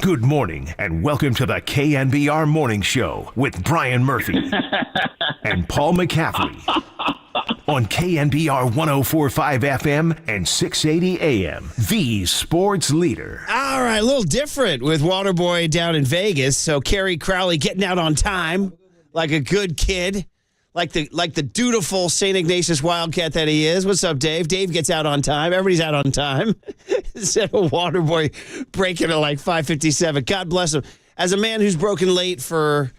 Good morning, and welcome to the KNBR Morning Show with Brian Murphy and Paul McCaffrey on KNBR 104.5 FM and 680 AM, the sports leader. All right, a little different with Waterboy down in Vegas. So Kerry Crowley getting out on time like a good kid, like the dutiful St. Ignatius Wildcat that he is. What's up, Dave? Dave gets out on time. Everybody's out on time. Instead of Waterboy breaking at like 5:57. God bless him. As a man who's broken late for,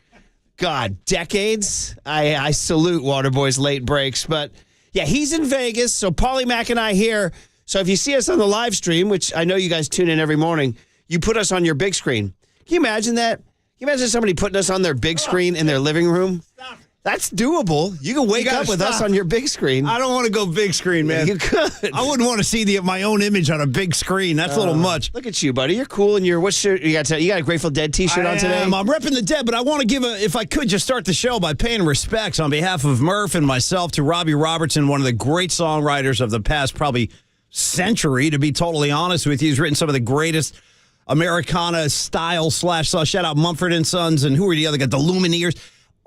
decades, I salute Waterboy's late breaks. But, yeah, he's in Vegas, so Paulie Mac and I here. So if you see us on the live stream, which I know you guys tune in every morning, you put us on your big screen. Can you imagine that? Can you imagine somebody putting us on their big screen in their living room? Stop. That's doable. You can wake up with us on your big screen. I don't want to go big screen, man. You could. I wouldn't want to see my own image on a big screen. That's a little much. Look at you, buddy. You're cool. And what's shirt you got? You got a Grateful Dead T-shirt on today. I'm repping the Dead, but I want to give if I could, just start the show by paying respects on behalf of Murph and myself to Robbie Robertson, one of the great songwriters of the past probably century. To be totally honest with you, he's written some of the greatest Americana style / shout out Mumford and Sons, and who are the other guys? The Lumineers.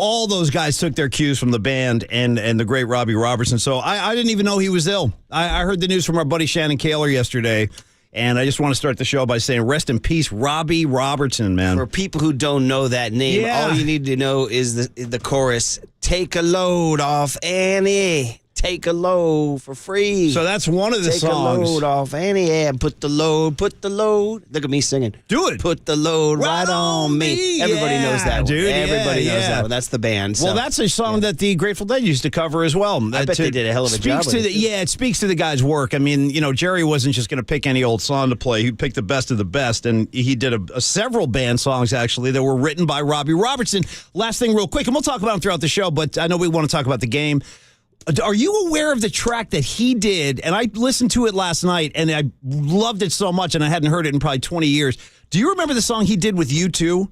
All those guys took their cues from the band and the great Robbie Robertson. So I didn't even know he was ill. I heard the news from our buddy Shannon Kaler yesterday, and I just want to start the show by saying rest in peace, Robbie Robertson, man. For people who don't know that name, all you need to know is the chorus, take a load off Annie. Take a load for free. So that's one of the songs. Take a load off Annie and put the load. Look at me singing. Do it. Put the load right on me. Everybody knows that one. Dude, Everybody knows that one. That's the band. So. Well, that's a song that the Grateful Dead used to cover as well. I bet they did a hell of a job with it. It speaks to the guy's work. I mean, Jerry wasn't just going to pick any old song to play. He picked the best of the best, and he did several band songs, actually, that were written by Robbie Robertson. Last thing real quick, and we'll talk about him throughout the show, but I know we want to talk about the game. Are you aware of the track that he did? And I listened to it last night, and I loved it so much, and I hadn't heard it in probably 20 years. Do you remember the song he did with U2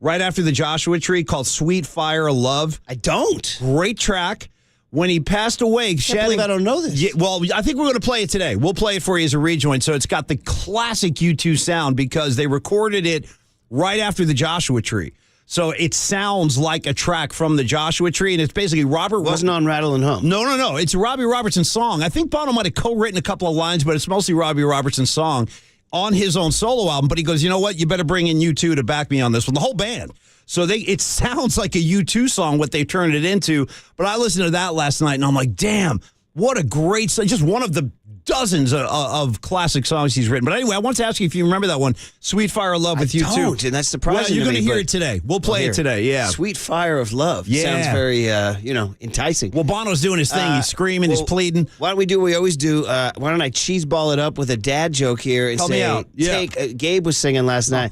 right after the Joshua Tree called Sweet Fire of Love? I don't. Great track. When he passed away, I don't know this. Yeah, well, I think we're going to play it today. We'll play it for you as a rejoin. So it's got the classic U2 sound because they recorded it right after the Joshua Tree. So it sounds like a track from the Joshua Tree, and it's basically Robert. Wasn't on Rattle and Hum. No. It's a Robbie Robertson song. I think Bono might have co-written a couple of lines, but it's mostly Robbie Robertson's song on his own solo album. But he goes, you know what? You better bring in U2 to back me on this one. The whole band. So it sounds like a U2 song, what they turned it into. But I listened to that last night, and I'm like, damn, what a great song. Just one of the dozens of classic songs he's written. But anyway, I want to ask you if you remember that one, Sweet Fire of Love with U2. I don't, and that's surprising. Well, you're going to hear it today. We'll play it today, yeah. Sweet Fire of Love. Yeah. Sounds very, enticing. Well, Bono's doing his thing. He's screaming, he's pleading. Why don't we do what we always do? Why don't I cheeseball it up with a dad joke here and Help say, me out. Yeah. Gabe was singing last night,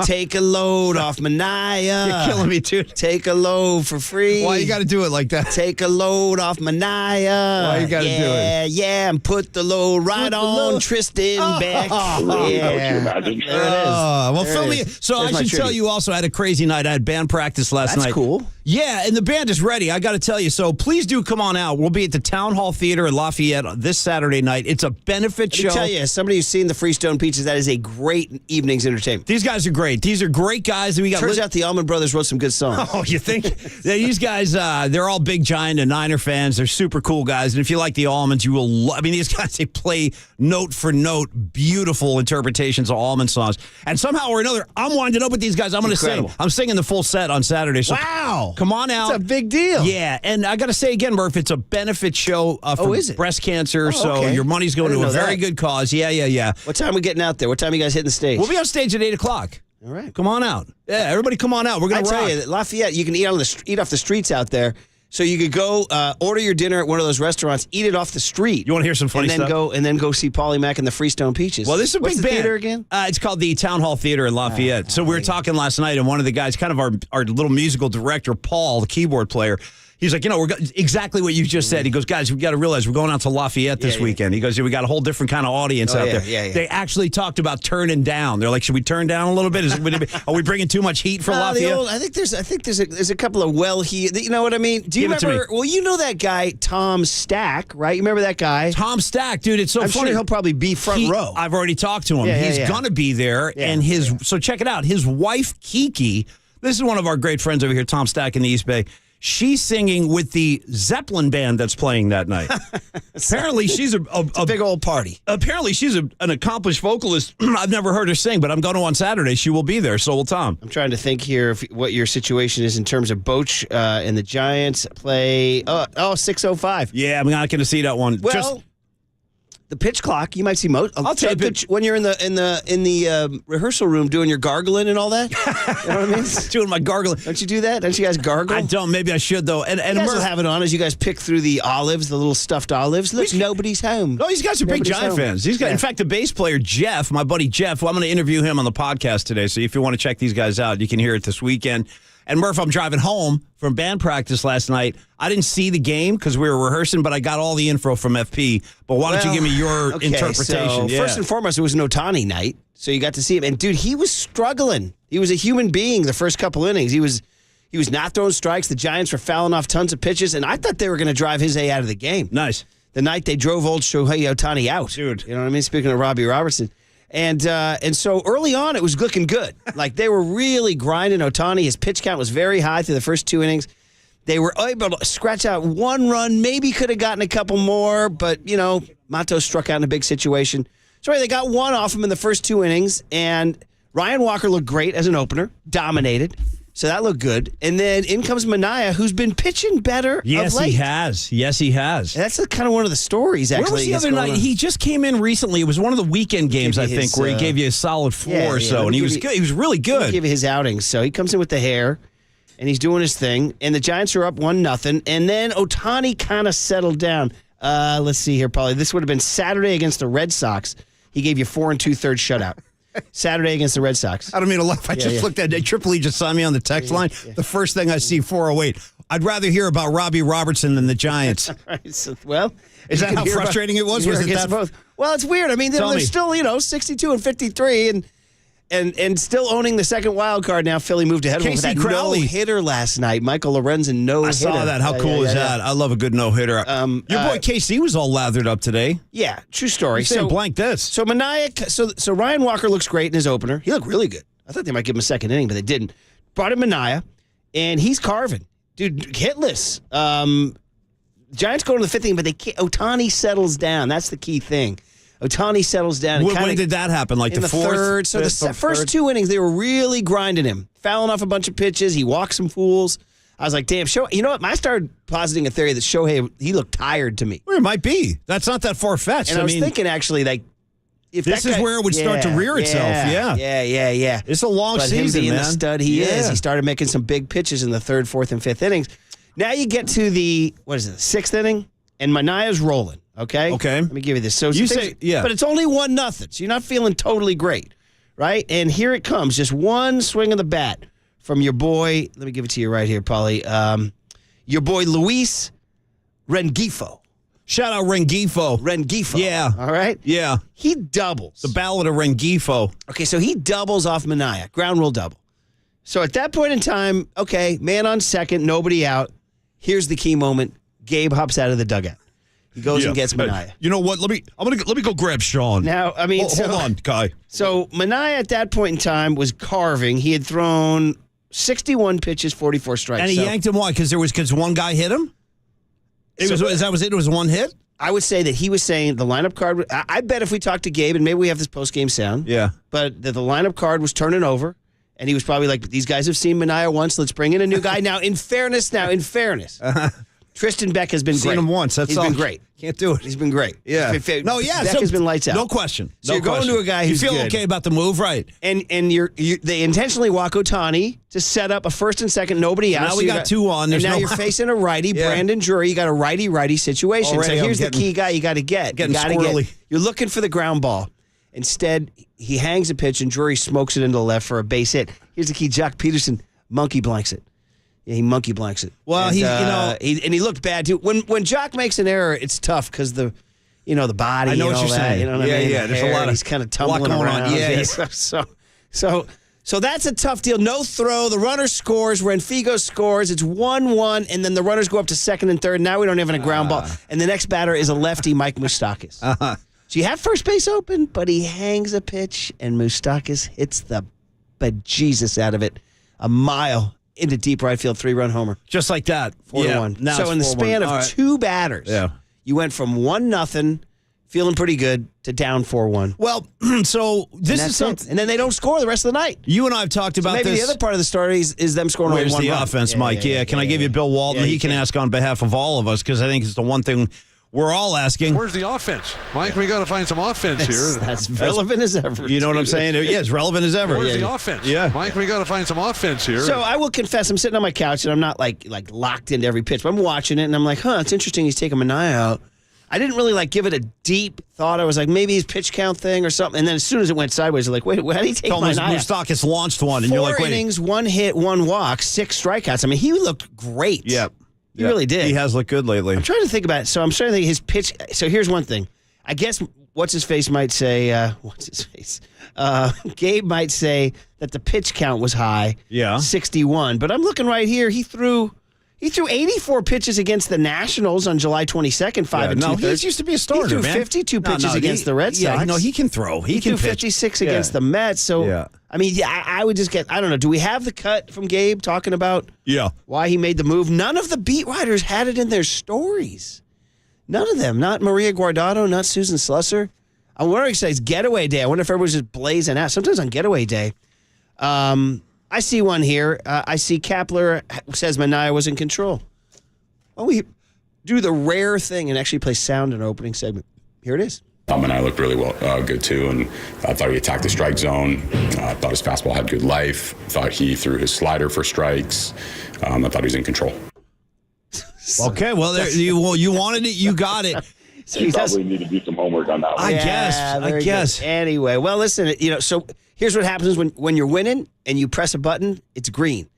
take a load off Manaya. You're killing me, dude. Take a load for free. Why you got to do it like that? Take a load off Manaya. Why you got to do it? Yeah, and put the load right on Tristan Beck. Yeah. There it is. Well, fill me. So I should tell you also, I had a crazy night. I had band practice last night. That's cool. Yeah, and the band is ready. I got to tell you. So please do come on out. We'll be at the Town Hall Theater in Lafayette this Saturday night. It's a benefit show. Let me tell you, as somebody who's seen the Freestone Peaches, that is a great evening's entertainment. These guys are great. These are great guys. Turns out the Allman Brothers wrote some good songs. Oh, you think? These guys, they're all big Giant and Niner fans. They're super cool guys. And if you like the Allmans, you will these guys, they play note for note, beautiful interpretations of Allman songs. And somehow or another, I'm winding up with these guys. I'm going to sing. I'm singing the full set on Saturday. So wow. Come on out. It's a big deal. Yeah. And I got to say again, Murph, it's a benefit show for breast cancer. So your money's going to a very good cause. Yeah. What time are we getting out there? What time are you guys hitting the stage? We'll be on stage at 8 o'clock. All right. Come on out. Yeah, everybody come on out. We're going to rock. I tell you, Lafayette, you can eat off the streets out there. So you could go order your dinner at one of those restaurants, eat it off the street. You want to hear some funny stuff? And then go see Paulie Mac and the Freestone Peaches. Well, this is a What's big the band. theater again? It's called the Town Hall Theater in Lafayette. So we were talking last night, and one of the guys, kind of our little musical director, Paul, the keyboard player, He's like, exactly what you just said. He goes, guys, we got to realize we're going out to Lafayette this weekend. He goes, we got a whole different kind of audience out there. Yeah. They actually talked about turning down. They're like, should we turn down a little bit? Are we bringing too much heat for Lafayette? I think there's a couple of well-heeled. You know what I mean? Do you Give it to remember? me. Well, you know that guy Tom Stack, right? You remember that guy? Tom Stack, dude, it's so I'm funny. sure he'll probably be front row. I've already talked to him. He's going to be there. Yeah, and so check it out. His wife, Kiki, this is one of our great friends over here, Tom Stack in the East Bay. She's singing with the Zeppelin band that's playing that night. Apparently, she's a big old party. Apparently, she's an accomplished vocalist. I've never heard her sing, but I'm going to on Saturday. She will be there. So will Tom. I'm trying to think here what your situation is in terms of Boch and the Giants play. 6:05. Yeah, I'm not going to see that one. Well, the pitch clock, you might see most. I'll tape it when you're in the rehearsal room doing your gargling and all that. You know what I mean? Doing my gargling. Don't you do that? Don't you guys gargle? I don't. Maybe I should though. And you guys will have it on as you guys pick through the olives, the little stuffed olives. Look, nobody's home. No, these guys are big Giant fans. These guys. Yeah. In fact, the bass player Jeff, my buddy Jeff. Well, I'm going to interview him on the podcast today. So if you want to check these guys out, you can hear it this weekend. And Murph, I'm driving home from band practice last night. I didn't see the game because we were rehearsing, but I got all the info from FP. But why don't you give me your interpretation? So first and foremost, it was an Ohtani night, so you got to see him. And dude, he was struggling. He was a human being the first couple innings. He was not throwing strikes. The Giants were fouling off tons of pitches, and I thought they were going to drive his A out of the game. Nice. The night they drove old Shohei Ohtani out, dude. You know what I mean? Speaking of Robbie Robertson. And so early on, it was looking good. Like, they were really grinding Ohtani. His pitch count was very high through the first two innings. They were able to scratch out one run, maybe could have gotten a couple more, but, Matos struck out in a big situation. So they got one off him in the first two innings, and Ryan Walker looked great as an opener, dominated. So that looked good. And then in comes Manaea, who's been pitching better of late. Yes, he has. And that's kind of one of the stories, actually. Where was the other night? He just came in recently. It was one of the weekend games, I think, where he gave you a solid 4 or so. And he was good. He was really good. I'll give you his outings. So he comes in with the hair, and he's doing his thing. And the Giants are up 1-0. And then Ohtani kind of settled down. Let's see here, Paulie. This would have been Saturday against the Red Sox. He gave you 4 2/3 shutout. Saturday against the Red Sox. I don't mean to laugh. I just looked at it. Triple E just signed me on the text line. Yeah. The first thing I see, 408. I'd rather hear about Robbie Robertson than the Giants. Right, so, well, is that how frustrating it was? Was it that? Both. Well, it's weird. I mean, they're still, 62 and 53 and still owning the second wild card now. Philly moved ahead with that no-hitter last night. Michael Lorenzen no-hitter. I saw that. How cool is that? I love a good no-hitter. Your boy KC was all lathered up today. Yeah, true story. So blank this. So Manaea, so Ryan Walker looks great in his opener. He looked really good. I thought they might give him a second inning, but they didn't. Brought in Manaea, and he's carving. Dude, hitless. Giants go to the fifth inning, but Ohtani settles down. That's the key thing. Ohtani settles down. When did that happen? Like in the fourth? Third. So the first two innings, they were really grinding him. Fouling off a bunch of pitches. He walked some fools. I was like, damn, you know what? I started positing a theory that Shohei, he looked tired to me. Well, it might be. That's not that far-fetched. And I was thinking, actually, like, if this is where it would start to rear itself. Yeah. It's a long season, him being man. The stud he is. He started making some big pitches in the third, fourth, and fifth innings. Now you get to the sixth inning, and Manaea's rolling. Okay. Let me give you this. So you say, but it's only 1-0, so you're not feeling totally great, right? And here it comes, just one swing of the bat from your boy. Let me give it to you right here, Paulie. Your boy Luis Rengifo. Shout out Rengifo. Yeah. All right? Yeah. He doubles. The Ballad of Rengifo. Okay, so he doubles off Manaea. Ground rule double. So at that point in time, okay, man on second, nobody out. Here's the key moment. Gabe hops out of the dugout. He goes and gets Manaea. You know what? Let me go grab Sean. Now, I mean, hold on, guy. So Manaea at that point in time was carving. He had thrown 61 pitches, 44 strikes. And he yanked him why? Because one guy hit him? It was one hit? I would say that he was saying the lineup card. I bet if we talk to Gabe, and maybe we have this post-game sound. Yeah. But that the lineup card was turning over, and he was probably like, these guys have seen Manaea once. Let's bring in a new guy. Now, in fairness, Tristan Beck has been great. Seen him once. He's been great. Can't do it. He's been great. Yeah. Beck has been lights out. No question. So you're going to a guy who's You feel good. okay about the move, right? And they intentionally walk Ohtani to set up a first and second, nobody out. Now we got 2 on. And now you're facing a righty, Brandon Drury. You got a righty situation. Already, so here's the key guy you got to get. You're looking for the ground ball. Instead, he hangs a pitch and Drury smokes it into the left for a base hit. Here's the key. Jock Peterson monkey blanks it. Yeah, he monkey blanks it. Well, and, he looked bad too. When Jock makes an error, it's tough because the body. I know what you're saying. You know what I mean? Yeah. There's a lot of he's kind of tumbling going around. on. Yeah. So that's a tough deal. No throw. The runner scores. Renfigo scores. It's 1-1, and then the runners go up to second and third. Now we don't have a ground ball, and the next batter is a lefty, Mike Moustakas. So you have first base open, but he hangs a pitch, and Moustakas hits the bejesus out of it a mile into deep right field, 3-run homer. Just like that. 4-1. Now So in the span of two batters, you went from 1-0, feeling pretty good, to down 4-1. Well, so this is something. And then they don't score the rest of the night. You and I have talked about maybe this. the other part of the story is them scoring only Where's one the run. offense, Mike? Yeah. Can I give you Bill Walton? Yeah, he can ask on behalf of all of us because I think it's the one thing we're all asking. Where's the offense? Mike, we got to find some offense here. That's relevant as ever. You know what I'm saying? Yeah, it's relevant as ever. Where's the offense? Yeah. Mike, we got to find some offense here. So I will confess, I'm sitting on my couch, and I'm not like locked into every pitch, but I'm watching it, and I'm like, it's interesting he's taking Manaea out. I didn't really give it a deep thought. I was like, maybe his pitch count thing or something. And then as soon as it went sideways, I'm like, wait, how did he take Manaea? Moustakas launched one, and 4 you're like, wait. innings, 1 hit, 1 walk, 6 strikeouts. I mean, he looked great. Yep. He really did. He has looked good lately. I'm trying to think about it. So I'm trying to think his pitch. So here's one thing. I guess what's-his-face might say, Gabe might say that the pitch count was high. Yeah. 61. But I'm looking right here. He threw 84 pitches against the Nationals on July 22nd, 5 and 2/3. He used to be a starter, He threw man. 52 pitches against the Red Sox. Yeah, no, he can throw. He can threw pitch. 56 against the Mets. So, I mean, I would just get, I don't know. Do we have the cut from Gabe talking about why he made the move? None of the beat writers had it in their stories. None of them. Not Maria Guardado, not Susan Slusser. I'm wondering, it's getaway day. I wonder if everyone's just blazing out. Sometimes on getaway day. I see one here. I see Kapler says Manaea was in control. Why don't we do the rare thing and actually play sound in our opening segment? Here it is. Manaea looked really good too, and I thought he attacked the strike zone. I thought his fastball had good life. Thought he threw his slider for strikes. I thought he was in control. Okay, well, you wanted it, you got it. So he probably need to do some homework on that one. I guess. Good. Anyway, well, listen, so here's what happens when you're winning and you press a button, it's green.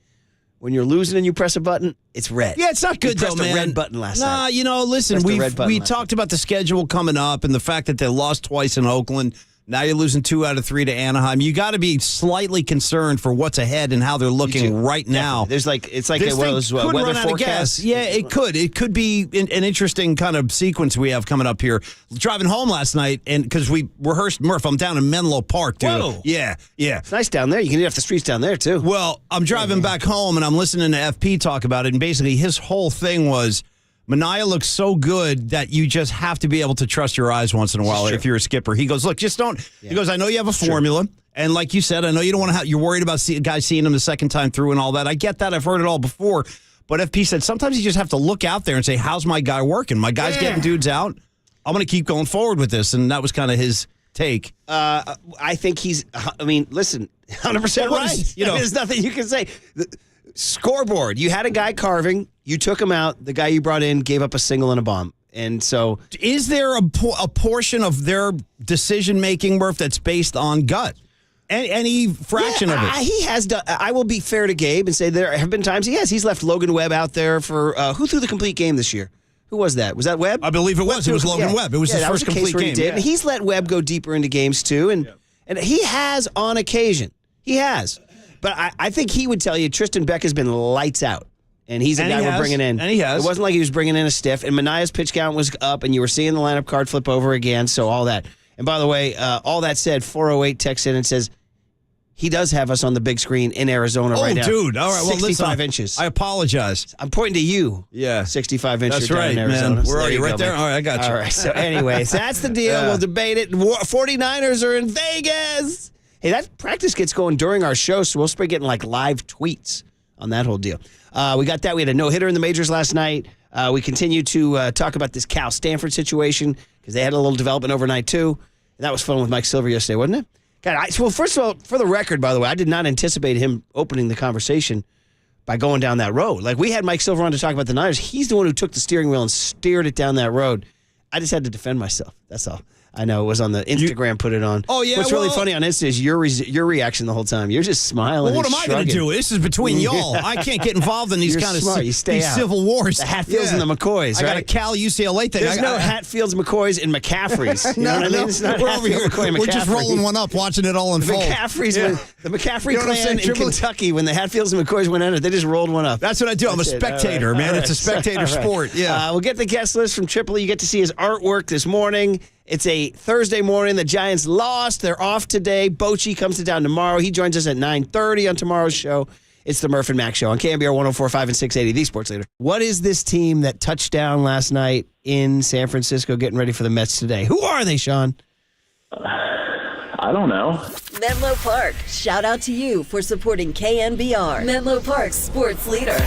When you're losing and you press a button, it's red. Yeah, it's not good, though, man. Pressed a red button last night. Listen, we talked about the schedule coming up and the fact that they lost twice in Oakland. Now you're losing 2 out of 3 to Anaheim. You got to be slightly concerned for what's ahead and how they're looking right now. There's it's like this one of those weather forecasts. Yeah, it could. It could be an interesting kind of sequence we have coming up here. Driving home last night, and because we rehearsed Murph, I'm down in Menlo Park, dude. Whoa. Yeah. It's nice down there. You can get off the streets down there, too. Well, I'm driving back home, and I'm listening to FP talk about it, and basically his whole thing was, Manaea looks so good that you just have to be able to trust your eyes once in a while if you're a skipper. He goes, look, just don't. Yeah. He goes, I know you have a formula. And like you said, I know you don't want to you're worried about guys seeing him the second time through and all that. I get that. I've heard it all before. But FP said sometimes you just have to look out there and say, how's my guy working? My guy's getting dudes out. I'm going to keep going forward with this. And that was kind of his take. I think listen, 100% right. There's nothing you can say. Scoreboard. You had a guy carving. You took him out. The guy you brought in gave up a single and a bomb. And so, is there a portion of their decision making, Murph, that's based on gut? Any fraction of it? He has done. I will be fair to Gabe and say there have been times he has. He's left Logan Webb out there for who threw the complete game this year. Who was that? Was that Webb? I believe it was. It was Logan Webb. It was his first complete game. He did. And he's let Webb go deeper into games too, and he has on occasion. He has. But I think he would tell you Tristan Beck has been lights out. And he's a guy we're bringing in. And he has. It wasn't like he was bringing in a stiff. And Manaea's pitch count was up, and you were seeing the lineup card flip over again, so all that. And by the way, all that said, 408 texts in and says, he does have us on the big screen in Arizona right now. Oh, dude. All right. Well, 65 inches. I apologize. I'm pointing to you. Yeah. 65 inches. That's right, in Arizona. man. So We're already right there. Man. All right, I got you. All right. So anyways, that's the deal. We'll debate it. 49ers are in Vegas. Hey, that practice gets going during our show, so we'll start getting live tweets on that whole deal. We got that. We had a no-hitter in the majors last night. We continue to talk about this Cal Stanford situation because they had a little development overnight, too. And that was fun with Mike Silver yesterday, wasn't it? God, well, first of all, for the record, by the way, I did not anticipate him opening the conversation by going down that road. We had Mike Silver on to talk about the Niners. He's the one who took the steering wheel and steered it down that road. I just had to defend myself. That's all. I know it was on the Instagram. Put it on. Oh, yeah, What's really well- funny on Insta is your reaction the whole time. You're just smiling. Well, what and am I going to shrugging. do? This is between y'all. I can't get involved in these You're kind of smart. You stay these out. civil wars. The Hatfields and the McCoys, I got a right? Cal UCLA thing. There's no Hatfields, McCoys, and McCaffreys. You know what I mean? It's not we're over Hatfield, here. McCoy, and We're just McCaffrey. rolling one up, watching it all unfold. McCaffrey's, the McCaffrey You know what I'm clan saying? in Triple- Kentucky, when the Hatfields and McCoys went under, they just rolled one up. That's what I do. I'm a That's it. spectator, All right. man. All It's a right. spectator All right. sport. Yeah. We'll get the guest list from Tripoli. You get to see his artwork this morning. It's a Thursday morning. The Giants lost. They're off today. Bochy comes to town tomorrow. He joins us at 9:30 on tomorrow's show. It's the Murph and Mac Show on KNBR 104.5 and 680, the Sports Leader. What is this team that touched down last night in San Francisco getting ready for the Mets today? Who are they, Sean? I don't know. Menlo Park, shout out to you for supporting KNBR. Menlo Park's sports leader.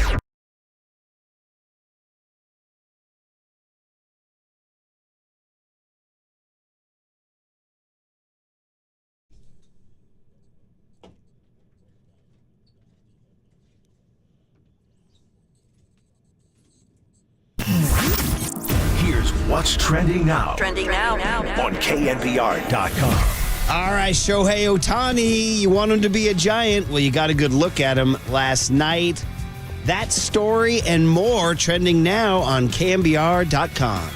Here's what's trending now Trending now. on KNBR.com. All right, Shohei Ohtani, you want him to be a Giant? Well, you got a good look at him last night. That story and more trending now on KNBR.com.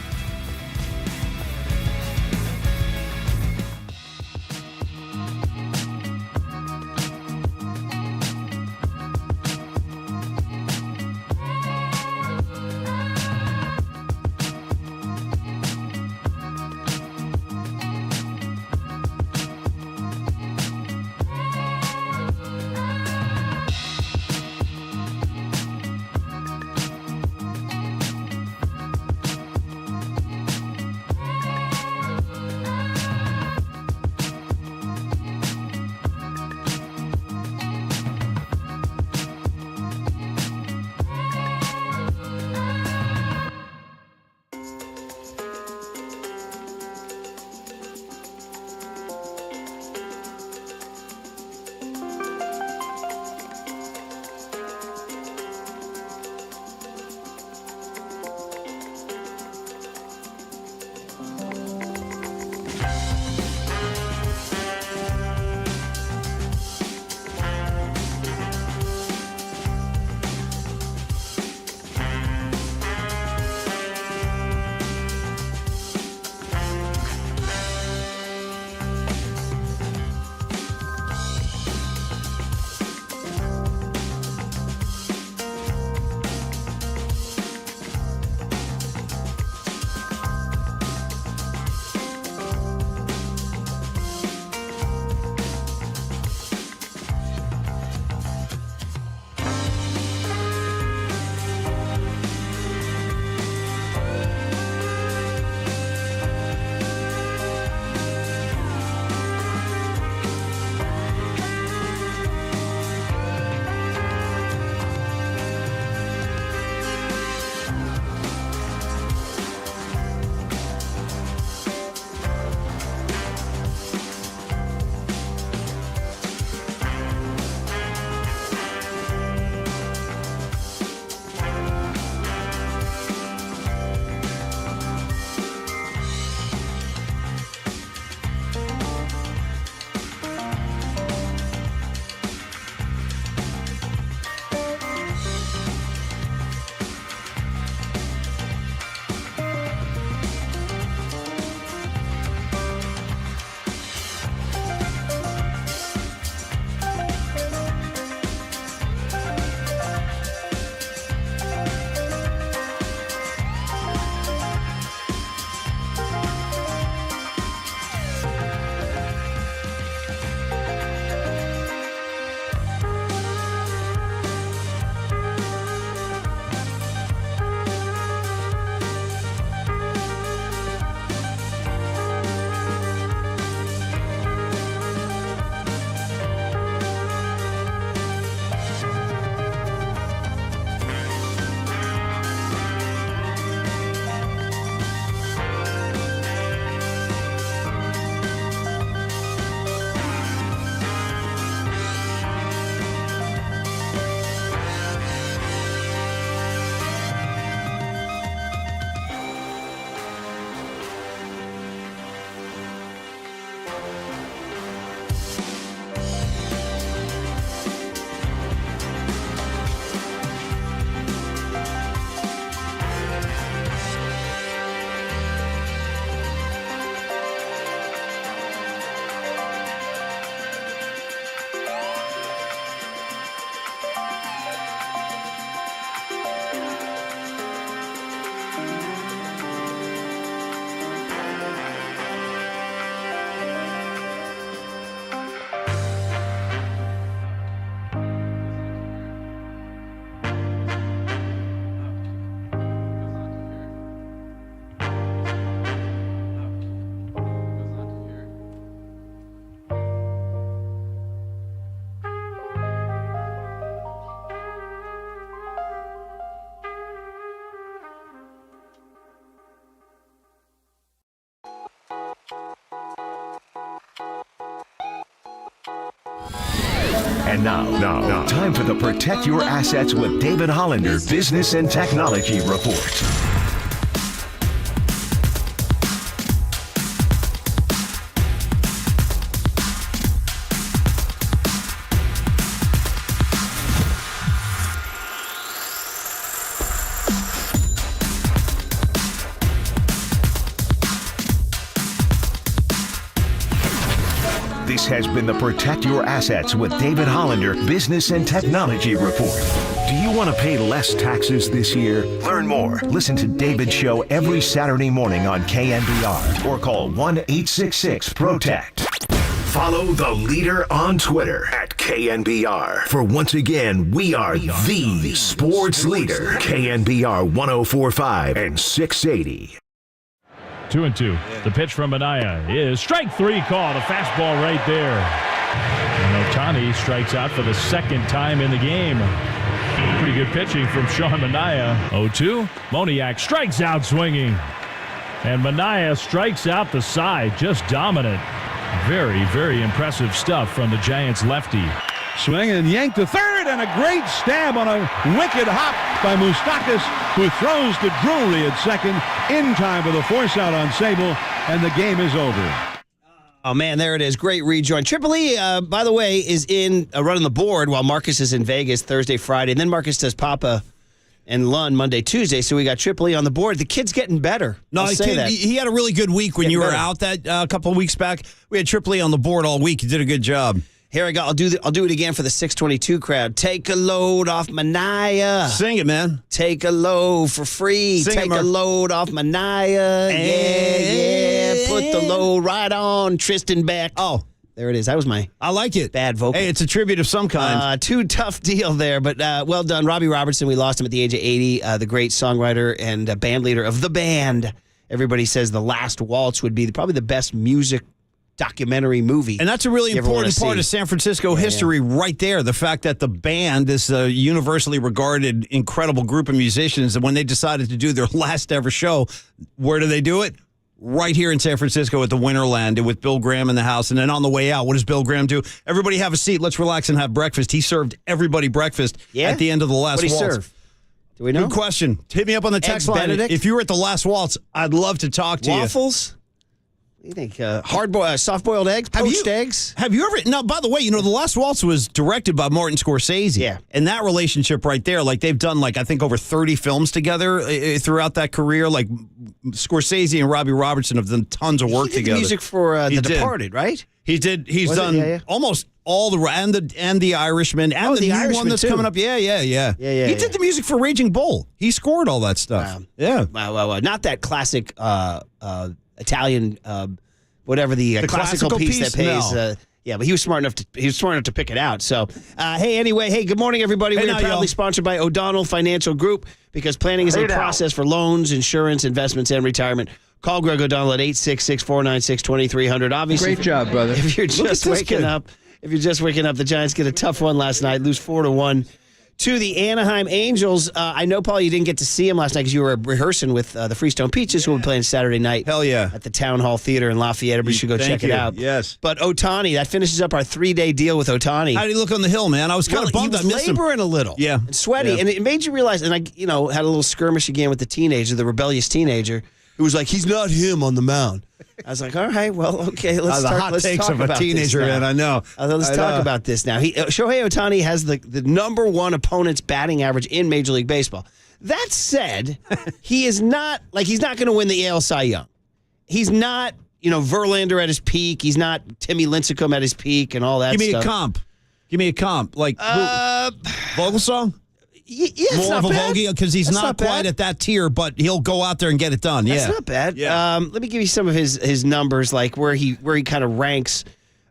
And now, time for the Protect Your Assets with David Hollander Business and Technology Report. This has been the Protect Your Assets with David Hollander Business and Technology Report. Do you want to pay less taxes this year? Learn more. Listen to David's show every Saturday morning on KNBR or call 1-866-PROTECT. Follow the leader on Twitter at KNBR. For once again, we are the sports leader. KNBR 104.5 and 680. 2-2. The pitch from Manaea is strike three called. A fastball right there. And Ohtani strikes out for the second time in the game. Pretty good pitching from Sean Manaea. 0-2. Moniak strikes out swinging. And Manaea strikes out the side. Just dominant. Very, very impressive stuff from the Giants lefty. Swing and yank to third, and a great stab on a wicked hop by Moustakas, who throws to Drury at second in time for the force out on Sable, and the game is over. Oh, man, there it is. Great rejoin. Triple E, by the way, is in running the board while Marcus is in Vegas Thursday, Friday. And then Marcus does Papa and Lund Monday, Tuesday. So we got Triple E on the board. The kid's getting better. No, he had a really good week when you were out that couple of weeks back. We had Triple E on the board all week. He did a good job. Here I go. I'll do it again for the 622 crowd. Take a load off Manaea. Sing it, man. Take a load for free. Sing it, Take a load off Manaea. Yeah. Put the load right on Tristan Beck. Oh, there it is. That was my I like it. bad vocal. Hey, it's a tribute of some kind. Too tough deal there, but well done. Robbie Robertson, we lost him at the age of 80, the great songwriter and band leader of the band. Everybody says The Last Waltz would be probably the best music documentary movie. And that's a really important part of San Francisco history right there. The fact that the band, this universally regarded incredible group of musicians, and when they decided to do their last ever show, where do they do it? Right here in San Francisco at the Winterland with Bill Graham in the house. And then on the way out, what does Bill Graham do? Everybody have a seat. Let's relax and have breakfast. He served everybody breakfast at the end of the last waltz. What did he serve? Do we know? Good question. Hit me up on the text line. Benedict? If you were at the last waltz, I'd love to talk to you. Waffles? What do you think? Soft-boiled eggs? Poached eggs? Have you ever... Now, by the way, The Last Waltz was directed by Martin Scorsese. Yeah. And that relationship right there, they've done, I think over 30 films together throughout that career. Scorsese and Robbie Robertson have done tons of work together. He did the music for The Departed, right? He did. He's done almost all and the Irishman and the new Irishman one that's coming up. Yeah. He did the music for Raging Bull. He scored all that stuff. Wow. Yeah. Wow. Not that classic Italian, whatever the classical piece that pays. No. But he was smart enough to pick it out. So, good morning, everybody. We are proudly sponsored by O'Donnell Financial Group because planning is a process for loans, insurance, investments, and retirement. Call Greg O'Donnell at 866-496-2300. Obviously, great job, brother. If you're just waking up, the Giants get a tough one last night, lose 4-1 to the Anaheim Angels. I know, Paul, you didn't get to see him last night because you were rehearsing with the Freestone Peaches, who will be playing Saturday night. Hell yeah. At the Town Hall Theater in Lafayette. Everybody should go check it out. Yes. But Ohtani, that finishes up our 3-day deal with Ohtani. How did he look on the hill, man? I was kind of bummed. He was laboring a little. Yeah. And sweaty. Yeah. And it made you realize, and I had a little skirmish again with the teenager, the rebellious teenager, who was like, he's not him on the mound. I was like, all right, well, okay, let's talk of a teenager, man. I know. Let's talk about this now. Shohei Ohtani has the number one opponent's batting average in Major League Baseball. That said, he's not going to win the AL Cy Young. He's not, Verlander at his peak. He's not Timmy Lincecum at his peak and all that stuff. Give me a comp. Vogelsong? Yeah, more of a Vogie because he's not quite bad at that tier, but he'll go out there and get it done. That's not bad. Yeah. Let me give you some of his numbers, like where he kind of ranks,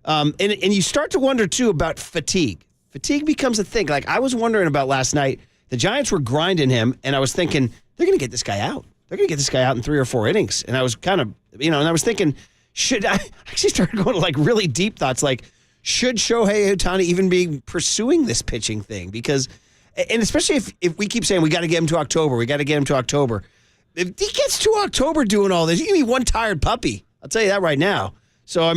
and you start to wonder too about fatigue. Fatigue becomes a thing. Like I was wondering about last night. The Giants were grinding him, and I was thinking they're going to get this guy out. They're going to get this guy out in 3 or 4 innings, and I was kind of and I was thinking, should I actually started going to really deep thoughts, like should Shohei Ohtani even be pursuing this pitching thing because. And especially if we keep saying we got to get him to October, If he gets to October doing all this, he's going to be one tired puppy. I'll tell you that right now. So, I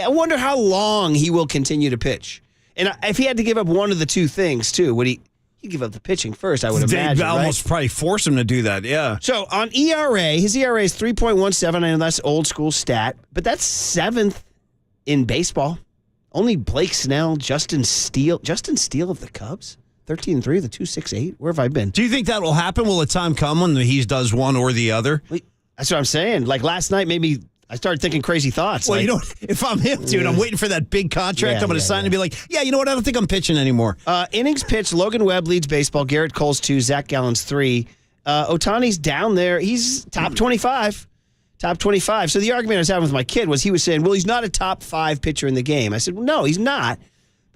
wonder how long he will continue to pitch. And if he had to give up one of the two things, too, would he'd give up the pitching first, I would imagine, They'd almost probably force him to do that, yeah. So on ERA, his ERA is 3.17. I know that's old school stat, but that's 7th in baseball. Only Blake Snell, Justin Steele of the Cubs, 13-3, the 2.68. Where have I been? Do you think that will happen? Will a time come when he does one or the other? That's what I'm saying. Like last night, maybe I started thinking crazy thoughts. Well, if I'm him, dude, I'm waiting for that big contract. I'm going to sign and be like, yeah, you know what? I don't think I'm pitching anymore. Innings pitched, Logan Webb leads baseball. Garrett Cole's 2, Zach Gallen's 3. Ohtani's down there. He's top 25. Top 25. So the argument I was having with my kid was he was saying, well, he's not a top 5 pitcher in the game. I said, well, no, he's not.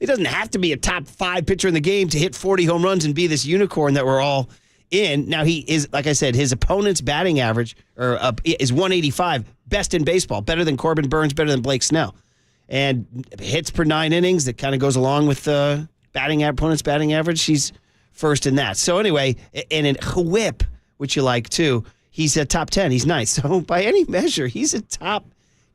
He doesn't have to be a top 5 pitcher in the game to hit 40 home runs and be this unicorn that we're all in. Now, he is, like I said, his opponent's batting average is 185, best in baseball, better than Corbin Burns, better than Blake Snell. And hits per 9 innings, that kind of goes along with the opponent's batting average. He's first in that. So anyway, and in whip, which you like too, he's a top 10. He's nice. So by any measure, he's a top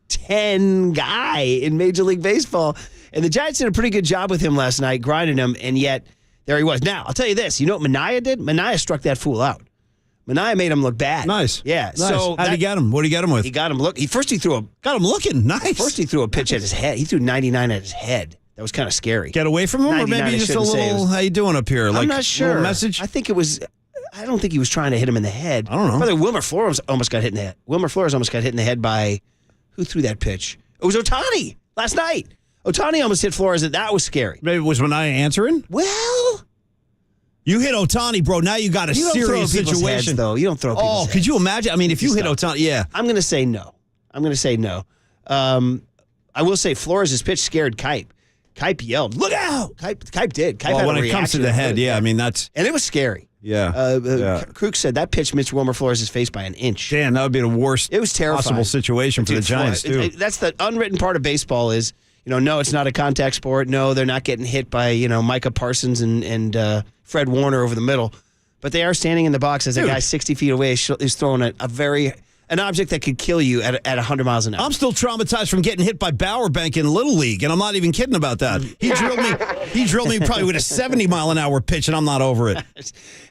10 guy in Major League Baseball. And the Giants did a pretty good job with him last night, grinding him, and yet there he was. Now, I'll tell you this. You know what Manaea did? Manaea struck that fool out. Manaea made him look bad. Nice. Yeah. Nice. So how'd he get him? What did he get him with? He got him look. Got him looking. Nice. First he threw a pitch at his head. He threw 99 at his head. That was kind of scary. Get away from him, or maybe just a little, how you doing up here? I'm not sure. Message? I don't think he was trying to hit him in the head. I don't know. By the way, Wilmer Flores almost got hit in the head. Wilmer Flores almost got hit in the head by, who threw that pitch? It was Ohtani last night. Ohtani almost hit Flores. That was scary. Maybe was Manaea answering? Well, you hit Ohtani, bro. Now you got a serious situation. Heads, though. You don't throw people's heads. Could you imagine? I mean, if you hit Ohtani, yeah. I'm going to say no. I will say Flores' pitch scared Kipe. Kipe yelled, "Look out!" Kipe did. Kipe had when a it comes to the head, yeah, I mean, that's... And it was scary. Yeah. Kruk said that pitch missed Wilmer Flores' face by an inch. Damn, that would be the worst it was terrifying. Possible situation for the Giants, too. That's the unwritten part of baseball is, no, it's not a contact sport. No, they're not getting hit by, Micah Parsons and Fred Warner over the middle. But they are standing in the box as a guy 60 feet away is throwing an object that could kill you at 100 miles an hour. I'm still traumatized from getting hit by Bowerbank in Little League, and I'm not even kidding about that. He drilled me probably with a 70-mile-an-hour pitch, and I'm not over it.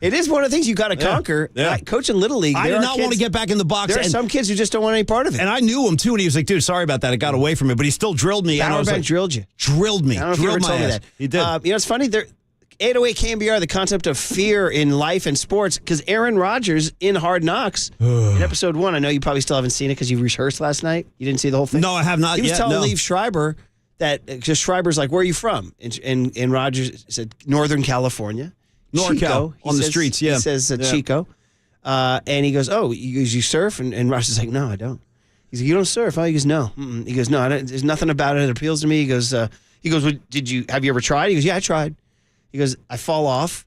It is one of the things you got to conquer. Yeah. Coaching Little League, I did not want to get back in the box. There are some kids who just don't want any part of it. And I knew him, too, and he was like, dude, sorry about that. It got away from me, but he still drilled me. Bowerbank drilled you. Drilled me. I don't know if you ever told me that. He did. It's funny. 808 KNBR, the concept of fear in life and sports, because Aaron Rodgers in Hard Knocks in episode 1, I know you probably still haven't seen it because you rehearsed last night. You didn't see the whole thing? No, I have not yet. He was telling Liev Schreiber that, because Schreiber's like, where are you from? And Rodgers said, Northern California. NorCal, on the streets, yeah. He says Chico. And he goes, you surf? And Rodgers is like, no, I don't. He's like, you don't surf? Oh, he goes, no. Mm-mm. He goes, no, there's nothing about it that appeals to me. He goes, well, have you ever tried? He goes, yeah, I tried. He goes, I fall off,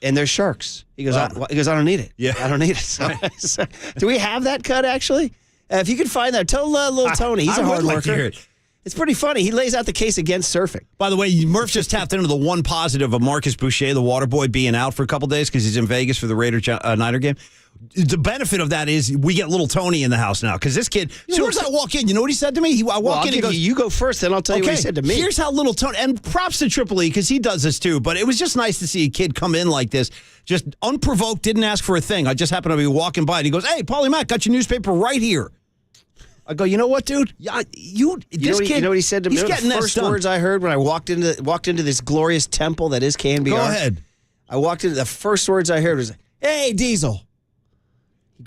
and there's sharks. He goes, I don't need it. Yeah. I don't need it. So, do we have that cut, actually? If you can find that, tell little Tony. He's a hard worker. To hear it. It's pretty funny. He lays out the case against surfing. By the way, Murph just tapped into the one positive of Marcus Boucher, the water boy, being out for a couple days because he's in Vegas for the Raider-Niner game. The benefit of that is we get little Tony in the house now because this kid, as soon as I walk in, you know what he said to me? I walk in and he goes, you go first, then I'll tell you what he said to me. Here's how little Tony, and props to Triple E because he does this too, but it was just nice to see a kid come in like this, just unprovoked, didn't ask for a thing. I just happened to be walking by and he goes, hey, Paulie Mack, got your newspaper right here. I go, you know what, dude? You know what he said to me? The first words I heard when I walked into this glorious temple that is KNBR. Go ahead. I walked into the first words I heard was, hey, Diesel.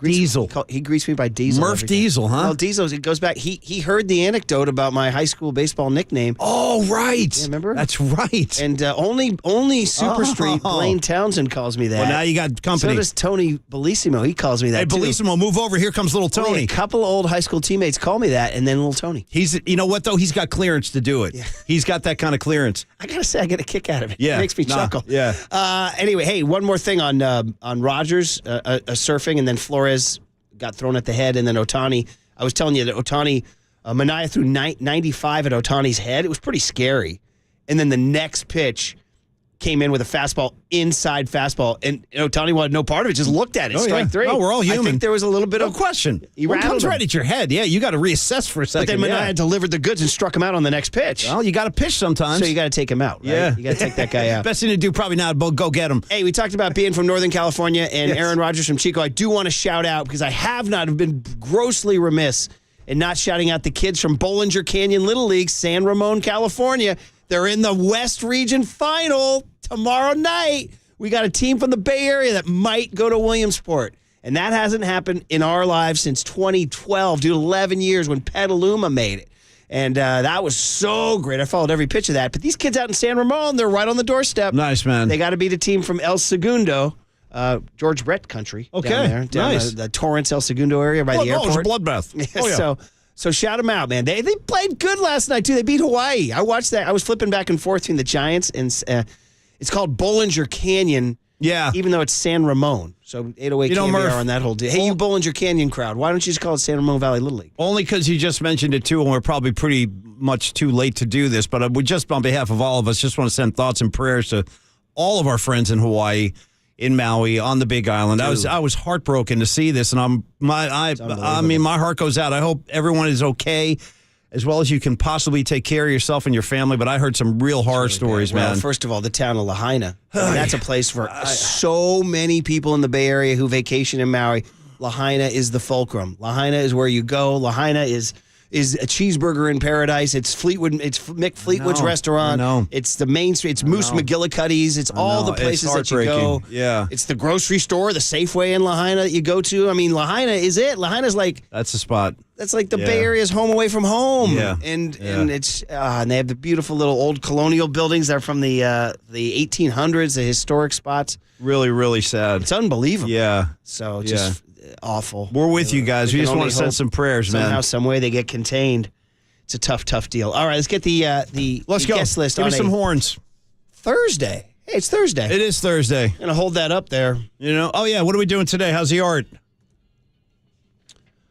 He greets me by Diesel. Murph Diesel, huh? Well, Diesel, it goes back. He heard the anecdote about my high school baseball nickname. Oh, right. Yeah, remember? That's right. And only Super Street, Blaine Townsend calls me that. Well, now you got company. So does Tony Bellissimo. He calls me that, Hey, Bellissimo, move over. Here comes little Tony. Only a couple of old high school teammates call me that, and then little Tony. You know what, though? He's got clearance to do it. Yeah. He's got that kind of clearance. I got to say, I get a kick out of it. Yeah. It makes me chuckle. Yeah. Anyway, hey, one more thing on Rodgers, surfing, and then Flores got thrown at the head, and then Ohtani. I was telling you that Ohtani, Manaea threw 95 at Ohtani's head. It was pretty scary. And then the next pitch, came in with a fastball, inside fastball, and Ohtani wanted no part of it, just looked at it, strike three. Oh, we're all human. I think there was a little bit No of question. He What rattled comes him. right at your head? Yeah, you got to reassess for a But second. then Manaea delivered the goods and struck him out on the next pitch. Well, you got to pitch sometimes. So you got to take him out, right? Yeah. You got to take that guy out. Best thing to do probably now, go get him. Hey, we talked about being from Northern California and Yes. Aaron Rodgers from Chico. I do want to shout out, because I have not been grossly remiss in not shouting out the kids from Bollinger Canyon Little League, San Ramon, California. They're in the West Region Final tomorrow night. We got a team from the Bay Area that might go to Williamsport. And that hasn't happened in our lives since 2012, dude, 11 years when Petaluma made it. And that was so great. I followed every pitch of that. But these kids out in San Ramon, they're right on the doorstep. Nice, man. They got to beat a team from El Segundo, George Brett country. Okay, down there, down nice. the Torrance, El Segundo area by the airport. Oh, it's a bloodbath. Yeah, Oh, yeah. So shout them out, man. They played good last night, too. They beat Hawaii. I watched that. I was flipping back and forth between the Giants, and it's called Bollinger Canyon. Yeah. Even though it's San Ramon. So 808 KNBR Murph, on that whole deal. Hey, you Bollinger Canyon crowd, why don't you just call it San Ramon Valley Little League? Only because you just mentioned it, too, and we're probably pretty much too late to do this, but we just, on behalf of all of us, just want to send thoughts and prayers to all of our friends in Hawaii, in Maui, on the Big Island. I was heartbroken to see this, and my heart goes out. I hope everyone is okay, as well as you can possibly take care of yourself and your family, but I heard some real horror stories, Well, man. first of all, the town of Lahaina. That's a place for so many people in the Bay Area who vacation in Maui. Lahaina is the fulcrum. Lahaina is where you go. Lahaina is a cheeseburger in paradise. It's Fleetwood. It's Mick Fleetwood's restaurant. I know. It's the main street. It's Moose McGillicuddy's. It's all the It's places that you go. heartbreaking. Yeah. It's the grocery store, the Safeway in Lahaina that you go to. I mean, Lahaina is it. Lahaina's like That's the spot. that's like the Yeah. Bay Area's home away from home. Yeah. And it's and they have the beautiful little old colonial buildings that are from the 1800s, the historic spots. Really, really sad. It's unbelievable. Yeah. So just awful. We're with you guys. We can just want only to send hope some prayers, somehow, man. some way they get contained. It's a tough deal. All right, let's get the Let's go. guest list Give on me some a horns. Thursday. Hey, it's Thursday. It is Thursday. I'm gonna hold that up there. Oh, yeah. What are we doing today? How's the art?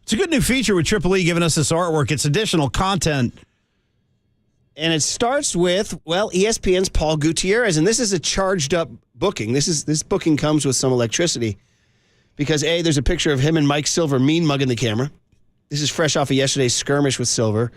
It's a good new feature with Triple E giving us this artwork. It's additional content. And it starts with, ESPN's Paul Gutierrez, and this is a charged up booking. This booking comes with some electricity because there's a picture of him and Mike Silver mean mugging the camera. This is fresh off of yesterday's skirmish with Silver.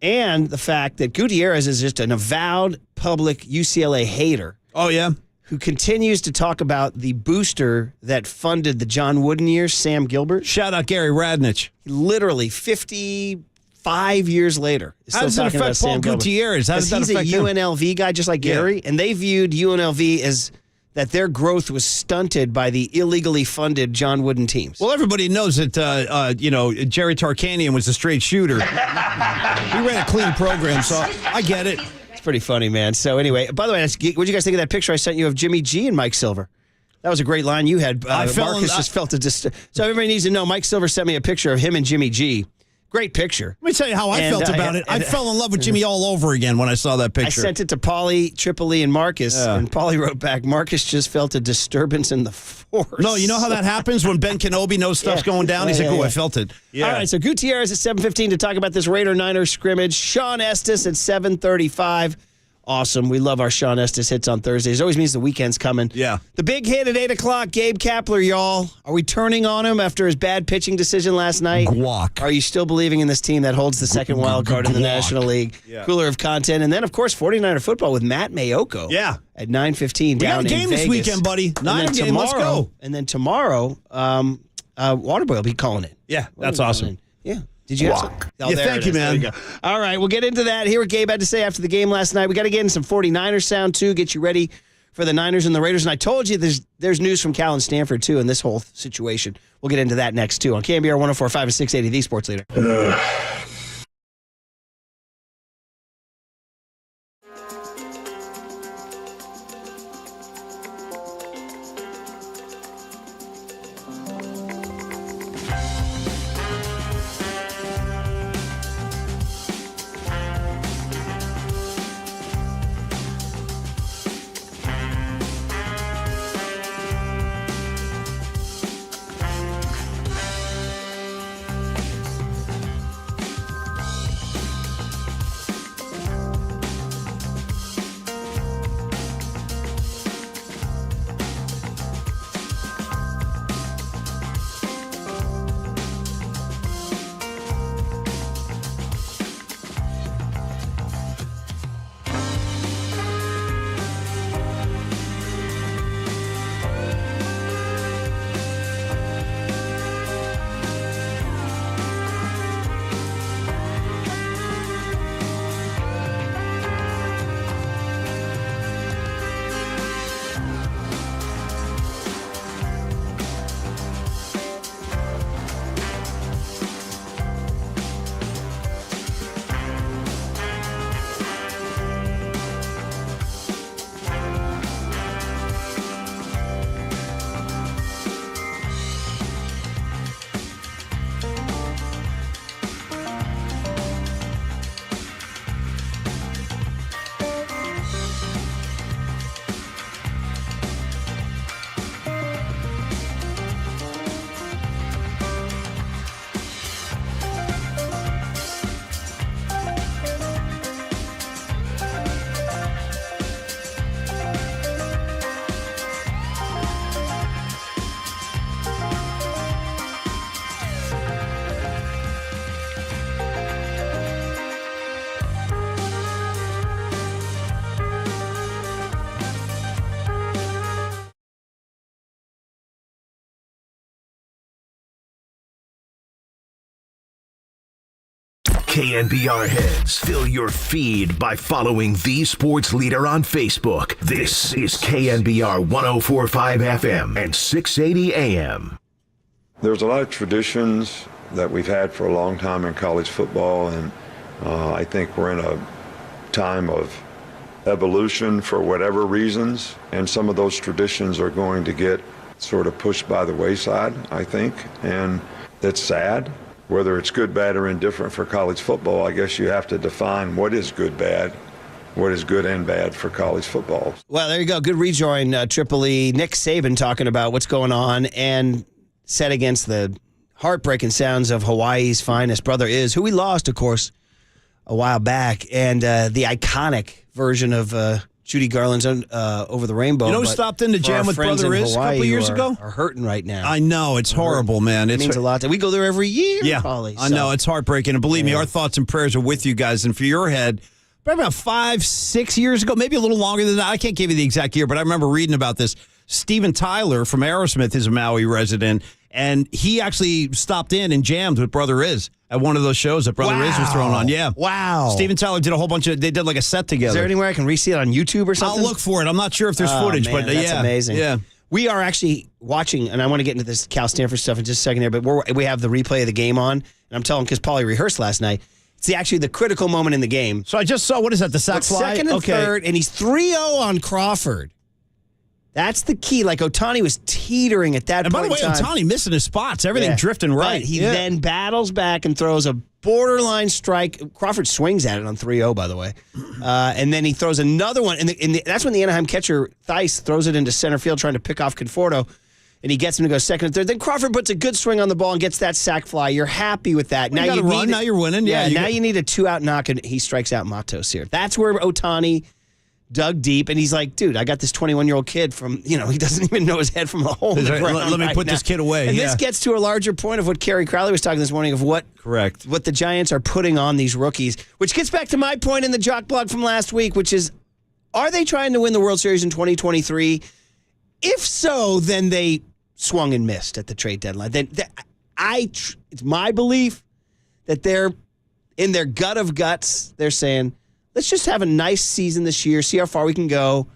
And the fact that Gutierrez is just an avowed public UCLA hater. Oh, yeah? Who continues to talk about the booster that funded the John Wooden years, Sam Gilbert. Shout out Gary Radnich. Literally 55 years later. is How still does that talking about affect Paul Sam Gilbert. Gutierrez? How does that He's affect a him? UNLV guy just like Gary, and they viewed UNLV as that their growth was stunted by the illegally funded John Wooden teams. Well, everybody knows that, Jerry Tarkanian was a straight shooter. He ran a clean program, so I get it. It's pretty funny, man. So anyway, by the way, what did you guys think of that picture I sent you of Jimmy G and Mike Silver? That was a great line you had. Marcus just felt it. So everybody needs to know Mike Silver sent me a picture of him and Jimmy G. Great picture. Let me tell you how I felt about it. I fell in love with Jimmy all over again when I saw that picture. I sent it to Paulie, Triple E, and Marcus, and Paulie wrote back, Marcus just felt a disturbance in the force. No, you know how that happens when Ben Kenobi knows stuff's going down? He's like, I felt it. Yeah. All right, so Gutierrez at 7:15 to talk about this Raider-Niner scrimmage. Sean Estes at 7:35. Awesome. We love our Sean Estes hits on Thursdays. It always means the weekend's coming. Yeah. The big hit at 8 o'clock, Gabe Kapler, y'all. Are we turning on him after his bad pitching decision last night? Guac. Are you still believing in this team that holds the second wild card in the National League? Yeah. Cooler of content. And then, of course, 49er football with Matt Mayoko. Yeah. At 9:15 down in Vegas. We got a game this weekend, buddy. Niner game, let's go. And then tomorrow, Waterboy will be calling it. Yeah, that's awesome. Yeah. Did you have some? Oh, Yeah, there thank it you, is. There man. go. All right, we'll get into that. Hear what Gabe had to say after the game last night. We got to get in some 49ers sound, too, get you ready for the Niners and the Raiders. And I told you there's news from Cal and Stanford, too, in this whole situation. We'll get into that next, too, on KNBR 104.5 and 680, the Sports Leader. KNBR heads, fill your feed by following the sports leader on Facebook. This is KNBR 104.5 FM and 680 AM. There's a lot of traditions that we've had for a long time in college football, and I think we're in a time of evolution for whatever reasons, and some of those traditions are going to get sort of pushed by the wayside, I think, and that's sad. Whether it's good, bad, or indifferent for college football, I guess you have to define what is good, bad, what is good and bad for college football. Well, there you go. Good rejoin, Tripoli. Nick Saban talking about what's going on and set against the heartbreaking sounds of Hawaii's finest brother is, who we lost, of course, a while back, and the iconic version of Judy Garland's Over the Rainbow. You know who stopped in to jam with Brother Is a couple years ago? Are hurting right now. I know. It's horrible, man. It means a lot. We go there every year, yeah, Paulie, I know. It's heartbreaking. And believe me, our thoughts and prayers are with you guys. And for your head, probably about 5-6 years ago, maybe a little longer than that. I can't give you the exact year, but I remember reading about this. Steven Tyler from Aerosmith is a Maui resident, and he actually stopped in and jammed with Brother Is at one of those shows that Brother Is was thrown on. Yeah. Wow. Steven Tyler did a whole bunch of, they did like a set together. Is there anywhere I can re-see it on YouTube or something? I'll look for it. I'm not sure if there's footage, man, but that's yeah. amazing. Yeah. We are actually watching, and I want to get into this Cal Stanford stuff in just a second here, but we have the replay of the game on, and I'm telling because Paulie rehearsed last night. It's actually the critical moment in the game. So I just saw, what is that, the sack fly? Second and third, and he's 3-0 on Crawford. That's the key. Like, Ohtani was teetering at that point in time. And by the way, Ohtani missing his spots. Everything drifting right. But he then battles back and throws a borderline strike. Crawford swings at it on 3-0, by the way. And then he throws another one. And that's when the Anaheim catcher, Theis, throws it into center field trying to pick off Conforto. And he gets him to go second and third. Then Crawford puts a good swing on the ball and gets that sack fly. You're happy with that. Now you run. Now you're winning. Yeah, now you need a 2-out knock, and he strikes out Matos here. That's where Ohtani dug deep, and he's like, dude, I got this 21-year-old kid from, he doesn't even know his head from a hole in the ground. Let me put this kid away. And this gets to a larger point of what Kerry Crowley was talking this morning of what the Giants are putting on these rookies, which gets back to my point in the Jock Blog from last week, which is, are they trying to win the World Series in 2023? If so, then they swung and missed at the trade deadline. It's my belief that they're, in their gut of guts, they're saying, let's just have a nice season this year, see how far we can go,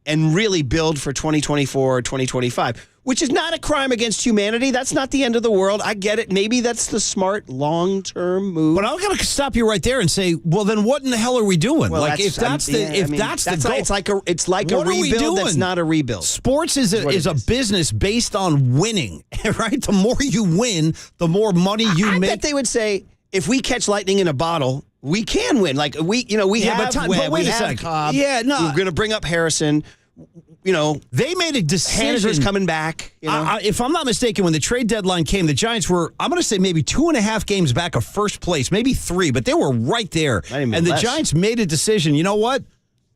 and really build for 2024 or 2025, which is not a crime against humanity. That's not the end of the world. I get it. Maybe that's the smart long-term move. But I'm going to stop you right there and say, well, then what in the hell are we doing? Well, if that's the goal, it's like a rebuild that's not a rebuild. Sports is a business based on winning, right? The more you win, the more money you make. I bet they would say, if we catch lightning in a bottle, we can win. Like we have Webb, we have Cobb. Yeah, no, we're going to bring up Harrison. They made a decision. Haniger's coming back. If I'm not mistaken, when the trade deadline came, the Giants were, I'm going to say, maybe 2.5 games back of first place, maybe 3, but they were right there. And the Giants made a decision. You know what?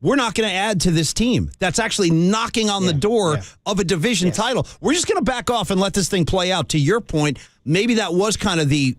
We're not going to add to this team. That's actually knocking on the door of a division title. We're just going to back off and let this thing play out. To your point, maybe that was kind of the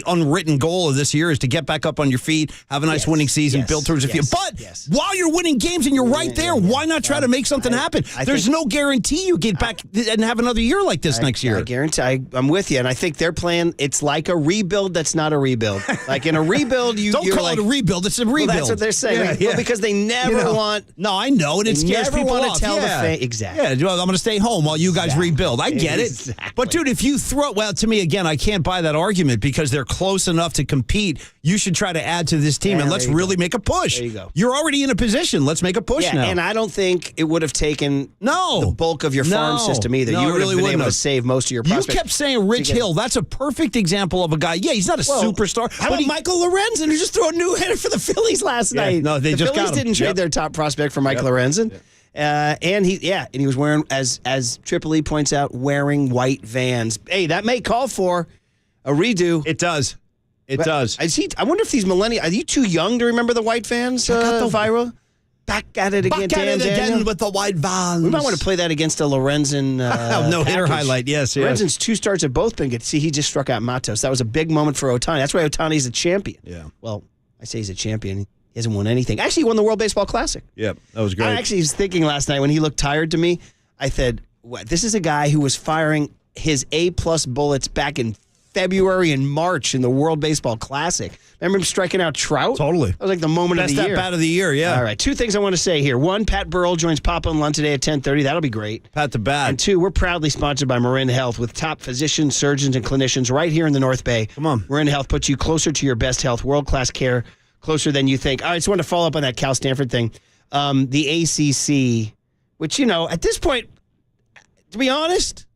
unwritten goal of this year is to get back up on your feet, have a nice winning season, build towards a few. But while you're winning games and you're right there, why not try to make something happen? There's no guarantee you get back and have another year like this next year. I guarantee. I'm with you. And I think their plan, it's like a rebuild that's not a rebuild. Like in a rebuild, Don't call it a rebuild. It's a rebuild. Well, that's what they're saying. Well, because they never want. No, I know. And it scares people off. Tell the fan. Exactly. Yeah, I'm going to stay home while you guys rebuild. I get it. But, dude, if you to me, again, I can't buy that argument because they're close enough to compete. You should try to add to this team, and let's really make a push. There you go. You're already in a position. Let's make a push now. And I don't think it would have taken the bulk of your farm system either. You would have been able to save most of your prospects. You kept saying Rich Hill. That's a perfect example of a guy. Yeah, he's not a superstar. How about Michael Lorenzen, who just threw a new hitter for the Phillies last night? No, the Phillies didn't trade their top prospect for Michael Lorenzen. And he was wearing, as Tripoli points out, wearing white Vans. Hey, that may call for a redo. It does. It does. I wonder if these millennials, are you too young to remember the white Vans viral? Back at it again, again with the white Vans. We might want to play that against a Lorenzen no-hitter highlight, yes. Lorenzen's 2 starts have both been good. See, he just struck out Matos. That was a big moment for Ohtani. That's why Ohtani's a champion. Yeah. Well, I say he's a champion. He hasn't won anything. Actually, he won the World Baseball Classic. Yep, that was great. I actually was thinking last night when he looked tired to me, I said, this is a guy who was firing his A-plus bullets back in February and March in the World Baseball Classic. Remember him striking out Trout? Totally. That was like the moment of the year. Best at-bat of the year, yeah. All right, 2 things I want to say here. 1, Pat Burrell joins Papa and Lund today at 10:30. That'll be great. Pat the bat. And 2, we're proudly sponsored by Marin Health with top physicians, surgeons, and clinicians right here in the North Bay. Come on. Marin Health puts you closer to your best health, world-class care, closer than you think. All right, so I want to follow up on that Cal Stanford thing. The ACC, which, at this point, to be honest,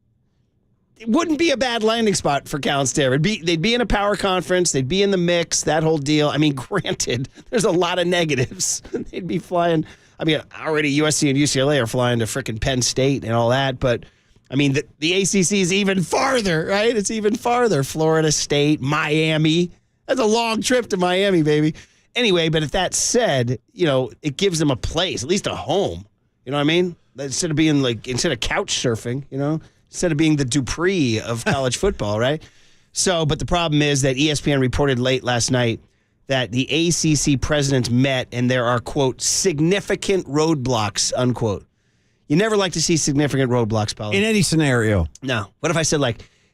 it wouldn't be a bad landing spot for Cal and Stanford. They'd be in a power conference. They'd be in the mix, that whole deal. I mean, granted, there's a lot of negatives. They'd be flying. I mean, already USC and UCLA are flying to frickin' Penn State and all that. But, I mean, the ACC is even farther, right? It's even farther. Florida State, Miami. That's a long trip to Miami, baby. Anyway, but if that said, it gives them a place, at least a home. You know what I mean? Instead of couch surfing, instead of being the Dupree of college football, right? So, but the problem is that ESPN reported late last night that the ACC presidents met and there are, quote, significant roadblocks, unquote. You never like to see significant roadblocks, Paulo. In any scenario. No. What if I said,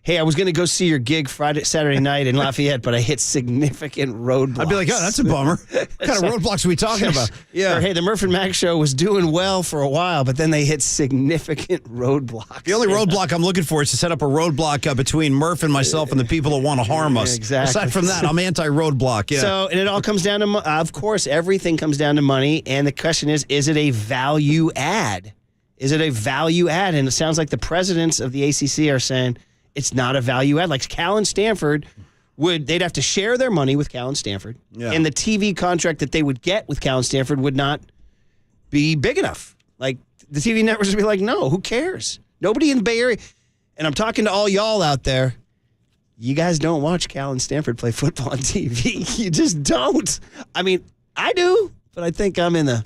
hey, I was going to go see your gig Saturday night in Lafayette, but I hit significant roadblocks. I'd be like, oh, that's a bummer. What kind of roadblocks are we talking about? Yeah. Or, hey, the Murph and Mac show was doing well for a while, but then they hit significant roadblocks. The only roadblock I'm looking for is to set up a roadblock between Murph and myself and the people that want to harm us. Exactly. Aside from that, I'm anti-roadblock, yeah. So, and it all comes down to, of course, everything comes down to money, and the question is it a value add? Is it a value add? And it sounds like the presidents of the ACC are saying, it's not a value add. Like Cal and Stanford they'd have to share their money with Cal and Stanford. Yeah. And the TV contract that they would get with Cal and Stanford would not be big enough. Like the TV networks would be like, no, who cares? Nobody in the Bay Area. And I'm talking to all y'all out there. You guys don't watch Cal and Stanford play football on TV. You just don't. I mean, I do, but I think I'm in the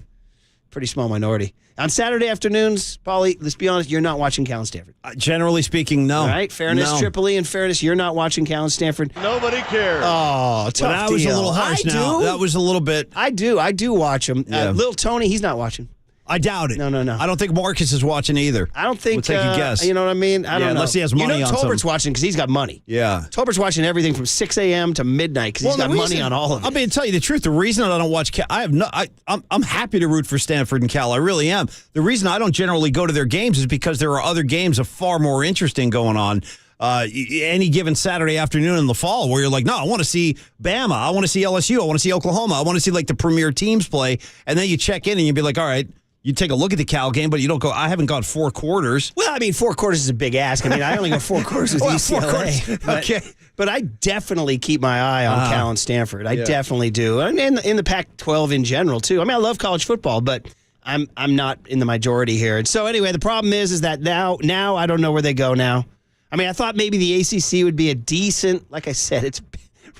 pretty small minority. On Saturday afternoons, Paulie, let's be honest, you're not watching Cal and Stanford. Generally speaking, no. All right, fairness, Tripoli, and fairness, you're not watching Cal and Stanford. Nobody cares. Oh, tough that was deal. a little harsh now. That was a little bit. I do watch them. Yeah. Little Tony, he's not watching. I doubt it. No. I don't think Marcus is watching either. I don't think. We'll take a guess. You know what I mean? I don't know. Unless he has money on Tolbert's something. watching because he's got money. Yeah. Tolbert's watching everything from 6 a.m. to midnight because he's got money on all of it. I mean, to tell you the truth, the reason I don't watch Cal, I'm happy to root for Stanford and Cal. I really am. The reason I don't generally go to their games is because there are other games of far more interesting going on. Any given Saturday afternoon in the fall where you're like, no, I want to see Bama. I want to see LSU. I want to see Oklahoma. I want to see like the premier teams play. And then you check in and you'd be like, all right, you take a look at the Cal game, but you don't go, I haven't gone 4 quarters. Well, I mean, 4 quarters is a big ask. I mean, I only go 4 quarters with UCLA. 4 quarters. Okay. But I definitely keep my eye on Cal and Stanford. I definitely do. And in the Pac-12 in general, too. I mean, I love college football, but I'm not in the majority here. And so anyway, the problem is that now I don't know where they go now. I mean, I thought maybe the ACC would be a decent, like I said, it's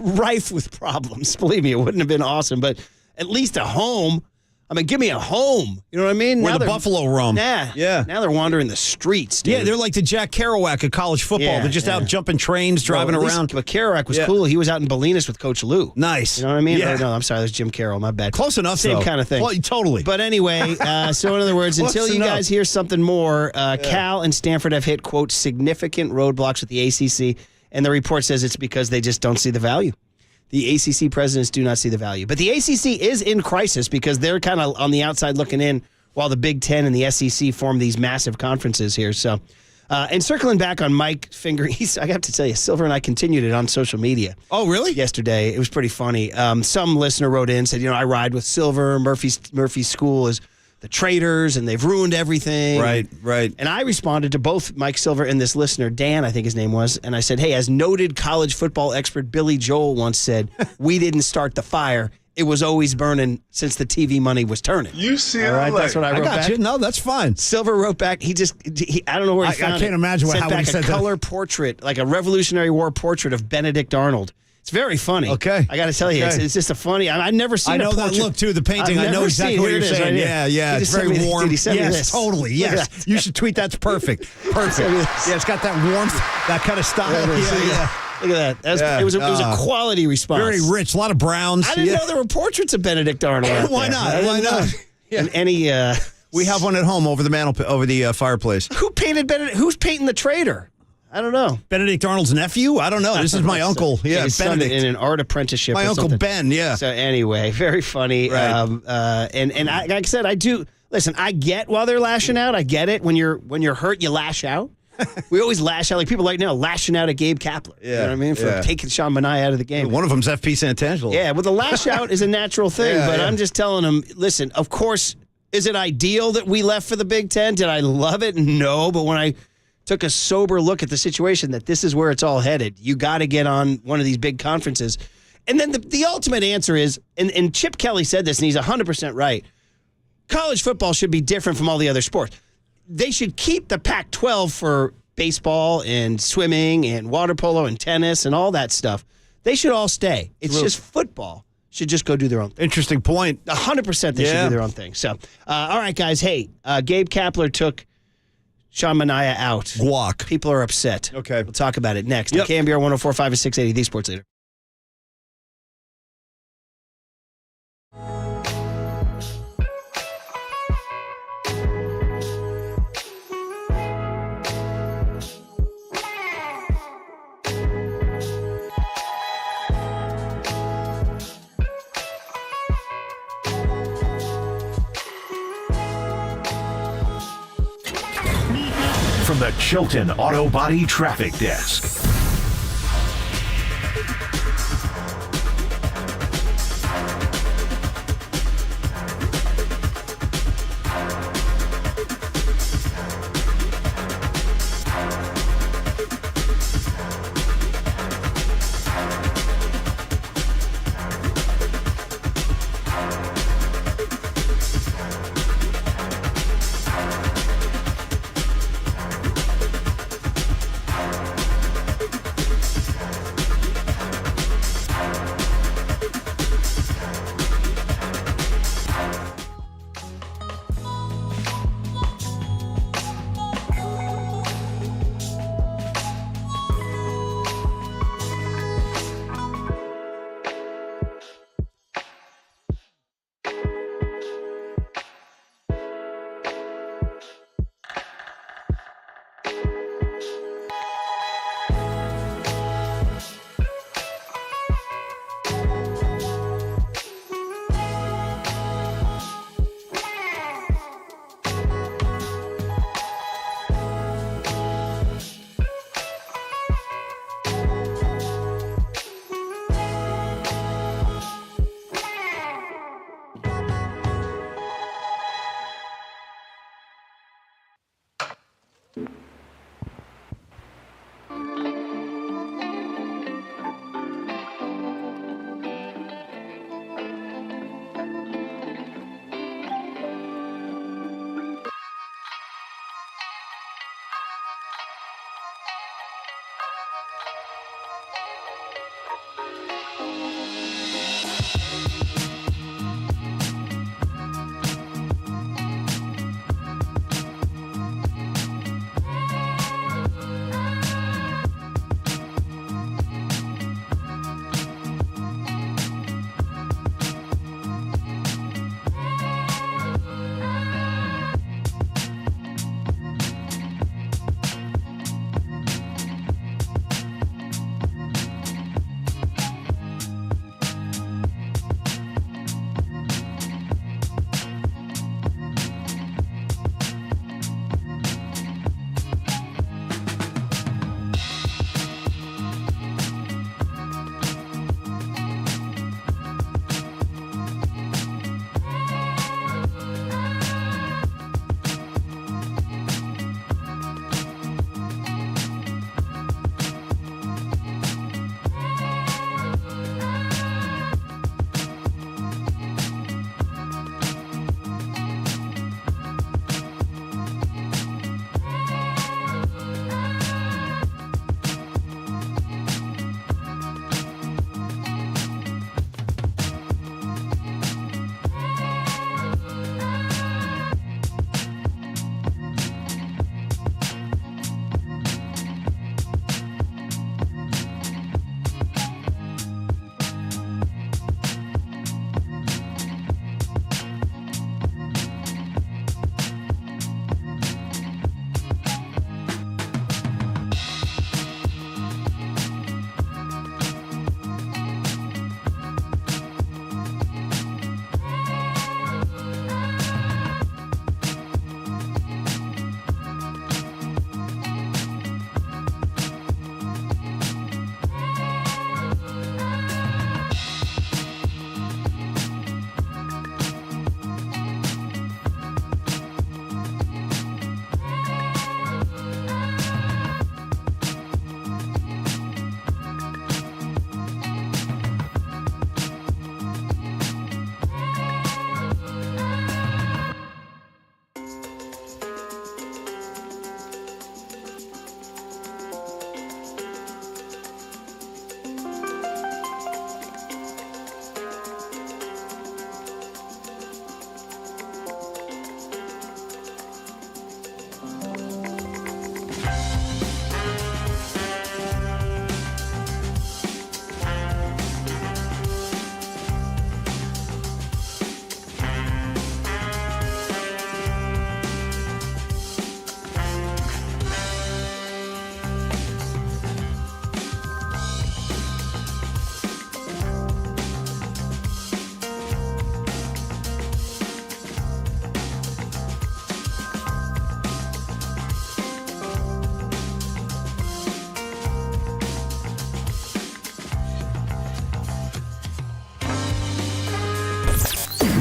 rife with problems. Believe me, it wouldn't have been awesome, but at least a home. I mean, give me a home. You know what I mean? Where the Buffalo roam. Yeah. Now they're wandering the streets, dude. Yeah, they're like the Jack Kerouac of college football. Yeah, they're just out jumping trains, driving around. But Kerouac was cool. He was out in Bolinas with Coach Lou. Nice. You know what I mean? Yeah. No, I'm sorry. That's Jim Carroll. My bad. Close enough, Same kind of thing. Well, totally. But anyway, so in other words, until you guys hear something more, Cal and Stanford have hit, quote, significant roadblocks with the ACC, and the report says it's because they just don't see the value. The ACC presidents do not see the value. But the ACC is in crisis because they're kind of on the outside looking in while the Big Ten and the SEC form these massive conferences here. So, and circling back on Mike Finger, I have to tell you, Silver and I continued it on social media. Oh, really? Yesterday. It was pretty funny. Some listener wrote in and said, I ride with Silver. Murphy's school is the traitors, and they've ruined everything. Right. And I responded to both Mike Silver and this listener, Dan, I think his name was, and I said, hey, as noted college football expert Billy Joel once said, we didn't start the fire. It was always burning since the TV money was turning. You see, all right, that's what I wrote back. You. No, that's fine. Silver wrote back. I don't know where he found it. I can't imagine how he said that. Color portrait, like a Revolutionary War portrait of Benedict Arnold. It's very funny. Okay. I got to tell you, it's just a funny. I've never seen. I know that look too. The painting. I know exactly what you're saying. Yeah. It's very warm. Yes, totally. Yes. You should tweet. That's perfect. Perfect. Yeah, it's got that warmth, that kind of style. Yeah. Look at that. It was a quality response. Very rich. A lot of browns. I didn't know there were portraits of Benedict Arnold. Why not? Why not? And any. We have one at home over the fireplace. Who painted Benedict? Who's painting the traitor? I don't know. Benedict Arnold's nephew? I don't know. This is my uncle. Yeah, his son Benedict. in an art apprenticeship. My or uncle something. Ben, yeah. So anyway, very funny. Right. And like I said, I do listen. I get while they're lashing out. I get it. When you're hurt, you lash out. We always lash out. Like people right now lashing out at Gabe Kapler. Yeah, You know what I mean? For taking Sean Manaea out of the game. One of them's FP Santangelo. Yeah, well, the lash out is a natural thing, Yeah, but yeah. I'm just telling them, listen, of course, is it ideal that we left for the Big Ten? Did I love it? No, but when I took a sober look at the situation, that this is where it's all headed, you got to get on one of these big conferences. And then the ultimate answer is, and Chip Kelly said this, and he's 100% right, college football should be different from all the other sports. They should keep the Pac-12 for baseball and swimming and water polo and tennis and all that stuff. They should all stay. It's just football should just go do their own thing. Interesting point. 100% they should do their own thing. So, all right, guys. Hey, Gabe Kapler took Sean Manaea out. Guac. People are upset. Okay. We'll talk about it next. Yep. KNBR 104.5 and 680, the Sports Leader. From the Chilton Auto Body Traffic Desk.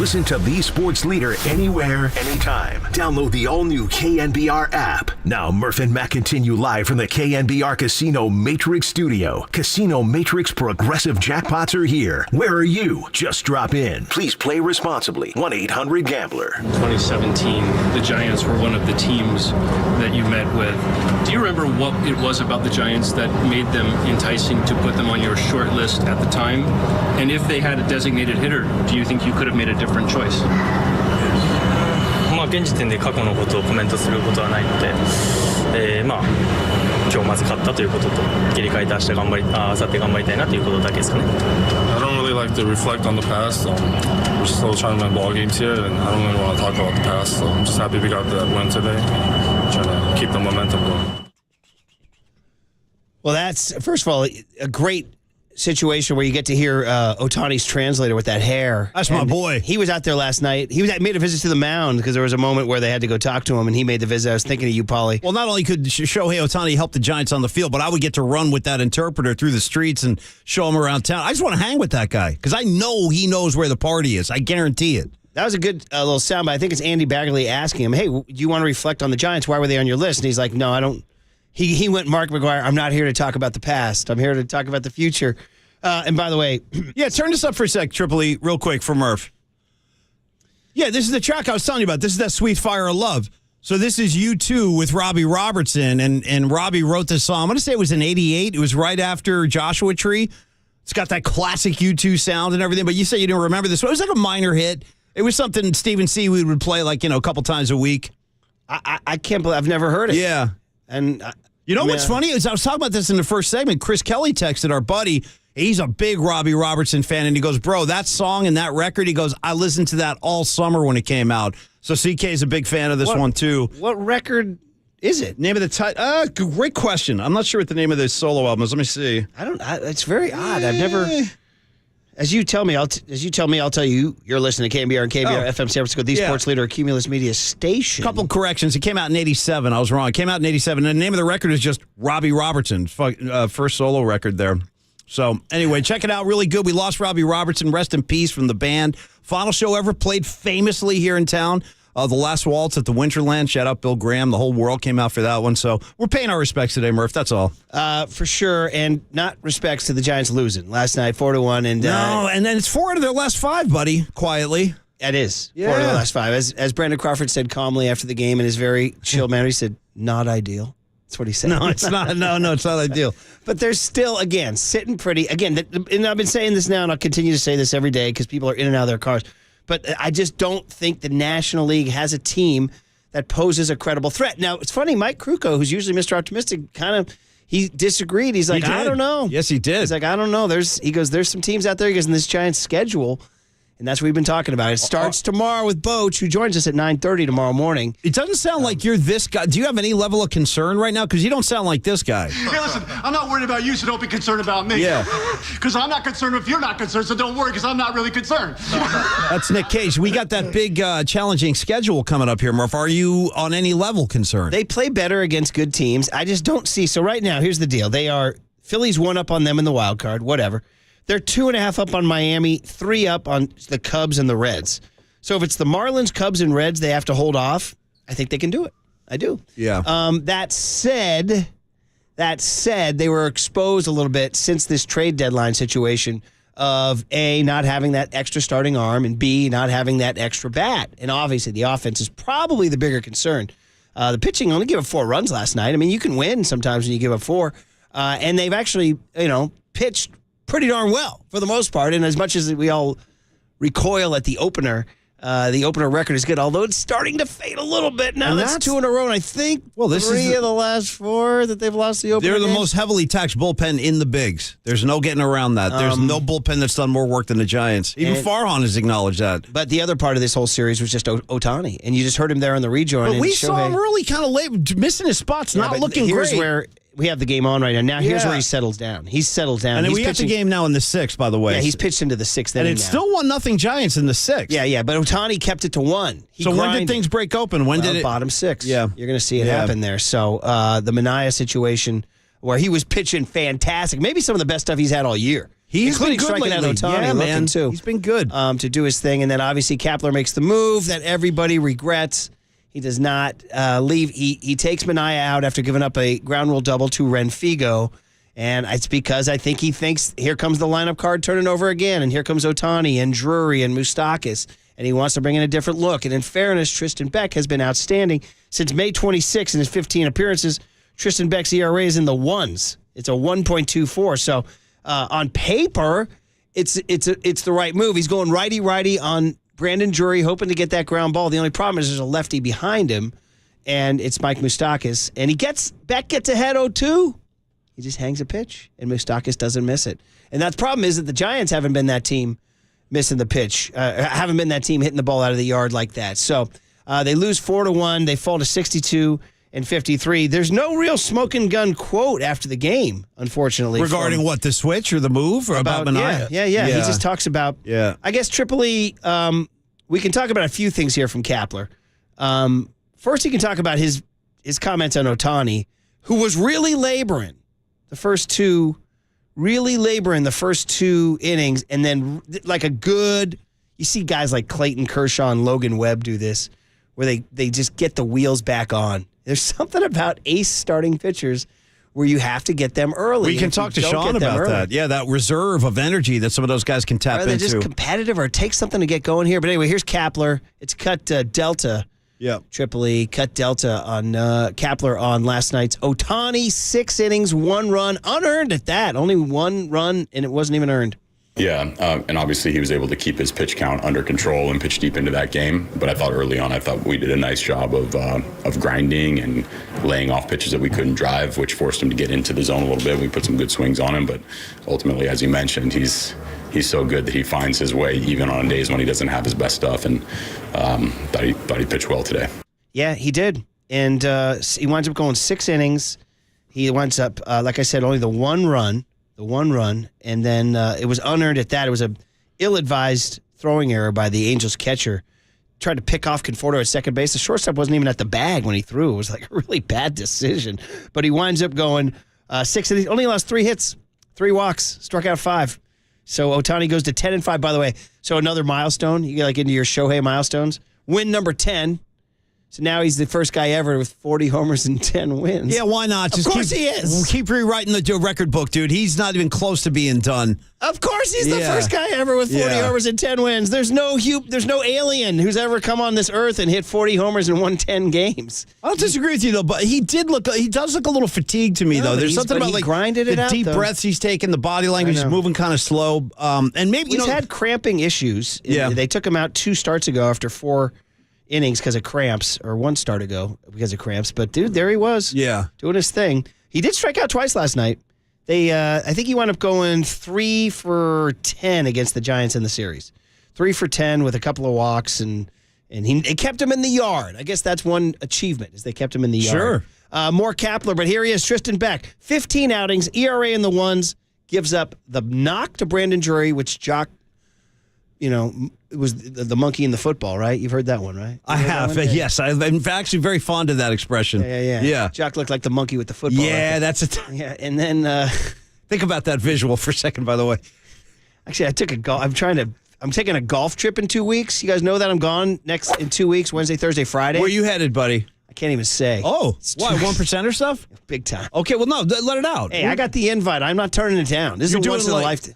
Listen to the sports leader anywhere, anytime. Download the all-new KNBR app. Now, Murph and Matt continue live from the KNBR Casino Matrix Studio. Casino Matrix Progressive Jackpots are here. Where are you? Just drop in. Please play responsibly. 1-800-GAMBLER. 2017, the Giants were one of the teams that you met with. Do you remember what it was about the Giants that made them enticing to put them on your short list at the time? And if they had a designated hitter, do you think you could have made a different choice? 現時点で過去のことをコメントすることはないので、今日まず勝ったということと切り替えて明日頑張り、明後日頑張りたいなということだけですかね。I don't really like to reflect on the past. We're still trying to win ball games here, and I don't really want to talk about the past. So I'm just happy we got that win today. Trying to keep the momentum going. Well, that's, first of all, a great situation where you get to hear Ohtani's translator with that hair. That's my boy. He was out there last night. He made a visit to the mound because there was a moment where they had to go talk to him, and he made the visit. I was thinking of you, Paulie. Well, not only could Shohei Ohtani help the Giants on the field, but I would get to run with that interpreter through the streets and show him around town. I just want to hang with that guy because I know he knows where the party is. I guarantee it. That was a good little soundbite. I think it's Andy Bagley asking him, hey, do you want to reflect on the Giants? Why were they on your list? And he's like, no, I don't. He went Mark McGwire, I'm not here to talk about the past. I'm here to talk about the future. And by the way, yeah, turn this up for a sec, Triple E, real quick for Murph. Yeah, this is the track I was telling you about. This is that Sweet Fire of Love. So this is U2 with Robbie Robertson, and Robbie wrote this song. I'm going to say it was in 88. It was right after Joshua Tree. It's got that classic U2 sound and everything, but you said you didn't remember this. It was like a minor hit. It was something Stephen Seaweed would play like, a couple times a week. I can't believe I've never heard it. Yeah. And what's funny is I was talking about this in the first segment. Chris Kelly texted our buddy. He's a big Robbie Robertson fan, and he goes, bro, that song and that record, he goes, I listened to that all summer when it came out. So CK is a big fan of this one, too. What record is it? Name of the title? Great question. I'm not sure what the name of this solo album is. Let me see. It's very odd. I've never... As you tell me, I'll tell you. You're listening to KNBR and KNBR FM San Francisco, the sports leader, Cumulus Media Station. Couple corrections. It came out in 87. I was wrong. It came out in 87. And the name of the record is just Robbie Robertson, first solo record there. So, anyway, check it out. Really good. We lost Robbie Robertson. Rest in peace from the band. Final show ever played famously here in town. The Last Waltz at the Winterland. Shout out Bill Graham. The whole world came out for that one. So we're paying our respects today, Murph. That's all. For sure. And not respects to the Giants losing last night, 4-1. And no, and then it's 4 out of their last 5, buddy, quietly. It is. Yeah. 4 out of the last 5. As Brandon Crawford said calmly after the game in his very chill manner, he said, not ideal. That's what he said. No, it's not. No, it's not ideal. But they're still, again, sitting pretty. Again, and I've been saying this now, and I'll continue to say this every day because people are in and out of their cars. But I just don't think the National League has a team that poses a credible threat. Now, it's funny, Mike Krukow, who's usually Mr. Optimistic, he disagreed. He's like, I don't know. Yes, he did. He's like, I don't know. There's some teams out there. He goes, in this Giants schedule. And that's what we've been talking about. It starts tomorrow with Boach, who joins us at 9:30 tomorrow morning. It doesn't sound like you're this guy. Do you have any level of concern right now? Because you don't sound like this guy. Hey, listen, I'm not worried about you, so don't be concerned about me. Yeah. Because I'm not concerned if you're not concerned, so don't worry, because I'm not really concerned. That's Nick Cage. We got that big, challenging schedule coming up here, Murph. Are you on any level concerned? They play better against good teams. I just don't see. So right now, here's the deal. Philly's 1 up on them in the wild card, whatever. They're 2.5 up on Miami, 3 up on the Cubs and the Reds. So if it's the Marlins, Cubs, and Reds they have to hold off, I think they can do it. I do. Yeah. That said, they were exposed a little bit since this trade deadline situation of A, not having that extra starting arm, and B, not having that extra bat. And obviously the offense is probably the bigger concern. The pitching only gave up 4 runs last night. I mean, you can win sometimes when you give up 4. And they've actually, pitched pretty darn well for the most part. And as much as we all recoil at the opener record is good, although it's starting to fade a little bit now. That's 2 in a row, and I think this 3 of the last 4 that they've lost the opener. They're the most heavily taxed bullpen in the bigs. There's no getting around that. There's no bullpen that's done more work than the Giants. Even Farhan has acknowledged that. But the other part of this whole series was just Ohtani, and you just heard him there on the rejoin. But we saw him really kind of late, missing his spots, not looking here's great. Where we have the game on right now. Now here's where he settles down. He's settled down. And then we have the game now in the 6th, by the way. Yeah, he's pitched into the 6th inning. And it's still 1-0 Giants in the 6th. Yeah, but Ohtani kept it to 1. When did things break open? When did it? Bottom 6. Yeah. You're going to see it happen there. So the Manaea situation where he was pitching fantastic, maybe some of the best stuff he's had all year. He's been including good striking out lately. Ohtani, Yeah, looking man. too. He's been good. To do his thing. And then obviously Kapler makes the move that everybody regrets. He does not leave. He takes Minaya out after giving up a ground rule double to Renfigo. And it's because I think he thinks, here comes the lineup card turning over again. And here comes Ohtani and Drury and Moustakas. And he wants to bring in a different look. And in fairness, Tristan Beck has been outstanding. Since May 26 in his 15 appearances, Tristan Beck's ERA is in the ones. It's a 1.24. So on paper, it's the right move. He's going righty-righty on Brandon Drury, hoping to get that ground ball. The only problem is there's a lefty behind him, and it's Mike Moustakas. And Beck gets ahead 0-2. He just hangs a pitch, and Moustakas doesn't miss it. And the problem is that the Giants haven't been that team missing the pitch, haven't been that team hitting the ball out of the yard like that. So they lose 4-1. They fall to 62-53. There's no real smoking gun quote after the game, unfortunately. Regarding what, the switch or the move or about Minaya? Yeah. He just talks about, I guess, Tripoli, we can talk about a few things here from Kapler. First, he can talk about his comments on Ohtani, who was really laboring the first two innings, and then like you see guys like Clayton Kershaw and Logan Webb do this, where they just get the wheels back on. There's something about ace starting pitchers where you have to get them early. We can talk to Sean about that. Yeah, that reserve of energy that some of those guys can tap into. They're just competitive or take something to get going here. But anyway, here's Kapler. It's cut Delta. Yeah. Tripoli cut Delta on Kapler on last night's Ohtani. 6 innings, 1 run, unearned at that. Only 1 run, and it wasn't even earned. Yeah, and obviously he was able to keep his pitch count under control and pitch deep into that game. But I thought early on, we did a nice job of grinding and laying off pitches that we couldn't drive, which forced him to get into the zone a little bit. We put some good swings on him, but ultimately, as you mentioned, he's so good that he finds his way even on days when he doesn't have his best stuff. And thought he pitched well today. Yeah, he did, and he winds up going 6 innings. He winds up, like I said, only the one run, and then it was unearned at that. It was a ill-advised throwing error by the Angels catcher. Tried to pick off Conforto at second base. The shortstop wasn't even at the bag when he threw. It was like a really bad decision. But he winds up going 6 innings. Only lost 3 hits, 3 walks, struck out 5. So Ohtani goes to 10-5, by the way. So another milestone. You get like into your Shohei milestones. Win number 10. So now he's the first guy ever with 40 homers and 10 wins. Yeah, why not? Of course he is. Keep rewriting the record book, dude. He's not even close to being done. Of course he's the first guy ever with 40 homers and 10 wins. There's no alien who's ever come on this earth and hit 40 homers and won 10 games. I don't disagree with you, though, but he does look a little fatigued to me, though. There's something about like grinded it the out, deep breaths he's taking, the body language is moving kind of slow. And maybe he's had cramping issues. Yeah. They took him out 2 starts ago after 4 innings because of cramps, or 1 start ago because of cramps. But dude, there he was, doing his thing. He did strike out twice last night. I think he wound up going 3 for 10 against the Giants in the series. 3 for 10 with a couple of walks, and they kept him in the yard. I guess that's one achievement, is they kept him in the yard. Sure. More Kapler, but here he is, Tristan Beck. 15 outings, ERA in the ones, gives up the knock to Brandon Drury, which Jock, it was the monkey in the football, right? You've heard that one, right? I have, yes. I'm actually very fond of that expression. Yeah. Jock looked like the monkey with the football. Yeah, that's it. Yeah, and then think about that visual for a second, by the way. Actually, I'm taking a golf trip in 2 weeks. You guys know that I'm gone in 2 weeks, Wednesday, Thursday, Friday. Where you headed, buddy? I can't even say. Oh, what, 1% or stuff? Big time. Okay, well, no, let it out. Hey, I got the invite. I'm not turning it down. This is a once in a lifetime.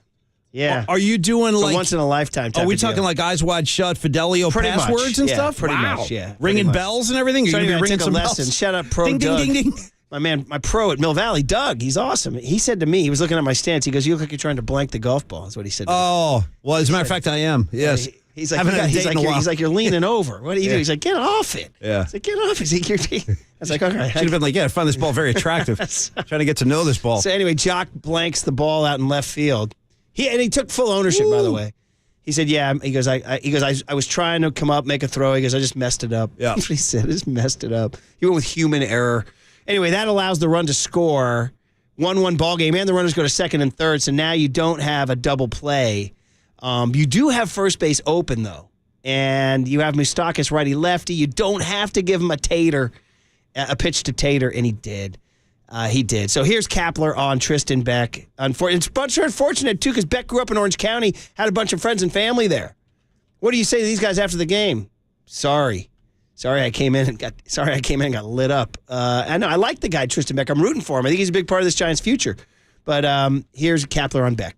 Yeah. Are you doing like once in a lifetime type Are we of deal. talking like eyes wide shut, Fidelio passwords and stuff? Pretty wow. much, yeah. Ringing bells and everything? So Are you anyway, ringing some lesson. bells? Shout out Pro ding, Doug. Ding, ding, ding. My pro at Mill Valley, Doug, he's awesome. He said to me, he was looking at my stance, he goes, you look like you're trying to blank the golf ball. That's what he said to me. Oh, well, as a matter of fact, I am. Yes. He's like, you're leaning over. What do you do? He's like, get off it. Yeah. He's like, get off it. I was like, okay. Should have been like, I find this ball very attractive. Trying to get to know this ball. So anyway, Jock blanks the ball out in left field. He took full ownership, by the way. He said, yeah. He goes, I was trying to come up, make a throw. He goes, I just messed it up. Yeah. That's what he said. I just messed it up. He went with human error. Anyway, that allows the run to score. 1-1 ball game, and the runners go to second and third. So now you don't have a double play. You do have first base open, though. And you have Moustakas righty-lefty. You don't have to give him a pitch to Tater, and he did. He did. So here's Kapler on Tristan Beck. It's unfortunate, too, because Beck grew up in Orange County, had a bunch of friends and family there. What do you say to these guys after the game? Sorry I came in and got lit up. I know I like the guy Tristan Beck. I'm rooting for him. I think he's a big part of this Giants' future. But here's Kapler on Beck.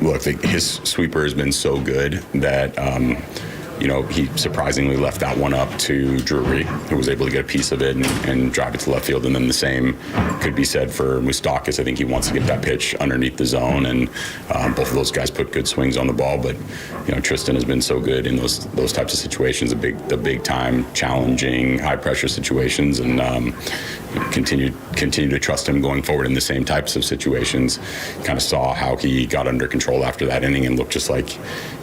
Look, his sweeper has been so good that he surprisingly left that one up to Drury, who was able to get a piece of it and drive it to left field. And then the same could be said for Moustakis. I think he wants to get that pitch underneath the zone, and both of those guys put good swings on the ball. But Tristan has been so good in those types of situations, the big time, challenging, high pressure situations, and continue to trust him going forward in the same types of situations. Kind of saw how he got under control after that inning and looked just like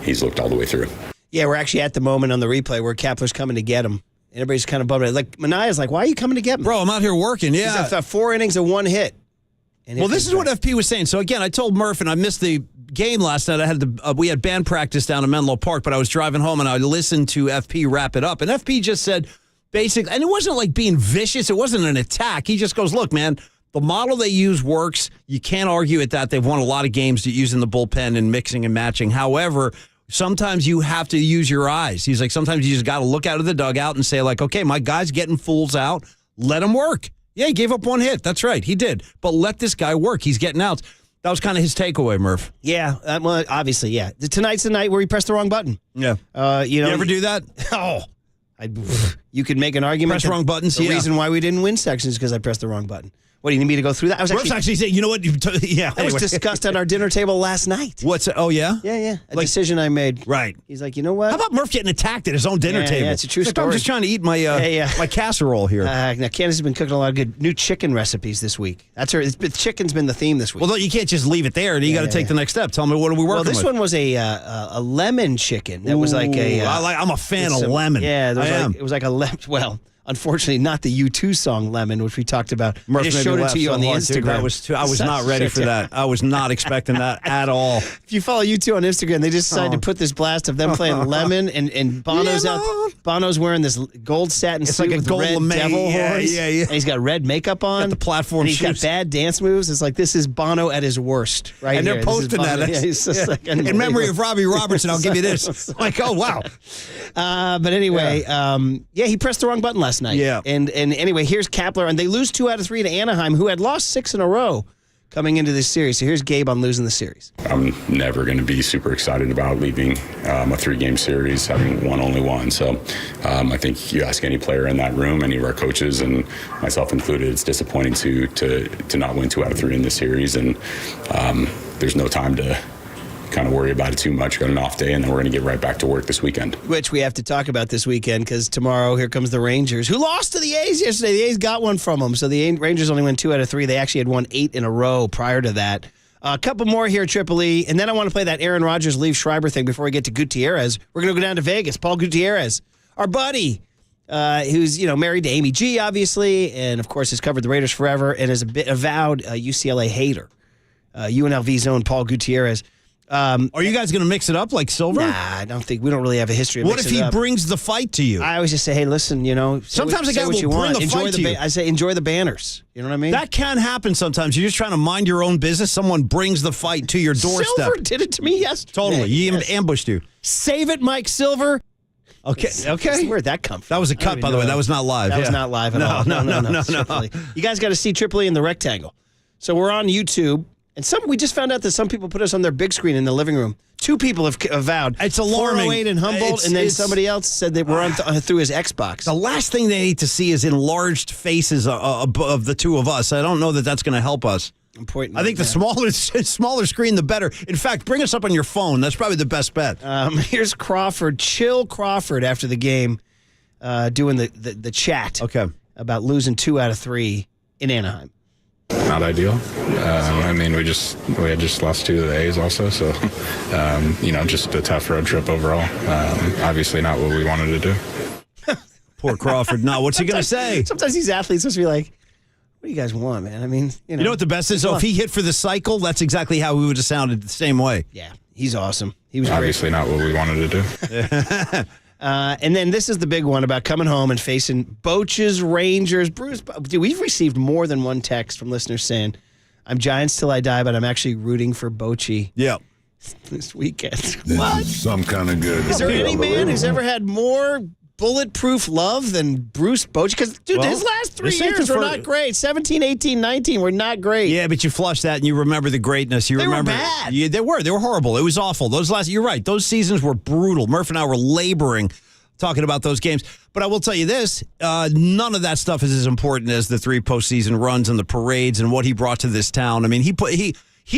he's looked all the way through. Yeah, we're actually at the moment on the replay where Kapler's coming to get him. Everybody's kind of bummed. Like, Manaya's like, why are you coming to get him? Bro, I'm out here working, yeah. He's 4 innings and 1 hit. Well, this is what FP was saying. So, again, I told Murph, and I missed the game last night. We had band practice down in Menlo Park, but I was driving home, and I listened to FP wrap it up. And FP just said, basically, and it wasn't like being vicious. It wasn't an attack. He just goes, look, man, the model they use works. You can't argue at that. They've won a lot of games using the bullpen and mixing and matching. However, sometimes you have to use your eyes. He's like, sometimes you just got to look out of the dugout and say, like, okay, my guy's getting fools out. Let him work. Yeah, he gave up 1 hit. That's right. He did. But let this guy work. He's getting outs. That was kind of his takeaway, Murph. Yeah. Well, obviously, yeah. Tonight's the night where he pressed the wrong button. Yeah. You ever do that? Oh. You could make an argument. Press wrong buttons. The reason why we didn't win sections is because I pressed the wrong button. What, do you need me to go through that? I was actually saying, you know what? Yeah. That was discussed at our dinner table last night. What's Oh, yeah? Yeah. A decision I made. Right. He's like, you know what? How about Murph getting attacked at his own dinner table? Yeah, it's a true story. I'm just trying to eat my my casserole here. Now, Candace has been cooking a lot of good new chicken recipes this week. That's her. Chicken's been the theme this week. Well, you can't just leave it there. You got to take the next step. Tell me, what are we working with? Well, this one was a lemon chicken. That was like a... I'm a fan of lemon. Yeah, it was like a lemon... Well... Unfortunately, not the U2 song "Lemon," which we talked about. Murph I just showed it to you on the Instagram. Dude, I was not ready for that. I was not expecting that at all. If you follow U2 on Instagram, they just decided to put this blast of them playing "Lemon" and Bono's out. Bono's wearing this gold satin suit like with a gold red devil horns. Yeah. And he's got red makeup on. Got the platform and he's shoes. got bad dance moves. It's like, this is Bono at his worst, right? And here. they're posting that. Yeah, he's just like in memory of Robbie Robertson, I'll give you this. Like, oh wow. But anyway, he pressed the wrong button last night. Yeah. And anyway, here's Kapler, and they lose 2 out of 3 to Anaheim, who had lost 6 in a row coming into this series. So here's Gabe on losing the series. I'm never going to be super excited about leaving a 3-game series, having won only one. So I think you ask any player in that room, any of our coaches, and myself included, it's disappointing to not win 2 out of 3 in this series. And there's no time to kind of worry about it too much. Got an off day, and then we're going to get right back to work this weekend. Which we have to talk about this weekend, because tomorrow here comes the Rangers, who lost to the A's yesterday. The A's got one from them, so the Rangers only won 2 out of 3. They actually had won 8 in a row prior to that. A couple more here, Triple E, and then I want to play that Aaron Rodgers, Liev Schreiber thing before we get to Gutierrez. We're going to go down to Vegas. Paul Gutierrez, our buddy, who's married to Amy G, obviously, and of course has covered the Raiders forever, and is a bit avowed UCLA hater. UNLV's own Paul Gutierrez. Are you guys going to mix it up like Silver? Nah, I don't think we don't really have a history of What if mixing he it up. brings the fight to you? I always just say, hey, listen, sometimes a guy will bring the fight to you. I say, enjoy the banners. You know what I mean? That can happen sometimes. You're just trying to mind your own business. Someone brings the fight to your doorstep. Silver did it to me yesterday. Totally. He ambushed you. Save it, Mike Silver. Okay. Where'd that come from? That was a cut, by the way. That was not live. That was not live at all. No. You guys got to see Triple E in the rectangle. So we're on YouTube, and we just found out that some people put us on their big screen in the living room. 2 people have avowed. It's alarming. 408 in Humboldt, and then somebody else said that we're on through his Xbox. The last thing they need to see is enlarged faces of the 2 of us. I don't know that that's going to help us. I think the smaller screen, the better. In fact, bring us up on your phone. That's probably the best bet. Here's Crawford, Chill Crawford, after the game, doing the chat about losing 2 out of 3 in Anaheim. Not ideal. I mean, we had just lost 2 of the A's also, so just a tough road trip overall. Obviously, not what we wanted to do. Poor Crawford. No, what's he going to say? Sometimes these athletes supposed to be like, what do you guys want, man? I mean, you know what the best is? So if he hit for the cycle, that's exactly how we would have sounded the same way. Yeah, he's awesome. He was obviously not what we wanted to do. And then this is the big one about coming home and facing Boch's Rangers. Bruce, dude, we've received more than one text from listeners saying, I'm Giants till I die, but I'm actually rooting for Bochy. Yeah. This weekend. What? Some kind of good. Is there any man who's ever had more bulletproof love than Bruce Bochy? Because, dude, his last 3 years were not great. 17, 18, 19 were not great. Yeah, but you flush that and you remember the greatness. You remember were bad. Yeah, they were horrible. It was awful. You're right. Those seasons were brutal. Murph and I were laboring talking about those games. But I will tell you this, none of that stuff is as important as the 3 postseason runs and the parades and what he brought to this town. I mean, he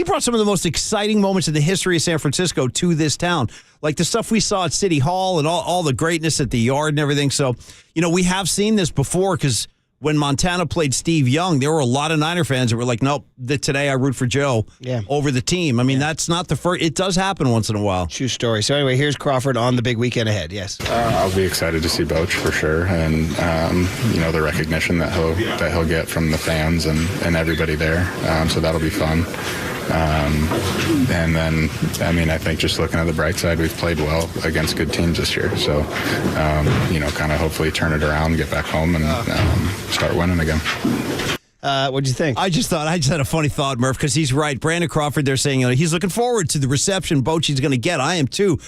brought some of the most exciting moments in the history of San Francisco to this town, like the stuff we saw at City Hall and all the greatness at the Yard and everything. So, we have seen this before because when Montana played Steve Young, there were a lot of Niner fans that were like, nope, today I root for Joe over the team. I mean, that's not the first. It does happen once in a while. True story. So anyway, here's Crawford on the big weekend ahead. Yes. I'll be excited to see Boch for sure. And, the recognition that he'll get from the fans and everybody there. So that'll be fun. And then, I think just looking at the bright side, we've played well against good teams this year. So, kind of hopefully turn it around, get back home, and start winning again. What'd you think? I just had a funny thought, Murph, because he's right. Brandon Crawford, they're saying he's looking forward to the reception Bochy's going to get. I am too.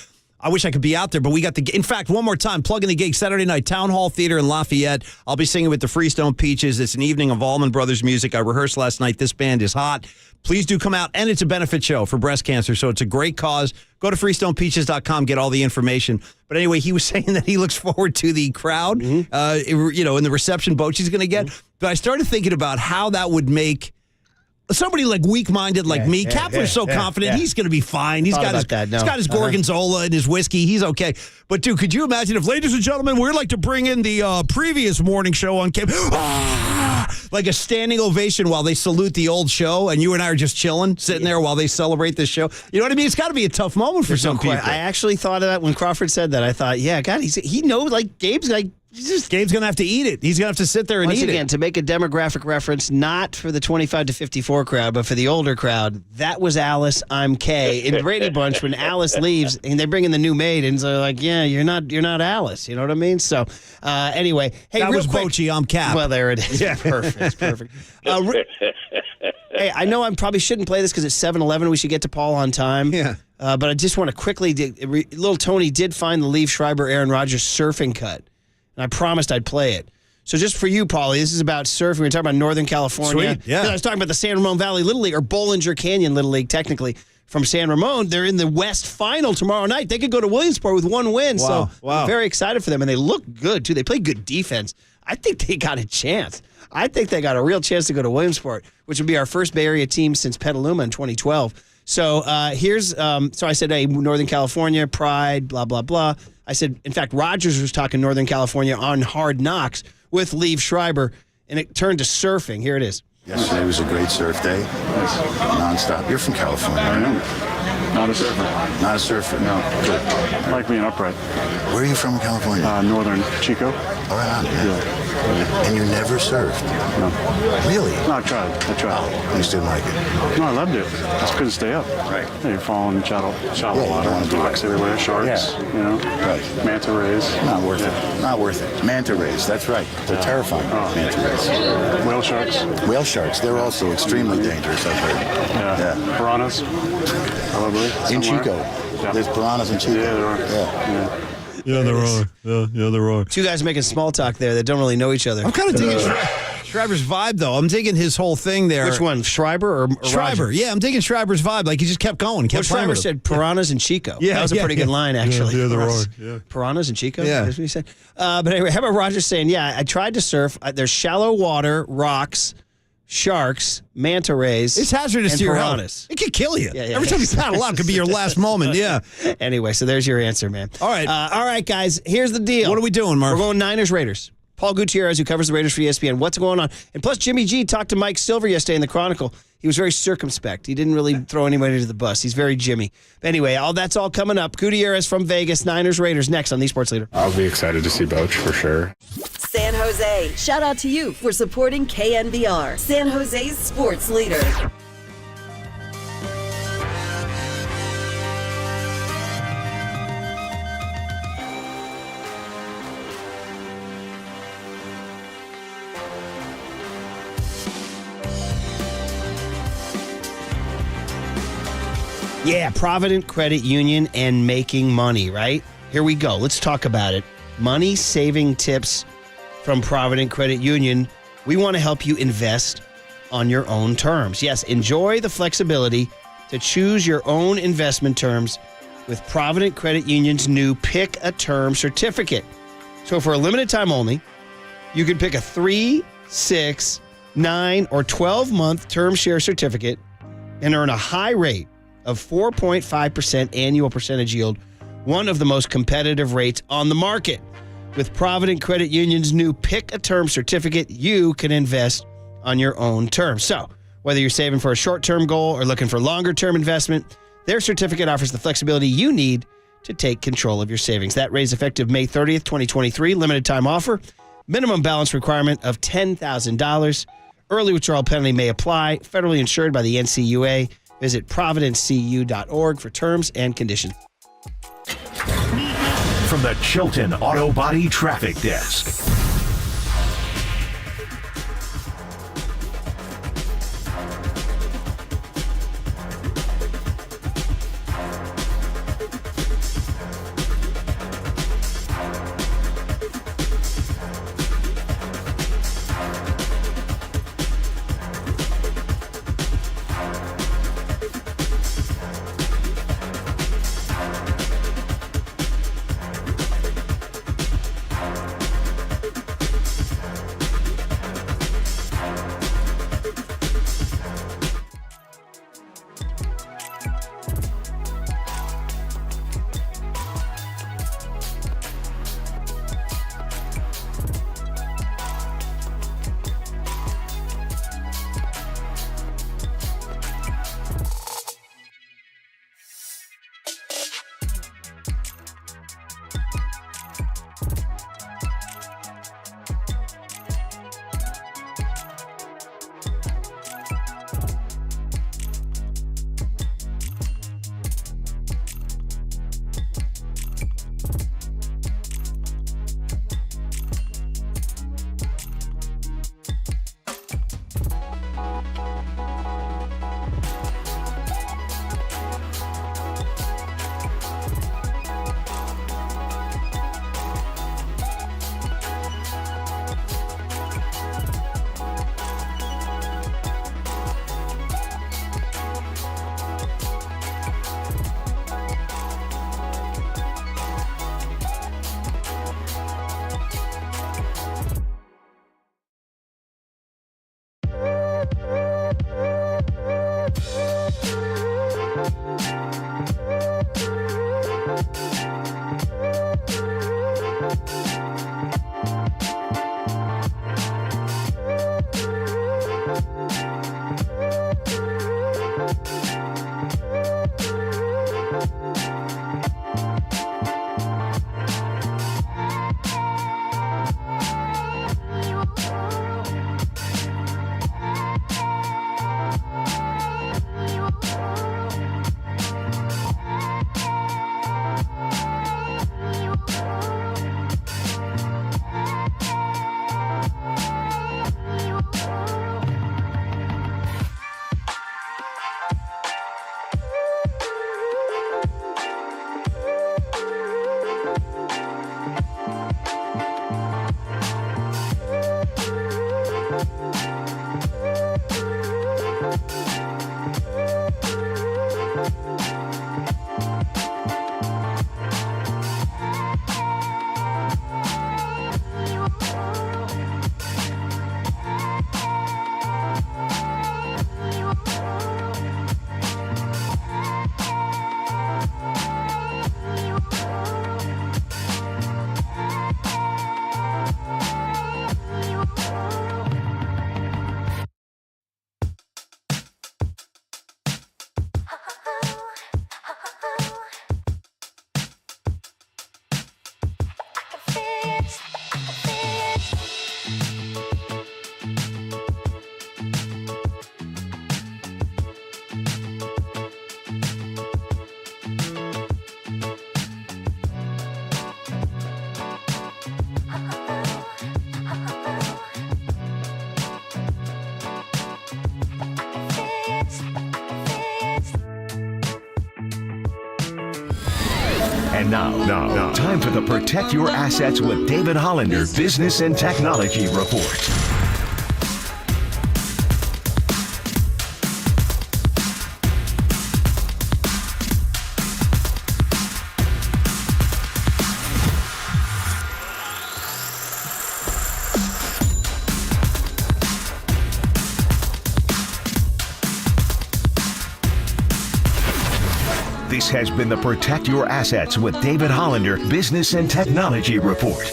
I wish I could be out there, but we got in fact, one more time, plug in the gig, Saturday night, Town Hall Theater in Lafayette. I'll be singing with the Freestone Peaches. It's an evening of Allman Brothers music. I rehearsed last night. This band is hot. Please do come out. And it's a benefit show for breast cancer, so it's a great cause. Go to freestonepeaches.com, get all the information. But anyway, he was saying that he looks forward to the crowd, in the reception Bochy's going to get. But I started thinking about how that would make somebody like weak-minded like me. Kapler's so confident he's going to be fine. He's got his gorgonzola and his whiskey. He's okay. But, dude, could you imagine if, ladies and gentlemen, we'd like to bring in the previous morning show on like a standing ovation while they salute the old show, and you and I are just chilling, sitting there while they celebrate this show. You know what I mean? It's got to be a tough moment for some people. I actually thought of that when Crawford said that. I thought, God, he knows, Gabe's like, Gabe's going to have to eat it. He's going to have to sit there and eat it. Once again, to make a demographic reference, not for the 25 to 54 crowd, but for the older crowd, that was Alice, I'm Kay. In Brady Bunch, when Alice leaves, and they bring in the new maid, and they're like, you're not Alice. You know what I mean? So, anyway. Hey, that real was quick. Bochy, I'm Cap. Well, there it is. Yeah, perfect. Hey, I know I probably shouldn't play this because it's 7-11. We should get to Paul on time. Yeah. But I just want to quickly, little Tony did find the Liev Schreiber, Aaron Rodgers surfing cut. And I promised I'd play it. So just for you, Paulie, this is about surfing. We're talking about Northern California. Sweet, yeah. I was talking about the San Ramon Valley Little League, or Bollinger Canyon Little League, technically, from San Ramon. They're in the West Final tomorrow night. They could go to Williamsport with one win. Wow. I'm very excited for them. And they look good, too. They play good defense. I think they got a chance. I think they got a real chance to go to Williamsport, which would be our first Bay Area team since Petaluma in 2012. So here's, so I said, hey, Northern California, pride, blah, blah, blah. I said, in fact, Rodgers was talking Northern California on Hard Knocks with Liev Schreiber, and it turned to surfing. Here it is. Yesterday was a great surf day. Nonstop. You're from California. I am. Not a surfer. Not a surfer? No. Good. I like being upright. Where are you from in California? Northern Chico. All right. Yeah. And you never surfed? No. Really? No, I tried. I just didn't like it. No, I loved it. I just couldn't stay up. Right. Yeah, you're falling shallow water, rocks everywhere, sharks, Right. manta rays. Not worth it. Not worth it. Manta rays, that's right. They're terrifying, manta rays. Whale sharks. Whale sharks, they're also extremely dangerous, I've heard. Yeah. Piranhas. Probably. In somewhere. Chico. Yeah. There's piranhas in Chico. Yeah, there are. Yeah. Yeah, there are. Yeah, there are. Two guys making small talk there that don't really know each other. I'm kind of digging Schreiber's vibe, though. I'm digging his whole thing there. Which one, Schreiber or Schreiber? Rodgers? Yeah, I'm digging Schreiber's vibe. Like, he just kept going. Kept Schreiber said piranhas and Chico. Yeah, that was a pretty good line, actually. Yeah, there are. Yeah. Piranhas and Chico? Yeah. That's what he said. But anyway, how about Rodgers saying, I tried to surf. There's shallow water, rocks, sharks, manta rays. It's hazardous and to your piranhas. health. It could kill you. Yeah. Every time you paddle out could be your last moment. Yeah. Anyway, so there's your answer, man. All right. All right, guys. Here's the deal. What are we doing, Mark? We're going Niners Raiders. Paul Gutierrez, who covers the Raiders for ESPN. What's going on? And plus, Jimmy G talked to Mike Silver yesterday in the Chronicle. He was very circumspect. He didn't really throw anybody to the bus. He's very Jimmy. But anyway, that's all coming up. Gutierrez from Vegas, Niners Raiders next on the Sports Leader. I'll be excited to see Boch for sure. San Jose, shout out to you for supporting KNBR, San Jose's sports leader. Yeah, Provident Credit Union and making money, right? Here we go. Let's talk about it. Money saving tips from Provident Credit Union. We want to help you invest on your own terms. Yes, enjoy the flexibility to choose your own investment terms with Provident Credit Union's new Pick a Term certificate. So for a limited time only, you can pick a 3, 6, 9, or 12-month term share certificate and earn a high rate of 4.5% annual percentage yield, one of the most competitive rates on the market. With Provident Credit Union's new Pick a Term certificate, you can invest on your own terms. So, whether you're saving for a short-term goal or looking for longer-term investment, their certificate offers the flexibility you need to take control of your savings. That rate is effective May 30th, 2023. Limited time offer. Minimum balance requirement of $10,000. Early withdrawal penalty may apply. Federally insured by the NCUA. Visit providencecu.org for terms and conditions. From the Chilton Auto Body Traffic Desk. And now, time for the Protect Your Assets with David Hollander Business and Technology Report. This has been the Protect Your Assets with David Hollander Business and Technology Report.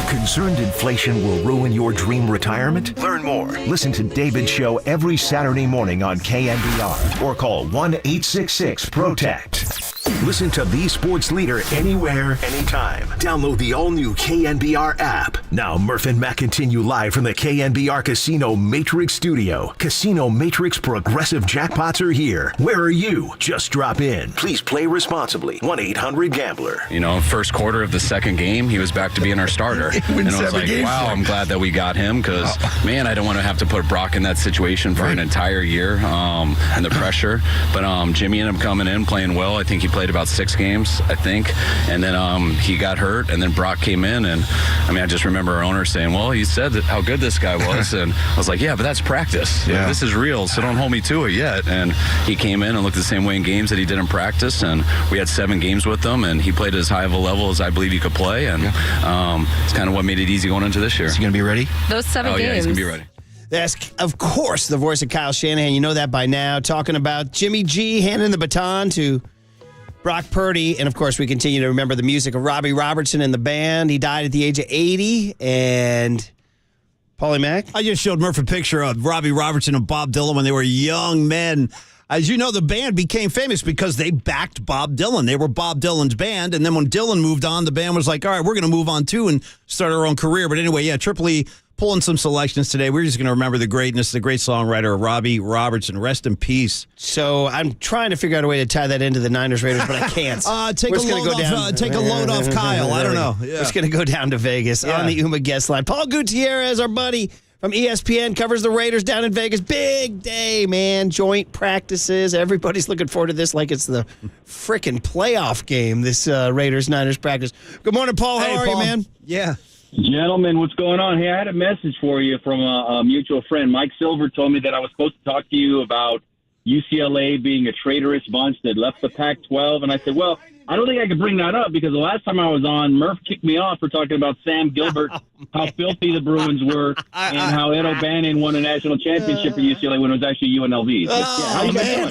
Concerned inflation will ruin your dream retirement? Learn more. Listen to David's show every Saturday morning on KNBR or call 1-866-PROTECT. Listen to the sports leader anywhere, anytime. Download the all-new KNBR app. Now, Murph and Matt continue live from the KNBR Casino Matrix Studio. Casino Matrix Progressive Jackpots are here. Where are you? Just drop in. Please play responsibly. 1-800-GAMBLER. You know, first quarter of the second game, he was back to being our starter. And I was like, wow, I'm glad that we got him because, man, I don't want to have to put Brock in that situation for an entire year and the pressure. But Jimmy ended up coming in, playing well. I think he played about 6 games, I think. And then he got hurt, and then Brock came in. And, I mean, I just remember our owner saying, well, he said that how good this guy was. And I was like, yeah, but that's practice. Yeah. This is real, so don't hold me to it yet. And he came in and looked the same way in games that he did in practice. And we had 7 games with him, and he played as high of a level as I believe he could play. And it's kind of what made it easy going into this year. Is he going to be ready? Those 7 games. Yeah, he's going to be ready. That's, of course, the voice of Kyle Shanahan. You know that by now. Talking about Jimmy G handing the baton to Brock Purdy. And, of course, we continue to remember the music of Robbie Robertson and the band. He died at the age of 80. And Paulie Mack? I just showed Murph a picture of Robbie Robertson and Bob Dylan when they were young men. As you know, the band became famous because they backed Bob Dylan. They were Bob Dylan's band. And then when Dylan moved on, the band was like, all right, we're going to move on too and start our own career. But anyway, yeah, Triple E pulling some selections today. We're just going to remember the greatness, the great songwriter, Robbie Robertson. Rest in peace. So I'm trying to figure out a way to tie that into the Niners Raiders, but I can't. Take a load off Kyle. I don't know. Yeah. We're just going to go down to Vegas on the Uma guest line. Paul Gutierrez, our buddy from ESPN, covers the Raiders down in Vegas. Big day, man. Joint practices. Everybody's looking forward to this like it's the freaking playoff game, this Raiders-Niners practice. Good morning, Paul. How are you, man? Yeah. Gentlemen, what's going on? Hey, I had a message for you from a mutual friend. Mike Silver told me that I was supposed to talk to you about UCLA being a traitorous bunch that left the Pac-12. And I said, well, I don't think I could bring that up because the last time I was on, Murph kicked me off for talking about Sam Gilbert, how filthy the Bruins were, and how Ed O'Bannon won a national championship for UCLA when it was actually UNLV.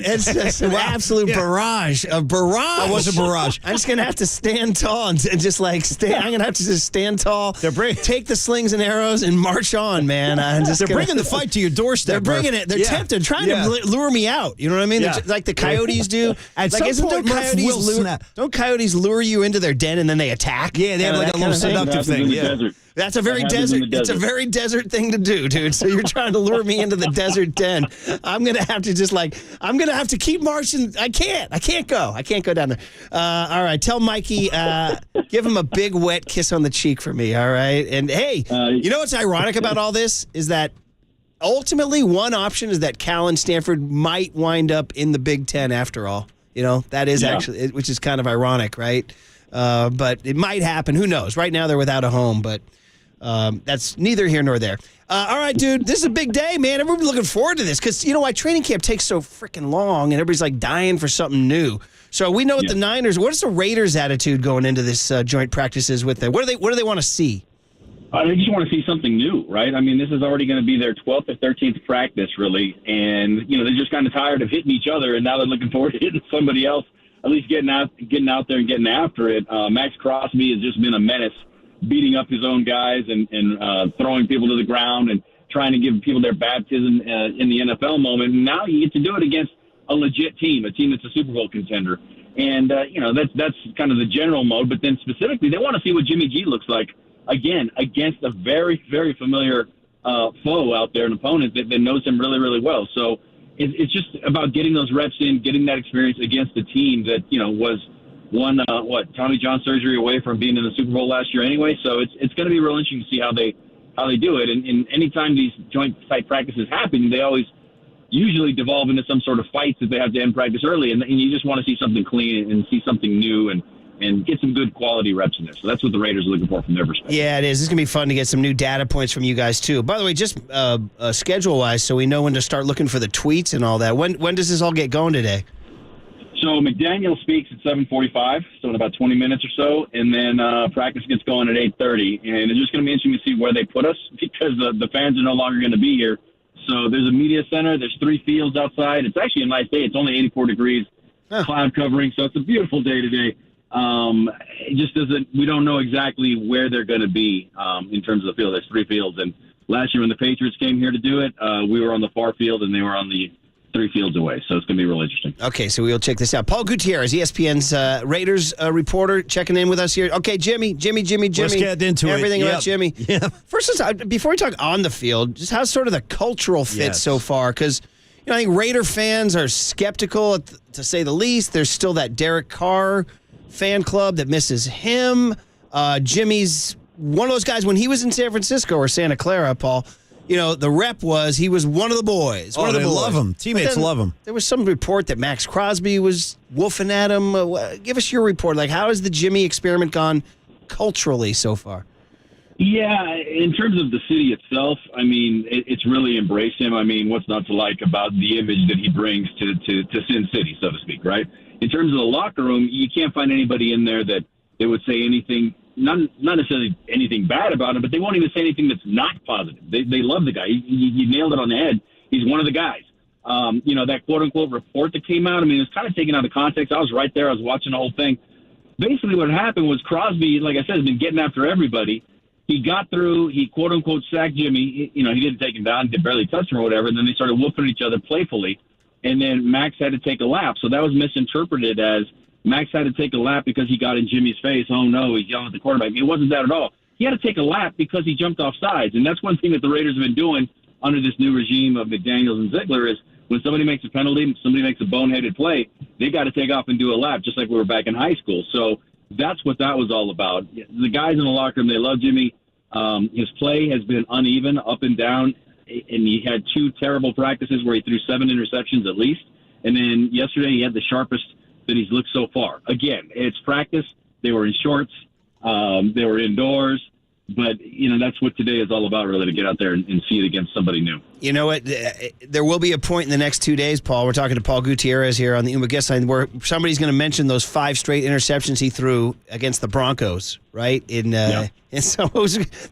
It's an absolute barrage. A barrage. It was a barrage. I'm just going to have to stand tall and just like I'm going to have to just stand tall, take the slings and arrows, and march on, man. They're bringing the fight to your doorstep. They're bringing it. They're tempted, trying to lure me out. You know what I mean? Like the Coyotes do. At some point, Murph will snap. Don't coyotes lure you into their den and then they attack? Yeah, they have like a little seductive thing. Yeah. That's a very desert. It's a very desert thing to do, dude. So you're trying to lure me into the desert den. I'm gonna have to I'm gonna have to keep marching. I can't go. I can't go down there. All right. Tell Mikey, give him a big wet kiss on the cheek for me. All right. And hey, you know what's ironic about all this is that ultimately one option is that Cal and Stanford might wind up in the Big Ten after all. You know, that is actually, which is kind of ironic, right? But it might happen. Who knows? Right now they're without a home, but that's neither here nor there. All right, dude, this is a big day, man. Everybody's looking forward to this because you know why training camp takes so freaking long and everybody's like dying for something new. So we know what the Niners, what is the Raiders' attitude going into this joint practices with them? What do they want to see? They just want to see something new, right? I mean, this is already going to be their 12th or 13th practice, really. And, you know, they're just kind of tired of hitting each other, and now they're looking forward to hitting somebody else, at least getting out there and getting after it. Max Crosby has just been a menace, beating up his own guys and throwing people to the ground and trying to give people their baptism in the NFL moment. And now you get to do it against a legit team, a team that's a Super Bowl contender. And, you know, that's kind of the general mode. But then specifically, they want to see what Jimmy G looks like. Again, against a very, very familiar foe out there, an opponent that knows him really, really well. So it's just about getting those reps in, getting that experience against a team that, you know, was Tommy John surgery away from being in the Super Bowl last year anyway. So it's going to be real interesting to see how they do it. And anytime these joint site practices happen, they always usually devolve into some sort of fights that they have to end practice early. And you just want to see something clean and see something new and and get some good quality reps in there. So that's what the Raiders are looking for from their perspective. Yeah, it is. It's going to be fun to get some new data points from you guys, too. By the way, just schedule-wise, so we know when to start looking for the tweets and all that. When does this all get going today? So McDaniel speaks at 7:45, so in about 20 minutes or so, and then practice gets going at 8:30. And it's just going to be interesting to see where they put us because the fans are no longer going to be here. So there's a media center. There's 3 fields outside. It's actually a nice day. It's only 84 degrees, cloud covering, so it's a beautiful day today. It just doesn't. We don't know exactly where they're going to be in terms of the field. There's 3 fields, and last year when the Patriots came here to do it, we were on the far field and they were on the 3 fields away. So it's going to be real interesting. Okay, so we'll check this out. Paul Gutierrez, ESPN's Raiders reporter, checking in with us here. Okay, Jimmy. Let's get into everything about Jimmy. Yeah. First, before we talk on the field, just how's sort of the cultural fit so far? Because I think Raider fans are skeptical, to say the least. There's still that Derek Carr fan club that misses him. Jimmy's one of those guys when he was in San Francisco or Santa Clara, Paul. The rep was he was one of the boys. One of the boys. Love him. Teammates love him. There was some report that Max Crosby was woofing at him. Give us your report. Like, how has the Jimmy experiment gone culturally so far? Yeah, in terms of the city itself, I mean, it's really embraced him. I mean, what's not to like about the image that he brings to Sin City, so to speak, right? In terms of the locker room, you can't find anybody in there that they would say anything, not necessarily anything bad about him, but they won't even say anything that's not positive. They love the guy. You nailed it on the head. He's one of the guys. That quote-unquote report that came out, I mean, it was kind of taken out of context. I was right there. I was watching the whole thing. Basically what happened was Crosby, like I said, has been getting after everybody. He got through. He quote-unquote sacked Jimmy. He didn't take him down, barely touched him or whatever, and then they started whooping each other playfully. And then Max had to take a lap. So that was misinterpreted as Max had to take a lap because he got in Jimmy's face. Oh, no, he's yelling at the quarterback. It wasn't that at all. He had to take a lap because he jumped off sides. And that's one thing that the Raiders have been doing under this new regime of McDaniels and Ziegler is when somebody makes a penalty, somebody makes a boneheaded play, they got to take off and do a lap, just like we were back in high school. So that's what that was all about. The guys in the locker room, they love Jimmy. His play has been uneven, up and down, and he had 2 terrible practices where he threw 7 interceptions at least. And then yesterday he had the sharpest that he's looked so far. Again, it's practice. They were in shorts. They were indoors. But, that's what today is all about, really, to get out there and see it against somebody new. You know what? There will be a point in the next 2 days, Paul. We're talking to Paul Gutierrez here on the Uma Guest Line where somebody's going to mention those 5 straight interceptions he threw against the Broncos, right? And so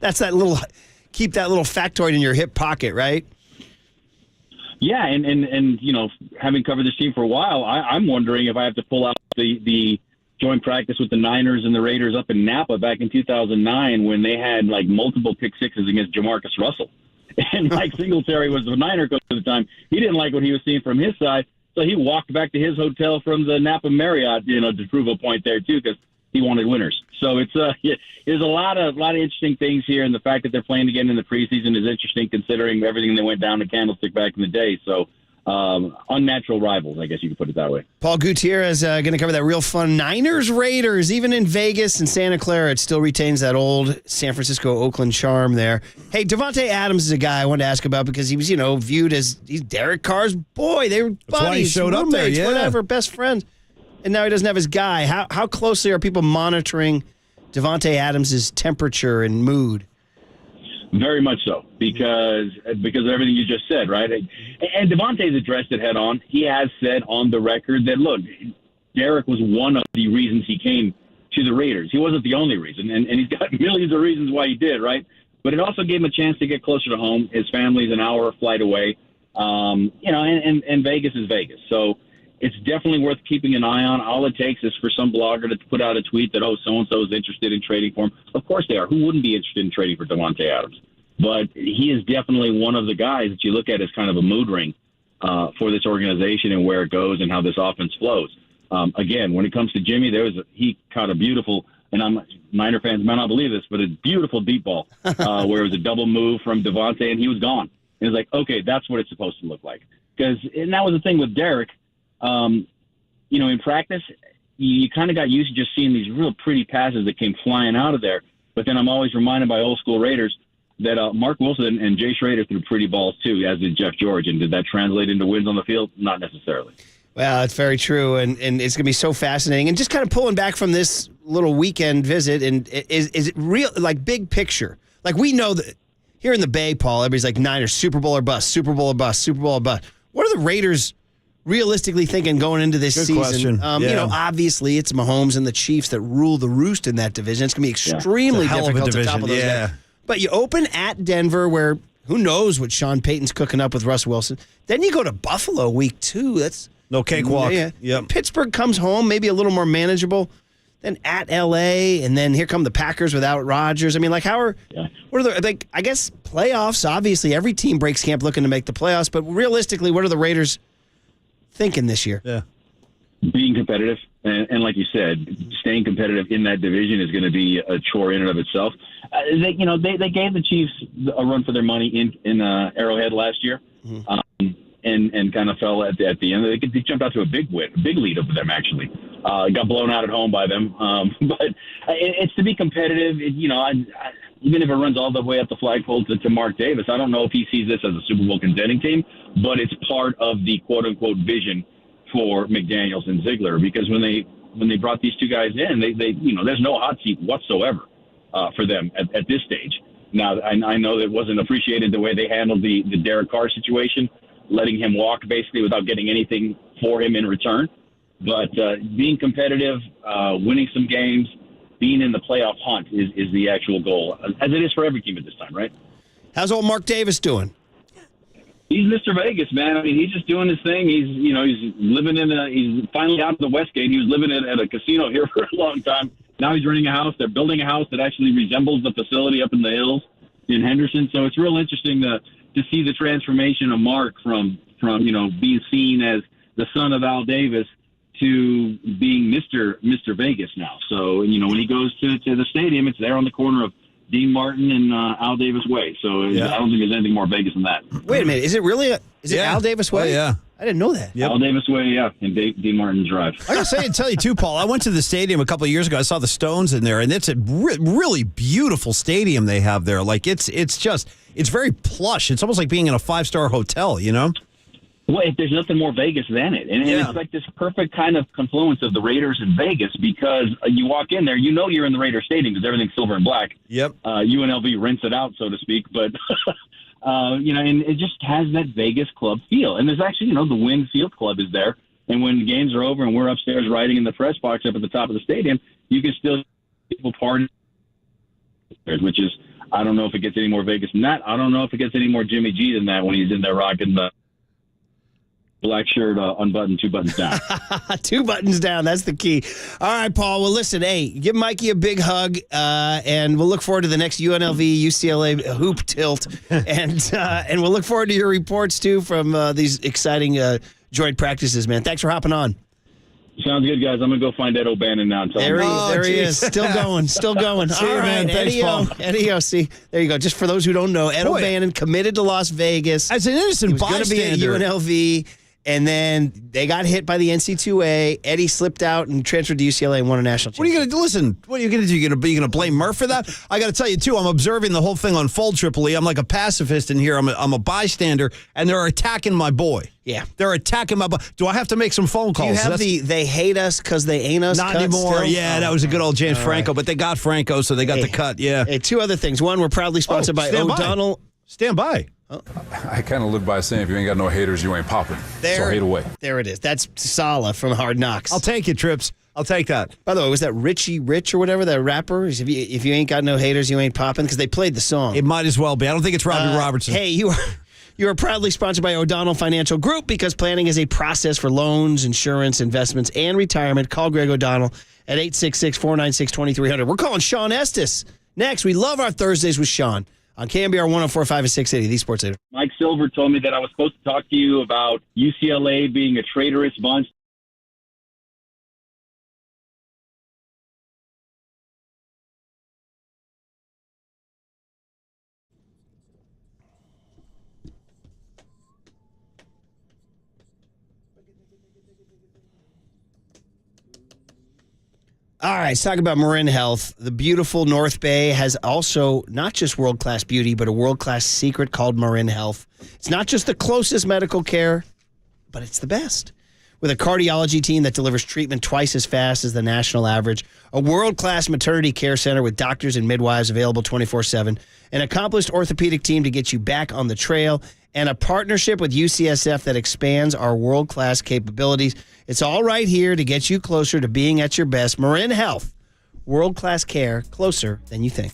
that's that little – keep that little factoid in your hip pocket, right? Yeah, and having covered this team for a while, I'm wondering if I have to pull out the joint practice with the Niners and the Raiders up in Napa back in 2009 when they had like multiple pick sixes against Jamarcus Russell. And Mike Singletary was the Niner coach at the time. He didn't like what he was seeing from his side, so he walked back to his hotel from the Napa Marriott, to prove a point there too, because he wanted winners. So it's there's a lot of interesting things here, and the fact that they're playing again in the preseason is interesting considering everything that went down to Candlestick back in the day. So unnatural rivals, I guess you could put it that way. Paul Gutierrez going to cover that real fun Niners-Raiders. Even in Vegas and Santa Clara, it still retains that old San Francisco-Oakland charm there. Hey, Davante Adams is a guy I wanted to ask about because he was, viewed as he's Derek Carr's boy. They were buddies, that's why he showed roommates, up there, yeah. whatever, best friends. And now he doesn't have his guy. How closely are people monitoring Davante Adams' temperature and mood? Very much so, because of everything you just said, right? And Davante's addressed it head on. He has said on the record that, look, Derek was one of the reasons he came to the Raiders. He wasn't the only reason, and he's got millions of reasons why he did, right? But it also gave him a chance to get closer to home. His family's an hour flight away, and Vegas is Vegas. So it's definitely worth keeping an eye on. All it takes is for some blogger to put out a tweet that, so-and-so is interested in trading for him. Of course they are. Who wouldn't be interested in trading for Davante Adams? But he is definitely one of the guys that you look at as kind of a mood ring for this organization and where it goes and how this offense flows. Again, when it comes to Jimmy, he caught a beautiful, and Niner fans might not believe this, but a beautiful deep ball where it was a double move from Davante, and he was gone. And it's like, okay, that's what it's supposed to look like. And that was the thing with Derek. In practice, you kind of got used to just seeing these real pretty passes that came flying out of there. But then I'm always reminded by old school Raiders that Mark Wilson and Jay Schrader threw pretty balls too, as did Jeff George. And did that translate into wins on the field? Not necessarily. Well, it's very true, and it's going to be so fascinating. And just kind of pulling back from this little weekend visit, and is it real, like big picture? Like we know that here in the Bay, Paul, everybody's like Niners, Super Bowl or bust, Super Bowl or bust, Super Bowl or bust. What are the Raiders realistically thinking going into this season? Question. Obviously it's Mahomes and the Chiefs that rule the roost in that division. It's going to be extremely difficult to topple those guys. But you open at Denver, where who knows what Sean Payton's cooking up with Russ Wilson. Then you go to Buffalo week 2. That's no cakewalk. Yeah. Yep. Pittsburgh comes home, maybe a little more manageable. Then at L.A., and then here come the Packers without Rodgers. I mean, like, what are the, like, I guess playoffs, obviously, every team breaks camp looking to make the playoffs, but realistically, what are the Raiders thinking this year? Yeah. Being competitive, and like you said, staying competitive in that division is going to be a chore in and of itself. They gave the Chiefs a run for their money in Arrowhead last year. Mm-hmm. And kind of fell at the end. They jumped out to a big lead over them, actually. Got blown out at home by them. But it's to be competitive. Even if it runs all the way up the flagpole to Mark Davis, I don't know if he sees this as a Super Bowl contending team, but it's part of the quote-unquote vision for McDaniels and Ziegler, because when they brought these two guys in, they there's no hot seat whatsoever for them at this stage. Now, I know that it wasn't appreciated the way they handled the Derek Carr situation, letting him walk basically without getting anything for him in return. But being competitive, winning some games, being in the playoff hunt is the actual goal, as it is for every team at this time, right? How's old Mark Davis doing? He's Mr. Vegas, man. I mean, he's just doing his thing. He's living he's finally out of the Westgate. He was living at a casino here for a long time. Now he's renting a house. They're building a house that actually resembles the facility up in the hills in Henderson. So it's real interesting to see the transformation of Mark from being seen as the son of Al Davis to being Mr. Vegas now. So, when he goes to the stadium, it's there on the corner of Dean Martin and Al Davis Way. So I don't think there's anything more Vegas than that. Wait a minute. Is it really Al Davis Way? Oh, yeah. I didn't know that. Yep. Al Davis Way, yeah, and Dean Martin Drive. I got to say and tell you, too, Paul, I went to the stadium a couple of years ago. I saw the Stones in there, and it's a really beautiful stadium they have there. Like, it's very plush. It's almost like being in a 5-star hotel, Well, if there's nothing more Vegas than it. And it's like this perfect kind of confluence of the Raiders and Vegas, because you walk in there, you're in the Raiders Stadium because everything's silver and black. Yep. UNLV rents it out, so to speak. But, and it just has that Vegas club feel. And there's actually, the Wynn Field Club is there. And when games are over and we're upstairs riding in the press box up at the top of the stadium, you can still people party, which is, I don't know if it gets any more Vegas than that. I don't know if it gets any more Jimmy G than that when he's in there rocking the black shirt, unbuttoned, 2 buttons down. 2 buttons down. That's the key. All right, Paul. Well, listen, hey, give Mikey a big hug, and we'll look forward to the next UNLV UCLA hoop tilt, and we'll look forward to your reports too from these exciting joint practices, man. Thanks for hopping on. Sounds good, guys. I'm gonna go find Ed O'Bannon now. And tell him. There he is. Still going. Still going. See you, man. Thanks, Paul. Eddie, see, there you go. Just for those who don't know, Ed O'Bannon committed to Las Vegas as an innocent bystander. He was going to be at UNLV. And then they got hit by the NC2A. Eddie slipped out and transferred to UCLA and won a national championship. What are you going to do? Listen, what are you going to do? You're going to blame Murph for that? I got to tell you, too, I'm observing the whole thing unfold, Tripoli. I'm like a pacifist in here. I'm a bystander, and they're attacking my boy. Yeah. They're attacking my boy. Do I have to make some phone calls? Do you have they hate us because they ain't us? Not anymore. Still? Yeah, that was a good old James Franco, but they got Franco, so they got the cut. Yeah. Hey, 2 other things. One, we're proudly sponsored by O'Donnell. Stand by. Oh. I kind of live by saying if you ain't got no haters, you ain't popping. So hate away. There it is. That's Saleh from Hard Knocks. I'll take it, Trips. I'll take that. By the way, was that Richie Rich or whatever, that rapper? If you ain't got no haters, you ain't popping? Because they played the song. It might as well be. I don't think it's Robbie Robertson. Hey, you are proudly sponsored by O'Donnell Financial Group, because planning is a process for loans, insurance, investments, and retirement. Call Greg O'Donnell at 866-496-2300. We're calling Sean Estes next. We love our Thursdays with Sean on KNBR 104.5 and 680, the Sports Leader. Mike Silver told me that I was supposed to talk to you about UCLA being a traitorous bunch. All right, let's talk about Marin Health. The beautiful North Bay has also not just world-class beauty, but a world-class secret called Marin Health. It's not just the closest medical care, but it's the best. with a cardiology team that delivers treatment twice as fast as the national average, a world-class maternity care center with doctors and midwives available 24/7, an accomplished orthopedic team to get you back on the trail, and a partnership with UCSF that expands our world-class capabilities. It's all right here to get you closer to being at your best. Marin Health, world-class care, closer than you think.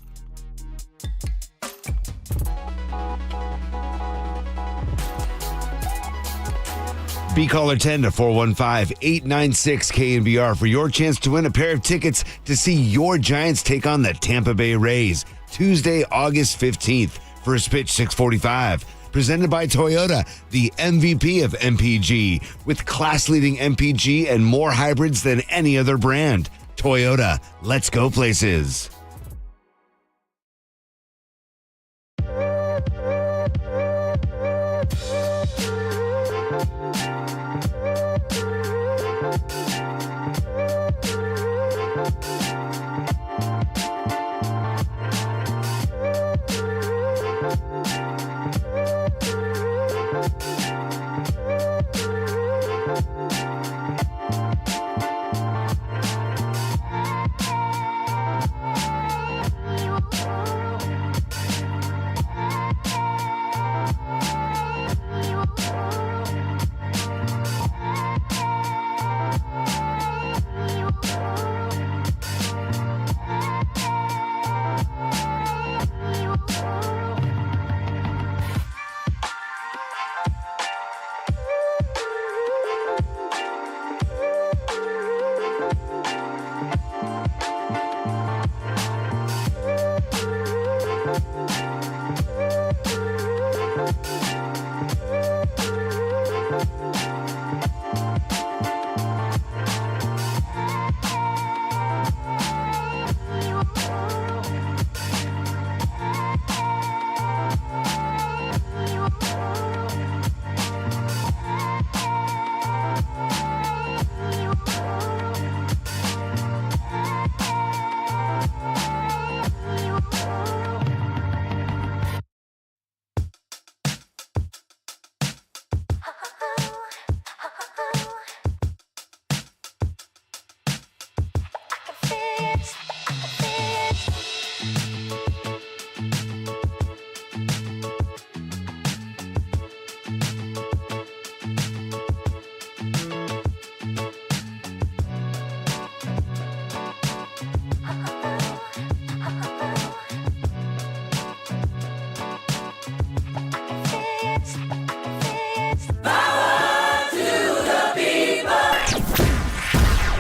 Be caller 10 to 415-896-KNBR for your chance to win a pair of tickets to see your Giants take on the Tampa Bay Rays Tuesday, August 15th. First pitch 6:45. Presented by Toyota, the MVP of MPG, with class-leading MPG and more hybrids than any other brand. Toyota, let's go places.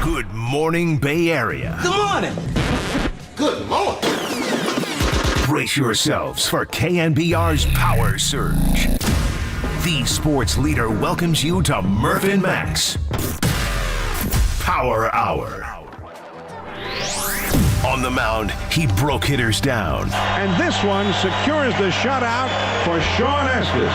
Good morning, Bay Area. Good morning. Good morning. Brace yourselves for KNBR's Power Surge. The sports leader welcomes you to Murph and Max Power Hour. On the mound, he broke hitters down. And this one secures the shutout for Sean Estes.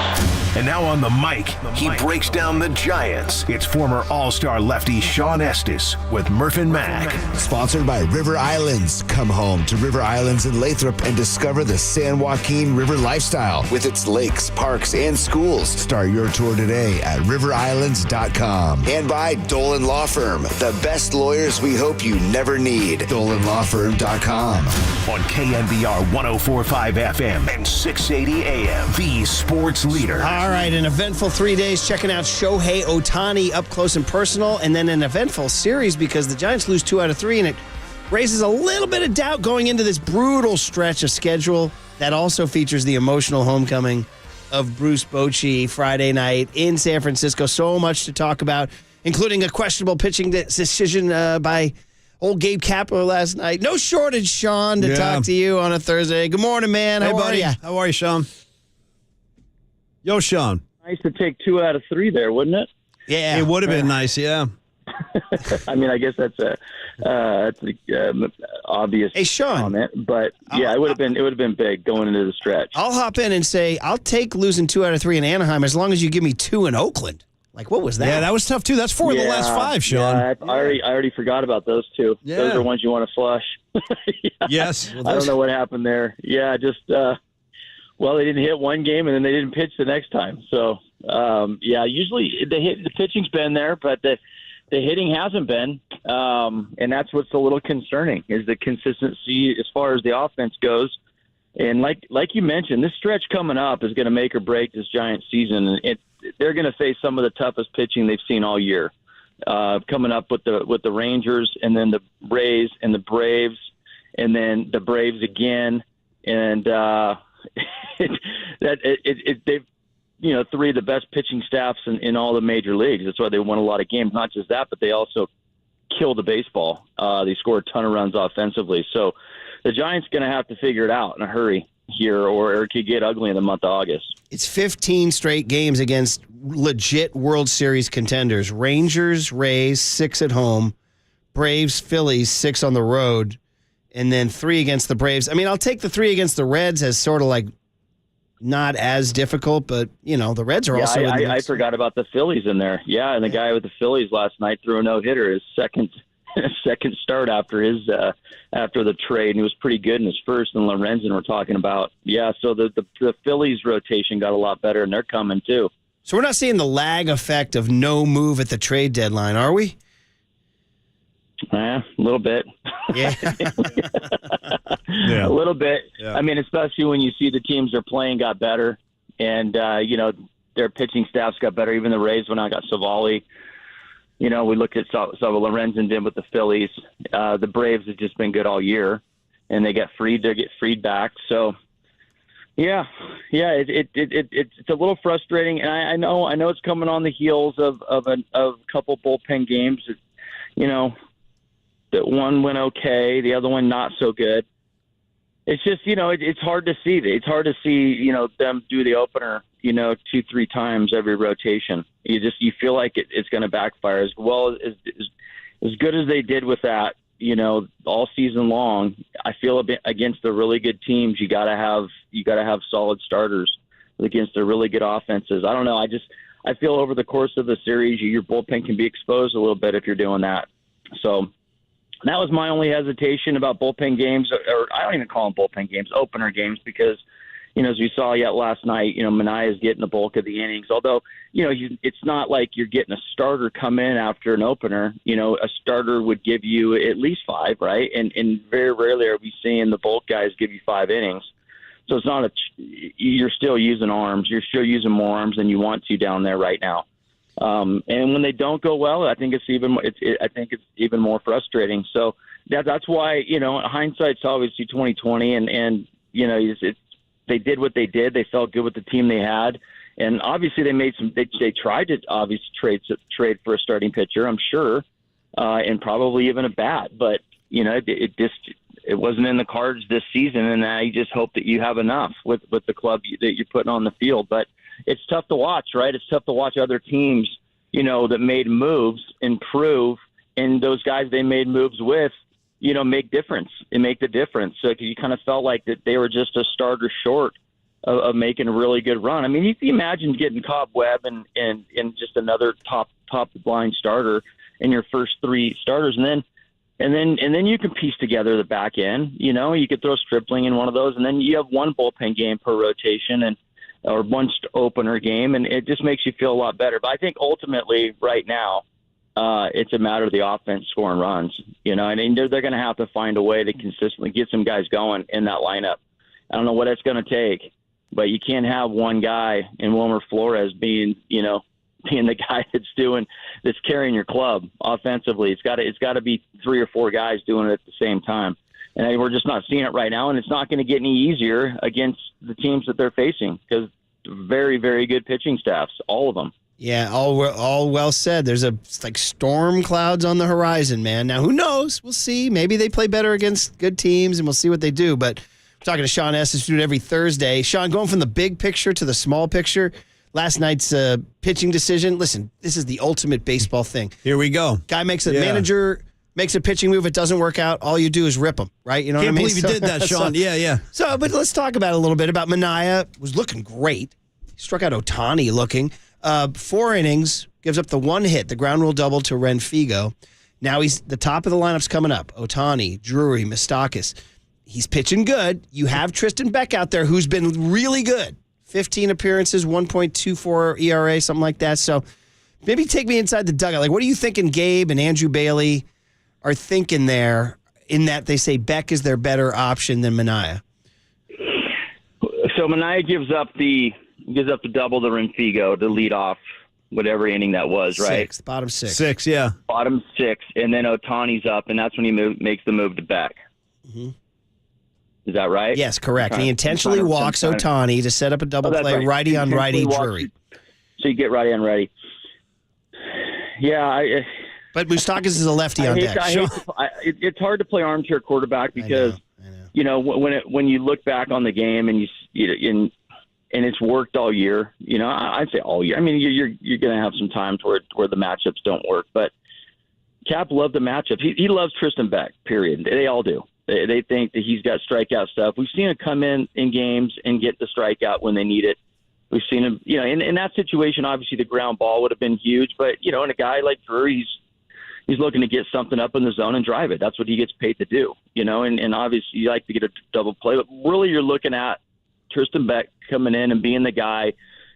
And now on the mic, he breaks down the Giants. It's former All-Star lefty Sean Estes with Murph and Mac. Sponsored by River Islands. Come home to River Islands in Lathrop and discover the San Joaquin River lifestyle with its lakes, parks, and schools. Start your tour today at riverislands.com. And by Dolan Law Firm, the best lawyers we hope you never need. DolanLawFirm.com. On KNBR 104.5 FM and 680 AM, the sports leader. All right, an eventful 3 days checking out Shohei Ohtani up close and personal, and then an eventful series because the Giants lose 2 out of 3, and it raises a little bit of doubt going into this brutal stretch of schedule that also features the emotional homecoming of Bruce Bochy Friday night in San Francisco. So much to talk about, including a questionable pitching decision by old Gabe Kapler last night. No shortage, Sean, to talk to you on a Thursday. Good morning, man. Hey, How buddy. are you? How are you, Sean? Yo, Sean. Nice to take 2 out of 3 there, wouldn't it? Yeah. It would have been nice, yeah. I mean, I guess that's a obvious comment, but yeah, it would have been big going into the stretch. I'll hop in and say I'll take losing 2 out of 3 in Anaheim as long as you give me 2 in Oakland. Like, what was that? Yeah, that was tough too. That's 4 of the last 5, Sean. Yeah, I already forgot about those 2. Yeah. Those are ones you want to flush. Yes. I don't know what happened there. Yeah, just Well, they didn't hit one game, and then they didn't pitch the next time. So, usually the pitching's been there, but the hitting hasn't been, and that's what's a little concerning is the consistency as far as the offense goes. And like you mentioned, this stretch coming up is going to make or break this Giants season. They're going to face some of the toughest pitching they've seen all year. Coming up with the Rangers, and then the Rays and the Braves, and then the Braves again, and they've three of the best pitching staffs in all the major leagues. That's why they won a lot of games. Not just that, but they also killed the baseball. They scored a ton of runs offensively. So the Giants going to have to figure it out in a hurry here, or it could get ugly in the month of August. It's 15 straight games against legit World Series contenders. Rangers, Rays, 6 at home. Braves, Phillies, 6 on the road. And then 3 against the Braves. I mean, I'll take the 3 against the Reds as sort of like not as difficult, but, the Reds are also in the mix. I forgot about the Phillies in there. Yeah, and the guy with the Phillies last night threw a no-hitter, his second start after the trade, and he was pretty good in his first, and Lorenzen we're talking about. Yeah, so the Phillies rotation got a lot better, and they're coming too. So we're not seeing the lag effect of no move at the trade deadline, are we? A little bit. Yeah. A little bit. Yeah. I mean, especially when you see the teams they're playing got better, and, their pitching staffs got better. Even the Rays when I got Savali. We looked at what Lorenzen did with the Phillies. The Braves have just been good all year, and they get freed back. So, it's a little frustrating, and I know it's coming on the heels of a couple bullpen games. That one went okay, the other one not so good. It's just it's hard to see. It's hard to see them do the opener 2-3 times every rotation. You feel like it's going to backfire as well as good as they did with that. All season long. I feel against the really good teams, you got to have solid starters against the really good offenses. I don't know. I feel over the course of the series, your bullpen can be exposed a little bit if you're doing that. So that was my only hesitation about bullpen games, or I don't even call them bullpen games, opener games, because, as we saw yet last night, Manaea is getting the bulk of the innings. Although, it's not like you're getting a starter come in after an opener. A starter would give you at least 5, right? And very rarely are we seeing the bulk guys give you 5 innings. So it's not you're still using arms. You're still using more arms than you want to down there right now. And when they don't go well, I think it's even more frustrating. So that's why, hindsight's obviously 20/20, and they did what they did. They felt good with the team they had, and obviously they tried to obviously trade for a starting pitcher, I'm sure, and probably even a bat, but it wasn't in the cards this season, and now you just hope that you have enough with the club that you're putting on the field. But it's tough to watch, right? It's tough to watch other teams, that made moves improve, and those guys they made moves with, make the difference. So you kind of felt like that they were just a starter short of making a really good run. I mean, you can imagine getting Cobb Webb and just another top line starter in your first 3 starters, and then you can piece together the back end. You could throw Stripling in one of those, and then you have one bullpen game per rotation or one opener game, and it just makes you feel a lot better. But I think ultimately right now, it's a matter of the offense scoring runs, and they're going to have to find a way to consistently get some guys going in that lineup. I don't know what it's going to take, but you can't have one guy in Wilmer Flores being the guy that's carrying your club offensively. It's got to be 3 or 4 guys doing it at the same time. And we're just not seeing it right now, and it's not going to get any easier against the teams that they're facing because very, very good pitching staffs, all of them. Yeah, all well said. There's like storm clouds on the horizon, man. Now, who knows? We'll see. Maybe they play better against good teams, and we'll see what they do. But we're talking to Sean Estes, who do it every Thursday. Sean, going from the big picture to the small picture, last night's pitching decision. Listen, this is the ultimate baseball thing. Here we go. Guy manager makes a pitching move. It doesn't work out. All you do is rip him, right? You know what I mean? Can't believe you did that, Sean. Yeah. So, but let's talk about it a little bit about Manaea. Was looking great. He struck out Ohtani looking. 4 innings, gives up the 1 hit, the ground rule double to Renfigo. Now he's the top of the lineup's coming up. Ohtani, Drury, Moustakas. he's pitching good. You have Tristan Beck out there who's been really good. 15 appearances, 1.24 ERA, something like that. So maybe take me inside the dugout. Like, what are you thinking Gabe and Andrew Bailey are thinking there in that they say Beck is their better option than Minaya? So Minaya gives up the double to Renfigo to lead off whatever inning that was, right? Bottom six. Six, yeah. Bottom six, and then Ohtani's up, and that's when he makes the move to Beck. Mm-hmm. Is that right? Yes, correct. And he intentionally walks Ohtani to set up a double play, right. righty on righty, Drury. So you get righty on righty. Yeah, but Moustakas is a lefty on deck. It's hard to play armchair quarterback because when you look back on the game and and it's worked all year. I'd say all year. I mean, you're going to have some times where the matchups don't work, but Cap loved the matchups. He loves Tristan Beck. Period. They all do. They think that he's got strikeout stuff. We've seen him come in games and get the strikeout when they need it. We've seen him, in that situation, obviously the ground ball would have been huge, but, in a guy like Drury, he's looking to get something up in the zone and drive it. That's what he gets paid to do, and obviously you like to get a double play, but really you're looking at Tristan Beck coming in and being the guy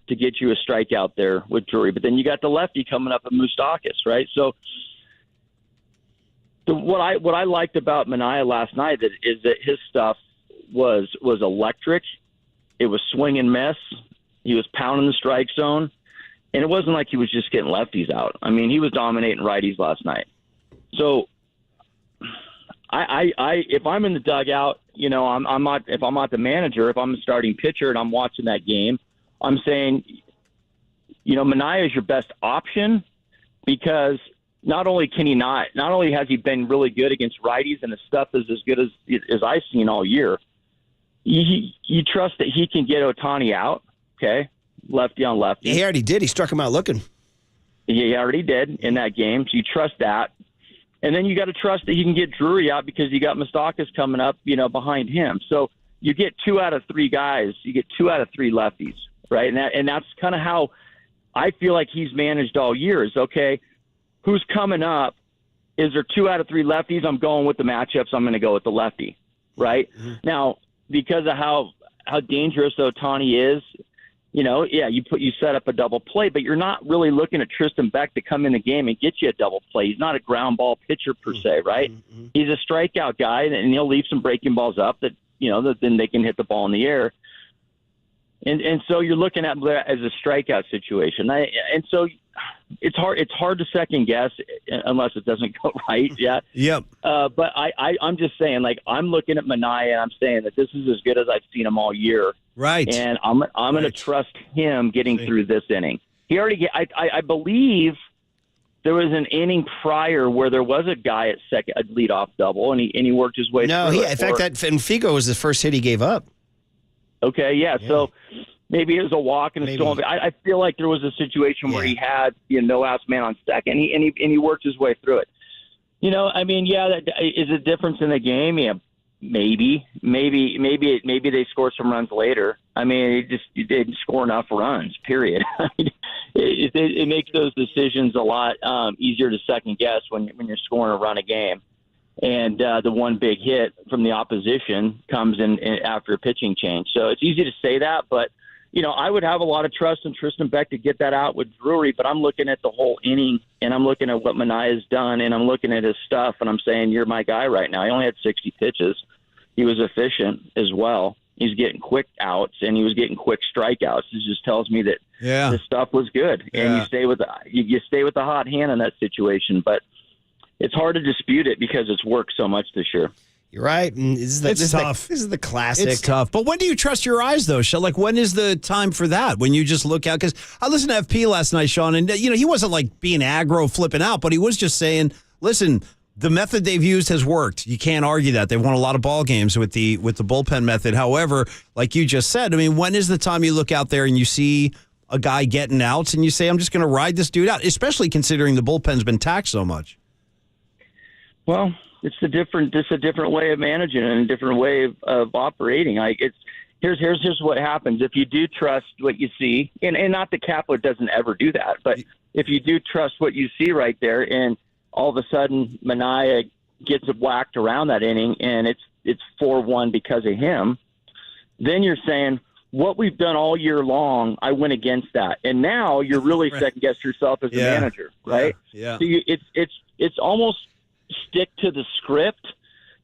to get you a strikeout there with Drury. But then you got the lefty coming up in Moustakas, right? So what I liked about Minaya last night is that his stuff was electric. It was swing and miss. He was pounding the strike zone, and it wasn't like he was just getting lefties out. I mean, he was dominating righties last night. So I if I'm in the dugout, I'm not, if I'm not the manager, if I'm a starting pitcher and I'm watching that game, I'm saying, Minaya is your best option because not only has he been really good against righties and his stuff is as good as I've seen all year, you trust that he can get Ohtani out, okay, lefty on lefty. He already did. He struck him out looking. He already did in that game, so you trust that. And then you got to trust that he can get Drury out because you got Moustakas coming up, behind him. So you get 2 out of 3 guys. You get 2 out of 3 lefties, right? And that's kind of how I feel like he's managed all year is, okay, who's coming up? Is there 2 out of 3 lefties? I'm going with the matchups. I'm going to go with the lefty, right? Mm-hmm. Now, because of how dangerous Ohtani is, you set up a double play, but you're not really looking at Tristan Beck to come in the game and get you a double play. He's not a ground ball pitcher per se, right? Mm-hmm. He's a strikeout guy, and he'll leave some breaking balls up that then they can hit the ball in the air. And so you're looking at it as a strikeout situation. And so it's hard to second guess unless it doesn't go right. Yeah. Yep. But I'm just saying, like, I'm looking at Minaya and I'm saying that this is as good as I've seen him all year. Right. And I'm going to trust him getting through this inning. He already I believe there was an inning prior where there was a guy at second, a leadoff double, and he worked his way through it. In fact, that Figo was the first hit he gave up. Okay, yeah. So maybe it was a walk and a storm. I feel like there was a situation where he had no outs man on second, and he worked his way through it. I mean, that is a difference in the game. Yeah, maybe they score some runs later. I mean, they didn't score enough runs. Period. I mean, it makes those decisions a lot easier to second guess when you're scoring a run a game. And the one big hit from the opposition comes in after a pitching change. So it's easy to say that, but, I would have a lot of trust in Tristan Beck to get that out with Drury, but I'm looking at the whole inning, and I'm looking at what Manaya's done, and I'm looking at his stuff, and I'm saying, you're my guy right now. He only had 60 pitches. He was efficient as well. He's getting quick outs, and he was getting quick strikeouts. It just tells me that his stuff was good, and you stay with the hot hand in that situation, but it's hard to dispute it because it's worked so much this year. You're right. And It's tough. This is the classic. It's tough. But when do you trust your eyes, though, Sean? Like, when is the time for that? When you just look out? Because I listened to FP last night, Sean, and, he wasn't, like, being aggro, flipping out, but he was just saying, listen, the method they've used has worked. You can't argue that. They've won a lot of ball games with the bullpen method. However, like you just said, I mean, when is the time you look out there and you see a guy getting outs and you say, I'm just going to ride this dude out, especially considering the bullpen's been taxed so much? Well, it's a different way of managing and a different way of operating. Here's what happens. If you do trust what you see, and not that Kapler doesn't ever do that, but if you do trust what you see right there, and all of a sudden Minaya gets whacked around that inning and it's 4-1 because of him, then you're saying what we've done all year long, I went against that. And now you're really second guessing yourself as a manager, right? Yeah. So it's almost stick to the script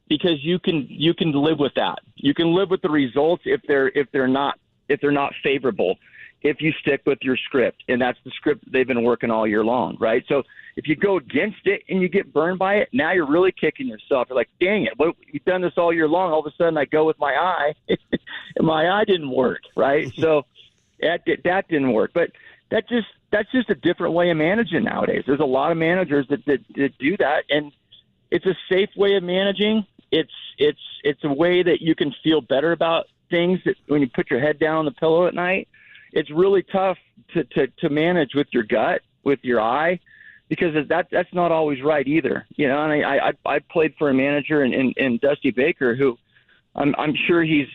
because you can live with that. You can live with the results if they're not favorable, if you stick with your script. And that's the script that they've been working all year long, right? So if you go against it and you get burned by it, now you're really kicking yourself. You're like, dang it, we've done this all year long. All of a sudden I go with my eye, and my eye didn't work, right? So that didn't work. But that's just a different way of managing nowadays. There's a lot of managers that do that, and it's a safe way of managing. It's a way that you can feel better about things that when you put your head down on the pillow at night. It's really tough to manage with your gut, with your eye, because that's not always right either. You know, and I played for a manager in Dusty Baker, who I'm sure he's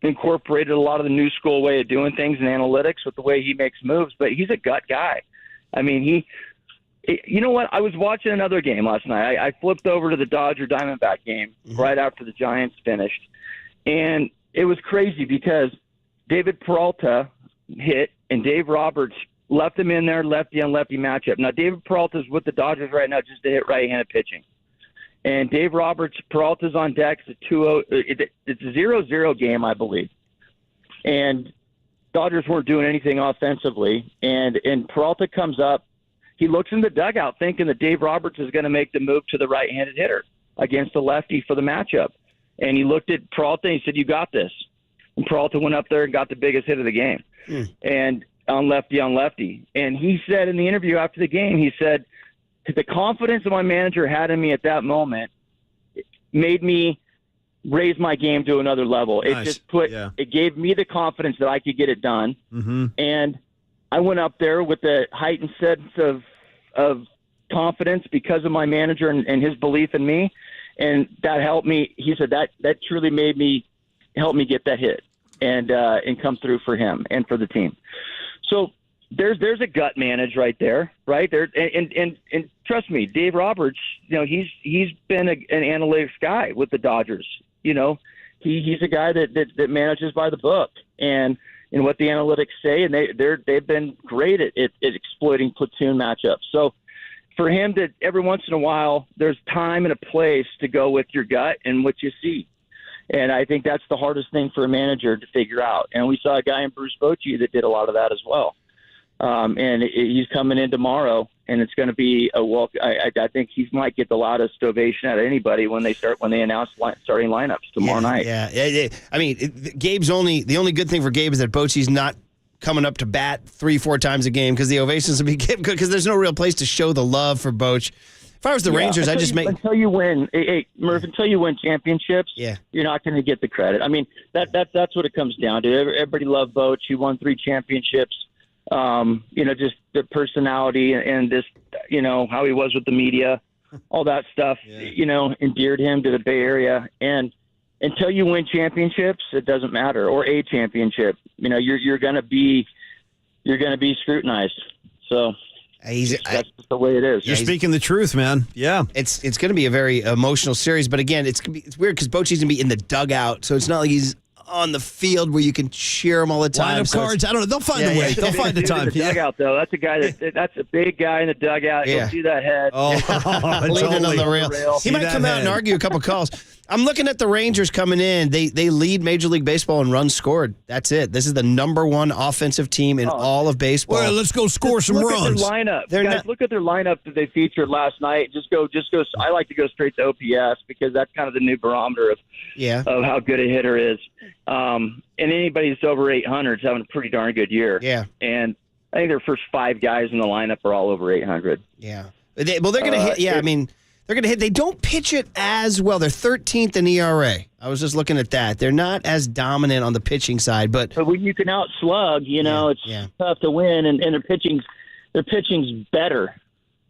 incorporated a lot of the new school way of doing things and analytics with the way he makes moves, but he's a gut guy. I mean, you know what? I was watching another game last night. I flipped over to the Dodger-Diamondback game right after the Giants finished, and it was crazy because David Peralta hit and Dave Roberts left him in there, lefty on lefty matchup. Now, David Peralta's with the Dodgers right now just to hit right-handed pitching. And Dave Roberts, Peralta's on deck. It's a 2-0. It's a 0-0 game, I believe. And Dodgers weren't doing anything offensively. And Peralta comes up. He looks in the dugout thinking that Dave Roberts is going to make the move to the right-handed hitter against the lefty for the matchup. And he looked at Peralta and he said, "You got this." And Peralta went up there and got the biggest hit of the game. And on lefty. And he said in the interview after the game, he said, the confidence that my manager had in me at that moment made me raise my game to another level. It it gave me the confidence that I could get it done. Mm-hmm. And I went up there with a heightened sense of confidence because of my manager and his belief in me. And that helped me. He said that truly helped me get that hit and come through for him and for the team. So there's a gut manage right there, right there. And trust me, Dave Roberts, you know, he's been an analytics guy with the Dodgers. You know, he's a guy that manages by the book and what the analytics say, and they've been great at exploiting platoon matchups. So for him to every once in a while, there's time and a place to go with your gut and what you see. And I think that's the hardest thing for a manager to figure out. And we saw a guy in Bruce Bochy that did a lot of that as well. And he's coming in tomorrow, and it's going to be a walk. I think he might get the loudest ovation out of anybody when they announce starting lineups tomorrow night. Yeah. I mean, the only good thing for Gabe is that Bochy's not coming up to bat 3-4 times a game because the ovations will be good because there's no real place to show the love for Boch. If I was the Rangers, I just make until you win. Hey, Murph, until you win championships, you're not going to get the credit. I mean, that's what it comes down to. Everybody loved Boch. He won 3 championships. You know, just the personality and this, you know, how he was with the media, all that stuff, you know, endeared him to the Bay Area. And until you win championships, it doesn't matter, or a championship. You know, you're going to be scrutinized. So. That's just the way it is. You're speaking the truth, man. Yeah. It's going to be a very emotional series, but again, it's weird because Bochy's going to be in the dugout, so it's not like he's on the field where you can cheer him all the time. Lineup cards, I don't know. They'll find a way. They'll find the time. The dugout, though. That's a guy that's a big guy in the dugout. He'll see that head. Leaning on the rail. He might come out and argue a couple calls. I'm looking at the Rangers coming in. They lead Major League Baseball in runs scored. That's it. This is the #1 offensive team in all of baseball. Well, let's go score some runs. Look at their lineup. Look at their lineup that they featured last night. Just go. I like to go straight to OPS because that's kind of the new barometer of how good a hitter is. And anybody that's over 800 is having a pretty darn good year. Yeah. And I think their first 5 guys in the lineup are all over 800. Yeah. They're going to hit. Yeah, I mean. They're going to hit. They don't pitch it as well. They're 13th in ERA. I was just looking at that. They're not as dominant on the pitching side, but when you can outslug, you know, it's tough to win. And their pitching's better,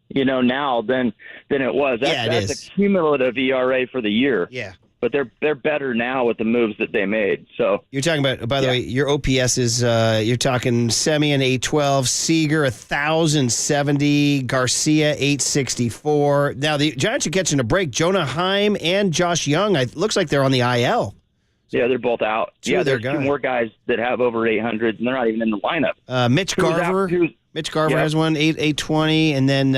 you know, now than it was. That's a cumulative ERA for the year. Yeah. but they're better now with the moves that they made. So you're talking about, by the way, your OPS is you're talking Semien 812, Seager 1,070, Garcia 864. Now the Giants are catching a break. Jonah Heim and Josh Young, looks like they're on the IL. Yeah, they're both out. There's two more guys that have over 800s, and they're not even in the lineup. Mitch Garver. Mitch Garver has one, 820, and then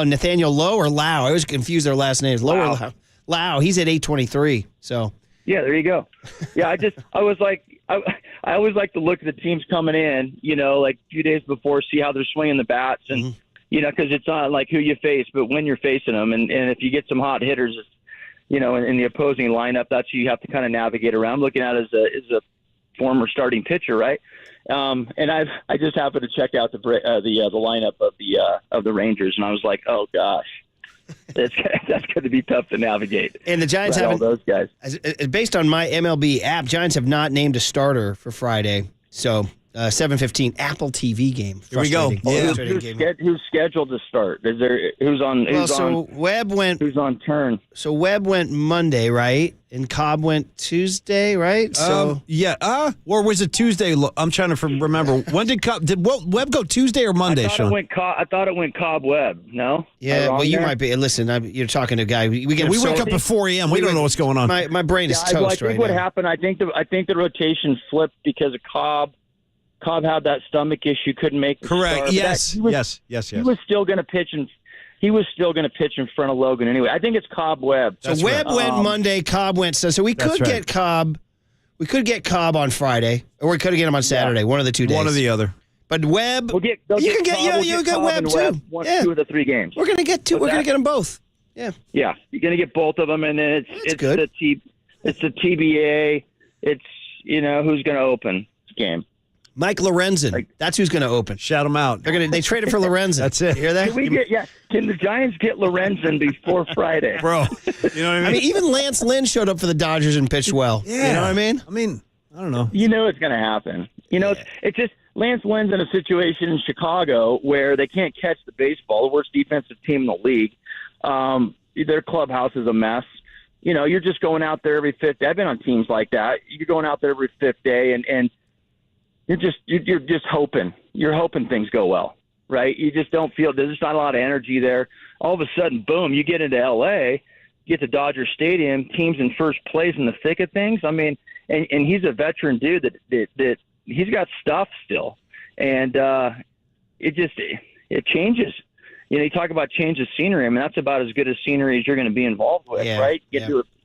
Nathaniel Lowe or Lau. I always confuse their last names. Lowe or Lau. Lau, he's at 823. So yeah, there you go. Yeah, I always like to look at the teams coming in, like a few days before, see how they're swinging the bats, and because it's not like who you face, but when you're facing them, and if you get some hot hitters, in the opposing lineup, that's who you have to kind of navigate around. I'm looking at as a former starting pitcher, right? And I just happened to check out the lineup of the Rangers, and I was like, oh gosh, that's going to be tough to navigate. And the Giants haven't, all those guys. Based on my MLB app, Giants have not named a starter for Friday. So 7:15 Apple TV game. Here we go. Yeah. Who's scheduled to start? Is there who's on? Webb went. Who's on turn? So Webb went Monday, right? And Cobb went Tuesday, right? So or was it Tuesday? I'm trying to remember. When did Webb go Tuesday or Monday? I thought it went Cobb Webb. No. Yeah. Well, you might be. Listen, you're talking to a guy. We wake up at 4 a.m. We don't know what's going on. My brain is toast right now. What happened? I think the rotation flipped because of Cobb. Cobb had that stomach issue, couldn't make the correct. Start. Yes. He was still going to pitch in front of Logan anyway. I think it's Cobb Webb. So Webb went Monday, Cobb went so we could get Cobb. We could get Cobb on Friday, or we could get him on Saturday. One of the 2 days. One or the other. But Webb, you can get Webb too. Two of the 3 games. We're going to get two. We're going to get them both. Yeah. Yeah, you're going to get both of them, and then it's good. It's the TBA. It's who's going to open this game. Mike Lorenzen. That's who's going to open. Shout him out. They traded for Lorenzen. That's it. You hear that? Can the Giants get Lorenzen before Friday? Bro, you know what I mean? I mean, even Lance Lynn showed up for the Dodgers and pitched well. Yeah. You know what I mean? I don't know. It's going to happen. It's just Lance Lynn's in a situation in Chicago where they can't catch the baseball, the worst defensive team in the league. Their clubhouse is a mess. You're just going out there every fifth day. I've been on teams like that. You're going out there every fifth day, and you're just hoping. You're hoping things go well, right? You just don't feel there's just not a lot of energy there. All of a sudden, boom! You get into L.A., get to Dodger Stadium, teams in first place in the thick of things. I mean, and he's a veteran dude that he's got stuff still, and it changes. You talk about change of scenery. I mean, that's about as good as scenery as you're going to be involved with, right? You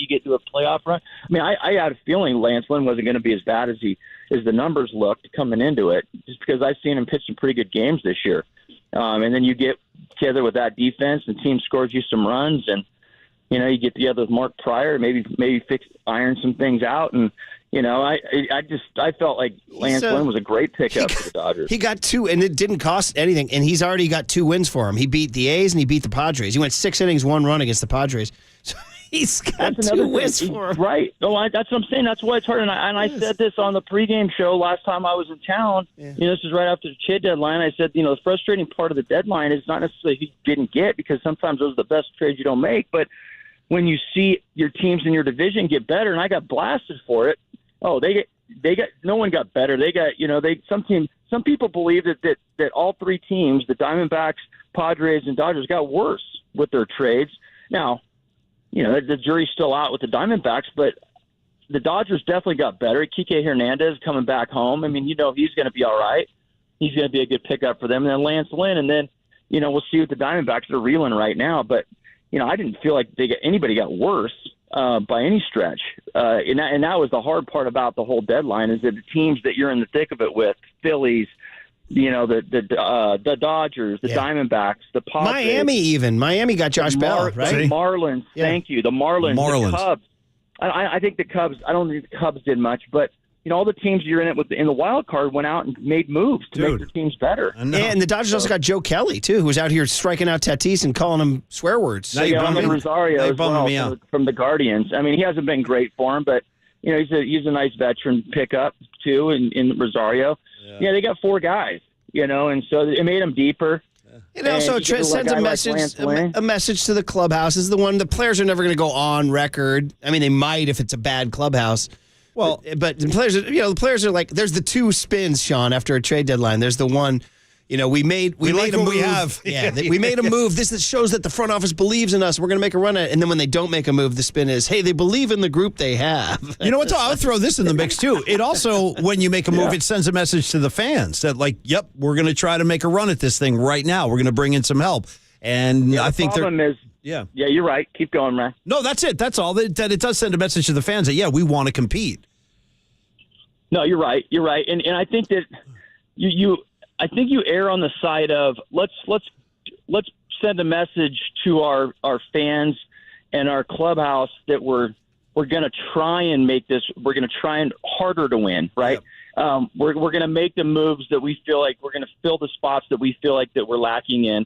get to a playoff run. I mean, I had a feeling Lance Lynn wasn't going to be as bad as the numbers looked coming into it, just because I've seen him pitch some pretty good games this year. And then you get together with that defense, and the team scores you some runs, and you get together with Mark Pryor, maybe iron some things out, and. I felt like Lance Lynn was a great pickup for the Dodgers. He got 2, and it didn't cost anything, and he's already got 2 wins for him. He beat the A's, and he beat the Padres. He went 6 innings, 1 run against the Padres. So he's got 2 wins for him. Right. No, that's what I'm saying. That's why it's hard. And I said this on the pregame show last time I was in town. Yeah. This is right after the trade deadline. I said, the frustrating part of the deadline is not necessarily who you didn't get, because sometimes those are the best trades you don't make. But when you see your teams in your division get better, and I got blasted for it, they got no one got better. They got some people believe that all 3 teams, the Diamondbacks, Padres, and Dodgers, got worse with their trades. Now, the jury's still out with the Diamondbacks, but the Dodgers definitely got better. Kike Hernandez coming back home. I mean, he's going to be all right. He's going to be a good pickup for them. And then Lance Lynn, and then we'll see what the Diamondbacks are reeling right now. But I didn't feel like anybody got worse. By any stretch. And that was the hard part about the whole deadline, is that the teams that you're in the thick of it with, Phillies, the Dodgers, the Diamondbacks, the Padres. Miami got Josh Bell, right? The Marlins, thank you. The Marlins. The Cubs. I think the Cubs, I don't think the Cubs did much, but all the teams you're in it with in the wild card went out and made moves to make their teams better. And the Dodgers also got Joe Kelly too, who was out here striking out Tatis and calling him swear words. Now Rosario from the Guardians. I mean, he hasn't been great for him, but he's a nice veteran pickup too in Rosario. Yeah, they got 4 guys, and so it made them deeper. It also sends a message to the clubhouse. Is the one the players are never going to go on record. I mean, they might if it's a bad clubhouse. Well, but the players are like, there's the two spins, Sean, after a trade deadline. There's the one, we made a move. We have. Yeah, we made a move. This shows that the front office believes in us. We're going to make a run at it. And then when they don't make a move, the spin is, hey, they believe in the group they have. You know what? I'll throw this in the mix, too. It also, when you make a move, it sends a message to the fans that, yep, we're going to try to make a run at this thing right now. We're going to bring in some help. And I think the problem is, yeah, you're right. Keep going, man. No, that's it. That's all. That it does send a message to the fans that, yeah, we want to compete. No, you're right. You're right. And I think that I think you err on the side of let's send a message to our fans and our clubhouse that we're going to try and make this. We're going to try and harder to win, right? Yep. We're going to make the moves that we feel like we're going to fill the spots that we feel like that we're lacking in.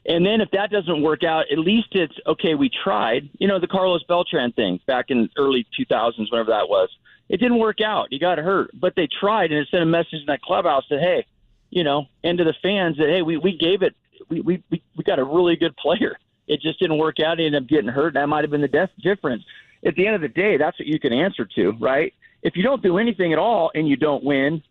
And then if that doesn't work out, at least it's okay. We tried. The Carlos Beltran thing back in early 2000s, whenever that was. It didn't work out. He got hurt, but they tried, and it sent a message in that clubhouse that, hey, and to the fans that, hey, we gave it. We got a really good player. It just didn't work out. He ended up getting hurt. That might have been the difference. At the end of the day, that's what you can answer to, right? If you don't do anything at all and you don't win,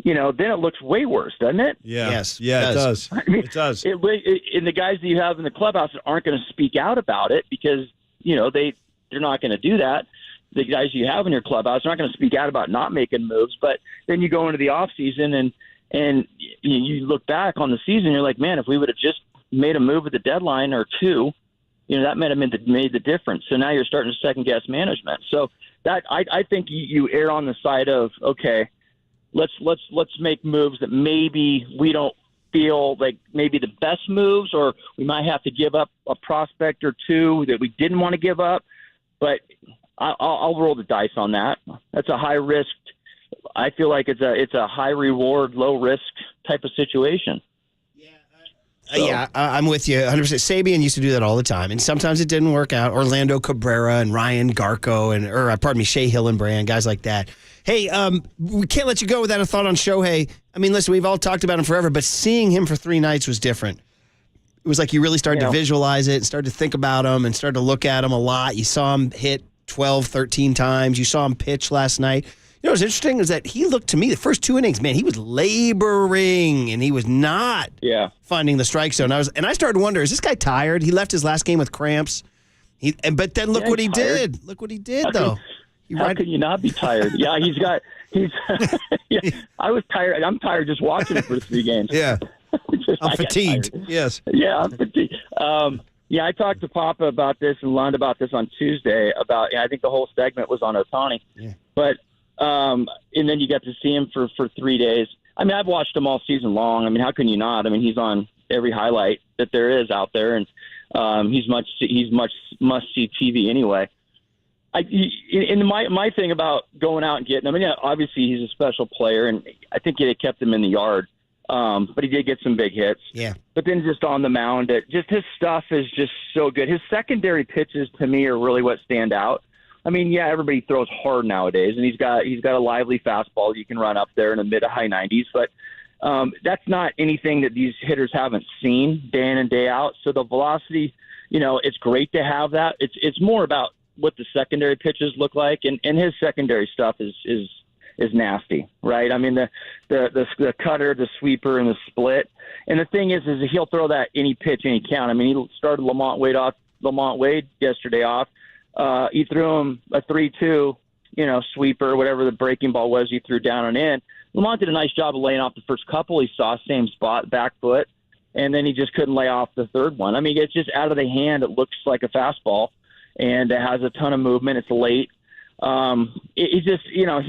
then it looks way worse, doesn't it? Yeah. Yes. Yeah, it does. I mean, it does. And the guys that you have in the clubhouse aren't going to speak out about it because, they're not going to do that. The guys you have in your clubhouse are not going to speak out about not making moves. But then you go into the offseason and you look back on the season, you're like, man, if we would have just made a move at the deadline or two, that might have made the difference. So now you're starting to second-guess management. So that I think you err on the side of, okay, let's make moves that maybe we don't feel like maybe the best moves, or we might have to give up a prospect or two that we didn't want to give up. But I'll roll the dice on that. That's a high risk. I feel like it's a high reward, low risk type of situation. I'm with you 100%. Sabian used to do that all the time, and sometimes it didn't work out. Orlando Cabrera and Ryan Garco Shea Hillenbrand, guys like that. Hey, we can't let you go without a thought on Shohei. I mean, listen, we've all talked about him forever, but seeing him for 3 nights was different. It was like you really started to visualize it and started to think about him and started to look at him a lot. You saw him hit 12, 13 times. You saw him pitch last night. What's interesting is that he looked to me the first 2 innings, man, he was laboring and he was not finding the strike zone. I started to wonder, is this guy tired? He left his last game with cramps. But then look what he did. Look what he did, though. How can you not be tired? Yeah, I was tired. I'm tired just watching it for 3 games. Yeah. I'm fatigued. Yes. Yeah, I'm fatigued. I talked to Papa about this and Lund about this on Tuesday. I think the whole segment was on Ohtani. Yeah. But and then you got to see him for 3 days. I mean, I've watched him all season long. I mean, how can you not? I mean, he's on every highlight that there is out there, and he's much must-see TV anyway. My thing about going out and getting him, obviously he's a special player, and I think they kept him in the yard. But he did get some big hits. Yeah. But then just on the mound, just his stuff is just so good. His secondary pitches to me are really what stand out. I mean, everybody throws hard nowadays, and he's got a lively fastball you can run up there in the mid to high 90s. But that's not anything that these hitters haven't seen day in and day out. So the velocity, it's great to have that. It's more about what the secondary pitches look like, and his secondary stuff is nasty, right? I mean, the cutter, the sweeper, and the split. And the thing is he'll throw that any pitch, any count. I mean, he started Lamont Wade yesterday off. He threw him a 3-2, sweeper, whatever the breaking ball was he threw down and in. Lamont did a nice job of laying off the first couple he saw, same spot, back foot, and then he just couldn't lay off the third one. I mean, it's just out of the hand. It looks like a fastball, and it has a ton of movement. It's late. He just,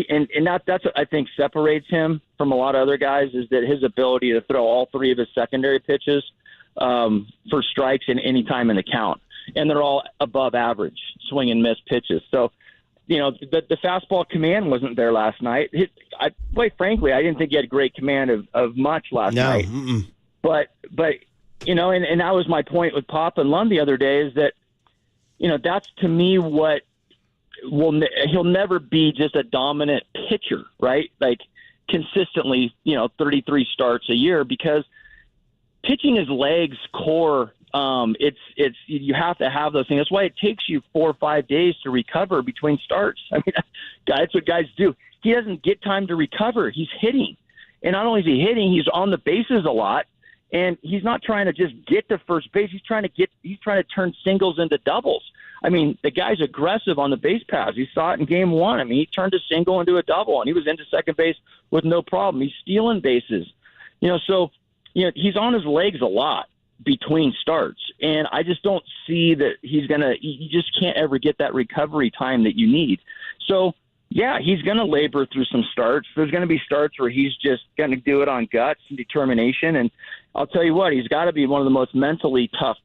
and that's what I think separates him from a lot of other guys, is that his ability to throw all 3 of his secondary pitches for strikes in any time in the count. And they're all above average swing and miss pitches. So, the fastball command wasn't there last night. Quite frankly, I didn't think he had great command of much last night. Mm-mm. But and that was my point with Pop and Lund the other day, is that, that's to me what he'll never be just a dominant pitcher, right? Like consistently, 33 starts a year, because pitching his legs, core. It's you have to have those things. That's why it takes you 4 or 5 days to recover between starts. I mean, that's what guys do. He doesn't get time to recover. He's hitting, and not only is he hitting, he's on the bases a lot, and he's not trying to just get to first base. He's trying to turn singles into doubles. I mean, the guy's aggressive on the base paths. You saw it in game 1. I mean, he turned a single into a double, and he was into second base with no problem. He's stealing bases. So he's on his legs a lot between starts, and I just don't see that you just can't ever get that recovery time that you need. So, yeah, he's going to labor through some starts. There's going to be starts where he's just going to do it on guts and determination, and I'll tell you what, he's got to be one of the most mentally tough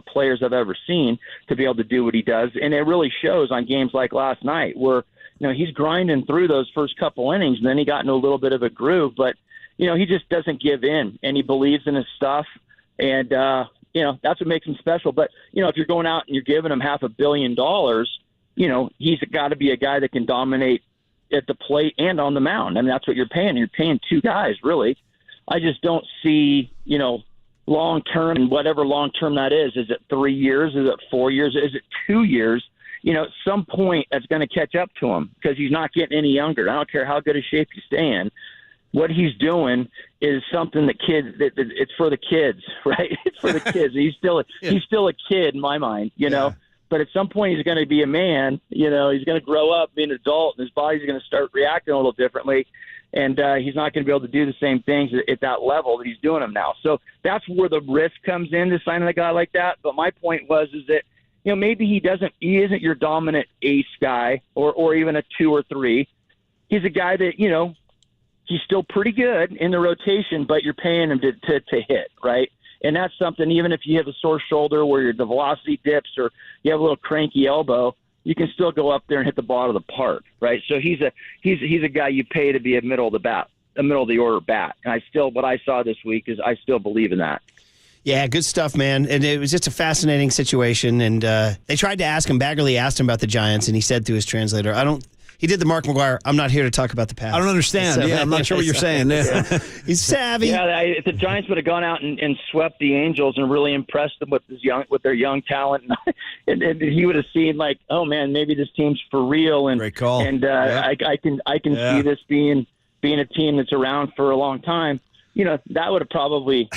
players I've ever seen to be able to do what he does. And it really shows on games like last night where, he's grinding through those first couple innings, and then he got into a little bit of a groove, but, he just doesn't give in, and he believes in his stuff. And, that's what makes him special. But, if you're going out and you're giving him $500 million, he's got to be a guy that can dominate at the plate and on the mound. I mean, that's what you're paying. You're paying two guys, really. I just don't see, long-term, and whatever long-term that is. Is it 3 years? Is it 4 years? Is it 2 years? At some point that's going to catch up to him because he's not getting any younger. I don't care how good a shape you stay in. What he's doing is something that it's for the kids, right? It's for the kids. He's still a kid in my mind, But at some point he's going to be a man, he's going to grow up, be an adult, and his body's going to start reacting a little differently. And he's not going to be able to do the same things at that level that he's doing them now. So that's where the risk comes in to signing a guy like that. But my point is that, maybe he isn't your dominant ace guy or even a 2 or 3. He's a guy that, he's still pretty good in the rotation, but you're paying him to hit, right? And that's something, even if you have a sore shoulder where the velocity dips or you have a little cranky elbow, you can still go up there and hit the ball of the park, right? So he's a guy you pay to be a middle of the order bat. And what I saw this week is I still believe in that. Yeah, good stuff, man. And it was just a fascinating situation. And they tried to ask him, Baggerly asked him about the Giants, and he said to his translator, he did the Mark McGuire, I'm not here to talk about the past. I don't understand. So, I'm not sure what you're saying. Yeah. He's savvy. Yeah, if the Giants would have gone out and swept the Angels and really impressed them with their young talent, and he would have seen like, oh man, maybe this team's for real. And great call. And I can see this being a team that's around for a long time. That would have probably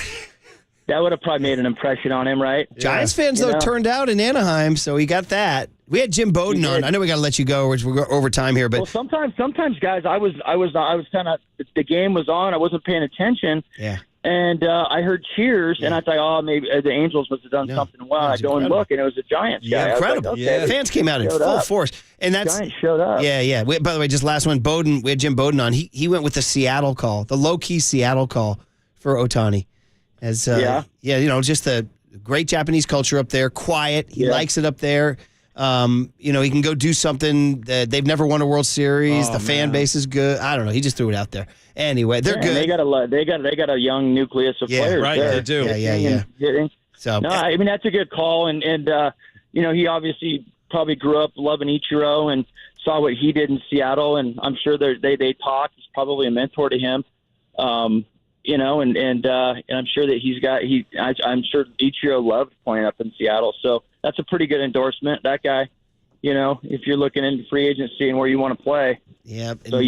made an impression on him, right? Giants fans though turned out in Anaheim, so he got that. We had Jim Bowden on. I know we got to let you go. We're over time here, but sometimes, guys, I was kind of, the game was on. I wasn't paying attention. Yeah. And I heard cheers, and I thought, oh, maybe the Angels must have done something well. I go and look, and it was a Giants guy. Yeah, incredible. Like, okay, fans came out in full force, and that's Giants showed up. Yeah. By the way, just last one, Bowden. We had Jim Bowden on. He went with the Seattle call, the low key Seattle call for Ohtani. Just the great Japanese culture up there, quiet. He likes it up there. He can go do something that they've never won a World Series. The fan base is good. I don't know. He just threw it out there. Anyway, they're good. They got a young nucleus of players. Right, there. they do. Yeah. So no, I mean that's a good call, and he obviously probably grew up loving Ichiro and saw what he did in Seattle, and I'm sure they talk. He's probably a mentor to him. And I'm sure that I'm sure Ichiro loved playing up in Seattle. So that's a pretty good endorsement. That guy, if you're looking into free agency and where you want to play. Yeah. So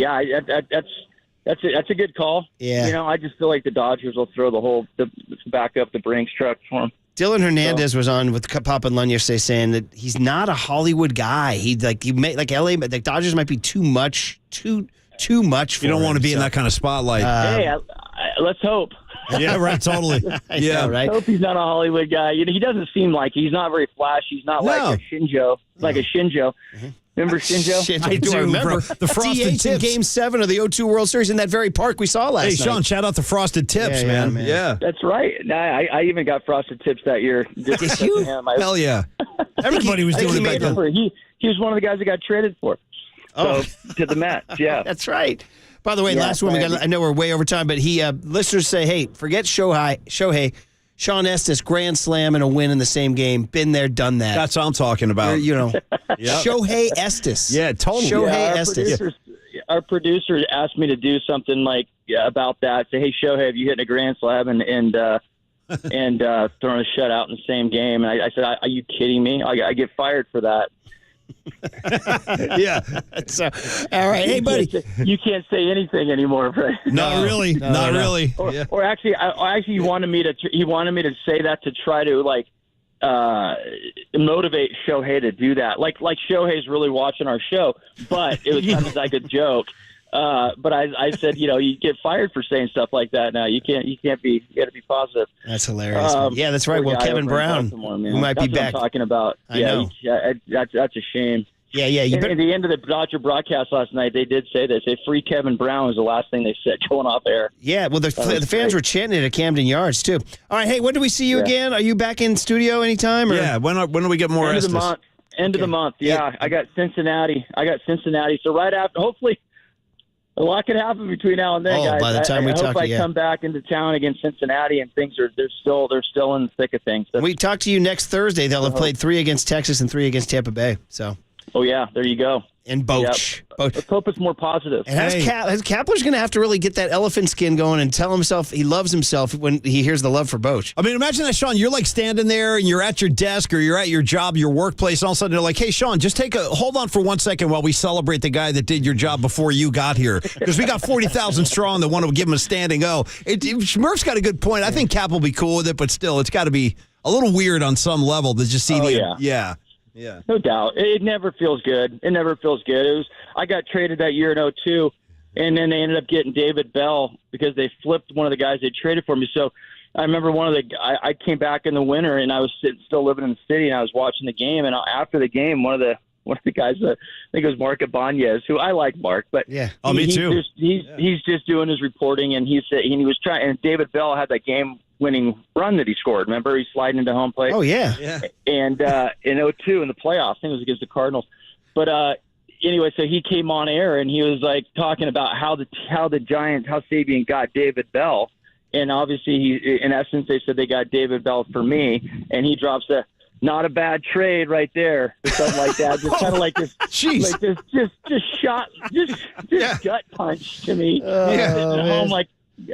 that's a good call. Yeah. I just feel like the Dodgers will throw the back up the Brinks truck for him. Dylan Hernandez was on with Papa and Lund yesterday saying that he's not a Hollywood guy. LA, but the Dodgers might be too much for you don't want to be in that kind of spotlight. Let's hope. Yeah, right, totally. Yeah, right. I hope he's not a Hollywood guy. He doesn't seem like he's not very flashy. He's not like a Shinjo. Mm-hmm. Remember Shinjo? I do remember. The Frosted Tips. In Game 7 of the 0-2 World Series in that very park we saw last night. Hey, Sean, shout out the Frosted Tips, man. Yeah. That's right. I even got Frosted Tips that year. Did you? Hell yeah. Everybody was doing it back then. He was one of the guys that got traded for. So, to the Mets, yeah. That's right. By the way, last one, I know we're way over time, but listeners say, hey, forget Shohei. Sean Estes, grand slam and a win in the same game. Been there, done that. That's what I'm talking about. Shohei Estes. Yeah, totally. Shohei Estes. Our producer asked me to do something about that. Say, hey, Shohei, have you hit a grand slam? And and throwing a shutout in the same game. And I said, "Are you kidding me? I get fired for that." Yeah. So, all right. Hey, buddy. You can't say anything anymore, right? Not really. Not really. Or actually, he wanted me to say that to try to motivate Shohei to do that. Like Shohei's really watching our show, but it was kind of like a joke. But I said, you get fired for saying stuff like that now. You can't be. You got to be positive. That's hilarious. Yeah, that's right. Well, Kevin Brown, who might be back. That's what I'm talking about. I know. That's a shame. Yeah. At the end of the Dodger broadcast last night, they did say this. They free Kevin Brown was the last thing they said going off air. Yeah, well, the fans were chanting it at Camden Yards, too. All right, hey, when do we see you again? Are you back in studio anytime? Or? Yeah, when do we get more End of the month, yeah. I got Cincinnati. So right after, hopefully, a lot could happen between now and then, guys. By the time we talk to you. I come back into town against Cincinnati, and they're still in the thick of things. We talk to you next Thursday. They'll have played 3 against Texas and 3 against Tampa Bay. So. Oh, yeah, there you go. And Boch. Yep. Let's hope it's more positive. And Kapler's going to have to really get that elephant skin going and tell himself he loves himself when he hears the love for Boch. I mean, imagine that, Sean. You're like standing there and you're at your desk or you're at your job, your workplace, and all of a sudden they're like, hey, Sean, just hold on for 1 second while we celebrate the guy that did your job before you got here. Because we got 40,000 strong that want to give him a standing O. Murph's got a good point. I think Cap will be cool with it, but still, it's got to be a little weird on some level to just see Yeah, no doubt. It never feels good. I got traded that year in 2002, and then they ended up getting David Bell because they flipped one of the guys they traded for me. So I remember I came back in the winter, and I was still living in the city, and I was watching the game. And after the game, one of the guys, I think it was Mark Ibanez, who I like Mark, but yeah, me too. He's just doing his reporting, and he was trying. And David Bell had that game-winning run that he scored. Remember, he's sliding into home plate. Oh yeah. And in 2002 in the playoffs, I think it was against the Cardinals. But anyway, so he came on air and he was like talking about how the Giants, how Sabian got David Bell, and obviously in essence they said they got David Bell for me, and he drops a not a bad trade right there, or something like that. Just kind of like this, like this, just gut punch to me. I'm like,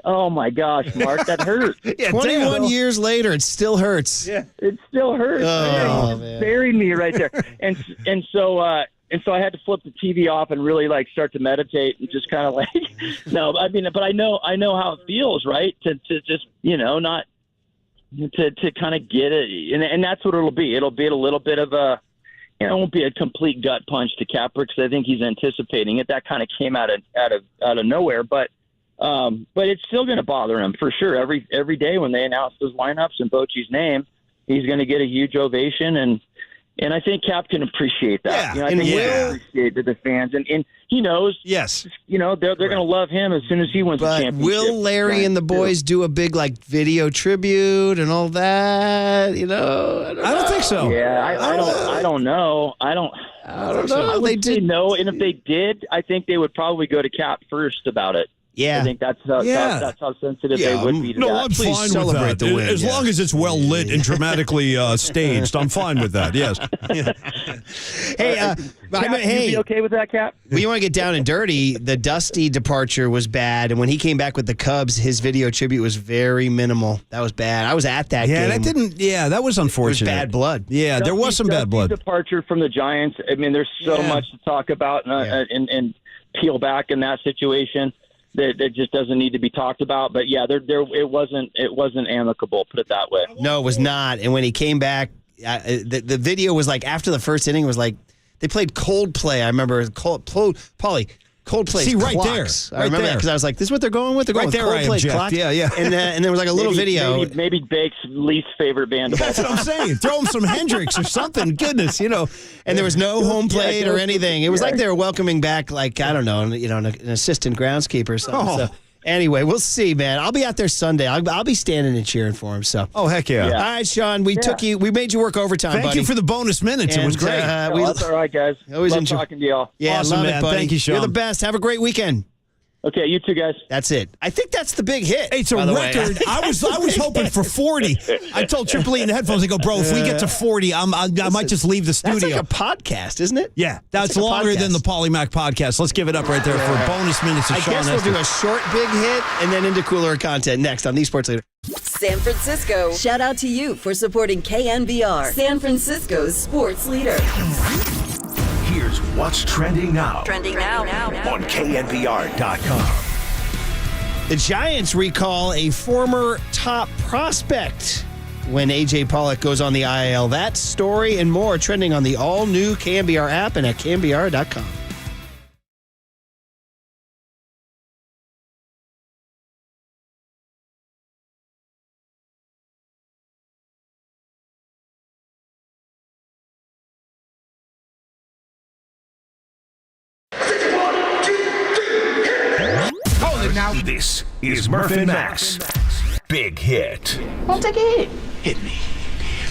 oh my gosh, Mark, that hurt. 21 years later, it still hurts. Yeah, it still hurts. Oh, man. Buried me right there, and so I had to flip the TV off and really like start to meditate and just kind of like, no, I mean, but I know how it feels, right? To just not. To kind of get it, and that's what it'll be. It'll be a little bit of a, it won't be a complete gut punch to Capper because I think he's anticipating it. That kind of came out of nowhere, but it's still going to bother him for sure. Every day when they announce those lineups in Bochy's name, he's going to get a huge ovation, and I think Cap can appreciate that. I think he'll appreciate the fans, and he knows. Yes, they're going to love him as soon as he wins the championship. Will Larry and the boys do a big video tribute and all that? I don't think so. Yeah, I don't know. I don't know. I would say no, and if they did, I think they would probably go to Cap first about it. Yeah, I think that's how sensitive they would be to that. I'm fine with that. As long as it's well lit and dramatically staged, I'm fine with that. Yes. Hey, you be okay with that, Cap? Well, you want to get down and dirty. The Dusty departure was bad, and when he came back with the Cubs, his video tribute was very minimal. That was bad. I was at that game. That was unfortunate. It was bad blood. Yeah, there was some bad blood. Departure from the Giants. I mean, there's so much to talk about and peel back in that situation. That just doesn't need to be talked about, but it wasn't amicable. Put it that way. No, it was not. And when he came back, the video was like after the first inning was like they played Coldplay. I remember Coldplay's right Clocks. there. I remember that because I was like, this is what they're going with? They're going right with there, Coldplay Clocks. Yeah. And there was like a little video. Maybe Bake's least favorite band of all time. That's what I'm saying. Throw him some Hendrix or something. Goodness, And there was no home plate or anything. It was like they were welcoming back, like, I don't know, an assistant groundskeeper or something. So, anyway, we'll see, man. I'll be out there Sunday. I'll be standing and cheering for him. So. Oh, heck yeah. All right, Sean, we made you work overtime, Thank buddy. you for the bonus minutes. It was great. That's all right, guys. Always love talking to y'all. Yeah, awesome, love man. it, buddy. Thank you, Sean. You're the best. Have a great weekend. Okay, you too, guys. That's it. I think that's the big hit. It's a record. I was hoping for 40. I told Triple E in the headphones, I go, bro, if we get to 40, I might just leave the studio. That's like a podcast, isn't it? Yeah, that's like longer than the Polymac podcast. Let's give it up right there for bonus minutes of Sean I guess we'll do a short big hit and then into cooler content next on the Sports Leader. San Francisco, shout out to you for supporting KNBR, San Francisco's sports leader. Here's what's trending now. Trending now. On KNBR.com. The Giants recall a former top prospect when A.J. Pollock goes on the IL. That story and more trending on the all-new KNBR app and at KNBR.com. This is Murph and Max. Big hit. I'll take a hit. Hit me.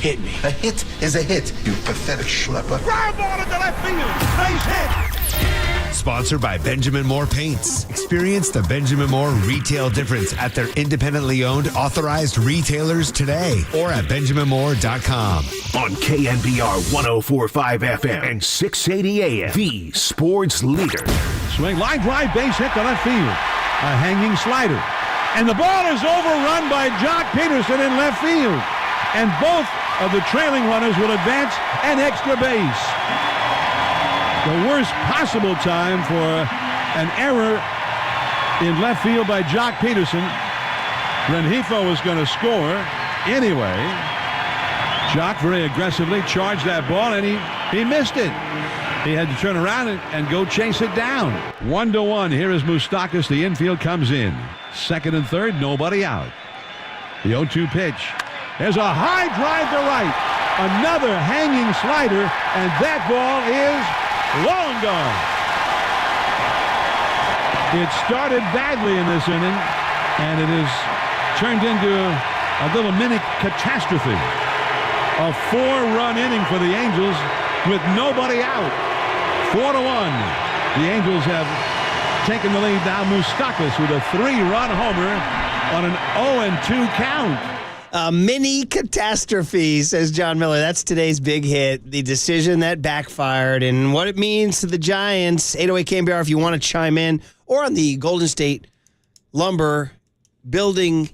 Hit me. A hit is a hit, you pathetic schlepper. Ground ball into left field. Nice hit. Sponsored by Benjamin Moore Paints. Experience the Benjamin Moore retail difference at their independently owned authorized retailers today or at benjaminmoore.com. On KNBR 104.5 FM and 680 AM. The sports leader. Swing, line drive, base hit to left field. A hanging slider. And the ball is overrun by Jock Peterson in left field. And both of the trailing runners will advance an extra base. The worst possible time for an error in left field by Jock Peterson. Rengifo was going to score anyway. Jock very aggressively charged that ball, and he missed it. He had to turn around and go chase it down. 1-1. Here is Moustakas. The infield comes in. Second and third, nobody out. The 0-2 pitch. There's a high drive to right. Another hanging slider, and that ball is long gone. It started badly in this inning, and it has turned into a little mini catastrophe. A 4-run inning for the Angels with nobody out. 4-1. The Angels have taken the lead now. Moustakas with a 3-run homer on an 0-2 count. A mini catastrophe, says John Miller. That's today's big hit. The decision that backfired and what it means to the Giants. 808 KNBR if you want to chime in, or on the Golden State Lumber Building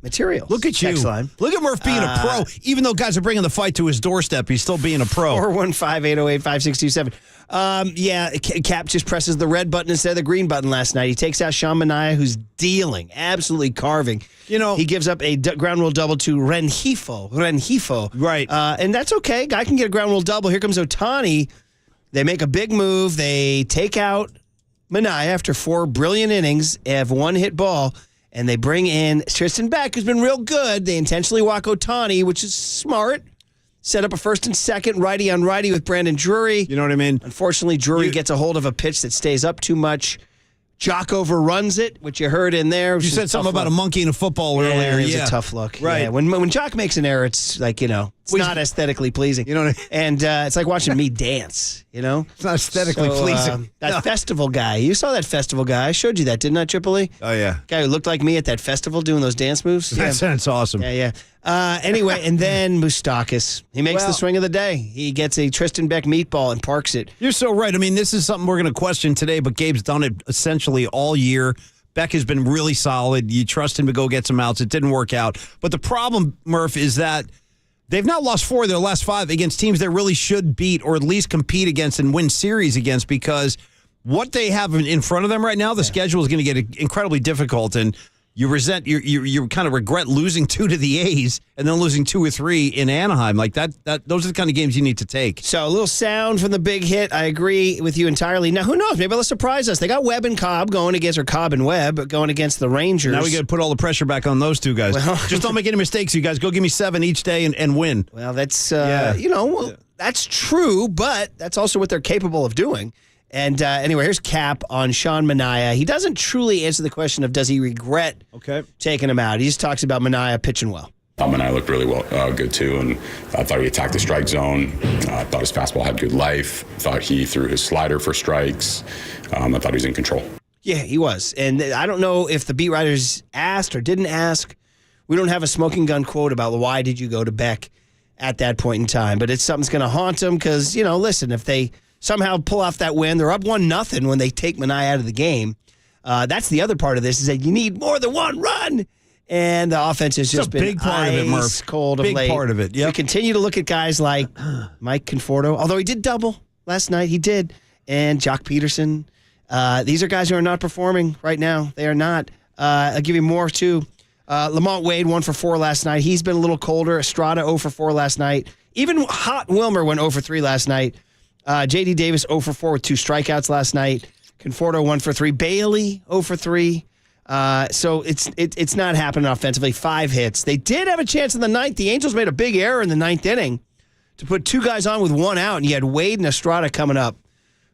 Materials. Look at you. Text line. Look at Murph being a pro. Even though guys are bringing the fight to his doorstep, he's still being a pro. 415-808-5627. Cap just presses the red button instead of the green button last night. He takes out Sean Manaea, who's dealing, absolutely carving. You know, he gives up a ground rule double to Rengifo. Right. And that's okay. Guy can get a ground rule double. Here comes Ohtani. They make a big move. They take out Manaea after 4 brilliant innings. They have one hit ball. And they bring in Tristan Beck, who's been real good. They intentionally walk Ohtani, which is smart. Set up a first and second, righty on righty with Brandon Drury. You know what I mean? Unfortunately, Drury gets a hold of a pitch that stays up too much. Jock overruns it, which you heard in there. You said something about a monkey in a football earlier. It was a tough look. Right. Yeah. When Jock makes an error, it's like, it's not aesthetically pleasing. You know what I mean? And it's like watching me dance, It's not aesthetically pleasing. That festival guy. You saw that festival guy. I showed you that, didn't I, Triple E? Oh, yeah. Guy who looked like me at that festival doing those dance moves. That's awesome. Yeah. Anyway, and then Moustakas. He makes the swing of the day. He gets a Tristan Beck meatball and parks it. You're so right. I mean, this is something we're going to question today, but Gabe's done it essentially all year. Beck has been really solid. You trust him to go get some outs. It didn't work out. But the problem, Murph, is that they've now lost 4 of their last 5 against teams they really should beat or at least compete against and win series against, because what they have in front of them right now, the schedule is going to get incredibly difficult. And you kind of regret losing 2 to the A's and then losing 2 or 3 in Anaheim. Like that those are the kind of games you need to take. So a little sound from the big hit. I agree with you entirely. Now, who knows? Maybe they'll surprise us. They got Webb and Cobb going against, or Cobb and Webb going against the Rangers. Now we got to put all the pressure back on those 2 guys. Well, just don't make any mistakes, you guys. Go give me 7 each day and win. Well, that's, that's true, but that's also what they're capable of doing. And anyway, here's Cap on Sean Manaea. He doesn't truly answer the question of does he regret taking him out. He just talks about Manaea pitching well. Manaea looked really good too, and I thought he attacked the strike zone. I thought his fastball had good life. Thought he threw his slider for strikes. I thought he was in control. Yeah, he was. And I don't know if the beat writers asked or didn't ask. We don't have a smoking gun quote about why did you go to Beck at that point in time, but it's something's going to haunt him because, listen, if they somehow pull off that win, they're up 1-0 when they take Manaea out of the game. That's the other part of this, is that you need more than 1 run. And the offense has just been big part of it, Murph. Cold of big late. part of it, yep. We continue to look at guys like Mike Conforto, although he did double last night. He did. And Jock Peterson. These are guys who are not performing right now. They are not. I'll give you more, too. Lamont Wade, 1 for 4 last night. He's been a little colder. Estrada, 0 for 4 last night. Even Hot Wilmer went 0 for 3 last night. J.D. Davis, 0 for 4 with 2 strikeouts last night. Conforto, 1 for 3. Bailey, 0 for 3. So it's not happening offensively. 5 hits. They did have a chance in the 9th. The Angels made a big error in the 9th inning to put 2 guys on with 1 out, and you had Wade and Estrada coming up.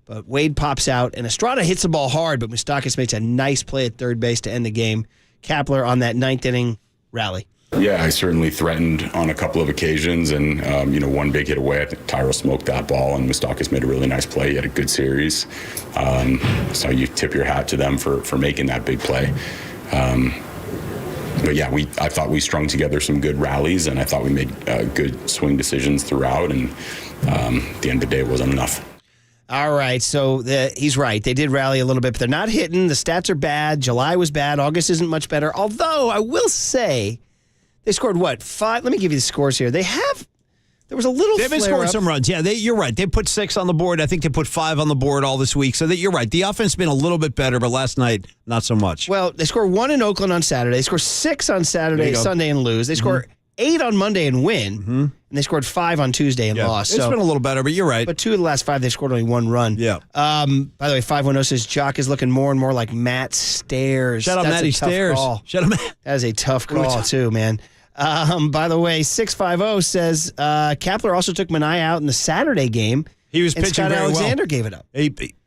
But Wade pops out, and Estrada hits the ball hard, but Moustakas makes a nice play at third base to end the game. Kapler on that 9th inning rally. Yeah, I certainly threatened on a couple of occasions, and one big hit away. I think Tyro smoked that ball, and Moustakas made a really nice play. He had a good series, so you tip your hat to them for making that big play. But yeah, I thought we strung together some good rallies, and I thought we made good swing decisions throughout. And at the end of the day, it wasn't enough. All right, so he's right. They did rally a little bit, but they're not hitting. The stats are bad. July was bad. August isn't much better. Although I will say. They scored what? 5? Let me give you the scores here. There was a little. They've been scoring some runs. Yeah, you're right. They put 6 on the board. I think they put 5 on the board all this week. So you're right. The offense has been a little bit better, but last night not so much. Well, they scored 1 in Oakland on Saturday. They scored 6 on Saturday, Sunday, and lose. They scored 8 on Monday and win, and they scored 5 on Tuesday and lost. It's been a little better, but you're right. But 2 of the last 5, they scored only 1 run. Yeah. By the way, 510 says Jock is looking more and more like Matt Stairs. Shout out Matty Stairs. Shout out Matt. That is a tough call too, man. By the way, 650 says Kapler also took Minaya out in the Saturday game. He was pitching Scott very Alexander well. gave it up.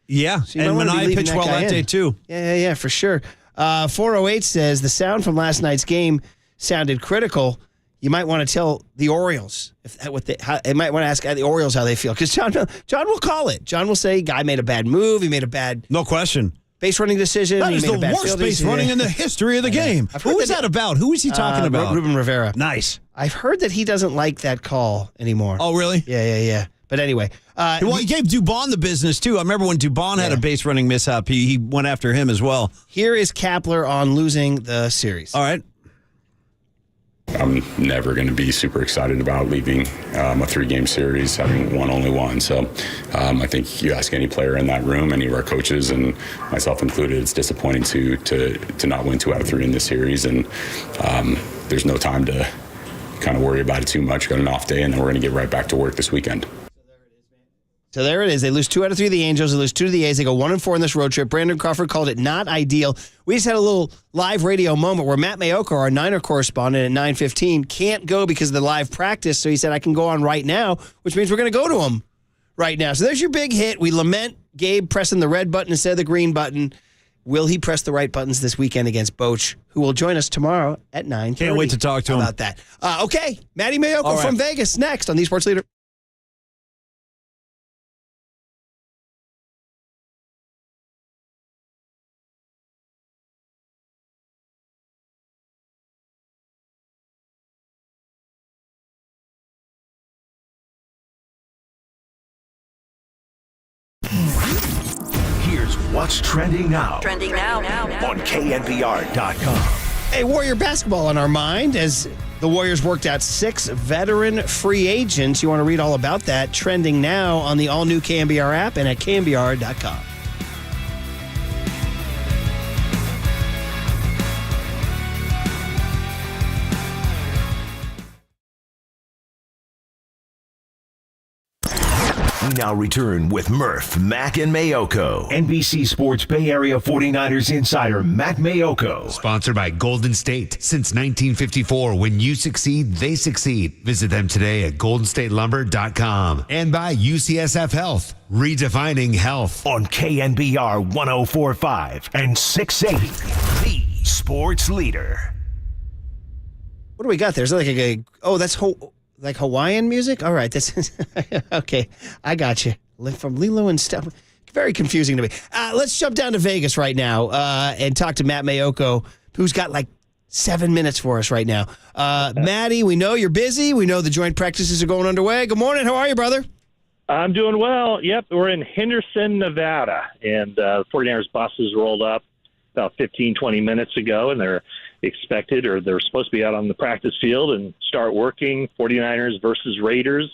Yeah, so and Minaya pitched well that day too. Yeah, for sure. 408 says the sound from last night's game sounded critical. You might want to tell the Orioles they might want to ask the Orioles how they feel, because John will call it. John will say, "Guy made a bad move. He made a bad no question base running decision. That is the worst base running in the history of the game." Who is that about? Who is he talking about? Ruben Rivera. Nice. I've heard that he doesn't like that call anymore. Oh, really? Yeah. But anyway. Well, he gave Dubon the business, too. I remember when Dubon had a base running mishap, he went after him as well. Here is Kapler on losing the series. All right. I'm never going to be super excited about leaving a 3-game series, having won only 1. So I think you ask any player in that room, any of our coaches, and myself included, it's disappointing to not win 2 out of 3 in this series. And there's no time to kind of worry about it too much. Got an off day, and then we're going to get right back to work this weekend. So there it is. They lose 2 out of 3 to the Angels. They lose 2 to the A's. They go 1-4 in this road trip. Brandon Crawford called it not ideal. We just had a little live radio moment where Matt Mayoka, our Niner correspondent at 9:15, can't go because of the live practice. So he said, I can go on right now, which means we're going to go to him right now. So there's your big hit. We lament Gabe pressing the red button instead of the green button. Will he press the right buttons this weekend against Boch, who will join us tomorrow at 9:30? Can't wait to talk to him about that. Okay, Matty Mayoka from Vegas next on the Sports Leader. Here's what's trending now. Trending now. On KNBR.com. Hey, Warrior basketball on our mind as the Warriors worked out 6 veteran free agents. You want to read all about that. Trending now on the all-new KNBR app and at KNBR.com. We now return with Murph, Mac, and Mayoko. NBC Sports Bay Area 49ers insider Mac Mayoko. Sponsored by Golden State. Since 1954, when you succeed, they succeed. Visit them today at goldenstatelumber.com. And by UCSF Health, redefining health. On KNBR 104.5 and 680, the sports leader. What do we got there? Is that like that's like Hawaiian music? All right, this is okay. I got you. From Lilo and Step. Very confusing to me. Let's jump down to Vegas right now and talk to Matt Mayoko, who's got like 7 minutes for us right now. Matty, we know you're busy. We know the joint practices are going underway. Good morning. How are you, brother? I'm doing well. Yep, we're in Henderson, Nevada, and the 49ers buses rolled up about 15, 20 minutes ago, and they're expected, or they're supposed to be out on the practice field and start working 49ers versus Raiders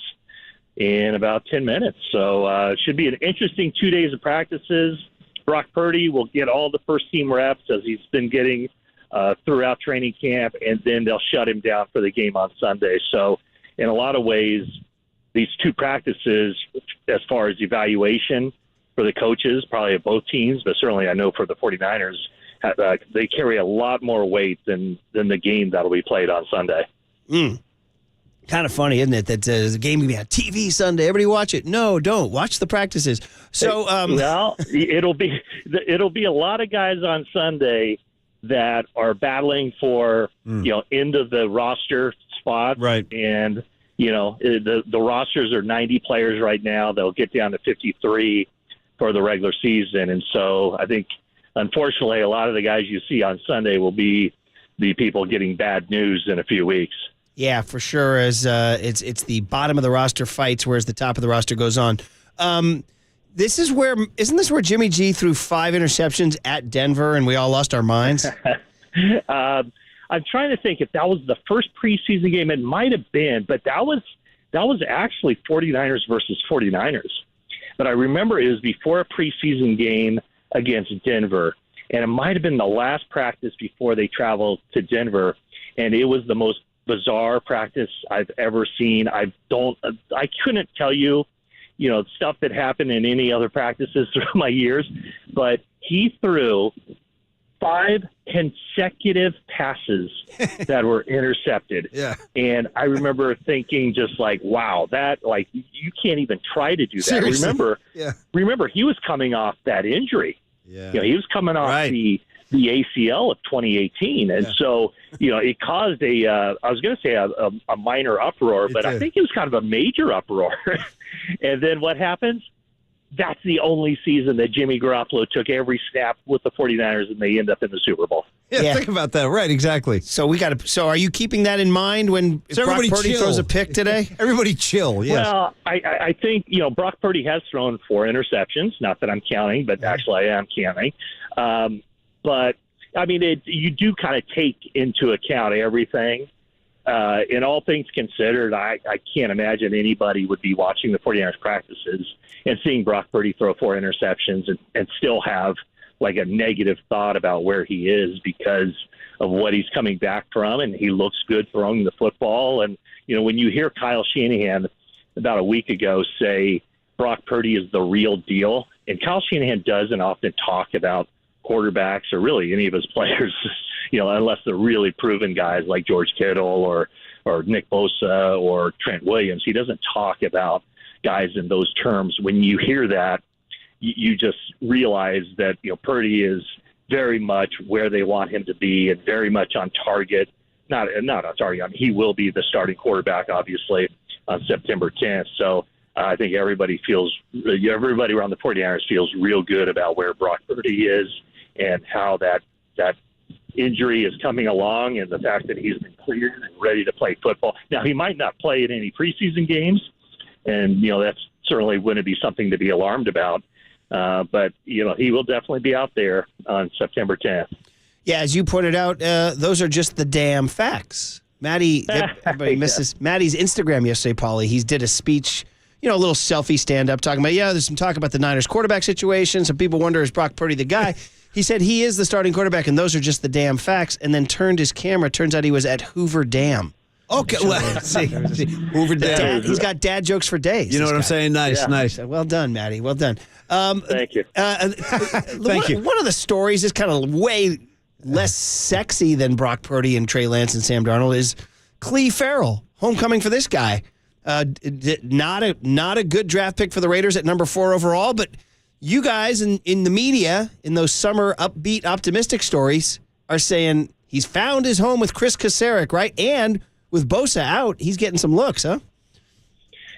in about 10 minutes. So it should be an interesting 2 days of practices. Brock Purdy will get all the first-team reps as he's been getting throughout training camp, and then they'll shut him down for the game on Sunday. So in a lot of ways, these two practices, as far as evaluation for the coaches, probably of both teams, but certainly I know for the 49ers, they carry a lot more weight than the game that'll be played on Sunday. Kind of funny, isn't it? That the game will be on TV Sunday. Everybody watch it. No, don't. Watch the practices. So, well, it'll be a lot of guys on Sunday that are battling for end of the roster spot, right? And the rosters are 90 players right now. They'll get down to 53 for the regular season, and so I think, unfortunately, a lot of the guys you see on Sunday will be the people getting bad news in a few weeks. Yeah, for sure. As it's the bottom of the roster fights, whereas the top of the roster goes on. Isn't this where Jimmy G threw 5 interceptions at Denver and we all lost our minds? I'm trying to think if that was the first preseason game. It might have been, but that was actually 49ers versus 49ers. But I remember it was before a preseason game against Denver, and it might have been the last practice before they traveled to Denver, and it was the most bizarre practice I've ever seen. I couldn't tell you, stuff that happened in any other practices through my years, but he threw 5 consecutive passes that were intercepted. Yeah. And I remember thinking just like, wow, that, like, you can't even try to do that. Seriously? Remember, he was coming off that injury. Yeah. He was coming off the ACL of 2018. And so, it caused I was going to say a minor uproar, but I think it was kind of a major uproar. And then what happens? That's the only season that Jimmy Garoppolo took every snap with the 49ers and they end up in the Super Bowl. Yeah, think about that. Right, exactly. So are you keeping that in mind when Brock Purdy throws a pick today? Everybody chill, yes. Well, I think, Brock Purdy has thrown 4 interceptions. Not that I'm counting, but actually I am counting. But, I mean, you do kind of take into account everything. In all things considered, I can't imagine anybody would be watching the 49ers practices and seeing Brock Purdy throw 4 interceptions and still have like a negative thought about where he is because of what he's coming back from, and he looks good throwing the football. And, when you hear Kyle Shanahan about a week ago say Brock Purdy is the real deal, and Kyle Shanahan doesn't often talk about quarterbacks or really any of his players, unless they're really proven guys like George Kittle or Nick Bosa or Trent Williams. He doesn't talk about guys in those terms. When you hear that, you just realize that, Purdy is very much where they want him to be and very much on target. Not on target. I mean, he will be the starting quarterback, obviously, on September 10th. So I think everybody around the 49ers feels real good about where Brock Purdy is and how that injury is coming along and the fact that he's been cleared and ready to play football. Now, he might not play in any preseason games, and, that's certainly wouldn't be something to be alarmed about. But, he will definitely be out there on September 10th. Yeah, as you pointed out, those are just the damn facts. Everybody misses Maddie's Instagram yesterday, Paulie. He did a speech, a little selfie stand-up talking about, there's some talk about the Niners quarterback situation. Some people wonder, is Brock Purdy the guy? He said he is the starting quarterback, and those are just the damn facts, and then turned his camera. Turns out he was at Hoover Dam. Okay, well, see, Hoover Dam. He's got dad jokes for days. You know what I'm saying? Nice, nice. Well done, Maddie. Well done. Thank you. Thank you. One of the stories is kind of way less sexy than Brock Purdy and Trey Lance and Sam Darnold is Cleve Farrell. Homecoming for this guy. Not a good draft pick for the Raiders at number 4 overall, but you guys in the media, in those summer upbeat, optimistic stories, are saying he's found his home with Chris Kasarik, right? And with Bosa out, he's getting some looks, huh?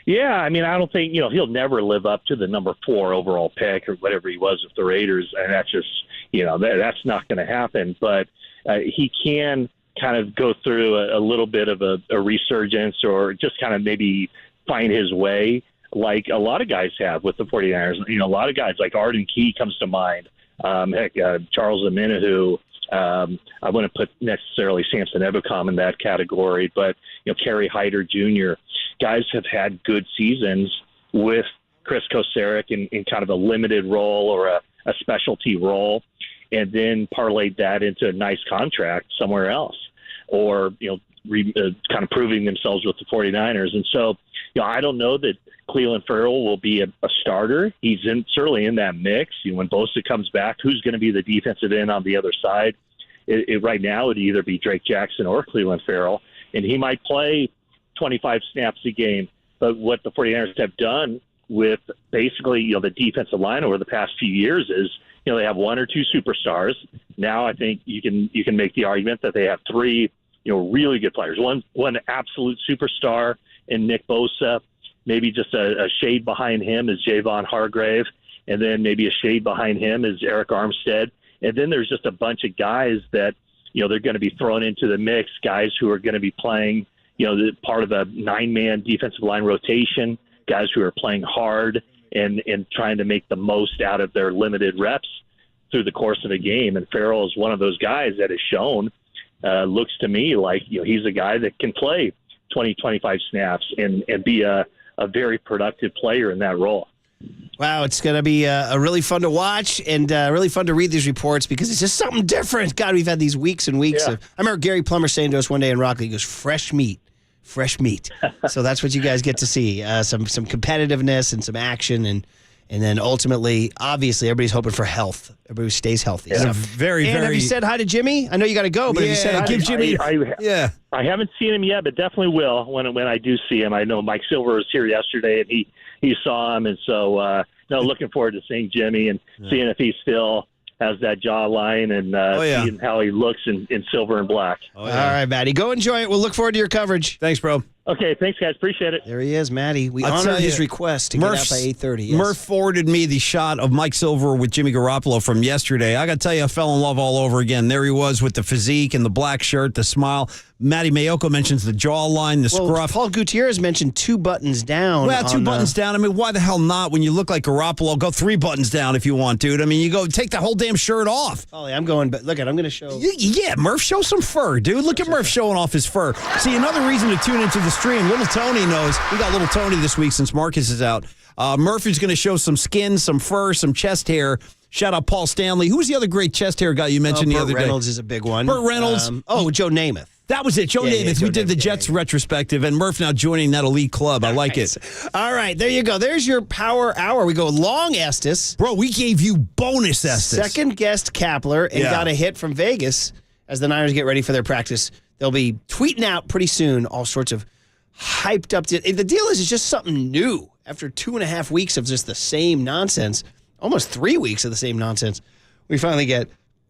Yeah, I mean, I don't think, he'll never live up to the number 4 overall pick or whatever he was with the Raiders, and that's just, that's not going to happen. But he can kind of go through a little bit of a resurgence or just kind of maybe find his way like a lot of guys have with the 49ers. A lot of guys like Arden Key comes to mind. Charles Omenihu, I wouldn't put necessarily Samson Ebukam in that category, but Kerry Hyder Jr. Guys have had good seasons with Chris Kocurek in kind of a limited role or a specialty role, and then parlayed that into a nice contract somewhere else, or kind of proving themselves with the 49ers. And so, I don't know that Clelin Ferrell will be a starter. He's certainly in that mix. When Bosa comes back, who's going to be the defensive end on the other side? Right now, it'd either be Drake Jackson or Clelin Ferrell, and he might play 25 snaps a game. But what the 49ers have done with basically the defensive line over the past few years is they have one or two superstars. Now I think you can make the argument that they have three really good players. One absolute superstar in Nick Bosa, maybe just a shade behind him is Javon Hargrave, and then maybe a shade behind him is Eric Armstead. And then there's just a bunch of guys that, they're going to be thrown into the mix, guys who are going to be playing, part of a 9-man defensive line rotation, guys who are playing hard and trying to make the most out of their limited reps through the course of a game. And Ferrell is one of those guys that has shown, looks to me like, he's a guy that can play 20, 25 snaps and be a very productive player in that role. Wow, it's going to be really fun to watch and really fun to read these reports because it's just something different. God, we've had these weeks and weeks. I remember Gary Plummer saying to us one day in Rockland, he goes, fresh meat. So that's what you guys get to see, some competitiveness and some action. And then ultimately, obviously, everybody's hoping for health. Everybody stays healthy. Yeah. So, have you said hi to Jimmy? I know you got to go, but have you said hi to Jimmy? I haven't seen him yet, but definitely will when I do see him. I know Mike Silver was here yesterday, and he saw him, and so looking forward to seeing Jimmy and seeing if he still has that jawline and seeing how he looks in silver and black. All right, Matty. Go enjoy it. We'll look forward to your coverage. Thanks, bro. Okay, thanks, guys. Appreciate it. There he is, Matty. We honored his request to get out by 8:30. Yes. Murph forwarded me the shot of Mike Silver with Jimmy Garoppolo from yesterday. I got to tell you, I fell in love all over again. There he was with the physique and the black shirt, the smile. Matty Mayoko mentions the jawline, the scruff. Paul Gutierrez mentioned 2 buttons down. Well, 2 buttons down. I mean, why the hell not? When you look like Garoppolo, go 3 buttons down if you want, dude. I mean, you go take the whole damn shirt off. Ollie, I'm going, but look at, I'm going to show. Yeah, Murph, show some fur, dude. Look at Murph showing off his fur. See, another reason to tune into the stream. Little Tony knows. We got little Tony this week since Marcus is out. Murph is going to show some skin, some fur, some chest hair. Shout out Paul Stanley. Who's the other great chest hair guy you mentioned the other day? Burt Reynolds is a big one. Burt Reynolds. Joe Namath. That was it, Joe Namath. We did the Jets retrospective, and Murph now joining that elite club. I like it. All right, there you go. There's your power hour. We go long Estes. Bro, we gave you bonus Estes. Second guest Kapler and got a hit from Vegas as the Niners get ready for their practice. They'll be tweeting out pretty soon all sorts of hyped up. The deal is it's just something new. After 2.5 weeks of just the same nonsense, almost 3 weeks of the same nonsense, we finally get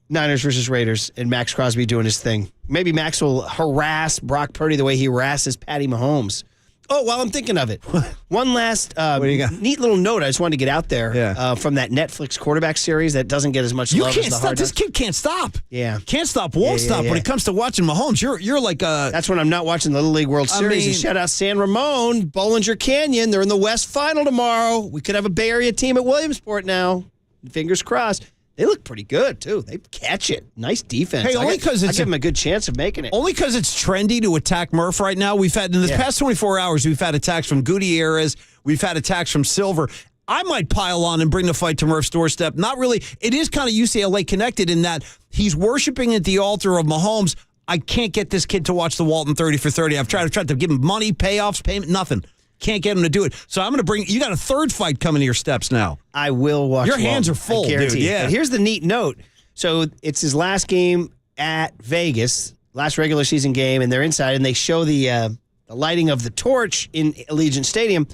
Niners versus Raiders and Max Crosby doing his thing. Maybe Max will harass Brock Purdy the way he harasses Patty Mahomes. Oh, while I'm thinking of it, one last neat little note I just wanted to get out there from that Netflix quarterback series that doesn't get as much love as the Hard Knocks. This kid can't stop. Yeah. Can't stop, won't stop. When it comes to watching Mahomes, you're like That's when I'm not watching the Little League World Series. And shout out San Ramon, Bollinger Canyon. They're in the West Final tomorrow. We could have a Bay Area team at Williamsport now. Fingers crossed. They look pretty good, too. They catch it. Nice defense. Hey, only because I give them a good chance of making it. Only because it's trendy to attack Murph right now. We've had, in the past 24 hours, we've had attacks from Gutierrez. We've had attacks from Silver. I might pile on and bring the fight to Murph's doorstep. Not really. It is kind of UCLA connected in that he's worshiping at the altar of Mahomes. I can't get this kid to watch the Walton 30 for 30. I've tried to give him money, payoffs, payment, nothing. Can't get him to do it. So I'm going to bring... You got a third fight coming to your steps now. I will watch. Your hands are full, dude. Yeah. But here's the neat note. So it's his last game at Vegas, last regular season game, and they're inside, and they show the lighting of the torch in Allegiant Stadium.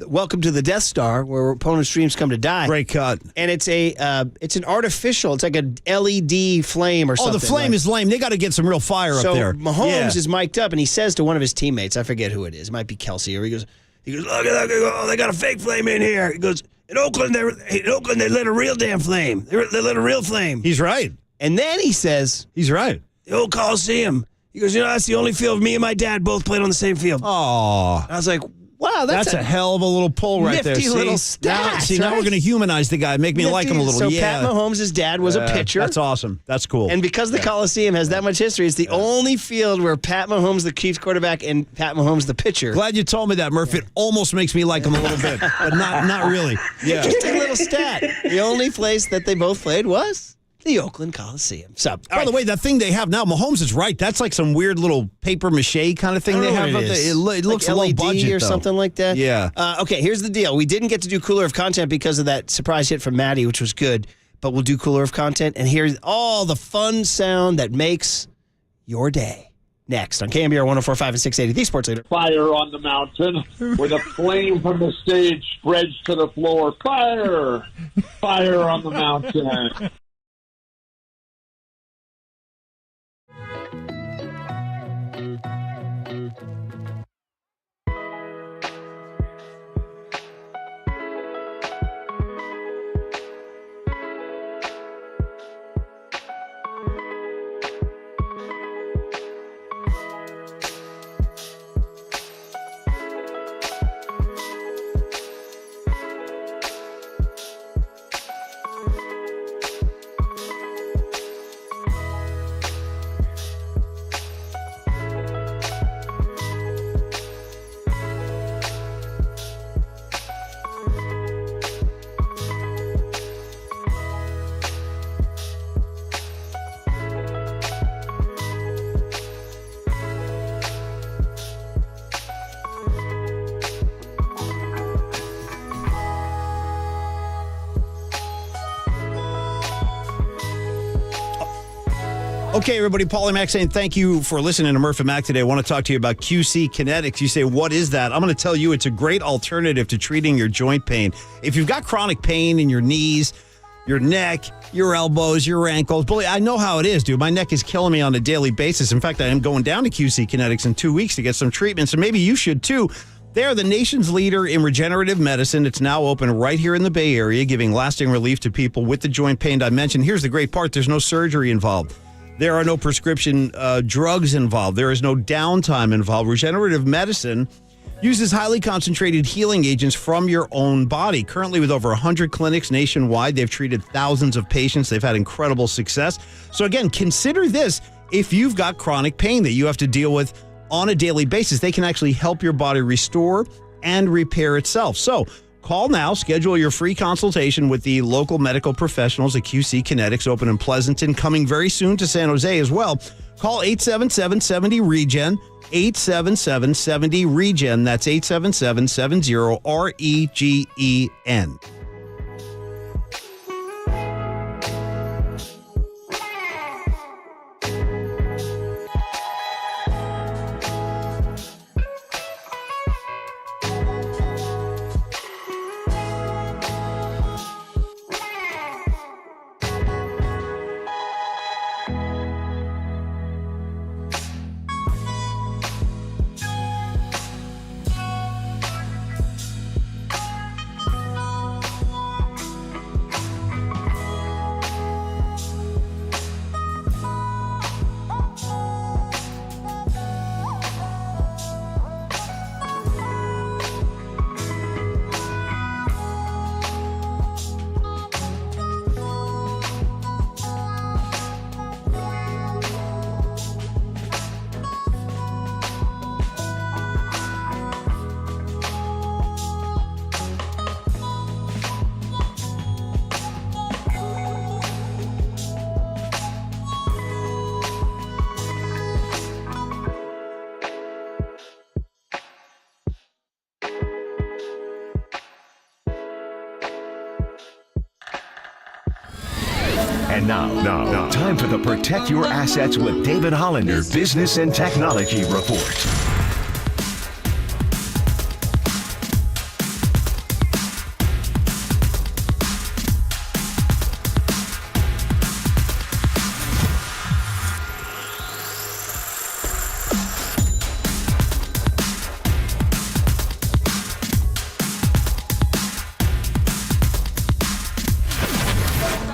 Welcome to the Death Star, where opponents' dreams come to die. Great cut. And it's an artificial. It's like a LED flame or something. Oh, the flame is lame. They got to get some real fire up there. So Mahomes is mic'd up, and he says to one of his teammates, I forget who it is. It might be Kelsey, or he goes, look at that. Oh, they got a fake flame in here. He goes, in Oakland, they lit a real damn flame. They lit a real flame. He's right. And then he says, he's right. The old Coliseum. He goes, that's the only field me and my dad both played on the same field. Oh. I was like, Wow, that's a hell of a little pull right there. Nifty little Now stat, we're going to humanize the guy, make me like him a little. So yeah. Pat Mahomes' dad was a pitcher. That's awesome. That's cool. And because the Coliseum has that much history, it's the only field where Pat Mahomes, the Chiefs quarterback, and Pat Mahomes, the pitcher. Glad you told me that, Murph. It almost makes me like him a little bit, but not really. Yeah. Interesting little stat. The only place that they both played was the Oakland Coliseum. So, by the way, that thing they have now, Mahomes is right. That's like some weird little paper mache kind of thing they have. It looks like a low LED budget or something like that. Yeah. Okay, here's the deal. We didn't get to do Cooler of Content because of that surprise hit from Maddie, which was good. But we'll do Cooler of Content, and here's all the fun sound that makes your day. Next on KNBR 104.5 and 680, the Sports Leader. Fire on the mountain where the flame from the stage spreads to the floor. Fire! Fire on the mountain. Okay, everybody, Paulie Mack saying thank you for listening to Murph and Mack today. I want to talk to you about QC Kinetics. You say, what is that? I'm going to tell you it's a great alternative to treating your joint pain. If you've got chronic pain in your knees, your neck, your elbows, your ankles, I know how it is, dude. My neck is killing me on a daily basis. In fact, I am going down to QC Kinetics in 2 weeks to get some treatment, so maybe you should too. They are the nation's leader in regenerative medicine. It's now open right here in the Bay Area, giving lasting relief to people with the joint pain I mentioned. Here's the great part. There's no surgery involved. There are no prescription drugs involved. There is no downtime involved. Regenerative medicine uses highly concentrated healing agents from your own body. Currently, with over 100 clinics nationwide, they've treated thousands of patients. They've had incredible success. So again, consider this. If you've got chronic pain that you have to deal with on a daily basis, they can actually help your body restore and repair itself. So call now, schedule your free consultation with the local medical professionals at QC Kinetics, open in Pleasanton, coming very soon to San Jose as well. Call 877-70-REGEN, 877-70-REGEN. That's 877-70-REGEN. And now, time for the Protect Your Assets with David Hollander Business and Technology Report.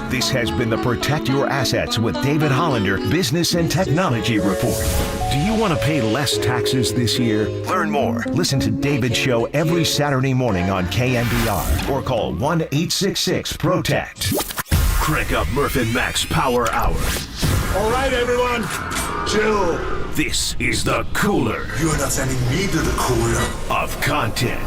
This has been the Protect Your Assets with David Hollander Business and Technology Report. Do Do you want to pay less taxes this year? Learn more. Listen to David's show every Saturday morning on KNBR or call 1-866-PROTECT. Crank up Murph and Max Power Hour. All right, everyone, chill. This is the cooler. You're not sending me to the cooler of content.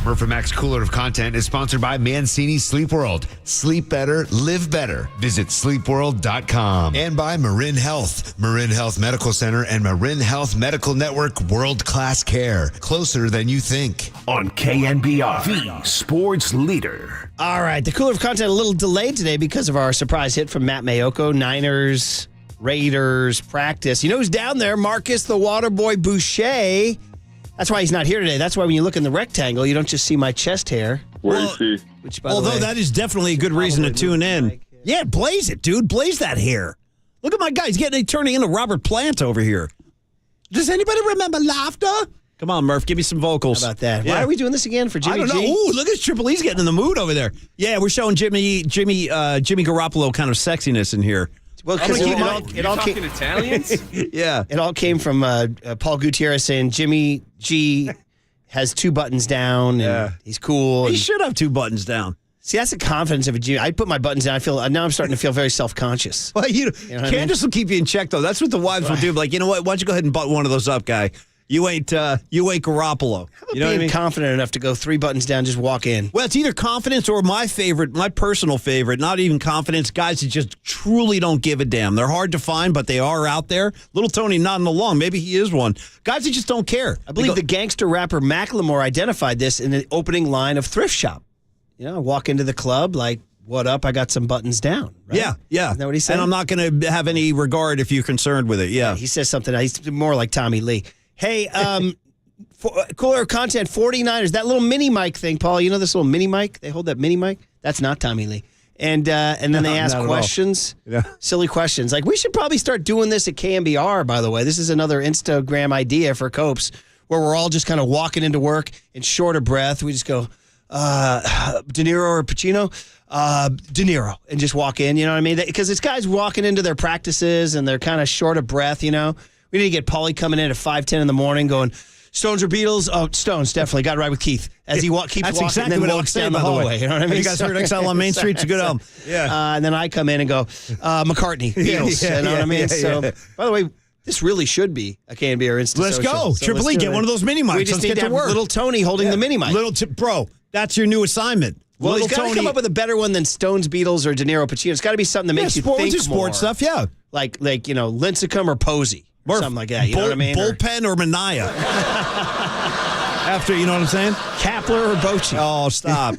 Murph and Max Cooler of Content is sponsored by Mancini Sleep World. Sleep better, live better. Visit sleepworld.com. And by Marin Health. Marin Health Medical Center and Marin Health Medical Network world-class care. Closer than you think. On KNBR, the sports leader. All right, the Cooler of Content a little delayed today because of our surprise hit from Matt Mayoko. Niners, Raiders, practice. You know who's down there? Marcus the Waterboy Boucher. That's why he's not here today. That's why when you look in the rectangle, you don't just see my chest hair. Which, by the way, that is definitely a good reason to tune in. Yeah, blaze it, dude. Blaze that hair. Look at my guy. He's turning into Robert Plant over here. Does anybody remember laughter? Come on, Murph. Give me some vocals. How about that? Yeah. Why are we doing this again for Jimmy I don't know. G? Ooh, look at Triple E's getting in the mood over there. Yeah, we're showing Jimmy Garoppolo kind of sexiness in here. Well, because it all came Italians. Yeah, it all came from Paul Gutierrez saying Jimmy G has 2 buttons down and he's cool. He should have 2 buttons down. See, that's the confidence of a Jimmy. I put my buttons down. Now I'm starting to feel very self-conscious. Well, Candace will keep you in check though. That's what the wives will do. Like, you know what? Why don't you go ahead and button one of those up, guy? You ain't Garoppolo. You know what I mean? Confident enough to go 3 buttons down, just walk in. Well, it's either confidence or my personal favorite, not even confidence, guys that just truly don't give a damn. They're hard to find, but they are out there. Little Tony nodding along. Maybe he is one. Guys that just don't care. I believe the gangster rapper Macklemore identified this in the opening line of Thrift Shop. You know, I walk into the club like, what up? I got some buttons down. Right? Yeah. Isn't that what he said? And I'm not going to have any regard if you're concerned with it. Yeah. He says something. He's more like Tommy Lee. Hey, Cooler Content 49ers, that little mini mic thing, Paul, you know this little mini mic? They hold that mini mic? That's not Tommy Lee. And then they ask questions, silly questions. Like, we should probably start doing this at KNBR, by the way. This is another Instagram idea for Copes, where we're all just kind of walking into work in short of breath. We just go, De Niro or Pacino? De Niro, and just walk in, you know what I mean? Because it's guys walking into their practices, and they're kind of short of breath, you know? We need to get Paulie coming in at 5:10 in the morning going, Stones or Beatles? Oh, Stones, definitely. Got to ride with Keith. As he keeps That's walking exactly and then what walks I'm saying, down the by the way. hallway. You know what I mean? Have you guys heard Exile on Main Street? It's a good album. Yeah. And then I come in and go, McCartney, Beatles. You know what I mean? So, by the way, this really should be a KNBR Insta Let's go. So Triple E, get one of those mini mics. We just Let's need get to have work. little Tony holding the mini mic. Bro, that's your new assignment. Well, little he's got to come up with a better one than Stones, Beatles, or De Niro, Pacino. It's got to be something that makes you think more. Sports stuff, yeah. Like Lincecum or Posey. Or something like that. You know what I mean? Bullpen or Mania. After, you know what I'm saying? Kapler or Bochy. Oh, stop.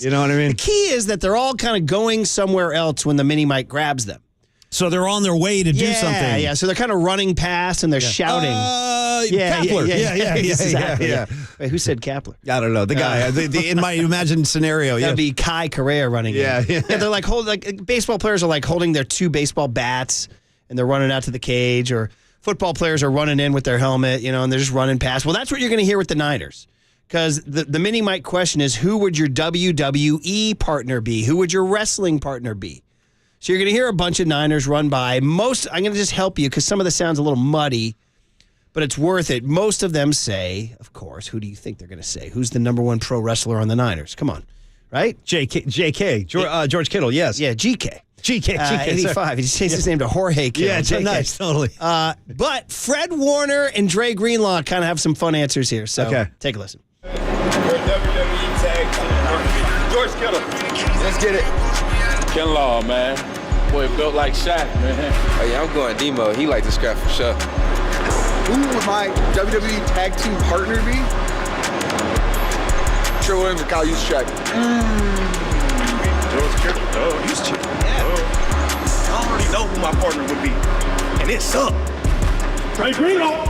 You know what I mean? The key is that they're all kind of going somewhere else when the mini mic grabs them. So they're on their way to do something. Yeah, so they're kind of running past and they're shouting. Kapler. Yeah. Exactly. Wait, who said Kapler? I don't know. The guy, in my imagined scenario. That'd be Kai Correa running. Yeah. They're like baseball players are like holding their 2 baseball bats and they're running out to the cage, or football players are running in with their helmet, and they're just running past. Well, that's what you're going to hear with the Niners. Because the mini mic question is, who would your WWE partner be? Who would your wrestling partner be? So you're going to hear a bunch of Niners run by. I'm going to just help you because some of this sounds a little muddy, but it's worth it. Most of them say, of course, who do you think they're going to say? Who's the number 1 pro wrestler on the Niners? Come on, right? JK, George Kittle, yes. Yeah, GK. GK, 85. He just changed his name to Jorge Kittle. Yeah, JK. Nice, totally. But Fred Warner and Dre Greenlaw kind of have some fun answers here. So take a listen. WWE Tag Team George Kittle. Let's get it. Kinlaw, man. Boy, built like Shaq, man. Oh, yeah, I'm going Demo. He like to scrap for sure. Who would my WWE Tag Team partner be? Trill Williams or Kyle Juszczyk? George Kittle. Oh, Juszczyk. Yeah. I already know who my partner would be. And it sucked. Trey Greenlaw.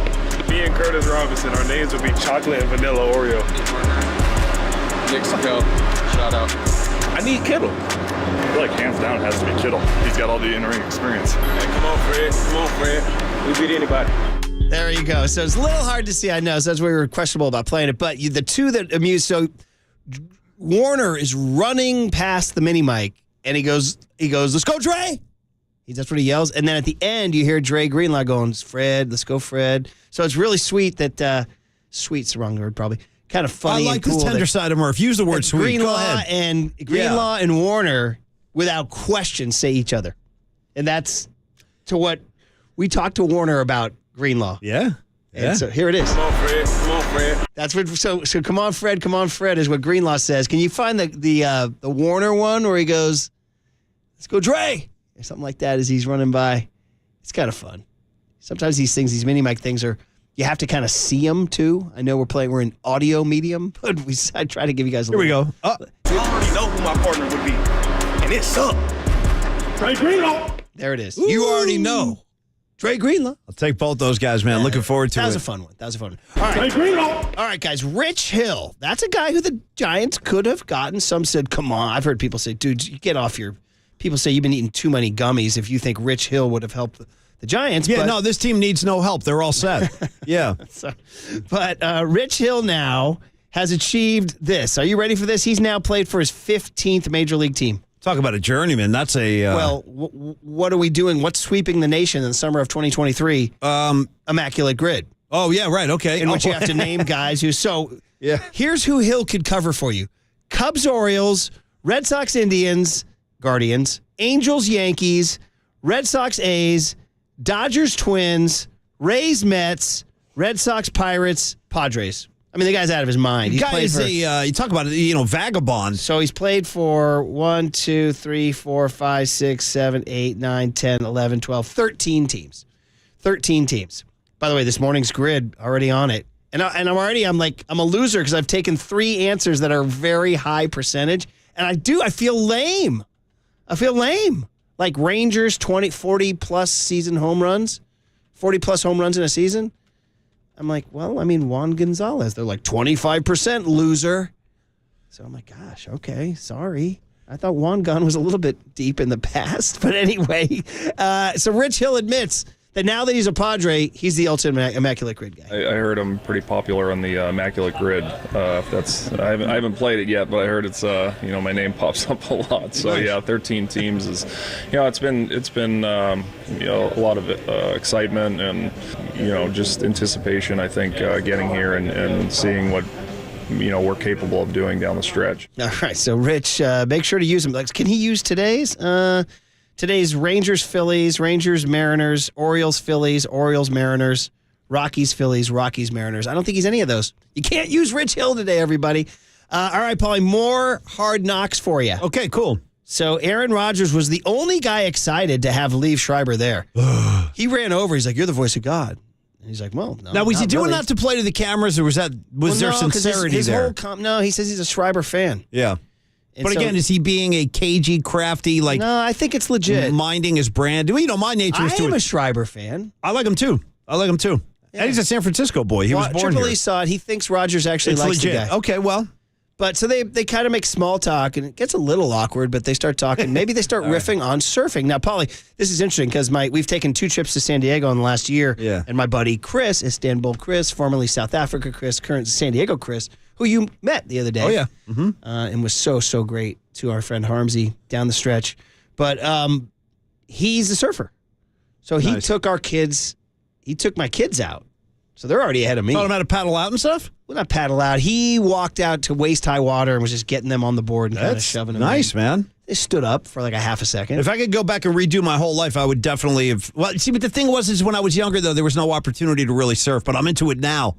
Me and Curtis Robinson, our names would be Chocolate and Vanilla Oreo. Nick Sakel. Shout out. I need Kittle. I feel like hands down it has to be Kittle. He's got all the in-ring experience. Hey, come on, Fred. We beat anybody. There you go. So it's a little hard to see, I know. So that's why we were questionable about playing it. But the two that amuse, so Warner is running past the mini mic, and he goes, let's go, Dre. That's what he yells. And then at the end, you hear Dre Greenlaw going, Fred, let's go, Fred. So it's really sweet that, sweet's the wrong word probably, kind of funny I like and cool. the tender side of Murph. Use the word sweet. Go ahead. Greenlaw and Warner, without question, say each other. And that's to what we talked to Warner about Greenlaw. Yeah. And so here it is. Come on, Fred. Come on, Fred. That's what. So come on, Fred is what Greenlaw says. Can you find the Warner one where he goes, "Let's go, Dre," or something like that as he's running by? It's kind of fun. Sometimes these things, these mini mic things, you have to kind of see them too. I know we're in audio medium, but I try to give you guys a Here we go. I already know who my partner would be, and it's up. Dre Greenlaw. There it is. Ooh. You already know. Dre Greenlaw. I'll take both those guys, man. Looking forward to it. That was a fun one. All right. Dre Greenlaw. All right, guys. Rich Hill. That's a guy who the Giants could have gotten. Some said, come on. I've heard people say, dude, you get off your... People say you've been eating too many gummies if you think Rich Hill would have helped the Giants. Yeah, no, this team needs no help. They're all set. Yeah. But Rich Hill now has achieved this. Are you ready for this? He's now played for his 15th Major League team. Talk about a journeyman. That's a... what are we doing? What's sweeping the nation in the summer of 2023? Immaculate Grid. Oh, yeah, right. Okay. In which you have to name guys who... So here's who Hill could cover for you. Cubs, Orioles, Red Sox, Indians, Guardians, Angels, Yankees, Red Sox, A's, Dodgers, Twins, Rays, Mets, Red Sox, Pirates, Padres. I mean, the guy's out of his mind. He's guy is you talk about it, vagabond. So he's played for 1, 2, 3, 4, 5, 6, 7, 8, 9, 10, 11, 12, 13 teams. 13 teams. By the way, this morning's grid already on it. And I'm a loser because I've taken 3 answers that are very high percentage. And I feel lame. Like Rangers, 40-plus season home runs. 40-plus home runs in a season. I'm like, Juan Gonzalez. They're like 25% loser. So I'm like, gosh, okay, sorry. I thought Juan Gon was a little bit deep in the past. But anyway, so Rich Hill admits that now that he's a Padre, he's the ultimate Immaculate Grid guy. I heard I'm pretty popular on the Immaculate Grid. I haven't played it yet, but I heard it's my name pops up a lot. So nice. Yeah, 13 teams is, it's been a lot of excitement and just anticipation. I think getting here and seeing what we're capable of doing down the stretch. All right, so Rich, make sure to use them. Can he use today's? Today's Rangers, Phillies, Rangers, Mariners, Orioles, Phillies, Orioles, Mariners, Rockies, Phillies, Rockies, Mariners. I don't think he's any of those. You can't use Rich Hill today, everybody. All right, Paulie, more hard knocks for you. Okay, cool. So Aaron Rodgers was the only guy excited to have Liev Schreiber there. He ran over. He's like, "You're the voice of God." And he's like, "Well, no." Now, was he doing really. that to play to the cameras, or was there sincerity his there? No, he says he's a Schreiber fan. Yeah. But again, is he being a cagey, crafty, No, I think it's legit. Minding his brand? My nature is to... I am a Schreiber fan. I like him, too. Yeah. And he's a San Francisco boy. He was born Triple here. E saw it. He thinks Rodgers actually likes legit. the guy. Okay, well... But so they kind of make small talk, and it gets a little awkward, but they start talking. Maybe they start riffing on surfing. Now, Paulie, this is interesting because we've taken 2 trips to San Diego in the last year. Yeah. And my buddy Chris, Istanbul Chris, formerly South Africa Chris, current San Diego Chris, who you met the other day. Oh, yeah. Mm-hmm. And was so great to our friend Harmsy down the stretch. But he's a surfer. So he took my kids out. So they're already ahead of me. Taught him how to paddle out and stuff? Well, not paddle out. He walked out to waist-high water and was just getting them on the board and kind of shoving them nice, in. Man. They stood up for like a half a second. If I could go back and redo my whole life, I would definitely have... Well, see, but the thing is when I was younger, though, there was no opportunity to really surf, but I'm into it now.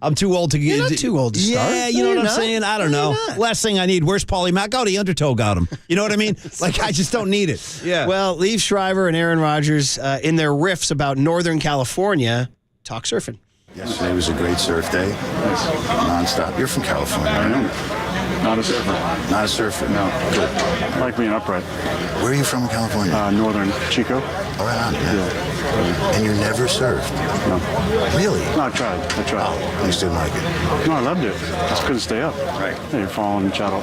I'm too old to get... You're not too old to start. Yeah, you know what I'm saying? I don't know. Last thing I need, where's Paulie Mack? Oh, the undertow got him. You know what I mean? I just don't need it. Yeah. Well, Liev Schreiber and Aaron Rodgers, in their riffs about Northern California, talk surfing. Yesterday was a great surf day. Non-stop. You're from California, right? Not a surfer. Not a surfer? No. Good. I like being upright. Where are you from in California? Northern Chico. Oh, right on. Yeah. And you never surfed? No. Really? No, I tried. Oh, you just didn't like it? No, I loved it. Just couldn't stay up. Right. Yeah, you're falling shallow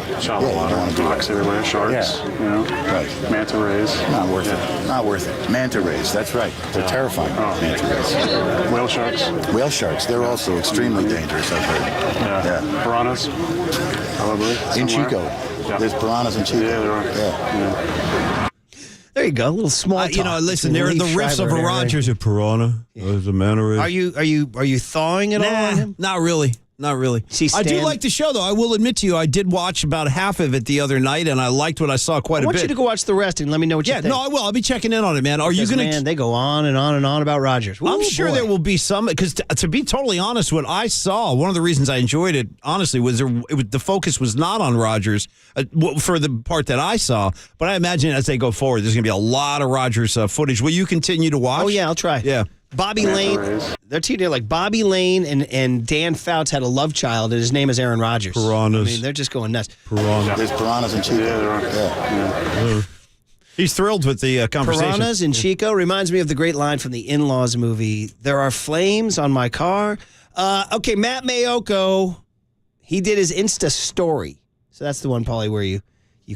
water. Rocks everywhere. Sharks. Yeah. Right. Manta rays. Not worth it. Not worth it. Manta rays. That's right. They're terrifying. Manta rays. Whale sharks. Whale sharks. They're also extremely dangerous, I've heard. Yeah. Piranhas. Probably. In somewhere. Chico. Yeah. There's piranhas in Chico. Yeah, there are. Yeah. There you go. A little small talk. Listen, there are the riffs of a Rogers at Piranha. As a matter of... Are you thawing it all on him? Not really. Not really. I do like the show, though. I will admit to you, I did watch about half of it the other night, and I liked what I saw quite a bit. I want you to go watch the rest and let me know what you think. No, I will. I'll be checking in on it, man. Are you going to... Man, they go on and on and on about Rogers. I'm sure there will be some, because to be totally honest, what I saw, one of the reasons I enjoyed it, honestly, was the focus was not on Rogers for the part that I saw, but I imagine as they go forward, there's going to be a lot of Rogers footage. Will you continue to watch? Oh, yeah, I'll try. Yeah. Bobby Lane, they're teaming like Bobby Lane and Dan Fouts had a love child, and his name is Aaron Rodgers. Piranhas. I mean, they're just going nuts. There's piranhas in Chico. Yeah. He's thrilled with the conversation. Piranhas in Chico reminds me of the great line from the In-Laws movie. There are flames on my car. Okay, Matt Mayoko, he did his Insta story. So that's the one, Paulie, where you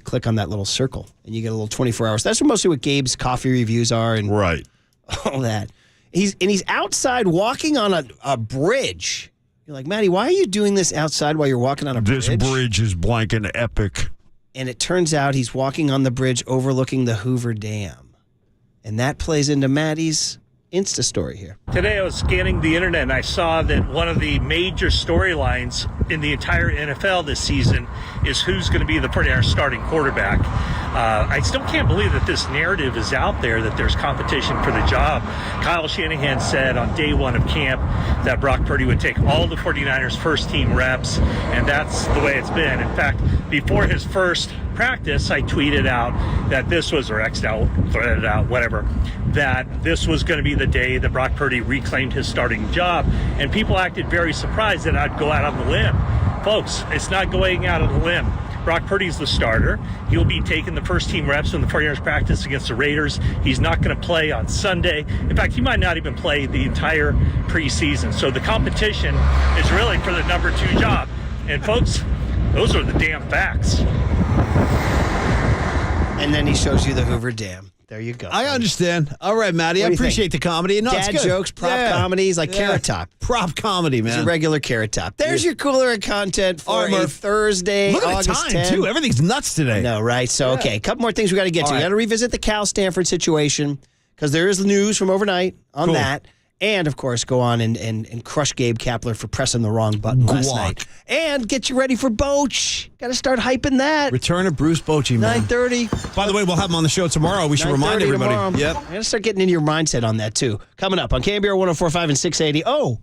click on that little circle and you get a little 24 hours. That's mostly what Gabe's coffee reviews are and all that. He's outside walking on a bridge. You're like, Matty, why are you doing this outside while you're walking on a bridge? This bridge is blank and epic. And it turns out he's walking on the bridge overlooking the Hoover Dam. And that plays into Matty's Insta story here. Today I was scanning the internet and I saw that one of the major storylines in the entire NFL this season is who's going to be the 49ers starting quarterback. I still can't believe that this narrative is out there, that there's competition for the job. Kyle Shanahan said on day one of camp that Brock Purdy would take all the 49ers first team reps, and that's the way it's been. In fact, before his first practice, I tweeted out that this was, or X'd out, threaded out, whatever, that this was going to be the day that Brock Purdy reclaimed his starting job, and people acted very surprised that I'd go out on the limb. Folks, it's not going out on the limb. Brock Purdy's the starter. He'll be taking the first team reps when the 49ers practice against the Raiders. He's not going to play on Sunday. In fact, he might not even play the entire preseason. So the competition is really for the number 2 job. And folks, those are the damn facts. And then he shows you the Hoover Dam. There you go. I understand. All right, Matty. I appreciate the comedy. No, Dad it's good. jokes, prop comedies, like Carrot Top. Prop comedy, man. It's a regular Carrot Top. There's your cooler content for a Thursday, Look at August the time, 10. too. Everything's nuts today. No, right? So, okay, a couple more things we got to get to. All We right. got to revisit the Cal Stanford situation because there is news from overnight on that. And, of course, go on and crush Gabe Kapler for pressing the wrong button last night. And get you ready for Boch. Got to start hyping that. Return of Bruce Bochy, man. 9:30. By the way, we'll have him on the show tomorrow. We should remind everybody. Tomorrow. Yep. I got to start getting into your mindset on that, too. Coming up on KNBR 104.5 and 680. Oh,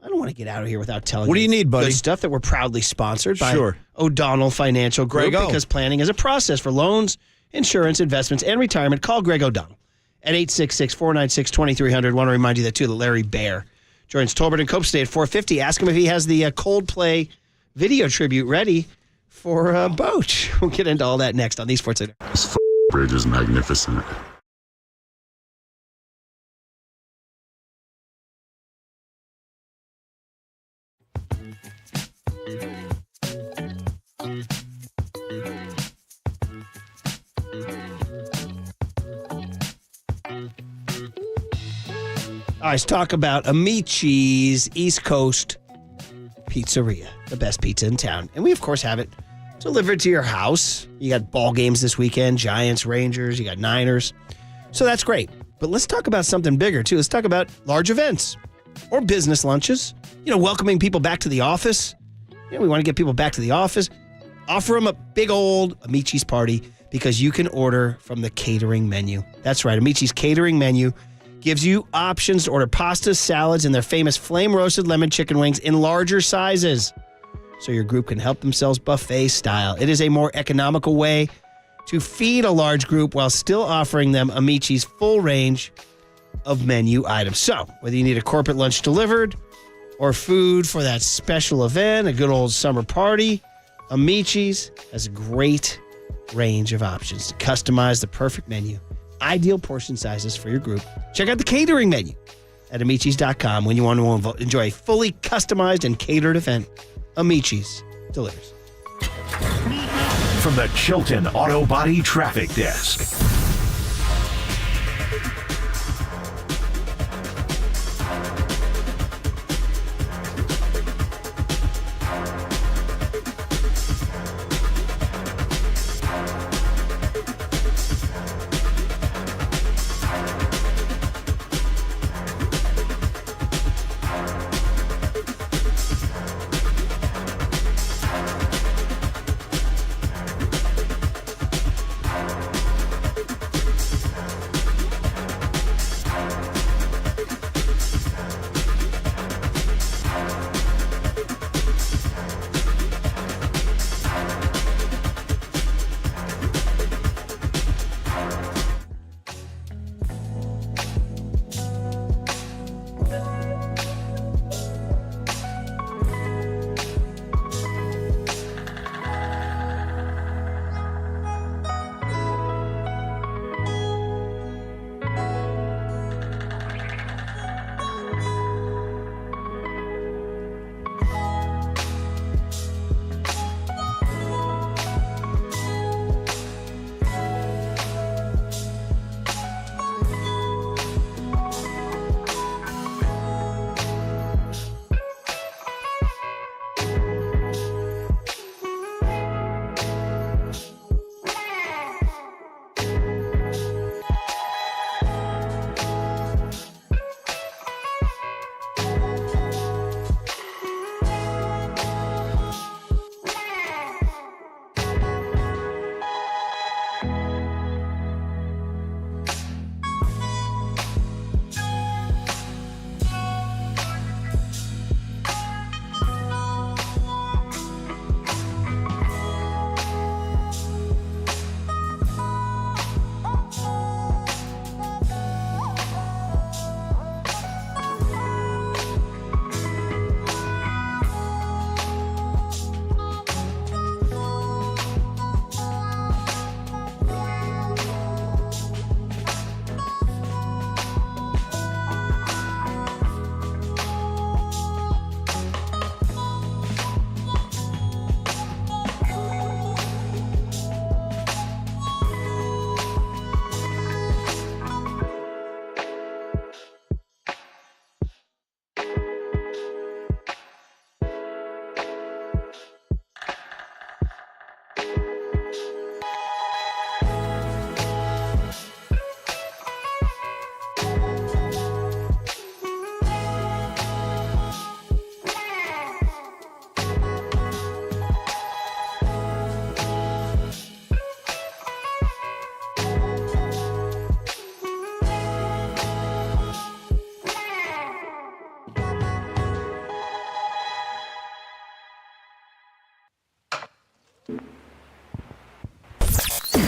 I don't want to get out of here without telling you. What do you need, buddy? Good stuff that we're proudly sponsored by Sure. O'Donnell Financial Group. Greg O. Because planning is a process for loans, insurance, investments, and retirement. Call Greg O'Donnell at 866-496-2300. Want to remind you that, too, that Larry Bear joins Tolbert and Cope today at 4:50. Ask him if he has the Coldplay video tribute ready for Boch. We'll get into all that next on these Sports Center. This bridge is magnificent. All right, let's talk about Amici's East Coast Pizzeria, the best pizza in town. And we, of course, have it delivered to your house. You got ball games this weekend, Giants, Rangers, you got Niners. So that's great. But let's talk about something bigger, too. Let's talk about large events or business lunches. You know, welcoming people back to the office. You know, we want to get people back to the office. Offer them a big old Amici's party because you can order from the catering menu. That's right, Amici's catering menu gives you options to order pastas, salads, and their famous flame-roasted lemon chicken wings in larger sizes, so your group can help themselves buffet style. It is a more economical way to feed a large group while still offering them Amici's full range of menu items. So, whether you need a corporate lunch delivered or food for that special event, a good old summer party, Amici's has a great range of options to customize the perfect menu. Ideal portion sizes for your group. Check out the catering menu at Amici's.com when you want to enjoy a fully customized and catered event. Amici's delivers. From the Chilton Auto Body Traffic Desk.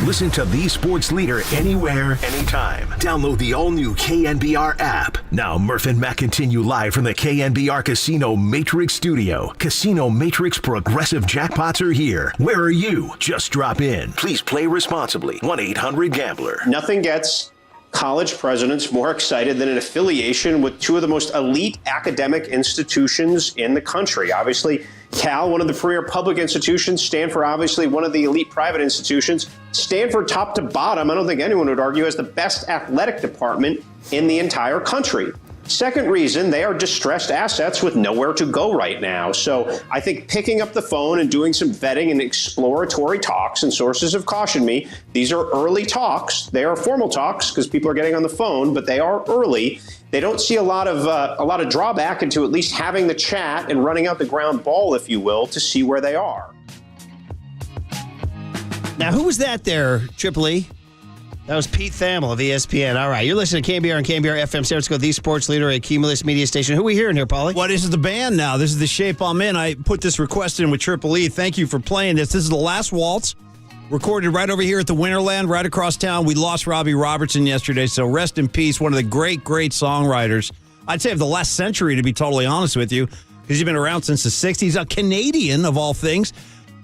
Listen to the sports leader anywhere, anytime. Download the all-new KNBR app. Now, Murph and Matt continue live from the KNBR Casino Matrix Studio. Casino Matrix Progressive Jackpots are here. Where are you? Just drop in. Please play responsibly. 1-800-GAMBLER. Nothing gets college presidents more excited than an affiliation with two of the most elite academic institutions in the country. Obviously, Cal, one of the premier public institutions. Stanford, obviously, one of the elite private institutions. Stanford, top to bottom, I don't think anyone would argue, has the best athletic department in the entire country. Second reason, they are distressed assets with nowhere to go right now. So I think picking up the phone and doing some vetting and exploratory talks, and sources have cautioned me, these are early talks. They are formal talks because people are getting on the phone, but they are early. They don't see a lot of drawback into at least having the chat and running out the ground ball, if you will, to see where they are. Now, who was that there, Triple E? That was Pete Thamel of ESPN. All right, you're listening to KNBR and KNBR FM San Francisco, the sports leader, a Cumulus media station. Who are we hearing here, Paulie? Well, this is the band now. This is the shape I'm in. I put this request in with Triple E. Thank you for playing this. This is the last waltz, recorded right over here at the Winterland, right across town. We lost Robbie Robertson yesterday, so rest in peace. One of the great, great songwriters, I'd say of the last century, to be totally honest with you, because he's been around since the 60s. A Canadian, of all things.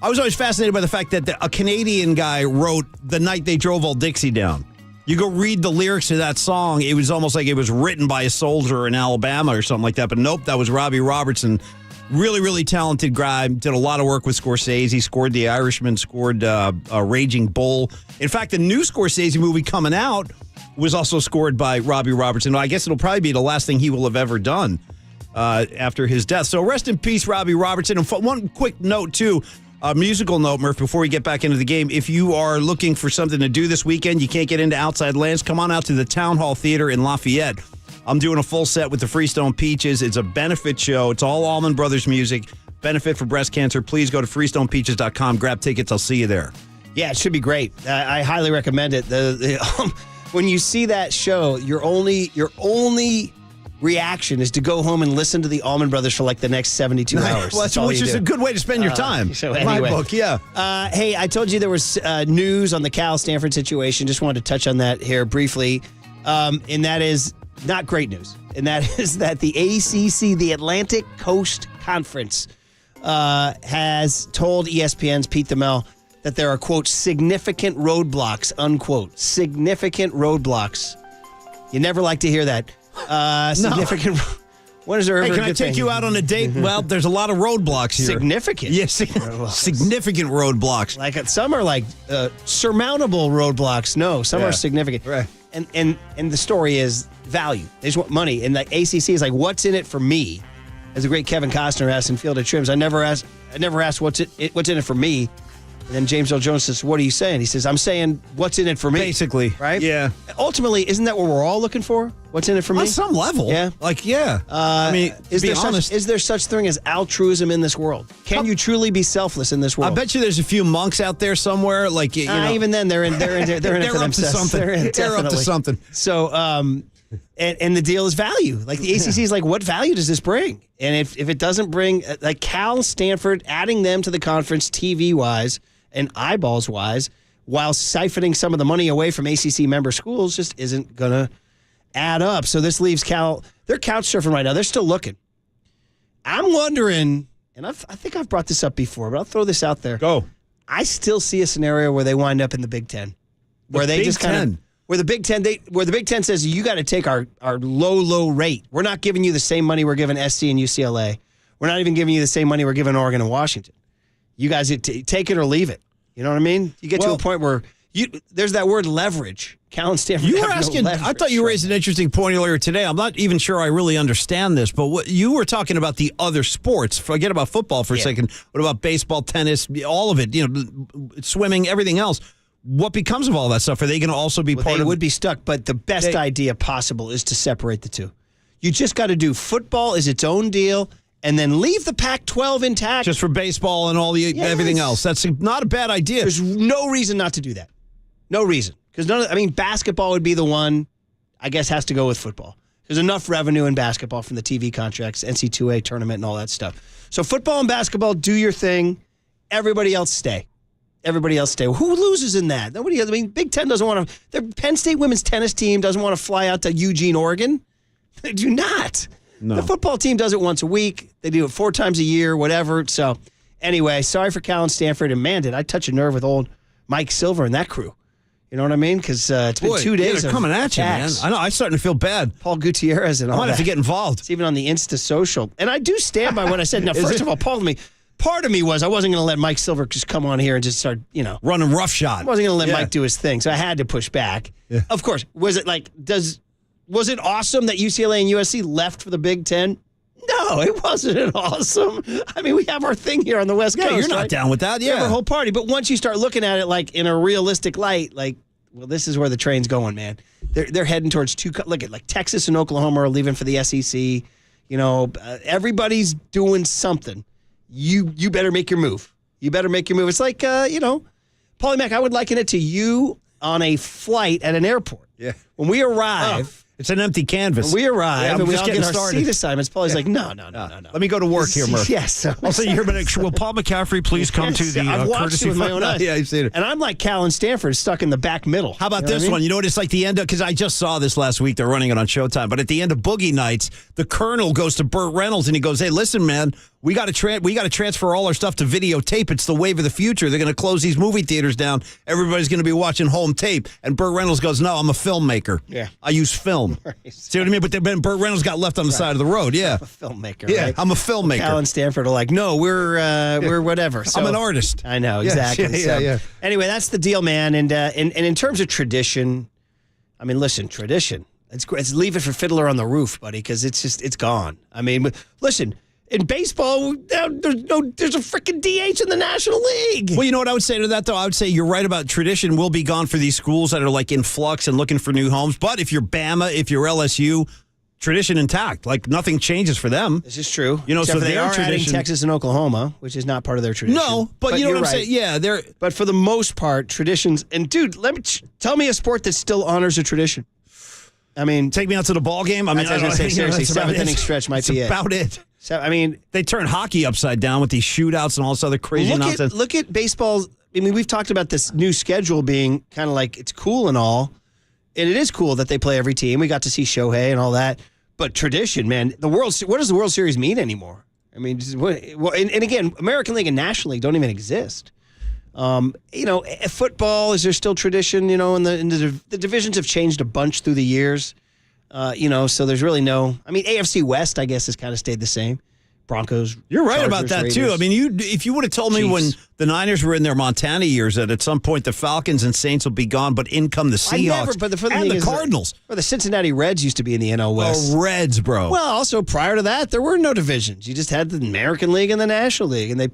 I was always fascinated by the fact that a Canadian guy wrote The Night They Drove Old Dixie Down. You go read the lyrics to that song, it was almost like it was written by a soldier in Alabama or something like that. But nope, that was Robbie Robertson. Really, really talented guy. Did a lot of work with Scorsese. Scored The Irishman, scored Raging Bull. In fact, the new Scorsese movie coming out was also scored by Robbie Robertson. I guess it'll probably be the last thing he will have ever done after his death. So rest in peace, Robbie Robertson. And one quick note, too. A musical note, Murph, before we get back into the game. If you are looking for something to do this weekend, you can't get into Outside Lands, come on out to the Town Hall Theater in Lafayette. I'm doing a full set with the Freestone Peaches. It's a benefit show. It's all Allman Brothers music. Benefit for breast cancer. Please go to freestonepeaches.com. Grab tickets. I'll see you there. Yeah, it should be great. I highly recommend it. When you see that show, your only reaction is to go home and listen to the Allman Brothers for like the next 72 hours. Well, which is a good way to spend your time. So in my book, yeah. Hey, I told you there was news on the Cal-Stanford situation. Just wanted to touch on that here briefly. And that is not great news. And that is that the ACC, the Atlantic Coast Conference, has told ESPN's Pete Thamel that there are, quote, significant roadblocks, unquote. Significant roadblocks. You never like to hear that. Significant. No. What is there? Hey, can I take you out on a date? Well, there's a lot of roadblocks here. Significant. Yes, significant roadblocks. Like some are like surmountable roadblocks. No, some are significant. Right. And the story is value. They just want money. And the ACC is like, what's in it for me? As the great Kevin Costner asked in Field of Trims, I never asked what's in it for me. And then James Earl Jones says, what are you saying? He says, I'm saying what's in it for me. Basically. Right? Yeah. Ultimately, isn't that what we're all looking for? What's in it for me? On some level. Yeah. Like, yeah. I mean, is there such thing as altruism in this world? Can you truly be selfless in this world? I bet you there's a few monks out there somewhere. Like, you know. Even then, they're in it for up to something. They're up to something. So, and the deal is value. Like the ACC is like, what value does this bring? And if it doesn't bring, like Cal, Stanford, adding them to the conference TV-wise and eyeballs-wise, while siphoning some of the money away from ACC member schools, just isn't going to add up. So this leaves Cal, they're couch surfing right now. They're still looking. I'm wondering, and I think I've brought this up before, but I'll throw this out there. Go. I still see a scenario where they wind up in the Big Ten. Where they just kind of, where the Big Ten says, you got to take our low rate. We're not giving you the same money we're giving SC and UCLA. We're not even giving you the same money we're giving Oregon and Washington. You guys take it or leave it. You know what I mean? You get to a point where there's that word leverage. Cal and Stanford. You were asking. I thought you raised an interesting point earlier today. I'm not even sure I really understand this, but what you were talking about the other sports. Forget about football for a second. What about baseball, tennis, all of it? You know, swimming, everything else. What becomes of all that stuff? Are they going to also be part of? They would be stuck. But the best idea possible is to separate the two. You just got to do football is its own deal. And then leave the Pac-12 intact. Just for baseball and all the everything else. That's not a bad idea. There's no reason not to do that. No reason. Because basketball would be the one, I guess, has to go with football. There's enough revenue in basketball from the TV contracts, NC2A tournament, and all that stuff. So football and basketball, do your thing. Everybody else stay. everybody else stay. Who loses in that? Nobody. I mean, Big Ten doesn't want to. The Penn State women's tennis team doesn't want to fly out to Eugene, Oregon. They do not. No. The football team does it once a week. They do it 4 times a year, whatever. So, anyway, sorry for Cal and Stanford. And, man, did I touch a nerve with old Mike Silver and that crew. You know what I mean? Because it's been 2 days they're of coming at you, man. attacks. I know. I'm starting to feel bad. Paul Gutierrez and all I might have to get involved. It's even on the Insta social. And I do stand by what I said. Now, first of all, part of me was I wasn't going to let Mike Silver just come on here and just start, running roughshod. I wasn't going to let Mike do his thing. So I had to push back. Yeah. Of course. Was it awesome that UCLA and USC left for the Big Ten? No, it wasn't awesome. I mean, we have our thing here on the West Coast. Yeah, you're not down with that. Yeah. We have our whole party. But once you start looking at it like in a realistic light, like, well, this is where the train's going, man. They're heading towards look at like Texas and Oklahoma are leaving for the SEC. Everybody's doing something. You better make your move. You better make your move. It's like, Paulie Mac, I would liken it to you on a flight at an airport. Yeah. When we arrive. It's an empty canvas. When we arrive and we all get our started. seat assignments, Paulie's like, no. Let me go to work here, Murph. Yes. Also, you heard me. Will Paul McCaffrey please come to the I've watched courtesy it with my fund? own eyes. Yeah, I've seen it. And I'm like Cal and Stanford stuck in the back middle. How about this one? You know what? It's like the end of, because I just saw this last week. They're running it on Showtime. But at the end of Boogie Nights, the Colonel goes to Burt Reynolds and he goes, hey, listen, man, we got to transfer all our stuff to videotape. It's the wave of the future. They're going to close these movie theaters down. Everybody's going to be watching home tape. And Burt Reynolds goes, no, I'm a filmmaker. Yeah. I use film. Right. See what I mean? But then Burt Reynolds got left on the side of the road. Yeah. I'm a filmmaker. Yeah, right? I'm a filmmaker. Cal and Stanford are like, no, we're whatever. So, I'm an artist. I know, exactly. Yeah. Anyway, that's the deal, man. And in terms of tradition, I mean, listen, tradition. It's leave it for Fiddler on the Roof, buddy, because it's gone. I mean, listen. In baseball, there's a freaking DH in the National League. Well, you know what I would say to that, though? I would say you're right about tradition will be gone for these schools that are like in flux and looking for new homes. But if you're Bama, if you're LSU, tradition intact. Like nothing changes for them. This is true. So they are adding Texas and Oklahoma, which is not part of their tradition. No, but you know what I'm saying? Yeah, they're. But for the most part, traditions. And dude, tell me a sport that still honors a tradition. I mean, take me out to the ball game. I mean, I was going to say seriously, seventh inning stretch might be it. That's about it. So, I mean, they turn hockey upside down with these shootouts and all this other crazy nonsense. Look at baseball. I mean, we've talked about this new schedule being kind of like it's cool and all, and it is cool that they play every team. We got to see Shohei and all that, but tradition, man. What does the World Series mean anymore? I mean, and again, American League and National League don't even exist. Football, is there still tradition? And the divisions have changed a bunch through the years. So there's really no. I mean, AFC West, I guess, has kind of stayed the same. Broncos. You're right Chargers, about that Raiders. too. I mean, if you would have told me when the Niners were in their Montana years that at some point the Falcons and Saints will be gone, but in come the Seahawks and the Cardinals. Or the Cincinnati Reds used to be in the NL West. Oh, Reds, bro. Well, also prior to that, there were no divisions. You just had the American League and the National League, and they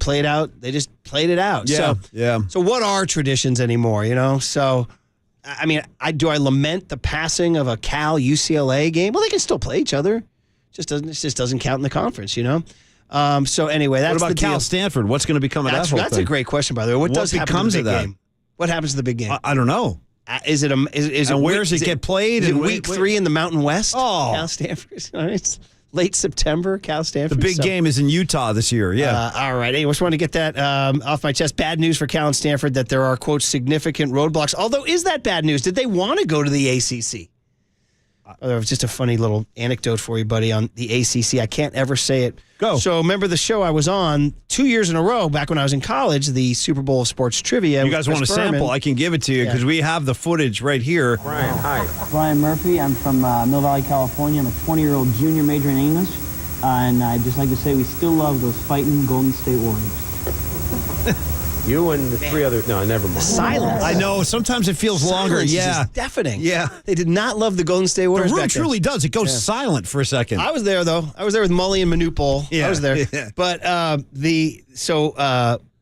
just played it out. Yeah. So what are traditions anymore? So. I mean, do I lament the passing of a Cal UCLA game? Well, they can still play each other. It just doesn't count in the conference, So anyway, that's what about the Cal deal. Stanford? What's going to become of that whole That's thing? a great question, by the way. What does happen to the big game? What happens to the big game? I don't know. Is it where does it get played? Is it week 3 in the Mountain West? Oh, Cal Stanford. It's late September. Cal Stanford. The big game is in Utah this year. Yeah. All right. Anyway, just wanted to get that off my chest. Bad news for Cal and Stanford that there are, quote, significant roadblocks. Although, is that bad news? Did they want to go to the ACC? It was just a funny little anecdote for you, buddy, on the ACC. I can't ever say it. Go. So remember the show I was on 2 years in a row back when I was in college, the Super Bowl of Sports Trivia. You guys want a sample? I can give it to you because we have the footage right here. Brian, hi. Brian Murphy. I'm from Mill Valley, California. I'm a 20-year-old junior major in English. And I'd just like to say we still love those fighting Golden State Warriors. You and the 3 others. No, never mind. Silence. I know. Sometimes it feels longer. Silence Yeah. is just deafening. Yeah. They did not love the Golden State Warriors. The room back then. truly does. It goes silent for a second. I was there, though. I was there with Mully and Manupol. Yeah. I was there. Yeah. But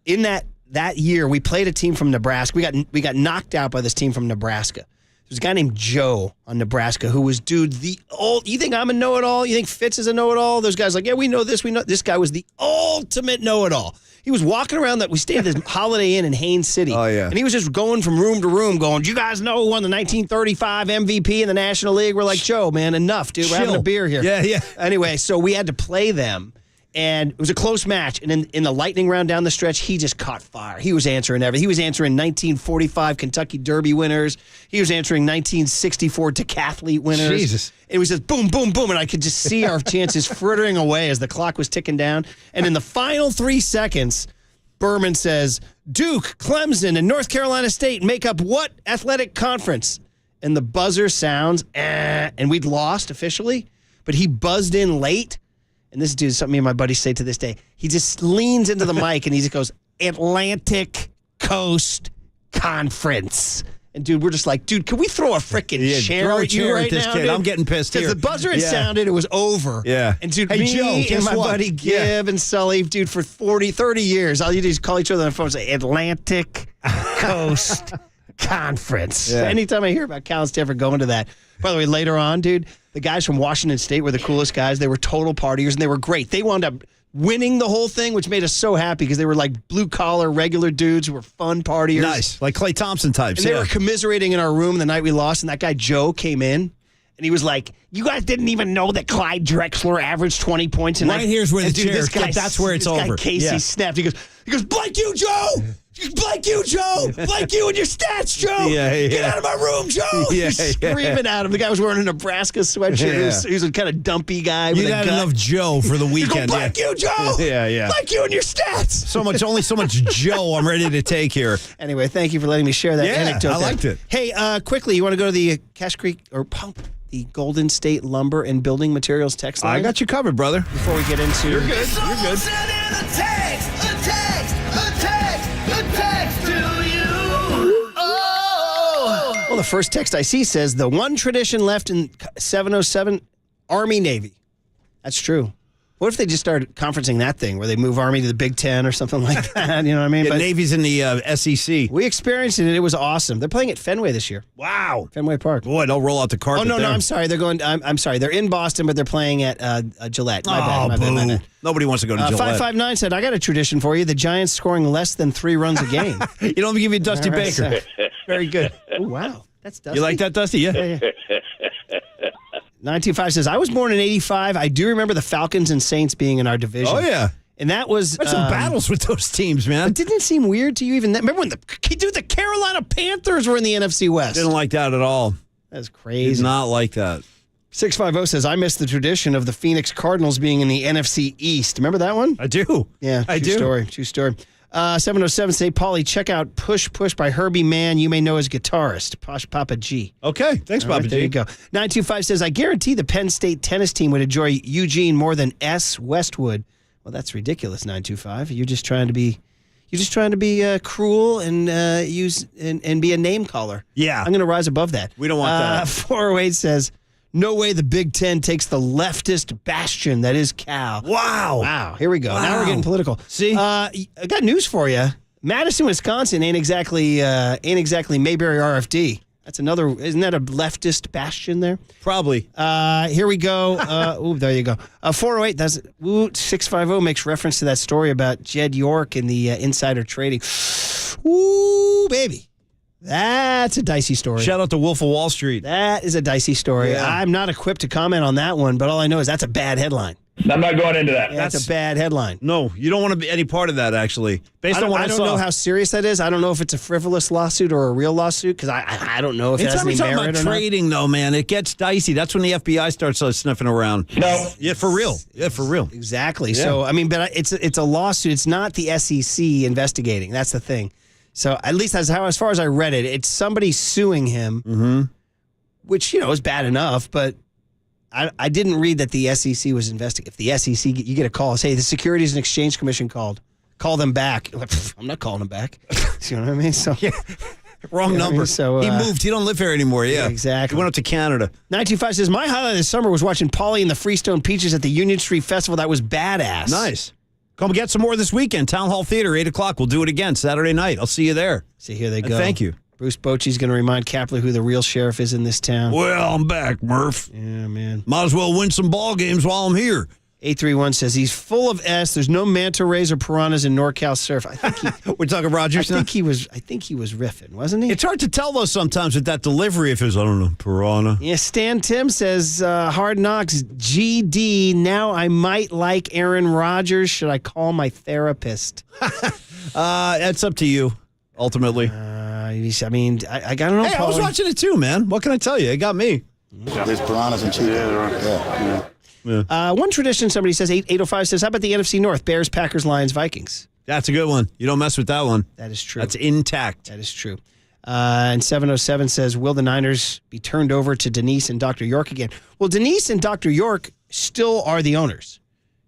in that year, we played a team from Nebraska. We got knocked out by this team from Nebraska. There's a guy named Joe on Nebraska who was, dude, you think I'm a know-it-all? You think Fitz is a know-it-all? Those guys like, yeah, we know this. We know this guy was the ultimate know-it-all. He was walking around we stayed at this Holiday Inn in Haines City. Oh, yeah. And he was just going from room to room going, do you guys know who won the 1935 MVP in the National League? We're like, Joe, man, enough, dude. We're having a beer here. Yeah. Anyway, so we had to play them. And it was a close match. And in the lightning round down the stretch, he just caught fire. He was answering everything. He was answering 1945 Kentucky Derby winners. He was answering 1964 decathlete winners. Jesus. It was just boom, boom, boom. And I could just see our chances frittering away as the clock was ticking down. And in the final 3 seconds, Berman says, Duke, Clemson, and North Carolina State make up what athletic conference? And the buzzer sounds, and we'd lost officially. But he buzzed in late. And this dude, something me and my buddies say to this day, he just leans into the mic and he just goes, Atlantic Coast Conference. And dude, we're just like, dude, can we throw a freaking chair at you right now? Kid. I'm getting pissed here. Because the buzzer had sounded, it was over. Yeah. And dude, hey, me Joe, and my buddy Gib and Sully, dude, for 30 years, all you do is call each other on the phone and say, Atlantic Coast Conference. Yeah. Anytime I hear about Cal and Stanford going to that. By the way, later on, dude, the guys from Washington State were the coolest guys. They were total partiers, and they were great. They wound up winning the whole thing, which made us so happy because they were like blue-collar, regular dudes who were fun partiers. Nice. Like Klay Thompson types. And they were commiserating in our room the night we lost, and that guy Joe came in, and he was like, you guys didn't even know that Clyde Drexler averaged 20 points. And here's where the chair, this guy, that's where it's this over. Guy Casey snapped. He goes, blank you, Joe! Blank you, Joe! Blank you and your stats, Joe! Get out of my room, Joe! He's screaming at him. The guy was wearing a Nebraska sweatshirt. He was a kind of dumpy guy. You had enough Joe for the weekend. Blank you, Joe! Blank you and your stats! Only so much Joe I'm ready to take here. Anyway, thank you for letting me share that anecdote. I liked it. Hey, quickly, you want to go to the Cache Creek or Pump? The Golden State Lumber and Building Materials text line? I got you covered, brother. Before we get into... You're good. You're good. Send in a text to you. Oh. Well, the first text I see says, the one tradition left in 707, Army-Navy. That's true. What if they just started conferencing that thing where they move Army to the Big Ten or something like that? You know what I mean? Yeah, Navy's in the SEC. We experienced it, and it was awesome. They're playing at Fenway this year. Wow. Fenway Park. Boy, they'll roll out the carpet. Oh, no, there. I'm sorry. They're going. I'm sorry. They're in Boston, but they're playing at Gillette. My bad. Nobody wants to go to Gillette. 559 said, I got a tradition for you. The Giants scoring less than 3 runs a game. You don't give me Dusty Baker. Very good. Oh, wow. That's Dusty. You like that, Dusty? Yeah. 925 says, I was born in 85. I do remember the Falcons and Saints being in our division. Oh, yeah. And that was... There's some battles with those teams, man. It didn't seem weird to you even then. Remember when the Carolina Panthers were in the NFC West? Didn't like that at all. That's crazy. Did not like that. 650 says, I miss the tradition of the Phoenix Cardinals being in the NFC East. Remember that one? I do. Yeah, True story. 707 say, Paulie, check out Push Push by Herbie Mann. You may know as guitarist, Posh Papa G. Okay, thanks, Papa G. There you go. 925 says, I guarantee the Penn State tennis team would enjoy Eugene more than S. Westwood. Well, that's ridiculous, 925. You're just trying to be cruel and use and be a name caller. Yeah. I'm going to rise above that. We don't want that. 408 says, no way the Big Ten takes the leftist bastion that is Cal. Wow. Here we go. Wow. Now we're getting political. See? I got news for you. Madison, Wisconsin ain't exactly Mayberry RFD. That's another. Isn't that a leftist bastion there? Probably. Here we go. There you go. 408. That's 650 makes reference to that story about Jed York and the insider trading. Ooh, baby. That's a dicey story. Shout out to Wolf of Wall Street. That is a dicey story. Yeah. I'm not equipped to comment on that one, but all I know is that's a bad headline. I'm not going into that. That's a bad headline. No, you don't want to be any part of that, actually. Based on what I don't saw. know how serious that is. I don't know if it's a frivolous lawsuit or a real lawsuit because I don't know if it has any merit or not. It's about trading, though, man. It gets dicey. That's when the FBI starts sniffing around. No. Yeah, for real. Yeah, for real. Exactly. Yeah. So, I mean, but it's a lawsuit. It's not the SEC investigating. That's the thing. So at least that's how, as far as I read it, it's somebody suing him, which, is bad enough, but I didn't read that the SEC was investigating. If the SEC, you get a call, say the Securities and Exchange Commission called, call them back. Like, I'm not calling them back. You know what I mean? So Wrong number. So he moved. He don't live here anymore. Yeah, exactly. He went up to Canada. 925 says, my highlight this summer was watching Paulie and the Freestone Peaches at the Union Street Festival. That was badass. Nice. Come get some more this weekend. Town Hall Theater, 8 o'clock. We'll do it again Saturday night. I'll see you there. See, here they And go. thank you. Bruce Bochy's going to remind Kapler who the real sheriff is in this town. Well, I'm back, Murph. Yeah, man. Might as well win some ball games while I'm here. 831 says he's full of S. There's no manta rays or piranhas in NorCal surf. I think we're talking Rogers. I think he was riffing, wasn't he? It's hard to tell though sometimes with that delivery if it's I don't know piranha. Yeah. Stan Tim says Hard Knocks GD. Now I might like Aaron Rodgers. Should I call my therapist? That's up to you. Ultimately, I mean, I don't know. Hey, I was watching it too, man. What can I tell you? It got me. There's piranhas and cheetahs. Yeah, there are. Yeah. One tradition, somebody says, 805 says, how about the NFC North? Bears, Packers, Lions, Vikings. That's a good one. You don't mess with that one. That is true. That's intact. That is true. And 707 says, will the Niners be turned over to Denise and Dr. York again? Well, Denise and Dr. York still are the owners.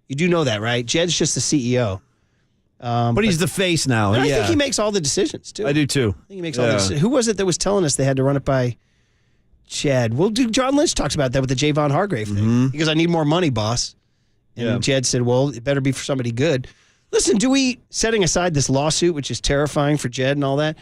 You do know that, right? Jed's just the CEO. But he's the face now. I think he makes all the decisions, too. I do, too. I think he makes all the decisions. Who was it that was telling us they had to run it by Jed? Well, John Lynch talks about that with the Javon Hargrave thing. Because I need more money, boss. And Jed said, well, it better be for somebody good. Listen, setting aside this lawsuit, which is terrifying for Jed and all that,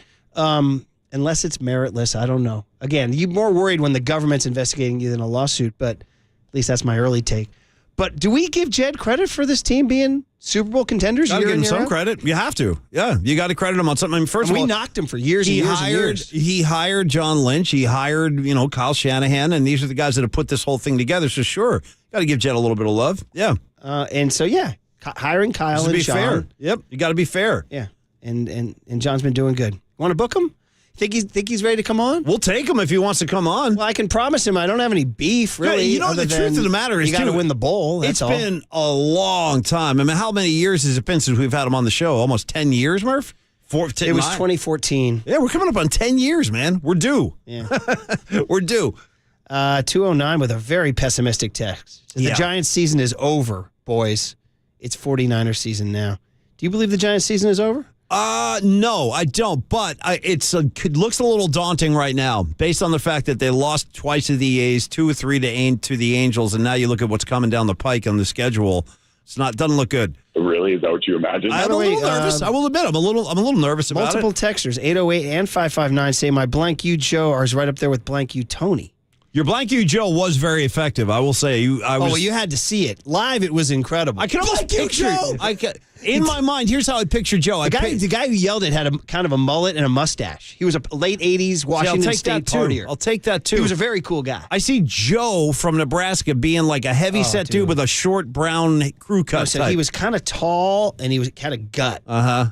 unless it's meritless, I don't know. Again, you're more worried when the government's investigating you than a lawsuit, but at least that's my early take. But do we give Jed credit for this team being Super Bowl contenders? Got to give him some credit. You have to. Yeah, you got to credit him on something. I mean, first of all, we knocked him for years and years. He hired John Lynch. He hired Kyle Shanahan, and these are the guys that have put this whole thing together. So sure, got to give Jed a little bit of love. Yeah, and so hiring Kyle and be John. Fair. Yep, you got to be fair. Yeah, and John's been doing good. Want to book him? Think he's ready to come on? We'll take him if he wants to come on. Well, I can promise him I don't have any beef, really. The truth of the matter is, you got to win the bowl. That's all. It's been a long time. I mean, how many years has it been since we've had him on the show? Almost 10 years, Murph? It was 2014. Yeah, we're coming up on 10 years, man. We're due. Yeah. We're due. 209 with a very pessimistic text. The Giants season is over, boys. It's 49er season now. Do you believe the Giants season is over? No, I don't. But it looks a little daunting right now, based on the fact that they lost twice to the A's, 2 or 3 to the Angels, and now you look at what's coming down the pike on the schedule. Doesn't look good. Really? Is that what you imagined? I'm a little nervous. I will admit, I'm a little nervous about multiple texters, 808 and 559, say my blank you Joe is right up there with blank you Tony. Your blank you Joe was very effective. I will say. You had to see it live. It was incredible. I can almost picture. In my mind, here's how I picture Joe. The guy who yelled it had a kind of a mullet and a mustache. He was a late 80s Washington State partier. I'll take that too. He was a very cool guy. I see Joe from Nebraska being like a heavy-set dude with a short brown crew cut. So he was kind of tall and he was kind of gut.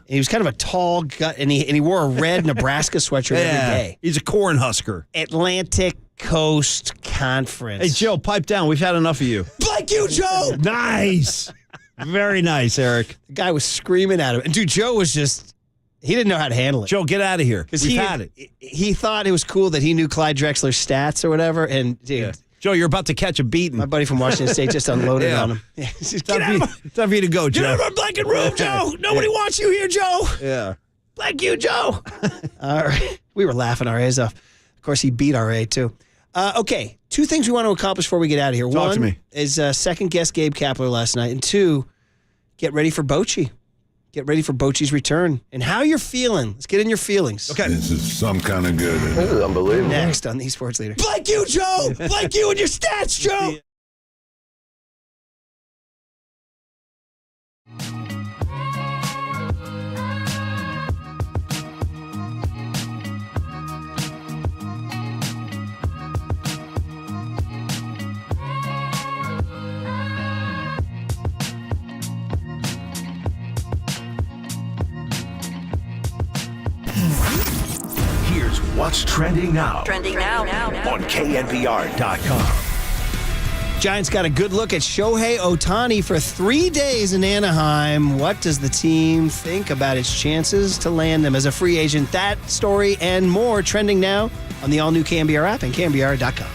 He was kind of a tall gut and he wore a red Nebraska sweatshirt every day. He's a Cornhusker. Atlantic Coast Conference. Hey, Joe, pipe down. We've had enough of you. Like you, Joe. Nice. Very nice, Eric. The guy was screaming at him. And, dude, Joe was he didn't know how to handle it. Joe, get out of here. We've had it. He thought it was cool that he knew Clyde Drexler's stats or whatever. And, dude. Joe, you're about to catch a beating. My buddy from Washington State just unloaded on him. Time for you to go, Joe. Get out of my blanket room, Joe. Nobody wants you here, Joe. Yeah. Like you, Joe. All right. We were laughing our A's off. Of course, he beat our A, too. Okay, 2 things we want to accomplish before we get out of here. Talk to me. One is second guess Gabe Kapler last night. And 2, get ready for Bochy. Get ready for Bochy's return. And how you're feeling. Let's get in your feelings. Okay. This is some kind of good. This is unbelievable. Next on the Sports Leader. Like you, Joe. Like you and your stats, Joe. Here's what's trending now. On KNBR.com. Giants got a good look at Shohei Ohtani for 3 days in Anaheim. What does the team think about its chances to land him as a free agent? That story and more trending now on the all-new KNBR app and KNBR.com.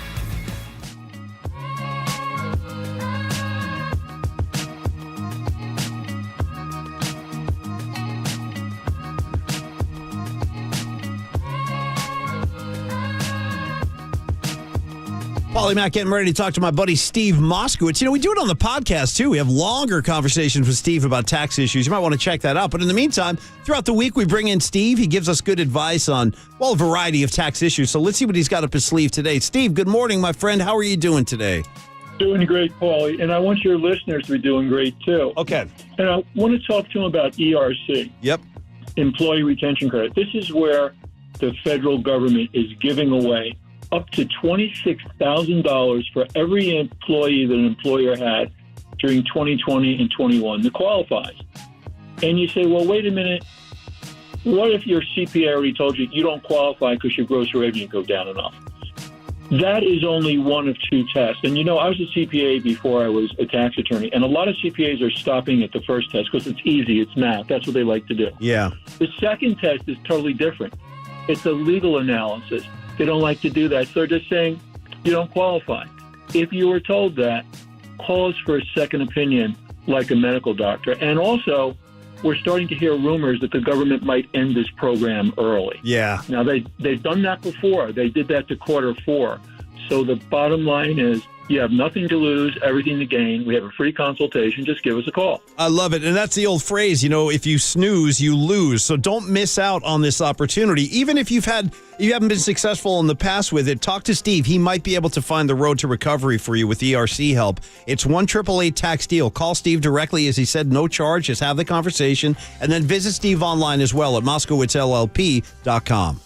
Paulie Mac getting ready to talk to my buddy Steve Moskowitz. You know, we do it on the podcast, too. We have longer conversations with Steve about tax issues. You might want to check that out. But in the meantime, throughout the week, we bring in Steve. He gives us good advice on, well, a variety of tax issues. So let's see what he's got up his sleeve today. Steve, good morning, my friend. How are you doing today? Doing great, Paulie. And I want your listeners to be doing great, too. Okay. And I want to talk to them about ERC. Yep. Employee Retention Credit. This is where the federal government is giving away up to $26,000 for every employee that an employer had during 2020 and 21 that qualifies. And you say, well, wait a minute. What if your CPA already told you you don't qualify because your gross revenue go down enough? That is only one of two tests. And, I was a CPA before I was a tax attorney, and a lot of CPAs are stopping at the first test because it's easy. It's math. That's what they like to do. Yeah. The second test is totally different. It's a legal analysis. They don't like to do that. So they're just saying you don't qualify. If you were told that, call us for a second opinion like a medical doctor. And also, we're starting to hear rumors that the government might end this program early. Yeah. Now, they've done that before. They did that to Q4. So the bottom line is you have nothing to lose, everything to gain. We have a free consultation. Just give us a call. I love it. And that's the old phrase, if you snooze, you lose. So don't miss out on this opportunity. Even if you haven't been successful in the past with it, talk to Steve. He might be able to find the road to recovery for you with ERC help. It's 1-888-TAX-DEAL. Call Steve directly. As he said, no charge. Just have the conversation. And then visit Steve online as well at MoskowitzLLP.com.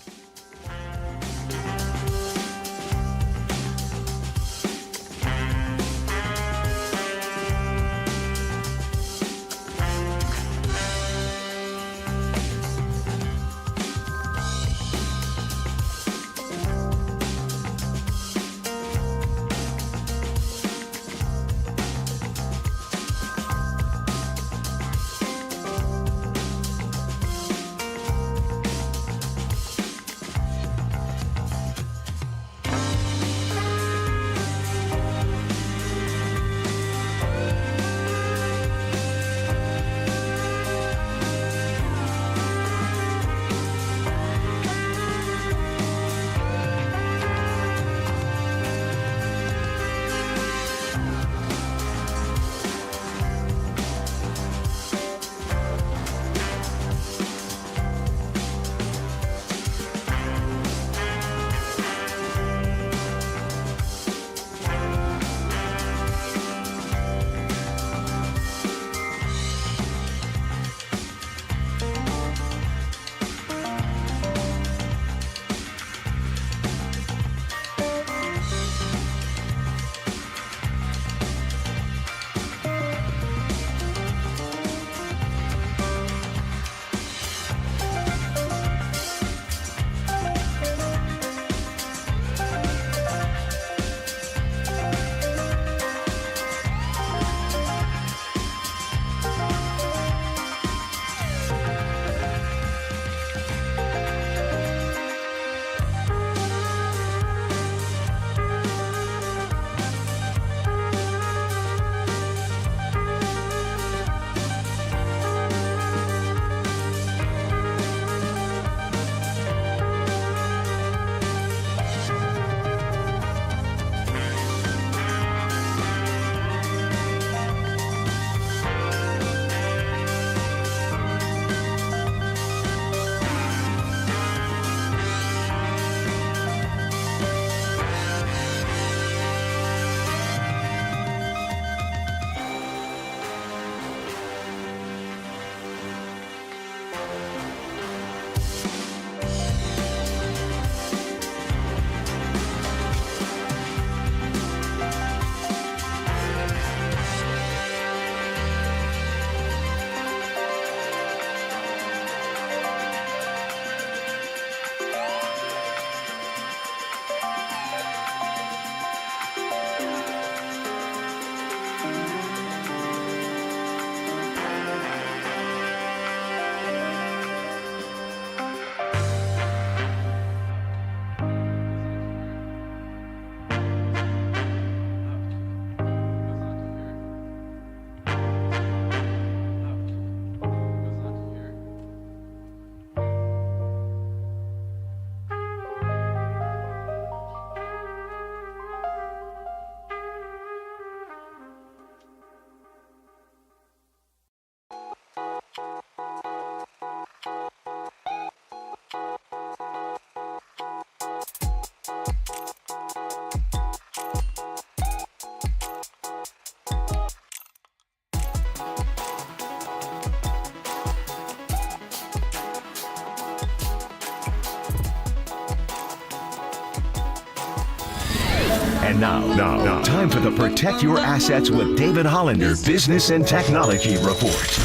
And now, time for the Protect Your Assets with David Hollander Business and Technology Report.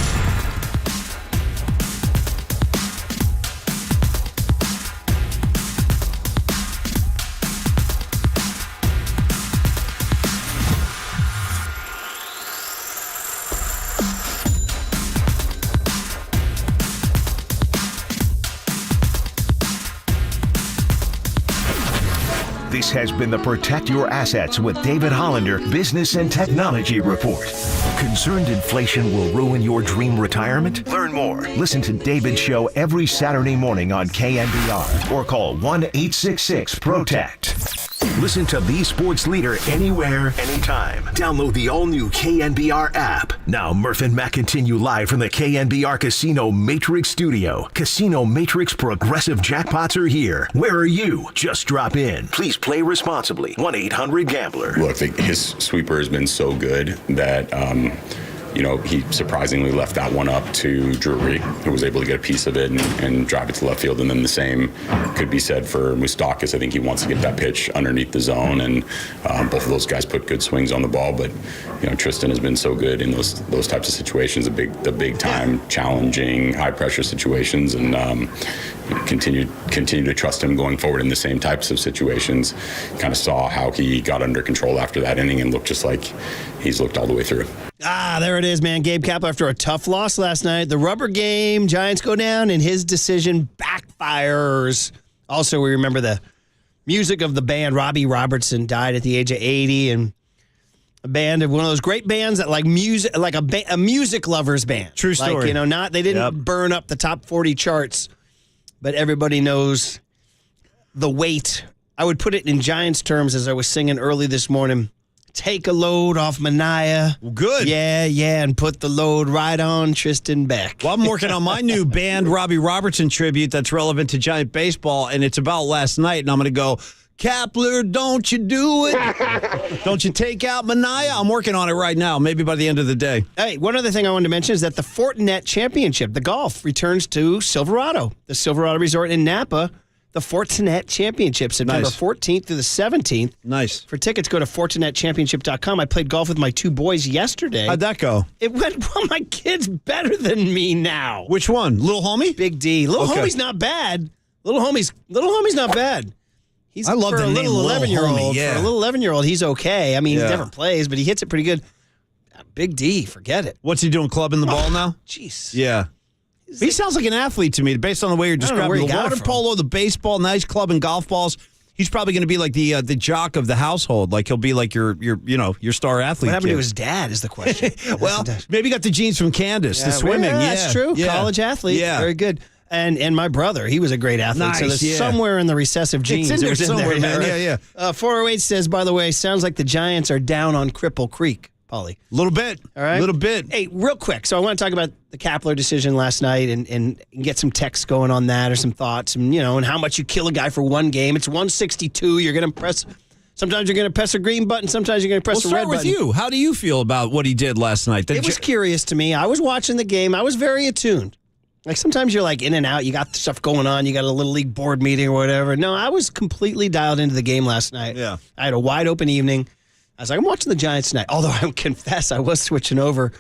This has been the Protect Your Assets with David Hollander Business and Technology Report. Concerned inflation will ruin your dream retirement? Learn more. Listen to David's show every Saturday morning on KNBR or call 1-866-PROTECT. Listen to the sports leader anywhere, anytime. Download the all-new KNBR app. Now, Murph and Matt continue live from the KNBR Casino Matrix Studio. Casino Matrix Progressive Jackpots are here. Where are you? Just drop in. Please play responsibly. 1-800-GAMBLER. Look, his sweeper has been so good that, he surprisingly left that one up to Drury, who was able to get a piece of it and drive it to left field. And then the same could be said for Moustakis. I think he wants to get that pitch underneath the zone, and both of those guys put good swings on the ball. But Tristan has been so good in those types of situations, the big time, challenging, high pressure situations, and continue to trust him going forward in the same types of situations. Kind of saw how he got under control after that inning and looked just like he's looked all the way through. There it is, man. Gabe Kapler after a tough loss last night. The rubber game, Giants go down, and his decision backfires. Also, we remember the music of the band. Robbie Robertson died at the age of 80, and a band of one of those great bands that like music, like a music lovers band. True story. They didn't burn up the top 40 charts, but everybody knows the weight. I would put it in Giants terms as I was singing early this morning. Take a load off Mania. Well, good. Yeah, and put the load right on Tristan Beck. Well, I'm working on my new band, Robbie Robertson tribute, that's relevant to Giant baseball, and it's about last night, and I'm going to go, Kapler, don't you do it. Don't you take out Mania. I'm working on it right now, maybe by the end of the day. Hey, one other thing I wanted to mention is that the Fortinet Championship, the golf, returns to Silverado, the Silverado Resort in Napa. The Fortinet Championship, September 14th through the 17th. Nice. For tickets, go to FortinetChampionship.com. I played golf with my two boys yesterday. How'd that go? It went well. My kid's better than me now. Which one? Little homie? Big D. Little homie's not bad. Little homie's not bad. I love the name Little 11-year-old. Homie, yeah. For a little 11-year-old, he's okay. I mean, Yeah. he never plays, but he hits it pretty good. Big D, forget it. What's he doing, clubbing the ball now? Jeez. Yeah. He sounds like an athlete to me, based on the way you're describing the water polo, the baseball, nice club and golf balls. He's probably going to be like the jock of the household. Like he'll be like your star athlete. What happened kid. to his dad is the question. Well, maybe he got the genes from Candace, the swimming. Yeah, that's true. Yeah. College athlete. Yeah. Very good. And my brother, he was a great athlete. Nice, so there's somewhere in the recessive genes. It's in there it was somewhere, in there, man. yeah. Yeah. 408 says, by the way, sounds like the Giants are down on Cripple Creek, Paulie. A little bit. All right. A little bit. Hey, real quick. So I want to talk about the Kapler decision last night and get some text going on that or some thoughts and, and how much you kill a guy for one game. It's 162. You're going to press. Sometimes you're going to press a green button. Sometimes you're going to press a red button. We'll start with you. How do you feel about what he did last night? It was curious to me. I was watching the game. I was very attuned. Like sometimes you're like in and out. You got stuff going on. You got a little league board meeting or whatever. No, I was completely dialed into the game last night. Yeah. I had a wide open evening. I was like, I'm watching the Giants tonight. Although I confess, I was switching over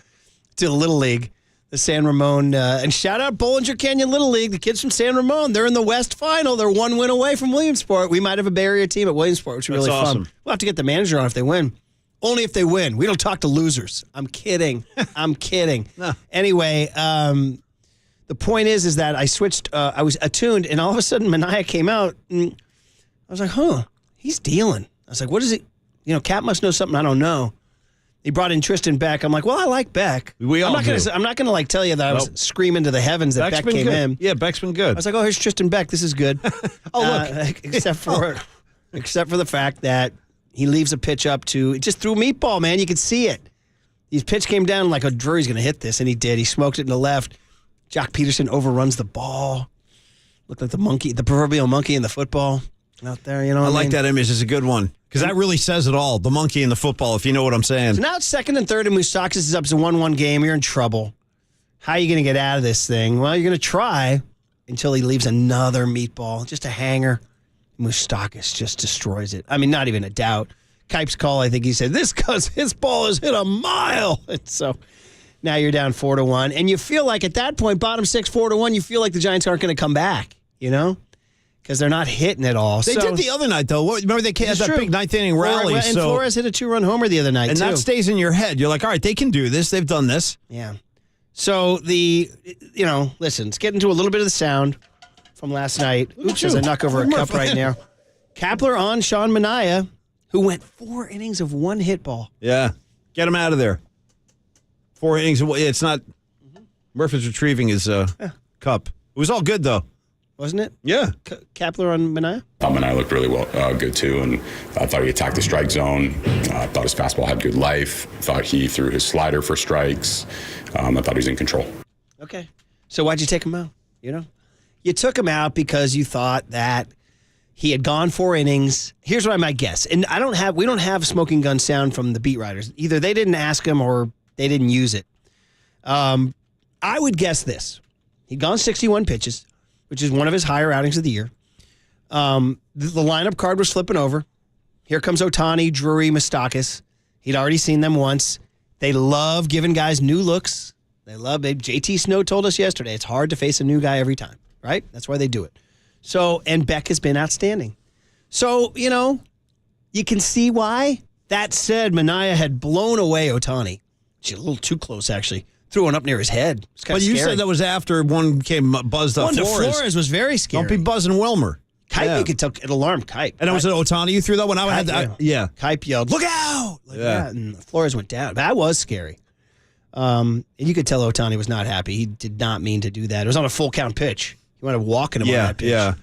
to the Little League, the San Ramon. And shout out Bollinger Canyon Little League, the kids from San Ramon. They're in the West Final. They're one win away from Williamsport. We might have a Bay Area team at Williamsport, which is really awesome. fun. We'll have to get the manager on if they win. Only if they win. We don't talk to losers. I'm kidding. I'm kidding. No. Anyway, the point is that I switched. I was attuned, and all of a sudden, Mania came out, and I was like, "Huh, he's dealing." I was like, "What is it?" Cap must know something I don't know. He brought in Tristan Beck. I'm like, "Well, I like Beck." I'm not gonna like tell you that I was screaming to the heavens that Beck came good. in. Yeah, Beck's been good. I was like, "Oh, here's Tristan Beck. This is good." Look, except for the fact that he leaves a pitch up to. It just threw a meatball, man. You could see it. His pitch came down like, Drury's going to hit this, and he did. He smoked it in the left. Jock Peterson overruns the ball. Looked like the proverbial monkey in the football out there. You know, I like that image. It's a good one because that really says it all. The monkey in the football, if you know what I'm saying. So now it's second and third, and Moustakis is up to 1-1 game. You're in trouble. How are you going to get out of this thing? Well, you're going to try until he leaves another meatball, just a hanger. Moustakis just destroys it. I mean, not even a doubt. Kipe's call, I think he said, this because his ball has hit a mile. And so now you're down 4-1. And you feel like at that point, bottom 6, 4-1, you feel like the Giants aren't going to come back, because they're not hitting it all. They did the other night, though. Remember they had that big ninth-inning rally. And Flores hit a 2-run homer the other night, and too. that stays in your head. You're like, all right, they can do this. They've done this. Yeah. So listen, let's get into a little bit of the sound from last night. Oops, as I knock over a cup right now. Kapler on Sean Manaea, who went 4 innings of one hit ball. Yeah. Get him out of there. 4 innings. It's not. Murphy's retrieving his cup. It was all good, though. Wasn't it? Yeah. Kapler on Manaea? Manaea looked really good, too, and I thought he attacked the strike zone. I thought his fastball had good life. Thought he threw his slider for strikes. I thought he was in control. Okay. So why'd you take him out? You took him out because you thought that he had gone 4 innings. Here's what I might guess. And we don't have smoking gun sound from the beat writers. Either they didn't ask him or they didn't use it. I would guess this. He'd gone 61 pitches, which is one of his higher outings of the year. The lineup card was flipping over. Here comes Ohtani, Drury, Moustakas. He'd already seen them once. They love giving guys new looks. They love it. JT Snow told us yesterday it's hard to face a new guy every time, right? That's why they do it. So, and Beck has been outstanding. So, you can see why. That said, Manaea had blown away Ohtani. She's a little too close, actually. Threw one up near his head. It's kind of you scary. said that was after one came buzzed up. One to Flores was very scary. Don't be buzzing Wilmer. Kipe, you could it alarmed Kipe. And it was Ohtani you threw that one? Yeah. Kipe yelled, look out! Like that, and Flores went down. That was scary. And you could tell Ohtani was not happy. He did not mean to do that. It was on a full count pitch. He wanted walking him on that pitch. Yeah.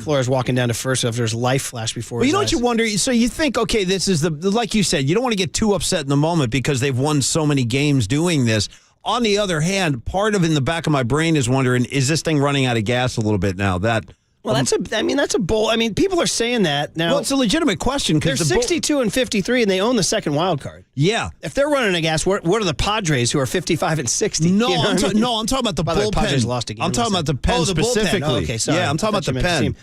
Flores walking down to first after his life flashed before his you know eyes. what you wonder? So you think, okay, this is like you said, you don't want to get too upset in the moment because they've won so many games doing this. On the other hand, part of in the back of my brain is wondering, is this thing running out of gas a little bit now? That's a bold. People are saying that now. Well, it's a legitimate question they're because 62 and 53, and they own the second wild card. Yeah, if they're running a gas, what are the Padres who are 55 and 60? No, I'm talking about the bullpen. Padres lost again. I'm talking about the pen specifically. Oh, okay, sorry. Yeah, I'm talking about the pen.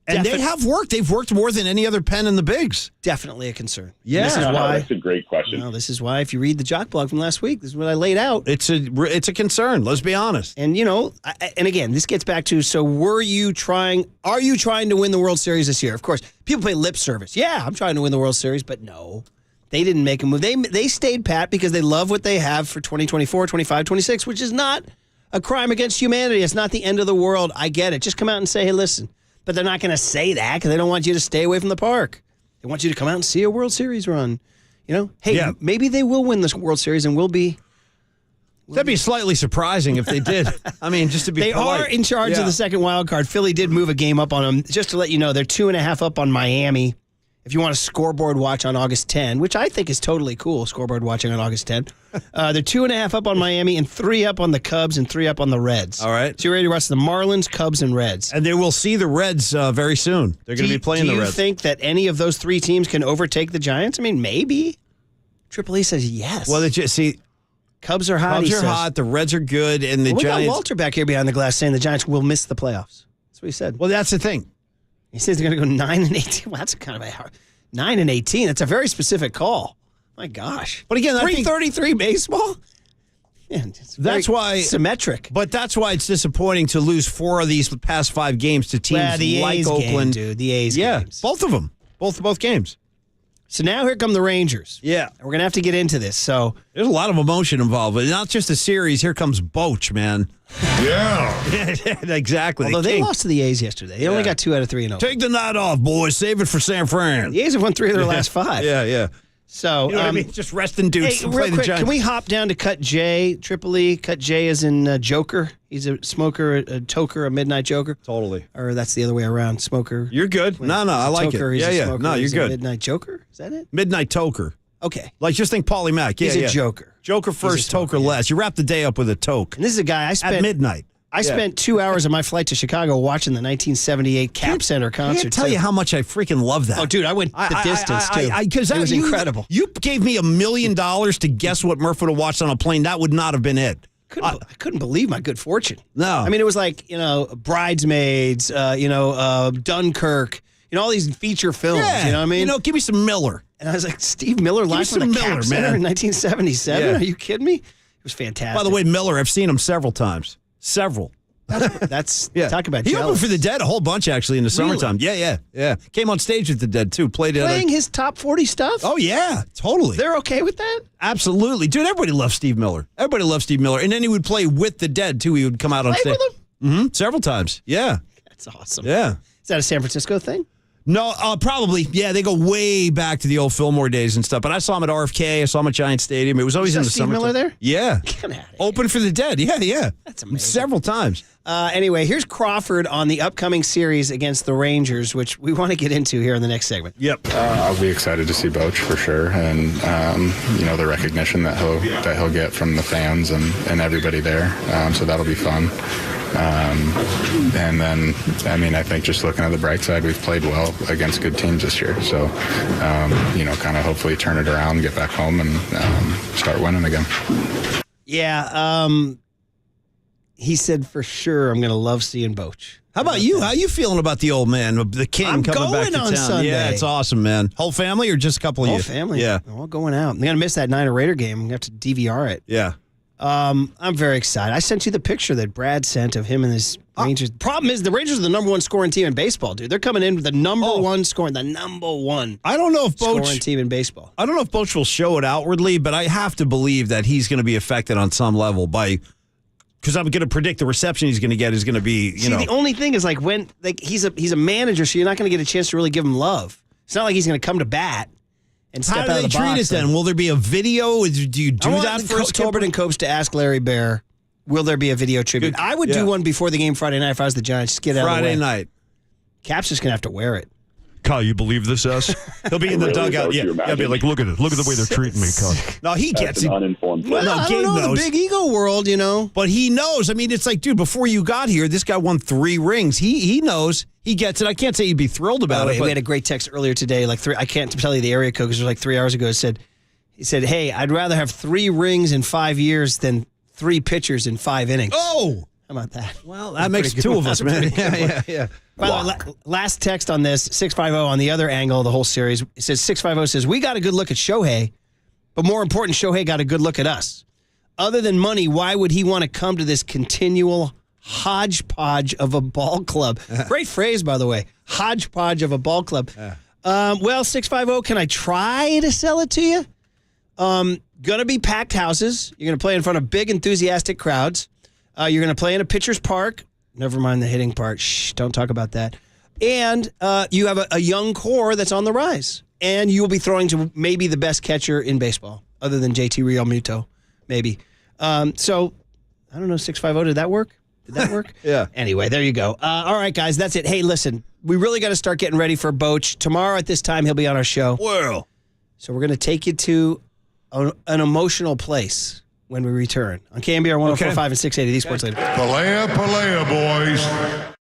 And they have worked. They've worked more than any other pen in the bigs. Definally a concern. Yeah, this is why. That's a great question. No, this is why, if you read the Jock blog from last week, this is what I laid out. It's a concern. Let's be honest. And and again, this gets back to: so, are you trying to win the World Series this year? Of course, people pay lip service. Yeah, I'm trying to win the World Series, but no, they didn't make a move. They stayed pat because they love what they have for 2024, 25, 26, which is not a crime against humanity. It's not the end of the world. I get it. Just come out and say, hey, listen. But they're not going to say that because they don't want you to stay away from the park. They want you to come out and see a World Series run. Maybe they will win this World Series and we'll be. That'd be slightly surprising if they did. I mean, just to be polite. Are in charge of the second wild card. Philly did move a game up on them. Just to let you know, they're 2.5 up on Miami. If you want a scoreboard watch on August 10, which I think is totally cool, scoreboard watching on August 10. They're 2.5 up on Miami and 3 up on the Cubs and 3 up on the Reds. All right. So you're ready to watch the Marlins, Cubs, and Reds. And they will see the Reds very soon. They're going to be playing the Reds. Do you think that any of those 3 teams can overtake the Giants? I mean, maybe. Triple E says yes. Well, Cubs are hot. Cubs are hot. The Reds are good, and the Giants. We got Walter back here behind the glass saying the Giants will miss the playoffs. That's what he said. Well, that's the thing. He says they're going to go 9-18. Well, that's kind of a hard. 9-18. That's a very specific call. My gosh. But again, 333 baseball. Man, that's why symmetric. But that's why it's disappointing to lose 4 of these past 5 games to teams like A's Oakland. Game, dude. The A's games. Both of them. Both games. So now here come the Rangers. Yeah. We're going to have to get into this. So there's a lot of emotion involved, but not just a series. Here comes Boch, man. Yeah. Exactly. Although they lost to the A's yesterday. They only got 2 out of 3 in Oakland. Take the night off, boys. Save it for San Fran. The A's have won 3 of their last 5. Yeah. So, you know what I mean? Just resting dudes. Hey, real quick, can we hop down to Cut J, Triple E? Cut J is in Joker. He's a smoker, a toker, a midnight joker. Totally. Or that's the other way around. Smoker. You're good. No, I like toker, it. He's a smoker, No, you're he's good. A midnight joker? Is that it? Midnight toker. Okay. Like, just think Paulie Mack. Yeah, he's a joker. Joker first, toker last. You wrap the day up with a toke. And this is a guy I spent. At midnight. I spent 2 hours of my flight to Chicago watching the 1978 Cap Center concert. I can't tell you how much I freaking love that. Oh, dude, I went the distance, too. It was incredible. You gave me $1 million to guess what Murph would have watched on a plane. That would not have been it. I couldn't believe my good fortune. No. I mean, it was like, Bridesmaids, Dunkirk, all these feature films. Yeah. You know what I mean? Give me some Miller. And I was like, Steve Miller last on the Cap Center in 1977? Yeah. Are you kidding me? It was fantastic. By the way, Miller, I've seen him several times. Several. That's talk about He jealous. opened for the Dead a whole bunch, actually, in the Really? summertime. Yeah. Came on stage with the Dead, too. Playing his top 40 stuff? Oh, yeah. Totally. They're okay with that? Absolutely. Dude, everybody loves Steve Miller. Everybody loves Steve Miller. And then he would play with the Dead, too. He would come out on Play stage. with him? Several times. Yeah. That's awesome. Yeah. Is that a San Francisco thing? No, probably. Yeah, they go way back to the old Fillmore days and stuff. But I saw him at RFK. I saw him at Giant Stadium. It was always You in saw the Steve summertime. Miller there? Yeah. Get outta here. Open for the Dead. Yeah. That's amazing. Several times. Anyway, here's Crawford on the upcoming series against the Rangers, which we want to get into here in the next segment. Yep. I'll be excited to see Boch for sure, and the recognition that he'll get from the fans and everybody there. So that'll be fun. And then, I think just looking at the bright side, we've played well against good teams this year. So, kind of hopefully turn it around, get back home, and start winning again. Yeah. He said for sure I'm going to love seeing Boch. How about you? How you feeling about the old man, the king I'm coming back to going on town? Sunday. Yeah, it's awesome, man. Whole family or just a couple of you? Whole family. Yeah. We're all going out. I'm going to miss that Niner Raider game. I'm going to have to DVR it. Yeah. I'm very excited. I sent you the picture that Brad sent of him and his Rangers. Problem is, the Rangers are the number one scoring team in baseball, dude. They're coming in with the number one scoring, the number one. I don't know if scoring Boch team in baseball. I don't know if Boch will show it outwardly, but I have to believe that he's going to be affected on some level because I'm going to predict the reception he's going to get is going to be, the only thing is he's a manager, so you're not going to get a chance to really give him love. It's not like he's going to come to bat and step How out do of they the treat box. it then? Will there be a video? Do you do I want that first? Tolbert and Copes to ask Larry Bear, will there be a video tribute? I would do one before the game Friday night if I was the Giants. Just get out of the way. Friday night. Cap's just going to have to wear it. Kyle, you believe this, S? He'll be in the dugout. Yeah, I'll be like, look at it. Look at the way they're treating me, Kyle. No, he gets it. Uninformed. Well, I Gabe don't know, knows. the big ego world, But he knows. I mean, it's like, dude, before you got here, this guy won 3 rings. He knows. He gets it. I can't say he'd be thrilled about it. We had a great text earlier today, I can't tell you the area code because it was 3 hours ago. He said, hey, I'd rather have 3 rings in 5 years than 3 pitchers in 5 innings. Oh! How about that? Well, that makes 2 of us, man. Yeah. By the way, last text on this, 650 on the other angle of the whole series. It says 650 says, we got a good look at Shohei, but more important, Shohei got a good look at us. Other than money, why would he want to come to this continual hodgepodge of a ball club? Great phrase, by the way. Hodgepodge of a ball club. Well, 650, can I try to sell it to you? Gonna be packed houses. You're gonna play in front of big, enthusiastic crowds. You're gonna play in a pitcher's park. Never mind the hitting part. Shh, don't talk about that. And you have a young core that's on the rise. And you will be throwing to maybe the best catcher in baseball, other than JT Realmuto, maybe. So, I don't know, 650, did that work? Did that work? Yeah. Anyway, there you go. All right, guys, that's it. Hey, listen, we really got to start getting ready for Boch. Tomorrow at this time, he'll be on our show. Well. So we're going to take you to an emotional place when we return on KNBR 104.5 and 680, these Sports Leader. Palea, boys.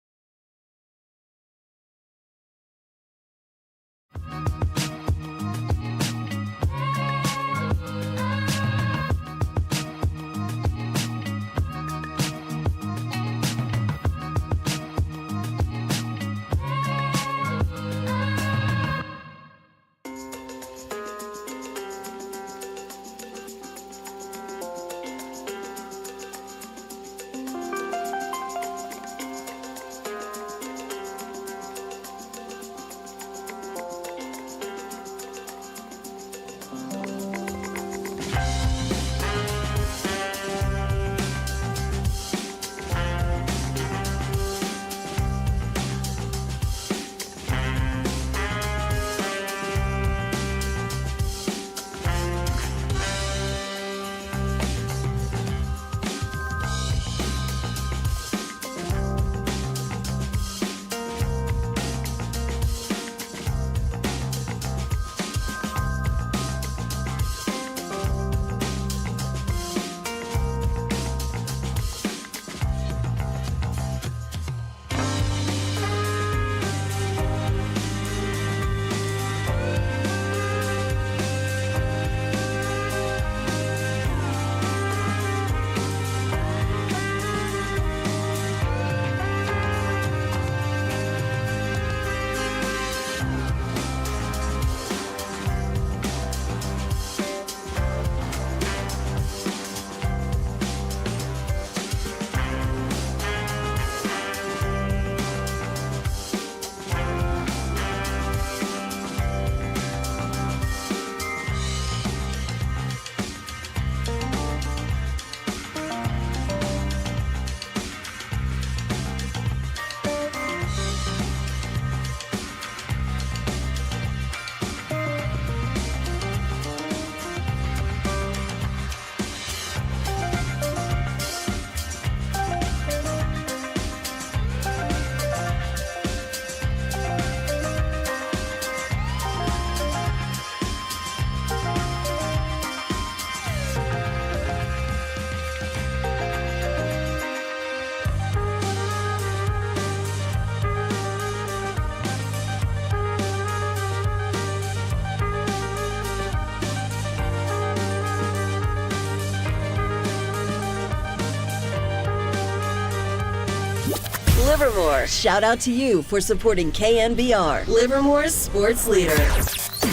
Livermore, shout out to you for supporting KNBR, Livermore's sports leader.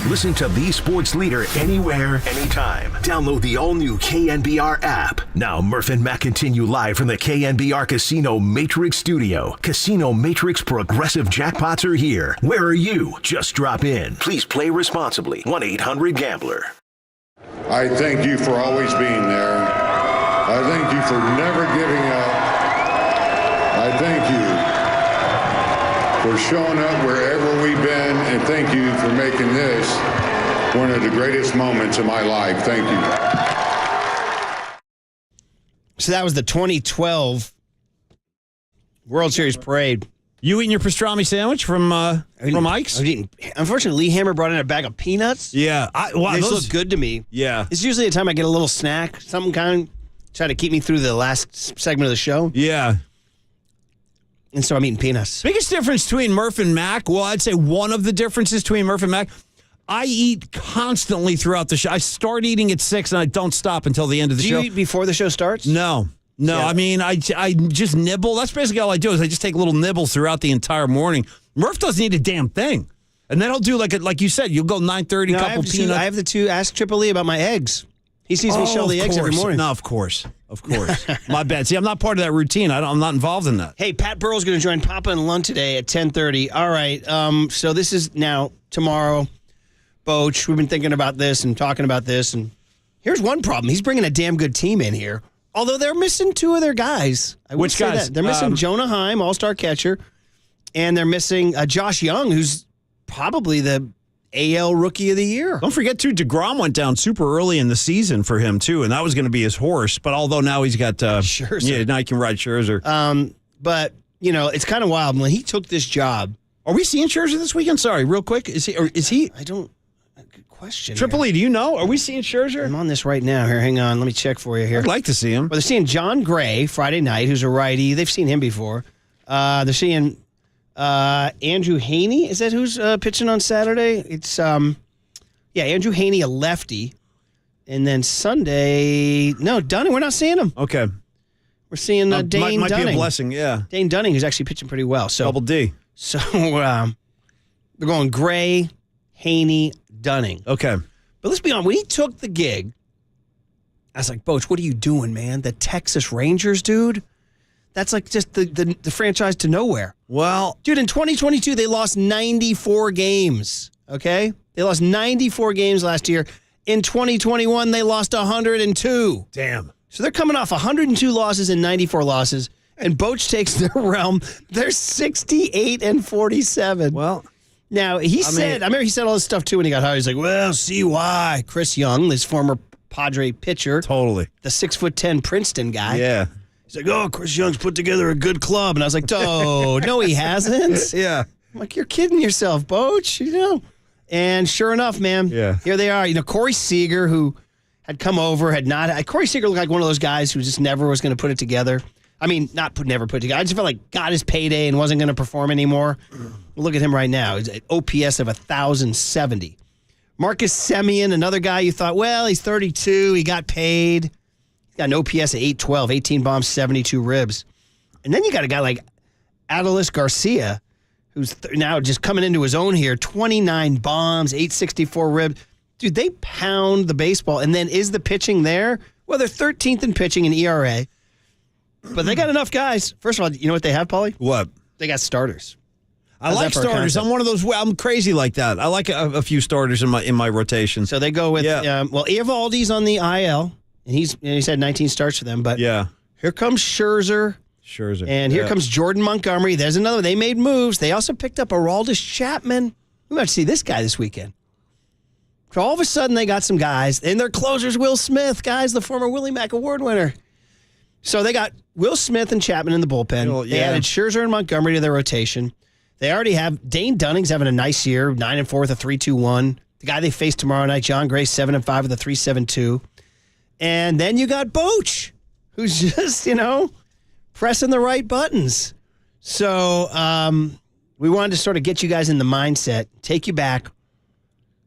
Listen to the sports leader anywhere, anytime. Download the all-new KNBR app. Now, Murph and Matt continue live from the KNBR Casino Matrix Studio. Casino Matrix Progressive Jackpots are here. Where are you? Just drop in. Please play responsibly. 1-800-GAMBLER. I thank you for always being there. I thank you for never giving up. I thank you for showing up wherever we've been, and thank you for making this one of the greatest moments of my life. Thank you. So that was the 2012 World Series parade. You eating your pastrami sandwich from Mike's? Unfortunately, Lee Hammer brought in a bag of peanuts. Yeah. Those look good to me. Yeah. It's usually a time I get a little snack, something kind, try to keep me through the last segment of the show. Yeah. And so I'm eating peanuts. Biggest difference between Murph and Mac, well, I'd say one of the differences between Murph and Mac, I eat constantly throughout the show. I start eating at 6 and I don't stop until the end of the show. Do you eat before the show starts? No. Yeah. I mean, I just nibble. That's basically all I do is I just take little nibbles throughout the entire morning. Murph doesn't eat a damn thing. And then I'll do like you said, you'll go 9:30, couple peanuts. I have the two. Ask Triple E about my eggs. He sees me shell the eggs every morning. No, of course. My bad. See, I'm not part of that routine. I'm not involved in that. Hey, Pat Burrell's going to join Papa and Lunt today at 10:30. All right. So this is now tomorrow. Boach, we've been thinking about this and talking about this. And here's one problem. He's bringing a damn good team in here. Although they're missing two of their guys. Which guys? That. They're missing Jonah Heim, all-star catcher. And they're missing Josh Young, who's probably the AL Rookie of the Year. Don't forget, too, DeGrom went down super early in the season for him, too, and that was going to be his horse. But although now he's got Scherzer. Yeah, now he can ride Scherzer. But, you know, it's kind of wild. When he took this job. Are we seeing Scherzer this weekend? Sorry, real quick. Is he? I don't. Good question. Triple E, do you know? Are we seeing Scherzer? I'm on this right now. Here, hang on. Let me check for you here. I'd like to see him. Well, they're seeing John Gray Friday night, who's a righty. They've seen him before. They're seeing Andrew Haney. Is that who's pitching on Saturday? It's Andrew Haney, a lefty. And then Sunday, no, Dunning. We're not seeing him. Okay. We're seeing Dane might Dunning. Be a blessing, yeah. Dane Dunning, who's actually pitching pretty well. So Double D. So they're going Gray, Haney, Dunning. Okay. But let's be honest, when he took the gig, I was like, Boach, what are you doing, man? The Texas Rangers, dude? That's like just the franchise to nowhere. Well, dude, in 2022, they lost 94 games, okay? They lost 94 games last year. In 2021, they lost 102. Damn. So they're coming off 102 losses and 94 losses, and Boach takes their realm. They're 68-47. Well, now, I remember he said all this stuff, too, when he got hired. He's like, well, see why. Chris Young, this former Padre pitcher. Totally. The 6'10" Princeton guy. Yeah. He's like, oh, Chris Young's put together a good club. And I was like, oh, no, he hasn't. Yeah. I'm like, you're kidding yourself, Boach, you know. And sure enough, man, here they are. You know, Corey Seager, who had come over, Corey Seager looked like one of those guys who just never was going to put it together. I mean, never put it together. I just felt like got his payday and wasn't going to perform anymore. Look at him right now. He's at OPS of 1,070. Marcus Semien, another guy you thought, well, he's 32. He got paid. He's got an OPS of 812, 18 bombs, 72 ribs. And then you got a guy like Adolis Garcia, who's now just coming into his own here, 29 bombs, 864 ribs. Dude, they pound the baseball. And then is the pitching there? Well, they're 13th in pitching in ERA. But they got enough guys. First of all, you know what they have, Paulie? What? They got starters. I like starters. I'm one of those. I'm crazy like that. I like a few starters in my rotation. So they go with Eovaldi's on the IL, and he's had 19 starts for them. But here comes Scherzer, and here comes Jordan Montgomery. There's another one. They made moves. They also picked up Aroldis Chapman. We might see this guy this weekend. So all of a sudden they got some guys, and their closer's Will Smith, guys, the former Willie Mack Award winner. So they got Will Smith and Chapman in the bullpen. They added Scherzer and Montgomery to their rotation. They already have Dane Dunning's having a nice year, 9-4 with a 3.21. The guy they face tomorrow night, John Gray, 7-5 with a 3.72. And then you got Boach, who's just, pressing the right buttons. So we wanted to sort of get you guys in the mindset, take you back.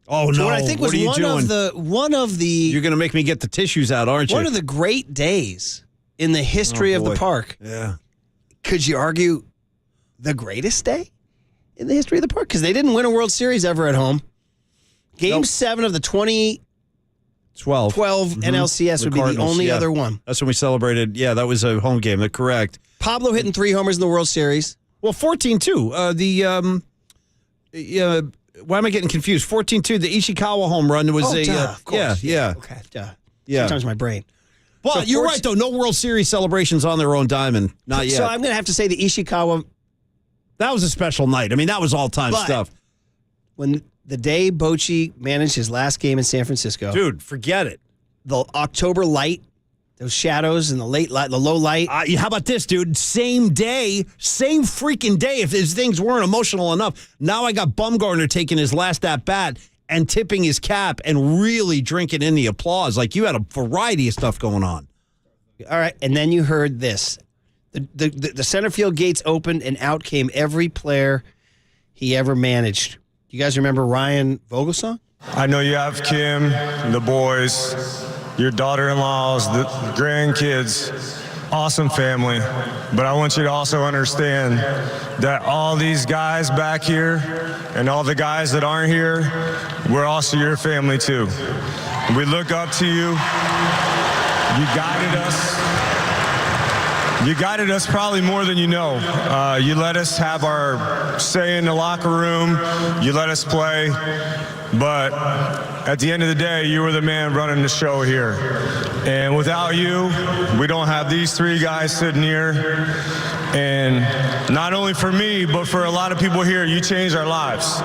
Oh, no. What I think was one of the You're going to make me get the tissues out, aren't you? One of the great days in the history of the park. Yeah. Could you argue the greatest day in the history of the park because they didn't win a World Series ever at home. Game 7 of the 2012 NLCS would be the only other one. That's when we celebrated. Yeah, that was a home game. That's correct. Pablo hitting 3 homers in the World Series. Well, 14-2. Why am I getting confused? 14-2. The Ishikawa home run was of course. Yeah. Okay, duh. Yeah. Sometimes my brain. Well, So you're right, though. No World Series celebrations on their own diamond. Not yet. So I'm going to have to say the Ishikawa. That was a special night. I mean, that was all-time But stuff. When the day Bochy managed his last game in San Francisco. Dude, forget it. The October light, those shadows and the late light, the low light. How about this, dude? Same day, same freaking day. If his things weren't emotional enough, now I got Bumgarner taking his last at-bat and tipping his cap and really drinking in the applause. Like, you had a variety of stuff going on. All right, and then you heard this. The center field gates opened, and out came every player he ever managed. You guys remember Ryan Vogelsong? I know you have Kim, the boys, your daughter-in-laws, the grandkids, awesome family. But I want you to also understand that all these guys back here and all the guys that aren't here, we're also your family too. We look up to you. You guided us. You guided us probably more than you know. You let us have our say in the locker room. You let us play. But at the end of the day, you were the man running the show here. And without you, we don't have these 3 guys sitting here. And not only for me, but for a lot of people here, you changed our lives.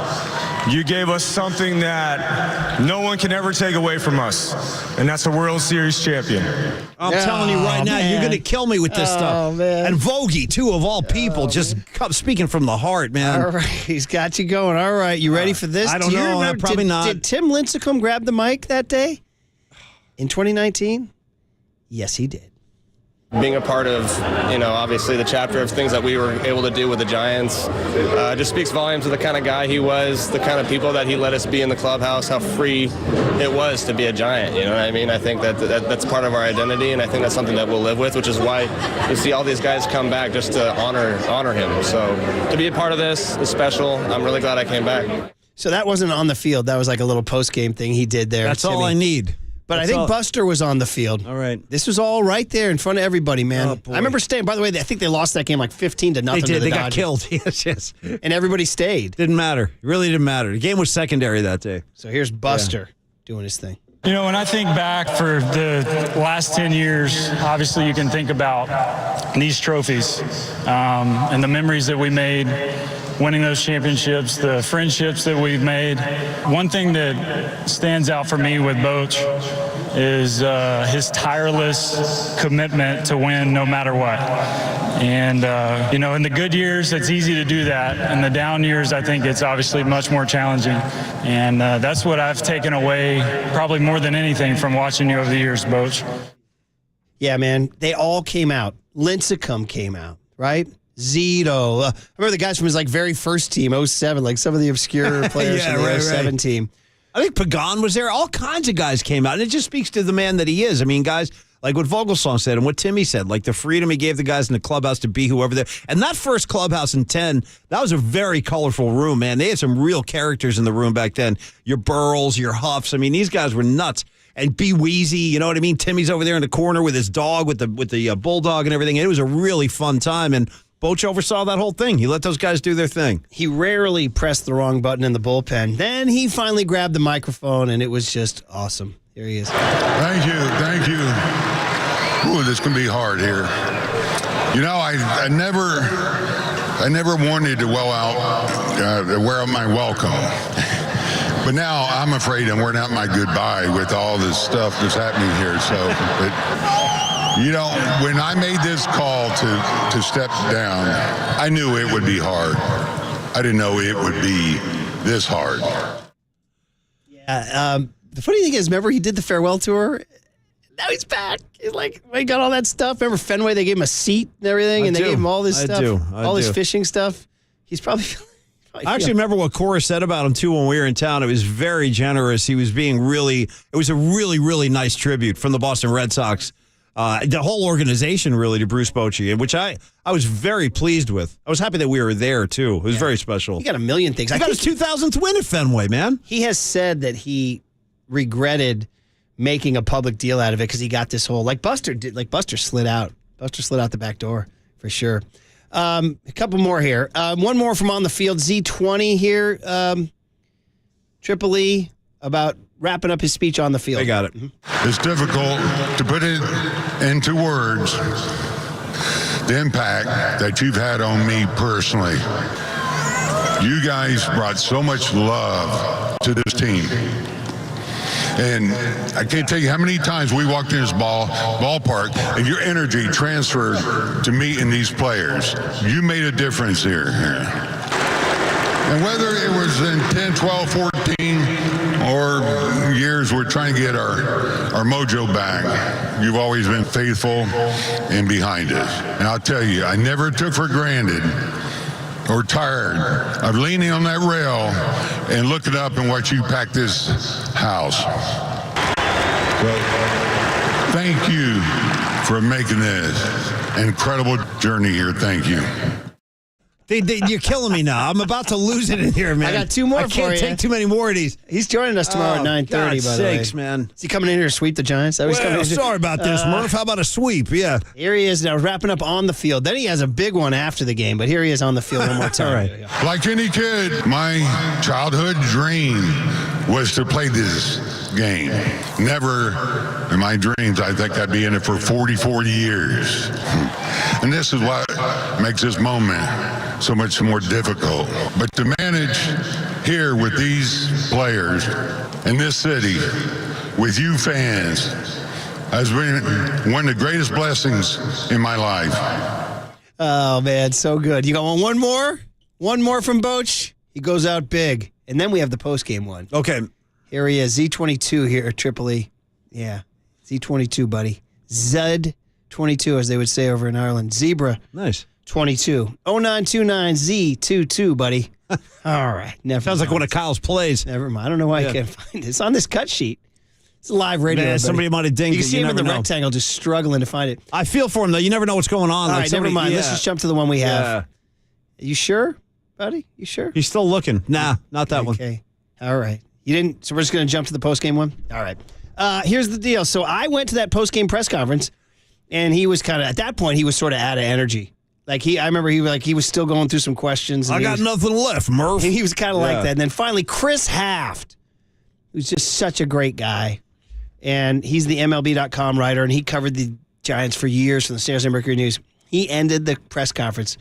You gave us something that no one can ever take away from us, and that's a World Series champion. I'm telling you right now, you're going to kill me with this stuff. Man. And Vogie, too, of all people, just speaking from the heart, man. All right, he's got you going. All right, you ready for this? I don't know. Probably not. Did Tim Lincecum grab the mic that day in 2019? Yes, he did. Being a part of, obviously the chapter of things that we were able to do with the Giants just speaks volumes of the kind of guy he was, the kind of people that he let us be in the clubhouse, how free it was to be a Giant, you know what I mean? I think that's part of our identity, and I think that's something that we'll live with, which is why you see all these guys come back just to honor him. So to be a part of this is special. I'm really glad I came back. So that wasn't on the field. That was like a little post-game thing he did there. That's all I need. But I think Buster was on the field. All right. This was all right there in front of everybody, man. Oh, boy. I remember staying. By the way, I think they lost that game like 15-0 They did. to the They got Dodgers. killed. Yes. And everybody stayed. Didn't matter. It really didn't matter. The game was secondary that day. So here's Buster doing his thing. You know, when I think back for the last 10 years, obviously you can think about these trophies and the memories that we made, winning those championships, the friendships that we've made. One thing that stands out for me with Boch is his tireless commitment to win no matter what. And, in the good years, it's easy to do that. In the down years, I think it's obviously much more challenging. And that's what I've taken away probably more than anything from watching you over the years, Boch. Yeah, man. They all came out. Lincecum came out, right? Zito. I remember the guys from his very first team, 07, like some of the obscure players from the 07 team. I think Pagan was there. All kinds of guys came out. And it just speaks to the man that he is. I mean, guys, like what Vogelsong said and what Timmy said, like the freedom he gave the guys in the clubhouse to be whoever they're. And that first clubhouse in 10, that was a very colorful room, man. They had some real characters in the room back then. Your Burls, your Huffs. I mean, these guys were nuts. And B Weezy, you know what I mean? Timmy's over there in the corner with his dog, with the bulldog and everything. It was a really fun time. And Boch oversaw that whole thing. He let those guys do their thing. He rarely pressed the wrong button in the bullpen. Then he finally grabbed the microphone, and it was just awesome. Here he is. Thank you. Ooh, this can be hard here. I never wanted to wear out my welcome. But now I'm afraid I'm wearing out my goodbye with all this stuff that's happening here. When I made this call to step down, I knew it would be hard. I didn't know it would be this hard. Yeah. The funny thing is, remember he did the farewell tour? Now he's back. He's he got all that stuff. Remember Fenway? They gave him a seat and everything, and they gave him all this stuff. All this fishing stuff. He's probably... I actually remember what Cora said about him, too, when we were in town. It was very generous. He was being it was a really, really nice tribute from the Boston Red Sox the whole organization really to Bruce Bochy, which I was very pleased with. I was happy that we were there, too. It was very special. He got a million things. He got his 2000th win at Fenway, man. He has said that he regretted making a public deal out of it because he got this whole, like Buster did, like Buster slid out. Buster slid out the back door, for sure. A couple more here. One more from on the field. Z20 here. Triple E about wrapping up his speech on the field. I got it. It's difficult to put it into words, the impact that you've had on me personally. You guys brought so much love to this team. And I can't tell you how many times we walked in this ballpark and your energy transferred to me and these players. You made a difference here. And whether it was in 10, 12, 14, or years we're trying to get our mojo back, you've always been faithful and behind us. And I'll tell you, I never took for granted or tired of leaning on that rail and looking up and watch you pack this house. So, thank you for making this incredible journey here. Thank you. You're killing me now. I'm about to lose it in here, man. I got two more for you. I can't take too many more of these. He's joining us tomorrow at 9:30, by the sakes, way. man. Is he coming in here to sweep the Giants? Sorry about this, Murph. How about a sweep? Yeah. Here he is now, wrapping up on the field. Then he has a big one after the game, but here he is on the field one more time. All right. Like any kid, my childhood dream was to play this game. Never in my dreams, I think I'd be in it for 40 years. And this is what makes this moment so much more difficult. But to manage here with these players in this city, with you fans, has been one of the greatest blessings in my life. Oh, man, so good. You got one more? One more from Boch? He goes out big. And then we have the post-game one. Okay. Here he is, Z22 here at Triple E. Yeah, Z22, buddy. Z22, as they would say over in Ireland. Zebra. Nice. 22. 0929Z22, buddy. All right. Never Sounds mind. like one of Kyle's plays. Never mind. I don't know why I can't find it. It's on this cut sheet. It's live radio. Man, buddy. somebody might have dinged You it. can see him in the never know. rectangle just struggling to find it. I feel for him, though. You never know what's going on. All Like right, somebody- never mind. Let's yeah. just jump to the one we have. Yeah. You sure, buddy? You sure? He's still looking. Nah, not that one. Okay. All right. You didn't. So we're just going to jump to the post-game one? All right. Here's the deal. So I went to that post-game press conference, and he was kind of, at that point, he was sort of out of energy. Like I remember he was still going through some questions. I got nothing left, Murph. He was kind of like that. And then finally, Chris Haft, who's just such a great guy, and he's the MLB.com writer, and he covered the Giants for years from the San Jose Mercury News. He ended the press conference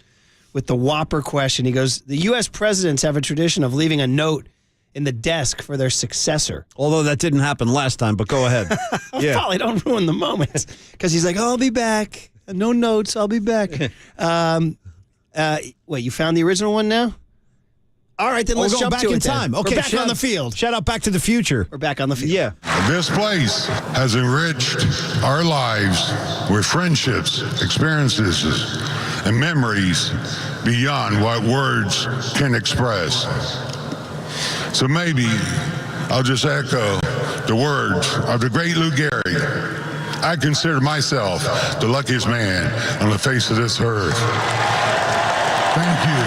with the whopper question. He goes, the U.S. presidents have a tradition of leaving a note in the desk for their successor. Although that didn't happen last time, but go ahead. Polly, don't ruin the moment. Because he's like, I'll be back. No notes. I'll be back. Wait, you found the original one now? All right, then let's go jump back to in it then. time. We're Okay, back on the field. Shout out Back to the Future. We're back on the field. Yeah. This place has enriched our lives with friendships, experiences, and memories beyond what words can express. So maybe I'll just echo the words of the great Lou Gehrig. I consider myself the luckiest man on the face of this earth. Thank you.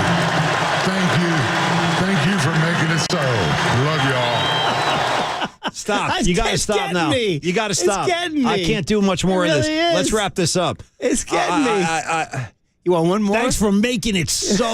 Thank you. Thank you for making it so. Love y'all. Stop. You got to stop now. Me. You got to stop. It's getting me. I can't do much more It of this. really is. Let's wrap this up. It's getting me. You want one more? Thanks for making it so.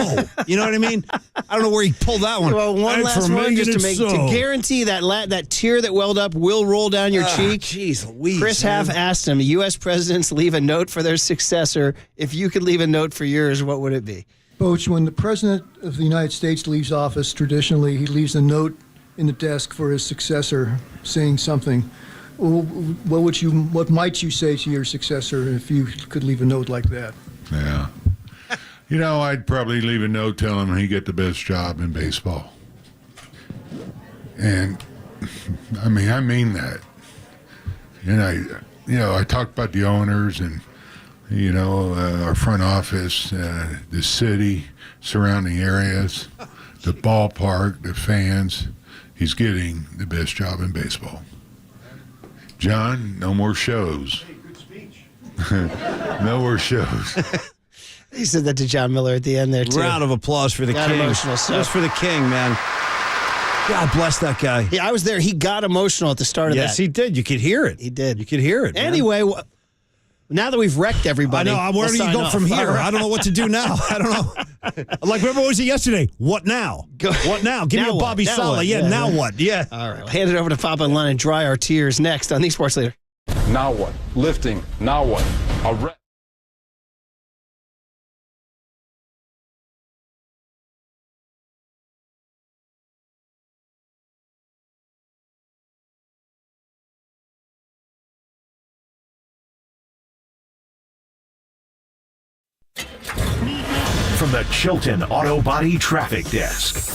You know what I mean? I don't know where he pulled that one. Well, one Thanks last for one making just it to guarantee that tear that welled up will roll down your cheek. Jeez Louise. Chris Haff asked him, U.S. presidents leave a note for their successor. If you could leave a note for yours, what would it be? Boch, when the President of the United States leaves office, traditionally he leaves a note in the desk for his successor saying something. What might you say to your successor if you could leave a note like that? Yeah. You know, I'd probably leave a note telling him he get the best job in baseball. And, I mean that. And I talked about the owners and, our front office, the city, surrounding areas, the ballpark, the fans. He's getting the best job in baseball. John, no more shows. Nowhere shows. He said that to John Miller at the end there, too. Round of applause for the Got king. emotional stuff. Just for the king, man. God bless that guy. Yeah, I was there. He got emotional at the start of that. Yes, he did. You could hear it. He did. You could hear it. Man. Anyway, now that we've wrecked everybody, I know. Where do you go from here? I don't know what to do now. I don't know. Like, remember what was it yesterday? What now? What now? Give me a Bobby Sala. Yeah, now what? Yeah. All right. We'll hand it over to Papa and Len and dry our tears next on the Sports Leader. Now what? Lifting. Now what? From the Chilton Auto Body Traffic Desk.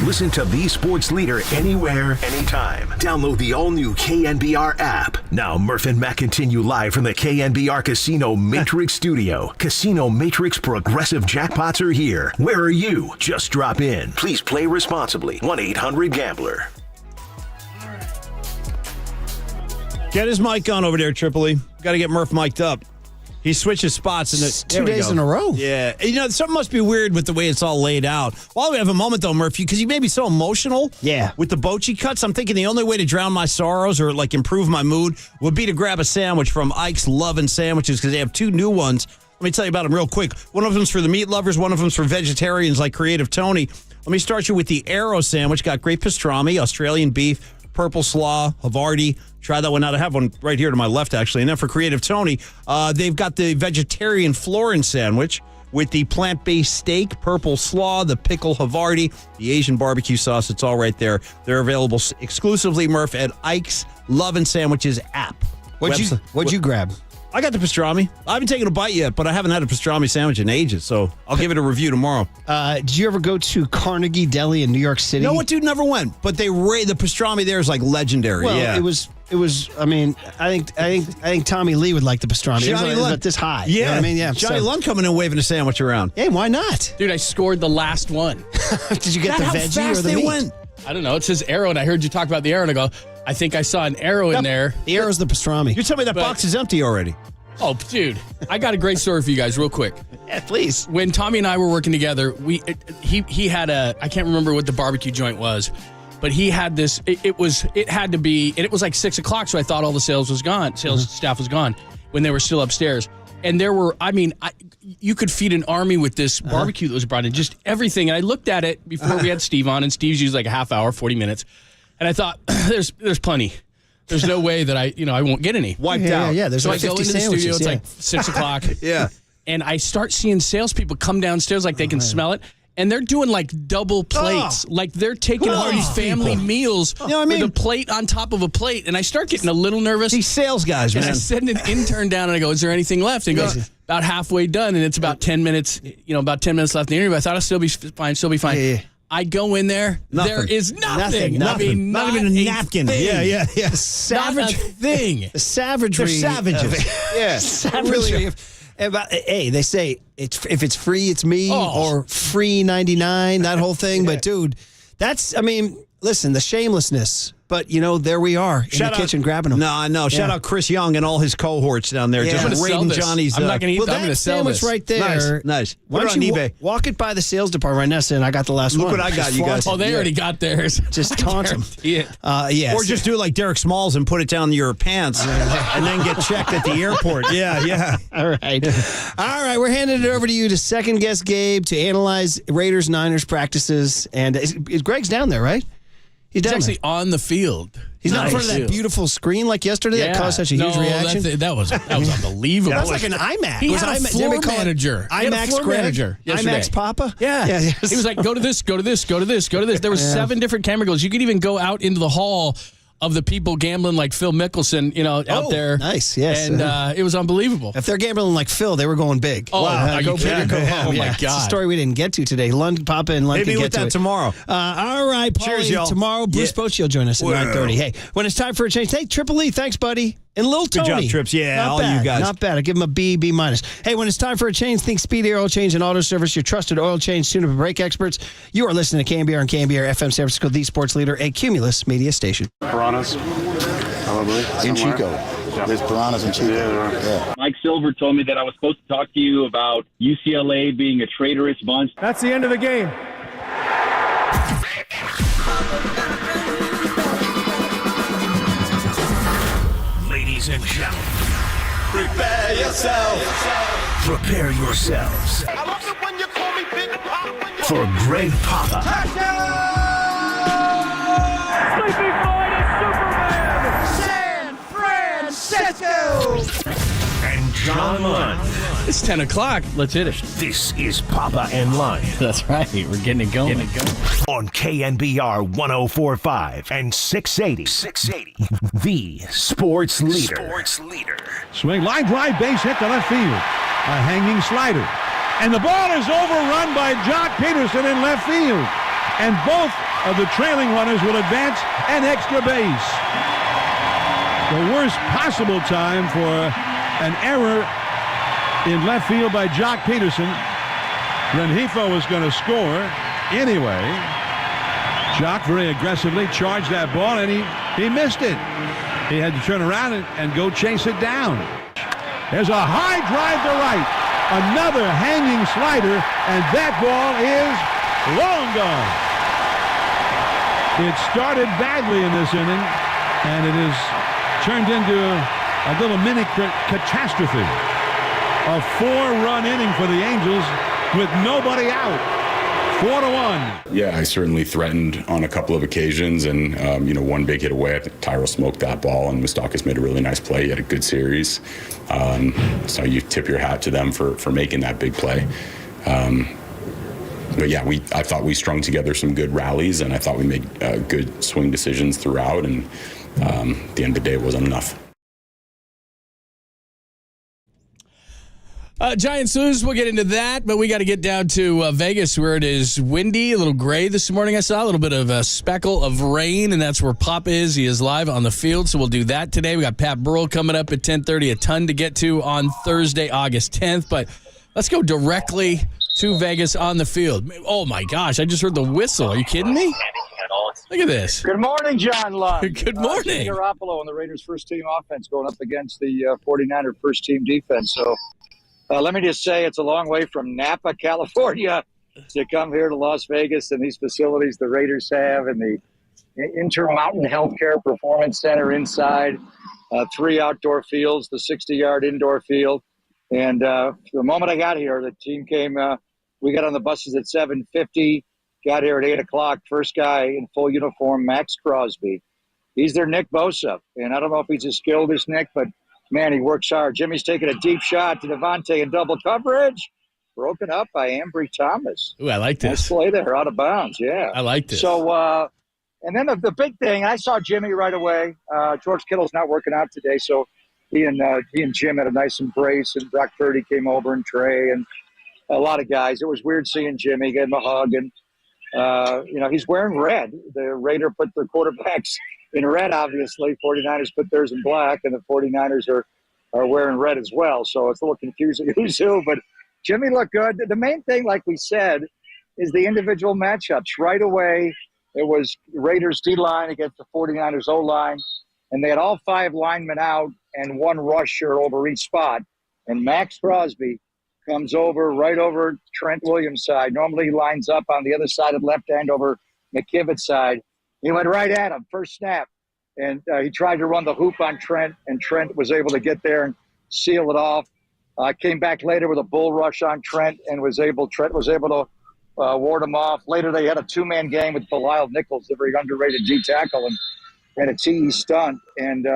Listen to the sports leader anywhere, anytime. Download the all-new KNBR app. Now, Murph and Matt continue live from the KNBR Casino Matrix Studio. Casino Matrix Progressive Jackpots are here. Where are you? Just drop in. Please play responsibly. 1-800-GAMBLER. Get his mic on over there, Tripoli. Got to get Murph mic'd up. He switches spots. And 2 days in a row. Yeah. You know, something must be weird with the way it's all laid out. While we have a moment, though, Murph, because you made me so emotional with the Bochy cuts, I'm thinking the only way to drown my sorrows or, like, improve my mood would be to grab a sandwich from Ike's Lovin' Sandwiches because they have 2 new ones. Let me tell you about them real quick. One of them's for the meat lovers. One of them's for vegetarians like Creative Tony. Let me start you with the Arrow Sandwich. Got great pastrami, Australian beef, purple slaw, Havarti. Try that one out. I have one right here to my left, actually. And then for Creative Tony, they've got the vegetarian Florin sandwich with the plant-based steak, purple slaw, the pickle Havarti, the Asian barbecue sauce. It's all right there. They're available exclusively, Murph, at Ike's Lovin' Sandwiches app. What'd you grab? I got the pastrami. I haven't taken a bite yet, but I haven't had a pastrami sandwich in ages, so I'll give it a review tomorrow. Did you ever go to Carnegie Deli in New York City? No, what dude never went, but the pastrami there is like legendary. Well, yeah. it was. I mean, I think Tommy Lee would like the pastrami. It was about this high. Yeah, you know what I mean, yeah. Johnny Lund coming in waving a sandwich around. Hey, why not? Dude, I scored the last one. Did you get the veggie or the meat? Went? I don't know. It says Arrow, and I heard you talk about the Arrow, and I go, I think I saw an Arrow in there. The Arrow's the pastrami. You're telling me that box is empty already. Oh, dude, I got a great story for you guys real quick. Yeah, please. When Tommy and I were working together, he had I can't remember what the barbecue joint was, but he had this, it had to be, and it was like 6 o'clock, so I thought all the sales staff was gone when they were still upstairs. And there were, you could feed an army with this barbecue that was brought in, just everything. And I looked at it before we had Steve on, and Steve's usually like a half hour, 40 minutes. And I thought, there's plenty. There's no way that I won't get any. Wiped out. Yeah, there's so like I go 50 into the studio, sandwiches. it's like 6 o'clock. Yeah. And I start seeing salespeople come downstairs like they can smell it. And they're doing like double plates. Like they're taking hearty family meals You know what I mean? with a plate on top of a plate. And I start getting a little nervous. These sales guys, And man. I send an intern down and I go, is there anything left? And he goes, about halfway done. And it's about 10 minutes, about 10 minutes left in the interview. I thought I'd still be fine. Yeah. I go in there. Nothing. There is nothing. Nothing. I mean, Not even a napkin. thing. Yeah. Not a thing. The savagery. They're savages. Yeah. Savagery. Hey, they say if it's free, it's me, or free 99, that whole thing. But dude, listen, the shamelessness. But, there we are in the kitchen grabbing them. No, I know. Shout out Chris Young and all his cohorts down there. Yeah. I'm gonna Just sell raiding this. Johnny's. I'm not going to eat Well, that. I'm going that to sell sandwich this. right there. Nice. Why Put don't it you on eBay. walk it by the sales department right now saying, I got the last one. Look what I got, Just you guys. flaunt it. Oh, they already got theirs. Just taunt them. Yeah. Or just do it like Derek Smalls and put it down your pants and then get checked at the airport. Yeah. All right. We're handing it over to you to second guess Gabe to analyze Raiders-Niners practices. And Greg's down there, right? He's down actually there. on the field. He's not in front of that beautiful screen like yesterday that caused such a huge reaction. That was unbelievable. That was like an iMac. He was had a floor manager. IMAX manager. IMAX Papa? Yeah. He was like, go to this, go to this, go to this, go to this. There were 7 different camera angles. You could even go out into the hall of the people gambling like Phil Mickelson, out there. Nice, yes. And it was unbelievable. If they're gambling like Phil, they were going big. Oh, are you kidding? Go home. Oh, my It's a God. story we didn't get to today. Papa and Lund Maybe can with get to that it. tomorrow. All right, Paulie. Cheers, y'all. Tomorrow, Bruce Bochy will join us at 9:30. Hey, when it's time for a change, thank Triple E. Thanks, buddy. And Lil Tony. Good job, Trips. Yeah, not all bad, you guys. Not bad. I give him a B minus. Hey, when it's time for a change, think Speedy Oil Change and Auto Service, your trusted oil change, tune-up and brake experts. You are listening to KNBR and KNBR FM San Francisco, the sports leader, a Cumulus media station. Piranhas, probably. In somewhere. Chico. There's piranhas in Chico. Yeah. Mike Silver told me that I was supposed to talk to you about UCLA being a traitorous bunch. That's the end of the game. Ladies and gentlemen, Prepare yourself. prepare yourselves I love it when you call me Big Pop. for Greg Papa Sleeping Boy is Superman. San Francisco. and John Lund. It's 10 o'clock. Let's hit it. This is Papa and Lund That's right. We're getting it going. on KNBR 104.5 and 680. The sports leader. Swing, line drive, base hit to left field. A hanging slider. And the ball is overrun by Jock Peterson in left field. And both of the trailing runners will advance an extra base. The worst possible time for an error in left field by Jock Peterson. Rengifo was going to score anyway. Jock very aggressively charged that ball, and he missed it. He had to turn around and go chase it down. There's a high drive to right. Another hanging slider, and that ball is long gone. It started badly in this inning, and it has turned into a little mini catastrophe. A 4-run inning for the Angels with nobody out. 4-1. Yeah, I certainly threatened on a couple of occasions, and one big hit away, I think Tyrell smoked that ball, and Moustakas made a really nice play. He had a good series, so you tip your hat to them for making that big play. But yeah, I thought we strung together some good rallies, and I thought we made good swing decisions throughout, and at the end of the day, it wasn't enough. Giants lose. We'll get into that, but we got to get down to Vegas, where it is windy, a little gray this morning. I saw a little bit of a speckle of rain, and that's where Pop is. He is live on the field, so we'll do that today. We got Pat Burrell coming up at 10:30, a ton to get to on Thursday, August 10th, but let's go directly to Vegas on the field. Oh, my gosh, I just heard the whistle. Are you kidding me? Look at this. Good morning, John Lund. Good morning. Jimmy Garoppolo and the Raiders' first-team offense going up against the 49er first-team defense, so let me just say it's a long way from Napa, California, to come here to Las Vegas and these facilities the Raiders have, and the Intermountain Healthcare Performance Center inside, 3 outdoor fields, the 60-yard indoor field. And the moment I got here, the team came, we got on the buses at 7:50, got here at 8 o'clock. First guy in full uniform, Max Crosby. He's their Nick Bosa. And I don't know if he's as skilled as Nick, but man, he works hard. Jimmy's taking a deep shot to Devontae in double coverage. Broken up by Ambry Thomas. Ooh, I like this. Nice play there, out of bounds, yeah. I like this. So, and then the big thing, I saw Jimmy right away. George Kittle's not working out today, so he and Jim had a nice embrace, and Brock Purdy came over, and Trey, and a lot of guys. It was weird seeing Jimmy, gave him a hug, and, he's wearing red. The Raider put their quarterbacks in red, obviously. 49ers put theirs in black, and the 49ers are wearing red as well. So it's a little confusing who's who, but Jimmy looked good. The main thing, like we said, is the individual matchups. Right away, it was Raiders D-line against the 49ers O-line, and they had all 5 linemen out and 1 rusher over each spot. And Max Crosby comes right over Trent Williams' side. Normally he lines up on the other side of left end over McKivitt's side. He went right at him, first snap, and he tried to run the hoop on Trent, and Trent was able to get there and seal it off. Came back later with a bull rush on Trent, and Trent was able to ward him off. Later they had a 2-man game with Belial Nichols, the very underrated D tackle, and had a TE stunt, and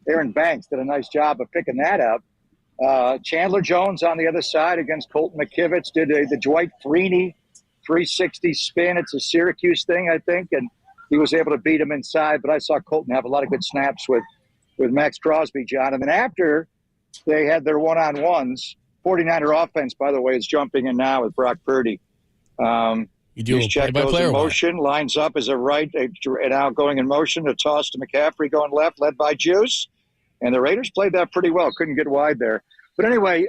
Aaron Banks did a nice job of picking that up. Chandler Jones on the other side against Colton McKivitz did the Dwight Freeney 360 spin. It's a Syracuse thing, I think, and he was able to beat him inside, but I saw Colton have a lot of good snaps with Max Crosby, John. And then after they had their one-on-ones, 49er offense, by the way, is jumping in now with Brock Purdy. You do he's checked those in motion, lines up as a right, and now going in motion, a toss to McCaffrey going left, led by Juice. And the Raiders played that pretty well, couldn't get wide there. But anyway,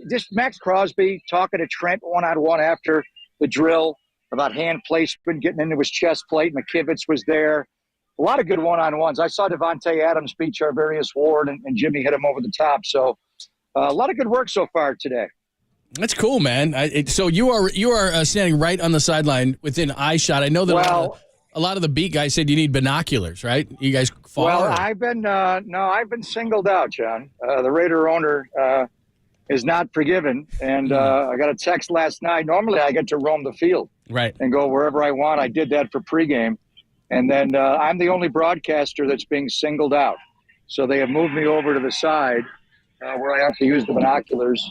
just Max Crosby talking to Trent one-on-one after the drill about hand placement, getting into his chest plate. McKivitz was there. A lot of good one-on-ones. I saw Devontae Adams beat Charvarius Ward, and Jimmy hit him over the top. So a lot of good work so far today. That's cool, man. So you are standing right on the sideline within eye shot. I know that a lot of the beat guys said you need binoculars, right? You guys fall? Well, I've been singled out, John. The Raider owner is not forgiven, and I got a text last night. Normally, I get to roam the field, right, and go wherever I want. I did that for pregame, and then I'm the only broadcaster that's being singled out. So they have moved me over to the side where I have to use the binoculars.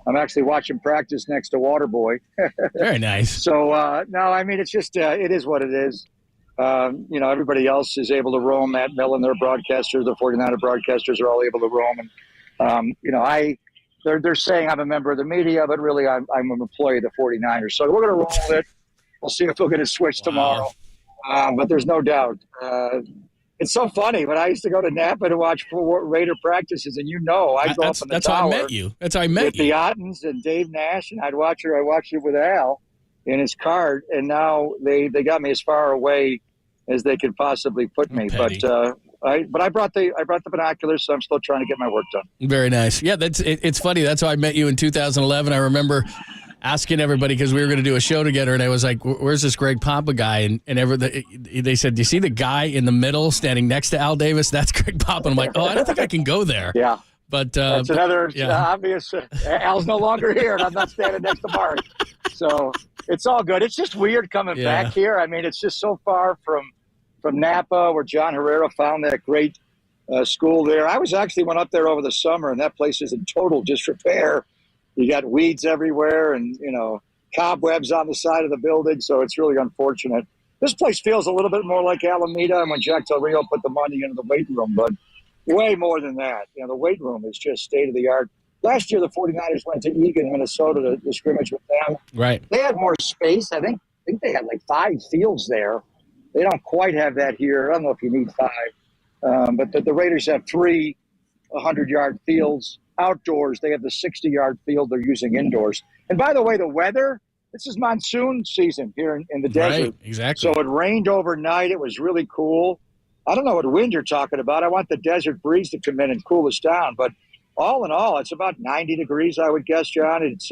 I'm actually watching practice next to Waterboy. Very nice. So, no, I mean, it's just, it is what it is. Everybody else is able to roam. Matt Millen, their broadcasters, the 49er broadcasters are all able to roam. And, they're saying I'm a member of the media, but really I'm an employee of the 49ers. So we're going to roll with it. We'll see if we'll get a switch tomorrow. But there's no doubt. It's so funny. When I used to go to Napa to watch Raider practices, and I'd go up in the that's tower. how I met you. That's how I met with you. the Ottens and Dave Nash, and I'd watch her. I watched it with Al in his cart, and now they got me as far away as they could possibly put me. Petty. But I brought the binoculars, so I'm still trying to get my work done. Very nice. Yeah, it's funny. That's how I met you in 2011. I remember asking everybody because we were going to do a show together, and I was like, "Where's this Greg Papa guy?" And they said, "Do you see the guy in the middle standing next to Al Davis? That's Greg Papa." I'm like, "Oh, I don't think I can go there." Yeah. But that's another obvious. Al's no longer here, and I'm not standing next to Mark, so it's all good. It's just weird coming back here. I mean, it's just so far from Napa, where John Herrera found that great school there. I went up there over the summer, and that place is in total disrepair. You got weeds everywhere, and cobwebs on the side of the building. So it's really unfortunate. This place feels a little bit more like Alameda, and when Jack Del Rio put the money into the weight room, but way more than that. The weight room is just state of the art. Last year, the 49ers went to Eagan, Minnesota to scrimmage with them. Right. They had more space. I think they had like 5 fields there. They don't quite have that here. I don't know if you need 5. But the Raiders have 3 100-yard fields. Outdoors, they have the 60-yard field they're using indoors. And by the way, the weather, this is monsoon season here in the desert. Right, exactly. So it rained overnight. It was really cool. I don't know what wind you're talking about. I want the desert breeze to come in and cool us down. But all in all, it's about 90 degrees, I would guess, John. It's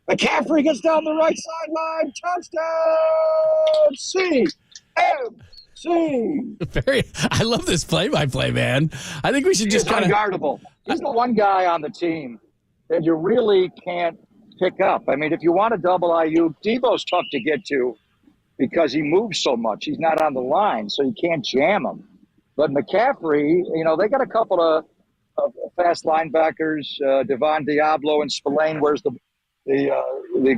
McCaffrey gets down the right sideline. Touchdown! I love this play-by-play, man. I think we should just kind of unguardable. He's the one guy on the team that you really can't pick up. I mean, if you want to double Ayuk, Debo's tough to get to because he moves so much. He's not on the line, so you can't jam him. But McCaffrey, they got a couple of fast linebackers, Devon Diablo and Spillane. Where's the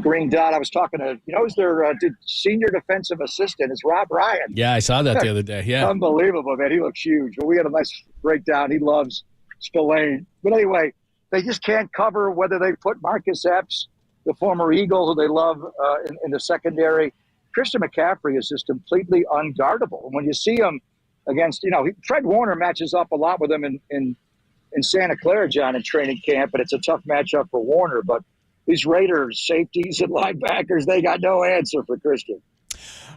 green dot? I was talking to, who's their senior defensive assistant? It's Rob Ryan. Yeah, I saw that the other day. Yeah. Unbelievable, man. He looks huge. But we had a nice breakdown. He loves Spillane. But anyway, they just can't cover whether they put Marcus Epps, the former Eagle, who they love, in the secondary. Christian McCaffrey is just completely unguardable. And when you see him against, Fred Warner matches up a lot with him in Santa Clara, John, in training camp, and it's a tough matchup for Warner. But these Raiders, safeties and linebackers, they got no answer for Christian.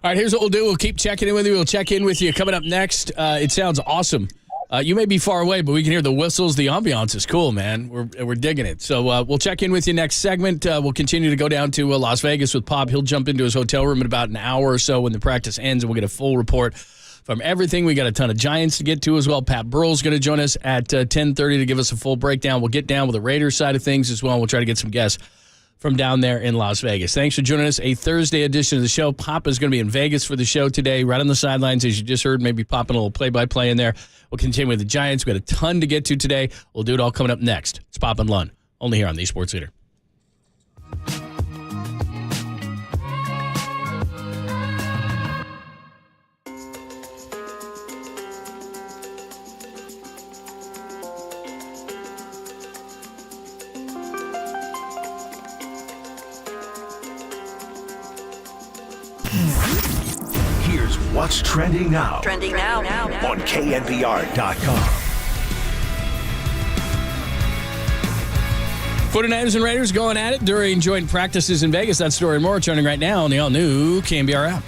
All right, here's what we'll do. We'll keep checking in with you. We'll check in with you coming up next. It sounds awesome. You may be far away, but we can hear the whistles. The ambiance is cool, man. We're digging it. So we'll check in with you next segment. We'll continue to go down to Las Vegas with Pop. He'll jump into his hotel room in about an hour or so when the practice ends, and we'll get a full report from everything. We got a ton of Giants to get to as well. Pat Burrell's going to join us at 10:30 to give us a full breakdown. We'll get down with the Raiders side of things as well. We'll try to get some guests from down there in Las Vegas. Thanks for joining us. A Thursday edition of the show. Papa is going to be in Vegas for the show today, right on the sidelines, as you just heard, maybe popping a little play-by-play in there. We'll continue with the Giants. We've got a ton to get to today. We'll do it all coming up next. It's Pop and Lund, only here on the Sports Leader. Here's what's trending now. Trending now. On KNBR.com. 49ers and Raiders going at it during joint practices in Vegas. That story and more turning right now on the all-new KNBR app.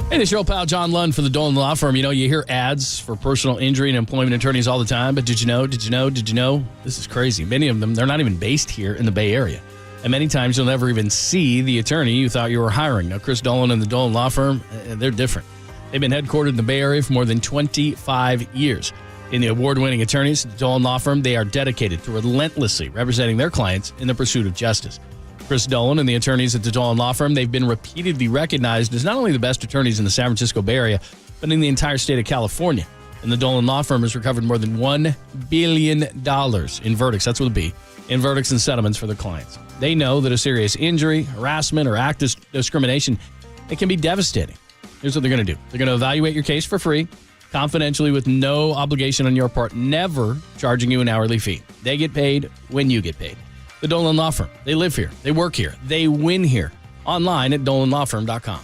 Hey, this is your old pal John Lund for the Dolan Law Firm. You hear ads for personal injury and employment attorneys all the time, but did you know? This is crazy. Many of them, they're not even based here in the Bay Area. And many times you'll never even see the attorney you thought you were hiring. Now, Chris Dolan and the Dolan Law Firm, they're different. They've been headquartered in the Bay Area for more than 25 years. In the award-winning attorneys, the Dolan Law Firm, they are dedicated to relentlessly representing their clients in the pursuit of justice. Chris Dolan and the attorneys at the Dolan Law Firm, they've been repeatedly recognized as not only the best attorneys in the San Francisco Bay Area, but in the entire state of California. And the Dolan Law Firm has recovered more than $1 billion in verdicts, that's with a B, in verdicts and settlements for their clients. They know that a serious injury, harassment, or act of discrimination, it can be devastating. Here's what they're going to do. They're going to evaluate your case for free, confidentially, with no obligation on your part, never charging you an hourly fee. They get paid when you get paid. The Dolan Law Firm. They live here. They work here. They win here. Online at dolanlawfirm.com.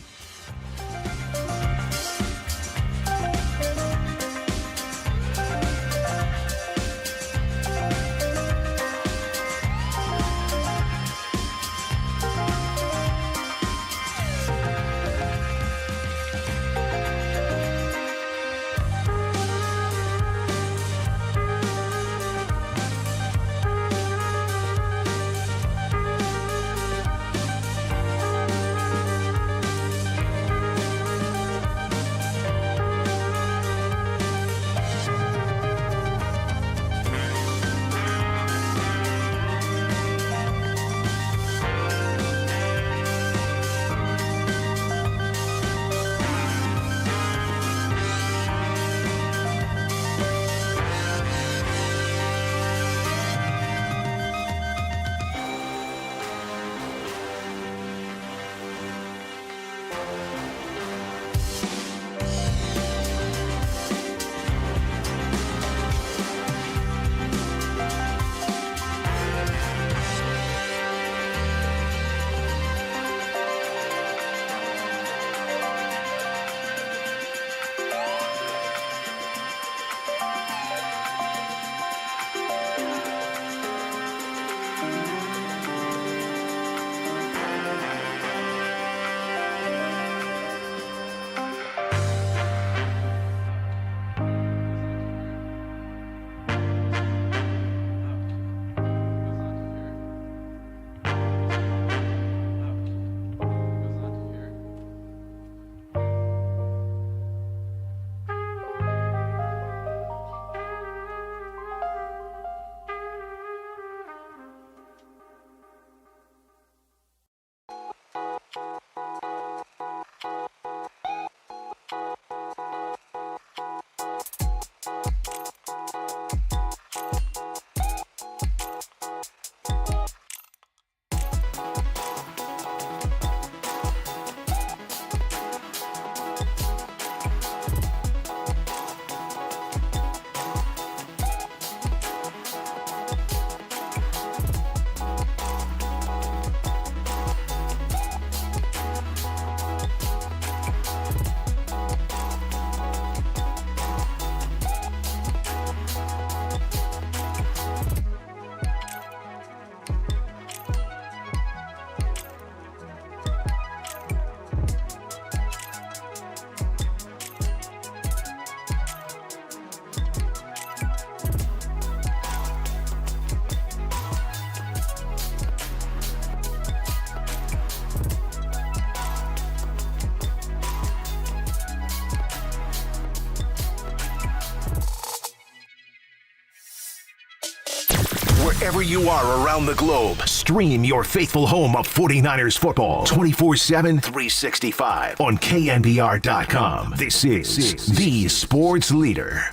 Wherever you are around the globe, stream your faithful home of 49ers football 24/7, 365 on KNBR.com. This is the sports leader.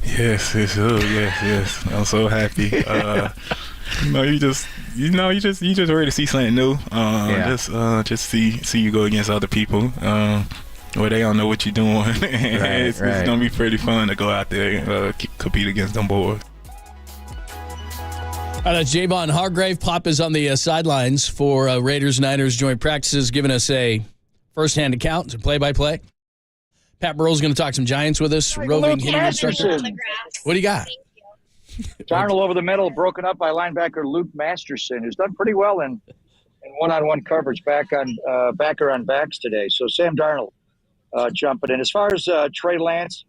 Yes. I'm so happy. You just ready to see something new. Just see you go against other people. Where they don't know what you're doing. It's gonna be pretty fun to go out there and compete against them boys. That's Javon Hargrave. Pop is on the sidelines for Raiders-Niners joint practices, giving us a first-hand account and play-by-play. Pat Burrell's going to talk some Giants with us. Roving hitting instructor. What do you got? Darnold over the middle, broken up by linebacker Luke Masterson, who's done pretty well in one-on-one coverage backer on backs today. So Sam Darnold jumping in. As far as Trey Lance,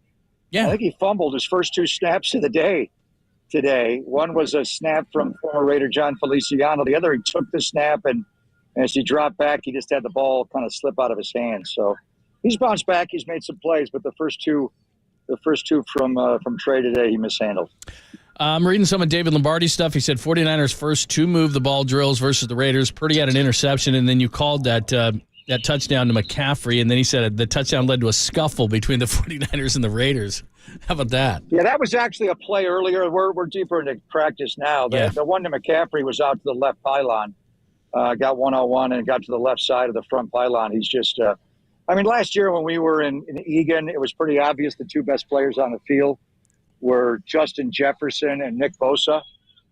I think he fumbled his first two snaps of the day today. One was a snap from former Raider John Feliciano. The other, he took the snap, and as he dropped back, he just had the ball kind of slip out of his hands. So he's bounced back. He's made some plays, but the first two from Trey today, he mishandled. I'm reading some of David Lombardi's stuff. He said 49ers first two move the ball drills versus the Raiders. Purdy had an interception, and then you called that that touchdown to McCaffrey, and then he said the touchdown led to a scuffle between the 49ers and the Raiders. How about that? Yeah, that was actually a play earlier. We're deeper into practice now. The one to McCaffrey was out to the left pylon, got 101 and got to the left side of the front pylon. He's just, last year when we were in Egan, it was pretty obvious the two best players on the field were Justin Jefferson and Nick Bosa,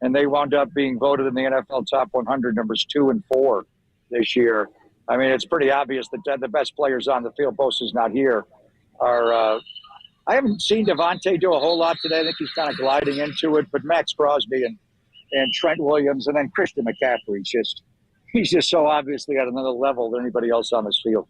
and they wound up being voted in the NFL Top 100 numbers 2 and 4 this year. I mean, it's pretty obvious that the best players on the field, Bosa's not here, are I haven't seen Devontae do a whole lot today. I think he's kind of gliding into it. But Max Crosby and Trent Williams and then Christian McCaffrey, he's just so obviously at another level than anybody else on this field.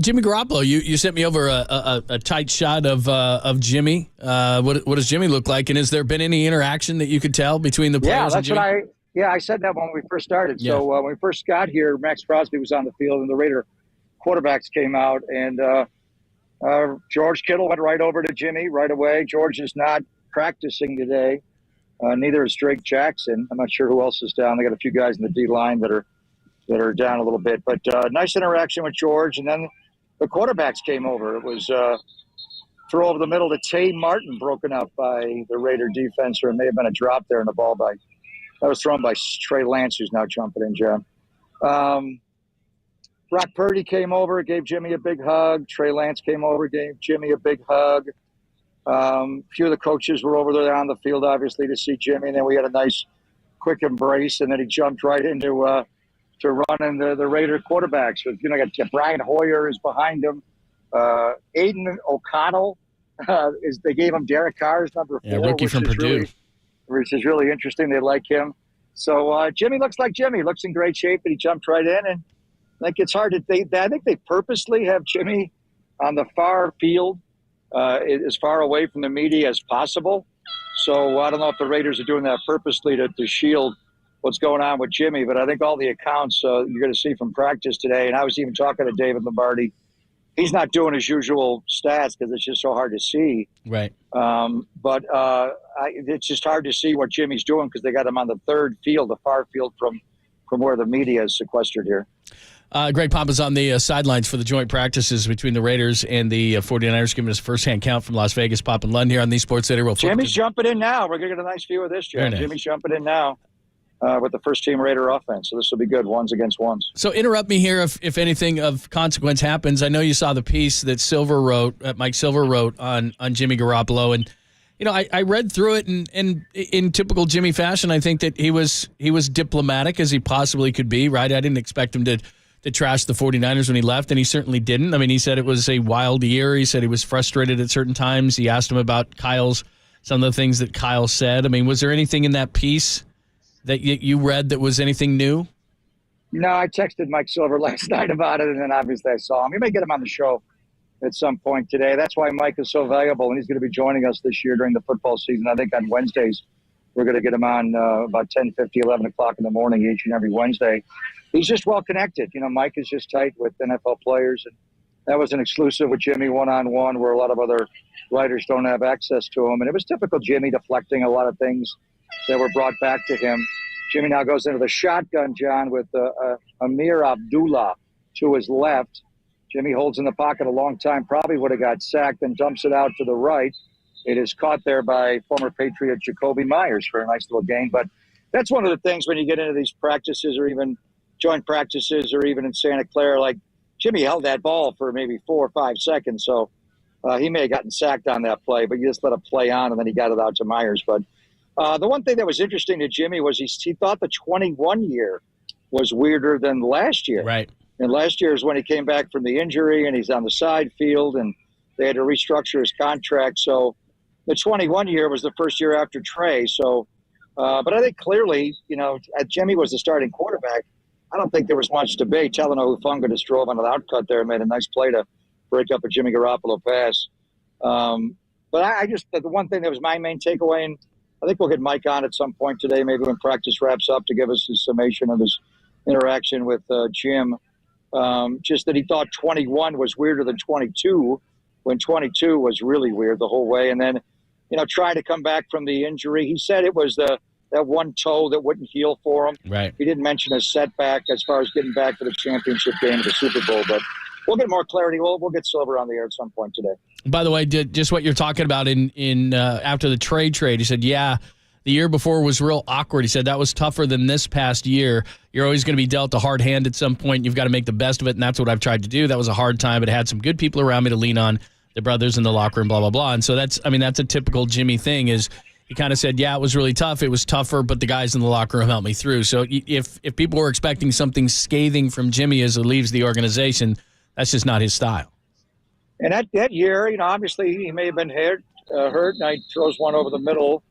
Jimmy Garoppolo, you sent me over a tight shot of Jimmy. What does Jimmy look like? And has there been any interaction that you could tell between the players and Jimmy? I said that when we first started. Yeah. So when we first got here, Max Crosby was on the field and the Raider quarterbacks came out and George Kittle went right over to Jimmy right away. George is not practicing today. Neither is Drake Jackson. I'm not sure who else is down. They got a few guys in the D line that are down a little bit. But nice interaction with George. And then the quarterbacks came over. It was throw over the middle to Tay Martin, broken up by the Raider defense, or it may have been a drop there in the ball that was thrown by Trey Lance, who's now jumping in, John. Brock Purdy came over, gave Jimmy a big hug. Trey Lance came over, gave Jimmy a big hug. A few of the coaches were over there on the field, obviously, to see Jimmy. And then we had a nice, quick embrace. And then he jumped right into to running the Raider quarterbacks. So, got Brian Hoyer is behind him. Aiden O'Connell they gave him Derek Carr's number 4, rookie from Purdue, which is really interesting. They like him. So Jimmy looks like Jimmy. Looks in great shape, and he jumped right in. And it's hard to think. I think they purposely have Jimmy on the far field, as far away from the media as possible. So I don't know if the Raiders are doing that purposely to shield what's going on with Jimmy. But I think all the accounts you're going to see from practice today, and I was even talking to David Lombardi, he's not doing his usual stats because it's just so hard to see. Right. But it's just hard to see what Jimmy's doing because they got him on the third field, the far field from where the media is sequestered here. Greg Papa's on the sidelines for the joint practices between the Raiders and the 49ers, giving us a first-hand count from Las Vegas. Papa and Lund here on the Sports Center. Jimmy's jumping in now. We're going to get a nice view of this, Jim. Nice. Jimmy's jumping in now with the first-team Raider offense. So this will be good, ones against ones. So interrupt me here if anything of consequence happens. I know you saw the piece that Mike Silver wrote on Jimmy Garoppolo, and I read through it, and in typical Jimmy fashion, I think that he was diplomatic as he possibly could be. Right, I didn't expect him to trash the 49ers when he left, and he certainly didn't. I mean, he said it was a wild year. He said he was frustrated at certain times. He asked him about some of the things that Kyle said. I mean, was there anything in that piece that you read that was anything new? No, I texted Mike Silver last night about it, and then obviously I saw him. We may get him on the show at some point today. That's why Mike is so valuable, and he's going to be joining us this year during the football season. I think on Wednesdays we're going to get him on about 10:50, 11 o'clock in the morning each and every Wednesday. He's just well connected. Mike is just tight with NFL players, and that was an exclusive with Jimmy one-on-one where a lot of other writers don't have access to him. And it was typical Jimmy deflecting a lot of things that were brought back to him. Jimmy now goes into the shotgun, John, with Amir Abdullah to his left. Jimmy holds in the pocket a long time, probably would have got sacked, and dumps it out to the right. It is caught there by former Patriot Jacoby Myers for a nice little gain. But that's one of the things when you get into these practices or even joint practices or even in Santa Clara, like Jimmy held that ball for maybe 4 or 5 seconds. So he may have gotten sacked on that play, but you just let it play on and then he got it out to Myers. But the one thing that was interesting to Jimmy was he thought the 21 year was weirder than last year. Right. And last year is when he came back from the injury and he's on the side field and they had to restructure his contract. So the 21 year was the first year after Trey. So, but I think clearly, Jimmy was the starting quarterback. I don't think there was much debate. Talanoa Hufanga just drove on an outcut there and made a nice play to break up a Jimmy Garoppolo pass. But I just, the one thing that was my main takeaway, and I think we'll get Mike on at some point today, maybe when practice wraps up, to give us his summation of his interaction with Jim. Just that he thought 21 was weirder than 22, when 22 was really weird the whole way. And then, trying to come back from the injury. He said it was the that one toe that wouldn't heal for him. Right. He didn't mention his setback as far as getting back to the championship game of the Super Bowl, but we'll get more clarity. We'll get Silver on the air at some point today. By the way, just what you're talking about in after the trade, he said, yeah, the year before was real awkward. He said that was tougher than this past year. You're always going to be dealt a hard hand at some point. You've got to make the best of it, and that's what I've tried to do. That was a hard time, but I had some good people around me to lean on, the brothers in the locker room, blah, blah, blah. And so that's a typical Jimmy thing is he kind of said, yeah, it was really tough. It was tougher, but the guys in the locker room helped me through. So if people were expecting something scathing from Jimmy as he leaves the organization, that's just not his style. And that year, obviously he may have been hurt, and he throws one over the middle.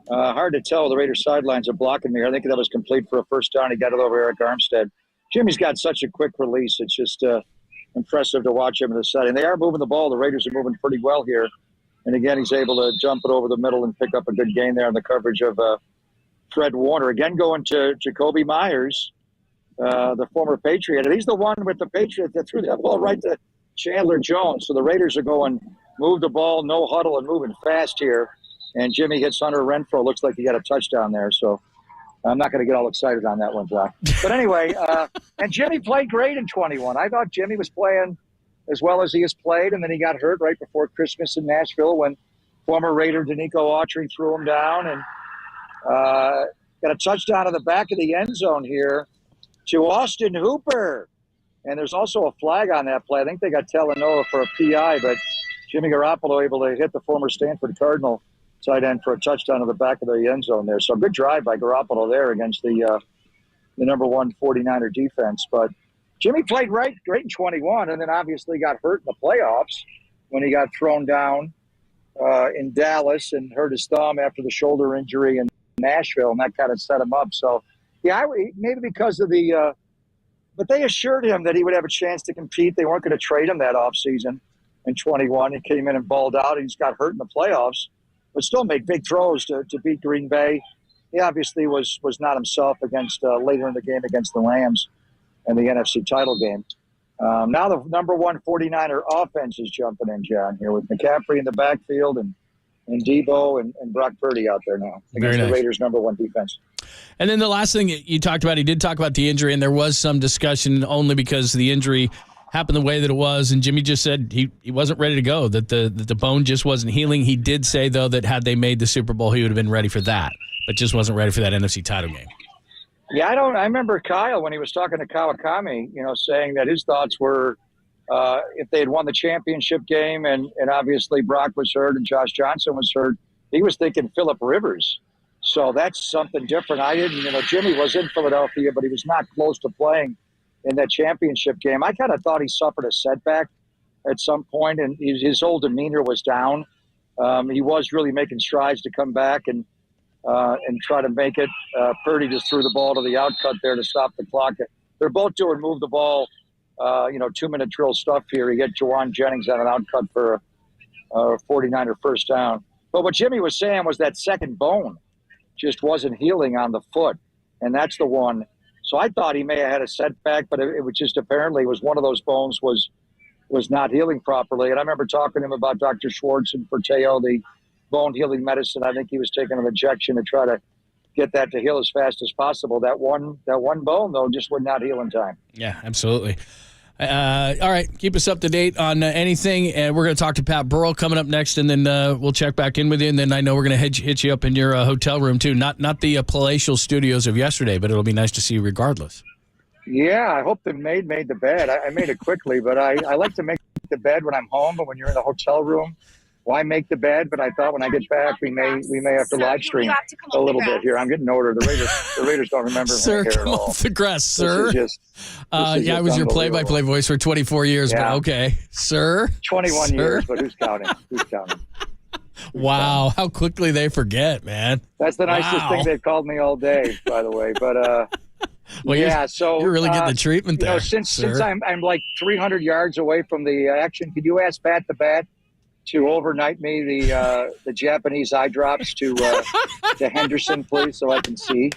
Hard to tell. The Raiders sidelines are blocking me. I think that was complete for a first down. He got it over Eric Armstead. Jimmy's got such a quick release. It's just impressive to watch him in the setting. They are moving the ball. The Raiders are moving pretty well here. And again, he's able to jump it over the middle and pick up a good gain there on the coverage of Fred Warner. Again, going to Jacoby Myers, the former Patriot. And he's the one with the Patriot that threw that ball right to Chandler Jones. So the Raiders are going, move the ball, no huddle, and moving fast here. And Jimmy hits Hunter Renfrow. Looks like he got a touchdown there. So I'm not going to get all excited on that one, Zach. But anyway, and Jimmy played great in 21. I thought Jimmy was playing as well as he has played, and then he got hurt right before Christmas in Nashville when former Raider Danico Autry threw him down and got a touchdown in the back of the end zone here to Austin Hooper. And there's also a flag on that play. I think they got Talanoa for a PI, but Jimmy Garoppolo able to hit the former Stanford Cardinal tight end for a touchdown in the back of the end zone there. So a good drive by Garoppolo there against the number one 49er defense. But Jimmy played great in 21, and then obviously got hurt in the playoffs when he got thrown down in Dallas and hurt his thumb after the shoulder injury in Nashville, and that kind of set him up. So, yeah, maybe because of the but they assured him that he would have a chance to compete. They weren't going to trade him that offseason in 21. He came in and balled out. He just got hurt in the playoffs, but still made big throws to beat Green Bay. He obviously was not himself against later in the game against the Rams in the NFC title game. Now the number one 49er offense is jumping in, John, here with McCaffrey in the backfield and Debo and Brock Purdy out there now against the Raiders' number one defense. And then the last thing you talked about, he did talk about the injury, and there was some discussion only because the injury happened the way that it was, and Jimmy just said he wasn't ready to go, that the bone just wasn't healing. He did say, though, that had they made the Super Bowl, he would have been ready for that, but just wasn't ready for that NFC title game. Yeah, I remember Kyle when he was talking to Kawakami, saying that his thoughts were if they had won the championship game and obviously Brock was hurt and Josh Johnson was hurt, he was thinking Phillip Rivers. So that's something different. I didn't, Jimmy was in Philadelphia, but he was not close to playing in that championship game. I kind of thought he suffered a setback at some point, and his whole demeanor was down. He was really making strides to come back and try to make it. Purdy just threw the ball to the outcut there to stop the clock. They're both doing move the ball, 2-minute drill stuff here. You get Jawan Jennings on an outcut for a 49er first down. But what Jimmy was saying was that second bone just wasn't healing on the foot, and that's the one. So I thought he may have had a setback, but it was just apparently was one of those bones was not healing properly. And I remember talking to him about Dr. Schwartz and Forteo, the bone healing medicine. I think he was taking an injection to try to get that to heal as fast as possible. That one bone, though, just would not heal in time. Yeah, absolutely. All right, keep us up to date on anything, and we're going to talk to Pat Burrell coming up next, and then we'll check back in with you, and then I know we're going to hit you up in your hotel room, too. Not the palatial studios of yesterday, but it'll be nice to see you regardless. Yeah, I hope the maid made the bed. I made it quickly, but I like to make the bed when I'm home, but when you're in the hotel room, why make the bed? But I thought when I get back, we may have to live stream a little bit here. I'm getting older. The Raiders don't remember me sir, here come at all. off the grass, sir. I was your play-by-play voice for 24 years, Yeah. but okay. Sir? 21 years, but who's counting? Wow, how quickly they forget, man. That's the nicest thing they've called me all day, by the way. But well, yeah, so you're really getting the treatment there. Since I'm like 300 yards away from the action, could you ask Pat the Bat to overnight me the Japanese eye drops to Henderson, please, so I can see?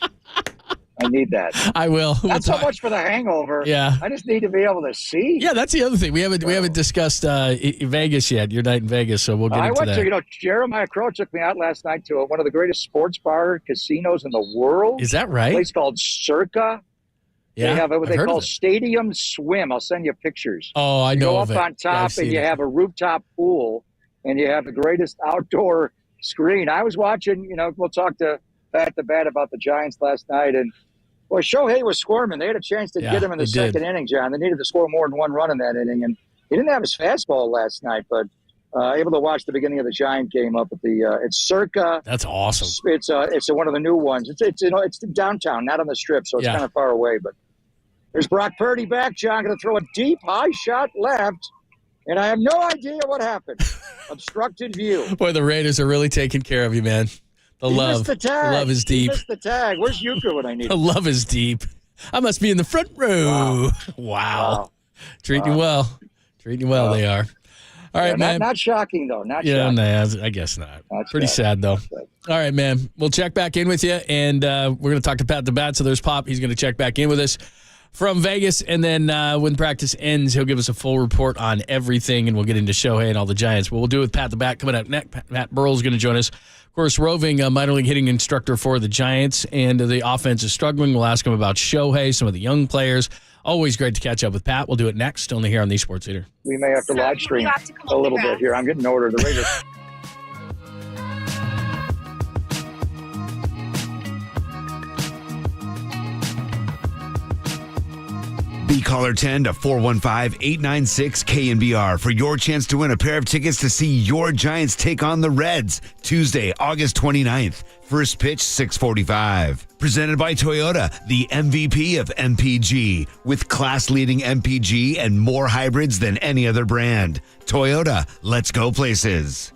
I need that. I will. Not so much for the hangover. Yeah. I just need to be able to see. Yeah, that's the other thing. We haven't discussed Vegas yet. Your night in Vegas, so we'll get into that. I went to, Jeremiah Crow took me out last night to one of the greatest sports bar casinos in the world. Is that right? A place called Circa. Yeah, they have what they I've heard call of it. Stadium Swim. I'll send you pictures. Oh, I know go of up it. on top I've and seen you it. have a rooftop pool and you have the greatest outdoor screen. I was watching, we'll talk to Pat the Bat about the Giants last night, and boy, Shohei was squirming. They had a chance to get him in the second inning, John. They needed to score more than one run in that inning, and he didn't have his fastball last night, but able to watch the beginning of the Giant game up at the it's Circa. That's awesome. It's one of the new ones. It's downtown, not on the Strip, so it's kind of far away. But there's Brock Purdy back, John, going to throw a deep, high shot left, and I have no idea what happened. Obstructed view. Boy, the Raiders are really taking care of you, man. The love. Missed the tag. The love is deep. He missed the tag. Where's Euchre when I need The him? love is deep. I must be in the front row. Wow. Treating you well. Treating you well, they are. All right, man. Not shocking, though. Not shocking. No, I guess not. Pretty sad, though. All right, man. We'll check back in with you, and we're going to talk to Pat the Bat. So there's Pop. He's going to check back in with us from Vegas, and then when practice ends, he'll give us a full report on everything, and we'll get into Shohei and all the Giants. But we'll do it with Pat the Bat coming up next. Matt Burrell's going to join us. Of course, roving minor league hitting instructor for the Giants, and the offense is struggling. We'll ask him about Shohei, some of the young players. Always great to catch up with Pat. We'll do it next, only here on the Sports Leader. We may have to live stream a little bit here. I'm getting ordered. The Raiders. Be caller 10 to 415-896-KNBR for your chance to win a pair of tickets to see your Giants take on the Reds Tuesday, August 29th. First pitch, 6:45. Presented by Toyota, the MVP of MPG, with class-leading MPG and more hybrids than any other brand. Toyota, let's go places.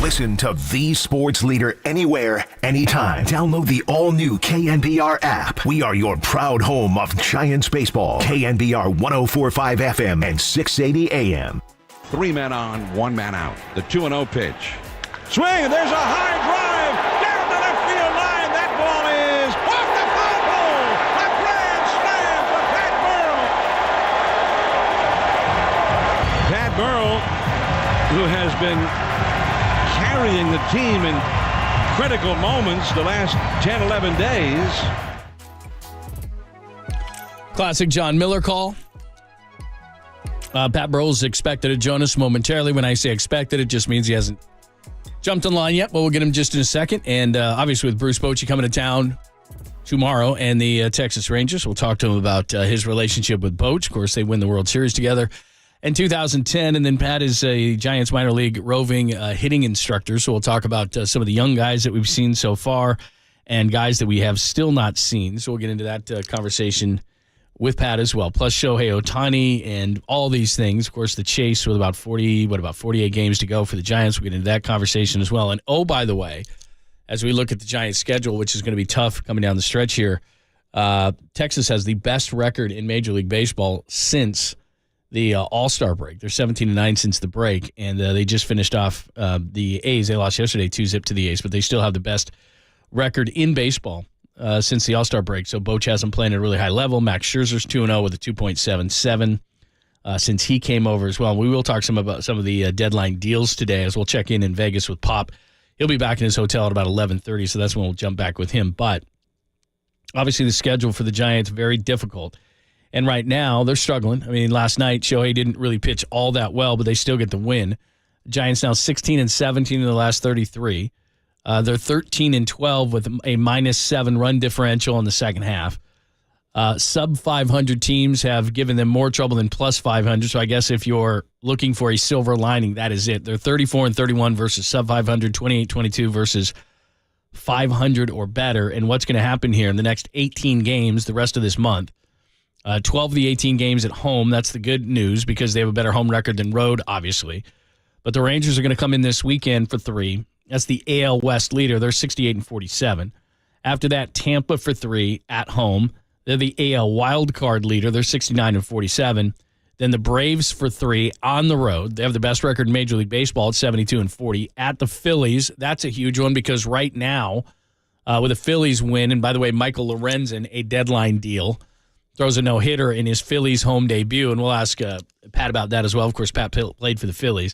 Listen to the sports leader anywhere, anytime. Download the all-new KNBR app. We are your proud home of Giants baseball. KNBR 104.5 FM and 680 AM. 3 men on, 1 man out. The 2-0 pitch. Swing, and there's a high drive down the left field line. That ball is off the foul pole. A grand slam for Pat Burrell. Pat Burrell, who has been carrying the team in critical moments the last 10, 11 days. Classic John Miller call. Pat Burrell's expected at Jonas momentarily. When I say expected, it just means he hasn't jumped in line yet, but we'll get him just in a second. And obviously with Bruce Bochy coming to town tomorrow and the Texas Rangers, we'll talk to him about his relationship with Boch. Of course, they win the World Series together in 2010. And then Pat is a Giants minor league roving hitting instructor. So we'll talk about some of the young guys that we've seen so far and guys that we have still not seen. So we'll get into that conversation with Pat as well, plus Shohei Ohtani and all these things. Of course, the chase with about 48 games to go for the Giants. We'll get into that conversation as well. And oh, by the way, as we look at the Giants' schedule, which is going to be tough coming down the stretch here, Texas has the best record in Major League Baseball since the All-Star break. They're 17-9 since the break, and they just finished off the A's. They lost yesterday 2-0 to the A's, but they still have the best record in baseball since the All-Star break. So Boch hasn't played at a really high level. Max Scherzer's 2-0 with a 2.77 since he came over as well. We will talk some about some of the deadline deals today as we'll check in Vegas with Pop. He'll be back in his hotel at about 11:30, so that's when we'll jump back with him. But obviously the schedule for the Giants, very difficult. And right now they're struggling. I mean, last night Shohei didn't really pitch all that well, but they still get the win. Giants now 16-17 in the last 33. They're 13-12 with a -7 run differential in the second half. Sub 500 teams have given them more trouble than plus 500. So I guess if you're looking for a silver lining, that is it. They're 34-31 versus sub 500, 28-22 versus 500 or better. And what's going to happen here in the next 18 games, the rest of this month, 12 of the 18 games at home. That's the good news because they have a better home record than road, obviously. But the Rangers are going to come in this weekend for 3. That's the AL West leader. They're 68-47. After that, Tampa for 3 at home. They're the AL wild card leader. They're 69-47. Then the Braves for 3 on the road. They have the best record in Major League Baseball at 72-40. At the Phillies, that's a huge one because right now, with a Phillies win, and by the way, Michael Lorenzen, a deadline deal, throws a no-hitter in his Phillies home debut, and we'll ask Pat about that as well. Of course, Pat played for the Phillies.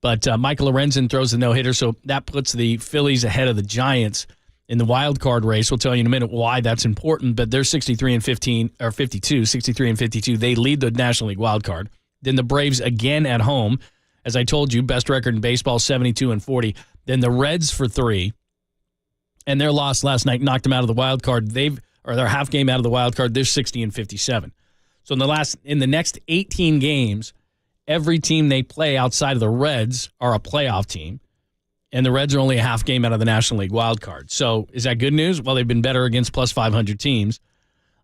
But Michael Lorenzen throws the no-hitter, so that puts the Phillies ahead of the Giants in the wild card race. We'll tell you in a minute why that's important, but they're 63-15 or 52, 63-52. They lead the National League wild card. Then the Braves again at home, as I told you, best record in baseball, 72-40. Then the Reds for 3, and their loss last night knocked them out of the wild card. Their half game out of the wild card. They're 60-57. So in the next 18 games, every team they play outside of the Reds are a playoff team, and the Reds are only a half game out of the National League wild card. So is that good news? Well, they've been better against plus 500 teams.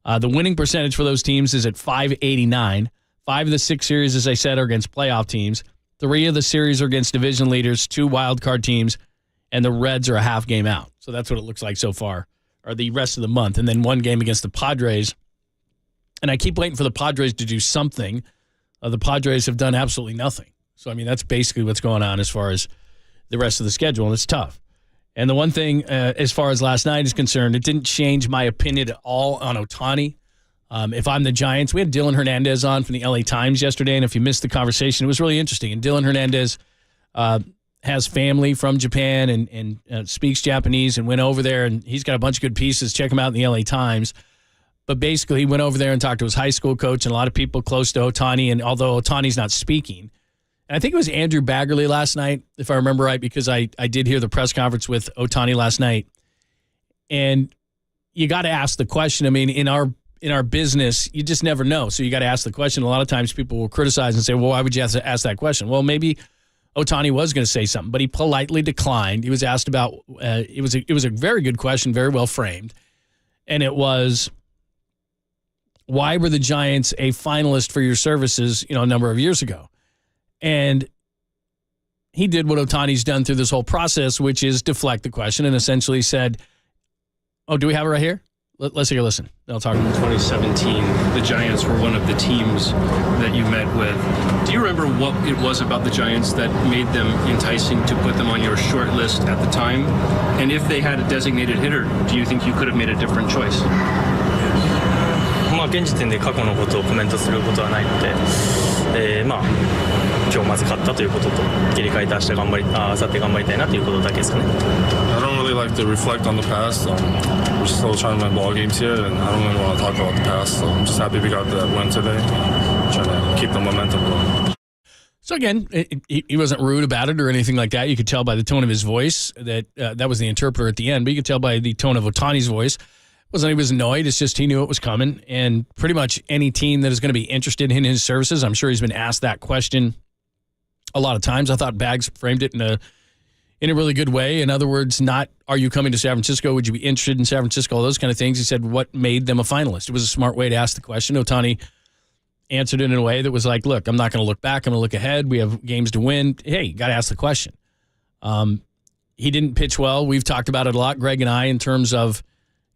The winning percentage for those teams is at .589. 5 of the 6 series, as I said, are against playoff teams. 3 of the series are against division leaders, 2 wild card teams, and the Reds are a half game out. So that's what it looks like so far, or the rest of the month. And then 1 game against the Padres. And I keep waiting for the Padres to do something. The Padres have done absolutely nothing. So, I mean, that's basically what's going on as far as the rest of the schedule, and it's tough. And the one thing, as far as last night is concerned, it didn't change my opinion at all on Ohtani. If I'm the Giants, we had Dylan Hernandez on from the LA Times yesterday, and if you missed the conversation, it was really interesting. And Dylan Hernandez has family from Japan and speaks Japanese and went over there, and he's got a bunch of good pieces. Check him out in the LA Times. But basically, he went over there and talked to his high school coach and a lot of people close to Ohtani. And although Ohtani's not speaking, and I think it was Andrew Baggerly last night, if I remember right, because I did hear the press conference with Ohtani last night. And you got to ask the question. I mean, in our business, you just never know. So you got to ask the question. A lot of times people will criticize and say, well, why would you have to ask that question? Well, maybe Ohtani was going to say something, but he politely declined. He was asked about it was a very good question, very well framed. And it was, why were the Giants a finalist for your services, a number of years ago? And he did what Ohtani's done through this whole process, which is deflect the question and essentially said, oh, do we have it right here? Let's take a listen. I'll talk. In 2017, the Giants were one of the teams that you met with. Do you remember what it was about the Giants that made them enticing to put them on your short list at the time? And if they had a designated hitter, do you think you could have made a different choice? 現時点で過去のことをコメントすることはないので、今日まず勝ったということと切り替えて明日頑張り、明後日頑張りたいなということだけですかね。I don't really like to reflect on the past. We're still trying to win ball games here, and I don't really want to talk about the past. So I'm just happy we got that win today. Trying to keep the momentum going. So again, he wasn't rude about it or anything like that. You could tell by the tone of his voice that that was the interpreter at the end, but you could tell by the tone of Ohtani's voice. He was annoyed. It's just he knew it was coming. And pretty much any team that is going to be interested in his services, I'm sure he's been asked that question a lot of times. I thought Bags framed it in a really good way. In other words, not, are you coming to San Francisco? Would you be interested in San Francisco? All those kind of things. He said, what made them a finalist? It was a smart way to ask the question. Ohtani answered it in a way that was like, look, I'm not going to look back. I'm going to look ahead. We have games to win. Hey, you got to ask the question. He didn't pitch well. We've talked about it a lot, Greg and I, in terms of,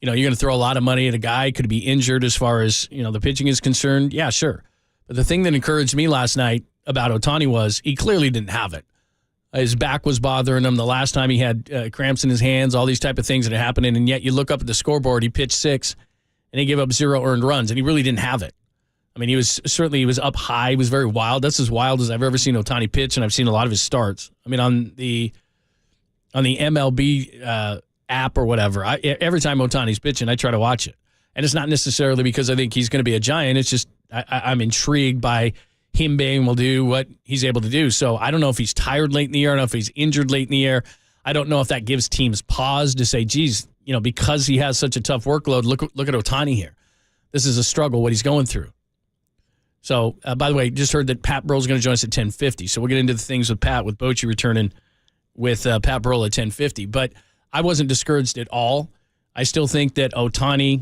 you're going to throw a lot of money at a guy. Could be injured as far as, the pitching is concerned. Yeah, sure. But the thing that encouraged me last night about Ohtani was he clearly didn't have it. His back was bothering him. The last time he had cramps in his hands, all these type of things that are happening. And yet you look up at the scoreboard, he pitched 6 and he gave up 0 earned runs. And he really didn't have it. I mean, he was up high. He was very wild. That's as wild as I've ever seen Ohtani pitch. And I've seen a lot of his starts. I mean, on the MLB app or whatever, every time Ohtani's pitching, I try to watch it. And it's not necessarily because I think he's going to be a Giant. It's just I'm intrigued by him being able to do what he's able to do. So I don't know if he's tired late in the year. I don't know if he's injured late in the year. I don't know if that gives teams pause to say, geez, because he has such a tough workload, look at Ohtani here. This is a struggle, what he's going through. So, by the way, just heard that Pat Burrell's going to join us at 10:50. So we'll get into the things with Pat, with Bochy returning with Pat Burrell at 10:50. But I wasn't discouraged at all. I still think that Ohtani,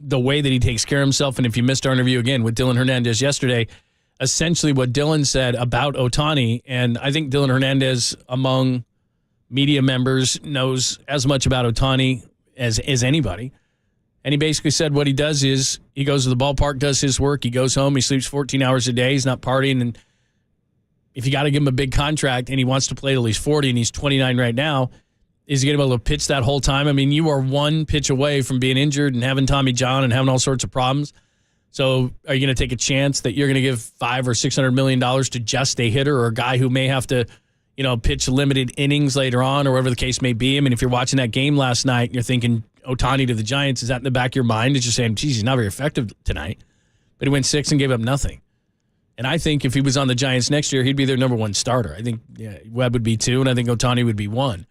the way that he takes care of himself, and if you missed our interview again with Dylan Hernandez yesterday, essentially what Dylan said about Ohtani, and I think Dylan Hernandez among media members knows as much about Ohtani as anybody. And he basically said what he does is he goes to the ballpark, does his work, he goes home, he sleeps 14 hours a day, he's not partying, and if you got to give him a big contract and he wants to play till he's 40 and he's 29 right now, is he going to be able to pitch that whole time? I mean, you are one pitch away from being injured and having Tommy John and having all sorts of problems. So are you going to take a chance that you're going to give $500 or $600 million to just a hitter or a guy who may have to, pitch limited innings later on or whatever the case may be? I mean, if you're watching that game last night and you're thinking Ohtani to the Giants, is that in the back of your mind? It's just saying, geez, he's not very effective tonight. But he went 6 and gave up nothing. And I think if he was on the Giants next year, he'd be their number 1 starter. I think Webb would be 2, and I think Ohtani would be 1.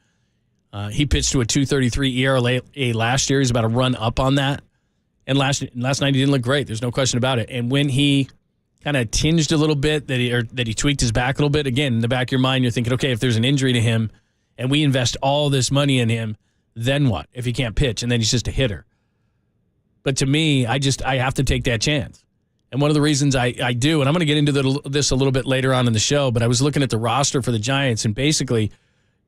He pitched to a 2.33 ERA last year. He's about a run up on that. And last night he didn't look great. There's no question about it. And when he kind of tinged a little bit, that he tweaked his back a little bit, again, in the back of your mind, you're thinking, okay, if there's an injury to him and we invest all this money in him, then what if he can't pitch and then he's just a hitter? But to me, I have to take that chance. And one of the reasons I do, and I'm going to get into this a little bit later on in the show, but I was looking at the roster for the Giants, and basically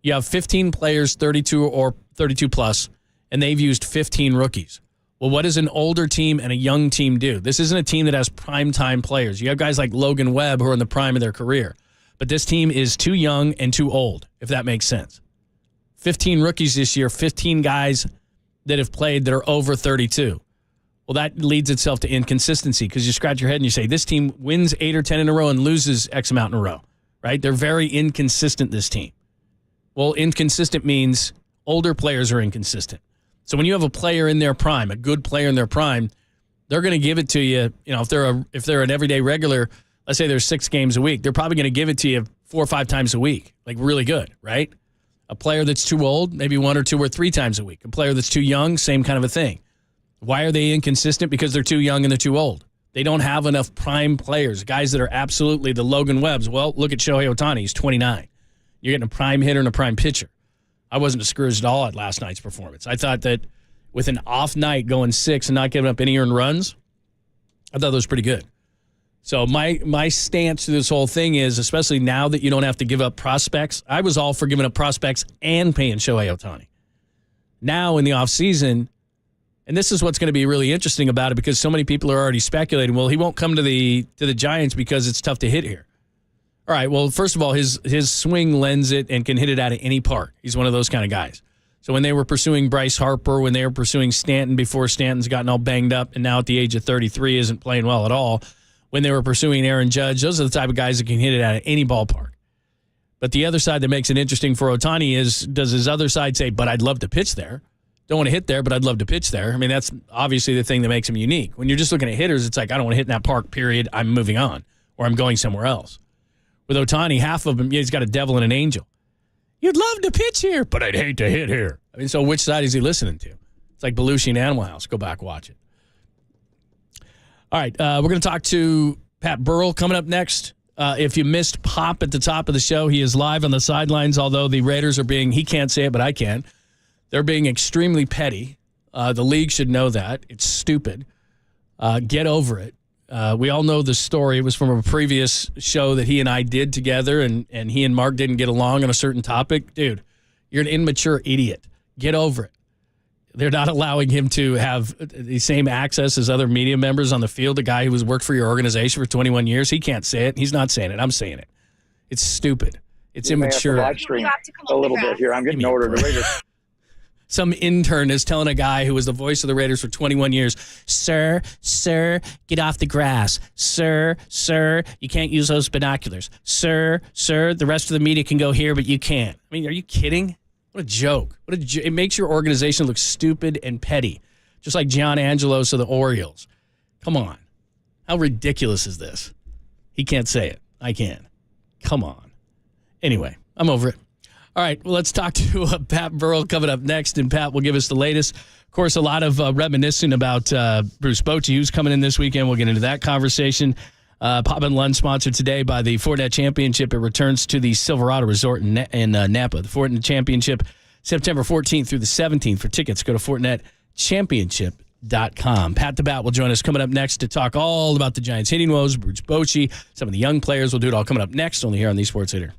you have 15 players, 32 or 32 plus, and they've used 15 rookies. Well, what does an older team and a young team do? This isn't a team that has prime-time players. You have guys like Logan Webb who are in the prime of their career. But this team is too young and too old, if that makes sense. 15 rookies this year, 15 guys that have played that are over 32. Well, that leads itself to inconsistency because you scratch your head and you say, this team wins 8 or 10 in a row and loses X amount in a row, right? They're very inconsistent, this team. Well, inconsistent means older players are inconsistent. So when you have a player in their prime, a good player in their prime, they're going to give it to you. If they're an everyday regular, let's say there's 6 games a week, they're probably going to give it to you 4 or 5 times a week, like really good, right? A player that's too old, maybe 1 or 2 or 3 times a week. A player that's too young, same kind of a thing. Why are they inconsistent? Because they're too young and they're too old. They don't have enough prime players, guys that are absolutely the Logan Webbs. Well, look at Shohei Ohtani. He's 29. You're getting a prime hitter and a prime pitcher. I wasn't discouraged at all at last night's performance. I thought that with an off night going 6 and not giving up any earned runs, I thought that was pretty good. So my stance to this whole thing is, especially now that you don't have to give up prospects, I was all for giving up prospects and paying Shohei Ohtani. Now in the offseason, and this is what's going to be really interesting about it because so many people are already speculating, well, he won't come to the Giants because it's tough to hit here. All right, well, first of all, his swing lends it and can hit it out of any park. He's one of those kind of guys. So when they were pursuing Bryce Harper, when they were pursuing Stanton before Stanton's gotten all banged up and now at the age of 33 isn't playing well at all, when they were pursuing Aaron Judge, those are the type of guys that can hit it out of any ballpark. But the other side that makes it interesting for Ohtani is, does his other side say, but I'd love to pitch there? Don't want to hit there, but I'd love to pitch there. I mean, that's obviously the thing that makes him unique. When you're just looking at hitters, it's like, I don't want to hit in that park, period. I'm moving on, or I'm going somewhere else. With Ohtani, half of him, he's got a devil and an angel. You'd love to pitch here, but I'd hate to hit here. I mean, so which side is he listening to? It's like Belushi and Animal House. Go back, watch it. All right, we're going to talk to Pat Burrell coming up next. If you missed Pop at the top of the show, he is live on the sidelines, although the Raiders are being, he can't say it, but I can. They're being extremely petty. The league should know that. It's stupid. Get over it. We all know the story. It was from a previous show that he and I did together, and he and Mark didn't get along on a certain topic. Dude, you're an immature idiot. Get over it. They're not allowing him to have the same access as other media members on the field. The guy who has worked for your organization for 21 years, he can't say it. He's not saying it. I'm saying it. It's stupid. It's immature. Livestream a little bit here. I'm getting older. The Raiders. Some intern is telling a guy who was the voice of the Raiders for 21 years, sir, get off the grass. Sir, you can't use those binoculars. Sir, the rest of the media can go here, but you can't. I mean, are you kidding? What a joke. It makes your organization look stupid and petty, just like John Angelos of the Orioles. Come on. How ridiculous is this? He can't say it. I can. Come on. Anyway, I'm over it. All right, well, let's talk to Pat Burrell coming up next, and Pat will give us the latest. Of course, a lot of reminiscing about Bruce Bochy, who's coming in this weekend. We'll get into that conversation. Pop and Lunch sponsored today by the Fortinet Championship. It returns to the Silverado Resort in Napa. The Fortinet Championship, September 14th through the 17th. For tickets, go to FortinetChampionship.com. Pat the Bat will join us coming up next to talk all about the Giants' hitting woes, Bruce Bochy, some of the young players. We'll do it all coming up next, only here on the Sports Hitter.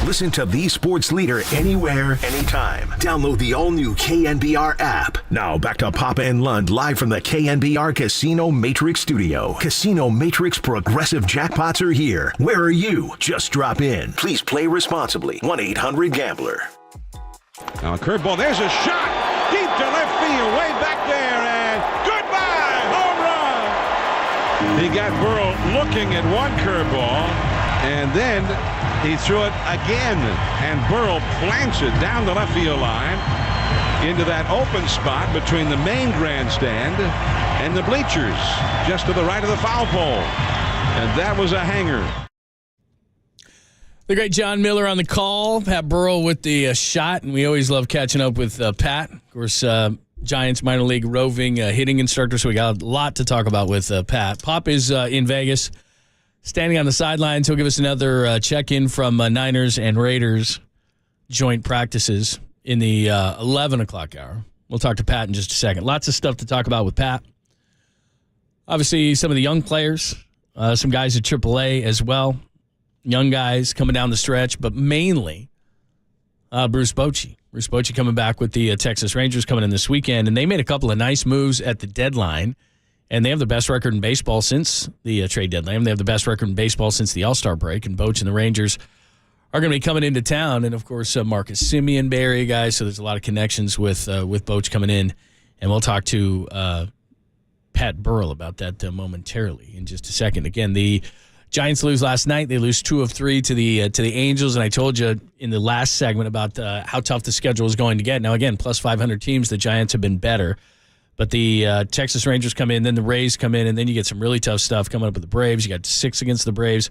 Listen to the sports leader anywhere, anytime. Download the all-new KNBR app. Now back to Papa and Lund live from the KNBR Casino Matrix studio. Casino Matrix progressive jackpots are here. Where are you? Just drop in. Please play responsibly. 1-800-GAMBLER. Now a curveball. There's a shot deep to left field, way back there, and goodbye, home run. He got Burrow looking at one curveball, and then he threw it again, and Burrow plants it down the left field line into that open spot between the main grandstand and the bleachers, just to the right of the foul pole, and that was a hanger. The great John Miller on the call. Pat Burrell with the shot, and we always love catching up with Pat. Of course, Giants minor league roving hitting instructor, so we got a lot to talk about with Pat. Pop is in Vegas, standing on the sidelines. He'll give us another check-in from Niners and Raiders joint practices in the 11 o'clock hour. We'll talk to Pat in just a second. Lots of stuff to talk about with Pat. Obviously, some of the young players, some guys at AAA as well. Young guys coming down the stretch, but mainly Bruce Bochy. Bruce Bochy coming back with the Texas Rangers coming in this weekend, and they made a couple of nice moves at the deadline, and they have the best record in baseball since the trade deadline. They have the best record in baseball since the All-Star break, and Bochy and the Rangers are going to be coming into town, and of course Marcus Semien Bay Area guys, so there's a lot of connections with Bochy coming in, and we'll talk to Pat Burrell about that momentarily in just a second. Again, the Giants lose last night. They lose 2 of 3 to the Angels, and I told you in the last segment about how tough the schedule is going to get. Now, again, plus 500 teams, the Giants have been better, but the Texas Rangers come in, then the Rays come in, and then you get some really tough stuff coming up with the Braves. You got 6 against the Braves,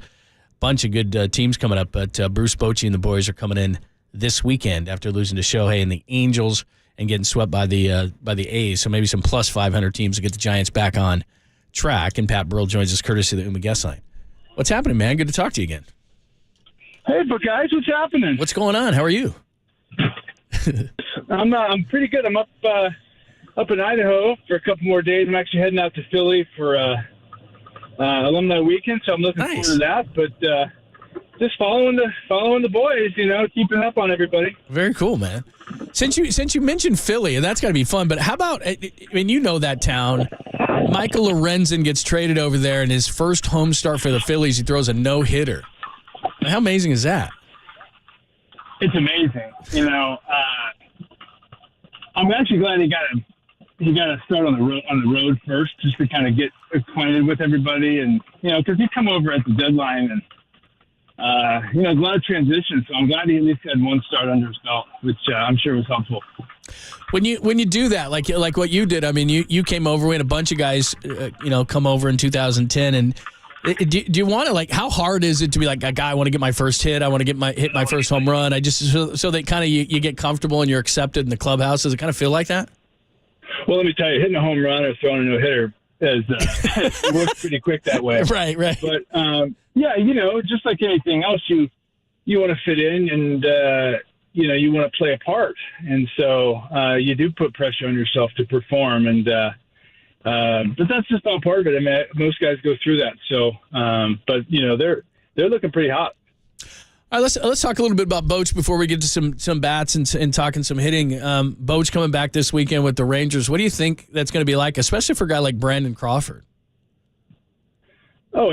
bunch of good teams coming up, but Bruce Bochy and the boys are coming in this weekend after losing to Shohei and the Angels and getting swept by the A's. So maybe some plus 500 teams to get the Giants back on track. And Pat Burrell joins us courtesy of the Uma guest line. What's happening, man? Good to talk to you again. Hey, but guys, what's happening? What's going on? How are you? I'm pretty good. I'm up in Idaho for a couple more days. I'm actually heading out to Philly for alumni weekend, so I'm looking forward to that. But just following the boys, keeping up on everybody. Very cool, man. Since you mentioned Philly, and that's got to be fun. But how about? I mean, you know that town. Michael Lorenzen gets traded over there, and his first home start for the Phillies, he throws a no-hitter. How amazing is that? It's amazing. I'm actually glad he got to start on the road first, just to kind of get acquainted with everybody, and because he come over at the deadline, and a lot of transition. So I'm glad he at least had one start under his belt, which I'm sure was helpful. When you do that, like what you did, I mean, you came over. We had a bunch of guys, come over in 2010. And do you want to, how hard is it to be like a guy? I want to get my first hit. I want to hit my first home run. I just so that kind of you get comfortable and you're accepted in the clubhouse. Does it kind of feel like that? Well, let me tell you, hitting a home run or throwing a no hitter it works pretty quick that way. Right. But just like anything else, you want to fit in and. You want to play a part. And so you do put pressure on yourself to perform. And but that's just all part of it. I mean, most guys go through that. So, but, they're looking pretty hot. All right, let's talk a little bit about Boch before we get to some bats and talking some hitting. Boch coming back this weekend with the Rangers. What do you think that's going to be like, especially for a guy like Brandon Crawford? Oh,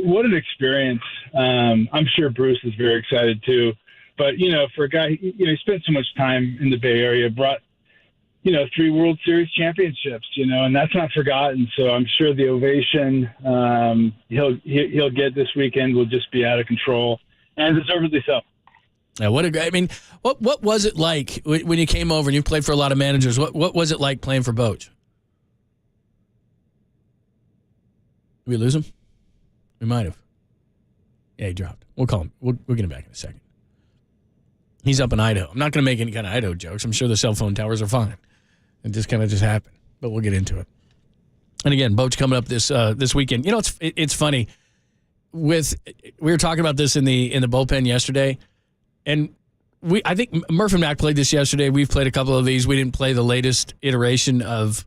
what an experience. I'm sure Bruce is very excited too. But, for a guy, he spent so much time in the Bay Area, brought, 3 World Series championships, and that's not forgotten. So I'm sure the ovation he'll get this weekend will just be out of control, and deservedly so. Yeah, what was it like when you came over and you played for a lot of managers? What was it like playing for Boch? Did we lose him? We might have. Yeah, he dropped. We'll call him. We'll get him back in a second. He's up in Idaho. I'm not going to make any kind of Idaho jokes. I'm sure the cell phone towers are fine. It just kind of happened, but we'll get into it. And again, Boch coming up this weekend. It's funny. We were talking about this in the bullpen yesterday, and I think Murph and Mac played this yesterday. We've played a couple of these. We didn't play the latest iteration of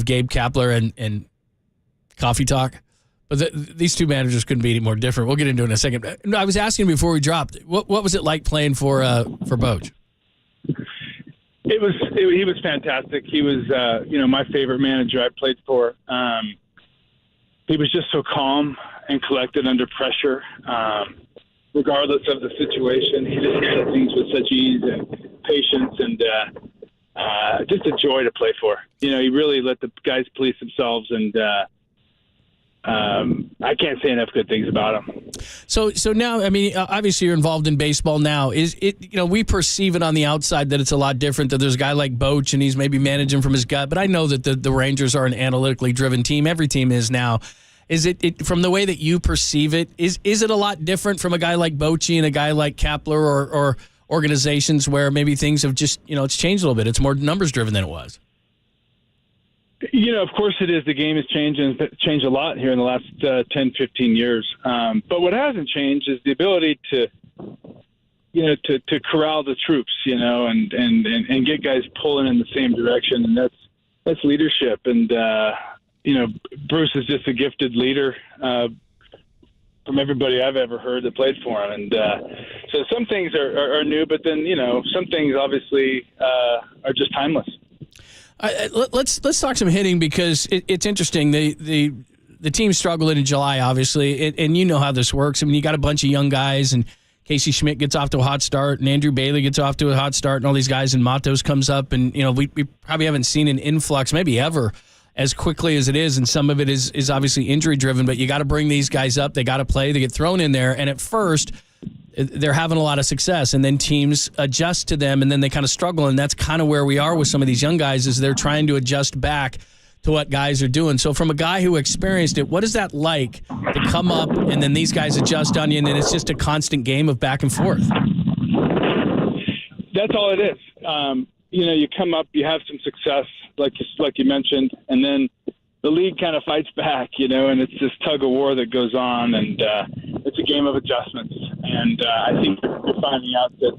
Gabe Kapler and Coffee Talk, But these two managers couldn't be any more different. We'll get into it in a second. I was asking before we dropped, what was it like playing for Boch? He was fantastic. He was, my favorite manager I played for. He was just so calm and collected under pressure, regardless of the situation. He just handled things with such ease and patience, and just a joy to play for. He really let the guys police themselves, and I can't say enough good things about him. So now, I mean, obviously you're involved in baseball now. Is it, we perceive it on the outside that it's a lot different, that there's a guy like Boch and he's maybe managing from his gut, but I know that the Rangers are an analytically driven team. Every team is now. Is it from the way that you perceive it, is it a lot different from a guy like Bochy and a guy like Kapler or organizations where maybe things have just, it's changed a little bit? It's more numbers driven than it was. Of course it is. The game has changed and changed a lot here in the last 10, 15 years. But what hasn't changed is the ability to corral the troops, and get guys pulling in the same direction. And that's leadership. And, Bruce is just a gifted leader from everybody I've ever heard that played for him. And so some things are new, but then, some things obviously are just timeless. Let's talk some hitting, because it's interesting. The team struggled in July, obviously, and you know how this works. I mean, you got a bunch of young guys, and Casey Schmidt gets off to a hot start, and Andrew Bailey gets off to a hot start, and all these guys, and Matos comes up, and we probably haven't seen an influx, maybe ever, as quickly as it is, and some of it is obviously injury driven. But you got to bring these guys up. They got to play. They get thrown in there, and at first they're having a lot of success, and then teams adjust to them, and then they kind of struggle, and that's kind of where we are with some of these young guys, is they're trying to adjust back to what guys are doing. So from a guy who experienced it, what is that like to come up and then these guys adjust on you, and then it's just a constant game of back and forth? That's all it is. You come up, you have some success, like you mentioned, and then the league kind of fights back, and it's this tug of war that goes on, and it's a game of adjustments. And I think we're finding out that,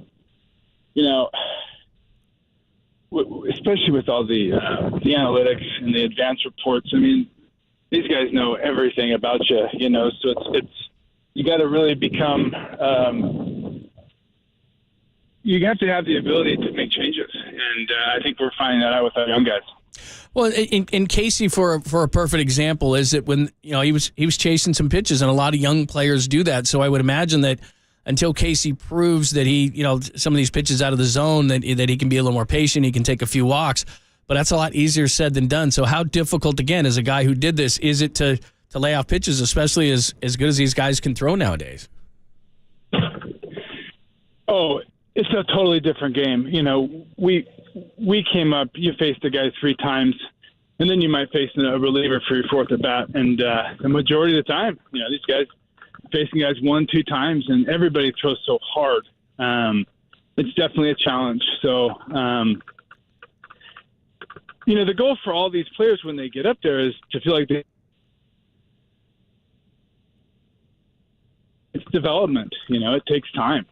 especially with all the analytics and the advanced reports, I mean, these guys know everything about you, so it's you got to really become you have to have the ability to make changes, and I think we're finding that out with our young guys. Well, in Casey, for a perfect example, is that when he was chasing some pitches, and a lot of young players do that. So I would imagine that until Casey proves that he some of these pitches out of the zone, that he can be a little more patient, he can take a few walks. But that's a lot easier said than done. So how difficult, again, as a guy who did this, is it to lay off pitches, especially as good as these guys can throw nowadays? Oh, it's a totally different game. We came up, you faced a guy 3 times, and then you might face a reliever for your 4th at bat. And the majority of the time, these guys facing guys 1-2 times, and everybody throws so hard. It's definitely a challenge. So, the goal for all these players when they get up there is to feel like it's development. It takes time.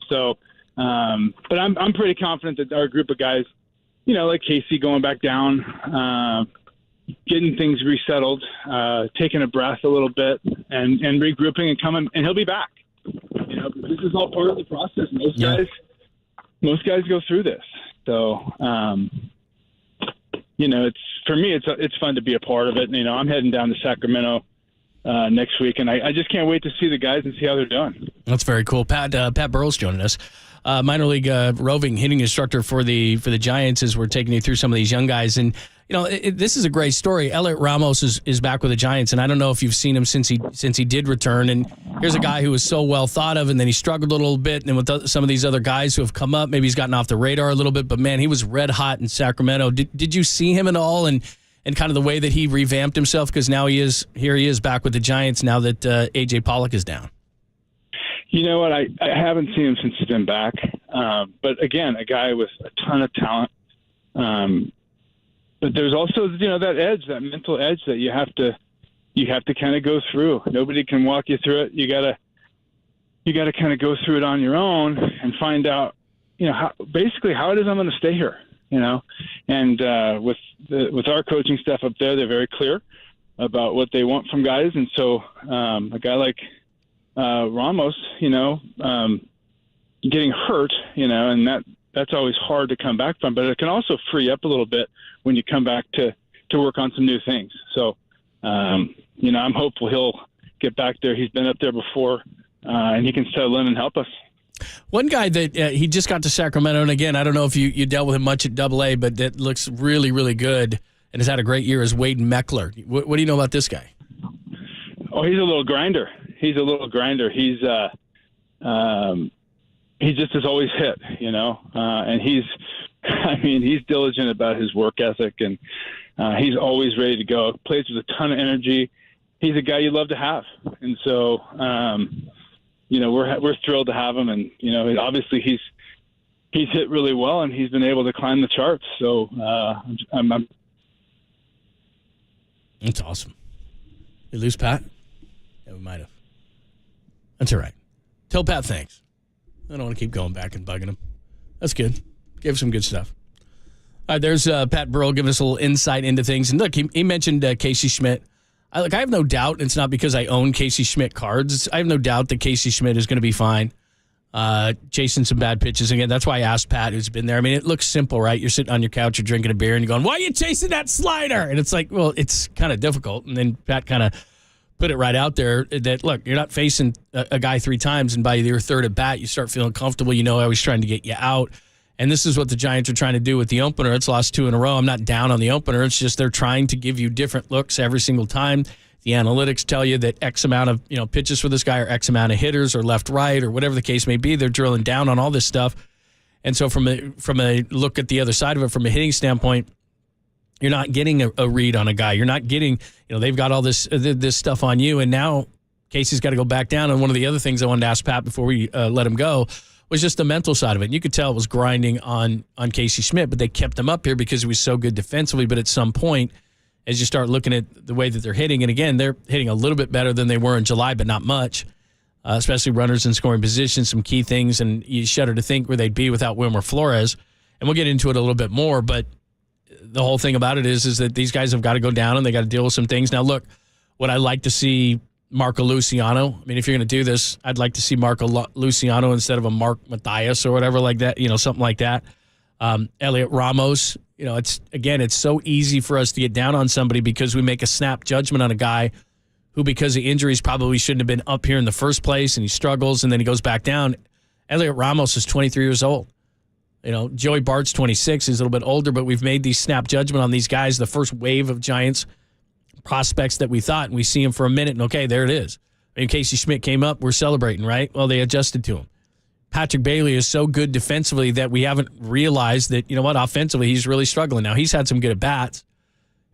So, but I'm pretty confident that our group of guys, like Casey going back down, getting things resettled, taking a breath a little bit, and regrouping and coming, and he'll be back. This is all part of the process. Most guys go through this. So, for me, it's fun to be a part of it. I'm heading down to Sacramento next week, and I just can't wait to see the guys and see how they're doing. That's very cool. Pat Burrell's joining us, minor league roving hitting instructor for the Giants, as we're taking you through some of these young guys. And this is a great story. Elliot Ramos is back with the Giants, and I don't know if you've seen him since he did return. And here's a guy who was so well thought of, and then he struggled a little bit. And with some of these other guys who have come up, maybe he's gotten off the radar a little bit. But man, he was red hot in Sacramento. Did you see him at all? And kind of the way that he revamped himself, because now he is back with the Giants now that A.J. Pollock is down. You know what? I haven't seen him since he's been back. But again, a guy with a ton of talent. But there's also, that edge, that mental edge that you have to kind of go through. Nobody can walk you through it. You gotta kind of go through it on your own and find out, how it is I'm going to stay here. And with our coaching staff up there, they're very clear. about what they want from guys. And so a guy like Ramos, getting hurt, and that's always hard to come back from, but it can also free up a little bit when you come back to work on some new things. So, I'm hopeful he'll get back there. He's been up there before, and he can settle in and help us. One guy that he just got to Sacramento, and again, I don't know if you dealt with him much at AA, but that looks really, really good and has had a great year, is Wade Meckler. What do you know about this guy? Oh, he's a little grinder. He's just has always hit, and he's diligent about his work ethic, and he's always ready to go. Plays with a ton of energy. He's a guy you love to have, and so we're thrilled to have him. And obviously he's hit really well, and he's been able to climb the charts. So I'm That's awesome. You lose Pat? Yeah, we might have. That's all right. Tell Pat thanks. I don't want to keep going back and bugging him. That's good. Gave some good stuff. All right, there's Pat Burrell giving us a little insight into things. And look, he mentioned Casey Schmidt. I have no doubt, and it's not because I own Casey Schmidt cards. I have no doubt that Casey Schmidt is going to be fine. Chasing some bad pitches again. That's why I asked Pat, who's been there. I mean, it looks simple, right? You're sitting on your couch, you're drinking a beer, and you're going, why are you chasing that slider? And it's like, well, it's kind of difficult. And then Pat kind of put it right out there that, look, you're not facing a guy 3 times, and by your third at bat, you start feeling comfortable. I was trying to get you out. And this is what the Giants are trying to do with the opener. It's lost 2 in a row. I'm not down on the opener. It's just they're trying to give you different looks every single time. The analytics tell you that X amount of pitches for this guy or X amount of hitters or left, right, or whatever the case may be. They're drilling down on all this stuff. And so from a look at the other side of it, from a hitting standpoint, you're not getting a read on a guy. You're not getting, they've got all this stuff on you. And now Casey's got to go back down. And one of the other things I wanted to ask Pat before we let him go was just the mental side of it. And you could tell it was grinding on Casey Schmidt, but they kept him up here because he was so good defensively. But at some point, as you start looking at the way that they're hitting, and again, they're hitting a little bit better than they were in July, but not much, especially runners in scoring position, some key things, and you shudder to think where they'd be without Wilmer Flores. And we'll get into it a little bit more, but the whole thing about it is that these guys have got to go down and they got to deal with some things. Now, look, would I like to see Marco Luciano? I mean, if you're going to do this, I'd like to see Marco Luciano instead of a Mark Mathias or whatever like that, something like that. Elliot Ramos, it's so easy for us to get down on somebody because we make a snap judgment on a guy who, because of injuries, probably shouldn't have been up here in the first place, and he struggles, and then he goes back down. Elliot Ramos is 23 years old. Joey Bart's 26. He's a little bit older, but we've made these snap judgment on these guys, the first wave of Giants prospects that we thought, and we see him for a minute, and okay, there it is. I mean, Casey Schmidt came up, we're celebrating, right? Well, they adjusted to him. Patrick Bailey is so good defensively that we haven't realized that, offensively he's really struggling. Now, he's had some good at-bats,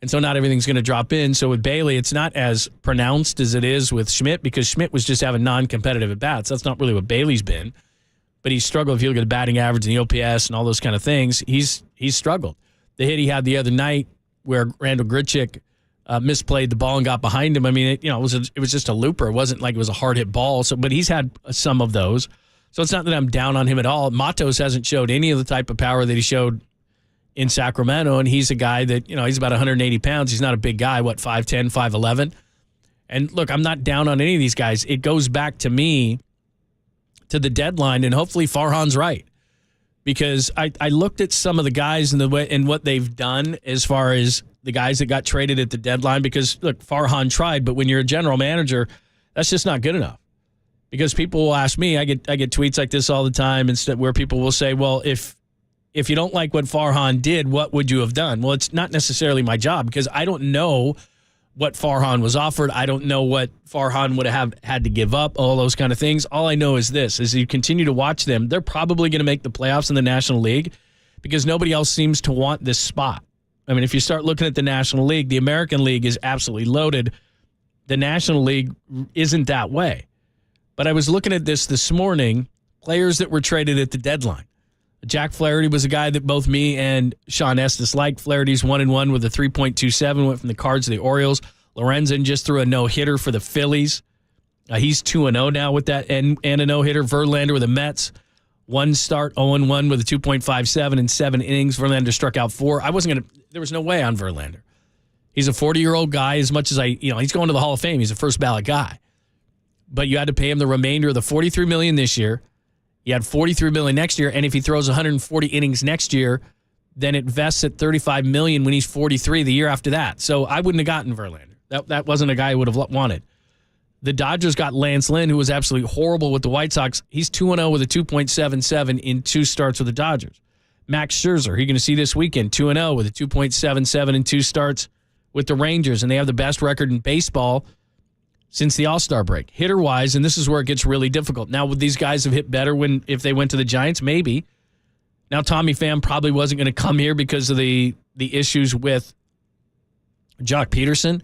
and so not everything's going to drop in. So with Bailey, it's not as pronounced as it is with Schmidt because Schmidt was just having non-competitive at-bats. That's not really what Bailey's been. But he's struggled. If you look at the batting average and the OPS and all those kind of things, he's struggled. The hit he had the other night where Randall Grichuk misplayed the ball and got behind him, I mean, it was just a looper. It wasn't like it was a hard-hit ball. So, but he's had some of those. So it's not that I'm down on him at all. Matos hasn't showed any of the type of power that he showed in Sacramento, and he's a guy that, he's about 180 pounds. He's not a big guy, 5'10", 5'11". And look, I'm not down on any of these guys. It goes back to me to the deadline, and hopefully Farhan's right. Because I looked at some of the guys and what they've done as far as the guys that got traded at the deadline, because, look, Farhan tried, but when you're a general manager, that's just not good enough. Because people will ask me, I get tweets like this all the time, where people will say, well, if you don't like what Farhan did, what would you have done? Well, it's not necessarily my job because I don't know what Farhan was offered. I don't know what Farhan would have had to give up, all those kind of things. All I know is this, is you continue to watch them, they're probably going to make the playoffs in the National League because nobody else seems to want this spot. I mean, if you start looking at the National League, the American League is absolutely loaded. The National League isn't that way. But I was looking at this morning, players that were traded at the deadline. Jack Flaherty was a guy that both me and Sean Estes liked. Flaherty's 1-1 with a 3.27, went from the Cards to the Orioles. Lorenzen just threw a no-hitter for the Phillies. He's 2-0 now with that and a no-hitter. Verlander with the Mets, 1 start, 0-1 with a 2.57 in 7 innings. Verlander struck out 4. There was no way on Verlander. He's a 40-year-old guy. As much as he's going to the Hall of Fame. He's a first ballot guy. But you had to pay him the remainder of the $43 million this year. You had $43 million next year, and if he throws 140 innings next year, then it vests at $35 million when he's 43 the year after that. So I wouldn't have gotten Verlander. That wasn't a guy I would have wanted. The Dodgers got Lance Lynn, who was absolutely horrible with the White Sox. He's 2-0 with a 2.77 in 2 starts with the Dodgers. Max Scherzer, who you're going to see this weekend, 2-0 with a 2.77 in 2 starts with the Rangers, and they have the best record in baseball since the All-Star break. Hitter-wise, and this is where it gets really difficult. Now, would these guys have hit better if they went to the Giants? Maybe. Now, Tommy Pham probably wasn't going to come here because of the issues with Jock Peterson.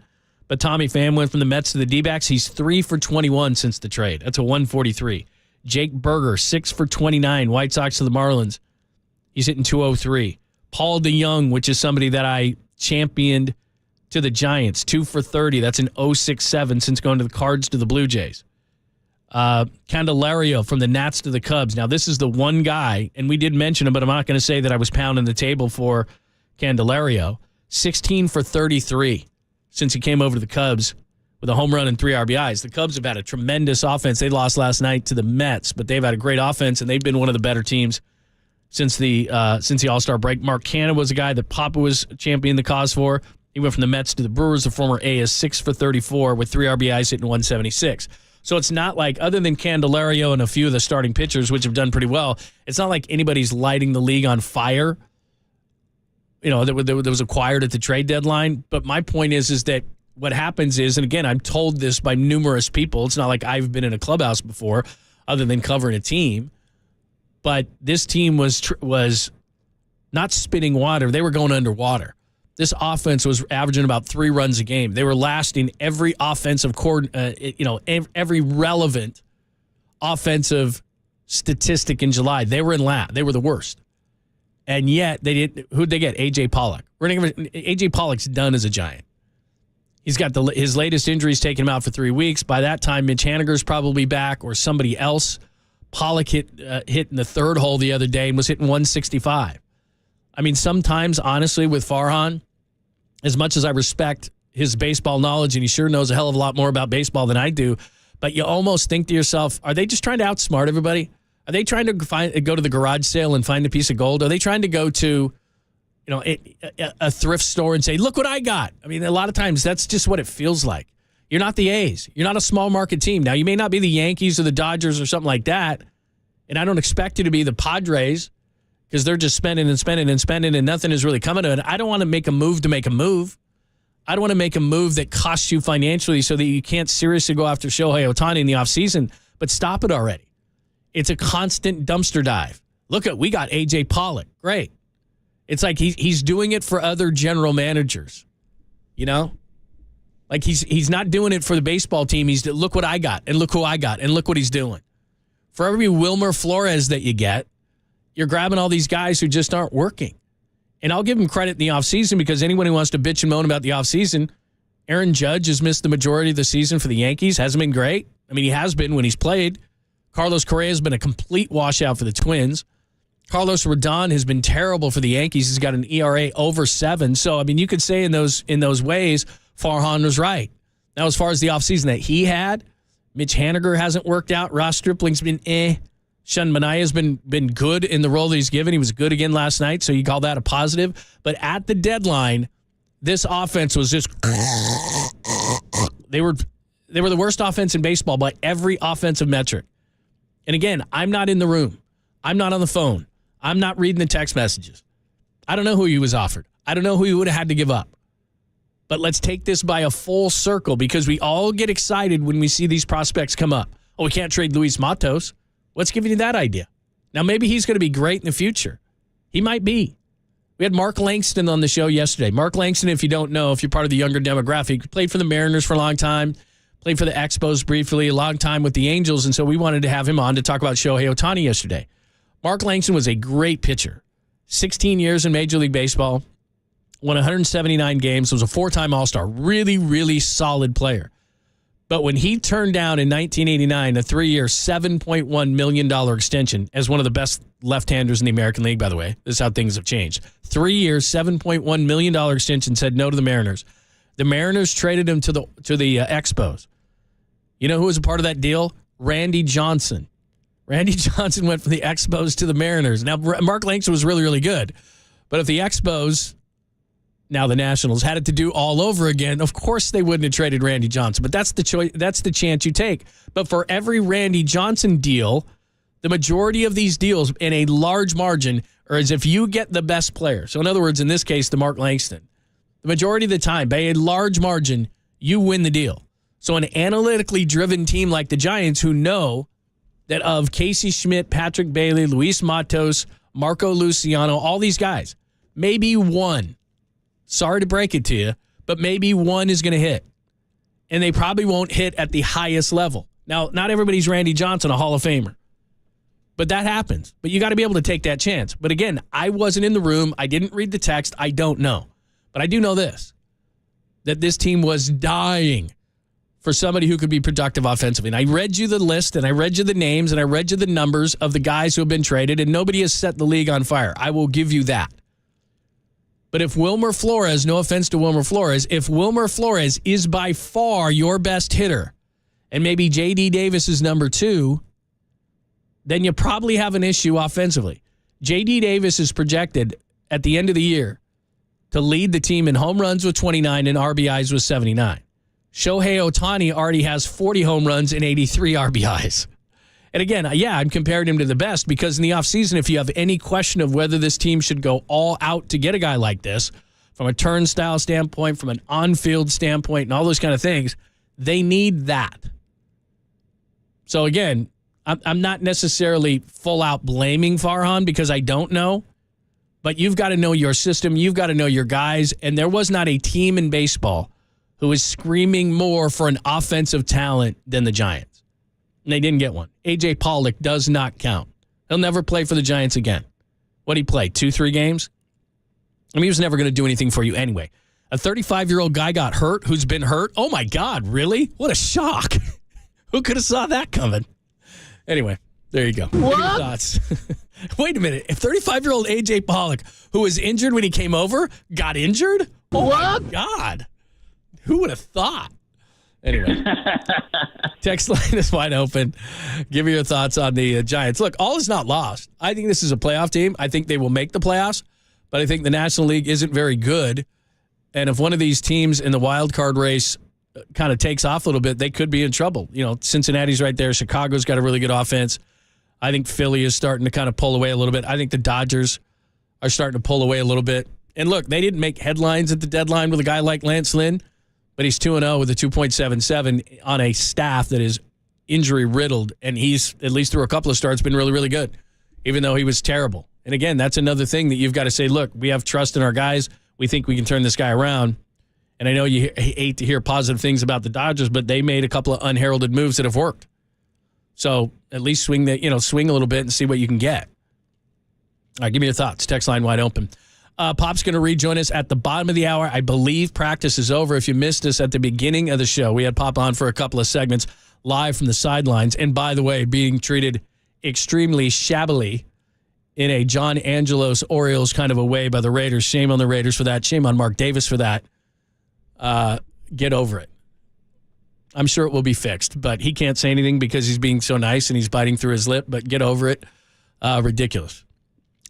But Tommy Pham went from the Mets to the D-backs. He's 3 for 21 since the trade. That's a 143. Jake Berger, 6 for 29. White Sox to the Marlins. He's hitting 203. Paul DeYoung, which is somebody that I championed to the Giants, 2 for 30. That's an 067 since going to the Cards to the Blue Jays. Candelario from the Nats to the Cubs. Now, this is the one guy, and we did mention him, but I'm not going to say that I was pounding the table for Candelario. 16 for 33 since he came over to the Cubs with a home run and 3 RBIs. The Cubs have had a tremendous offense. They lost last night to the Mets, but they've had a great offense, and they've been one of the better teams since the All-Star break. Mark Canha was a guy that Papa was championing the cause for. He went from the Mets to the Brewers. The former A is 6 for 34 with 3 RBIs hitting 176. So it's not like, other than Candelario and a few of the starting pitchers, which have done pretty well, it's not like anybody's lighting the league on fire, that was acquired at the trade deadline. But my point is that what happens is, and again, I'm told this by numerous people, it's not like I've been in a clubhouse before other than covering a team, but this team was not spitting water. They were going underwater. This offense was averaging about 3 runs a game. They were last in every offensive every relevant offensive statistic in July. They were in last. They were the worst. And yet, who'd they get? A.J. Pollock. A.J. Pollock's done as a Giant. He's got his latest injuries taking him out for 3 weeks. By that time, Mitch Haniger's probably back or somebody else. Pollock hit in the 3rd hole the other day and was hitting 165. I mean, sometimes, honestly, with Farhan, as much as I respect his baseball knowledge, and he sure knows a hell of a lot more about baseball than I do, but you almost think to yourself, are they just trying to outsmart everybody? Are they trying to go to the garage sale and find a piece of gold? Are they trying to go to a thrift store and say, look what I got? I mean, a lot of times that's just what it feels like. You're not the A's. You're not a small market team. Now, you may not be the Yankees or the Dodgers or something like that, and I don't expect you to be the Padres because they're just spending and spending and spending and nothing is really coming to it. I don't want to make a move to make a move. I don't want to make a move that costs you financially so that you can't seriously go after Shohei Ohtani in the offseason, but stop it already. It's a constant dumpster dive. Look, we got A.J. Pollock. Great. It's like he's doing it for other general managers, Like he's not doing it for the baseball team. Look what I got, and look who I got, and look what he's doing. For every Wilmer Flores that you get, you're grabbing all these guys who just aren't working. And I'll give him credit in the offseason because anyone who wants to bitch and moan about the offseason, Aaron Judge has missed the majority of the season for the Yankees. Hasn't been great. I mean, he has been when he's played. Carlos Correa has been a complete washout for the Twins. Carlos Rodon has been terrible for the Yankees. He's got an ERA over 7. So, I mean, you could say in those ways, Farhan was right. Now, as far as the offseason that he had, Mitch Haniger hasn't worked out. Ross Stripling's been Sean Manaea's been good in the role that he's given. He was good again last night, so you call that a positive. But at the deadline, this offense was just they were the worst offense in baseball by every offensive metric. And again, I'm not in the room. I'm not on the phone. I'm not reading the text messages. I don't know who he was offered. I don't know who he would have had to give up. But let's take this by a full circle because we all get excited when we see these prospects come up. Oh, we can't trade Luis Matos. What's giving you that idea? Now, maybe he's going to be great in the future. He might be. We had Mark Langston on the show yesterday. Mark Langston, if you don't know, if you're part of the younger demographic, played for the Mariners for a long time, played for the Expos briefly, a long time with the Angels, and so we wanted to have him on to talk about Shohei Ohtani yesterday. Mark Langston was a great pitcher. 16 years in Major League Baseball, won 179 games, was a 4-time All-Star. Really, really solid player. But when he turned down in 1989 a 3-year, $7.1 million extension as one of the best left-handers in the American League, by the way, this is how things have changed. 3 years, $7.1 million extension, said no to the Mariners. The Mariners traded him to the Expos. You know who was a part of that deal? Randy Johnson. Randy Johnson went from the Expos to the Mariners. Now, Mark Langston was really, really good. But if the Expos, now the Nationals, had it to do all over again, of course they wouldn't have traded Randy Johnson. But that's the choice. That's the chance you take. But for every Randy Johnson deal, the majority of these deals in a large margin are as if you get the best player. So in other words, in this case, the Mark Langston. The majority of the time, by a large margin, you win the deal. So an analytically driven team like the Giants, who know that of Casey Schmidt, Patrick Bailey, Luis Matos, Marco Luciano, all these guys, maybe one, sorry to break it to you, but maybe one is going to hit. And they probably won't hit at the highest level. Now, not everybody's Randy Johnson, a Hall of Famer. But that happens. But you got to be able to take that chance. But again, I wasn't in the room. I didn't read the text. I don't know. But I do know this, that this team was dying for somebody who could be productive offensively. And I read you the list, and I read you the names, and I read you the numbers of the guys who have been traded, and nobody has set the league on fire. I will give you that. But if Wilmer Flores, no offense to Wilmer Flores, if Wilmer Flores is by far your best hitter, and maybe J.D. Davis is number 2, then you probably have an issue offensively. J.D. Davis is projected at the end of the year to lead the team in home runs with 29 and RBIs with 79. Shohei Ohtani already has 40 home runs and 83 RBIs. And again, yeah, I'm comparing him to the best because in the offseason, if you have any question of whether this team should go all out to get a guy like this, from a turnstile standpoint, from an on-field standpoint, and all those kind of things, they need that. So again, I'm not necessarily full out blaming Farhan because I don't know, but you've got to know your system. You've got to know your guys. And there was not a team in baseball who is screaming more for an offensive talent than the Giants. And they didn't get one. A.J. Pollock does not count. He'll never play for the Giants again. What did he play, 2-3 games? I mean, he was never going to do anything for you anyway. A 35-year-old guy got hurt who's been hurt? Oh, my God, really? What a shock. Who could have saw that coming? Anyway, there you go. What? What are your thoughts? Wait a minute. If 35-year-old A.J. Pollock, who was injured when he came over, got injured? Oh, what? My God. Who would have thought? Anyway, text line is wide open. Give me your thoughts on the Giants. Look, all is not lost. I think this is a playoff team. I think they will make the playoffs, but I think the National League isn't very good. And if one of these teams in the wild card race kind of takes off a little bit, they could be in trouble. You know, Cincinnati's right there. Chicago's got a really good offense. I think Philly is starting to kind of pull away a little bit. I think the Dodgers are starting to pull away a little bit. And look, they didn't make headlines at the deadline with a guy like Lance Lynn, but he's 2-0 with a 2.77 on a staff that is injury-riddled, and he's, at least through a couple of starts, been really, really good, even though he was terrible. And again, that's another thing that you've got to say, look, we have trust in our guys. We think we can turn this guy around. And I know you hate to hear positive things about the Dodgers, but they made a couple of unheralded moves that have worked. So at least swing a little bit and see what you can get. All right, give me your thoughts. Text line wide open. Pop's going to rejoin us at the bottom of the hour. I believe practice is over. If you missed us at the beginning of the show, we had Pop on for a couple of segments live from the sidelines. And by the way, being treated extremely shabbily in a John Angelos Orioles kind of a way by the Raiders. Shame on the Raiders for that. Shame on Mark Davis for that. Get over it. I'm sure it will be fixed, but he can't say anything because he's being so nice and he's biting through his lip, but get over it. Ridiculous.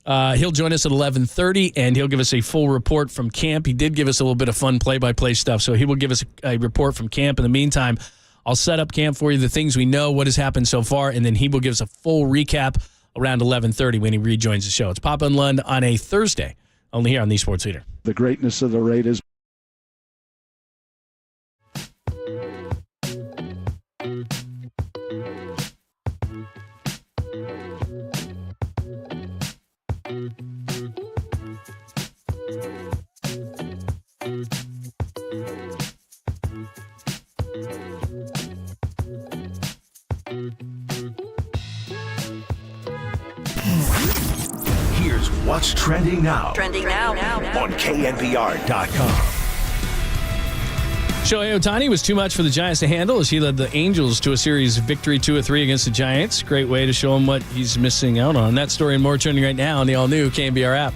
He'll join us at 11:30, and he'll give us a full report from camp. He did give us a little bit of fun play-by-play stuff, so he will give us a report from camp. In the meantime, I'll set up camp for you, the things we know, what has happened so far, and then he will give us a full recap around 11:30 when he rejoins the show. It's Pop and Lund on a Thursday, only here on the Sports Leader. The greatness of the Raiders. Here's what's trending now. Trending now. On KNBR.com. Shohei Ohtani was too much for the Giants to handle as he led the Angels to a series victory 2-3 against the Giants. Great way to show him what he's missing out on. That story and more trending right now on the all-new KNBR app.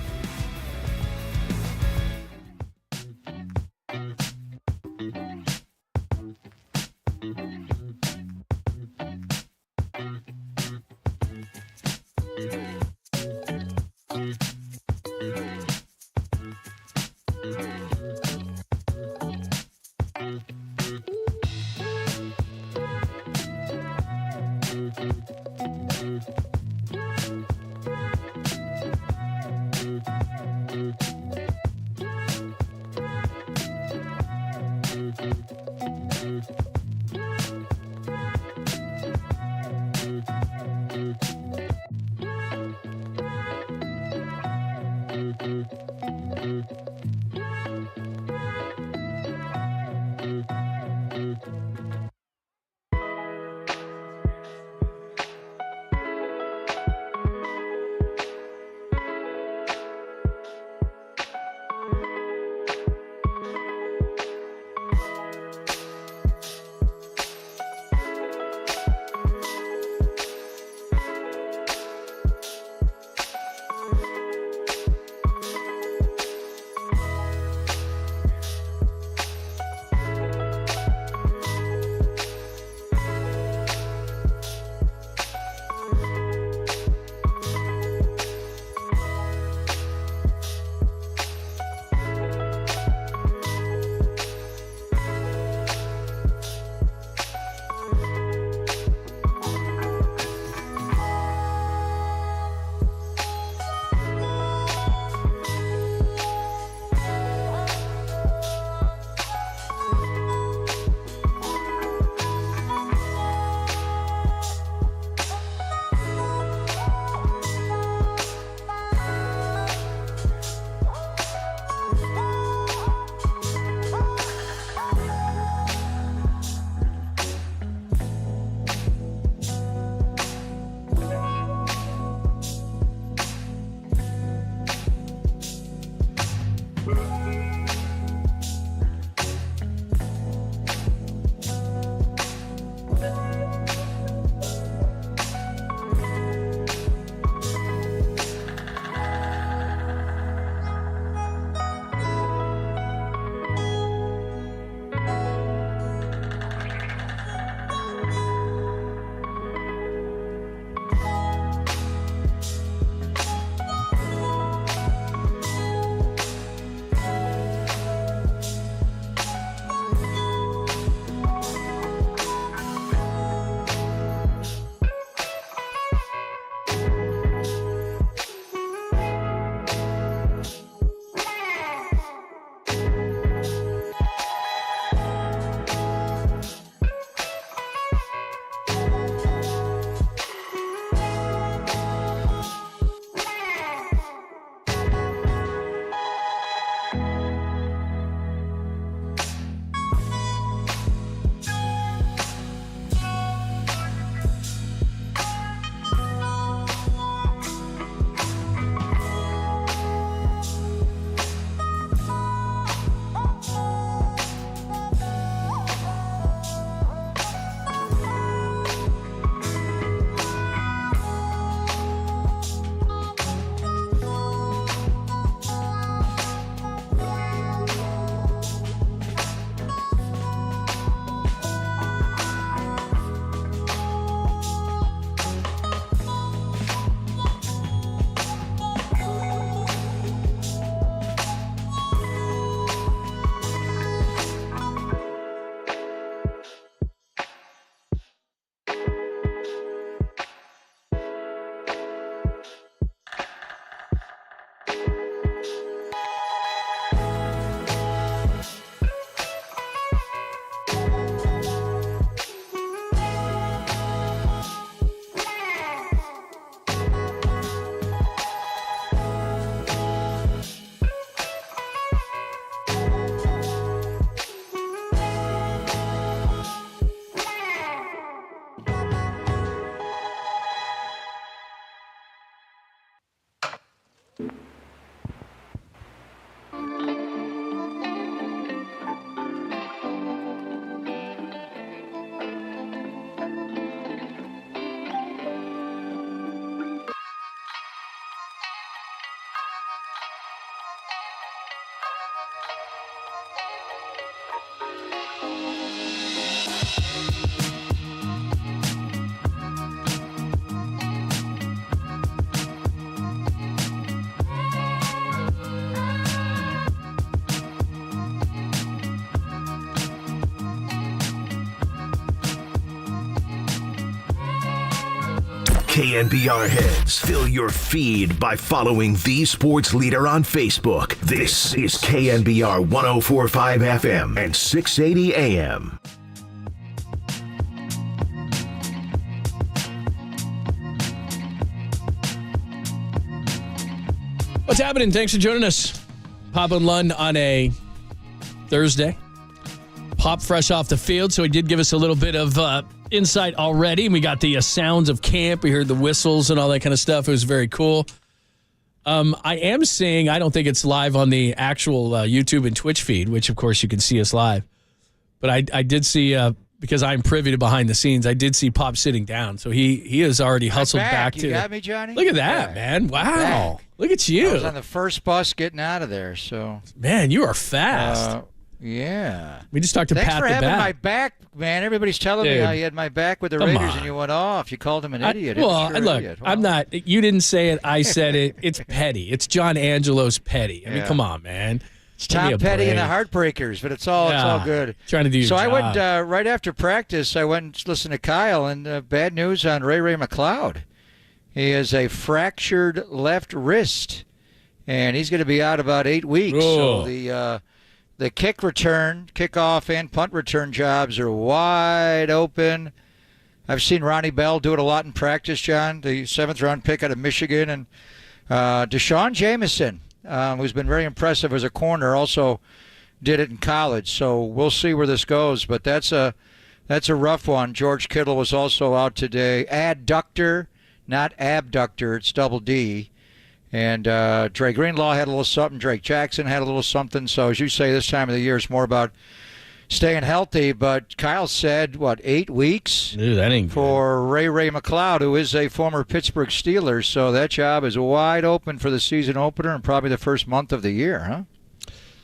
KNBR heads, fill your feed by following the sports leader on Facebook. This is KNBR 104.5 FM and 680 AM. What's happening? Thanks for joining us. Pop and Lund on a Thursday. Pop fresh off the field, so he did give us a little bit of insight already. We got the sounds of camp. We heard the whistles and all that kind of stuff. It was very cool. I am seeing, I don't think it's live on the actual YouTube and Twitch feed, which, of course, you can see us live. But I did see, because I'm privy to behind the scenes, I did see Pop sitting down. So he has already hustled back to. You got me, Johnny? Look at that, man. Wow. Look at you. I was on the first bus getting out of there, so. Man, you are fast. Yeah. We just talked to Thanks Pat for the having Bat. my back, man. Everybody's telling me how you had my back with the Come Raiders on. and you went off. You called him an idiot. Well, Sure look, idiot. I'm not. You didn't say it. I said it. It's petty. It's John Angelo's petty. I mean, come on, man. It's Tom Petty and the Heartbreakers, but it's all good. Trying to do your So job. I went right after practice. I went and listened to Kyle, and bad news on Ray McLeod. He has a fractured left wrist, and he's going to be out about 8 weeks. Oh. So the kickoff, and punt return jobs are wide open. I've seen Ronnie Bell do it a lot in practice, John, the 7th-round pick out of Michigan. And Deshaun Jameson, who's been very impressive as a corner, also did it in college. So we'll see where this goes. But that's a rough one. George Kittle was also out today. Adductor, not abductor. It's double D. And Dre Greenlaw had a little something. Drake Jackson had a little something. So as you say, this time of the year, it's more about staying healthy. But Kyle said, 8 weeks Dude, that ain't for Ray McLeod, who is a former Pittsburgh Steeler. So that job is wide open for the season opener and probably the first month of the year, huh?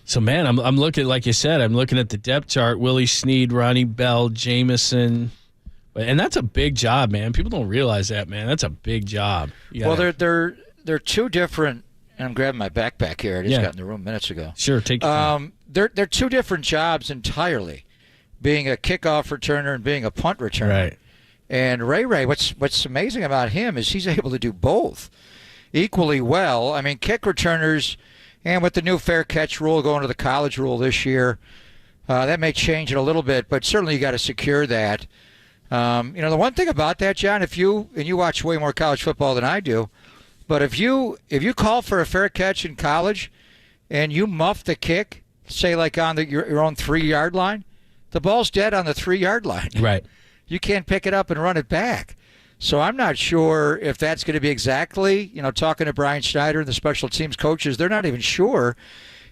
So, man, I'm looking, like you said, I'm looking at the depth chart. Willie Snead, Ronnie Bell, Jameson. And that's a big job, man. People don't realize that, man. That's a big job. Well, they're two different, and I'm grabbing my backpack here. I just got in the room minutes ago. Sure, take your time. They're two different jobs entirely, being a kickoff returner and being a punt returner. Right. And Ray, what's amazing about him is he's able to do both equally well. I mean, kick returners, and with the new fair catch rule going to the college rule this year, that may change it a little bit, but certainly you got to secure that. The one thing about that, John, and you watch way more college football than I do, but if you call for a fair catch in college and you muff the kick, say like on your own 3-yard line, the ball's dead on the 3-yard line. Right. You can't pick it up and run it back. So I'm not sure if that's going to be exactly, talking to Brian Schneider and the special teams coaches, they're not even sure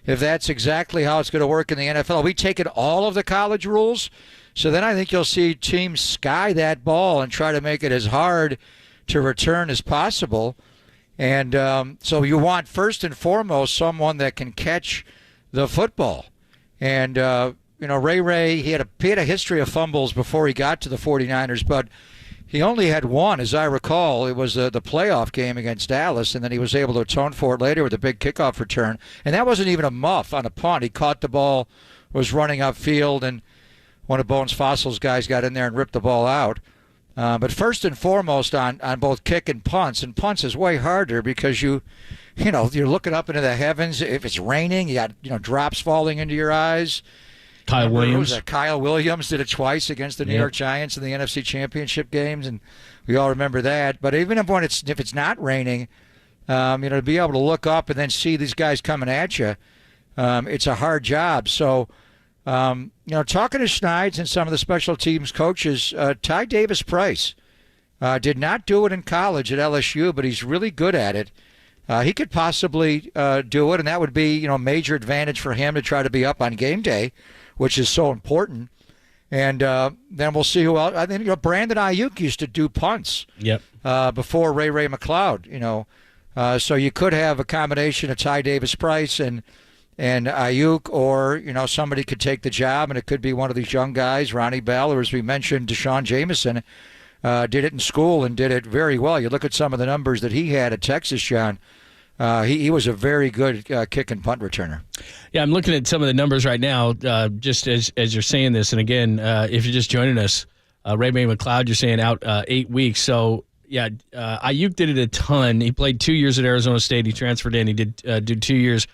if that's exactly how it's going to work in the NFL. We taken all of the college rules, so then I think you'll see teams sky that ball and try to make it as hard to return as possible. And so you want, first and foremost, someone that can catch the football. And, Ray, he had a history of fumbles before he got to the 49ers, but he only had one, as I recall. It was the playoff game against Dallas, and then he was able to atone for it later with a big kickoff return. And that wasn't even a muff on a punt. He caught the ball, was running upfield, and one of Bones Fossil's guys got in there and ripped the ball out. But first and foremost on both kick and punts is way harder because you're looking up into the heavens. If it's raining, you got drops falling into your eyes. Kyle Williams. Kyle Williams did it twice against the New York Giants in the NFC Championship games, and we all remember that. But even if it's not raining, to be able to look up and then see these guys coming at you, it's a hard job. So. Talking to Schneids and some of the special teams coaches, Ty Davis-Price did not do it in college at LSU, but he's really good at it. He could possibly do it, and that would be, a major advantage for him to try to be up on game day, which is so important. And then we'll see who else. I think Brandon Ayuk used to do punts. Yep. Before Ray McLeod. So you could have a combination of Ty Davis-Price and Ayuk, or, somebody could take the job, and it could be one of these young guys, Ronnie Bell, or as we mentioned, Deshaun Jameson, did it in school and did it very well. You look at some of the numbers that he had at Texas, John. He was a very good kick and punt returner. Yeah, I'm looking at some of the numbers right now, just as you're saying this. And again, if you're just joining us, Ray McLeod, you're saying out 8 weeks. So, Ayuk did it a ton. He played 2 years at Arizona State. He transferred in. He did 2 years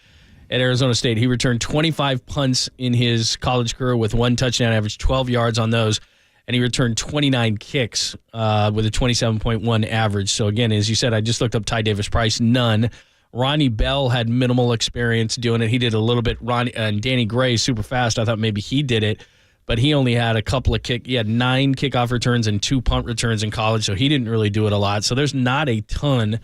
at Arizona State. He returned 25 punts in his college career with 1 touchdown, averaged 12 yards on those, and he returned 29 kicks with a 27.1 average. So, again, as you said, I just looked up Ty Davis-Price, none. Ronnie Bell had minimal experience doing it. He did a little bit. And Danny Gray, super fast. I thought maybe he did it, but he only had a couple of he had 9 kickoff returns and 2 punt returns in college, so he didn't really do it a lot. So there's not a ton.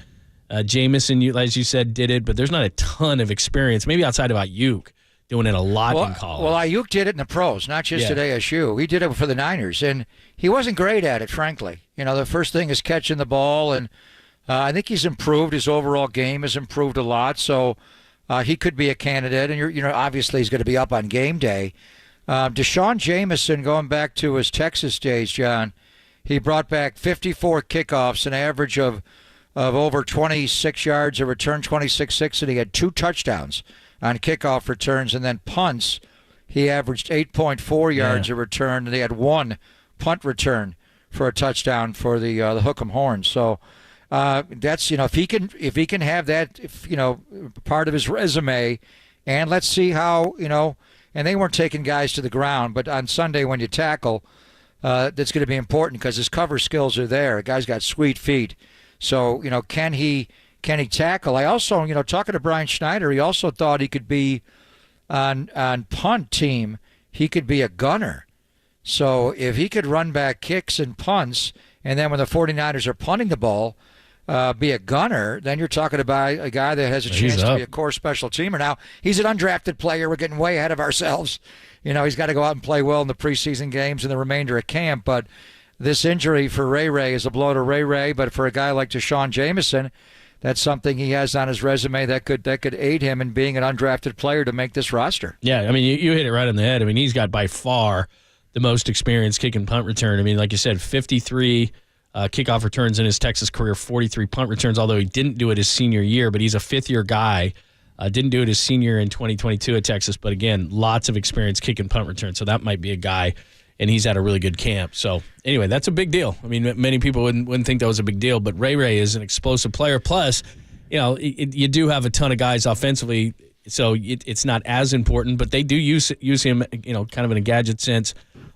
Jamison, as you said, did it, but there's not a ton of experience, maybe outside of Ayuk, doing it a lot in college. Well, Ayuk did it in the pros, not just at ASU. He did it for the Niners, and he wasn't great at it, frankly. The first thing is catching the ball, and I think he's improved. His overall game has improved a lot, so he could be a candidate. And obviously he's going to be up on game day. Deshaun Jamison, going back to his Texas days, John, he brought back 54 kickoffs, an average of over 26 yards a return, 26.6, and he had 2 touchdowns on kickoff returns, and then punts. He averaged 8.4 yards a return, and they had 1 punt return for a touchdown for the Hook'em Horns. So. That's if he can have that part of his resume, and let's see how and they weren't taking guys to the ground, but on Sunday when you tackle, that's going to be important because his cover skills are there. The guy's got sweet feet, so can he tackle? I also talking to Brian Schneider, he also thought he could be on punt team. He could be a gunner, so if he could run back kicks and punts, and then when the 49ers are punting the ball. Be a gunner, then you're talking about a guy that has a chance to be a core special teamer. Now, he's an undrafted player. We're getting way ahead of ourselves. He's got to go out and play well in the preseason games and the remainder of camp. But this injury for Ray is a blow to Ray. But for a guy like Deshaun Jamison, that's something he has on his resume that could aid him in being an undrafted player to make this roster. Yeah, I mean, you hit it right on the head. I mean, he's got by far the most experience kick and punt return. I mean, like you said, 53 kickoff returns in his Texas career, 43 punt returns, although he didn't do it his senior year, but he's a fifth-year guy. Didn't do it his senior in 2022 at Texas, but again, lots of experience kick and punt returns, so that might be a guy, and he's had a really good camp. So anyway, that's a big deal. I mean, many people wouldn't think that was a big deal, but Ray is an explosive player. Plus, you do have a ton of guys offensively, so it's not as important, but they do use him, kind of in a gadget sense,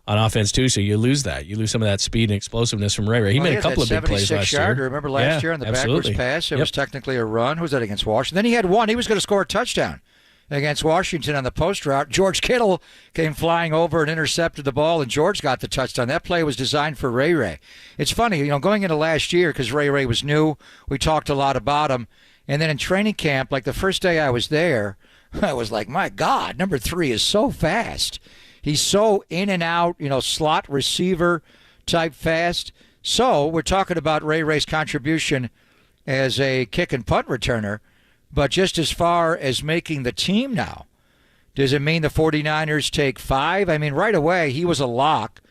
on offense, too, so you lose that. You lose some of that speed and explosiveness from Ray. He made a couple of big plays last year. Remember last year on the backwards pass? It was technically a run. Who was that against Washington? Then he had one. He was going to score a touchdown against Washington on the post route. George Kittle came flying over and intercepted the ball, and George got the touchdown. That play was designed for Ray. It's funny, going into last year, because Ray was new, we talked a lot about him, and then in training camp, like the first day I was there, I was like, my God, number 3 is so fast. He's so in and out, slot receiver type fast. So we're talking about Ray's contribution as a kick and punt returner, but just as far as making the team now, does it mean the 49ers take 5? I mean, right away, he was a lock,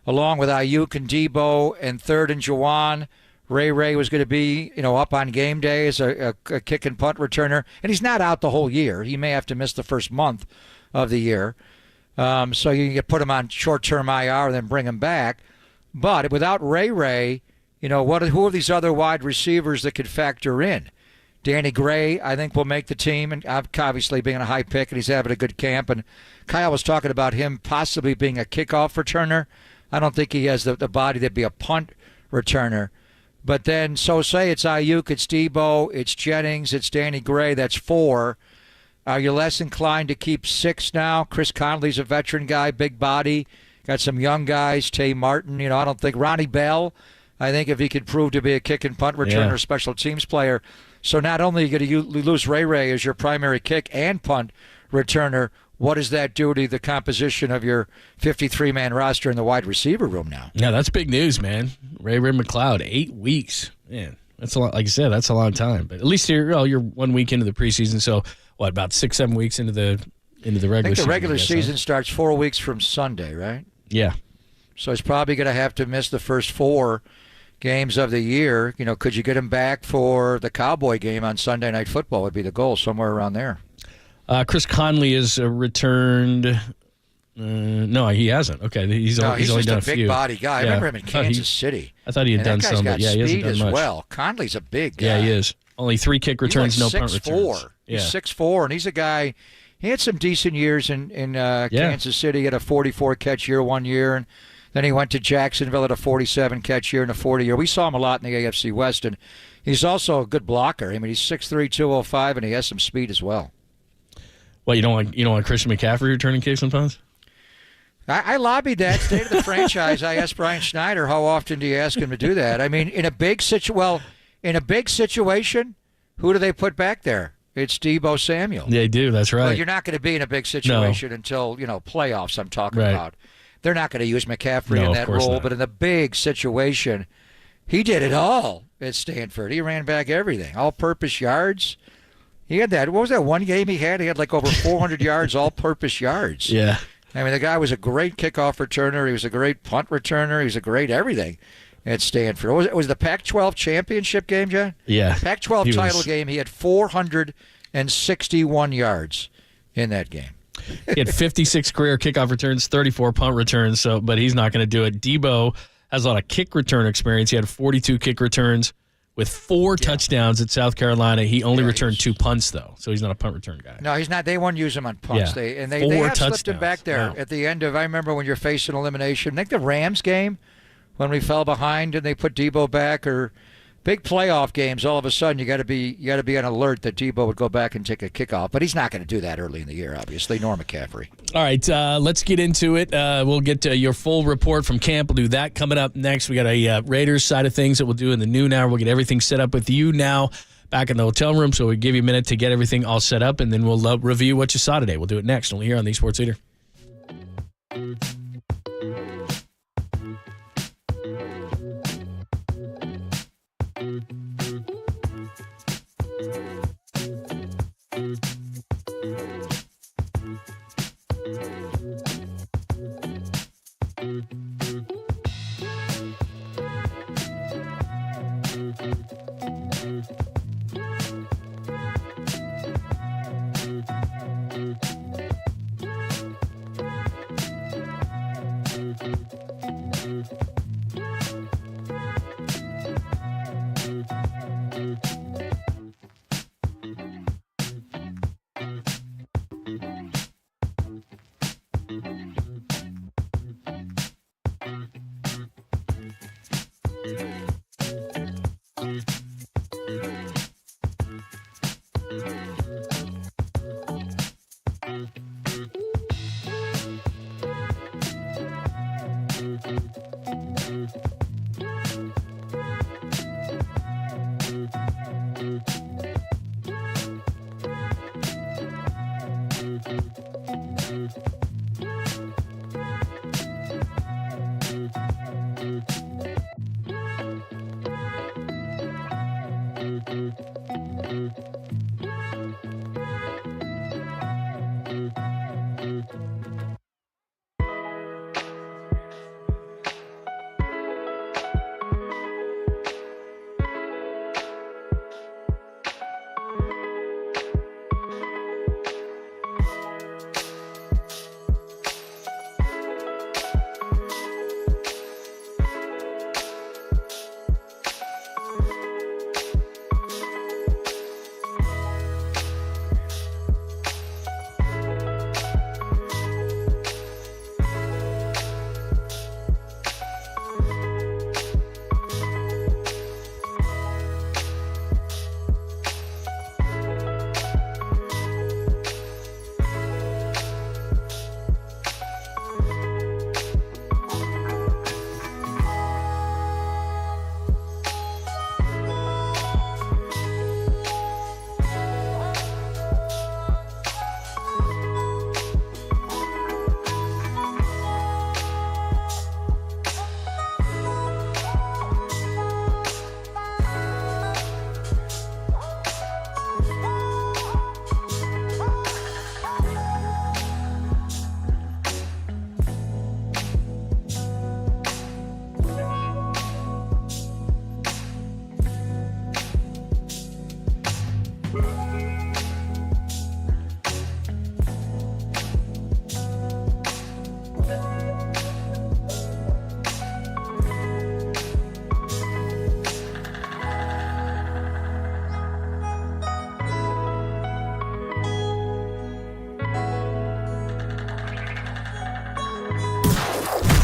along with Ayuk and Debo and third and Juwan. Ray was going to be, up on game day as a kick and punt returner, and he's not out the whole year. He may have to miss the first month of the year. So you can put him on short-term IR and then bring him back. But without Ray, who are these other wide receivers that could factor in? Danny Gray, I think, will make the team, and obviously being a high pick, and he's having a good camp. And Kyle was talking about him possibly being a kickoff returner. I don't think he has the body to be a punt returner. But then, so say it's Ayuk, it's Debo, it's Jennings, it's Danny Gray. That's 4. Are you less inclined to keep 6 now? Chris Conley's a veteran guy, big body. Got some young guys, Tay Martin. I don't think Ronnie Bell. I think if he could prove to be a kick and punt returner, special teams player. So not only are you going to lose Ray as your primary kick and punt returner, what does that do to the composition of your 53-man roster in the wide receiver room now? Yeah, that's big news, man. Ray McLeod, 8 weeks. Man, that's a lot. Like you said, that's a long time. But at least you're 1 week into the preseason, so about 6-7 weeks into the regular season? I think the regular season starts 4 weeks from Sunday, right? Yeah. So he's probably going to have to miss the first 4 games of the year. Could you get him back for the Cowboy game on Sunday Night Football would be the goal, somewhere around there. Chris Conley is returned. No, he hasn't. Okay, he's only just done a a few. big body guy. I remember him in Kansas City. I thought he had done that guy's some, got but yeah, he hasn't speed done as much. well. Conley's a big guy. Yeah, he is. Only 3 kick returns, he's like no punt 6'4". returns. He's 6'4", and he's a guy. He had some decent years in Kansas City. He had a 44 catch year one year, and then he went to Jacksonville at a 47 catch year and a 40 year. We saw him a lot in the AFC West, and he's also a good blocker. I mean, he's 6'3", 205, and he has some speed as well. Well, you don't want Christian McCaffrey returning kicks and punts? I lobbied that state of the franchise. I asked Brian Schneider, how often do you ask him to do that? I mean, in a big situation, who do they put back there? It's Deebo Samuel. They do. That's right. Well, you're not going to be in a big situation until playoffs. I'm talking about. They're not going to use McCaffrey in that role, but in the big situation, he did it all at Stanford. He ran back everything, all-purpose yards. He had that. What was that one game he had? He had like over 400 yards, all-purpose yards. Yeah. I mean, the guy was a great kickoff returner. He was a great punt returner. He was a great everything at Stanford. It was the Pac-12 championship game, John? Yeah. Pac-12 title game. He had 461 yards in that game. He had 56 career kickoff returns, 34 punt returns. But he's not going to do it. Deebo has a lot of kick return experience. He had 42 kick returns with 4 touchdowns at South Carolina. He only returned 2 punts, though, so he's not a punt return guy. No, he's not. They won't use him on punts. Yeah. They have slipped him back there at the end of. I remember when you're facing elimination. I think the Rams game when we fell behind and they put Deebo back, or big playoff games. All of a sudden, you got to be on alert that Deebo would go back and take a kickoff. But he's not going to do that early in the year, obviously. Nor McCaffrey. All right, let's get into it. We'll get to your full report from camp. We'll do that coming up next. We got a Raiders side of things that we'll do in the noon hour. We'll get everything set up with you now back in the hotel room. So we'll give you a minute to get everything all set up, and then we'll review what you saw today. We'll do it next, only here on the Sports Leader.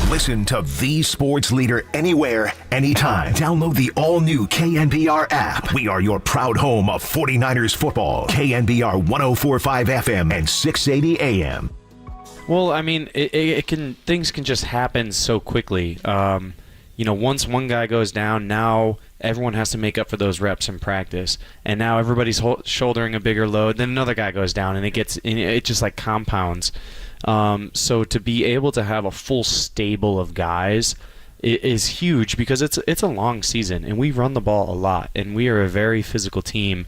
Listen to the sports leader anywhere, anytime. Download the all-new KNBR app. We are your proud home of 49ers football. KNBR 104.5 FM and 680 AM. Well, I mean, things can just happen so quickly. Once one guy goes down, now everyone has to make up for those reps in practice, and now everybody's shouldering a bigger load. Then another guy goes down, and it just like compounds. So to be able to have a full stable of guys is huge because it's a long season, and we run the ball a lot, and we are a very physical team,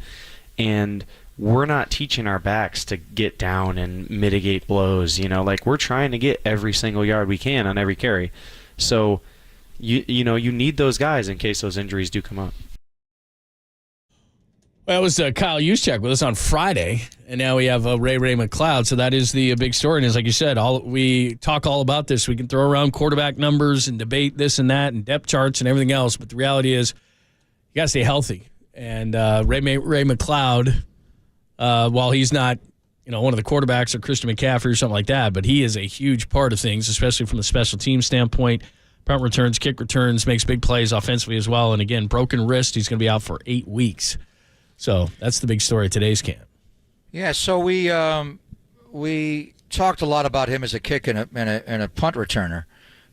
and we're not teaching our backs to get down and mitigate blows. Like we're trying to get every single yard we can on every carry. So you need those guys in case those injuries do come up. Well, that was Kyle Juszczyk with us on Friday, and now we have Ray McCloud. So that is the big story. And as like you said, we talk all about this. We can throw around quarterback numbers and debate this and that and depth charts and everything else. But the reality is you got to stay healthy. And Ray McCloud, while he's not one of the quarterbacks or Christian McCaffrey or something like that, but he is a huge part of things, especially from the special team standpoint. Punt returns, kick returns, makes big plays offensively as well. And again, broken wrist, he's going to be out for 8 weeks. So that's the big story of today's camp. Yeah, so we talked a lot about him as a kick and a punt returner,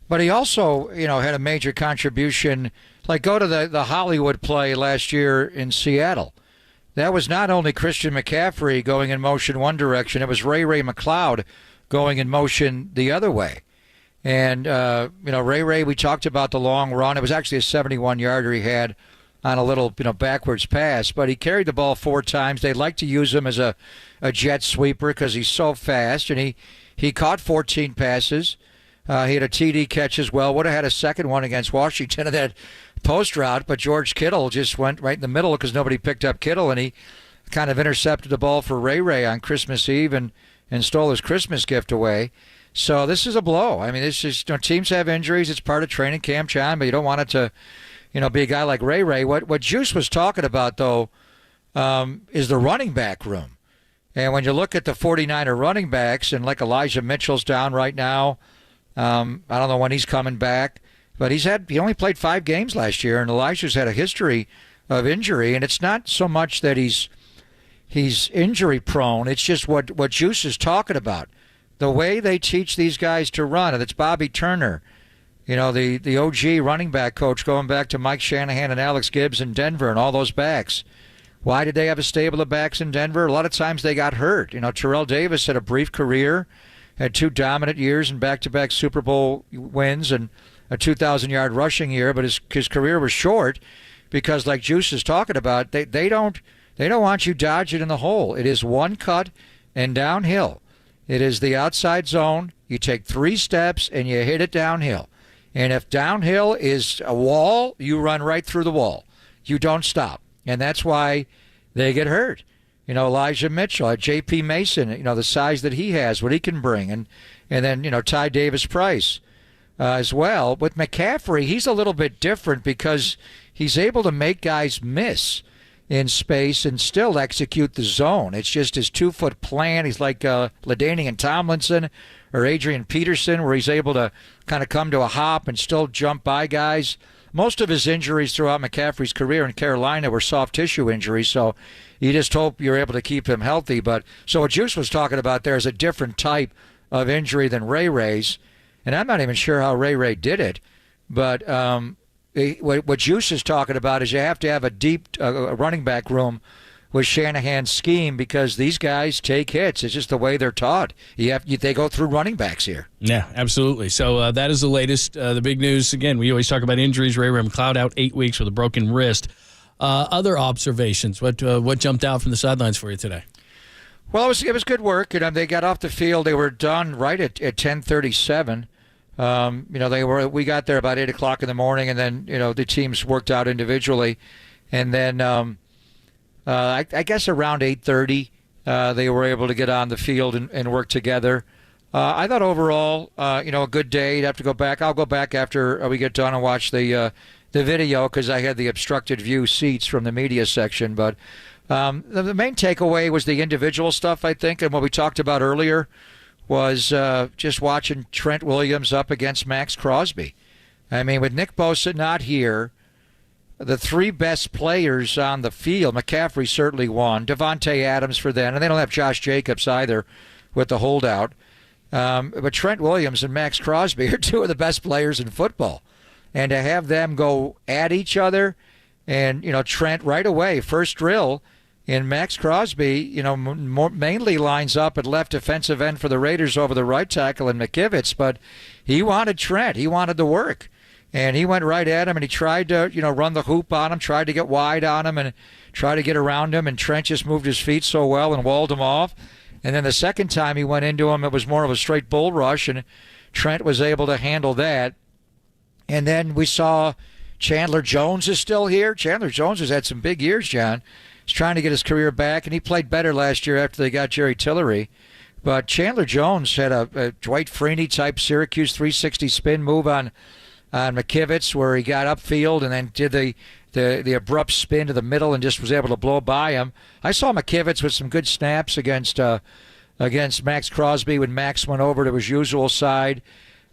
but he also had a major contribution. Like go to the Hollywood play last year in Seattle. That was not only Christian McCaffrey going in motion one direction; it was Ray McCloud going in motion the other way. And Ray, we talked about the long run. It was actually a 71-yarder he had on a little, backwards pass, but he carried the ball 4 times. They like to use him as a jet sweeper because he's so fast, and he caught 14 passes. He had a TD catch as well. Would have had a second one against Washington in that post route, but George Kittle just went right in the middle because nobody picked up Kittle, and he kind of intercepted the ball for Ray on Christmas Eve and stole his Christmas gift away. So this is a blow. I mean, it's just teams have injuries. It's part of training camp, John, but you don't want it to be a guy like Ray. What Juice was talking about, though, is the running back room. And when you look at the 49er running backs, and like Elijah Mitchell's down right now, I don't know when he's coming back, but he only played 5 games last year, and Elijah's had a history of injury, and it's not so much that he's injury prone. It's just what Juice is talking about. The way they teach these guys to run, and it's Bobby Turner, the OG running back coach going back to Mike Shanahan and Alex Gibbs in Denver and all those backs. Why did they have a stable of backs in Denver? A lot of times they got hurt. Terrell Davis had a brief career, had 2 dominant years and back-to-back Super Bowl wins and a 2,000-yard rushing year, but his career was short because, like Juice is talking about, they don't want you dodging in the hole. It is one cut and downhill. It is the outside zone. You take 3 steps and you hit it downhill. And if downhill is a wall, you run right through the wall. You don't stop. And that's why they get hurt. Elijah Mitchell, J.P. Mason, the size that he has, what he can bring. And then, Ty Davis-Price as well. With McCaffrey, he's a little bit different because he's able to make guys miss in space and still execute the zone. It's just his 2-foot plan. He's like LaDainian Tomlinson or Adrian Peterson, where he's able to kind of come to a hop and still jump by guys. Most of his injuries throughout McCaffrey's career in Carolina were soft tissue injuries, so you just hope you're able to keep him healthy. But so what Juice was talking about there is a different type of injury than Ray's, and I'm not even sure how Ray did it, but what Juice is talking about is you have to have a deep running back room with Shanahan's scheme because these guys take hits. It's just the way they're taught. They go through running backs here. Yeah, absolutely. So that is the latest. The big news, again, we always talk about injuries. Ray McCloud out 8 weeks with a broken wrist. Other observations, what jumped out from the sidelines for you today? Well, it was good work. They got off the field. They were done right at 10:37. We got there about 8 o'clock in the morning, and then the teams worked out individually, and then I guess around 8:30 they were able to get on the field and work together. I thought overall, a good day. You'd have to go back. I'll go back after we get done and watch the video because I had the obstructed view seats from the media section. But the main takeaway was the individual stuff, I think, and what we talked about earlier was just watching Trent Williams up against Max Crosby. I mean, with Nick Bosa not here, the three best players on the field, McCaffrey certainly won, Devontae Adams for them, and they don't have Josh Jacobs either with the holdout. But Trent Williams and Max Crosby are two of the best players in football. And to have them go at each other, and, Trent right away, first drill, and Max Crosby, mainly lines up at left defensive end for the Raiders over the right tackle and McKivitz, but he wanted Trent. He wanted the work. And he went right at him, and he tried to, run the hoop on him, tried to get wide on him and try to get around him, and Trent just moved his feet so well and walled him off. And then the second time he went into him, it was more of a straight bull rush, and Trent was able to handle that. And then we saw Chandler Jones is still here. Chandler Jones has had some big years, John. He's trying to get his career back, and he played better last year after they got Jerry Tillery. But Chandler Jones had a Dwight Freeney-type Syracuse 360 spin move on McKivitz, where he got upfield and then did the abrupt spin to the middle and just was able to blow by him. I saw McKivitz with some good snaps against Max Crosby when Max went over to his usual side.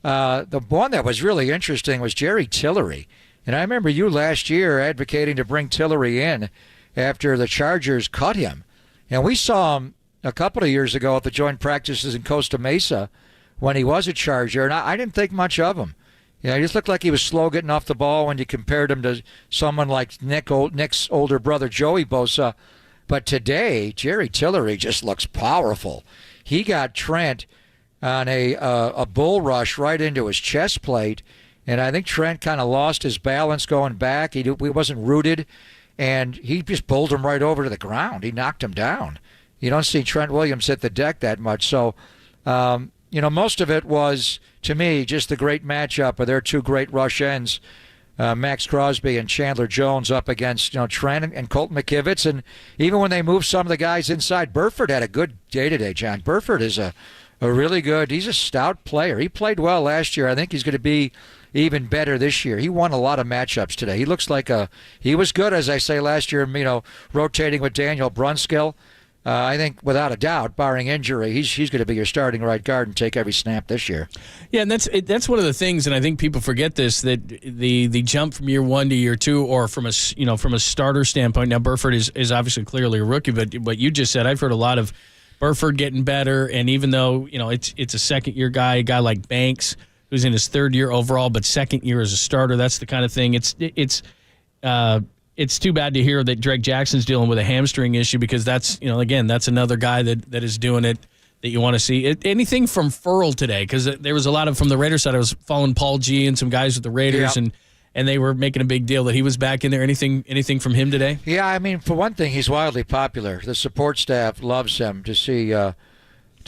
The one that was really interesting was Jerry Tillery. And I remember you last year advocating to bring Tillery in after the Chargers cut him. And we saw him a couple of years ago at the joint practices in Costa Mesa when he was a Charger, and I didn't think much of him. He just looked like he was slow getting off the ball when you compared him to someone like Nick's older brother, Joey Bosa. But today, Jerry Tillery just looks powerful. He got Trent on a bull rush right into his chest plate, and I think Trent kind of lost his balance going back. He wasn't rooted, and he just bowled him right over to the ground. He knocked him down. You don't see Trent Williams hit the deck that much. So, most of it was, to me, just the great matchup of their two great rush ends, Max Crosby and Chandler Jones up against Trent and Colton McKivitz. And even when they moved some of the guys inside, Burford had a good day today, John. Burford is a really good, he's a stout player. He played well last year. I think he's going to be even better this year. He won a lot of matchups today. He looks like he was good, as I say, last year, rotating with Daniel Brunskill. I think, without a doubt, barring injury, he's going to be your starting right guard and take every snap this year. Yeah, and that's one of the things, and I think people forget this, that the jump from year one to year two, or from a starter standpoint. Now, Burford is obviously clearly a rookie, but what you just said, I've heard a lot of Burford getting better, and even though it's a second year guy, a guy like Banks who's in his third year overall, but second year as a starter, that's the kind of thing. It's too bad to hear that Drake Jackson's dealing with a hamstring issue, because that's that's another guy that is doing it that you want to see. Anything from Furl today, because there was a lot of, from the Raiders side, I was following Paul G and some guys with the Raiders, Yep. and they were making a big deal that he was back in there. Anything from him today? Yeah, I mean, for one thing, he's wildly popular. The support staff loves him. To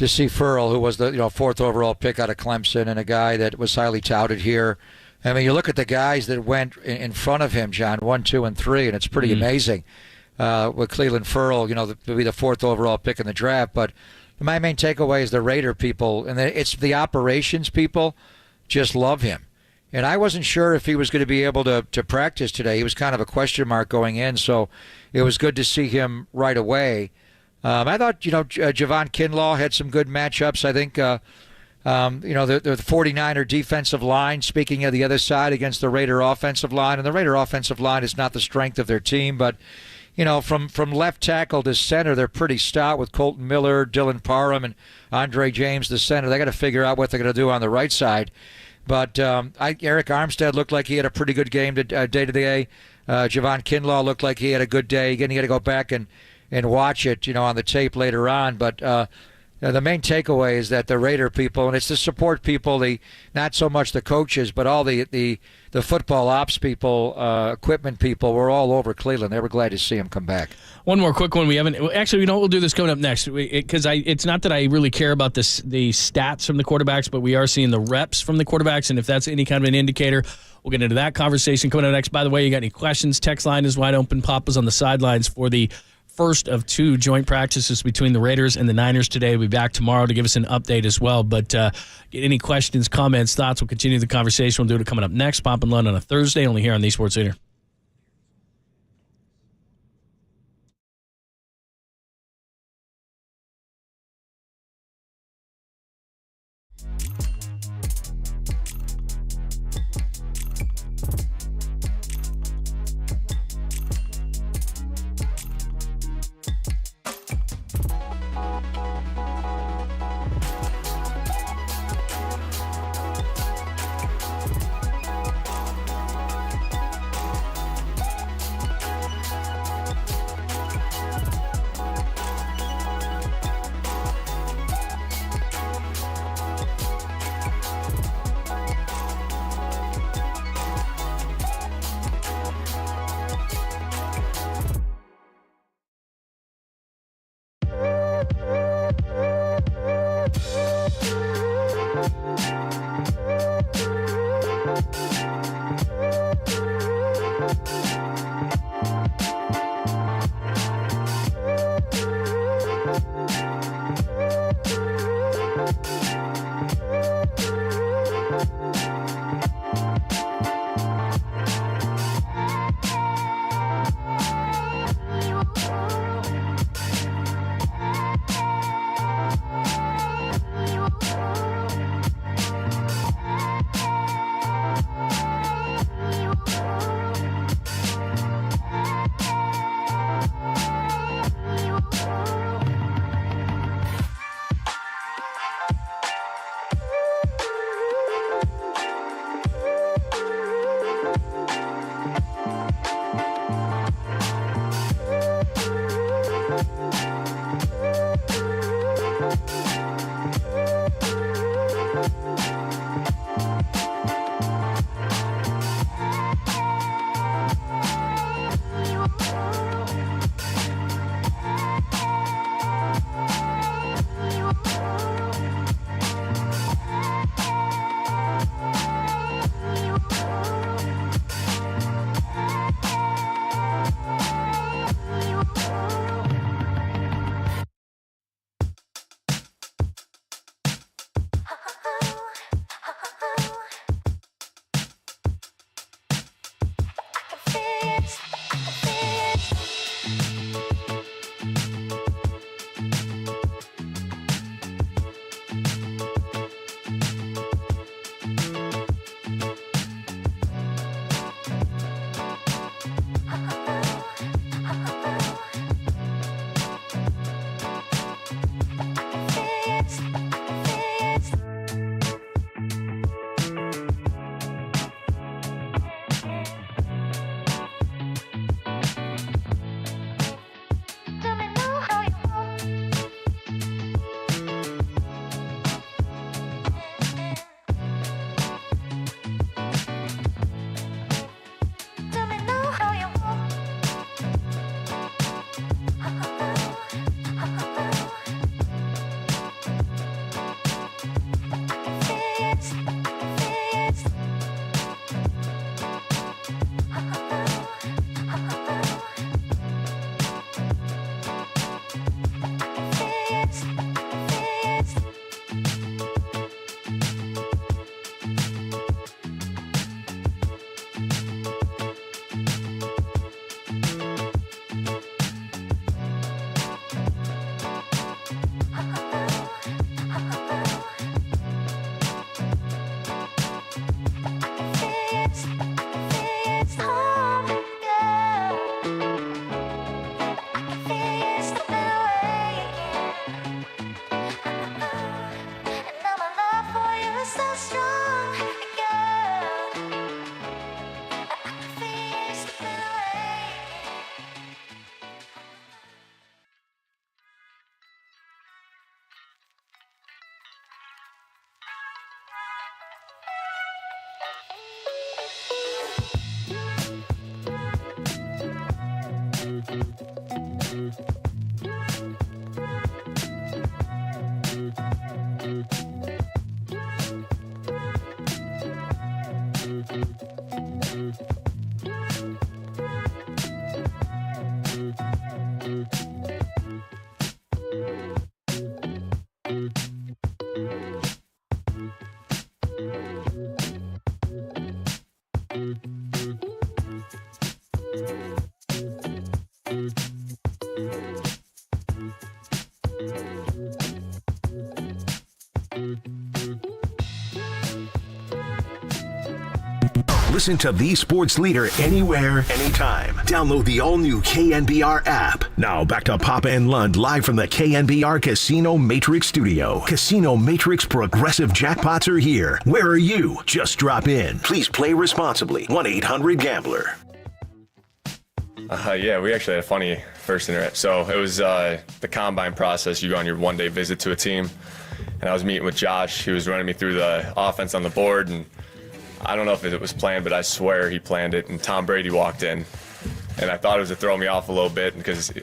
see Furl, who was the fourth overall pick out of Clemson, and a guy that was highly touted here. I mean, you look at the guys that went in front of him, John, 1, 2, and 3, and it's pretty amazing. With Cleveland Furl, to be the fourth overall pick in the draft. But my main takeaway is the Raider people, and it's the operations people just love him. And I wasn't sure if he was going to be able to practice today. He was kind of a question mark going in, so it was good to see him right away. I thought, Javon Kinlaw had some good matchups. I think, the 49er defensive line, speaking of the other side, against the Raider offensive line. And the Raider offensive line is not the strength of their team, but, from left tackle to center, they're pretty stout with Colton Miller, Dylan Parham, and Andre James, the center. They got to figure out what they're going to do on the right side. But Eric Armstead looked like he had a pretty good game day to day. Javon Kinlaw looked like he had a good day. Again, you got to go back and watch it, on the tape later on. But the main takeaway is that the Raider people, and it's the support people, not so much the coaches, but all the football ops people, equipment people, were all over Cleveland. They were glad to see him come back. One more quick one. We'll do this coming up next, because it's not that I really care about the stats from the quarterbacks, but we are seeing the reps from the quarterbacks, and if that's any kind of an indicator, we'll get into that conversation coming up next. By the way, you got any questions? Text line is wide open. Papa's on the sidelines for the first of two joint practices between the Raiders and the Niners today. We'll be back tomorrow to give us an update as well. But get any questions, comments, thoughts, we'll continue the conversation. We'll do it coming up next. Pop and Lund on a Thursday, only here on the Sports Leader. Listen to the sports leader anywhere, anytime. Download the all-new KNBR app. Now back to Papa and Lund live from the KNBR Casino Matrix studio. Casino Matrix progressive jackpots are here. Where are you? Just drop in. Please play responsibly. 1-800-GAMBLER. Yeah, we actually had a funny first interaction. So it was the combine process. You go on your one-day visit to a team, and I was meeting with Josh. He was running me through the offense on the board, and I don't know if it was planned, but I swear he planned it. And Tom Brady walked in, and I thought it was to throw me off a little bit because,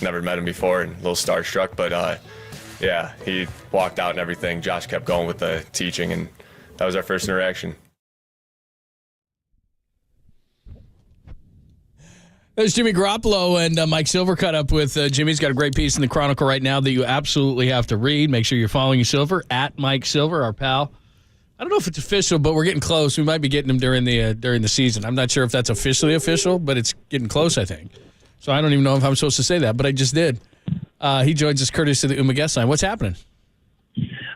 never met him before and a little starstruck. But, yeah, he walked out and everything. Josh kept going with the teaching, and that was our first interaction. There's Jimmy Garoppolo and Mike Silver cut up with Jimmy's got a great piece in the Chronicle right now that you absolutely have to read. Make sure you're following Silver, at Mike Silver, our pal. I don't know if it's official, but we're getting close. We might be getting him during the season. I'm not sure if that's officially official, but it's getting close, I think. So I don't even know if I'm supposed to say that, but I just did. He joins us courtesy of the UMA guest line. What's happening?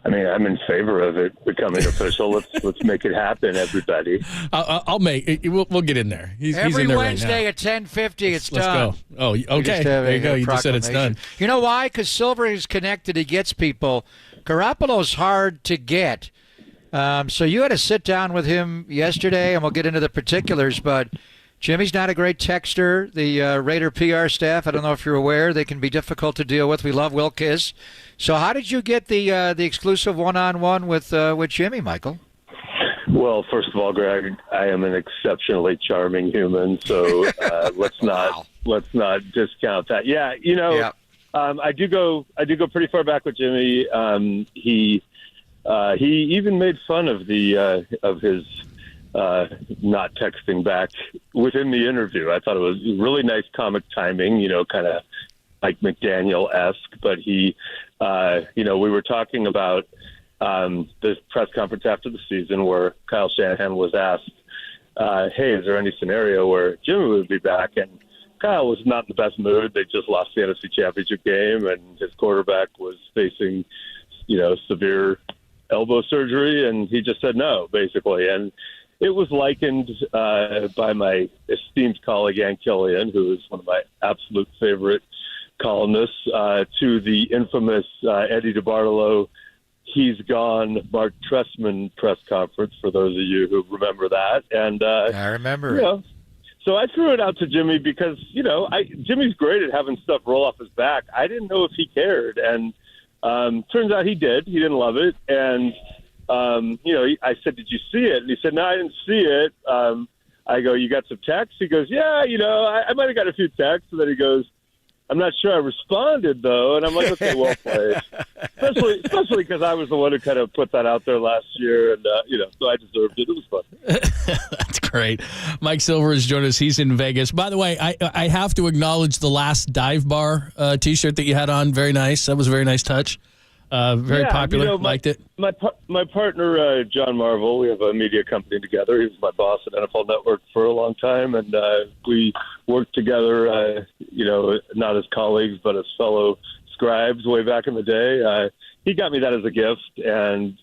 I mean, I'm in favor of it becoming official. Let's make it happen, everybody. I'll make it. We'll get in there. He's Every in there Wednesday right at 10:50, it's let's done. Go. Oh, okay. There you go. You just said it's done. You know why? Because Silver is connected. He gets people. Garoppolo's hard to get. So you had to sit down with him yesterday, and we'll get into the particulars, but Jimmy's not a great texter. The Raider PR staff, I don't know if you're aware, they can be difficult to deal with. We love Will Kiss. So how did you get the exclusive one-on-one with Jimmy, Michael? Well, first of all, Greg, I am an exceptionally charming human, so let's not discount that. Yeah, I do go pretty far back with Jimmy. He even made fun of his not texting back within the interview. I thought it was really nice comic timing, kind of like McDaniel-esque, but he, we were talking about this press conference after the season where Kyle Shanahan was asked, hey, is there any scenario where Jimmy would be back? And Kyle was not in the best mood. They just lost the NFC Championship game, and his quarterback was facing, severe elbow surgery, and he just said no, basically. And it was likened by my esteemed colleague, Ann Killian, who is one of my absolute favorite columnists, to the infamous Eddie DeBartolo, he's gone, Mark Trestman press conference, for those of you who remember that. And I remember it. So I threw it out to Jimmy because, Jimmy's great at having stuff roll off his back. I didn't know if he cared. And turns out he did. He didn't love it. And, I said, did you see it? And he said, no, I didn't see it. I go, you got some texts? He goes, yeah, I might have got a few texts. And then he goes, I'm not sure I responded, though. And I'm like, okay, well played. Especially because I was the one who kind of put that out there last year. And, so I deserved it. It was fun. That's great. Mike Silver has joined us. He's in Vegas. By the way, I have to acknowledge the last Dive Bar T-shirt that you had on. Very nice. That was a very nice touch. Very popular. Liked it. My partner, John Marvel, we have a media company together. He was my boss at NFL Network for a long time, and we worked together, not as colleagues, but as fellow scribes way back in the day. He got me that as a gift, and,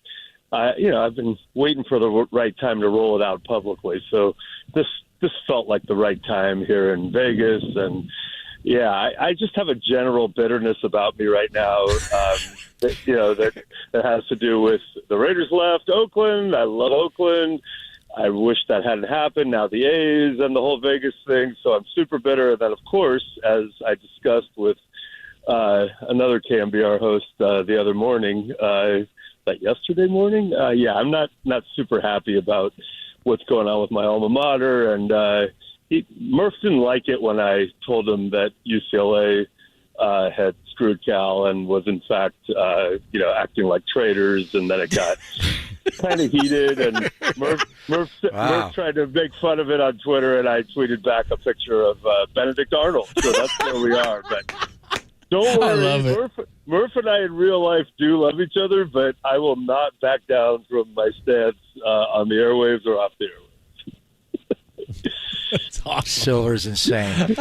I've been waiting for the right time to roll it out publicly. So this felt like the right time here in Vegas, and I just have a general bitterness about me right now. That has to do with the Raiders left Oakland. I love Oakland. I wish that hadn't happened. Now the A's and the whole Vegas thing. So I'm super bitter. And then, of course, as I discussed with another KNBR host the other morning, yesterday morning, I'm not super happy about what's going on with my alma mater. And Murph didn't like it when I told him that UCLA had screwed Cal and was in fact, acting like traitors, and then it got kind of heated. And Murph tried to make fun of it on Twitter, and I tweeted back a picture of Benedict Arnold. So that's where we are. But don't worry, I love it. Murph and I in real life do love each other, but I will not back down from my stance on the airwaves or off the airwaves. That's awesome. Silver's insane.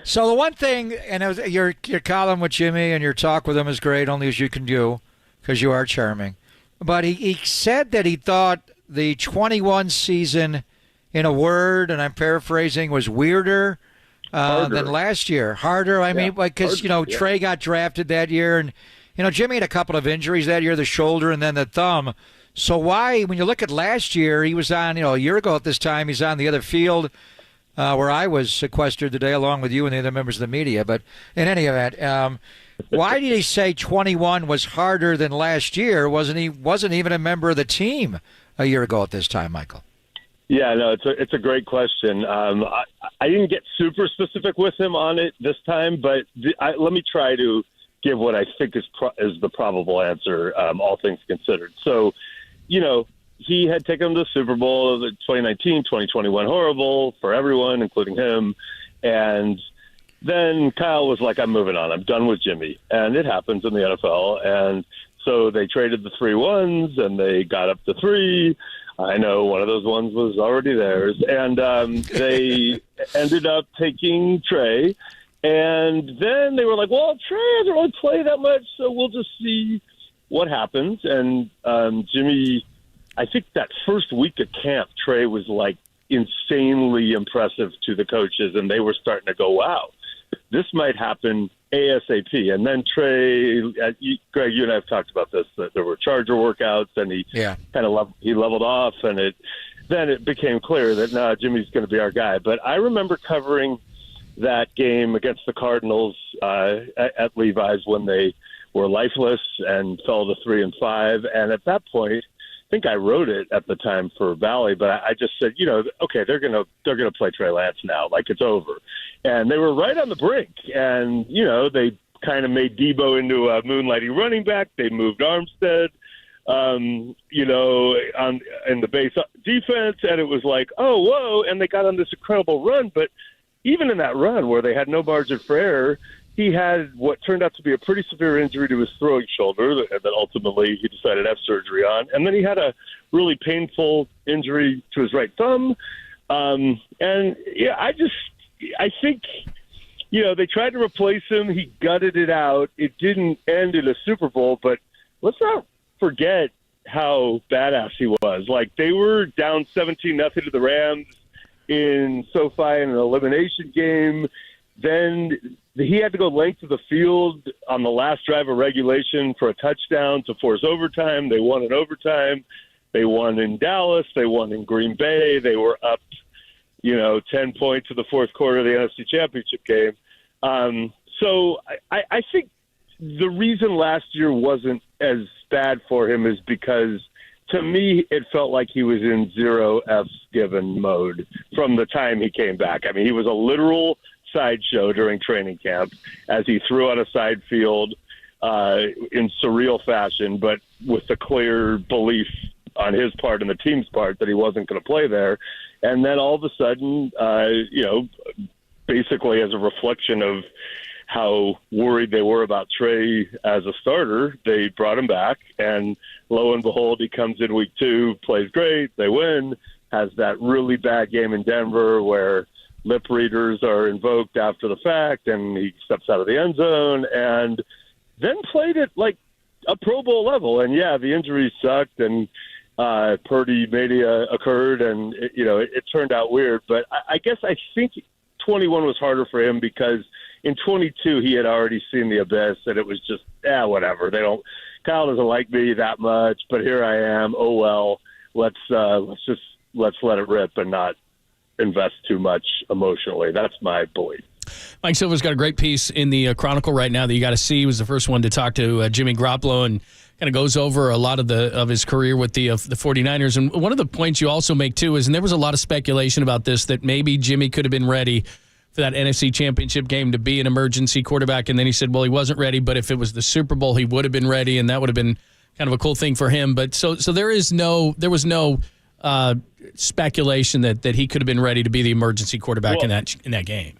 So the one thing, and it was your column with Jimmy and your talk with him is great, only as you can do, because you are charming. But he said that he thought the 21 season, in a word, and I'm paraphrasing, was weirder than last year. Harder, I mean, because, Trey got drafted that year, and, Jimmy had a couple of injuries that year, the shoulder and then the thumb. So why, when you look at last year, he was on, a year ago at this time, he's on the other field where I was sequestered today along with you and the other members of the media. But in any event, why did he say 21 was harder than last year? Wasn't even a member of the team a year ago at this time, Michael? Yeah, no, it's a great question. I didn't get super specific with him on it this time, but let me try to give what I think is the probable answer, all things considered. So, he had taken him to the Super Bowl 2019, 2021, horrible for everyone, including him. And then Kyle was like, I'm moving on. I'm done with Jimmy. And it happens in the NFL. And So they traded the 3 ones, and they got up to 3. I know one of those ones was already theirs. And they ended up taking Trey. And then they were like, well, Trey doesn't really play that much, so we'll just see what happens. And Jimmy, I think that first week of camp, Trey was like insanely impressive to the coaches, and they were starting to go, wow, this might happen ASAP. And then Trey, Greg, you and I have talked about this, that there were Charger workouts, and he kind of leveled off, and then it became clear that, Jimmy's going to be our guy. But I remember covering that game against the Cardinals at Levi's when they were lifeless and fell to 3-5. And at that point, I think I wrote it at the time for Valley, but I just said, okay, they're gonna play Trey Lance now, like it's over. And they were right on the brink. And they kind of made Debo into a moonlighting running back. They moved Armstead, in the base defense, and it was like, oh, whoa, and they got on this incredible run. But even in that run where they had no margin for error, he had what turned out to be a pretty severe injury to his throwing shoulder that ultimately he decided to have surgery on. And then he had a really painful injury to his right thumb. I think, they tried to replace him. He gutted it out. It didn't end in a Super Bowl, but let's not forget how badass he was. Like, they were down 17-0 to the Rams in SoFi in an elimination game. Then he had to go length of the field on the last drive of regulation for a touchdown to force overtime. They won in overtime. They won in Dallas. They won in Green Bay. They were up, 10 points in the fourth quarter of the NFC Championship game. So I think the reason last year wasn't as bad for him is because, to me, it felt like he was in 0 F's given mode from the time he came back. I mean, he was a literal sideshow during training camp as he threw on a side field in surreal fashion, but with a clear belief on his part and the team's part that he wasn't going to play there. And then all of a sudden, basically as a reflection of how worried they were about Trey as a starter, they brought him back, and lo and behold, he comes in week 2, plays great, they win, has that really bad game in Denver where lip readers are invoked after the fact, and he steps out of the end zone, and then played it like a Pro Bowl level. And the injuries sucked, and Purdy mania occurred, and it turned out weird. But I guess I think 21 was harder for him because in 22 he had already seen the abyss, and it was just whatever. Kyle doesn't like me that much, but here I am. Oh well, let's let it rip and not invest too much emotionally. That's my belief. Mike Silver's got a great piece in the Chronicle right now that you got to see. He was the first one to talk to Jimmy Garoppolo and kind of goes over a lot of his career with the 49ers. And one of the points you also make, too, is, and there was a lot of speculation about this, that maybe Jimmy could have been ready for that NFC Championship game to be an emergency quarterback. And then he said, well, he wasn't ready, but if it was the Super Bowl, he would have been ready, and that would have been kind of a cool thing for him. But so there was no speculation that he could have been ready to be the emergency quarterback in that game.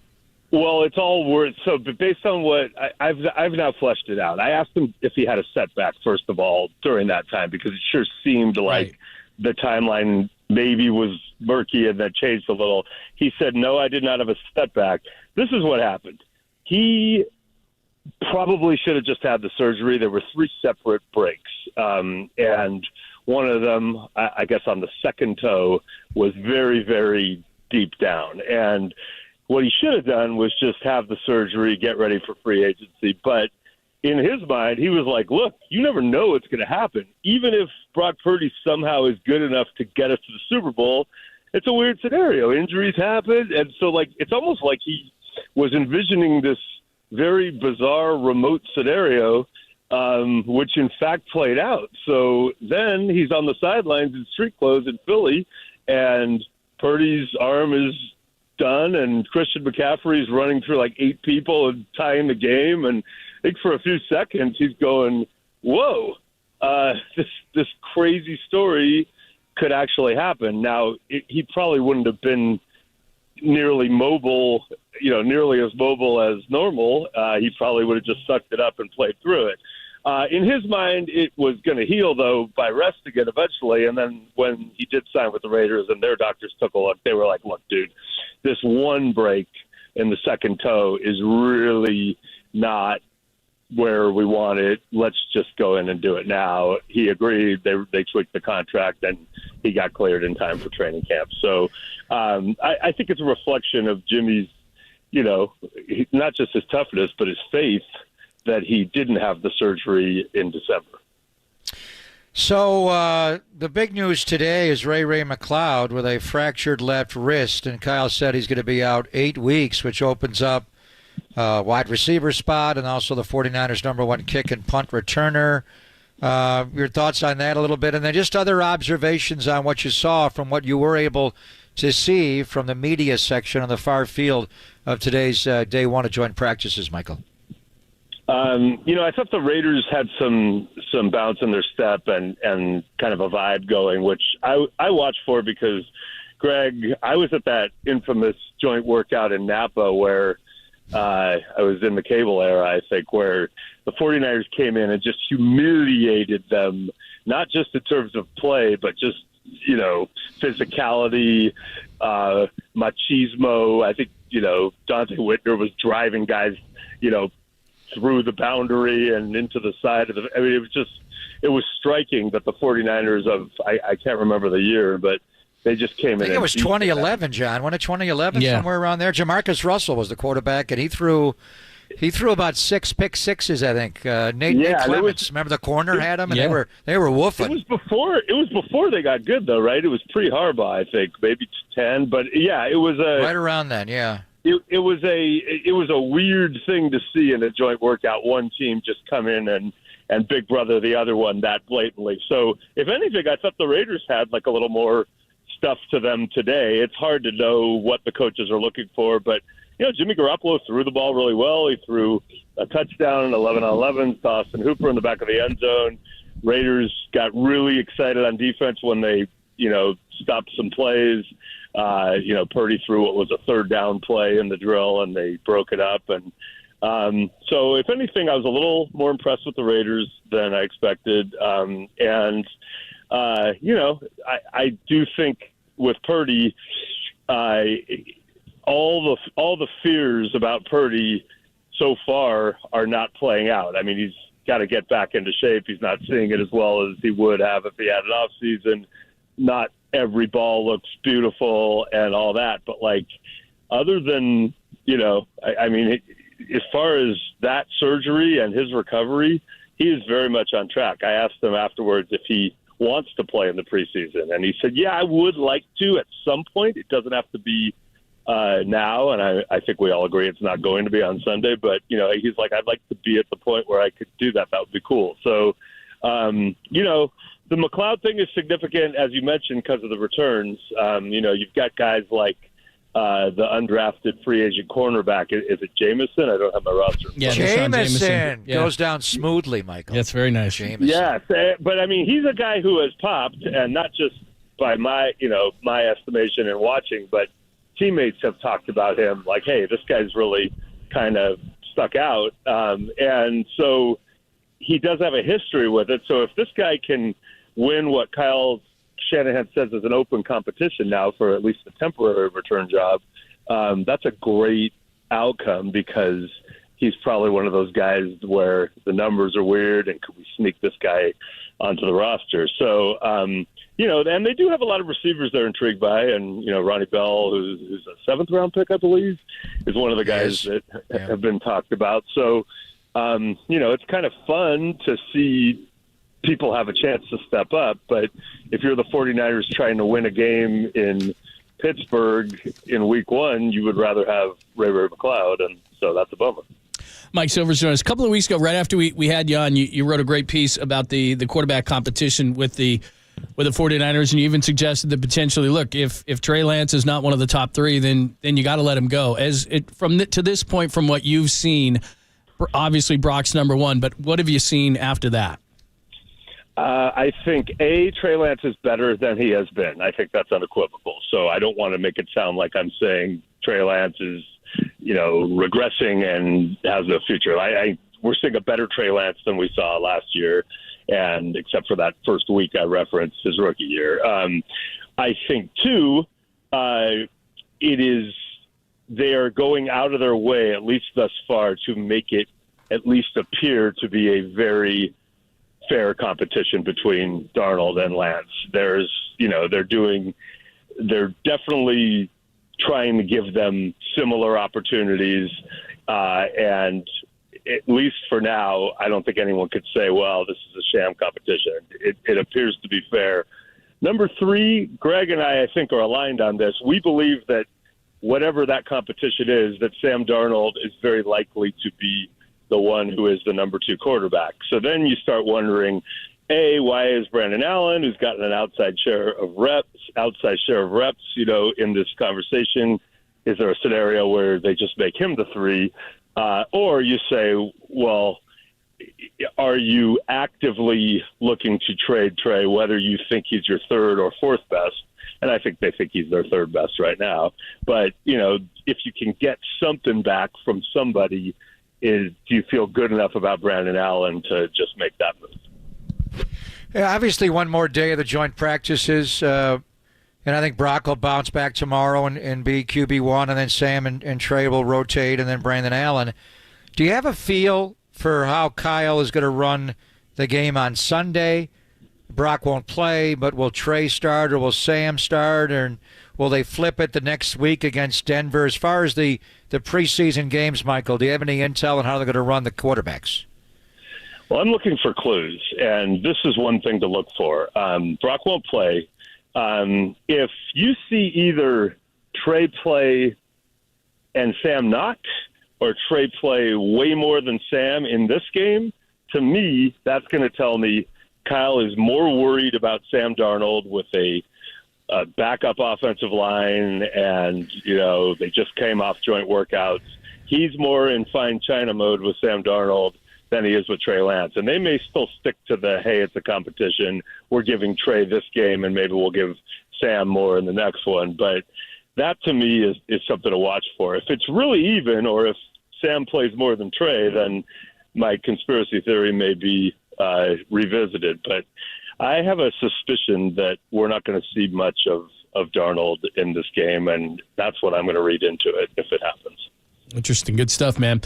Well, it's all words. So, but based on what I've now fleshed it out. I asked him if he had a setback first of all during that time, because it sure seemed like the timeline maybe was murky and that changed a little. He said, "No, I did not have a setback." This is what happened. He probably should have just had the surgery. There were 3 separate breaks, and one of them, I guess, on the second toe, was very, very deep down. And what he should have done was just have the surgery, get ready for free agency. But in his mind, he was like, look, you never know what's going to happen. Even if Brock Purdy somehow is good enough to get us to the Super Bowl, it's a weird scenario. Injuries happen. And so, it's almost like he was envisioning this very bizarre remote scenario, which in fact played out. So then he's on the sidelines in street clothes in Philly, and Purdy's arm is done, and Christian McCaffrey's running through 8 people and tying the game. And I think for a few seconds he's going, whoa, this crazy story could actually happen. Now, he probably wouldn't have been nearly as mobile as normal. He probably would have just sucked it up and played through it. In his mind, it was going to heal, though, by rest again eventually. And then when he did sign with the Raiders and their doctors took a look, they were like, look, dude, this one break in the second toe is really not where we want it. Let's just go in and do it now. He agreed. They tweaked the contract, and he got cleared in time for training camp. So I think it's a reflection of Jimmy's, not just his toughness, but his faith that he didn't have the surgery in December. So the big news today is Ray McCloud with a fractured left wrist, and Kyle said he's going to be out 8 weeks, which opens up wide receiver spot and also the 49ers' number one kick and punt returner. Your thoughts on that a little bit, and then just other observations on what you saw from what you were able to see from the media section on the far field of today's day one of joint practices, Michael. I thought the Raiders had some bounce in their step and kind of a vibe going, which I watched for because, Greg, I was at that infamous joint workout in Napa where I was in the cable era, I think, where the 49ers came in and just humiliated them, not just in terms of play, but just, physicality, machismo. I think, Dante Whitner was driving guys, through the boundary and into the side of it was striking that the 49ers I can't remember the year, but they just came in. I think it was 2011, John. Wasn't it 2011? Yeah. Somewhere around there. Jamarcus Russell was the quarterback, and he threw about 6 pick sixes, I think. Nate Clements, remember the corner had him, and they were woofing. It was before they got good, though, right? It was pre-Harbaugh, I think, maybe 10, but yeah, it was right around then, yeah. It was a weird thing to see in a joint workout. One team just come in and big brother the other one that blatantly. So if anything, I thought the Raiders had like a little more stuff to them today. It's hard to know what the coaches are looking for, but Jimmy Garoppolo threw the ball really well. He threw a touchdown, 11-on-11, to Austin Hooper in the back of the end zone. Raiders got really excited on defense when they stopped some plays. Purdy threw what was a third down play in the drill, and they broke it up. And so, if anything, I was a little more impressed with the Raiders than I expected. I do think with Purdy, all the fears about Purdy so far are not playing out. I mean, he's got to get back into shape. He's not seeing it as well as he would have if he had an off season. Not every ball looks beautiful and all that, but other than, as far as that surgery and his recovery, he is very much on track. I asked him afterwards if he wants to play in the preseason, and he said, yeah, I would like to at some point. It doesn't have to be now, and I think we all agree it's not going to be on Sunday, but, he's like, I'd like to be at the point where I could do that. That would be cool. So, the McLeod thing is significant, as you mentioned, because of the returns. You've got guys like the undrafted free agent cornerback. Is it Jamison? I don't have my roster. Yeah, Jamison goes down smoothly, Michael. That's very nice. Jamison. Yeah, but he's a guy who has popped, and not just by my estimation and watching, but teammates have talked about him like, hey, this guy's really kind of stuck out, and so he does have a history with it. So if this guy can win what Kyle Shanahan says is an open competition now for at least a temporary return job, that's a great outcome because he's probably one of those guys where the numbers are weird and could we sneak this guy onto the roster? So, and they do have a lot of receivers they're intrigued by. And, Ronnie Bell, who's a 7th-round pick, I believe, is one of the guys that have been talked about. So, it's kind of fun to see people have a chance to step up. But if you're the 49ers trying to win a game in Pittsburgh in week 1, you would rather have Ray McCloud, and so that's a bummer. Mike Silver's joined us a couple of weeks ago, right after we had you on. You wrote a great piece about the quarterback competition with the 49ers, and you even suggested that potentially, look, if Trey Lance is not one of the top 3, then you got to let him go. To this point, from what you've seen, obviously Brock's number 1, but what have you seen after that? I think, Trey Lance is better than he has been. I think that's unequivocal. So I don't want to make it sound like I'm saying Trey Lance is, regressing and has no future. we're seeing a better Trey Lance than we saw last year, and except for that first week I referenced his rookie year. I think too, they are going out of their way, at least thus far, to make it at least appear to be a very fair competition between Darnold and Lance. They're definitely trying to give them similar opportunities, and at least for now, I don't think anyone could say, well, this is a sham competition. It appears to be fair. Number 3, Greg and I think, are aligned on this. We believe that whatever that competition is, that Sam Darnold is very likely to be the one who is the number 2 quarterback. So then you start wondering, A, why is Brandon Allen, who's gotten an outside share of reps, in this conversation, is there a scenario where they just make him the 3? Or you say, well, are you actively looking to trade Trey, whether you think he's your 3rd or 4th best? And I think they think he's their 3rd best right now. But, if you can get something back from somebody, do you feel good enough about Brandon Allen to just make that move? Yeah, obviously one more day of the joint practices, and I think Brock will bounce back tomorrow and be QB1, and then Sam and Trey will rotate, and then Brandon Allen. Do you have a feel for how Kyle is going to run the game on Sunday? Brock won't play, but will Trey start or will Sam start, or will they flip it the next week against Denver? As far as the preseason games, Michael, do you have any intel on how they're going to run the quarterbacks? Well, I'm looking for clues, and this is one thing to look for. Brock won't play. If you see either Trey play and Sam not, or Trey play way more than Sam in this game, to me, that's going to tell me Kyle is more worried about Sam Darnold with a backup offensive line, and, they just came off joint workouts. He's more in fine China mode with Sam Darnold than he is with Trey Lance. And they may still stick to hey, it's a competition. We're giving Trey this game, and maybe we'll give Sam more in the next one. But that, to me, is something to watch for. If it's really even, or if Sam plays more than Trey, then my conspiracy theory may be revisited. But I have a suspicion that we're not going to see much of Darnold in this game, and that's what I'm going to read into it if it happens. Interesting. Good stuff, man.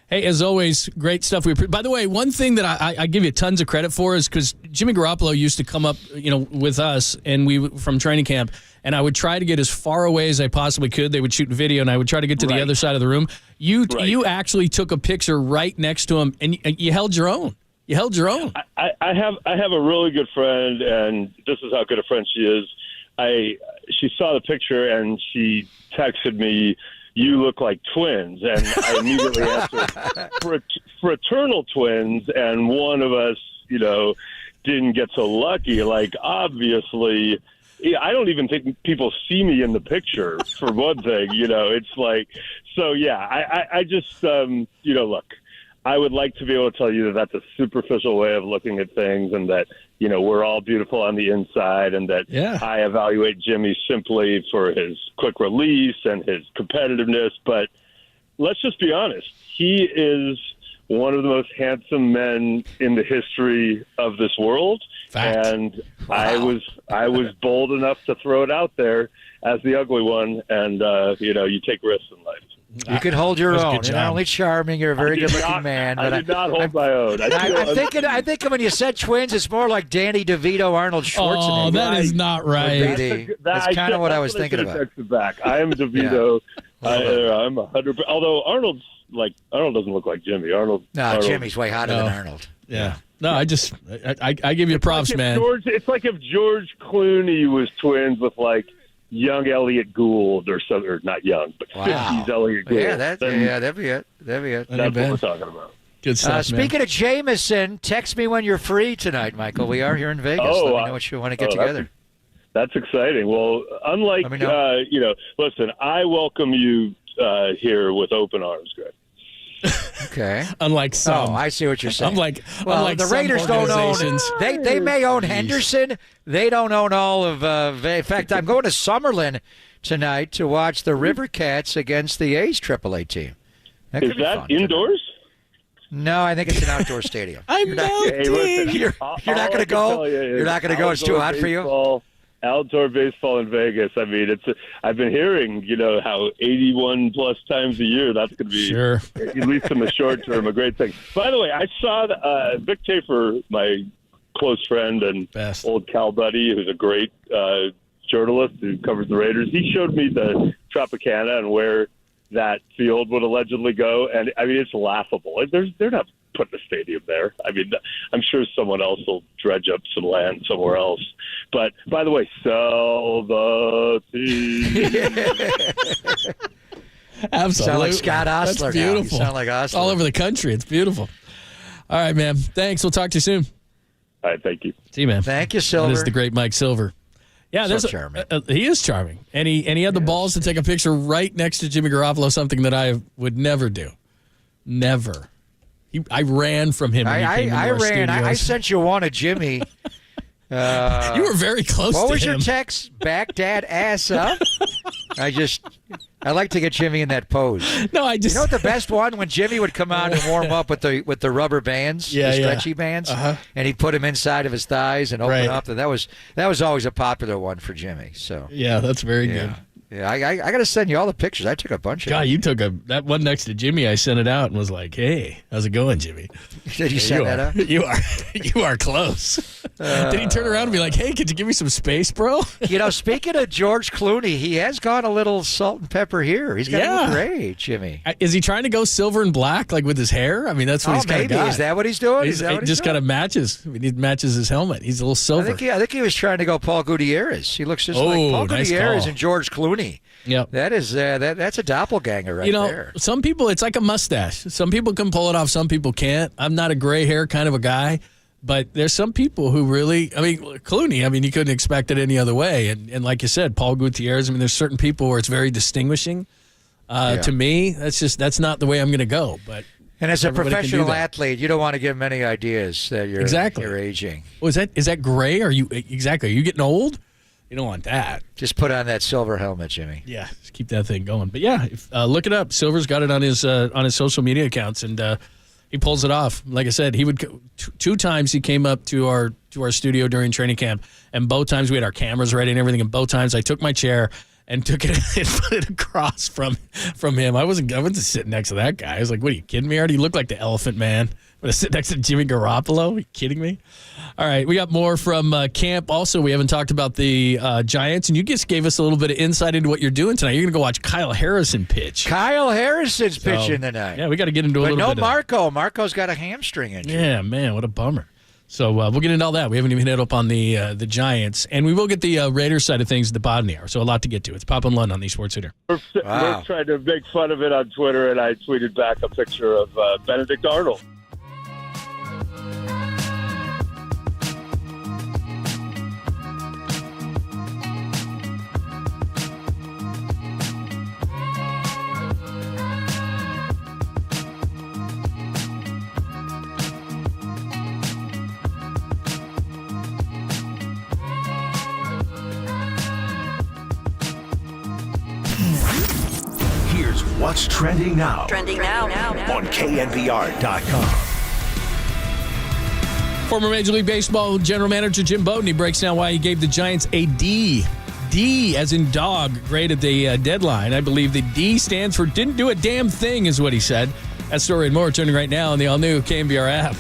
Hey, as always, great stuff. By the way, one thing that I give you tons of credit for is because Jimmy Garoppolo used to come up, with us and from training camp, and I would try to get as far away as I possibly could. They would shoot video, and I would try to get to the other side of the room. You actually took a picture right next to him, and you held your own. You held your own. I have a really good friend, and this is how good a friend she is. She saw the picture and she texted me, "You look like twins," and I immediately answered, "Fraternal twins," and one of us, didn't get so lucky. Like, obviously, I don't even think people see me in the picture. For one thing, it's like, so yeah. I just, look. I would like to be able to tell you that that's a superficial way of looking at things, and that, we're all beautiful on the inside, and that I evaluate Jimmy simply for his quick release and his competitiveness. But let's just be honest. He is one of the most handsome men in the history of this world. Fact. And wow. I was bold enough to throw it out there as the ugly one. And, you take risks in life. You can hold your own. You're not only charming, you're a very good-looking man. But I did not hold my own. I'm thinking when you said twins, it's more like Danny DeVito, Arnold Schwarzenegger. Oh, that is not right. That's kind of what I was thinking about. Back. I am DeVito. I'm 100%. Although Arnold doesn't look like Jimmy. Arnold. Jimmy's way hotter than Arnold. Yeah. No, I give you props, man. It's like if George Clooney was twins with young Elliot Gould or not young, but 50s Elliot Gould. Yeah, that'd be it. That's what we're talking about. Good stuff, Speaking of Jameson, text me when you're free tonight, Michael. We are here in Vegas. Let me know what you want to get together. That's exciting. Well, unlike, listen, I welcome you here with open arms, Greg. Okay. Unlike some. Oh, I see what you're saying. Unlike the Raiders don't own. They may own Henderson. They don't own all of. In fact, I'm going to Summerlin tonight to watch the River Cats against the A's AAA team. Is that indoors? No, I think it's an outdoor stadium. I'm melting. Hey, listen, You're not going to go? You're not going to go? It's too hot for you? Outdoor baseball in Vegas. I mean, I've been hearing, how 81 plus times a year, that's going to be, sure, at least in the short term, a great thing. By the way, I saw Vic Tafer, my close friend and old Cal buddy, who's a great journalist who covers the Raiders. He showed me the Tropicana and where that field would allegedly go. And, I mean, it's laughable. They're not putting a stadium there. I mean, I'm sure someone else will dredge up some land somewhere else. But, by the way, sell the team. Absolutely. Sound like Scott Ostler. That's beautiful. You sound like Ostler. All over the country. It's beautiful. All right, man. Thanks. We'll talk to you soon. All right, thank you. See you, man. Thank you, Silver. That is the great Mike Silver. Yeah, So there's charming. He is charming, and he had the balls to take a picture right next to Jimmy Garoppolo, something that I would never do. Never. I ran from him. When he came into our ran. I studios. sent you one of Jimmy. You were very close to him. What was your text? Back dad ass up? I like to get Jimmy in that pose. No, I just. You know what the best one? When Jimmy would come out and warm up with the rubber bands, the stretchy bands, and he'd put them inside of his thighs and open up. And that was always a popular one for Jimmy. So yeah, that's very good. Yeah, I got to send you all the pictures. I took a bunch of them. God, you took that one next to Jimmy. I sent it out and was like, "Hey, how's it going, Jimmy?" Did you send that up? You are close. Did he turn around and be like, "Hey, could you give me some space, bro?" Speaking of George Clooney, he has gone a little salt and pepper here. He's got to look great, Jimmy. Is he trying to go silver and black, like with his hair? I mean, that's what he's kind of got. Is that what he's doing? It just kind of matches. I mean, it matches his helmet. He's a little silver. I think he was trying to go Paul Gutierrez. He looks just like Paul Gutierrez and George Clooney. Yep. That is that's a doppelganger right there. Some people, it's like a mustache. Some people can pull it off. Some people can't. I'm not a gray hair kind of a guy, but there's some people who really, I mean, Clooney, I mean, you couldn't expect it any other way. And like you said, Paul Gutierrez, I mean, there's certain people where it's very distinguishing. To me, that's not the way I'm going to go. But and as a professional athlete, you don't want to give them any ideas that you're aging. Well, is that gray? Are you getting old? You don't want that. Just put on that silver helmet, Jimmy. Yeah, just keep that thing going. But yeah, look it up. Silver's got it on his social media accounts, and he pulls it off. Like I said, he would two times he came up to our studio during training camp, and both times we had our cameras ready and everything. And both times I took my chair and took it and put it across from him. I wasn't sitting next to that guy. I was like, "What are you kidding me? I already look like the Elephant Man." But I sit next to Jimmy Garoppolo? Are you kidding me? All right, we got more from camp. Also, we haven't talked about the Giants, and you just gave us a little bit of insight into what you're doing tonight. You're going to go watch Kyle Harrison pitch. Kyle Harrison's pitching tonight. Yeah, we got to get into a little bit of Marco. Marco's got a hamstring injury. Yeah, man, what a bummer. So we'll get into all that. We haven't even hit up on the Giants, and we will get the Raiders side of things at the bottom of the hour. So a lot to get to. It's Pop and Lund on the Sports Hitter. We're trying to make fun of it on Twitter, and I tweeted back a picture of Benedict Arnold. Here's what's trending now. On KNBR.com. Former Major League Baseball general manager Jim Bowden breaks down why he gave the Giants a D. D as in dog grade at the deadline. I believe the D stands for didn't do a damn thing is what he said. That story and more turning right now on the all-new KNBR app.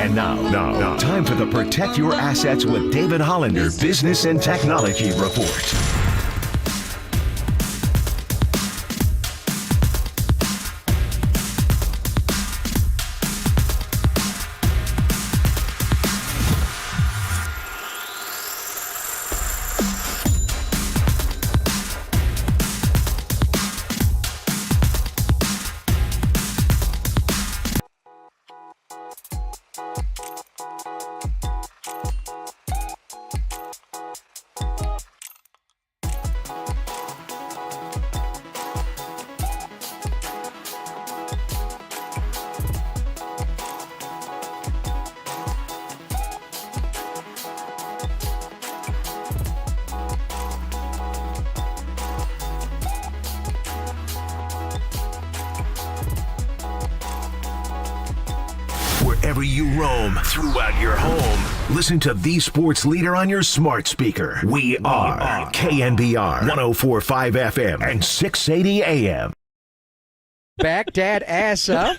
And now, time for the Protect Your Assets with David Hollander Business and Technology Report. Wherever you roam, throughout your home, listen to the sports leader on your smart speaker. We are KNBR 104.5 FM and 680 AM. Back dad ass up.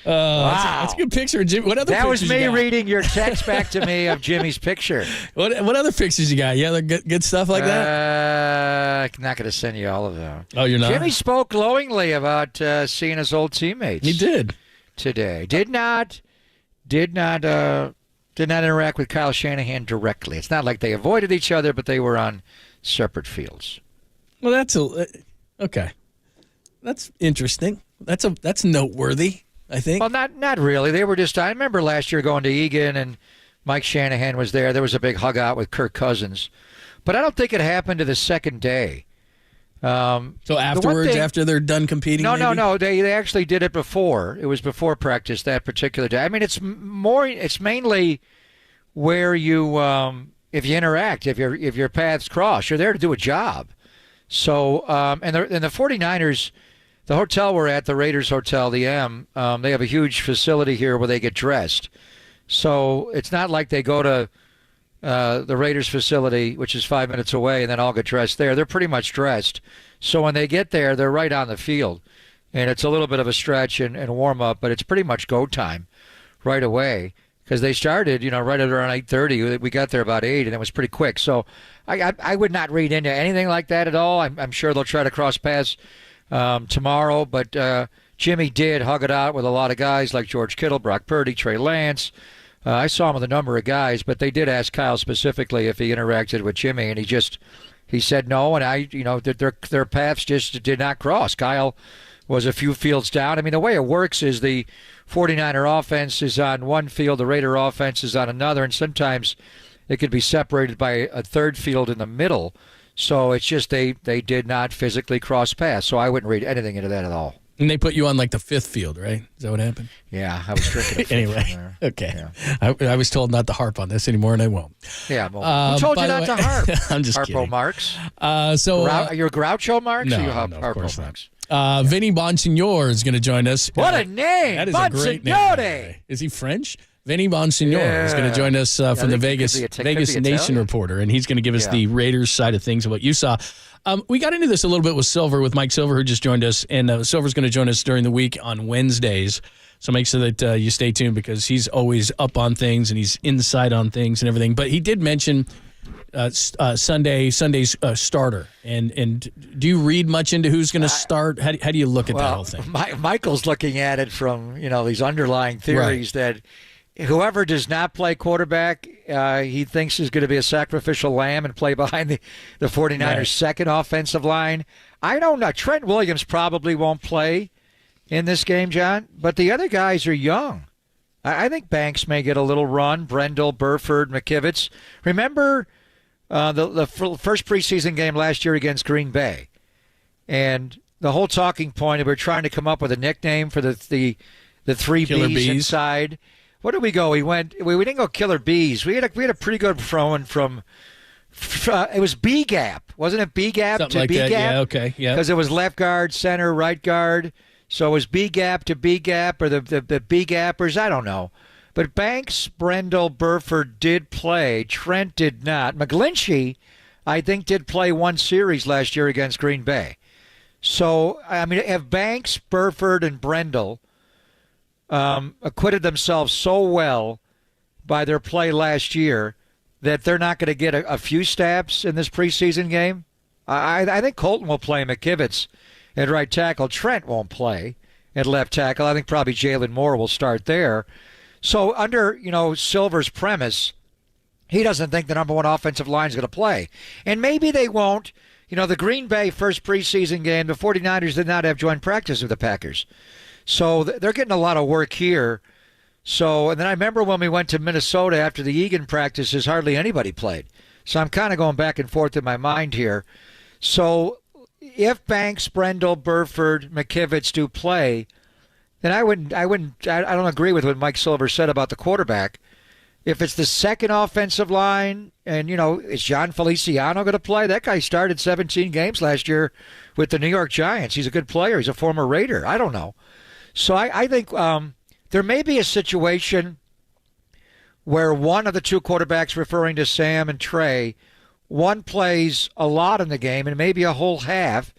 Wow. That's a good picture of Jimmy. What other That was pictures me you got? reading your text back to me of Jimmy's picture. What other pictures you got? Yeah, good stuff like that? I'm not going to send you all of them. Oh, you're not? Jimmy spoke glowingly about seeing his old teammates. He did. Today. Did not interact with Kyle Shanahan directly. It's not like they avoided each other, but they were on separate fields. Well, that's okay. That's interesting. That's noteworthy, I think. Well, not really. They were just. I remember last year going to Egan and Mike Shanahan was there. There was a big hug out with Kirk Cousins, but I don't think it happened to the second day. So afterwards, after they're done competing? No. They actually did it before. It was before practice that particular day. I mean, it's mainly where you if you interact, if your paths cross, you're there to do a job. So and the 49ers. The hotel we're at, the Raiders Hotel, the M, they have a huge facility here where they get dressed. So it's not like they go to the Raiders facility, which is 5 minutes away, and then all get dressed there. They're pretty much dressed. So when they get there, they're right on the field. And it's a little bit of a stretch and warm-up, but it's pretty much go time right away. Because they started, right at around 8:30. We got there about 8, and it was pretty quick. So I would not read into anything like that at all. I'm sure they'll try to cross paths tomorrow, but Jimmy did hug it out with a lot of guys like George Kittle, Brock Purdy, Trey Lance. I saw him with a number of guys, but they did ask Kyle specifically if he interacted with Jimmy, and he said no, and their paths just did not cross. Kyle was a few fields down. I mean, the way it works is the 49er offense is on one field, the Raider offense is on another, and sometimes it could be separated by a third field in the middle. So it's just they did not physically cross paths. So I wouldn't read anything into that at all. And they put you on like the fifth field, right? Is that what happened? Yeah, I was drinking. Anyway, okay. Yeah. I was told not to harp on this anymore, and I won't. Yeah, who told you not to harp? I'm just Harpo kidding. Marx. You're Groucho Marx? No, or you Harpo Marx? Vinny Bonsignor is going to join us. What a name! That is a great name. Is he French? Vinny Bonsignor is going to join us from the Vegas Nation Reporter, and he's going to give us the Raiders side of things of what you saw. We got into this a little bit with Silver, with Mike Silver, who just joined us, and Silver's going to join us during the week on Wednesdays. So make sure that you stay tuned because he's always up on things and he's inside on things and everything. But he did mention Sunday's starter. And do you read much into who's going to start? How do you look at that whole thing? Michael's looking at it from these underlying theories that whoever does not play quarterback, he thinks is going to be a sacrificial lamb and play behind the 49ers' second offensive line. I don't know. Trent Williams probably won't play in this game, John, but the other guys are young. I think Banks may get a little run. Brendel, Burford, McKivitz. Remember the first preseason game last year against Green Bay, and the whole talking point of we're trying to come up with a nickname for the three B's inside. What did we go? We didn't go Killer Bees. We had a pretty good throwing from. It was B gap, wasn't it? B gap Something to like B that. gap. Yeah, okay, yeah. Because it was left guard, center, right guard. So it was B gap to B gap, or the B gappers. I don't know. But Banks, Brendel, Burford did play. Trent did not. McGlinchey, I think, did play one series last year against Green Bay. So I mean, if Banks, Burford, and Brendel acquitted themselves so well by their play last year that they're not going to get a few stabs in this preseason game. I think Colton will play McKivitz at right tackle. Trent won't play at left tackle. I think probably Jalen Moore will start there. So under, Silver's premise, he doesn't think the number one offensive line is going to play. And maybe they won't. The Green Bay first preseason game, the 49ers did not have joint practice with the Packers. So they're getting a lot of work here. And then I remember when we went to Minnesota after the Egan practices, hardly anybody played. So I'm kind of going back and forth in my mind here. So if Banks, Brendel, Burford, McKivitz do play, then I don't agree with what Mike Silver said about the quarterback. If it's the second offensive line and, is John Feliciano going to play? That guy started 17 games last year with the New York Giants. He's a good player. He's a former Raider. I don't know. So I think there may be a situation where one of the two quarterbacks, referring to Sam and Trey, one plays a lot in the game and maybe a whole half,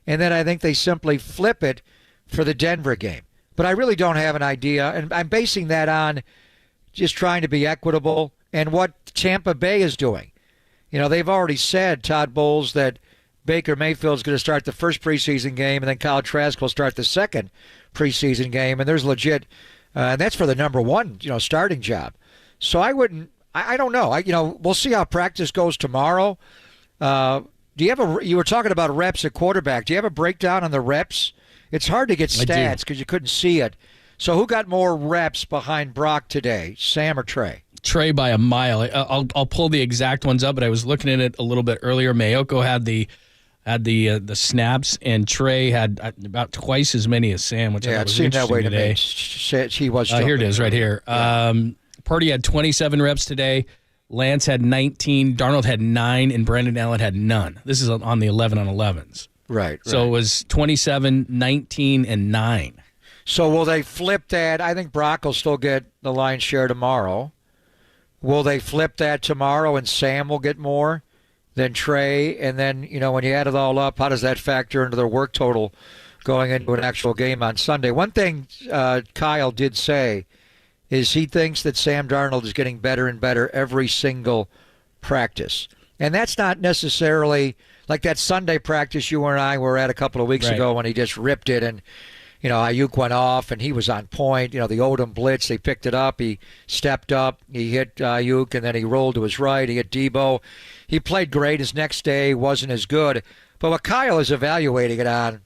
and then I think they simply flip it for the Denver game. But I really don't have an idea, and I'm basing that on just trying to be equitable and what Tampa Bay is doing. They've already said, Todd Bowles, that Baker Mayfield's going to start the first preseason game, and then Kyle Trask will start the second preseason game, and there's legit, and that's for the number one, starting job. So I don't know. We'll see how practice goes tomorrow. You were talking about reps at quarterback. Do you have a breakdown on the reps? It's hard to get stats because you couldn't see it. So who got more reps behind Brock today, Sam or Trey? Trey by a mile. I'll pull the exact ones up, but I was looking at it a little bit earlier. Mayoko had the snaps, and Trey had about twice as many as Sam, which I thought was interesting that way today. He was. Here it is, right here. Yeah. Purdy had 27 reps today. Lance had 19. Darnold had 9, and Brandon Allen had none. This is on the 11 on 11s. Right. So it was 27, 19, and 9. So will they flip that? I think Brock will still get the lion's share tomorrow. Will they flip that tomorrow and Sam will get more than Trey? And then, when you add it all up, how does that factor into their work total going into an actual game on Sunday? One thing Kyle did say is he thinks that Sam Darnold is getting better and better every single practice. And that's not necessarily like that Sunday practice you and I were at a couple of weeks ago when he just ripped it and, Ayuk went off and he was on point. The Odom blitz, they picked it up. He stepped up. He hit Ayuk and then he rolled to his right. He hit Debo. He played great. His next day wasn't as good. But what Kyle is evaluating it on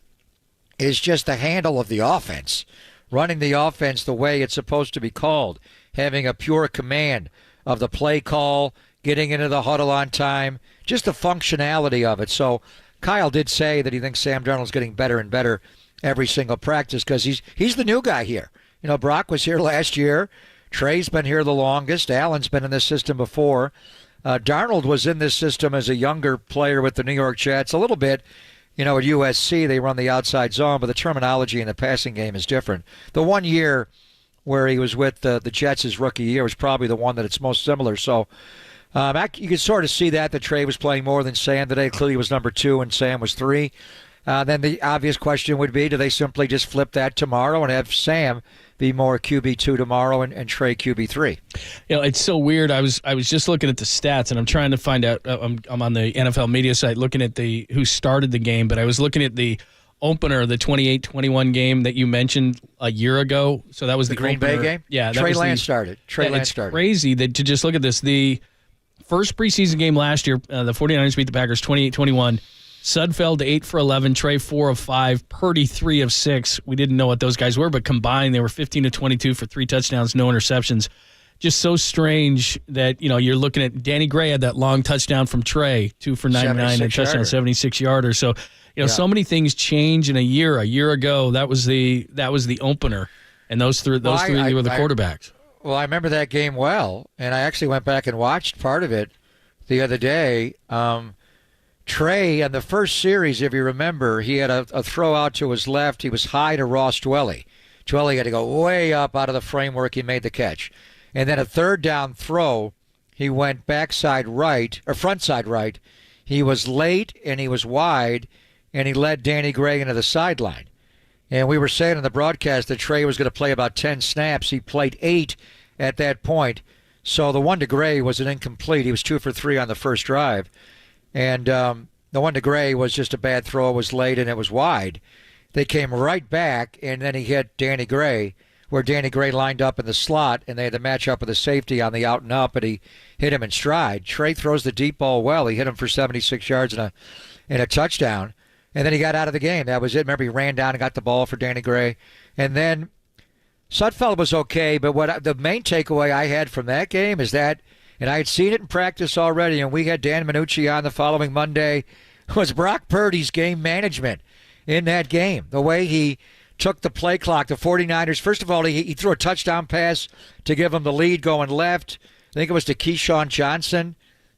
is just the handle of the offense, running the offense the way it's supposed to be called, having a pure command of the play call, getting into the huddle on time, just the functionality of it. So Kyle did say that he thinks Sam Darnold's getting better and better every single practice because he's the new guy here. Brock was here last year. Trey's been here the longest. Allen's been in this system before. Darnold was in this system as a younger player with the New York Jets a little bit. At USC, they run the outside zone, but the terminology in the passing game is different. The 1 year where he was with the Jets his rookie year was probably the one that it's most similar. So you can sort of see that Trey was playing more than Sam today. Clearly was number 2 and Sam was 3. Then the obvious question would be, do they simply just flip that tomorrow and have Sam be more QB2 tomorrow and Trey QB3? It's so weird. I was just looking at the stats, and I'm trying to find out. I'm on the NFL media site looking at who started the game, but I was looking at the opener, the 28-21 game that you mentioned a year ago. So that was the Green opener. Bay game? Yeah. Trey Lance started. It's crazy that to just look at this. The first preseason game last year, the 49ers beat the Packers 28-21. Sudfeld 8 for 11, Trey 4 of 5, Purdy 3 of 6. We didn't know what those guys were, but combined they were 15 of 22 for 3 touchdowns, no interceptions. Just so strange that you're looking at Danny Gray had that long touchdown from Trey, 2 for 99 and touchdown 76-yarder. So so many things change in a year. A year ago that was the opener, and those three were the quarterbacks. Well, I remember that game well, and I actually went back and watched part of it the other day. Trey, in the first series, if you remember, he had a throw out to his left. He was high to Ross Dwelly. Dwelly had to go way up out of the framework. He made the catch. And then a third down throw, he went backside right, or frontside right. He was late and he was wide, and he led Danny Gray into the sideline. And we were saying in the broadcast that Trey was going to play about 10 snaps. He played 8 at that point. So the one to Gray was an incomplete. He was 2 for 3 on the first drive. And the one to Gray was just a bad throw. It was late and it was wide. They came right back, and then he hit Danny Gray, where Danny Gray lined up in the slot, and they had to match up with a safety on the out and up, and he hit him in stride. Trey throws the deep ball well. He hit him for 76 yards and a touchdown. And then he got out of the game. That was it. Remember, he ran down and got the ball for Danny Gray. And then Sudfeld was okay, but the main takeaway I had from that game is that, and I had seen it in practice already, and we had Dan Minucci on the following Monday, was Brock Purdy's game management in that game. The way he took the play clock, the 49ers, first of all, he threw a touchdown pass to give them the lead going left. I think it was to Keyshawn Johnson.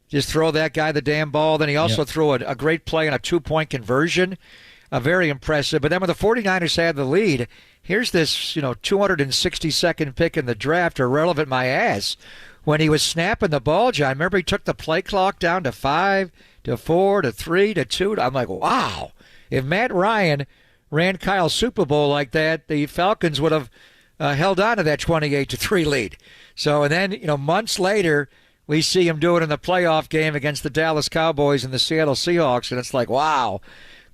Just throw that guy the damn ball. Then he also threw a great play on a 2-point conversion. Very impressive. But then when the 49ers had the lead, here's this 262nd pick in the draft, irrelevant my ass. When he was snapping the ball, John, remember he took the play clock down to 5, to 4, to 3, to 2. I'm like, wow. If Matt Ryan ran Kyle's Super Bowl like that, the Falcons would have held on to that 28-3 lead. So, and then, months later, we see him do it in the playoff game against the Dallas Cowboys and the Seattle Seahawks, and it's like, wow.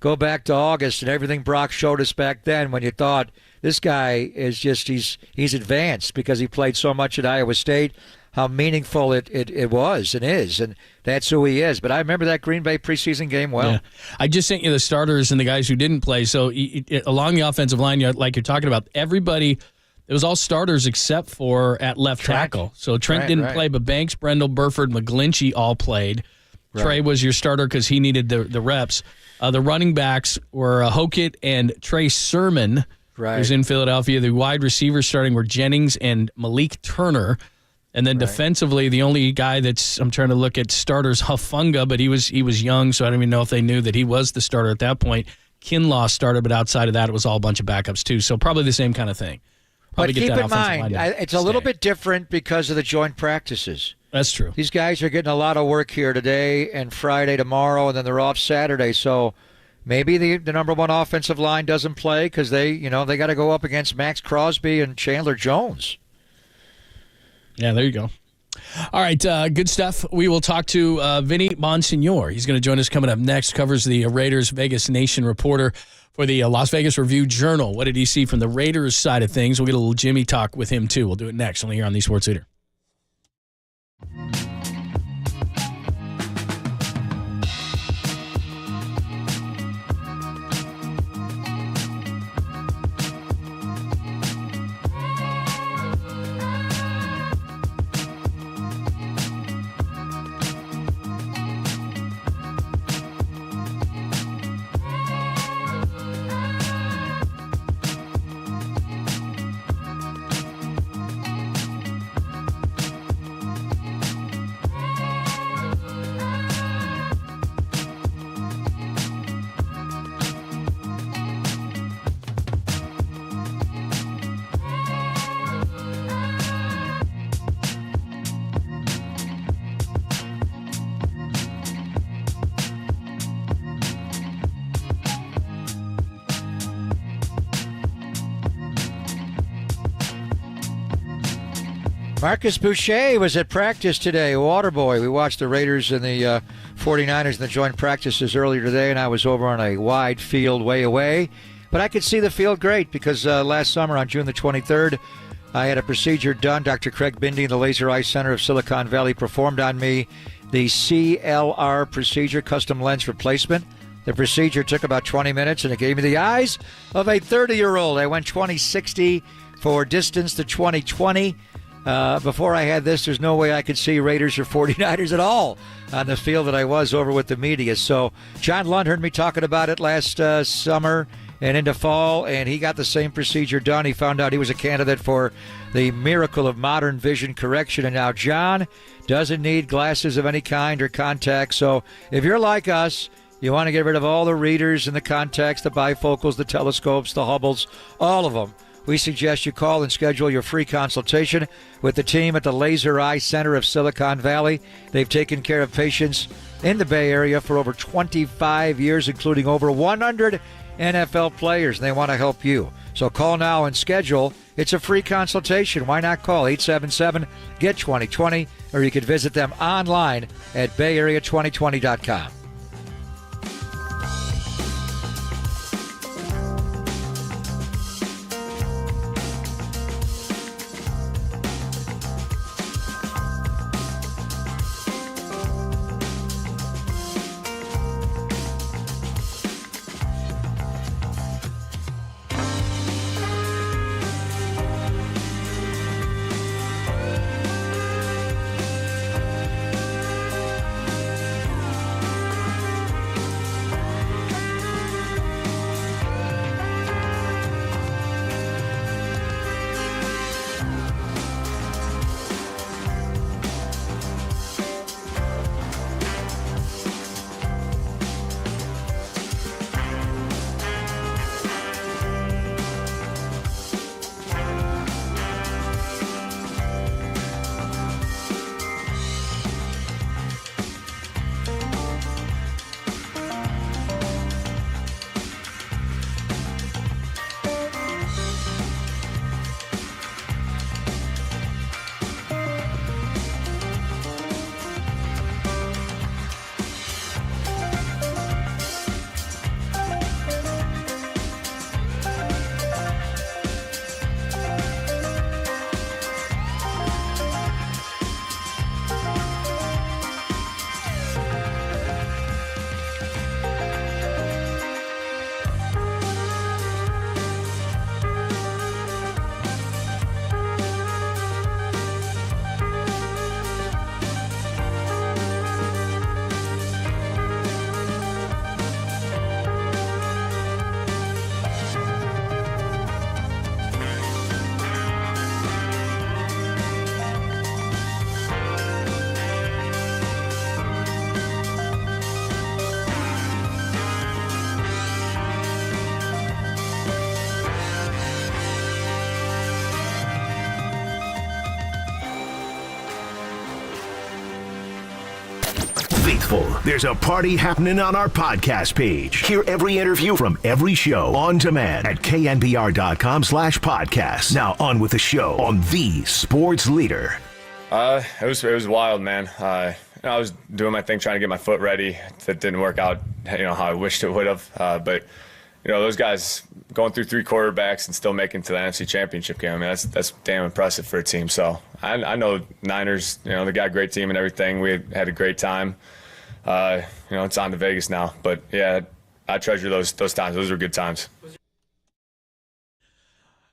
Go back to August and everything Brock showed us back then when you thought this guy is just, he's advanced because he played so much at Iowa State, how meaningful it was and is, and that's who he is. But I remember that Green Bay preseason game well. Yeah. I just sent you the starters and the guys who didn't play. So along the offensive line, like you're talking about, everybody, it was all starters except for at left tackle. So Trent didn't play, but Banks, Brendel, Burford, McGlinchey all played. Right. Trey was your starter because he needed the reps. The running backs were Hokett and Trey Sermon, who's in Philadelphia. The wide receivers starting were Jennings and Malik Turner. And then defensively, the only guy I'm trying to look at starters, Hufanga, but he was young, so I don't even know if they knew that he was the starter at that point. Kinlaw started, but outside of that, it was all a bunch of backups too. So probably the same kind of thing. But keep in mind, it's a little bit different because of the joint practices. That's true. These guys are getting a lot of work here today and Friday, tomorrow, and then they're off Saturday. So maybe the number one offensive line doesn't play because they got to go up against Max Crosby and Chandler Jones. Yeah, there you go. All right, good stuff. We will talk to Vinny Bonsignore. He's going to join us coming up next. Covers the Raiders Vegas Nation reporter for the Las Vegas Review-Journal. What did he see from the Raiders side of things? We'll get a little Jimmy talk with him, too. We'll do it next, only here on the Sports Leader. Marcus Boucher was at practice today, Waterboy. We watched the Raiders and the 49ers in the joint practices earlier today, and I was over on a wide field way away. But I could see the field great because last summer on June the 23rd, I had a procedure done. Dr. Craig Bindi, the Laser Eye Center of Silicon Valley, performed on me the CLR procedure, custom lens replacement. The procedure took about 20 minutes, and it gave me the eyes of a 30-year-old. I went 20/60 for distance to 20/20. Before I had this, there's no way I could see Raiders or 49ers at all on the field that I was over with the media. So John Lund heard me talking about it last summer and into fall, and he got the same procedure done. He found out he was a candidate for the miracle of modern vision correction, and now John doesn't need glasses of any kind or contacts. So if you're like us, you want to get rid of all the readers and the contacts, the bifocals, the telescopes, the Hubbles, all of them, we suggest you call and schedule your free consultation with the team at the Laser Eye Center of Silicon Valley. They've taken care of patients in the Bay Area for over 25 years, including over 100 NFL players, and they want to help you. So call now and schedule. It's a free consultation. Why not call 877-GET-2020, or you can visit them online at bayarea2020.com. Faithful, there's a party happening on our podcast page. Hear every interview from every show on demand at knbr.com/podcast. Now on with the show on the sports leader. It was wild, man. I was doing my thing, trying to get my foot ready. That didn't work out, how I wished it would have. But those guys going through 3 quarterbacks and still making it to the NFC Championship game. I mean, that's damn impressive for a team. So I know Niners. They got a great team and everything. We had a great time. It's on to Vegas now. But yeah, I treasure those times. Those were good times.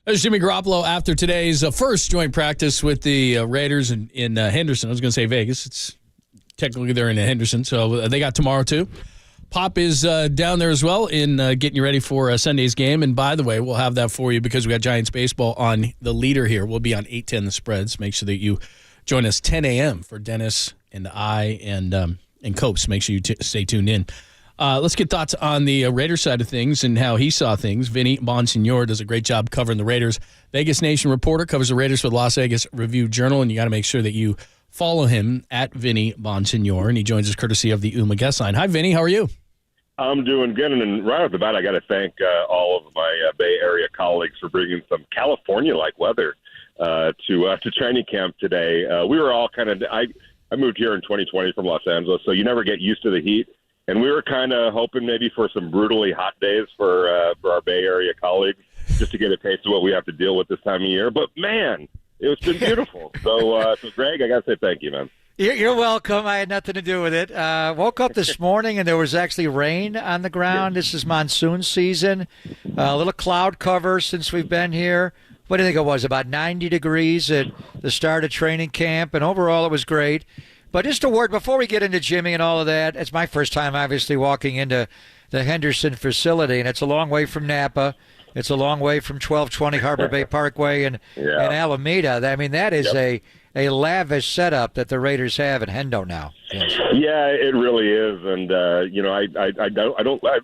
There's Jimmy Garoppolo after today's first joint practice with the Raiders in Henderson. I was going to say Vegas. It's technically they're in Henderson, so they got tomorrow too. Pop is down there as well in getting you ready for Sunday's game. And by the way, we'll have that for you because we got Giants baseball on the leader here. We'll be on 8:10 the spreads. Make sure that you join us 10 a.m. for Dennis and I and Copes. Make sure you stay tuned in. Let's get thoughts on the Raiders side of things and how he saw things. Vinny Bonsignore does a great job covering the Raiders. Vegas Nation reporter, covers the Raiders for the Las Vegas Review-Journal, and you got to make sure that you follow him at Vinny Bonsignore, and he joins us courtesy of the UMA guest line. Hi, Vinny. How are you? I'm doing good, and right off the bat, I got to thank all of my Bay Area colleagues for bringing some California-like weather to training camp today. We were all kind of I moved here in 2020 from Los Angeles, so you never get used to the heat. And we were kind of hoping maybe for some brutally hot days for our Bay Area colleagues, just to get a taste of what we have to deal with this time of year. But, man, it's been beautiful. So, Greg, I got to say thank you, man. You're welcome. I had nothing to do with it. Woke up this morning, and there was actually rain on the ground. This is monsoon season. A little cloud cover since we've been here. What do you think it was, about 90 degrees at the start of training camp? And overall, it was great. But just a word, before we get into Jimmy and all of that, it's my first time, obviously, walking into the Henderson facility, and it's a long way from Napa. It's a long way from 1220 Harbor Bay Parkway and Alameda. I mean, that is a lavish setup that the Raiders have in Hendo now. Yeah, it really is. And, I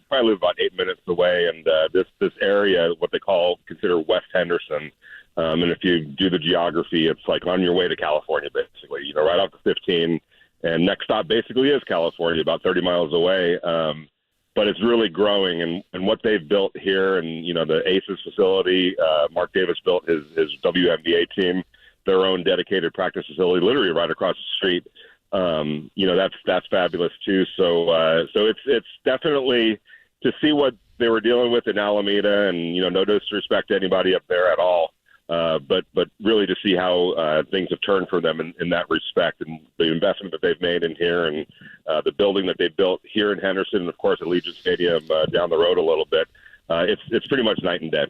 probably live about 8 minutes away, and this area, what they consider West Henderson, and if you do the geography, it's like on your way to California, basically, right off the 15. And next stop basically is California, about 30 miles away. but it's really growing. And what they've built here, and the Aces facility, Mark Davis built his WNBA team, their own dedicated practice facility, literally right across the street. That's fabulous too. So it's definitely to see what they were dealing with in Alameda, and no disrespect to anybody up there at all. But really to see how things have turned for them in that respect, and the investment that they've made in here, and the building that they built here in Henderson, and of course Allegiant Stadium down the road a little bit. It's pretty much night and day.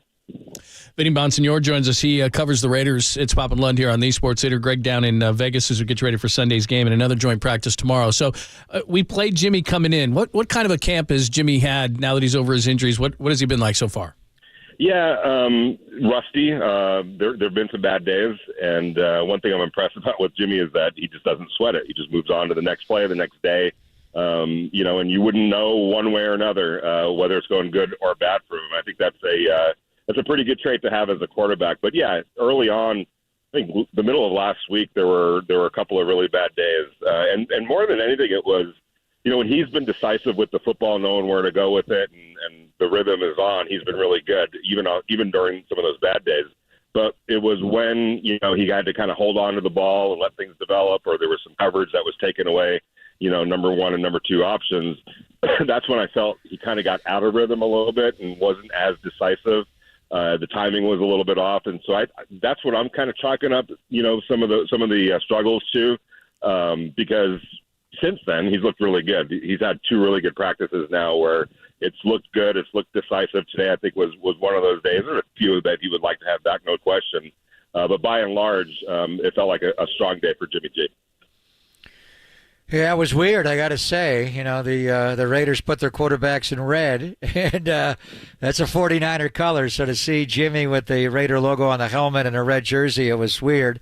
Vinny Bonsignor joins us. He covers the Raiders. It's Pop and Lund here on the Sports Leader. Greg down in Vegas as we get ready for Sunday's game and another joint practice tomorrow. So we played Jimmy coming in. What kind of a camp has Jimmy had now that he's over his injuries? What has he been like so far? Yeah, rusty. There have been some bad days, and one thing I'm impressed about with Jimmy is that he just doesn't sweat it. He just moves on to the next play the next day. And you wouldn't know one way or another whether it's going good or bad for him. I think that's a pretty good trait to have as a quarterback. But yeah, early on, I think the middle of last week there were a couple of really bad days, and more than anything, it was when he's been decisive with the football, knowing where to go with it, and the rhythm is on. He's been really good, even during some of those bad days. But it was when he had to kind of hold on to the ball and let things develop, or there was some coverage that was taken away. Number one and number two options. That's when I felt he kind of got out of rhythm a little bit and wasn't as decisive. The timing was a little bit off, and so that's what I'm kind of chalking up, some of the struggles to, because since then he's looked really good. He's had two really good practices now where it's looked good, it's looked decisive. Today I think was one of those days. There are a few that he would like to have back, no question, but by and large, it felt like a strong day for Jimmy G. Yeah, it was weird, I got to say. The Raiders put their quarterbacks in red, and that's a 49er color. So to see Jimmy with the Raider logo on the helmet and a red jersey, it was weird.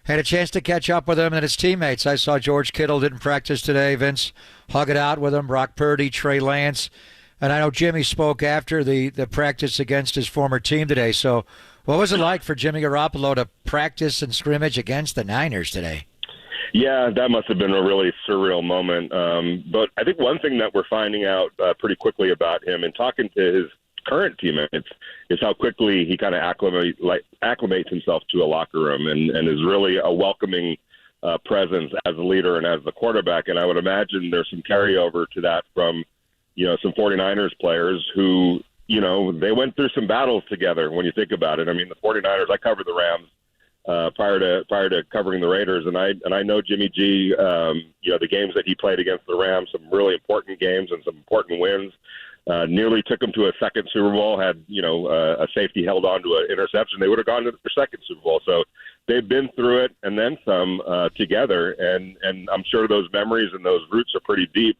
Had a chance to catch up with him and his teammates. I saw George Kittle didn't practice today. Vince hug it out with him. Brock Purdy, Trey Lance. And I know Jimmy spoke after the practice against his former team today. So what was it like for Jimmy Garoppolo to practice and scrimmage against the Niners today? Yeah, that must have been a really surreal moment. But I think one thing that we're finding out pretty quickly about him and talking to his current teammates is how quickly he kind of acclimates himself to a locker room and is really a welcoming presence as a leader and as the quarterback. And I would imagine there's some carryover to that from, some 49ers players who, they went through some battles together when you think about it. I mean, the 49ers, I covered the Rams prior to covering the Raiders, and I know Jimmy G. The games that he played against the Rams, some really important games and some important wins. Nearly took them to a second Super Bowl. Had a safety held on to an interception, they would have gone to their second Super Bowl. So they've been through it and then some together, and I'm sure those memories and those roots are pretty deep.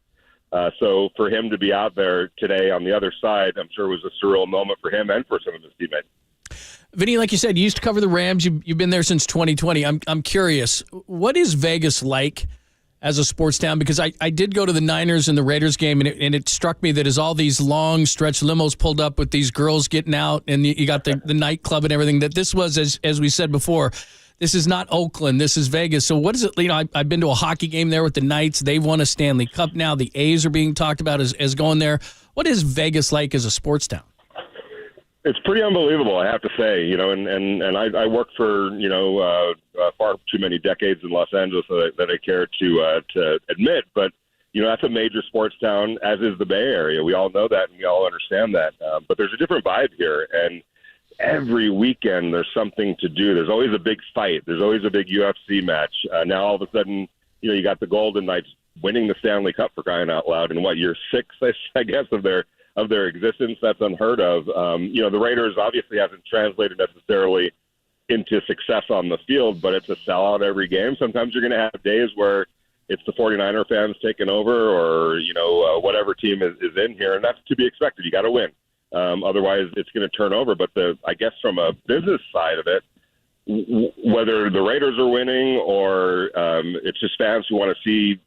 So for him to be out there today on the other side, I'm sure was a surreal moment for him and for some of his teammates. Vinny, like you said, you used to cover the Rams. You've been there since 2020. I'm curious, what is Vegas like as a sports town? Because I did go to the Niners and the Raiders game, and it struck me that as all these long stretch limos pulled up with these girls getting out, and you got the nightclub and everything, that this was, as we said before, this is not Oakland, this is Vegas. So what is it? I've been to a hockey game there with the Knights. They've won a Stanley Cup now. The A's are being talked about as going there. What is Vegas like as a sports town? It's pretty unbelievable, I have to say. And I worked for far too many decades in Los Angeles that I care to admit. But that's a major sports town, as is the Bay Area. We all know that, and we all understand that. But there's a different vibe here, and every weekend there's something to do. There's always a big fight. There's always a big UFC match. Now all of a sudden, you got the Golden Knights winning the Stanley Cup, for crying out loud, in year 6, I guess, of their existence. That's unheard of. The Raiders obviously hasn't translated necessarily into success on the field, but it's a sellout every game. Sometimes you're going to have days where it's the 49er fans taking over, or whatever team is in here, and that's to be expected. You got to win. Otherwise, it's going to turn over. But I guess from a business side of it, whether the Raiders are winning or it's just fans who want to see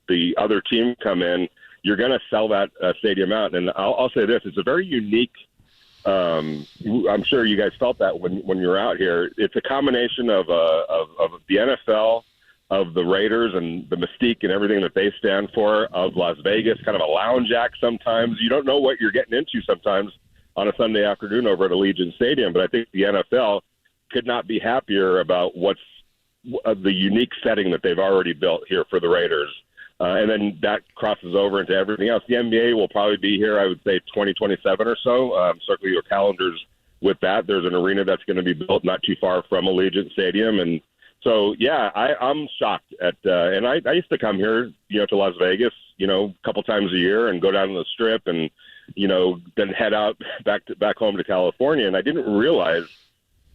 the other team come in, you're going to sell that stadium out. And I'll say this, it's a very unique, I'm sure you guys felt that when you were out here. It's a combination of the NFL, of the Raiders and the mystique and everything that they stand for, of Las Vegas, kind of a lounge act sometimes. You don't know what you're getting into sometimes on a Sunday afternoon over at Allegiant Stadium, but I think the NFL could not be happier about what's the unique setting that they've already built here for the Raiders. And then that crosses over into everything else. The NBA will probably be here, I would say, 2027 or so. Circle your calendars with that. There's an arena that's going to be built not too far from Allegiant Stadium. And so, yeah, I'm shocked at and I used to come here, to Las Vegas, a couple times a year and go down to the Strip and, then head out back home to California. And I didn't realize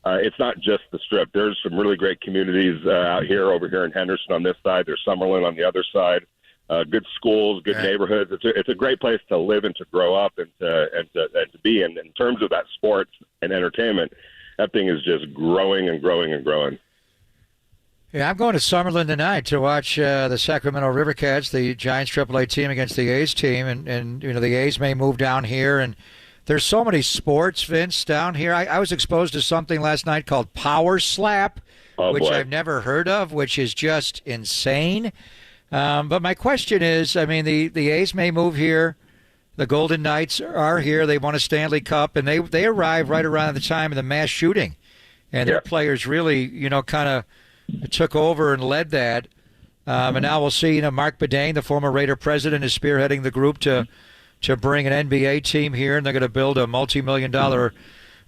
it's not just the Strip. There's some really great communities out here, over here in Henderson on this side. There's Summerlin on the other side. Good schools, good neighborhoods. It's a great place to live and to grow up and to be. And in terms of that sports and entertainment, that thing is just growing and growing and growing. Yeah, I'm going to Summerlin tonight to watch the Sacramento River Cats, the Giants AAA team, against the A's team. And the A's may move down here. And there's so many sports, Vince, down here. I was exposed to something last night called Power Slap, which I've never heard of, which is just insane. But my question is, the A's may move here. The Golden Knights are here. They won a Stanley Cup, and they arrived right around the time of the mass shooting. And their players really, kind of took over and led that. And now we'll see, Mark Bedane, the former Raider president, is spearheading the group to bring an NBA team here, and they're going to build a multi-million-dollar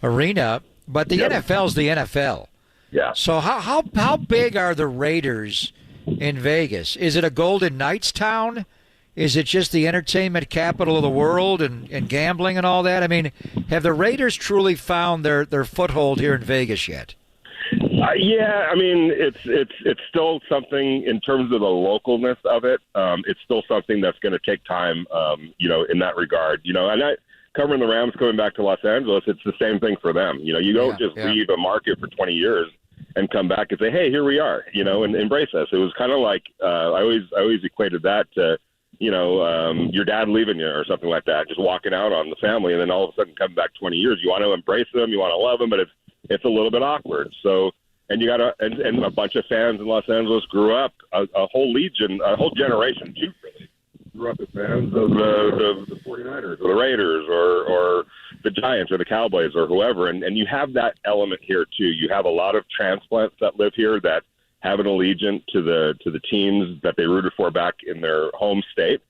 arena. But the NFL's the NFL. Yeah. So how big are the Raiders in Vegas? Is it a Golden Knights town? Is it just the entertainment capital of the world and gambling and all that? Have the Raiders truly found their foothold here in Vegas yet? Yeah, it's still something in terms of the localness of it. It's still something that's going to take time, in that regard. And covering the Rams coming back to Los Angeles, it's the same thing for them. You don't just leave a market for 20 years and come back and say, hey, here we are, and embrace us. It was kind of like I always equated that to, your dad leaving you or something like that, just walking out on the family, and then all of a sudden coming back 20 years. You want to embrace them, you want to love them, but it's a little bit awkward. So, and you got and a bunch of fans in Los Angeles grew up, a whole legion, a whole generation, too, really, grew up as fans of the 49ers or the Raiders or the Giants or the Cowboys or whoever. And you have that element here, too. You have a lot of transplants that live here that have an allegiance to the teams that they rooted for back in their home state.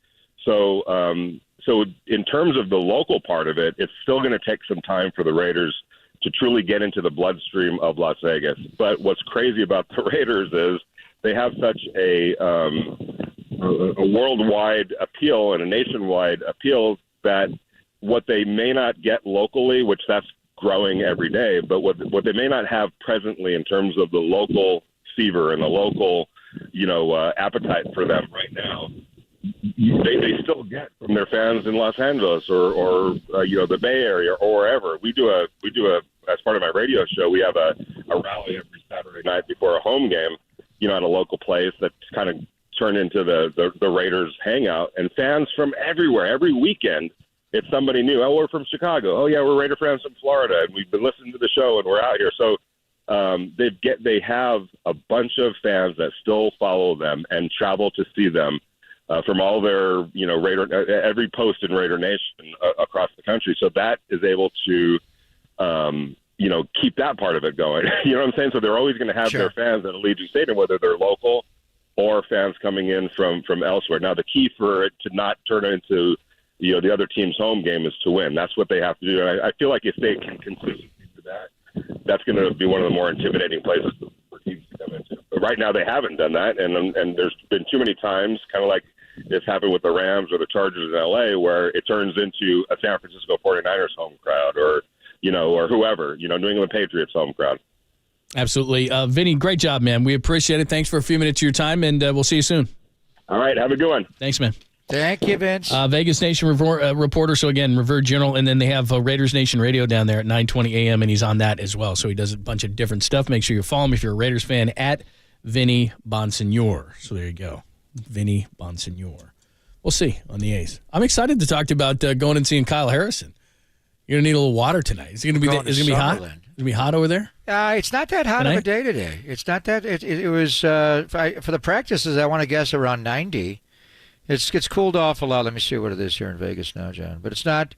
So in terms of the local part of it, it's still going to take some time for the Raiders to truly get into the bloodstream of Las Vegas. But what's crazy about the Raiders is they have such a worldwide appeal and a nationwide appeal that what they may not get locally, which that's growing every day, but what they may not have presently in terms of the local fever and the local, appetite for them right now, they still get from their fans in Los Angeles or the Bay Area or wherever. We do a as part of my radio show, we have a rally every Saturday night before a home game, at a local place that's kind of turned into the Raiders hangout, and fans from everywhere every weekend. It's somebody new. Oh, we're from Chicago. Oh yeah, we're Raider fans from Florida, and we've been listening to the show, and we're out here. So they have a bunch of fans that still follow them and travel to see them from all their Raider every post in Raider Nation across the country. So that is able to keep that part of it going. You know what I'm saying? So they're always going to have their fans at Allegiant Stadium, whether they're local or fans coming in from elsewhere. Now the key for it to not turn into the other team's home game is to win. That's what they have to do. And I feel like if they can consistently do that, that's going to be one of the more intimidating places for teams to come into. But right now they haven't done that, and there's been too many times, kind of like this happened with the Rams or the Chargers in L.A., where it turns into a San Francisco 49ers home crowd or whoever, New England Patriots home crowd. Absolutely. Vinny, great job, man. We appreciate it. Thanks for a few minutes of your time, and we'll see you soon. All right. Have a good one. Thanks, man. Thank you, Vince. Vegas Nation reporter. So, again, Revere General, and then they have Raiders Nation Radio down there at 9:20 a.m., and he's on that as well. So he does a bunch of different stuff. Make sure you follow him if you're a Raiders fan at Vinny Bonsignor. So there you go. Vinny Bonsignor. We'll see on the A's. I'm excited to talk to you about going and seeing Kyle Harrison. You're going to need a little water tonight. Is it going to be hot? It'll be hot over there? It's not that hot of a Tonight? day today. It's not that. It was for the practices. I want to guess around 90. It's cooled off a lot. Let me see what it is here in Vegas now, John. But it's not.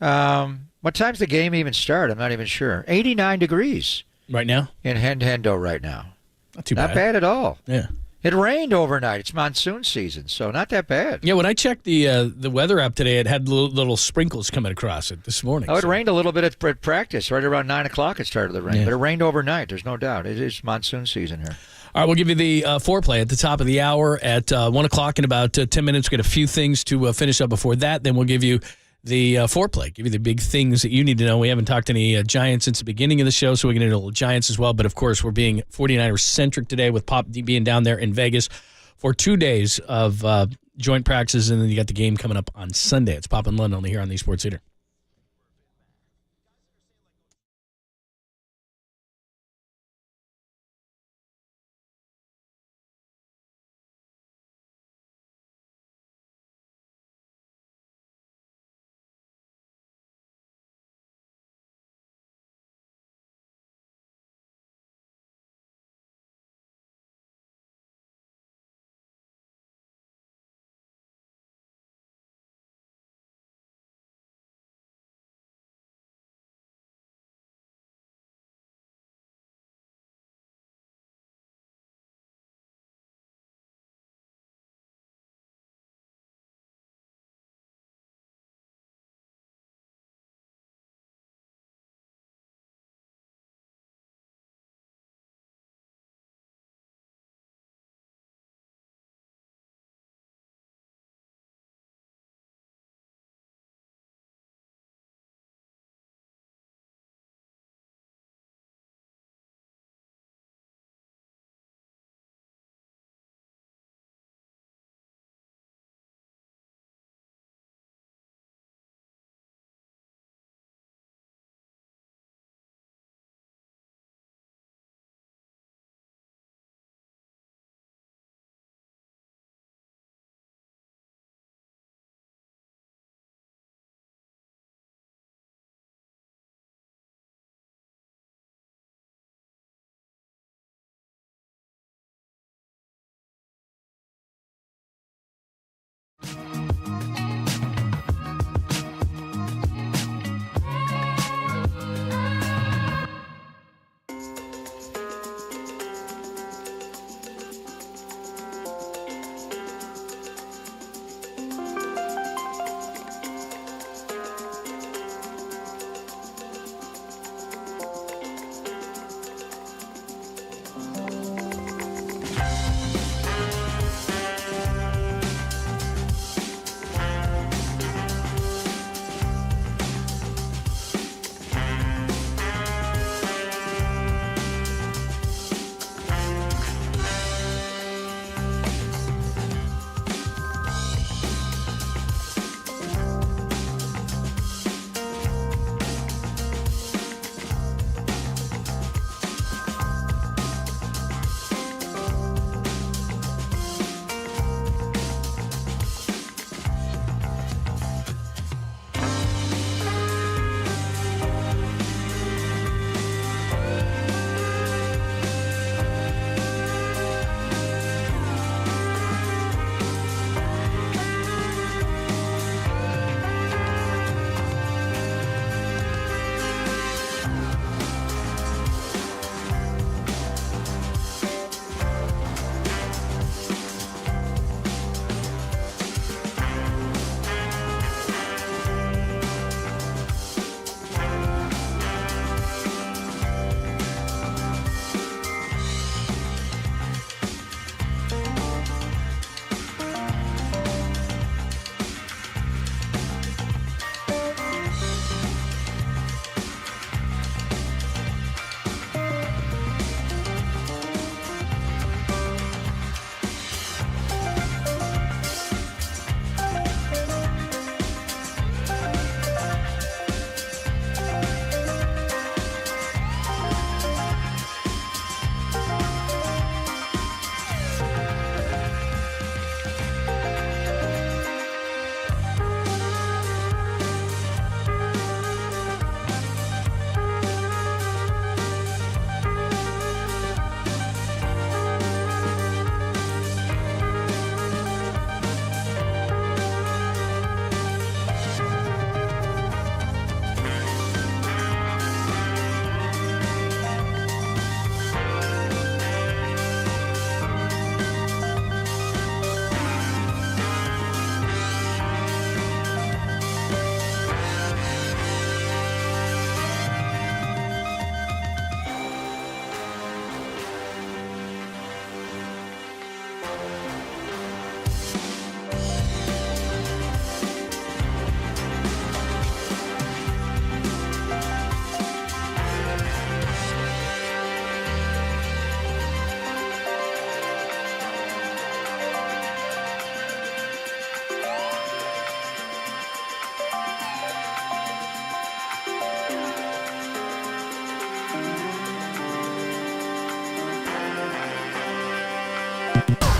What time's the game even start? I'm not even sure. 89 degrees right now in Hendo right now. Not too Not bad. bad at all. Yeah. It rained overnight. It's monsoon season, so not that bad. Yeah, when I checked the weather app today, it had little sprinkles coming across it this morning. Oh, it so- rained a little bit at practice. Right around 9 o'clock it started to rain. Yeah. But it rained overnight. There's no doubt. It is monsoon season here. All right, we'll give you the foreplay at the top of the hour at 1 o'clock in about 10 minutes. We've got a few things to finish up before that. Then we'll give you the foreplay, give you the big things that you need to know. We haven't talked any Giants since the beginning of the show, so we're going to do a little Giants as well. But, of course, we're being 49ers-centric today with Pop being down there in Vegas for 2 days of joint practices, and then you got the game coming up on Sunday. It's Pop in London only here on the Sports Leader.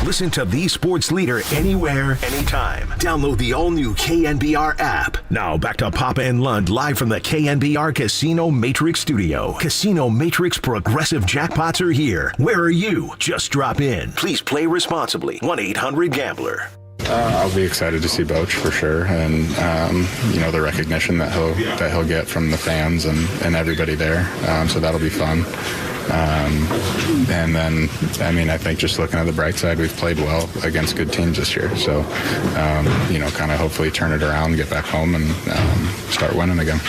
Listen to the sports leader anywhere, anytime. Download the all-new KNBR app. Now back to Papa and Lund live from the KNBR Casino Matrix studio. Casino Matrix progressive jackpots are here. Where are you? Just drop in. Please play responsibly. 1-800-GAMBLER. I'll be excited to see Boch for sure, and the recognition that he'll get from the fans and everybody there. So that'll be fun. And then, I think just looking at the bright side, we've played well against good teams this year. So, kind of hopefully turn it around, get back home, and start winning again.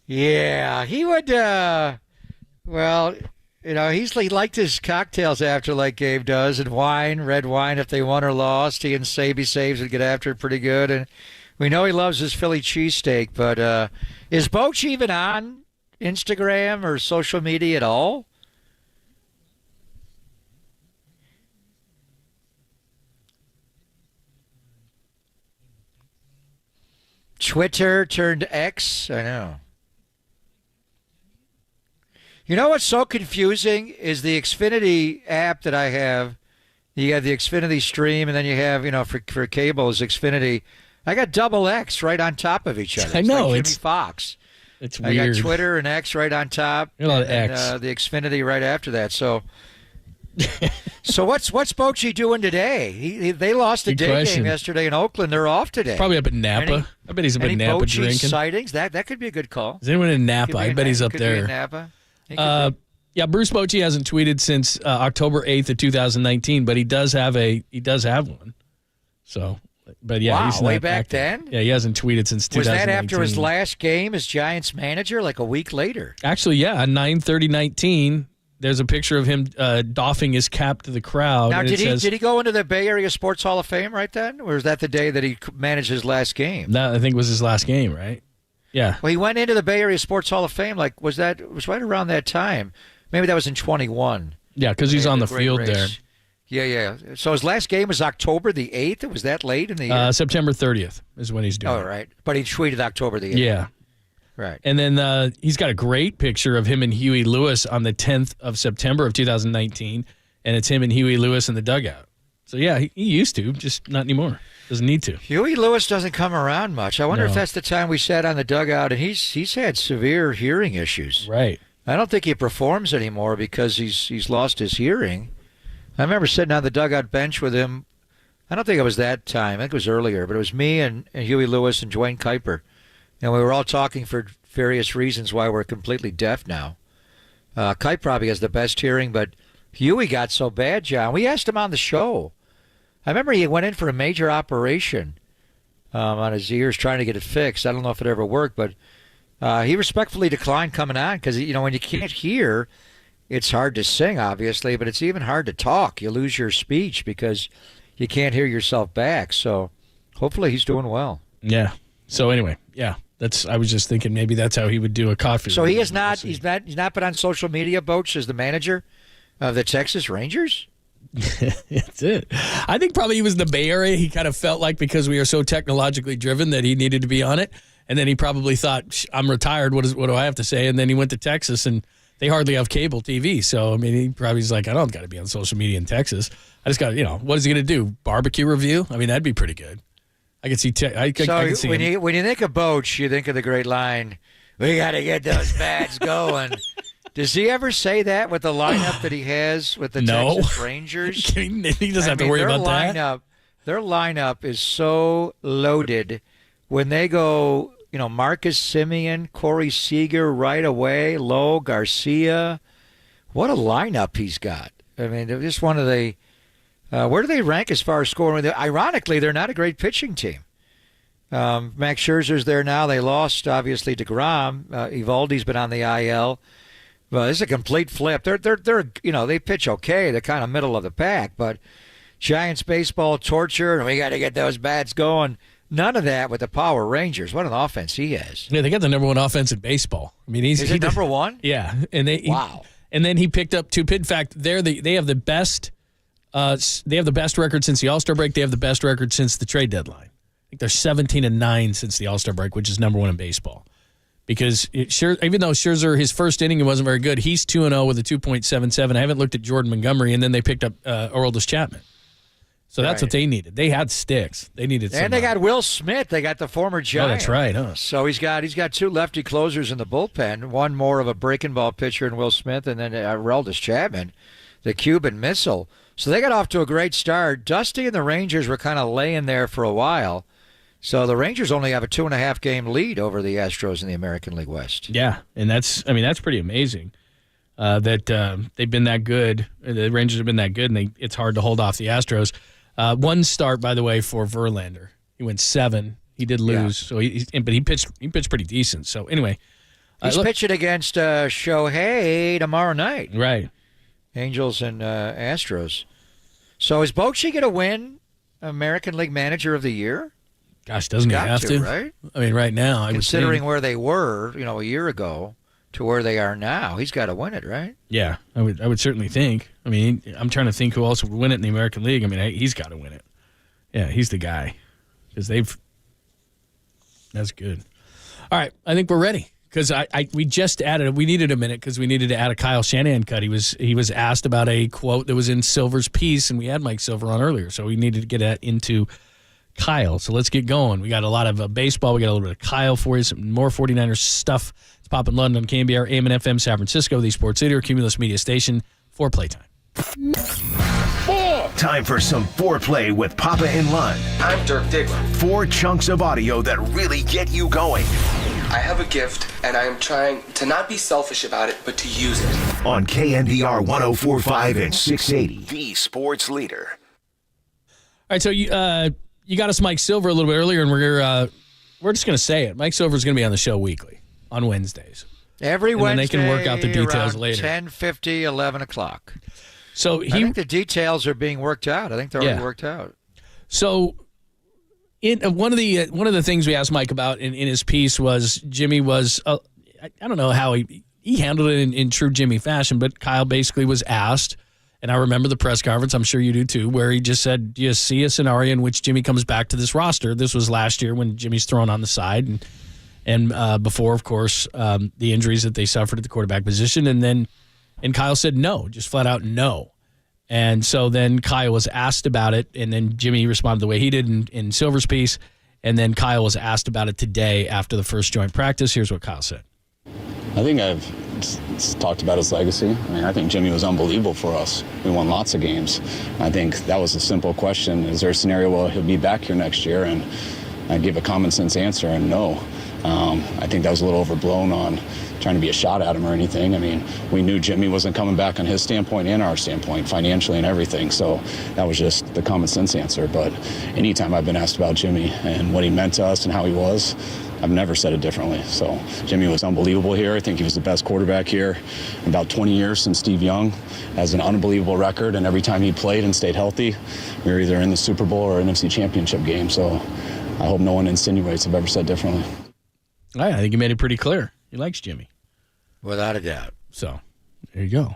Yeah, he would. He liked his cocktails after like Gabe does, and wine, red wine if they won or lost. He and Saby Saves would get after it pretty good, and we know he loves his Philly cheesesteak. But is Boch even on Instagram or social media at all? Twitter turned X? I know. You know what's so confusing is the Xfinity app that I have. You have the Xfinity stream, and then you have, for cable is Xfinity. I got double X right on top of each other. I know. Like Jimmy Fox. It's weird. I got Twitter and X right on top. A lot of and X. The Xfinity right after that. So what's Bochy doing today? They lost a day game yesterday in Oakland. They're off today. Probably up in Napa. I bet he's up in Napa Bochy drinking. Sightings? That could be a good call. Is anyone in Napa? I bet he's up could there. Be in Napa. Bruce Bochy hasn't tweeted since October 8th of 2019, but he does have one. So, but yeah, wow, he's way not back active. then. Yeah, he hasn't tweeted since 2019. Was that after his last game as Giants manager, like a week later? Actually, yeah, on 9/30/19, there's a picture of him doffing his cap to the crowd. Now, and did he go into the Bay Area Sports Hall of Fame right then, or was that the day that he managed his last game? That I think was his last game, right? Yeah. Well, he went into the Bay Area Sports Hall of Fame. Like, was right around that time? Maybe that was in 21. Yeah, because he's on the field race there. Yeah. So his last game was October the 8th? Was that late in the year? September 30th is when he's doing it. Oh, right. But he tweeted October the 8th. Yeah. Right. And then he's got a great picture of him and Huey Lewis on the 10th of September of 2019, and it's him and Huey Lewis in the dugout. So, yeah, he used to, just not anymore. Doesn't need to. Huey Lewis doesn't come around much. I wonder if that's the time we sat on the dugout, and he's had severe hearing issues. Right. I don't think he performs anymore because he's lost his hearing. I remember sitting on the dugout bench with him. I don't think it was that time. I think it was earlier, but it was me and Huey Lewis and Dwayne Kuiper. And we were all talking for various reasons why we're completely deaf now. Kuiper probably has the best hearing, but Huey got so bad, John. We asked him on the show. I remember he went in for a major operation on his ears trying to get it fixed. I don't know if it ever worked, but he respectfully declined coming on because, when you can't hear, it's hard to sing, obviously, but it's even hard to talk. You lose your speech because you can't hear yourself back. So hopefully he's doing well. Yeah. So anyway, yeah, I was just thinking maybe that's how he would do a coffee. So he is not. He's not been on social media, Boach, as the manager of the Texas Rangers. That's it. I think probably he was in the Bay Area. He kind of felt like because we are so technologically driven that he needed to be on it. And then he probably thought, I'm retired. What do I have to say? And then he went to Texas, and they hardly have cable TV. So, he probably's like, I don't got to be on social media in Texas. I just got to, what is he going to do? Barbecue review? That'd be pretty good. I could see. I could see when him. when you think of Boach, you think of the great line, "We got to get those bats going." Does he ever say that with the lineup that he has with the Texas Rangers? He doesn't have to worry about that. Their lineup is so loaded. When they go, Marcus Semien, Corey Seager right away, Lowe, Garcia. What a lineup he's got. They're just one of the where do they rank as far as scoring? Ironically, they're not a great pitching team. Max Scherzer's there now. They lost, obviously, DeGrom. Evaldi's been on the IL. Well, this is a complete flip. They're they pitch okay. They're kind of middle of the pack, but Giants baseball torture, and we got to get those bats going. None of that with the Power Rangers. What an offense he has. Yeah, they got the number one offense in baseball. I mean, Is it number one? Yeah, and wow. And then he picked up two. In fact, they have the best. They have the best record since the All-Star break. They have the best record since the trade deadline. I think they're 17-9 since the All-Star break, which is number one in baseball. Because even though Scherzer, his first inning, it wasn't very good, he's 2-0 with a 2.77. I haven't looked at Jordan Montgomery, and then they picked up Aroldis Chapman. So that's what they needed. They had sticks. They needed some. And they got Will Smith. They got the former Giant. Oh, that's right, huh? So he's got two lefty closers in the bullpen. One more of a breaking ball pitcher in Will Smith, and then Aroldis Chapman, the Cuban missile. So they got off to a great start. Dusty and the Rangers were kind of laying there for a while. So the Rangers only have a 2.5 game lead over the Astros in the American League West. Yeah, and that's pretty amazing that they've been that good. The Rangers have been that good, and it's hard to hold off the Astros. One start, by the way, for Verlander. He went 7. He did lose, so but he pitched pretty decent. So anyway, he's pitching against Shohei tomorrow night. Right, Angels and Astros. So is Bochy going to win American League Manager of the Year? Gosh, doesn't he have to? Right? I mean, right now, considering where they were, a year ago to where they are now, he's got to win it, right? Yeah, I would certainly think. I mean, I'm trying to think who else would win it in the American League. I mean, he's got to win it. Yeah, he's the guy because that's good. All right, I think we're ready because we just added. We needed a minute because we needed to add a Kyle Shanahan cut. He was asked about a quote that was in Silver's piece, and we had Mike Silver on earlier, so we needed to get that into Kyle. So let's get going. We got a lot of baseball. We got a little bit of Kyle for you. Some more 49ers stuff. It's popping London on KNBR, AM and FM, San Francisco, the sports leader, Cumulus Media Station, for playtime. Time for some foreplay with Papa and Lund. I'm Dirk Diggler. 4 chunks of audio that really get you going. I have a gift, and I am trying to not be selfish about it, but to use it. On KNBR 104.5 and 680, the sports leader. All right, so you got us Mike Silver a little bit earlier, and we're just going to say it. Mike Silver is going to be on the show weekly on Wednesdays. Every Wednesday, and then they can work out the details later. 10:50, 11 o'clock. So I think the details are being worked out. I think they're already worked out. So, one of the things we asked Mike about in his piece was Jimmy was I don't know how he handled it in true Jimmy fashion, but Kyle basically was asked, and I remember the press conference, I'm sure you do too, where he just said, do you see a scenario in which Jimmy comes back to this roster? This was last year when Jimmy's thrown on the side, and before, of course, the injuries that they suffered at the quarterback position, and Kyle said no, just flat out no. And so then Kyle was asked about it, and then Jimmy responded the way he did in Silver's piece, and then Kyle was asked about it today after the first joint practice. Here's what Kyle said. I think I've talked about his legacy. I mean, I think Jimmy was unbelievable for us. We won lots of games. I think that was a simple question. Is there a scenario where he'll be back here next year? And I give a common sense answer, and no. I think that was a little overblown on trying to be a shot at him or anything. I mean, we knew Jimmy wasn't coming back on his standpoint and our standpoint, financially and everything. So that was just the common sense answer. But anytime I've been asked about Jimmy and what he meant to us and how he was, I've never said it differently. So Jimmy was unbelievable here. I think he was the best quarterback here in about 20 years since Steve Young. Has an unbelievable record, and every time he played and stayed healthy, we were either in the Super Bowl or NFC Championship game. So I hope no one insinuates I've ever said differently. I think you made it pretty clear. He likes Jimmy. Without a doubt. So there you go.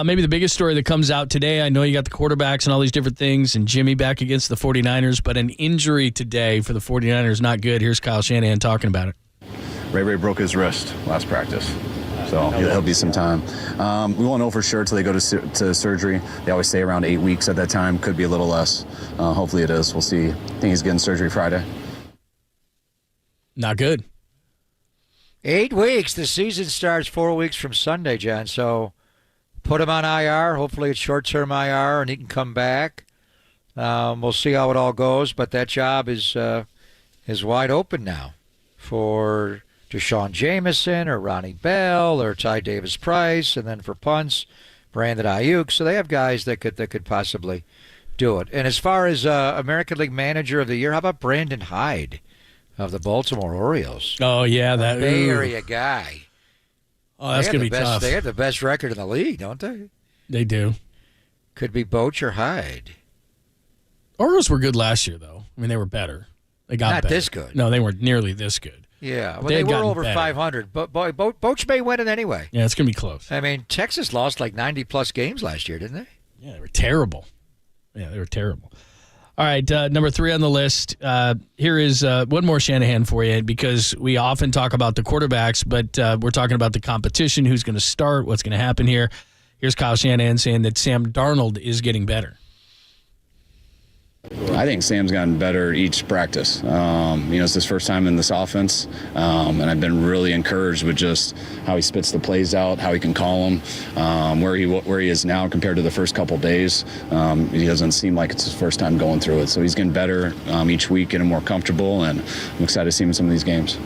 Maybe the biggest story that comes out today, I know you got the quarterbacks and all these different things, and Jimmy back against the 49ers, but an injury today for the 49ers, not good. Here's Kyle Shanahan talking about it. Ray broke his wrist last practice, so He'll be some time. We won't know for sure until they go to surgery. They always say around 8 weeks at that time. Could be a little less. Hopefully it is. We'll see. I think he's getting surgery Friday. Not good. 8 weeks. The season starts 4 weeks from Sunday, John. So put him on IR. Hopefully it's short-term IR and he can come back. We'll see how it all goes. But that job is wide open now for Deshaun Jameson or Ronnie Bell or Ty Davis-Price, and then for punts, Brandon Ayuk. So they have guys that could possibly do it. And as far as American League Manager of the Year, how about Brandon Hyde? of the Baltimore Orioles. Oh, yeah. That Bay Area guy. Oh, that's going to be tough. They have the best record in the league, don't they? They do. Could be Boch or Hyde. Orioles were good last year, though. I mean, they were better. They got Not better. this good. No, they weren't nearly this good. Yeah, well, They they had were gotten over better. 500. But Boch may win it anyway. Yeah, it's going to be close. I mean, Texas lost like 90-plus games last year, didn't they? Yeah, they were terrible. Yeah, they were terrible. All right, number 3 on the list. Here is one more Shanahan for you, because we often talk about the quarterbacks, but we're talking about the competition, who's going to start, what's going to happen here. Here's Kyle Shanahan saying that Sam Darnold is getting better. I think Sam's gotten better each practice. It's his first time in this offense, and I've been really encouraged with just how he spits the plays out, how he can call them, where he is now compared to the first couple days. He doesn't seem like it's his first time going through it, so he's getting better each week, getting more comfortable, and I'm excited to see him in some of these games.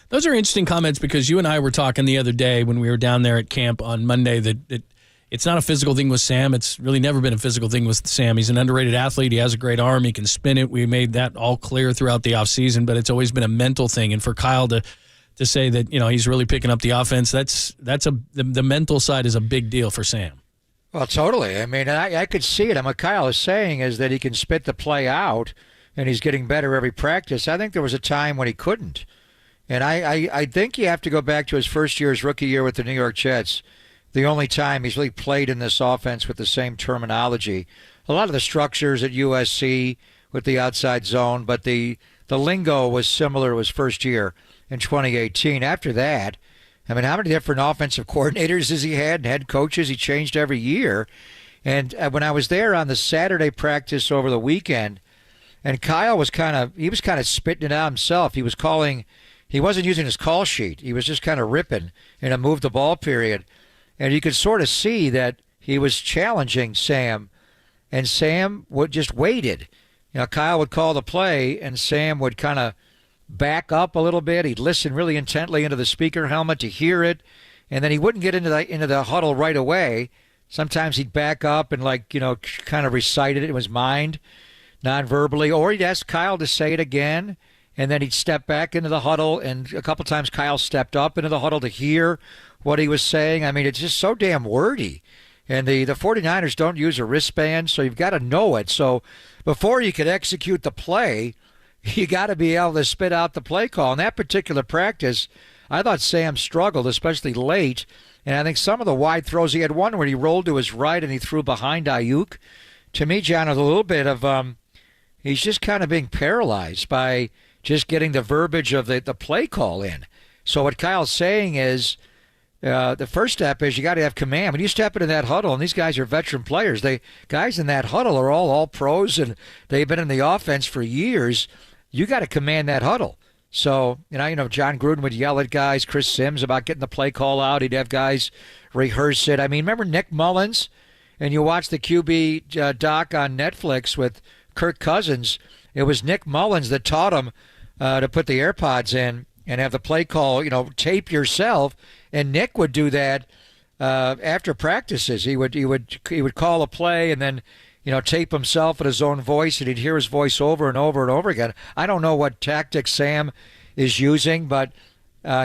Those are interesting comments, because you and I were talking the other day when we were down there at camp on Monday that it's not a physical thing with Sam. It's really never been a physical thing with Sam. He's an underrated athlete. He has a great arm. He can spin it. We made that all clear throughout the offseason, but it's always been a mental thing. And for Kyle to say that, he's really picking up the offense, the mental side is a big deal for Sam. Well, totally. I mean, I could see it. And what Kyle is saying is that he can spit the play out, and he's getting better every practice. I think there was a time when he couldn't. And I think you have to go back to his first year, his rookie year with the New York Jets. The only time he's really played in this offense with the same terminology. A lot of the structures at USC with the outside zone, but the lingo was similar to his first year in 2018. After that, I mean, how many different offensive coordinators has he had and head coaches? He changed every year. And when I was there on the Saturday practice over the weekend, and Kyle was kind of spitting it out himself. He wasn't using his call sheet. He was just kind of ripping in a move the ball period. And you could sort of see that he was challenging Sam, and Sam just waited. Kyle would call the play, and Sam would kind of back up a little bit. He'd listen really intently into the speaker helmet to hear it, and then he wouldn't get into the huddle right away. Sometimes he'd back up and kind of recite it in his mind, non-verbally, or he'd ask Kyle to say it again. And then he'd step back into the huddle, and a couple times Kyle stepped up into the huddle to hear what he was saying. I mean, it's just so damn wordy. And the 49ers don't use a wristband, so you've got to know it. So before you could execute the play, you got to be able to spit out the play call. In that particular practice, I thought Sam struggled, especially late. And I think some of the wide throws, he had one where he rolled to his right and he threw behind Ayuk. To me, John, is a little bit of he's just kind of being paralyzed by just getting the verbiage of the play call in. So what Kyle's saying is the first step is you got to have command. When you step into that huddle, and these guys are veteran players, guys in that huddle are all pros, and they've been in the offense for years. You got to command that huddle. So, John Gruden would yell at guys, Chris Sims, about getting the play call out. He'd have guys rehearse it. I mean, remember Nick Mullins? And you watch the QB doc on Netflix with Kirk Cousins. It was Nick Mullins that taught him to put the AirPods in and have the play call, tape yourself. And Nick would do that after practices. He would call a play and then, tape himself at his own voice, and he'd hear his voice over and over and over again. I don't know what tactics Sam is using, but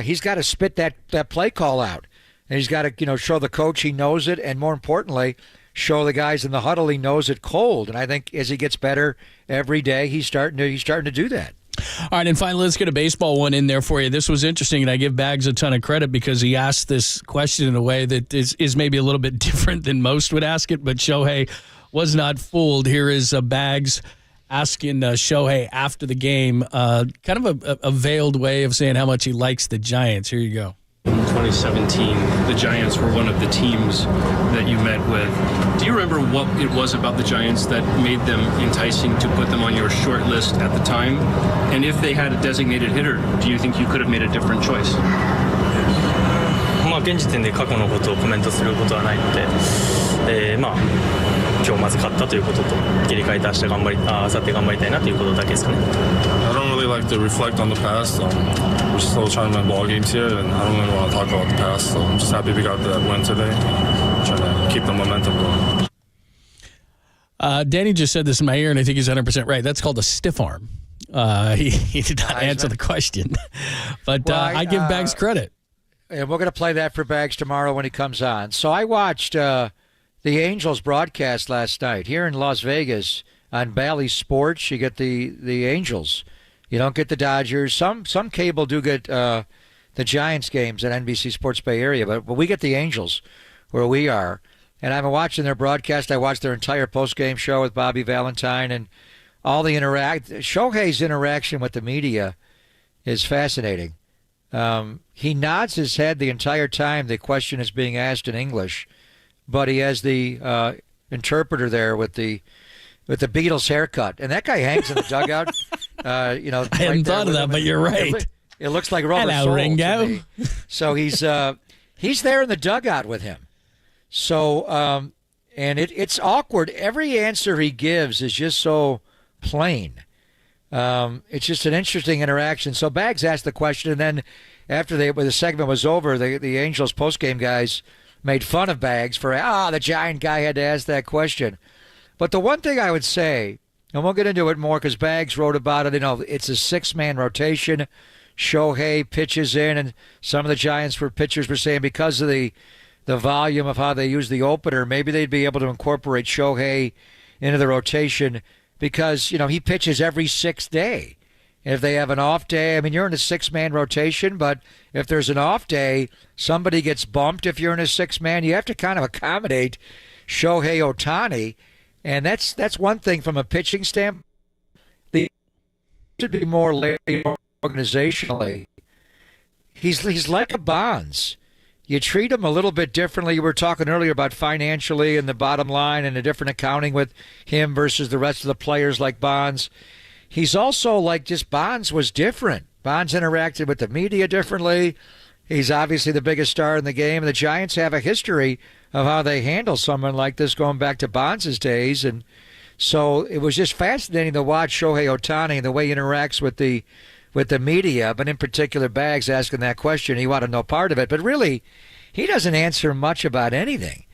he's got to spit that play call out. And he's got to, show the coach he knows it, and more importantly, show the guys in the huddle he knows it cold. And I think as he gets better every day, he's starting to do that. All right, and finally, let's get a baseball one in there for you. This was interesting, and I give Bags a ton of credit because he asked this question in a way that is maybe a little bit different than most would ask it, but Shohei was not fooled. Here is Bags asking Shohei after the game, kind of a veiled way of saying how much he likes the Giants. Here you go. In 2017, the Giants were one of the teams that you met with. Do you remember what it was about the Giants that made them enticing to put them on your short list at the time? And if they had a designated hitter, do you think you could have made a different choice? 現時点で過去のことをコメントすることはないので、今日まず勝ったということと切り替えて明日頑張り、明後日頑張りたいなということだけですかね。I don't really like to reflect on the past. We're still trying to win ball games here, and I don't really want to talk about the past. So I'm just happy we got that win today. Trying to keep the momentum going. Danny just said this in my ear, and I think he's 100% right. That's called a stiff arm. He did not answer the question. But I give Bags credit. And we're going to play that for Bags tomorrow when he comes on. So I watched the Angels broadcast last night here in Las Vegas on Bally Sports. You get the Angels. You don't get the Dodgers. Some cable do get the Giants games at NBC Sports Bay Area, but we get the Angels where we are. And I've been watching their broadcast. I watched their entire post-game show with Bobby Valentine and all the Shohei's interaction with the media is fascinating. He nods his head the entire time the question is being asked in English, but he has the interpreter there with the Beatles haircut, and that guy hangs in the dugout. I hadn't thought of that, but you're right. It looks like Rubber Hello, Soul Ringo. to me. So he's there in the dugout with him. So and it's awkward. Every answer he gives is just so plain. It's just an interesting interaction. So Bags asked the question, and then after the segment was over, the Angels postgame guys made fun of Bags for the Giant guy had to ask that question. But the one thing I would say, and we'll get into it more because Bags wrote about it. It's a 6-man rotation. Shohei pitches in, and some of the Giants pitchers were saying because of the volume of how they use the opener, maybe they'd be able to incorporate Shohei into the rotation because, he pitches every 6th day. And if they have an off day, you're in a 6-man rotation, but if there's an off day, somebody gets bumped if you're in a 6-man. You have to kind of accommodate Shohei Ohtani, and that's one thing from a pitching standpoint. They should be more laid organizationally. He's like a Bonds. You treat him a little bit differently. You were talking earlier about financially and the bottom line and a different accounting with him versus the rest of the players like Bonds. He's also like just Bonds was different. Bonds interacted with the media differently. He's obviously the biggest star in the game. The Giants have a history of how they handle someone like this going back to Bonds' days. And so it was just fascinating to watch Shohei Ohtani and the way he interacts with the media, but in particular Bags asking that question. He wanted no part of it. But really, he doesn't answer much about anything.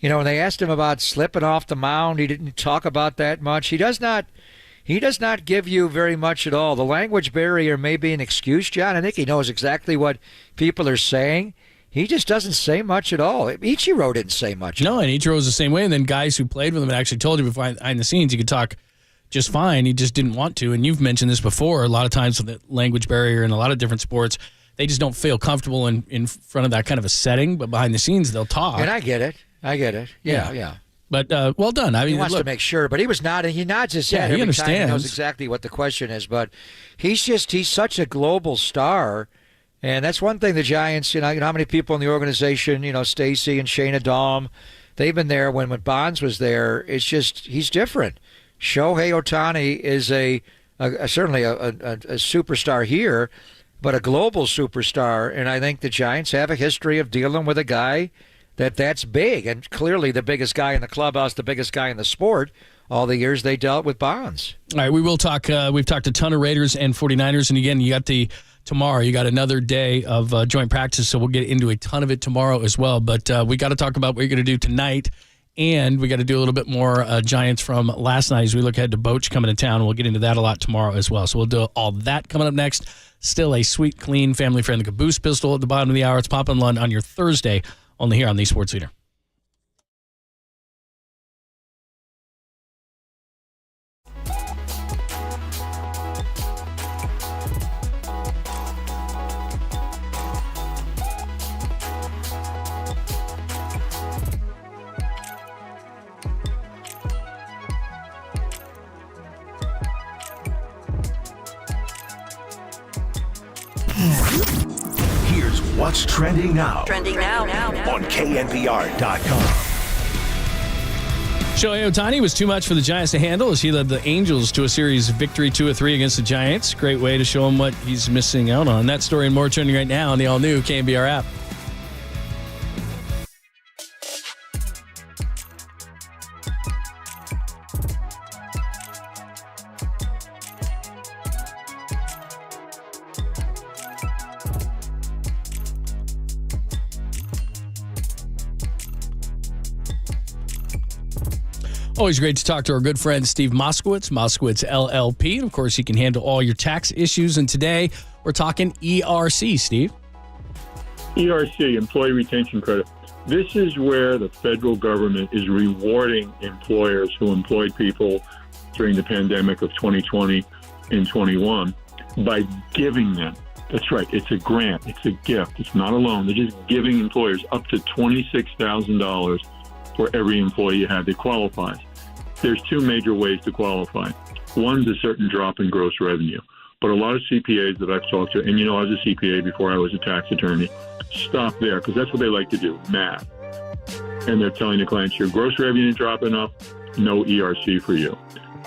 When they asked him about slipping off the mound, he didn't talk about that much. He does not give you very much at all. The language barrier may be an excuse, John. I think he knows exactly what people are saying. He just doesn't say much at all. Ichiro didn't say much. No, and Ichiro was the same way. And then guys who played with him had actually told you behind the scenes he could talk just fine. He just didn't want to. And you've mentioned this before. A lot of times with the language barrier in a lot of different sports, they just don't feel comfortable in front of that kind of a setting. But behind the scenes, they'll talk. And I get it. Yeah. But well done. He wants to make sure. But he was nodding. He nods his head every understands. time. He knows exactly what the question is. But he's such a global star. And that's one thing the Giants, how many people in the organization, Stacy and Shayna Dahm, they've been there when Bonds was there. It's just he's different. Shohei Ohtani is certainly a superstar here, but a global superstar. And I think the Giants have a history of dealing with a guy that's big, and clearly the biggest guy in the clubhouse, the biggest guy in the sport, all the years they dealt with Bonds. All right, we will talk. We've talked a ton of Raiders and 49ers, and again, you got tomorrow. You got another day of joint practice, so we'll get into a ton of it tomorrow as well. But we got to talk about what you're going to do tonight. And we got to do a little bit more Giants from last night as we look ahead to Boch coming to town. We'll get into that a lot tomorrow as well. So we'll do all that coming up next. Still a sweet, clean, family-friendly Caboose Pistol at the bottom of the hour. It's Pop and Lund on your Thursday, only here on the Sports Leader. Here's what's trending now. Trending now. On KNBR.com. Shohei Ohtani was too much for the Giants to handle as he led the Angels to a series victory 2-3 against the Giants. Great way to show him what he's missing out on. That story and more trending right now on the all-new KNBR app. Always great to talk to our good friend Steve Moskowitz, Moskowitz LLP. And of course, he can handle all your tax issues. And today, we're talking ERC, Steve. ERC, Employee Retention Credit. This is where the federal government is rewarding employers who employed people during the pandemic of 2020 and 21 by giving them. That's right. It's a grant. It's a gift. It's not a loan. They're just giving employers up to $26,000 for every employee you have that qualifies. There's two major ways to qualify. One's a certain drop in gross revenue. But a lot of CPAs that I've talked to, and I was a CPA before I was a tax attorney, stop there because that's what they like to do, math. And they're telling the clients, your gross revenue is dropping up, no ERC for you.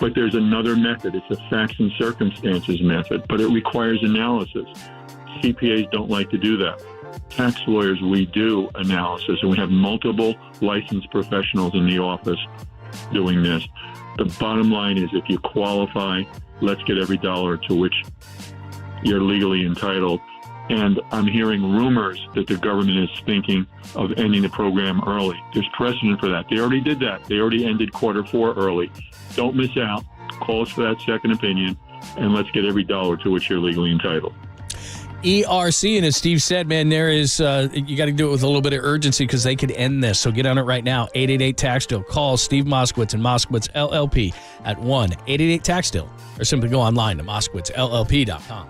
But there's another method. It's a facts and circumstances method, but it requires analysis. CPAs don't like to do that. Tax lawyers, we do analysis, and we have multiple licensed professionals in the office doing this. The bottom line is if you qualify, let's get every dollar to which you're legally entitled. And I'm hearing rumors that the government is thinking of ending the program early. There's precedent for that. They already did that. They already ended Q4 early. Don't miss out. Call us for that second opinion, and let's get every dollar to which you're legally entitled. ERC, and as Steve said, man, there is you got to do it with a little bit of urgency because they could end this. So get on it right now. 888-TAX-DEAL. Call Steve Moskowitz and Moskowitz LLP at 1-888-TAX-DEAL, or simply go online to moskowitzllp.com.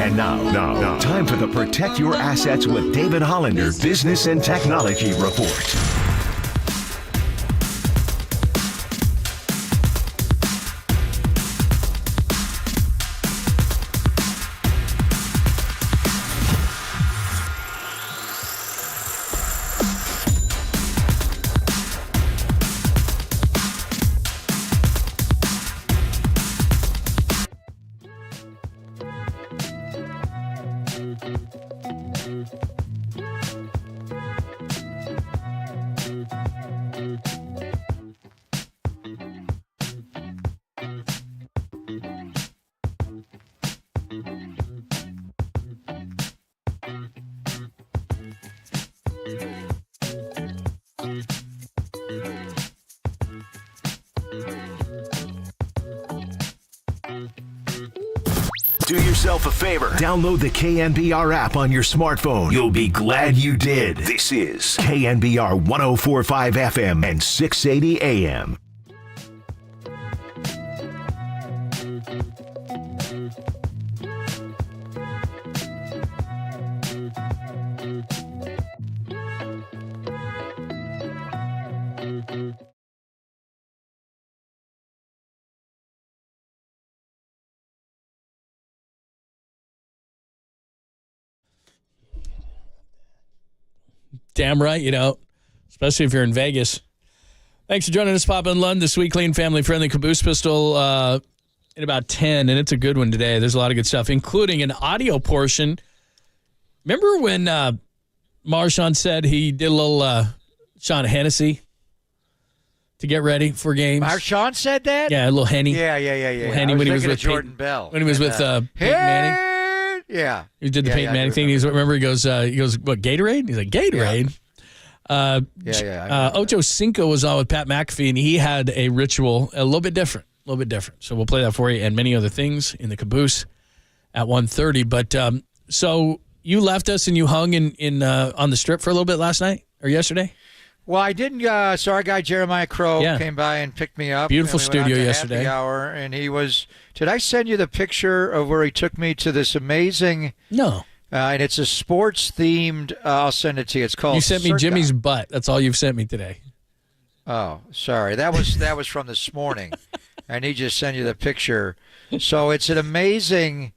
And now, time for the Protect Your Assets with David Hollander Business and Technology Report. Do yourself a favor. Download the KNBR app on your smartphone. You'll be glad you did. This is KNBR 104.5 FM and 680 AM. Damn right, you know, especially if you're in Vegas. Thanks for joining us, Papa and Lund, this week. Clean, family-friendly caboose pistol in about 10, and it's a good one today. There's a lot of good stuff, including an audio portion. Remember when Marshawn said he did a little Sean Hennessy to get ready for games? Marshawn said that? Yeah, a little Henny. Yeah. Henny when he was with Jordan Bell. When he was with Peyton Manning. Yeah. He did the Peyton Manning thing. Remember, he goes, what, Gatorade? He's like, Gatorade? Ocho Cinco was on with Pat McAfee, and he had a ritual a little bit different. So we'll play that for you and many other things in the caboose at 1:30. But so you left us and you hung in on the strip for a little bit last night or yesterday? Well, I didn't. So our guy Jeremiah Crow came by and picked me up. Beautiful studio yesterday. Happy hour, and he was. Did I send you the picture of where he took me to this amazing? No. And it's a sports themed. I'll send it to you. It's called. You sent me Circa. Jimmy's butt. That's all you've sent me today. Oh, sorry. That was from this morning. I need you to send you the picture. So it's an amazing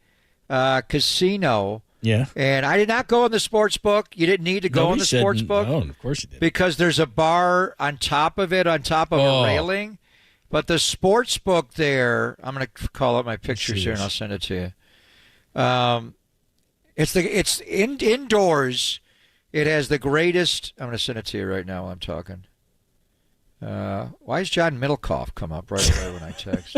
casino. Yeah. And I did not go in the sports book. You didn't need to go in the sports book. No, of course you did. Because there's a bar on top of it, on top of a railing. But the sports book there, I'm going to call up my pictures here and I'll send it to you. It's indoors. It has the greatest. I'm going to send it to you right now while I'm talking. Why is John Middlecoff come up right away when I text?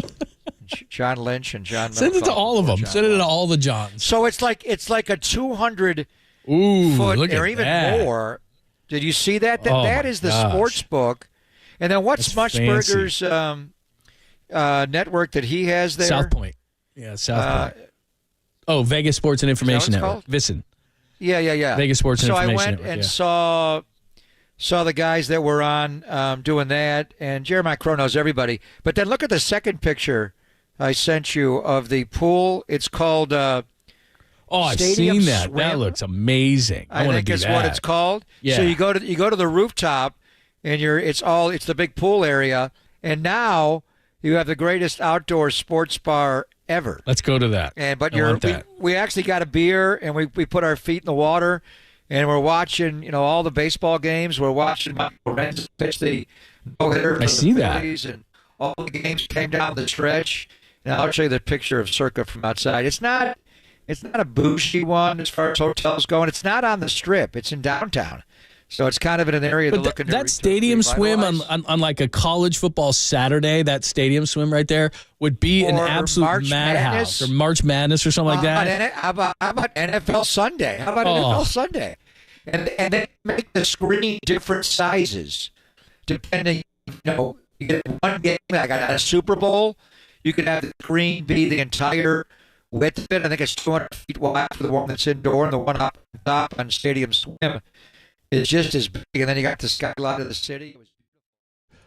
John Lynch and John Middlecoff. Send it to all of them. Send it to all the Johns. So it's like a 200 foot or even more. Did you see that? That is the sports book. And then what's Mushburger's network that he has there? South Point. Yeah, South Point. Vegas Sports and Information Network. VSiN. Yeah. Vegas Sports and Information Network. Network. So I went and saw the guys that were on doing that, and Jeremiah Crow knows everybody. But then look at the second picture I sent you of the pool. It's called I've seen that. Swim. That looks amazing. I want to do think that. it's what it's called. Yeah. So you go to the rooftop, and it's the big pool area, and now you have the greatest outdoor sports bar ever. Let's go to that. We actually got a beer, and we put our feet in the water, and we're watching all the baseball games. We're watching Michael Lorenz pitch the no-hitter. I see that. And all the games came down the stretch. And I'll show you the picture of Circa from outside. It's not a bougie one as far as hotels go, and it's not on the strip. It's in downtown. So it's kind of in an area they're looking to that stadium swim on like a college football Saturday, that stadium swim right there would be an absolute madhouse. Or March Madness or something like that. How about NFL Sunday? How about NFL Sunday? And they make the screen different sizes depending. You get one game like at a Super Bowl, you could have the screen be the entire width of it. I think it's 200 feet wide for the one that's indoor, and the one up top on Stadium Swim is just as big. And then you got the skyline of the city.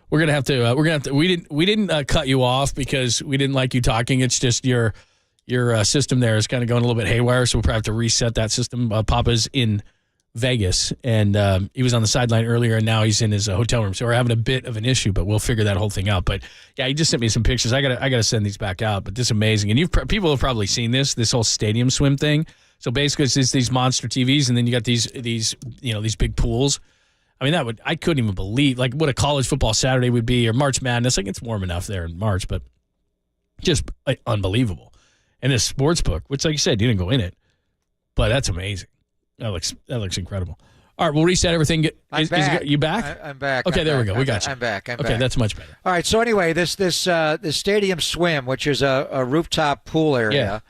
We're gonna have to. We didn't cut you off because we didn't like you talking. It's just your system there is kind of going a little bit haywire, so we'll probably have to reset that system. Papa's in Vegas, and he was on the sideline earlier, and now he's in his hotel room. So we're having a bit of an issue, but we'll figure that whole thing out. But yeah, he just sent me some pictures. I gotta send these back out. But this is amazing, and people have probably seen this whole stadium swim thing. So basically, it's just these monster TVs, and then you got these big pools. I mean, I couldn't even believe what a college football Saturday would be, or March Madness. Like, it's warm enough there in March, but just unbelievable. And this sports book, which, like you said, you didn't go in it, but that's amazing. That looks incredible. All right, we'll reset everything. I'm back. You back? I'm back. Okay, there we go. We got you. I'm back. Okay, that's much better. All right, so anyway, this Stadium Swim, which is a rooftop pool area,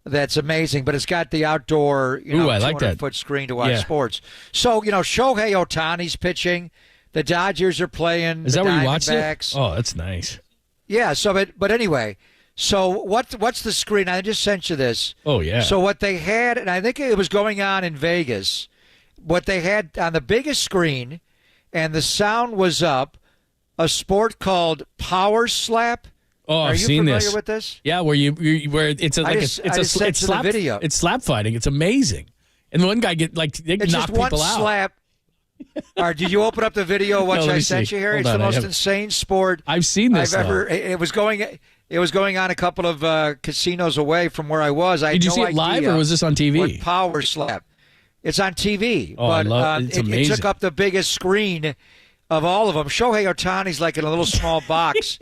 that's amazing, but it's got the outdoor, I like that 200-foot screen to watch sports. So, Shohei Ohtani's pitching. The Dodgers are playing. Is that where you watched it? Oh, that's nice. Yeah. So, but anyway, So what's the screen? I just sent you this. Oh, yeah. So what they had, and I think it was going on in Vegas, what they had on the biggest screen, and the sound was up, a sport called Power Slap. Oh, Are I've you seen familiar this. with this? Yeah, where it's slap video. It's slap fighting. It's amazing. And one guy they It's knock just one people out. slap. All right, did you open up the video? What No, I sent you here? Hold It's on, the I most have- insane sport I've seen this. I've ever. though. It was going on a couple of casinos away from where I was. I had Did you no see it live idea or was this on TV? what Power Slap. It's on TV, Oh, I but love it. It's it amazing. took up the biggest screen of all of them. Shohei Ohtani's like in a little small box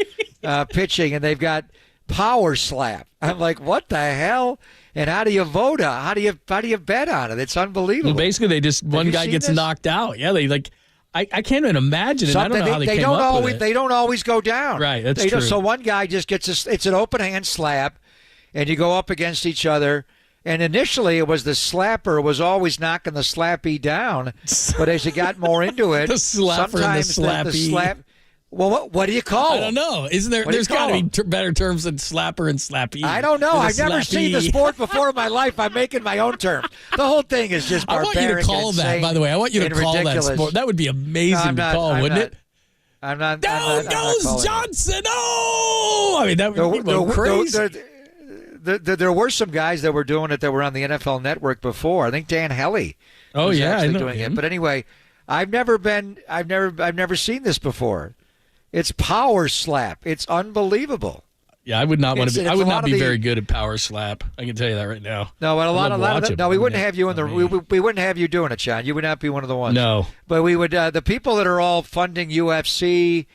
pitching, and they've got Power Slap. I'm like, what the hell? And how do you vote on? How do you bet on it? It's unbelievable. Well, basically, one you guy seen gets this? knocked out. Yeah, they like. I can't even imagine it. I don't know how they came don't up always, with it. They don't always go down. Right, that's They don't- true. So one guy just gets it's an open hand slap, and you go up against each other. And initially, it was the slapper was always knocking the slappy down, but as you got more into it, The slapper and the sometimes slappy. slap. Well, what do you call I them? don't know. Isn't there? What do you There's got to call be better terms than slapper and slappy. I don't know. Than a I've never seen the slappy. sport before in my life. I'm making my own terms. The whole thing is just I barbaric. want you to call and that. insane By the way, I want you to and call ridiculous. that sport. That would be amazing to call, wouldn't it? I'm not. Down goes calling it. Johnson! Oh, I mean that would be crazy. There were some guys that were doing it that were on the NFL Network before. I think Dan Helly Oh, was yeah, I actually know doing him. it. But anyway, I've never seen this before. It's Power Slap. It's unbelievable. Yeah, I would not want to be. It's I a would lot not of be the- very good at power slap. I can tell you that right now. No, but a lot of no, we wouldn't have you in the. I mean- We wouldn't have you doing it, John. You would not be one of the ones. No. But we would. The people that are all funding UFC,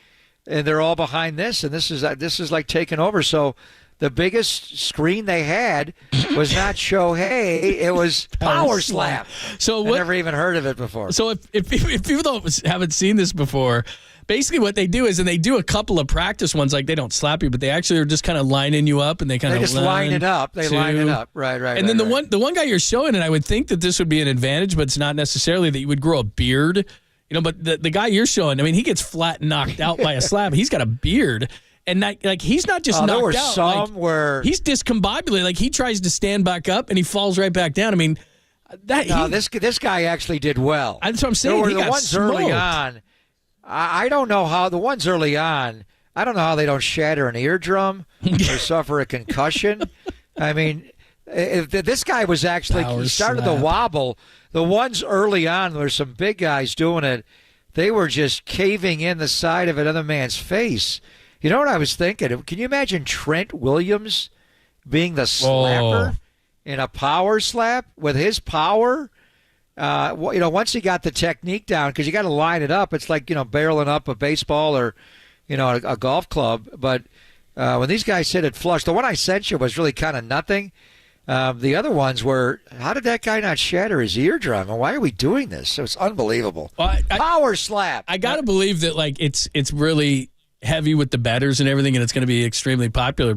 and they're all behind this, and this is like taking over. So the biggest screen they had was not Shohei, it was Power Slap. So I what? never even heard of it before. So if people haven't seen this before, basically what they do is, and they do a couple of practice ones, like they don't slap you, but they actually are just kind of lining you up, and they kind They of just line it up. They line it up. Right. And then the one guy you're showing, and I would think that this would be an advantage, but it's not necessarily that you would grow a beard. You know, but the guy you're showing, I mean, he gets flat knocked out by a slap. He's got a beard. And like he's not just knocked there were out. some where he's discombobulated. Like he tries to stand back up and he falls right back down. I mean, this guy actually did well. That's what I'm saying. There were He the got ones early smoked. on. I don't know how the ones early on. I don't know how they don't shatter an eardrum or suffer a concussion. I mean, if this guy was actually Power he started slap. the wobble. The ones early on, there were some big guys doing it. They were just caving in the side of another man's face. You know what I was thinking? Can you imagine Trent Williams being the slapper in a power slap with his power? Once he got the technique down, because you got to line it up. It's like, barreling up a baseball or, a golf club. But when these guys hit it flush, the one I sent you was really kind of nothing. The other ones were, how did that guy not shatter his eardrum? And why are we doing this? So it's unbelievable. Power slap. I got to believe that like it's really heavy with the bettors and everything, and it's going to be extremely popular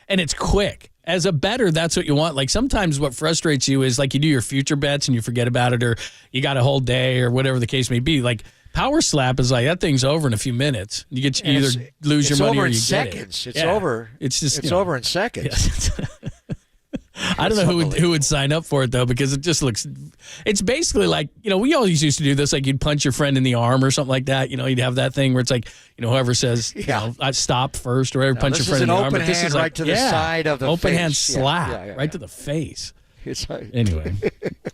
and it's quick. As a bettor, that's what you want. Like sometimes what frustrates you is like you do your future bets and you forget about it, or you got a whole day or whatever the case may be. Like Power Slap is like that thing's over in a few minutes. You either lose your money or you get seconds. it. It's over. It's just it's over in seconds. I don't know who would sign up for it though, because it just looks. It's basically like we always used to do this. Like you'd punch your friend in the arm or something like that. You'd have that thing where it's like whoever says I stop first or whatever, punch your friend in the arm. But this is an open hand right to the side of the open face. hand slap right to the face. Anyway,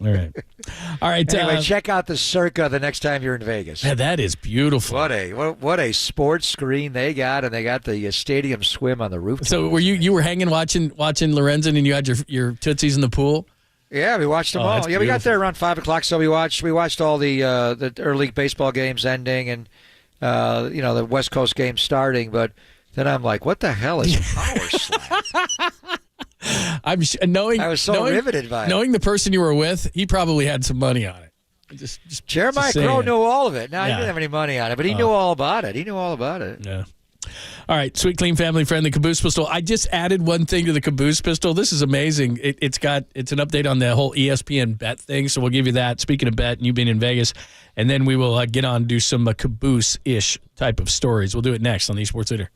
all right. Anyway, check out the Circa the next time you're in Vegas. Yeah, that is beautiful. What a sports screen they got, and they got the stadium swim on the roof. So were you were hanging watching Lorenzen, and you had your tootsies in the pool? Yeah, we watched them all. Yeah, we got there around 5:00, so we watched all the early baseball games ending, and the West Coast games starting. But then I'm like, what the hell is Power Slap? I was so riveted by it. Knowing the person you were with, he probably had some money on it. Just Jeremiah Crow knew all of it. Now he didn't have any money on it, but he knew all about it. Yeah. All right, sweet, clean, family friendly Caboose Pistol. I just added one thing to the Caboose Pistol. This is amazing. It's an update on the whole ESPN bet thing, so we'll give you that. Speaking of bet, and you being in Vegas, and then we will get on and do some Caboose-ish type of stories. We'll do it next on the Esports Leader.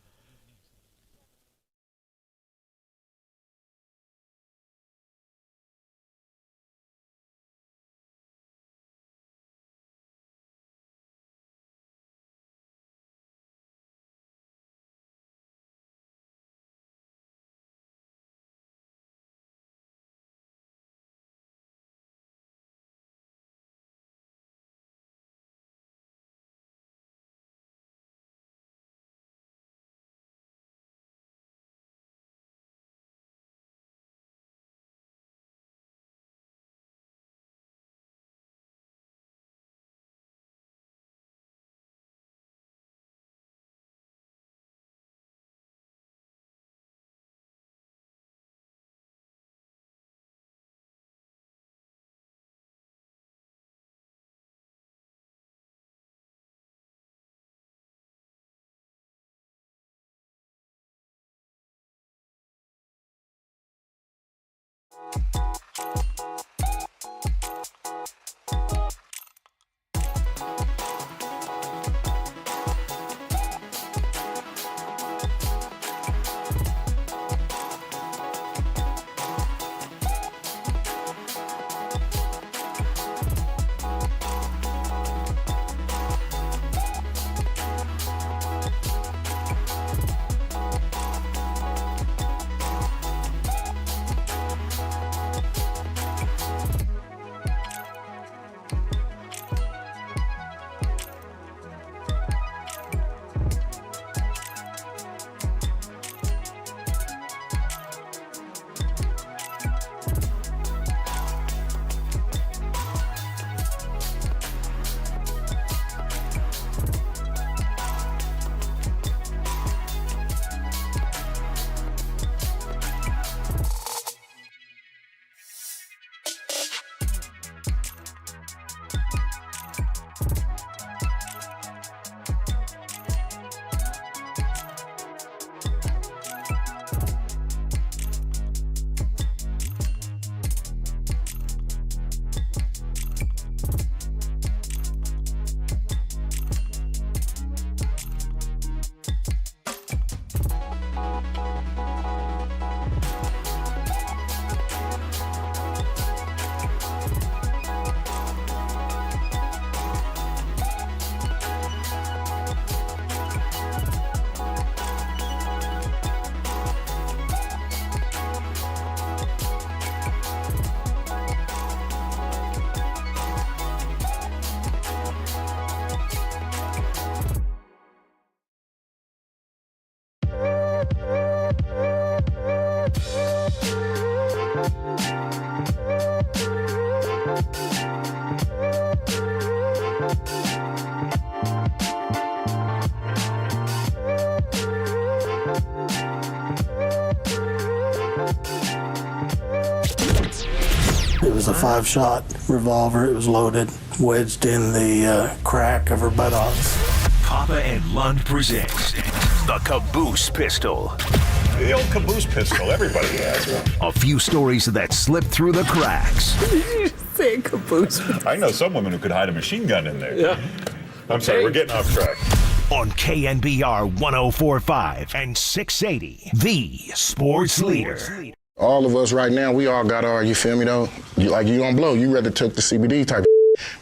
It was a 5-shot revolver. It was loaded, wedged in the crack of her buttocks. Papa and Lund presents the Caboose Pistol. The old caboose pistol, everybody has one. A few stories that slipped through the cracks. Did you say caboose? I know some women who could hide a machine gun in there. Yeah. I'm sorry, we're getting off track. On KNBR 104.5 and 680, the sports leader. All of us right now, we all got our, you feel me though? You don't blow, you rather took the CBD type of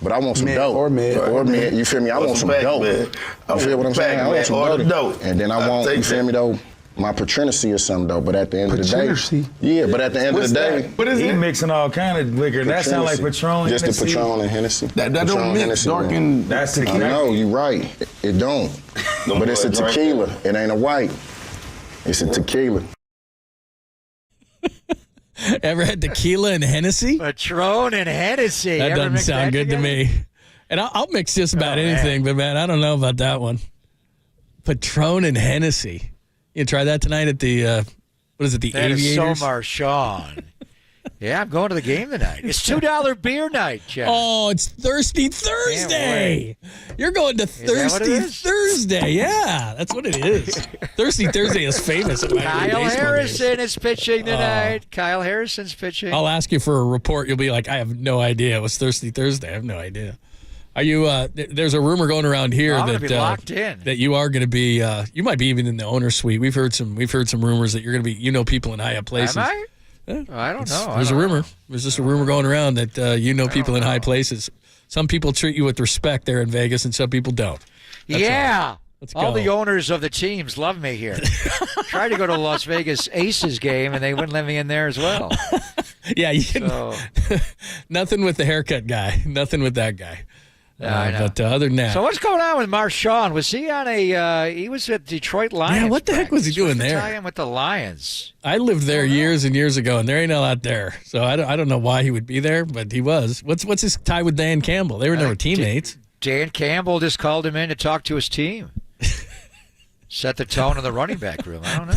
but I want some dope. Or mid, you feel me? I want some dope. You feel what I'm saying? I want some dope. And then I want, you feel me though? My patronacy or something though, but at the end of the day, yeah. But at the end of the day, what is he mixing all kind of liquor? That sound like Patron. Just Hennessy. the Patron and Hennessy. That don't mix dark and. That's tequila. I know you right. It don't. But it's a tequila. It ain't a white. It's a tequila. Ever had tequila and Hennessy? Patron and Hennessy. That doesn't sound good to me. And I'll mix just about anything, but man, I don't know about that one. Patron and Hennessy. You try that tonight at the, what is it, the that Aviators? That is so Marshawn. Yeah, I'm going to the game tonight. It's $2 beer night, Jeff. Oh, it's Thirsty Thursday. You're going to Thirsty Thursday. Yeah, that's what it is. Thirsty Thursday is famous. At Kyle Harrison is pitching tonight. Kyle Harrison's pitching. I'll ask you for a report. You'll be like, I have no idea. It was Thirsty Thursday. I have no idea. Are you? There's a rumor going around here that be locked in. That you are going to be. You might be even in the owner's suite. We've heard some rumors that you're going to be. You know, people in high up places. Am I? Yeah. I don't know. There's a rumor. There's just a rumor going around that you know people in high places. Some people treat you with respect there in Vegas, and some people don't. That's all the owners of the teams love me here. Tried to go to Las Vegas Aces game, and they wouldn't let me in there as well. Yeah, you can. Nothing with the haircut guy. Nothing with that guy. But other than that. So what's going on with Marshawn? Was he on he was at Detroit Lions. Yeah, what the heck was he doing there? Tie him with the Lions. I lived there years and years ago, and there ain't a lot there. So I don't know why he would be there, but he was. What's his tie with Dan Campbell? They were never teammates. Dan Campbell just called him in to talk to his team. Set the tone in the running back room. I don't know.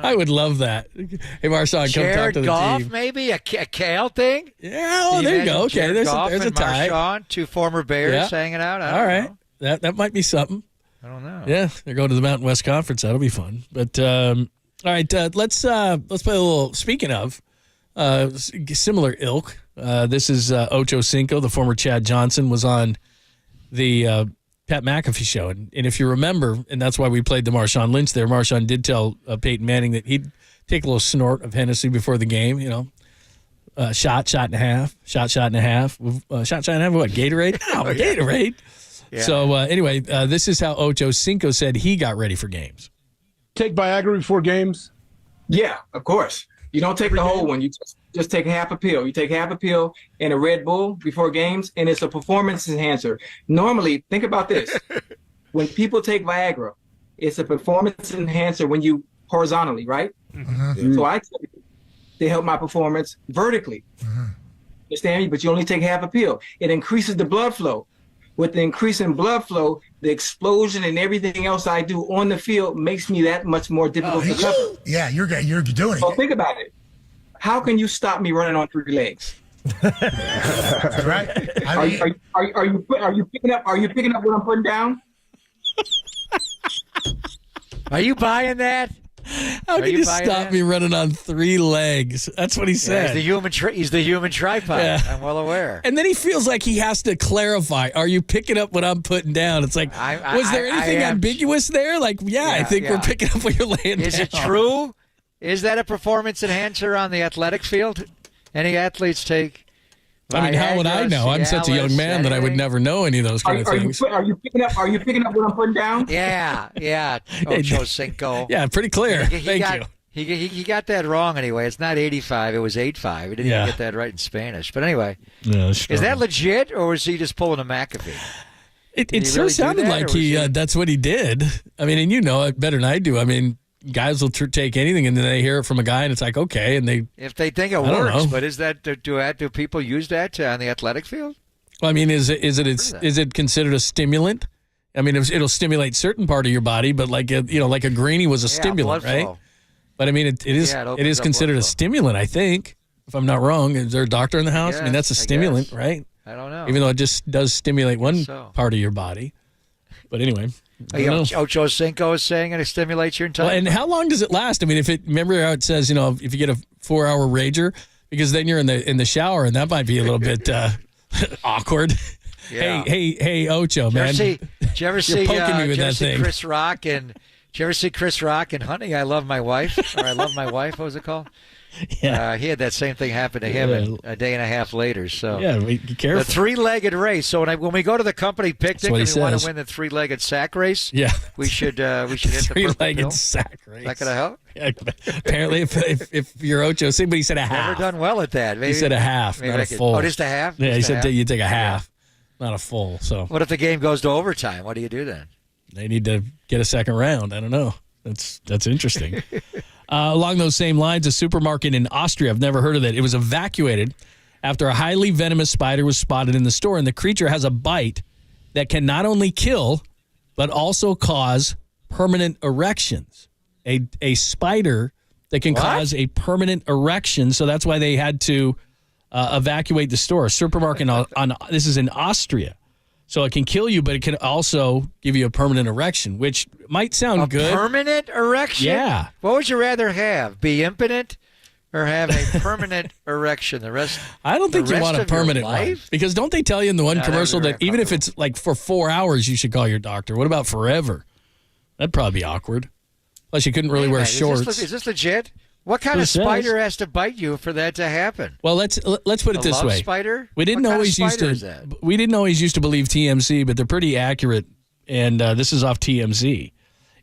I would love that. Hey, Marshawn, come talk to the Goff, team. maybe a Kale thing. Yeah, there you go. Okay, there's a tie. Marshawn, two former Bears hanging out. All right, that might be something. I don't know. Yeah, they're going to the Mountain West Conference. That'll be fun. But all right, let's play a little. Speaking of, Similar ilk. This is Ocho Cinco, the former Chad Johnson, was on the Pat McAfee show. And if you remember, and that's why we played the Marshawn Lynch there, Marshawn did tell Peyton Manning that he'd take a little snort of Hennessy before the game, shot and a half, shot and a half. Shot and a half, what, Gatorade? Oh, Gatorade. Yeah. So anyway, this is how Ocho Cinco said he got ready for games. Take Viagra before games? Yeah, of course. You don't take the whole one. You just take half a pill. You take half a pill and a Red Bull before games, and it's a performance enhancer. Normally, think about this. When people take Viagra, it's a performance enhancer when you horizontally, right? Mm-hmm. So I take it to help my performance vertically. Mm-hmm. Understand me? But you only take half a pill. It increases the blood flow. With the increase in blood flow, the explosion and everything else I do on the field makes me that much more difficult to cover. Yeah, you're doing it. So think about it. How can you stop me running on 3 legs? Right? Are you picking up what I'm putting down? Are you buying that? How can you stop me running on 3 legs? That's what he said. Yeah, he's the human tripod. Yeah. I'm well aware. And then he feels like he has to clarify. Are you picking up what I'm putting down? It's like, was there anything ambiguous there? Like, I think we're picking up what you're laying down. Is it true? Is that a performance enhancer on the athletic field? Any athletes take? I mean, how would I know? I'm such a young man that I would never know any of those kind of things. Are you picking up what I'm putting down? Yeah. Ocho Cinco. Yeah, pretty clear. Thank you. He got that wrong anyway. It's not 85. It was 85. He didn't even get that right in Spanish. But anyway, is that legit, or was he just pulling a McAfee? It sure sounded like that's what he did. I mean, and you know it better than I do. I mean, guys will take anything, and then they hear it from a guy, and it's like, okay, and if they think it works. But is that do people use that on the athletic field? Well, I mean, is it considered a stimulant? I mean, it'll stimulate certain part of your body, but like a greenie was a stimulant, right? Flow. But I mean, it is considered a stimulant, I think, if I'm not wrong. Is there a doctor in the house? I mean, that's a stimulant, right? I don't know. Even though it just does stimulate one part of your body. But anyway. Ocho Cinco is saying it stimulates your entire. Well, and how long does it last? I mean, remember how it says, if you get a 4-hour rager, because then you're in the shower, and that might be a little bit awkward. Yeah. Hey, Ocho, man. Did you ever see poking me with that thing. Chris Rock and? Did you ever see Chris Rock and Honey, I Love My Wife? Or I Love My Wife, what was it called? Yeah. He had that same thing happen to him a day and a half later. So be careful. The 3-legged race. So when we go to the company picnic and we want to win the 3-legged sack race, we should hit the 3-legged sack race. Is that going to help? Yeah, apparently, if you're Ocho, but he said a half. Never done well at that. Maybe, he said a half, not a full. Oh, just a half? Yeah, he said you take a half, not a full. So what if the game goes to overtime? What do you do then? They need to get a second round. I don't know. That's interesting. Along those same lines, a supermarket in Austria, I've never heard of that. It was evacuated after a highly venomous spider was spotted in the store, and the creature has a bite that can not only kill, but also cause permanent erections. A spider that can cause a permanent erection, so that's why they had to evacuate the store. A supermarket this is in Austria. So it can kill you, but it can also give you a permanent erection, which might sound good. A permanent erection? Yeah. What would you rather have? Be impotent or have a permanent erection? I don't think you want a permanent one. Because don't they tell you in the one commercial that even if it's like for 4 hours, you should call your doctor? What about forever? That'd probably be awkward. Plus, you couldn't really wear shorts. Is this legit? What kind of spider has to bite you for that to happen? Well, let's put it this way. Spider? We didn't always used to believe TMZ, but they're pretty accurate. And this is off TMZ.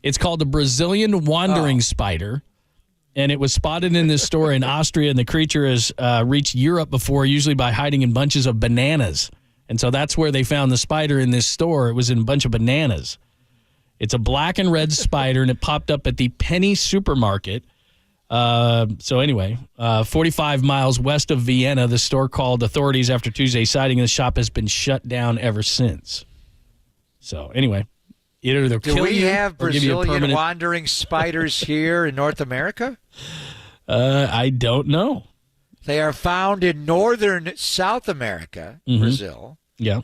It's called the Brazilian wandering spider, and it was spotted in this store in Austria. And the creature has reached Europe before, usually by hiding in bunches of bananas. And so that's where they found the spider in this store. It was in a bunch of bananas. It's a black and red spider, and it popped up at the Penny supermarket. So anyway, 45 miles west of Vienna, the store called authorities after Tuesday sighting, and the shop has been shut down ever since. So anyway, either they'll kill you. Do we have Brazilian wandering spiders here in North America? I don't know. They are found in northern South America, Brazil. Yeah.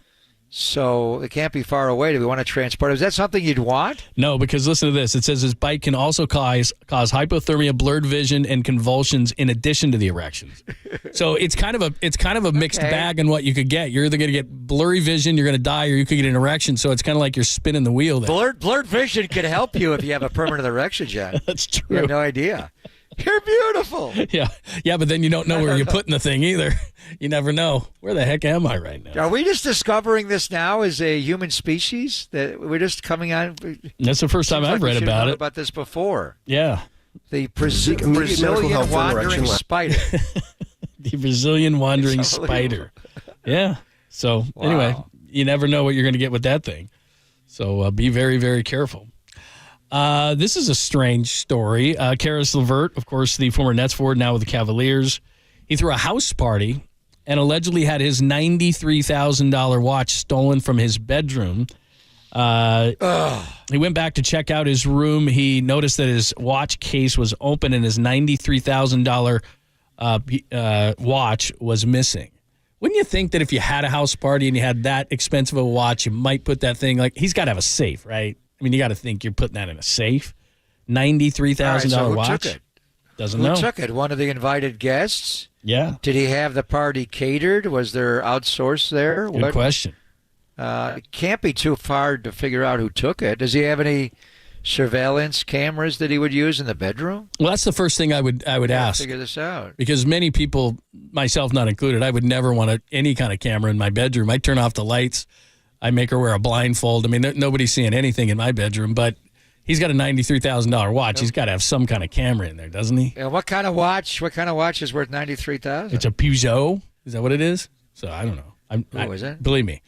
So it can't be far away. Do we want to transport him? Is that something you'd want? No, because listen to this. It says his bite can also cause hypothermia, blurred vision, and convulsions in addition to the erections. So it's kind of a mixed bag in what you could get. You're either going to get blurry vision, you're going to die, or you could get an erection. So it's kind of like you're spinning the wheel there. Blurred vision could help you if you have a permanent erection, John. That's true. You have no idea. You're beautiful. Yeah, but then you don't know where you're putting the thing either. You never know. Where the heck am I right now? Are we just discovering this now as a human species? That we're just coming on? That's the first time I've read about it. About this before. Yeah. The Brazilian wandering spider. The Brazilian wandering spider. Yeah. So anyway, you never know what you're going to get with that thing. So be very, very careful. This is a strange story. Karis LeVert, of course, the former Nets forward, now with the Cavaliers. He threw a house party and allegedly had his $93,000 watch stolen from his bedroom. He went back to check out his room. He noticed that his watch case was open and his $93,000 watch was missing. Wouldn't you think that if you had a house party and you had that expensive a watch, you might put that thing, like, he's got to have a safe, right? I mean, you got to think you're putting that in a safe. $93,000 watch? Who took it? Doesn't know. Who took it? One of the invited guests? Yeah. Did he have the party catered? Was there outsourced there? Good question. It can't be too hard to figure out who took it. Does he have any surveillance cameras that he would use in the bedroom? Well, that's the first thing I would ask. Figure this out. Because many people, myself not included, I would never want any kind of camera in my bedroom. I'd turn off the lights. I make her wear a blindfold. I mean, nobody's seeing anything in my bedroom, but he's got a $93,000 watch. He's got to have some kind of camera in there, doesn't he? And what kind of watch? What kind of watch is worth $93,000? It's a Peugeot. Is that what it is? So I don't know. Is it? Believe me.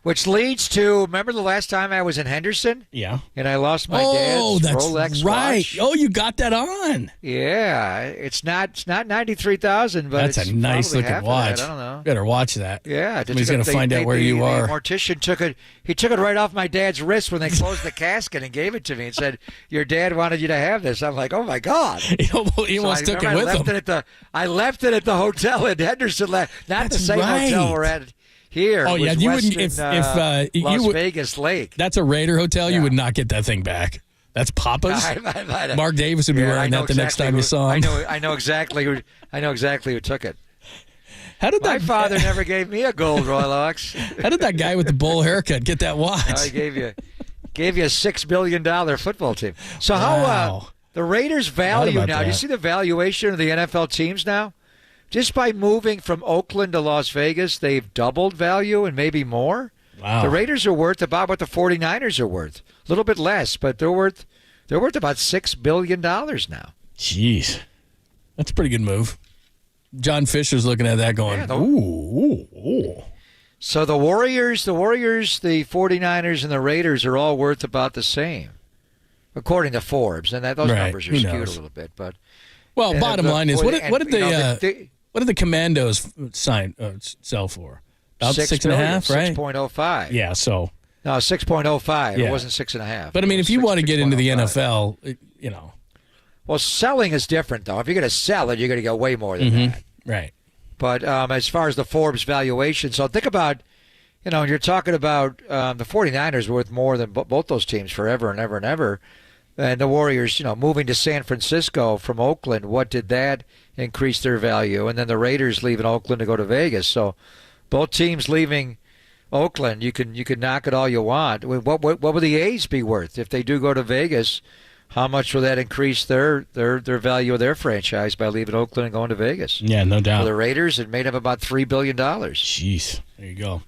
Which leads to, remember the last time I was in Henderson? Yeah. And I lost my dad's Rolex right. watch? Oh, you got that on. Yeah. It's not $93,000, but that's it's a nice probably looking half of watch. that. I don't know. Better watch that. Yeah. Somebody's going to find out where you are. The mortician took it. He took it right off my dad's wrist when they closed the casket and gave it to me and said, "Your dad wanted you to have this." I'm like, "Oh my God!" He almost took it with him. I left it at the hotel in Henderson, not the same hotel we're at here. Oh yeah, you wouldn't if Las Vegas Lake. That's a Raider hotel. You would not get that thing back. That's Papa's. Mark Davis would be wearing that the next time you saw him. I know exactly who took it. How did my father never gave me a gold Rolex? How did that guy with the bowl haircut get that watch? He gave you a $6 billion football team. So how the Raiders value now? Do you see the valuation of the NFL teams now? Just by moving from Oakland to Las Vegas, they've doubled value and maybe more. Wow. The Raiders are worth about what the 49ers are worth. A little bit less, but they're worth about $6 billion now. Jeez. That's a pretty good move. John Fisher's looking at that going, ooh. So the Warriors, the 49ers, and the Raiders are all worth about the same, according to Forbes. And those numbers are skewed a little bit. But bottom line is, what did the Commandos sell for? About 6.5, right? 6.05. Yeah, so. No, 6.05. Yeah. It wasn't 6.5. But I mean, if you want to get into the NFL, Well, selling is different, though. If you're going to sell it, you're going to get way more than that. Right. But as far as the Forbes valuation, so think about, you're talking about the 49ers worth more than both those teams forever and ever and ever. And the Warriors, moving to San Francisco from Oakland, what did that increase their value? And then the Raiders leaving Oakland to go to Vegas. So both teams leaving Oakland, you can knock it all you want. What would the A's be worth if they do go to Vegas? How much will that increase their value of their franchise by leaving Oakland and going to Vegas? Yeah, no doubt. For the Raiders, it made up about $3 billion. Jeez. There you go. All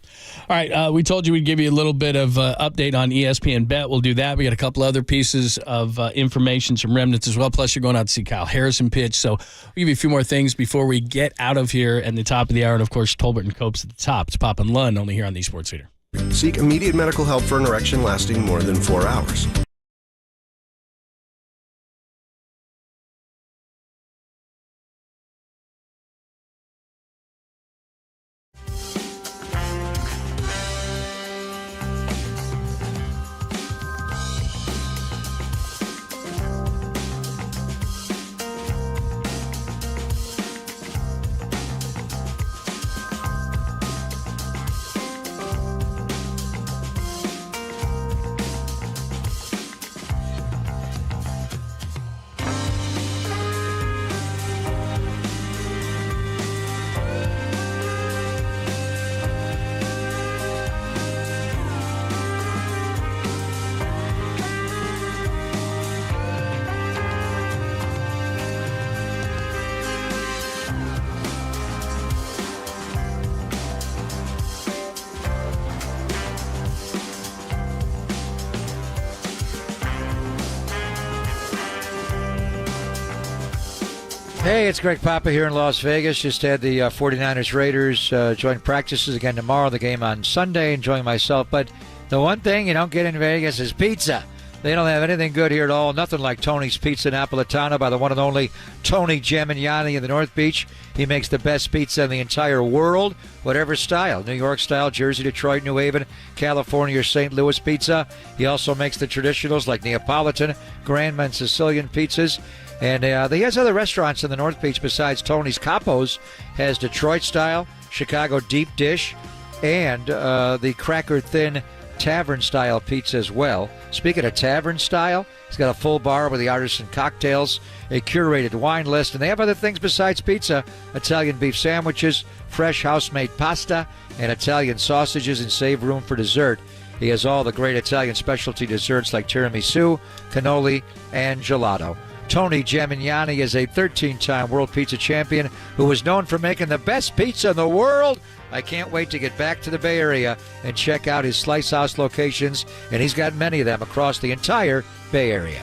right, we told you we'd give you a little bit of update on ESPN Bet. We'll do that. We got a couple other pieces of information, some remnants as well. Plus, you're going out to see Kyle Harrison pitch. So we'll give you a few more things before we get out of here at the top of the hour. And, of course, Tolbert and Copes at the top. It's Pop and Lund, only here on the Sports Leader. Seek immediate medical help for an erection lasting more than 4 hours. Hey, it's Greg Papa here in Las Vegas. Just had the 49ers Raiders joint practices again tomorrow, the game on Sunday, enjoying myself. But the one thing you don't get in Vegas is pizza. They don't have anything good here at all. Nothing like Tony's Pizza Napolitana by the one and only Tony Gemignani in the North Beach. He makes the best pizza in the entire world, whatever style. New York style, Jersey, Detroit, New Haven, California, or St. Louis pizza. He also makes the traditionals like Neapolitan, Grandma, and Sicilian pizzas. And he has other restaurants in the North Beach besides Tony's. Capo's has Detroit style, Chicago deep dish, and the cracker thin tavern style pizza as well. Speaking of tavern style, he's got a full bar with the artisan cocktails, a curated wine list, and they have other things besides pizza: Italian beef sandwiches, fresh house-made pasta, and Italian sausages, and save room for dessert. He has all the great Italian specialty desserts like tiramisu, cannoli, and gelato. Tony Gemignani is a 13-time world pizza champion who is known for making the best pizza in the world. I can't wait to get back to the Bay Area and check out his Slice House locations, and he's got many of them across the entire Bay Area.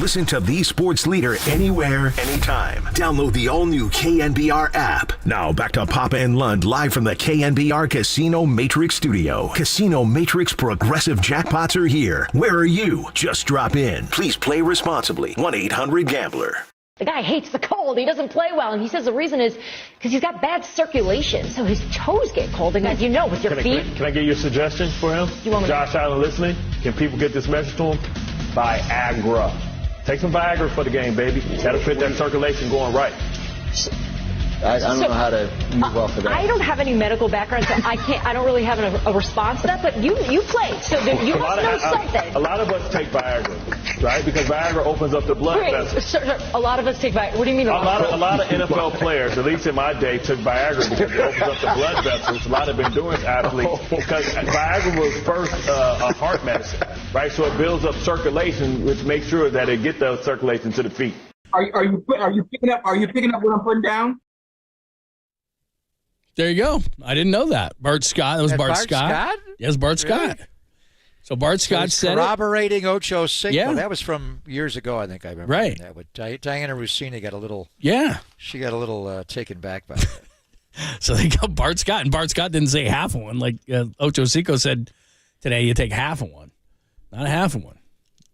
Listen to the sports leader anywhere, anytime. Download the all-new KNBR app. Now back to Papa and Lund live from the KNBR Casino Matrix Studio. Casino Matrix Progressive Jackpots are here. Where are you? Just drop in. Please play responsibly. 1-800-GAMBLER. The guy hates the cold. He doesn't play well. And he says the reason is because he's got bad circulation. So his toes get cold. And as you know, with your feet. Can I give you a suggestion for him? Josh Allen listening? Can people get this message to him? Viagra. Take some Viagra for the game, baby. That'll fit that circulation going right. I don't know how to move off of that. I don't have any medical background, so I don't really have a response to that. But you played, so you must know something. A lot of us take Viagra, right? Because Viagra opens up the blood vessels. A lot of us take Viagra. What do you mean? A lot of NFL players, at least in my day, took Viagra because it opens up the blood vessels. A lot of endurance athletes, because Viagra was first a heart medicine, right? So it builds up circulation, which makes sure that it gets the circulation to the feet. Are you picking up what I'm putting down? There you go. I didn't know that. Bart Scott. That was Bart Scott. Scott? Yes, Bart Scott. So Bart Scott said corroborating Ocho Cinco. Yeah. That was from years ago, I think I remember. Right. That with Diana Rossini got a little. Yeah. She got a little taken back by that. So they got Bart Scott, and Bart Scott didn't say half of one. Like Ocho Cinco said today, you take half of one, not a half of one.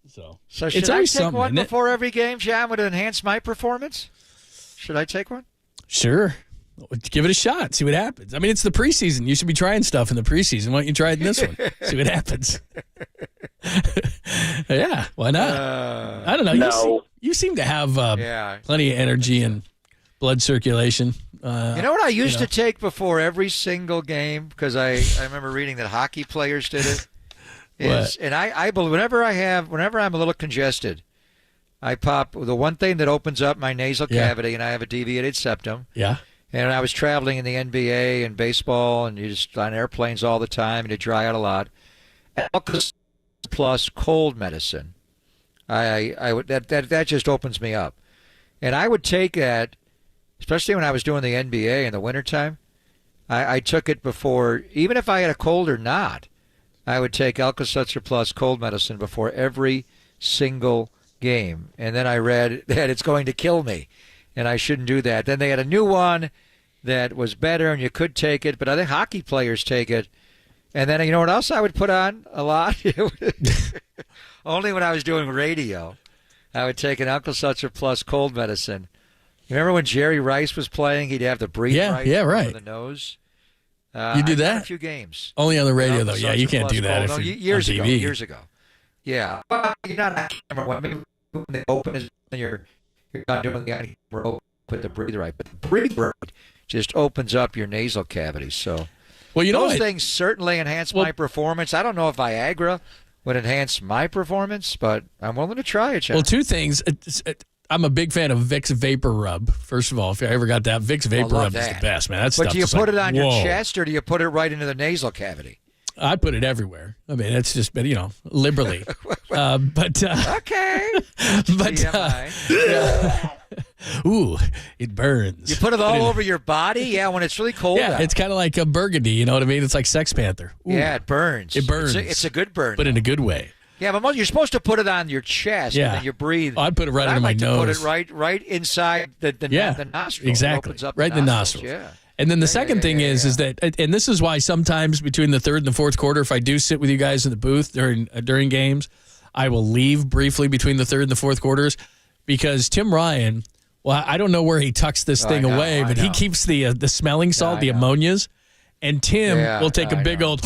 So should it's I always take something, one isn't it? before every game, John, would it enhance my performance? Should I take one? Sure. Give it a shot. See what happens. I mean, it's the preseason. You should be trying stuff in the preseason. Why don't you try it in this one? See what happens. Yeah, why not? I don't know. No. You seem to have plenty of energy and blood circulation. You know what I used to take before every single game, because I remember reading that hockey players did it. And I believe whenever I'm a little congested, I pop the one thing that opens up my nasal cavity, and I have a deviated septum. Yeah. And I was traveling in the NBA and baseball, and you just on airplanes all the time, and you dry out a lot. Alka plus cold medicine, that just opens me up, and I would take that, especially when I was doing the NBA in the wintertime. I took it before, even if I had a cold or not, I would take Alka-Seltzer plus cold medicine before every single game, and then I read that it's going to kill me. And I shouldn't do that. Then they had a new one that was better, and you could take it, but I think hockey players take it. And then, you know what else I would put on a lot? Only when I was doing radio, I would take an Alka-Seltzer plus cold medicine. You remember when Jerry Rice was playing? He'd have the breathe right over the nose. You do that? A few games. Only on the radio, though. Yeah, you can't do that if you're on TV. Years ago. Yeah. Well, you're not on camera. When they open it, and you're not doing the camera, put the breathe right. But the breathe right just opens up your nasal cavity. So, well, you know, those things certainly enhance my performance. I don't know if Viagra would enhance my performance, but I'm willing to try it. John. Well, two things. I'm a big fan of Vicks Vapor Rub. First of all, if you ever got that, Vicks Vapor Rub is the best, man. But do you put it on your chest, or do you put it right into the nasal cavity? I put it everywhere. I mean, it's just, liberally. Okay. Ooh, it burns. You put it all over your body? Yeah, when it's really cold out. It's kind of like a burgundy, you know what I mean? It's like Sex Panther. Ooh. Yeah, it burns. It burns. It's a good burn. But in a good way. Yeah, but you're supposed to put it on your chest and then you breathe. I'd put it right under my nose. I like to put it right inside the nostril. Exactly. It opens up right in the nostrils. Yeah. And then the second thing is that, and this is why sometimes between the third and the fourth quarter, if I do sit with you guys in the booth during games, I will leave briefly between the third and the fourth quarters, because Tim Ryan, well, I don't know where he tucks this thing away, but he keeps the smelling salt, the ammonias, and Tim will take a big old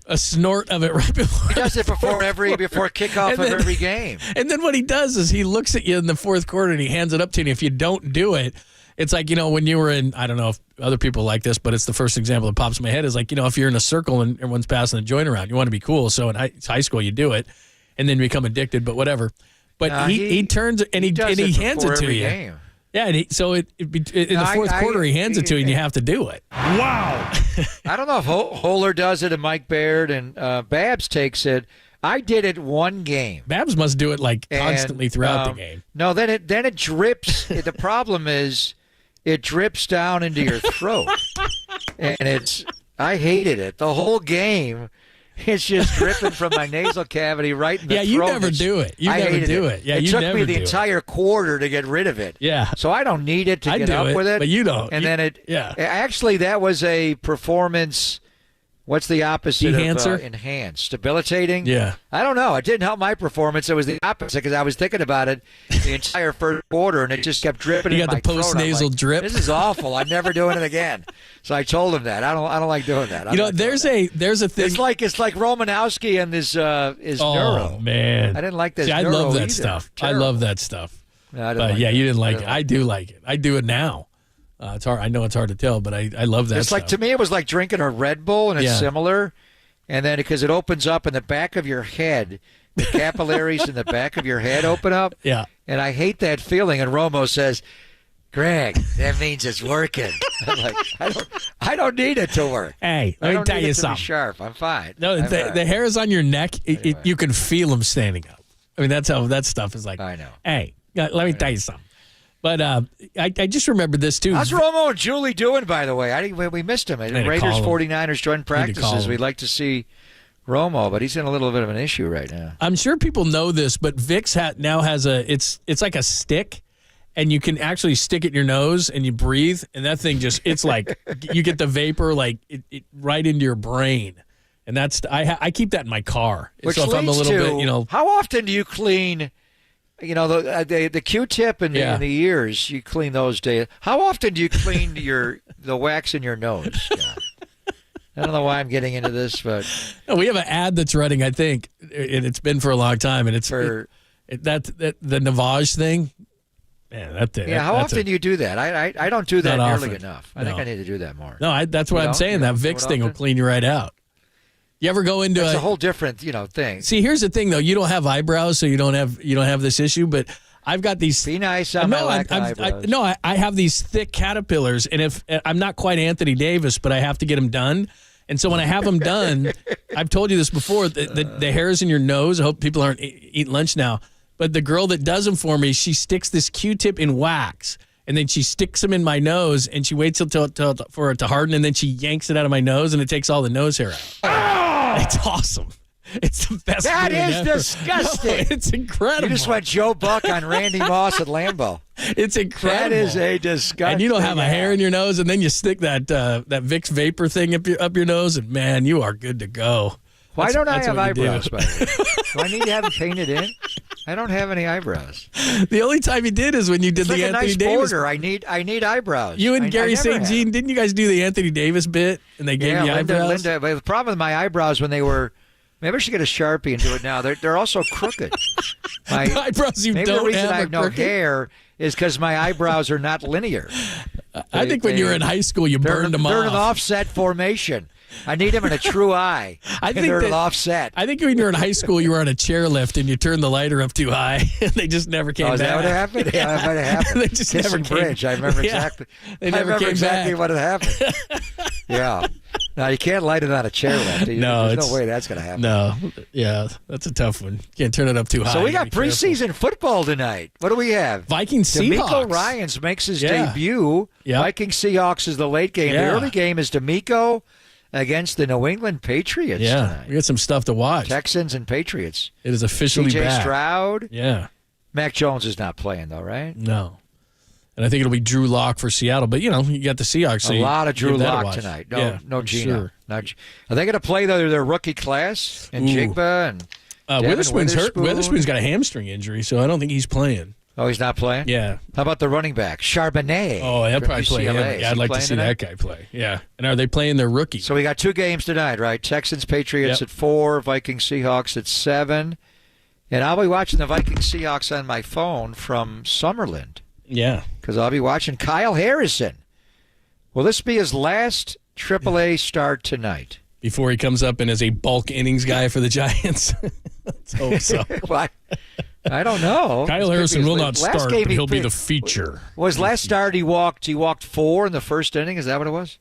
a snort of it right before. He does it before kickoff of every game. And then what he does is he looks at you in the fourth quarter and he hands it up to you. If you don't do it, it's like, when you were in, I don't know if other people like this, but it's the first example that pops in my head is like, if you're in a circle and everyone's passing the joint around, you want to be cool. So in high school, you do it and then become addicted, but whatever. But he turns and he hands it to you. Game. Yeah, and in the fourth quarter, he hands it to you, and you have to do it. Wow. I don't know if Holler does it and Mike Baird and Babs takes it. I did it one game. Babs must do it constantly throughout the game. No, then it drips. The problem is it drips down into your throat. And I hated it. The whole game, it's just dripping from my nasal cavity right in the throat. Yeah, you never do it. You never do it. Yeah, it took me the entire quarter to get rid of it. Yeah. So I don't need it to get up with it. But you don't. And then actually, that was a performance. What's the opposite Enhancer? of enhanced? Debilitating? Yeah. I don't know. It didn't help my performance. It was the opposite, because I was thinking about it the entire first quarter, and it just kept dripping in my throat. You got the post-nasal drip. This is awful. I'm never doing it again. So I told him that. I don't like doing that. There's a thing. It's like Romanowski and his neuro. Oh, man. I didn't like this. I love that either. stuff. Terrible. I love that stuff. No, I didn't you didn't like it. I do like it. I do it now. It's hard. I know it's hard to tell, but I love that stuff. To me, it was like drinking a Red Bull, and it's similar. And then because it opens up in the back of your head, the capillaries in the back of your head open up. Yeah. And I hate that feeling. And Romo says, Greg, that means it's working. I'm like, I don't need it to work. Hey, let me tell you something. To be sharp. I'm fine. No, the hairs on your neck, you can feel them standing up. I mean, that's how that stuff is like. I know. Hey, let me tell you something. But I just remember this, too. How's Romo and Julie doing, by the way? We missed him. Raiders 49ers joint practices. We'd like to see Romo, but he's in a little bit of an issue right now. I'm sure people know this, but Vicks now has it's like a stick, and you can actually stick it in your nose and you breathe, and that thing it's like you get the vapor like it right into your brain. And that's I keep that in my car. Which so if I'm a little bit, how often do you clean, the Q-tip and the ears? You clean those days. How often do you clean the wax in your nose, Scott? I don't know why I'm getting into this, but no, we have an ad that's running, I think, and it's been for a long time, and it's the Navage thing. Man, that thing. Yeah, how often do you do that? I don't do that nearly often. enough. I think I need to do that more. No, that's what I'm saying. That Vicks thing will clean you right out. You ever go into it's a whole different, thing. See, here's the thing though. You don't have eyebrows, so you don't have this issue. But I've got these. Be nice on my lack of eyebrows. I have these thick caterpillars, and if I'm not quite Anthony Davis, but I have to get them done. And so when I have them done, I've told you this before. The hairs in your nose. I hope people aren't eating lunch now. But the girl that does them for me, she sticks this Q-tip in wax. And then she sticks them in my nose, and she waits till for it to harden, and then she yanks it out of my nose, and it takes all the nose hair out. Oh! It's awesome. It's the best. That is ever. disgusting. No, it's incredible. You just went Joe Buck on Randy Moss at Lambeau. It's incredible. That is a disgusting. And you don't have a hair in your nose, and then you stick that Vicks vapor thing up your nose, and man, you are good to go. Why don't I have eyebrows, by the way? Do I need to have them painted in? I don't have any eyebrows. The only time you did is when you did the Anthony nice Davis. Border. I need eyebrows. You and Gary St. Jean, didn't you guys do the Anthony Davis bit? And they gave you eyebrows? Linda, but the problem with my eyebrows when they were, maybe I should get a Sharpie and do it now. They're also crooked. My the eyebrows you maybe don't the reason have I have no crooked. hair is because my eyebrows are not linear. I think when you were in high school, you burned them off. They're an offset formation. I need them in a true eye. I think they're an offset. I think when you were in high school, you were on a chairlift and you turned the lighter up too high, and they just never came back. Is that what happened? Yeah, that might have happened. They just Kissing never came. Bridge. I remember exactly. They never came exactly back. what had happened. Yeah. Now you can't light it on a chairlift. No, there's no way that's going to happen. No, yeah, that's a tough one. You can't turn it up too high. So we got preseason football tonight. What do we have? Vikings D'Amico Seahawks. Ryans makes his debut. Yeah. Vikings Seahawks is the late game. Yeah. The early game is D'Amico against the New England Patriots tonight. We got some stuff to watch. Texans and Patriots. It is officially CJ back. Stroud. Yeah. Mac Jones is not playing, though, right? No. And I think it'll be Drew Lock for Seattle. But, you got the Seahawks. So a lot of Drew Lock Lock tonight. No, yeah, no Gino. Sure. Are they going to play their rookie class? And Jigba and Witherspoon's hurt. Witherspoon? Witherspoon's got a hamstring injury, so I don't think he's playing. Oh, he's not playing? Yeah. How about the running back, Charbonnet? Oh, he'll from probably play him. UCLA? Yeah, I'd like to see that guy play. Yeah. And are they playing their rookie? So we got two games tonight, right? Texans, Patriots at 4, Vikings, Seahawks at 7. And I'll be watching the Vikings, Seahawks on my phone from Summerlin. Yeah. Because I'll be watching Kyle Harrison. Will this be his last AAA start tonight? Before he comes up and is a bulk innings guy for the Giants. Let's hope so. I don't know. Kyle Harrison will not start, but he'll be the feature. Was last start he walked 4 in the first inning? Is that what it was?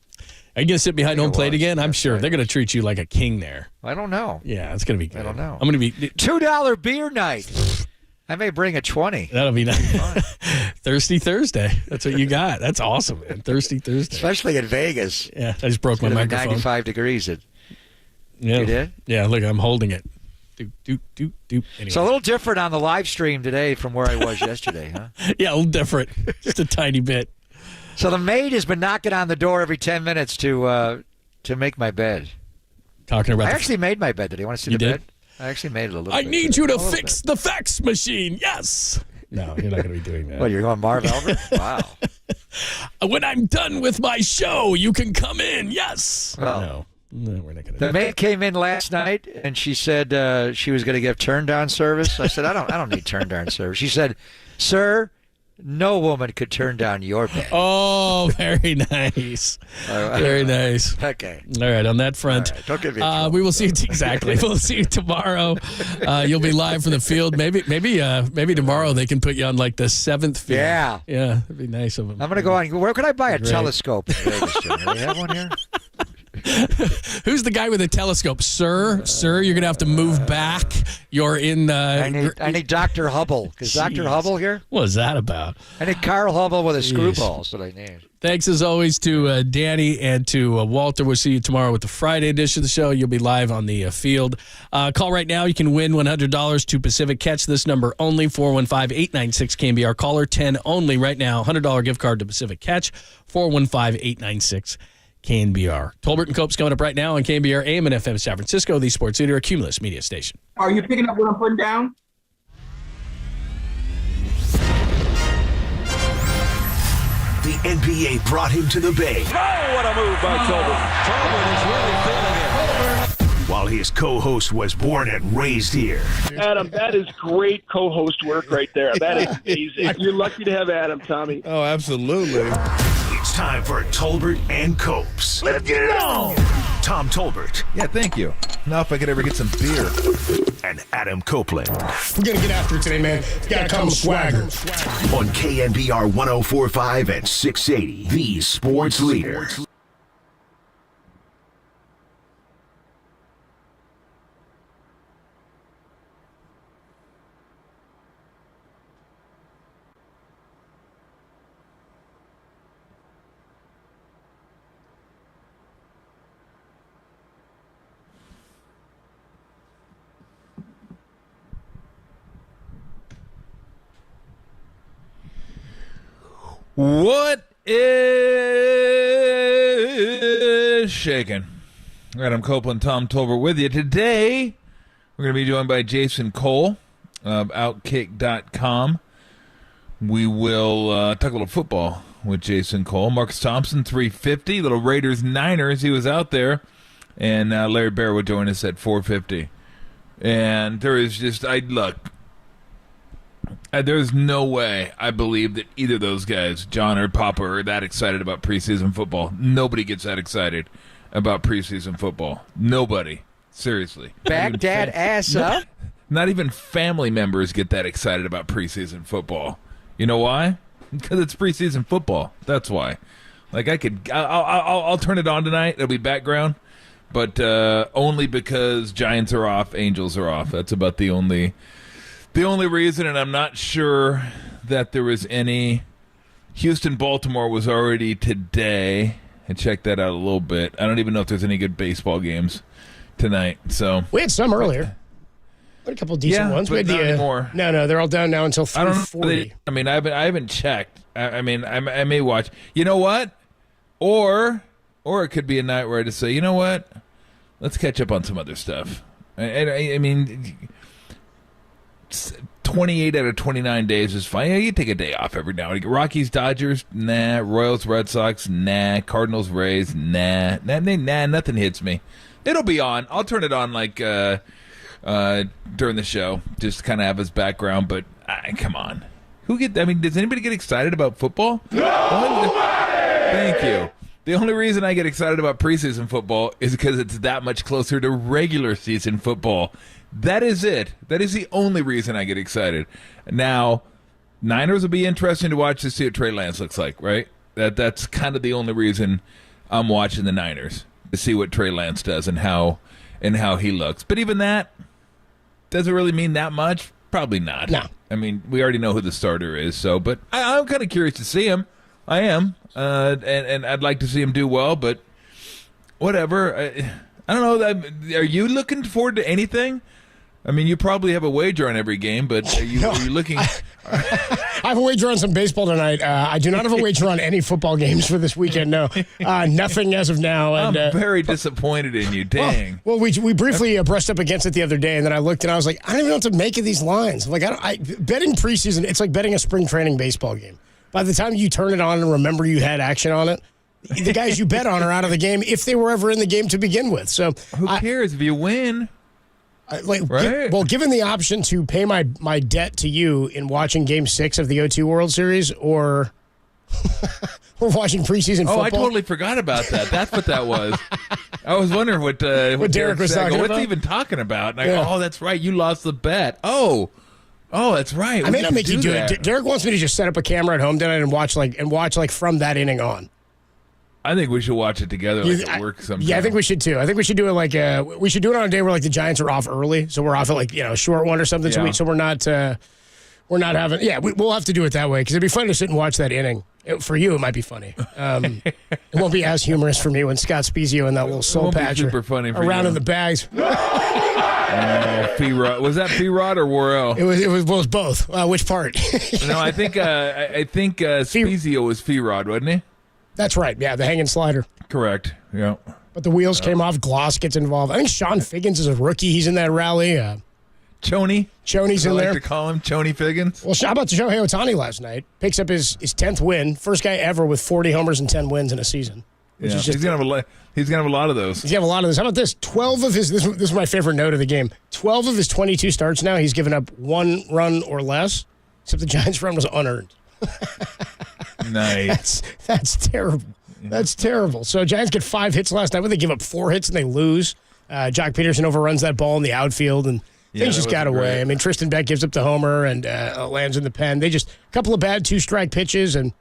Are you going to sit behind home plate again? I'm sure. They're going to treat you like a king there. I don't know. Yeah, it's going to be good. I don't know. I'm going to be $2 beer night. I may bring a 20. That'll be nice. Thirsty Thursday. That's what you got. That's awesome, man. Thirsty Thursday. Especially in Vegas. Yeah, I just broke my microphone. 95 degrees. You did? Yeah, look, I'm holding it. Anyway. So a little different on the live stream today from where I was yesterday, huh? Yeah, a little different. Just a tiny bit. So the maid has been knocking on the door every 10 minutes to make my bed. Talking about I actually made my bed today. You want to see the bed? I actually made it a little bit. I need you to fix the fax machine. Yes. No, you're not going to be doing that. What, you're going Marv Albert? Wow. When I'm done with my show, you can come in. Yes. Well, no, we're not going to do the maid came in last night, and she said she was going to give turn-down service. I said, I don't need turn-down service. She said, sir, no woman could turn down your bed. Oh, very nice. Very nice. Okay. All right, on that front. Right, don't get me in trouble. We will see you exactly. We'll see you tomorrow. You'll be live from the field. Maybe tomorrow they can put you on like the 7th field. Yeah. Yeah, that'd be nice of them. I'm going to go on. Where could I buy a telescope in Vegas, Jim? Do they have one here? Who's the guy with the telescope? Sir, you're going to have to move back. You're in the... I need Dr. Hubble. Is Dr. Hubble here? What is that about? I need Carl Hubble with a screwball. That's what I need. Thanks, as always, to Danny and to Walter. We'll see you tomorrow with the Friday edition of the show. You'll be live on the field. Call right now. You can win $100 to Pacific Catch. This number only, 415-896-KNBR. Caller 10 only right now. $100 gift card to Pacific Catch, 415-896-KNBR. Tolbert and Cope's coming up right now on KNBR AM and FM San Francisco, the sports leader, a Cumulus media station. Are you picking up what I'm putting down? The NBA brought him to the Bay. Oh, what a move by Tolbert. Tolbert is really feeling it. While his co-host was born and raised here. Adam, that is great co-host work right there. That is amazing. You're lucky to have Adam, Tommy. Oh, absolutely. It's time for Tolbert and Copes. Let's get it on! Tom Tolbert. Yeah, thank you. Now if I could ever get some beer. And Adam Copeland. We're going to get after it today, man. It's got to come with swagger. On KNBR 104.5 and 680, the sports leader. What is shaking? Adam Copeland, Tom Tolbert with you. Today, we're going to be joined by Jason Cole of Outkick.com. We will talk a little football with Jason Cole. Marcus Thompson, 350. Little Raiders-Niners. He was out there. And Larry Bear will join us at 450. And there is just, there's no way I believe that either of those guys, John or Papa, are that excited about preseason football. Nobody gets that excited about preseason football. Nobody. Seriously. Back dad ass up? Not even family members get that excited about preseason football. You know why? Because it's preseason football. That's why. Like I'll turn it on tonight. It'll be background. But only because Giants are off, Angels are off. That's about the only reason, and I'm not sure that there was any. Houston-Baltimore was already today. I checked that out a little bit. I don't even know if there's any good baseball games tonight. So we had some earlier. We had a couple of decent ones. But we had not anymore. No, they're all down now until 3:40. I don't know. I mean, I haven't checked. I mean, I may watch. You know what? Or it could be a night where I just say, you know what? Let's catch up on some other stuff. I mean, 28 out of 29 days is fine. Yeah, you take a day off every now and again. Rockies, Dodgers, nah. Royals, Red Sox, nah. Cardinals, Rays, nah. Nothing hits me. It'll be on. I'll turn it on like during the show, just kind of have as background. But come on, does anybody get excited about football? No. Thank you. The only reason I get excited about preseason football is because it's that much closer to regular season football. That is it. That is the only reason I get excited. Now, Niners will be interesting to watch to see what Trey Lance looks like, right? That's kind of the only reason I'm watching the Niners, to see what Trey Lance does and how he looks. But even that, does it really mean that much? Probably not. No. I mean, we already know who the starter is, but I'm kind of curious to see him. I am. And I'd like to see him do well, but whatever. I don't know. Are you looking forward to anything? I mean, you probably have a wager on every game, but are you looking? I have a wager on some baseball tonight. I do not have a wager on any football games for this weekend. No, nothing as of now. And, I'm very disappointed in you. Dang. Well, we briefly brushed up against it the other day, and then I looked and I was like, I don't even know what to make of these lines. Like, betting preseason, it's like betting a spring training baseball game. By the time you turn it on and remember you had action on it, the guys you bet on are out of the game if they were ever in the game to begin with. So who cares if you win? Right. Given the option to pay my debt to you in watching Game 6 of the O2 World Series, or we're watching preseason football. Oh, I totally forgot about that. That's what that was. I was wondering what Derek was talking about. What's he even talking about? And I go, that's right. You lost the bet. Oh, that's right. I may not make you do it. Derek wants me to just set up a camera at home tonight and watch from that inning on. I think we should watch it together at work sometime. Yeah, I think we should too. I think we should do it we should do it on a day where like the Giants are off early, so we're off at a short one or something. Yeah. So we're not having. Yeah, we'll have to do it that way because it'd be fun to sit and watch that inning. For you, it might be funny. It won't be as humorous for me when Scott Spezio and that little soul patch super funny for around you. in the bags. P-Rod. Was that P-Rod or Worrell? It was both. Which part? No, I think Spezio was P-Rod, wasn't he? That's right. Yeah, the hanging slider. Correct. Yeah. But the wheels came off. Gloss gets involved. I think Sean Figgins is a rookie. He's in that rally. Choney's in there. I like to call him Choney Figgins. Well, how about Shohei Ohtani last night? Picks up his 10th win. First guy ever with 40 homers and 10 wins in a season. Yeah. He's gonna have a lot of those. He's gonna have a lot of this. How about this? 12 of his. This is my favorite note of the game. 12 of his 22 starts now, he's given up 1 run or less. Except the Giants' run was unearned. Nice. That's terrible. Yeah. That's terrible. So Giants get 5 hits last night, but they give up 4 hits and they lose. Jock Peterson overruns that ball in the outfield and. Things just got away. I mean, Tristan Beck gives up the homer and lands in the pen. They just a couple of bad 2-strike pitches and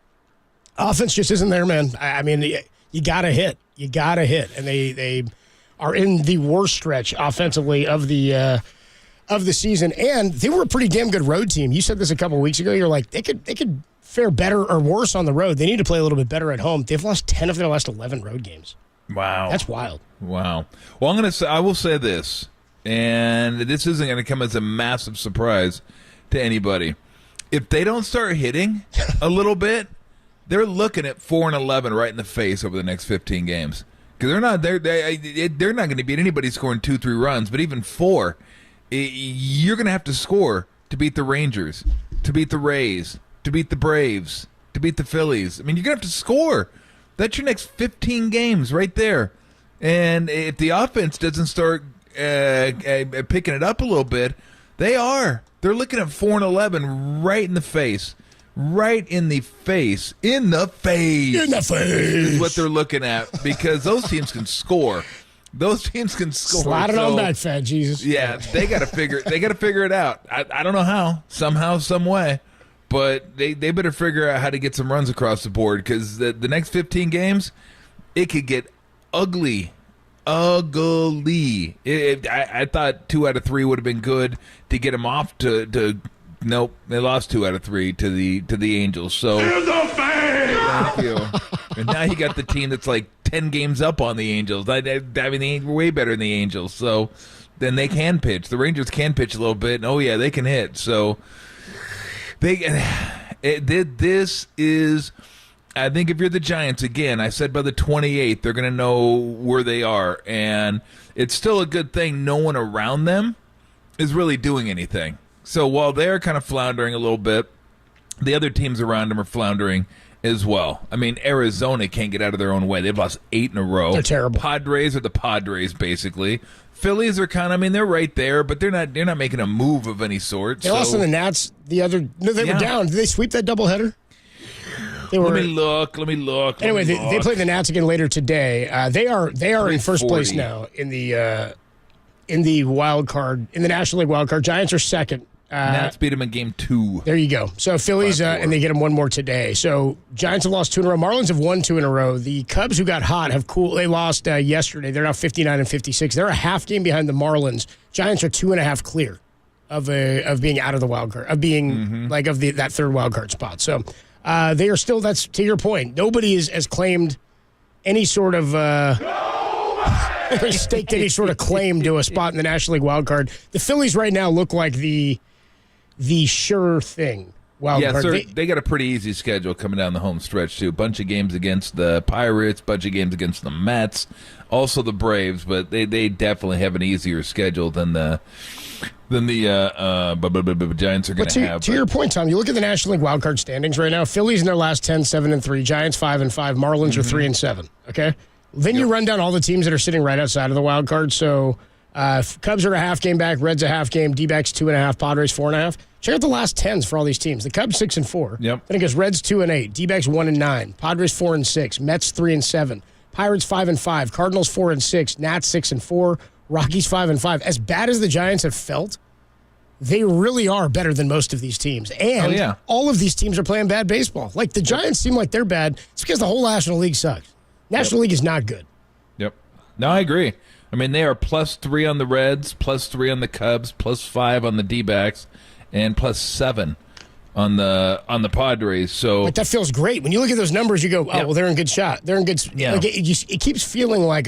offense just isn't there, man. I mean, you got to hit. You got to hit, and they are in the worst stretch offensively of the season. And they were a pretty damn good road team. You said this a couple of weeks ago. You're like they could fare better or worse on the road. They need to play a little bit better at home. They've lost 10 of their last 11 road games. Wow, that's wild. Wow. Well, I will say this. And this isn't going to come as a massive surprise to anybody. If they don't start hitting a little bit, they're looking at 4-11 right in the face over the next 15 games. Because they're not going to beat anybody scoring 2-3 runs, but even 4, you're going to have to score to beat the Rangers, to beat the Rays, to beat the Braves, to beat the Phillies. I mean, you're going to have to score. That's your next 15 games right there. And if the offense doesn't start picking it up a little bit, they're looking at 4-11 right in the face. Right in the face. In the face. In the face. Is what they're looking at because those teams can score. Those teams can score. Slide it on back, fat Jesus. Yeah, they got to figure it out. I don't know how. Somehow, some way. But they better figure out how to get some runs across the board because the next 15 games, it could get ugly. I thought 2 out of 3 would have been good to get them off to nope, they lost 2 out of 3 to the Angels. So thank you. And now you got the team that's like 10 games up on the Angels. I mean, they're way better than the Angels. So then they can pitch. The Rangers can pitch a little bit. And, oh yeah, they can hit. So this is. I think if you're the Giants, again, I said by the 28th, they're going to know where they are. And it's still a good thing no one around them is really doing anything. So while they're kind of floundering a little bit, the other teams around them are floundering as well. I mean, Arizona can't get out of their own way. They've lost 8 in a row. They're terrible. Padres are the Padres, basically. Phillies are kind of, I mean, they're right there, but they're not making a move of any sort. They lost to the Nats they were down. Did they sweep that doublehetter? Let me look. Anyway, they play the Nats again later today. They are in first place now in the wild card, in the National League wild card. Giants are second. Nats beat them in game 2. There you go. So Phillies, and they get them one more today. So Giants have lost 2 in a row. Marlins have won 2 in a row. The Cubs, who got hot, have cooled. They lost yesterday. They're now 59 and 56. They're a half game behind the Marlins. Giants are 2.5 clear of being out of the wild card, of being that third wild card spot. So. They are still, that's to your point, nobody has claimed any sort of, staked any sort of claim to a spot in the National League wild card. The Phillies right now look like the sure thing wild card. Sir, they got a pretty easy schedule coming down the home stretch, too. A bunch of games against the Pirates, bunch of games against the Mets, also the Braves, but they definitely have an easier schedule than the Giants are going to have. To your point, Tom, you look at the National League wildcard standings right now. Phillies in their last 10, 7-3. Giants 5-5. Marlins are 3-7. Okay, then you run down all the teams that are sitting right outside of the wild card. So Cubs are a half game back. Reds a half game. D-backs 2.5. Padres 4.5. Check out the last 10s for all these teams. The Cubs 6-4. Yep. Then it goes Reds 2-8. D-backs 1-9. Padres 4-6. Mets 3-7. Pirates 5-5. Cardinals 4-6. Nats 6-4. Rockies 5-5. As bad as the Giants have felt, they really are better than most of these teams. And all of these teams are playing bad baseball. Like the Giants seem like they're bad. It's because the whole National League sucks. National League is not good. Yep. No, I agree. I mean, they are +3 on the Reds, +3 on the Cubs, +5 on the D-backs, and +7 on the Padres. So But that feels great. When you look at those numbers, you go, oh, well, they're in good shot. They're in good. Yeah. Like it keeps feeling like,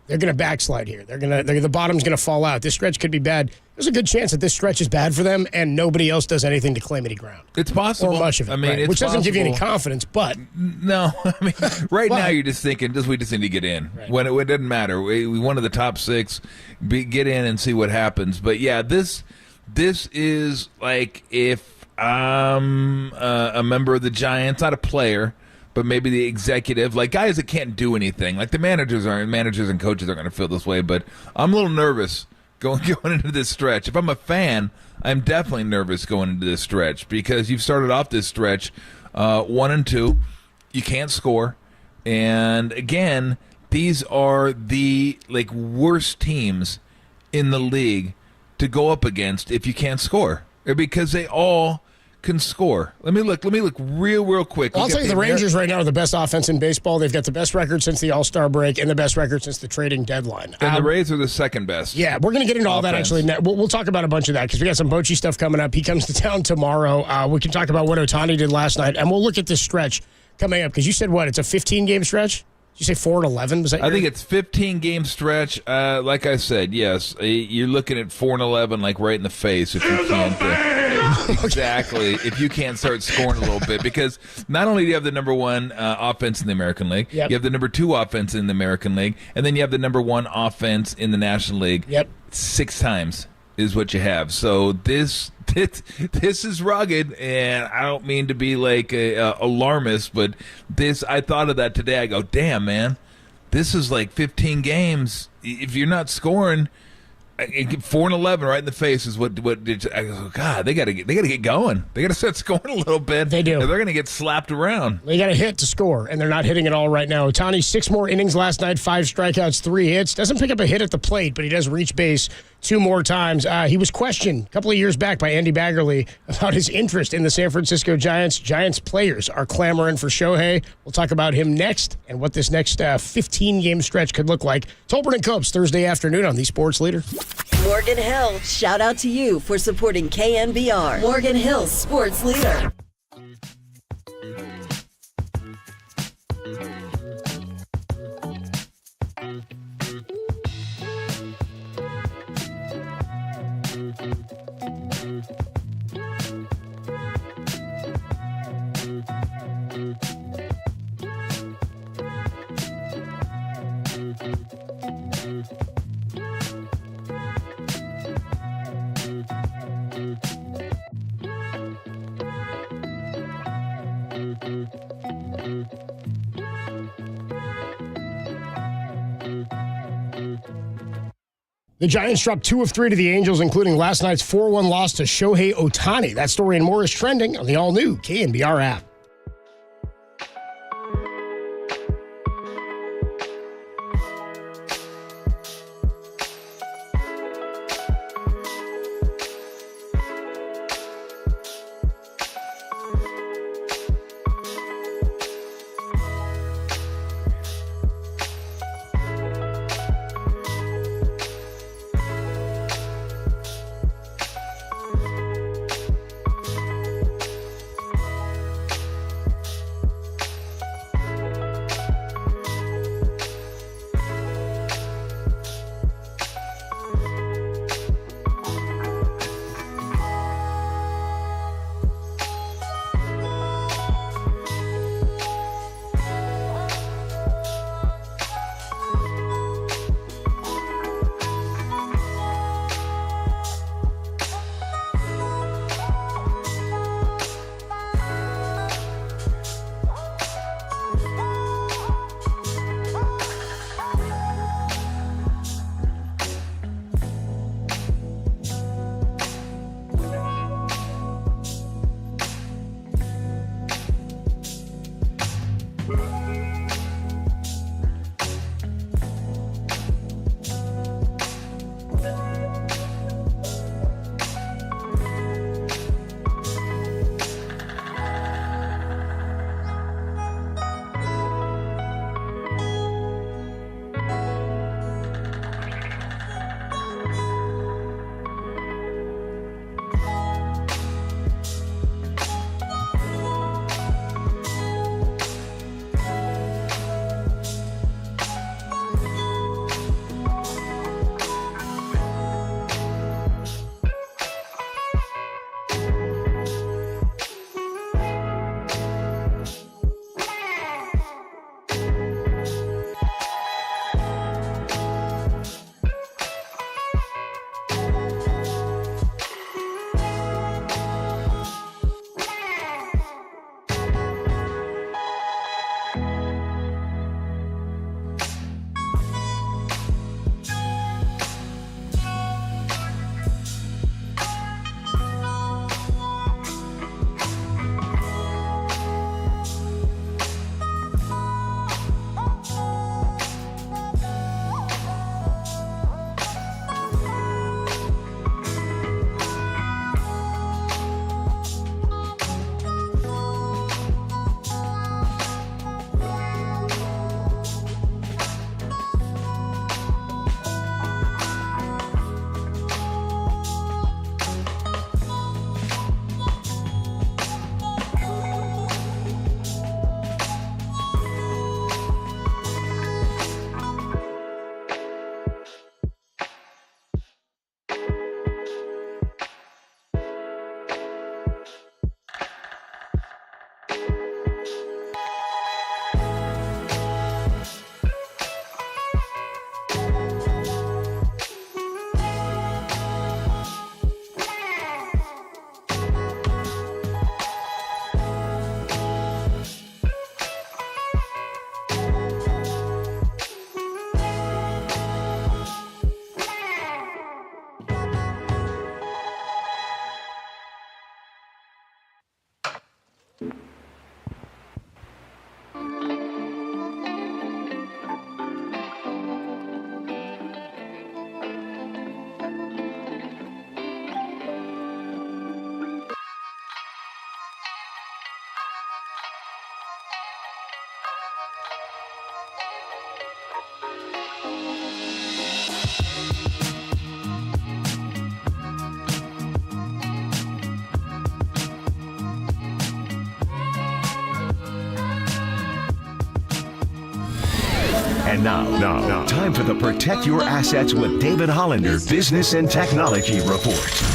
they're going to backslide here. The bottom's going to fall out. This stretch could be bad. There's a good chance that this stretch is bad for them, and nobody else does anything to claim any ground. It's possible. Or much of it. I mean, it's which doesn't give you any possible. confidence, but. No, I mean, right now you're just thinking, we just need to get in. Right. When it doesn't matter. We one of the top 6, get in and see what happens. But yeah, this is like if I'm a member of the Giants, not a player, but maybe the executive, like guys that can't do anything. Like the managers and coaches are going to feel this way. But I'm a little nervous going into this stretch. If I'm a fan, I'm definitely nervous going into this stretch because you've started off this stretch 1-2. You can't score, and again, these are the worst teams in the league to go up against if you can't score, because they all can score. Let me look real quick. Well, I'll tell you, the Rangers right now are the best offense in baseball. They've got the best record since the All-Star break and the best record since the trading deadline. And the Rays are the second best. Yeah, we're going to get into all that, offense. actually. We'll talk about a bunch of that because we got some Bochy stuff coming up. He comes to town tomorrow. We can talk about what Ohtani did last night, and we'll look at this stretch coming up because you said what? It's a 15-game stretch? Did you say 4-11? Was that I think it's 15-game stretch. Like I said, yes. You're looking at 4-11, like right in the face if you can't. Exactly. If you can't start scoring a little bit, because not only do you have the number 1 offense in the American League, Yep. you have the number 2 offense in the American League, and then you have the number 1 offense in the National League. Yep. 6 times is what you have. So this is rugged, and I don't mean to be like a alarmist, but I thought of that today. I go, damn, man, this is like 15 games. If you're not scoring, 4-11 right in the face is what I go, God, they got to get going. They got to start scoring a little bit. They do. Or they're going to get slapped around. They got to hit to score, and they're not hitting it all right now. Ohtani, 6 more innings last night, 5 strikeouts, 3 hits. Doesn't pick up a hit at the plate, but he does reach base 2 more times. He was questioned a couple of years back by Andy Baggerly about his interest in the San Francisco Giants. Giants players are clamoring for Shohei. We'll talk about him next and what this next 15-game stretch could look like. Tolbert and Copes, Thursday afternoon on the Sports Leader. Morgan Hill, shout out to you for supporting KNBR. Morgan Hill's Sports Leader. The Giants dropped 2 of 3 to the Angels, including last night's 4-1 loss to Shohei Ohtani. That story and more is trending on the all-new KNBR app. And now, time for the Protect Your Assets with David Hollander Business and Technology Report.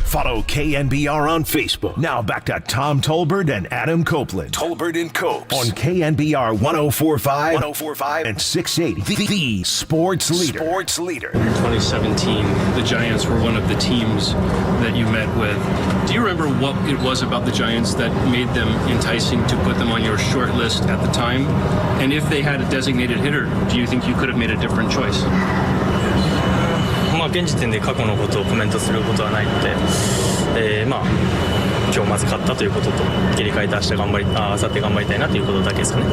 Follow KNBR on Facebook. Now back to Tom Tolbert and Adam Copeland. Tolbert and Copes on KNBR 104.5 and 680. The Sports Leader. Sports Leader. In 2017, the Giants were one of the teams that you met with. Do you remember what it was about the Giants that made them enticing to put them on your short list at the time? And if they had a designated hitter, do you think you could have made a different choice? 現時点で過去のことをコメントすることはないので、今日まず勝ったということと切り替えて明日頑張り、明後日頑張りたいなということだけですかね。I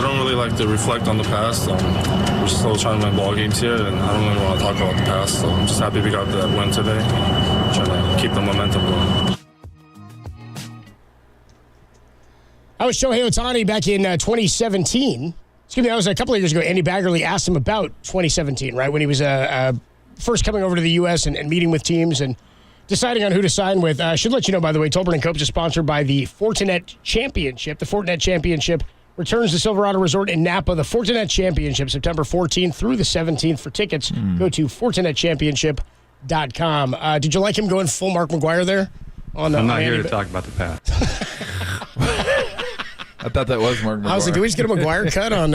don't really like to reflect on the past. We're still trying to win ball games here, and I don't really want to talk about the past. So I'm just happy we got that win today. Trying to keep the momentum going. I was Shohei Ohtani back in 2017. Excuse me, that was a couple of years ago. Andy Baggerly asked him about 2017, right, when he was first coming over to the U.S. and meeting with teams and deciding on who to sign with. I should let you know, by the way, Tolbert & Copes is sponsored by the Fortinet Championship. The Fortinet Championship returns to Silverado Resort in Napa. The Fortinet Championship, September 14th through the 17th. For tickets, go to FortinetChampionship.com. Did you like him going full Mark McGuire there? I'm not here to talk about the past. I thought that was Mark McGuire. I was like, do we just get a McGuire cut on...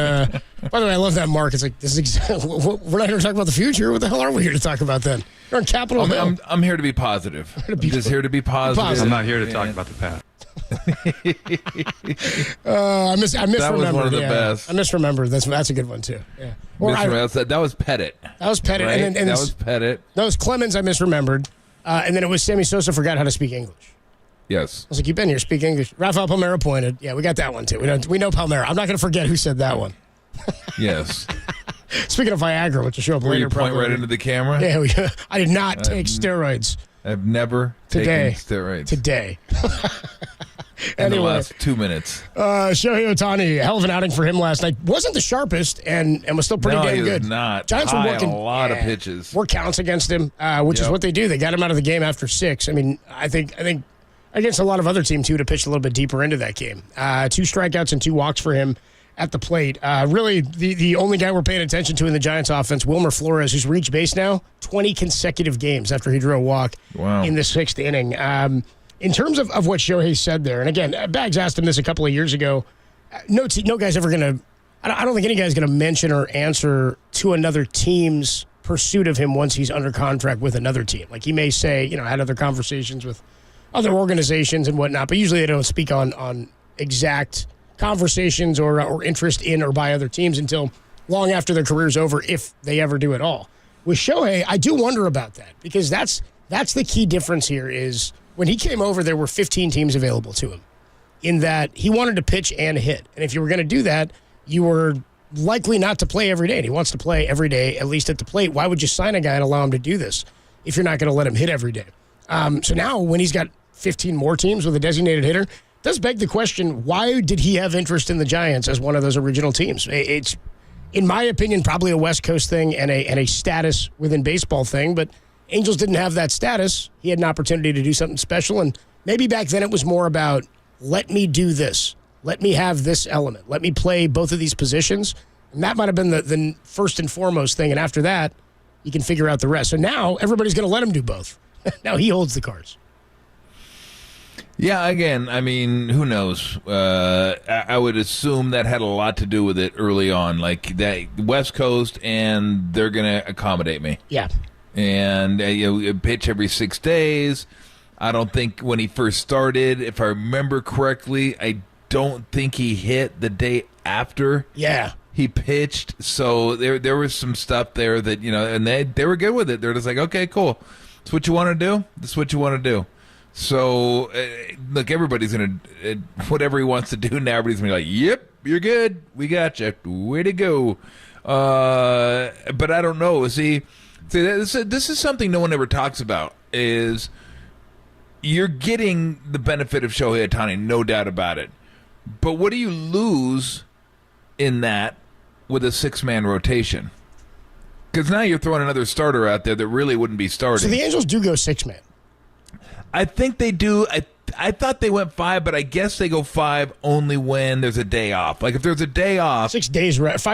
By the way, I love that Mark. It's like, this is we're not here to talk about the future. What the hell are we here to talk about then? You're on Capitol Hill. I'm here to be positive. I'm just here to be positive. I'm not here to talk about the past. I misremembered. That was one of the best. I misremembered. That's a good one, too. Yeah. That was Pettit. That was Pettit. Right? And that was Pettit. That was Clemens, I misremembered. And then it was Sammy Sosa forgot how to speak English. Yes. I was like, you've been here, speak English. Rafael Palmeiro pointed. Yeah, we got that one, too. We know Palmeiro. I'm not going to forget who said that one. Yes. Speaking of Viagra, which will show up later. You point right into the camera? Yeah, I did not take steroids. I've never taken steroids. Today. In the last 2 minutes. Shohei Ohtani, hell of an outing for him last night. Wasn't the sharpest and was still pretty damn good. No, not. Giants were working a lot of pitches. Work counts against him, which is what they do. They got him out of the game after 6. I mean, I think against a lot of other teams, he would have pitched a little bit deeper into that game. 2 strikeouts and 2 walks for him at the plate. Really, the only guy we're paying attention to in the Giants offense, Wilmer Flores, who's reached base now 20 consecutive games after he drew a walk in the 6th inning. In terms of what Shohei said there, and again, Bags asked him this a couple of years ago, no guy's ever going to, I don't think any guy's going to mention or answer to another team's pursuit of him once he's under contract with another team. Like he may say, I had other conversations with other organizations and whatnot, but usually they don't speak on exact conversations or interest in or by other teams until long after their career's over, if they ever do at all. With Shohei, I do wonder about that because that's the key difference here is when he came over, there were 15 teams available to him in that he wanted to pitch and hit. And if you were going to do that, you were likely not to play every day. And he wants to play every day, at least at the plate. Why would you sign a guy and allow him to do this if you're not going to let him hit every day? So now when he's got 15 more teams with a designated hitter, does beg the question, why did he have interest in the Giants as one of those original teams? It's, in my opinion, probably a West Coast thing and a status within baseball thing, but Angels didn't have that status. He had an opportunity to do something special, and maybe back then it was more about, let me do this. Let me have this element. Let me play both of these positions. And that might have been the first and foremost thing, and after that, you can figure out the rest. So now everybody's going to let him do both. Now he holds the cards. Yeah, again, I mean, who knows? I would assume that had a lot to do with it early on, like that West Coast, and they're going to accommodate me. Yeah. And pitch every 6 days. I don't think when he first started, if I remember correctly, I don't think he hit the day after. Yeah. He pitched, so there was some stuff there that, and they were good with it. They're just like, okay, cool. That's what you want to do? That's what you want to do. So, look, everybody's going to, whatever he wants to do now, everybody's going to be like, yep, you're good. We got you. Way to go. But I don't know. See, this is something no one ever talks about, is you're getting the benefit of Shohei Ohtani, no doubt about it. But what do you lose in that with a 6-man rotation? Because now you're throwing another starter out there that really wouldn't be starting. So the Angels do go 6-man. I think they do. I thought they went 5, but I guess they go 5 only when there's a day off. Like if there's a day off, 5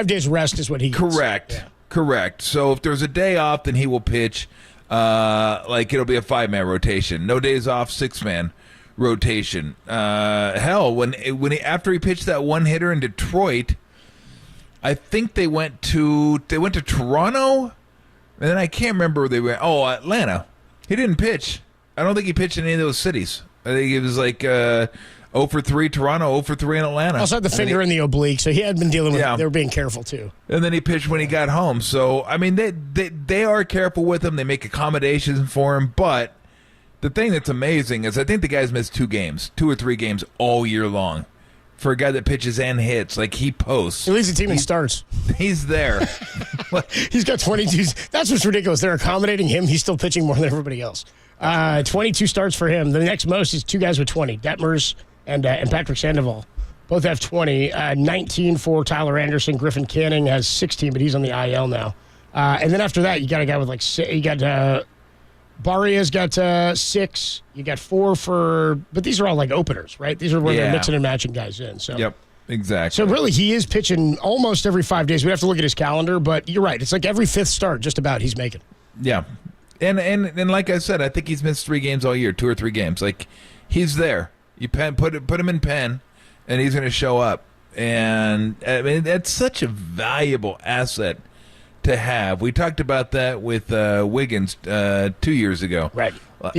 days rest is what he gets. Correct. Yeah. Correct. So if there's a day off, then he will pitch. Like it'll be a 5-man rotation. No days off, 6-man rotation. Hell, when after he pitched that one hitter in Detroit, I think they went to Toronto, and then I can't remember where they went. Oh, Atlanta. He didn't pitch. I don't think he pitched in any of those cities. I think it was like 0 for 3 Toronto, 0 for 3 in Atlanta. Also had the finger in the oblique, so he had been dealing with it. They were being careful, too. And then he pitched when he got home. So, I mean, they are careful with him. They make accommodations for him. But the thing that's amazing is I think the guy's missed 2 or 3 games all year long. For a guy that pitches and hits, like he posts. He leads the team in starts. He's there. He's got 22. That's what's ridiculous. They're accommodating him. He's still pitching more than everybody else. 22 starts for him. The next most is 2 guys with 20. Detmers and Patrick Sandoval. Both have 20. 19 for Tyler Anderson. Griffin Canning has 16, but he's on the IL now. And then after that, you got a guy with like you got Barria's got 6. You got 4 for, but these are all like openers, right? These are where they're mixing and matching guys in. So yep, exactly. So really, he is pitching almost every 5 days. We have to look at his calendar, but you're right. It's like every 5th start, just about he's making. Yeah, and like I said, I think he's missed 3 games all year, 2 or 3 games. Like he's there. You put him in pen, and he's going to show up. And I mean, that's such a valuable asset to have. We talked about that with Wiggins 2 years ago. Right. Last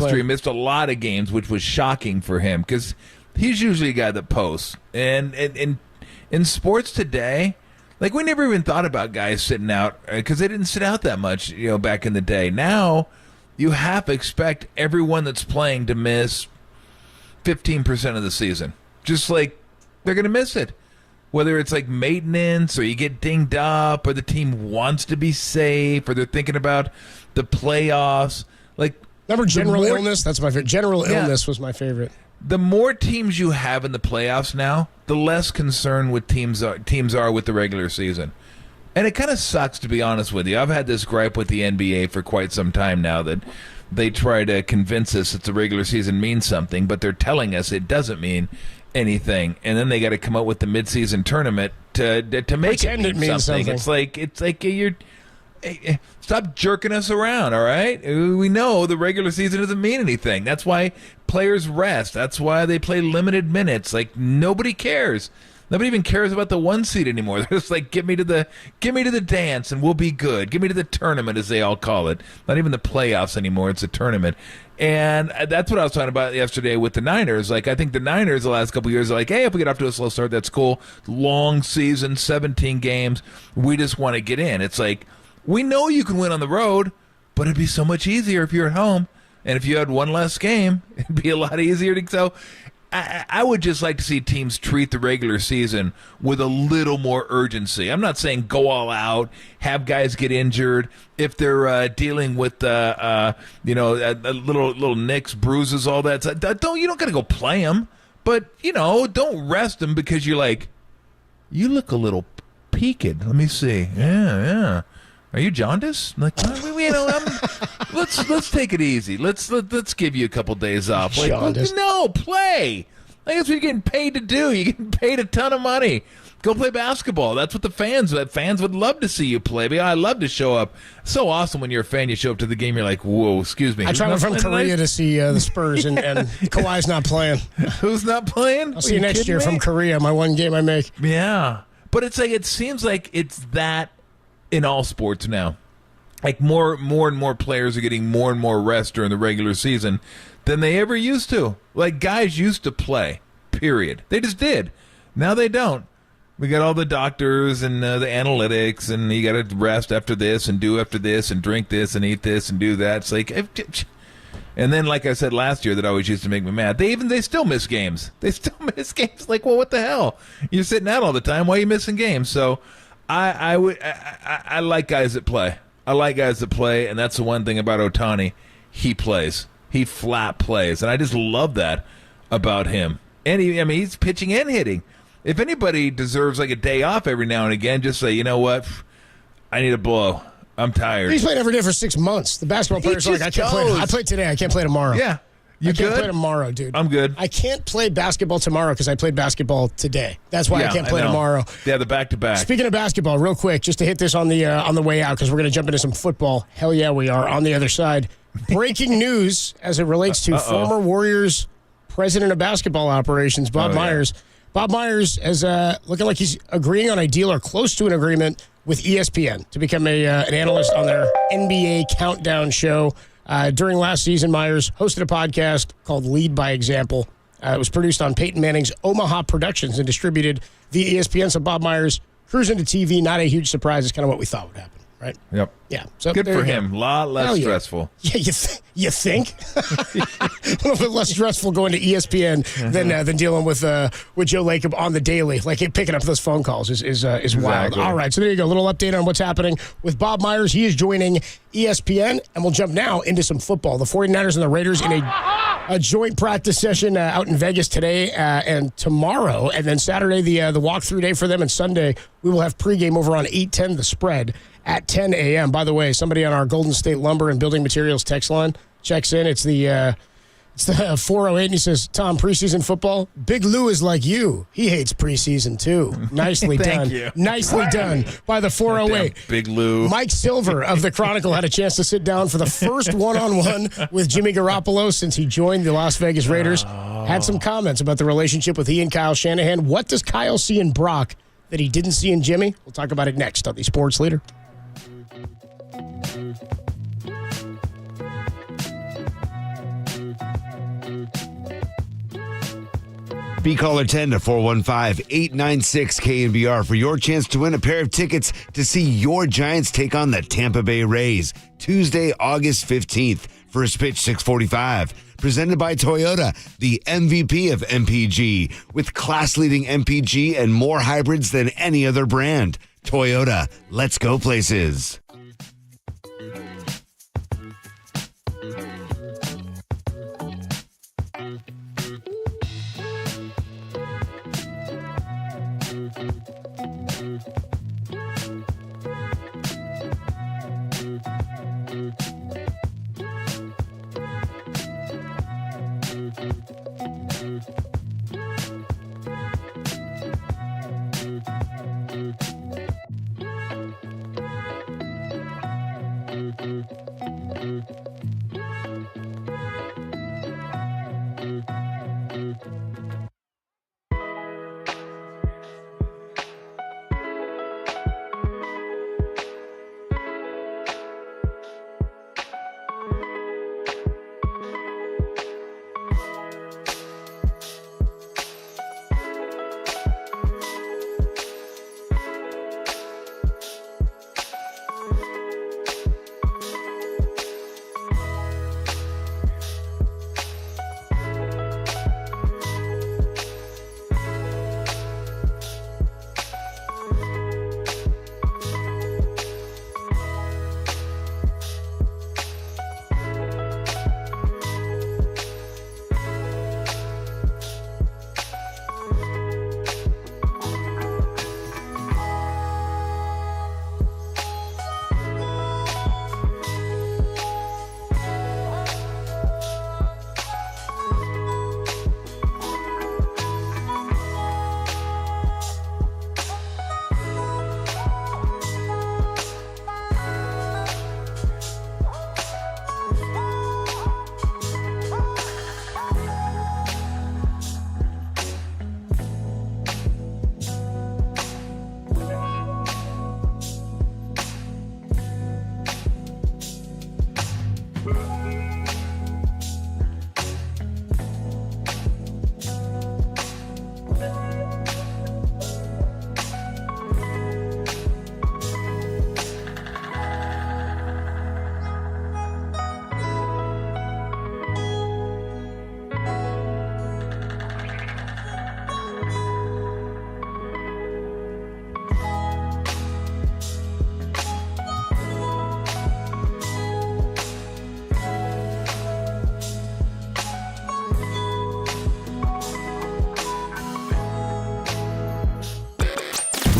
year he missed a lot of games, which was shocking for him because he's usually a guy that posts. And in sports today, like we never even thought about guys sitting out because they didn't sit out that much, back in the day. Now you have to expect everyone that's playing to miss 15% of the season. Just like they're going to miss it. Whether it's like maintenance or you get dinged up or the team wants to be safe or they're thinking about the playoffs. Like, remember general illness? That's my favorite. General illness was my favorite. The more teams you have in the playoffs now, the less concerned with teams are with the regular season. And it kind of sucks, to be honest with you. I've had this gripe with the NBA for quite some time now that they try to convince us that the regular season means something, but they're telling us it doesn't mean anything, and then they got to come up with the midseason tournament to make it mean something. It's like you're stop jerking us around, all right? We know the regular season doesn't mean anything. That's why players rest. That's why they play limited minutes. Like nobody cares. Nobody even cares about the 1 seed anymore. They're just like, give me to the dance and we'll be good. Give me to the tournament, as they all call it. Not even the playoffs anymore. It's a tournament. And that's what I was talking about yesterday with the Niners. Like, I think the Niners the last couple of years are like, hey, if we get off to a slow start, that's cool. Long season, 17 games. We just want to get in. It's like, we know you can win on the road, but it'd be so much easier if you're at home. And if you had one less game, it'd be a lot easier to. So I would just like to see teams treat the regular season with a little more urgency. I'm not saying go all out, have guys get injured. If they're dealing with little nicks, bruises, all that, you don't got to go play them. But don't rest them because you're like, you look a little peaked. Let me see. Yeah. Are you jaundiced? Like, let's take it easy. Let's give you a couple days off. Like, no, play. Like, that's what you're getting paid to do. You're getting paid a ton of money. Go play basketball. That's what the fans would love to see you play. But I love to show up. It's so awesome when you're a fan. You show up to the game. You're like, whoa, excuse me. I traveled from Korea to see the Spurs, and Kawhi's not playing. Who's not playing? I'll see you next year from Korea. My one game I make. Yeah, but it's like it seems like it's that. In all sports now, like more and more players are getting more and more rest during the regular season than they ever used to. Like, guys used to play, period. They just did. Now they don't. We got all the doctors and the analytics, and you got to rest after this and do after this and drink this and eat this and do that. It's like, and then, like I said last year, that always used to make me mad. They still miss games. They still miss games. Like, well, what the hell? You're sitting out all the time. Why are you missing games? So I like guys that play. I like guys that play, and that's the one thing about Ohtani. He plays. He flat plays, and I just love that about him. And he's pitching and hitting. If anybody deserves like a day off every now and again, just say, you know what, I need a blow. I'm tired. He's played every day for 6 months. The basketball players are like, I can't play. I played today. I can't play tomorrow. Yeah. I can't play tomorrow, dude. I'm good. I can't play basketball tomorrow because I played basketball today. That's why I can't play tomorrow. Yeah, the back-to-back. Speaking of basketball, real quick, just to hit this on the way out because we're going to jump into some football. Hell yeah, we are. On the other side, breaking news as it relates to former Warriors president of basketball operations, Bob Myers. Yeah. Bob Myers is looking like he's agreeing on a deal or close to an agreement with ESPN to become an analyst on their NBA Countdown show. During last season, Myers hosted a podcast called Lead by Example. It was produced on Peyton Manning's Omaha Productions and distributed via ESPN. So Bob Myers cruising to TV, not a huge surprise. It's kind of what we thought would happen, right? Yep. Yeah. So good for him. A lot less stressful. Yeah, you think? A little bit less stressful going to ESPN than dealing with Joe Lacob on the daily. Like picking up those phone calls is wild. All right, so there you go. A little update on what's happening with Bob Myers. He is joining ESPN, and we'll jump now into some football. The 49ers and the Raiders in a joint practice session out in Vegas today and tomorrow, and then Saturday the walkthrough day for them, and Sunday we will have pregame over on 810 The Spread at 10 a.m. By the way, somebody on our Golden State Lumber and Building Materials text line checks in. It's the 408, and he says, Tom, preseason football, Big Lou is like you. He hates preseason, too. Nicely done. You. Nicely done by the 408. Big Lou. Mike Silver of the Chronicle had a chance to sit down for the first one-on-one with Jimmy Garoppolo since he joined the Las Vegas Raiders. Had some comments about the relationship with he and Kyle Shanahan. What does Kyle see in Brock that he didn't see in Jimmy? We'll talk about it next on the Sports Leader. Be caller 10 to 415-896-KNBR for your chance to win a pair of tickets to see your Giants take on the Tampa Bay Rays Tuesday, August 15th. First pitch 6:45. Presented by Toyota, the MVP of MPG, with class-leading MPG and more hybrids than any other brand. Toyota, let's go places.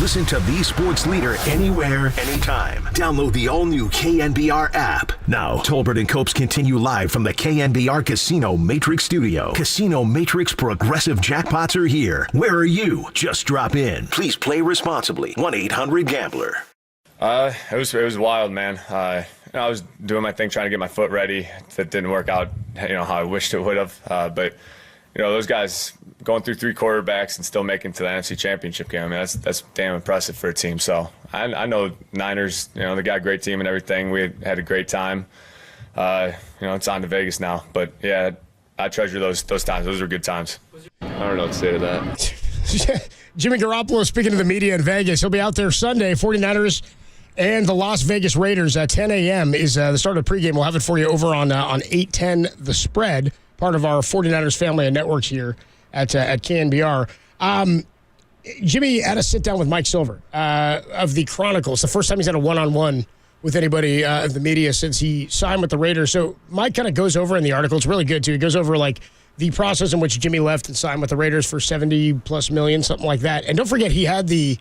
Listen to the sports leader anywhere, anytime. Download the all-new KNBR app. Now, Tolbert and Copes continue live from the KNBR Casino Matrix Studio. Casino Matrix Progressive Jackpots are here. Where are you? Just drop in. Please play responsibly. 1-800-GAMBLER. It was wild, man. I was doing my thing, trying to get my foot ready. That didn't work out, how I wished it would have. But those guys going through 3 quarterbacks and still making it to the NFC Championship game. I mean, that's damn impressive for a team. So I know Niners. They got a great team and everything. We had a great time. It's on to Vegas now. But yeah, I treasure those times. Those were good times. I don't know what to say to that. Jimmy Garoppolo speaking to the media in Vegas. He'll be out there Sunday. 49ers and the Las Vegas Raiders at 10 a.m. is the start of the pregame. We'll have it for you over on 810 The Spread, part of our 49ers family of networks here at KNBR. Jimmy had a sit-down with Mike Silver of the Chronicles. The first time he's had a one-on-one with anybody of the media since he signed with the Raiders. So Mike kind of goes over in the article. It's really good, too. He goes over, the process in which Jimmy left and signed with the Raiders for $70+ million, something like that. And don't forget, he had the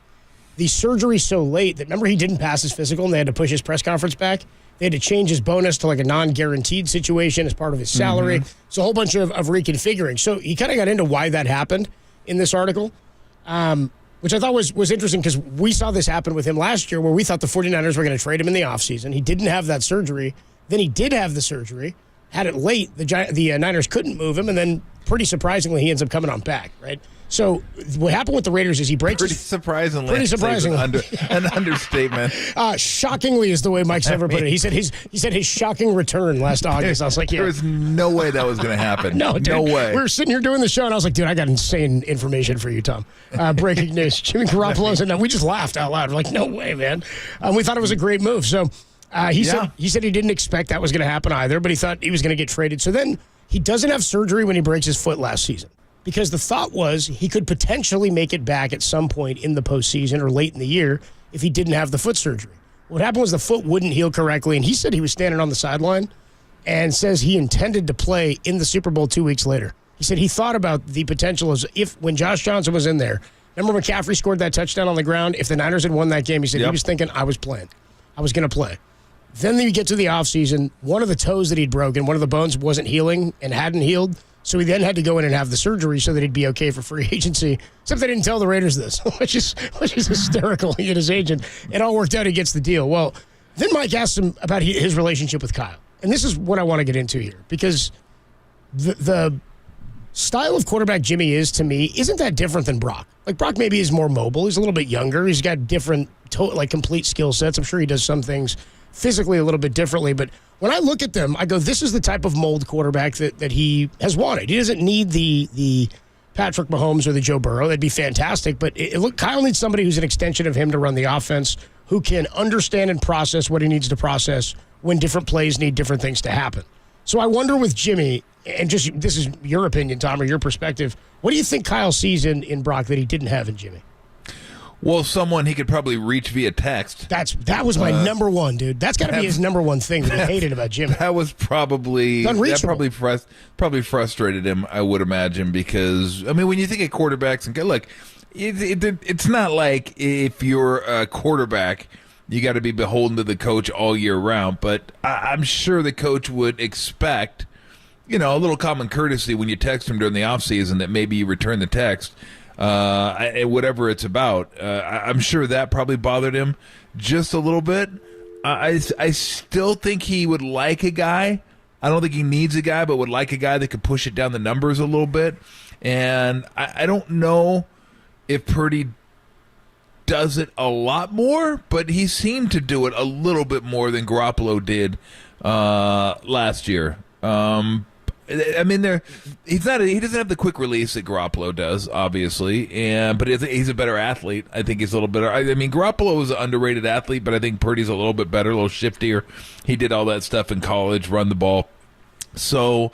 surgery so late that, remember, he didn't pass his physical and they had to push his press conference back? They had to change his bonus to a non-guaranteed situation as part of his salary. Mm-hmm. It's a whole bunch of reconfiguring. So he kind of got into why that happened in this article, which I thought was interesting because we saw this happen with him last year where we thought the 49ers were going to trade him in the offseason. He didn't have that surgery. Then he did have the surgery, had it late. The Niners couldn't move him, and then pretty surprisingly, he ends up coming on back, right? So what happened with the Raiders is he breaks Pretty surprisingly. An understatement. Shockingly is the way Mike Silver put it. He said his shocking return last August. I was like, yeah. There was no way that was going to happen. No, dude. No way. We were sitting here doing the show, and I was like, dude, I got insane information for you, Tom. Breaking news. Jimmy Garoppolo said, no, we just laughed out loud. We're like, no way, man. We thought it was a great move. So he said he didn't expect that was going to happen either, but he thought he was going to get traded. So then he doesn't have surgery when he breaks his foot last season, because the thought was he could potentially make it back at some point in the postseason or late in the year if he didn't have the foot surgery. What happened was the foot wouldn't heal correctly, and he said he was standing on the sideline and says he intended to play in the Super Bowl 2 weeks later. He said he thought about the potential as if when Josh Johnson was in there, remember McCaffrey scored that touchdown on the ground? If the Niners had won that game, he said he was thinking, I was playing. I was going to play. Then you get to the offseason, one of the toes that he'd broken, one of the bones wasn't healing and hadn't healed. So he then had to go in and have the surgery so that he'd be okay for free agency. Except they didn't tell the Raiders this, which is hysterical. He and his agent. It all worked out. He gets the deal. Well, then Mike asked him about his relationship with Kyle. And this is what I want to get into here, because the style of quarterback Jimmy is, to me, isn't that different than Brock. Brock maybe is more mobile. He's a little bit younger. He's got different, complete skill sets. I'm sure he does some things physically a little bit differently, but when I look at them, I go, this is the type of mold quarterback that he has wanted. He doesn't need the Patrick Mahomes or the Joe Burrow. That'd be fantastic, but Kyle needs somebody who's an extension of him to run the offense, who can understand and process what he needs to process when different plays need different things to happen. So I wonder with Jimmy, and just this is your opinion, Tom, or your perspective, what do you think Kyle sees in Brock that he didn't have in Jimmy? Well, someone he could probably reach via text. That was my number one, dude. That's got to be his number one thing that he hated about Jimmy. That was probably frustrated him, I would imagine, because when you think of quarterbacks and look, it's not like if you're a quarterback, you got to be beholden to the coach all year round. But I'm sure the coach would expect, a little common courtesy when you text him during the offseason that maybe you return the text. Whatever it's about. I'm sure that probably bothered him just a little bit. I still think he would like a guy. I don't think he needs a guy, but would like a guy that could push it down the numbers a little bit. And I don't know if Purdy does it a lot more, but he seemed to do it a little bit more than Garoppolo did last year. He doesn't have the quick release that Garoppolo does, obviously, but he's a better athlete. I think he's a little better. Garoppolo is an underrated athlete, but I think Purdy's a little bit better, a little shiftier. He did all that stuff in college, run the ball. So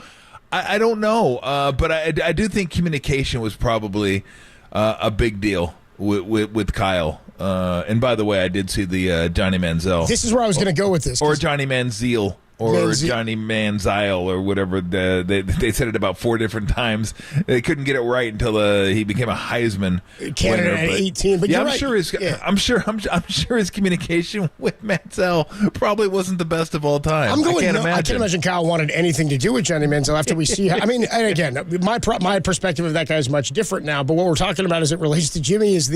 I don't know, but I do think communication was probably a big deal with Kyle. And by the way, I did see the Johnny Manziel. This is where I was going to go with this. Or Johnny Manziel. or Johnny Manziel or whatever. They said it about 4 different times. They couldn't get it right until he became a Heisman candidate winner. at 18. But yeah, you're right. I'm sure his communication with Manziel probably wasn't the best of all time. I can't imagine Kyle wanted anything to do with Johnny Manziel after we see. I mean, and again, my perspective of that guy is much different now. But what we're talking about as it relates to Jimmy is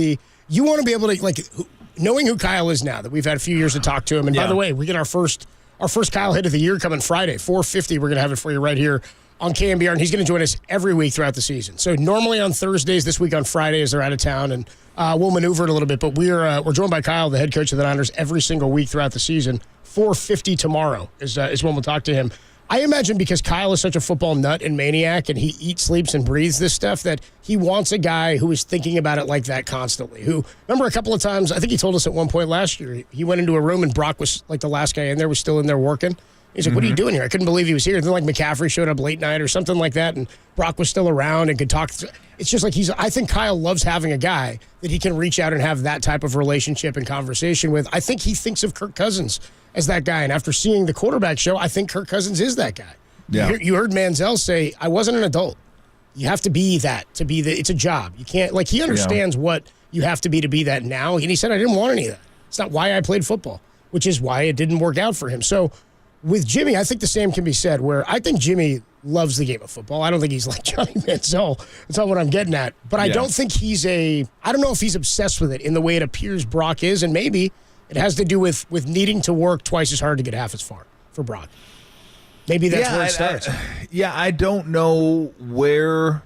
you want to be able to knowing who Kyle is now that we've had a few years to talk to him. And by the way, we get our first Kyle hit of the year coming Friday, 4:50. We're going to have it for you right here on KNBR, and he's going to join us every week throughout the season. So normally on Thursdays, this week on Fridays, they're out of town, and we'll maneuver it a little bit. But we're joined by Kyle, the head coach of the Niners, every single week throughout the season. 4:50 tomorrow is when we'll talk to him. I imagine because Kyle is such a football nut and maniac, and he eats, sleeps, and breathes this stuff, that he wants a guy who is thinking about it like that constantly. Who, remember a couple of times, I think he told us at one point last year, he went into a room and Brock was like the last guy in there, was still in there working. He's like, what are you doing here? I couldn't believe he was here. Then like McCaffrey showed up late night or something like that, and Brock was still around and could talk. It's just like I think Kyle loves having a guy that he can reach out and have that type of relationship and conversation with. I think he thinks of Kirk Cousins as that guy. And after seeing the quarterback show, I think Kirk Cousins is that guy. Yeah. You heard Manziel say, I wasn't an adult. You have to be that it's a job. You can't, he understands what you have to be that now. And he said, I didn't want any of that. It's not why I played football, which is why it didn't work out for him. So with Jimmy, I think the same can be said, where I think Jimmy loves the game of football. I don't think he's like Johnny Manziel. That's not what I'm getting at. But I don't think I don't know if he's obsessed with it in the way it appears Brock is. And maybe it has to do with needing to work twice as hard to get half as far for Brock. Maybe that's where it starts. I don't know where.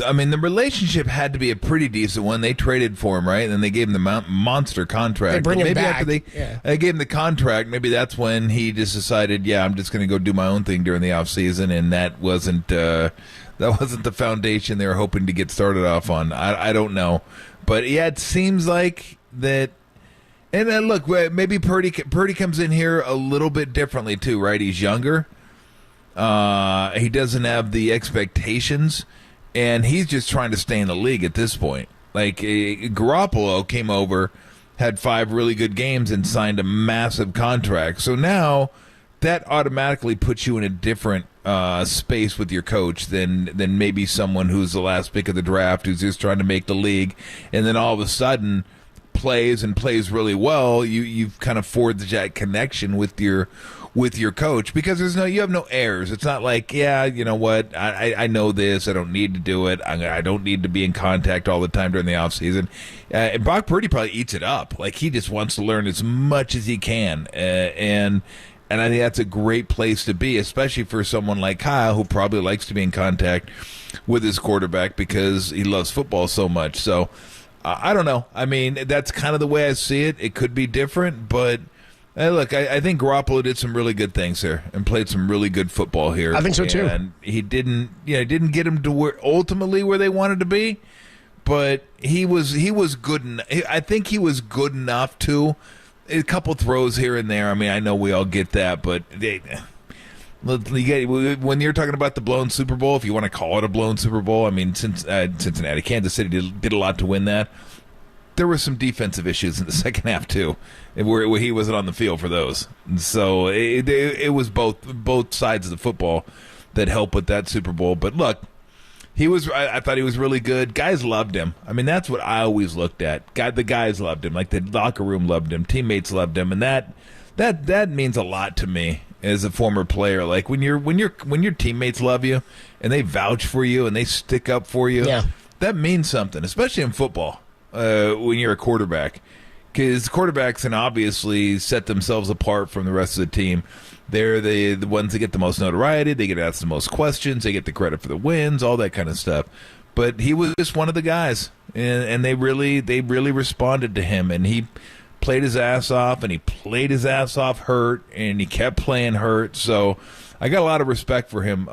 I mean, the relationship had to be a pretty decent one. They traded for him, right? And then they gave him the monster contract. They bring him back. After they gave him the contract, maybe that's when he just decided, I'm just going to go do my own thing during the offseason, and that wasn't the foundation they were hoping to get started off on. I don't know. But, it seems like that. And then look, maybe Purdy comes in here a little bit differently too, right? He's younger. He doesn't have the expectations, and he's just trying to stay in the league at this point. Like Garoppolo came over, had 5 really good games, and signed a massive contract. So now that automatically puts you in a different space with your coach than maybe someone who's the last pick of the draft, who's just trying to make the league, and then all of a sudden plays really well. You've kind of forged that connection with your coach, because you have no errors. It's not like, you know what, I know this, I don't need to do it, I don't need to be in contact all the time during the offseason. Brock Purdy probably eats it up. Like, he just wants to learn as much as he can, and I think that's a great place to be, especially for someone like Kyle, who probably likes to be in contact with his quarterback because he loves football so much. So I don't know. I mean, that's kind of the way I see it. It could be different, but look, I think Garoppolo did some really good things here and played some really good football here. I think so too. And he didn't get him to ultimately where they wanted to be, but he was good. I think he was good enough to. A couple throws here and there. I mean, I know we all get that, but when you're talking about the blown Super Bowl, if you want to call it a blown Super Bowl, I mean, Cincinnati, Kansas City did a lot to win that. There were some defensive issues in the second half too, where he wasn't on the field for those. So it was both sides of the football that helped with that Super Bowl. But look, I thought he was really good. Guys loved him. I mean, that's what I always looked at. The guys loved him. Like, the locker room loved him. Teammates loved him, and that means a lot to me as a former player. Like, when your teammates love you and they vouch for you and they stick up for you, that means something, especially in football. When you're a quarterback, because quarterbacks can obviously set themselves apart from the rest of the team. They're the ones that get the most notoriety. They get asked the most questions. They get the credit for the wins, all that kind of stuff. But he was just one of the guys, and they really responded to him. And he played his ass off, and he played his ass off hurt, and he kept playing hurt. So I got a lot of respect for him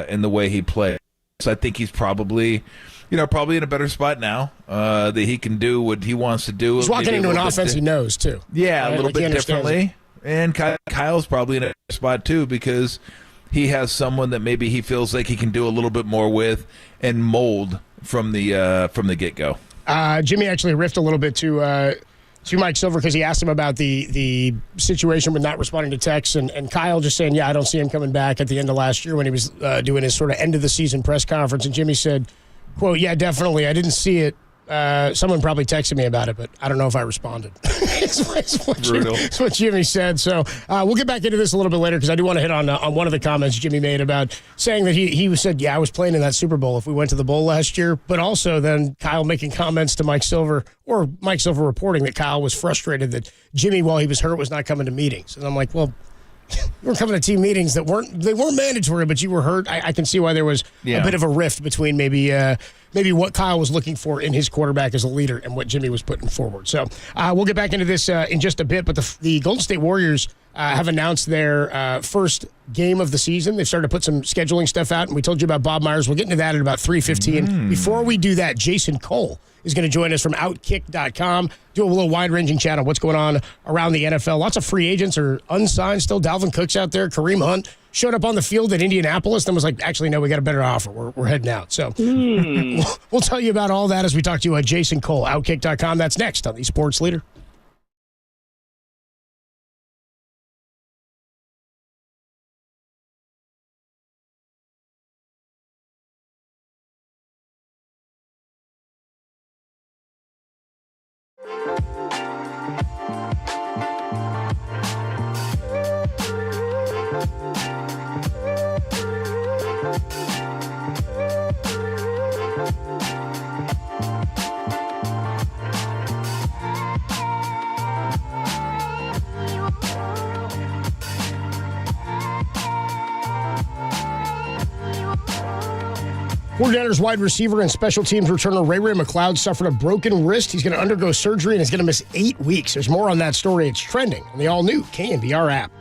in the way he played. So I think he's probably in a better spot now that he can do what he wants to do. He's walking into an offense he knows, too. Yeah, right? A little bit differently. And Kyle's probably in a spot, too, because he has someone that maybe he feels like he can do a little bit more with and mold from the get-go. Jimmy actually riffed a little bit to to Mike Silver because he asked him about the situation with not responding to texts, and Kyle just saying, I don't see him coming back at the end of last year when he was doing his sort of end-of-the-season press conference. And Jimmy said, quote, yeah, definitely. I didn't see it. Someone probably texted me about it, but I don't know if I responded. It's what Jimmy said. So we'll get back into this a little bit later because I do want to hit on one of the comments Jimmy made about saying that he said, I was playing in that Super Bowl if we went to the bowl last year, but also then Kyle making comments to Mike Silver or Mike Silver reporting that Kyle was frustrated that Jimmy, while he was hurt, was not coming to meetings. And I'm like, well, you were coming to team meetings that weren't mandatory, but you were hurt. I can see why there was a bit of a rift between maybe what Kyle was looking for in his quarterback as a leader and what Jimmy was putting forward. So we'll get back into this in just a bit. But the Golden State Warriors have announced their first game of the season. They've started to put some scheduling stuff out, and we told you about Bob Myers. We'll get into that at about 3:15. Before we do that, Jason Cole is going to join us from Outkick.com, do a little wide-ranging chat on what's going on around the NFL. Lots of free agents are unsigned still. Dalvin Cook's out there. Kareem Hunt showed up on the field at Indianapolis and was like, actually, no, we got a better offer. We're heading out. So we'll tell you about all that as we talk to Jason Cole, Outkick.com. That's next on the Sports Leader. Coordinators, wide receiver, and special teams returner Ray McLeod suffered a broken wrist. He's going to undergo surgery and is going to miss 8 weeks. There's more on that story. It's trending on the all-new KNBR app.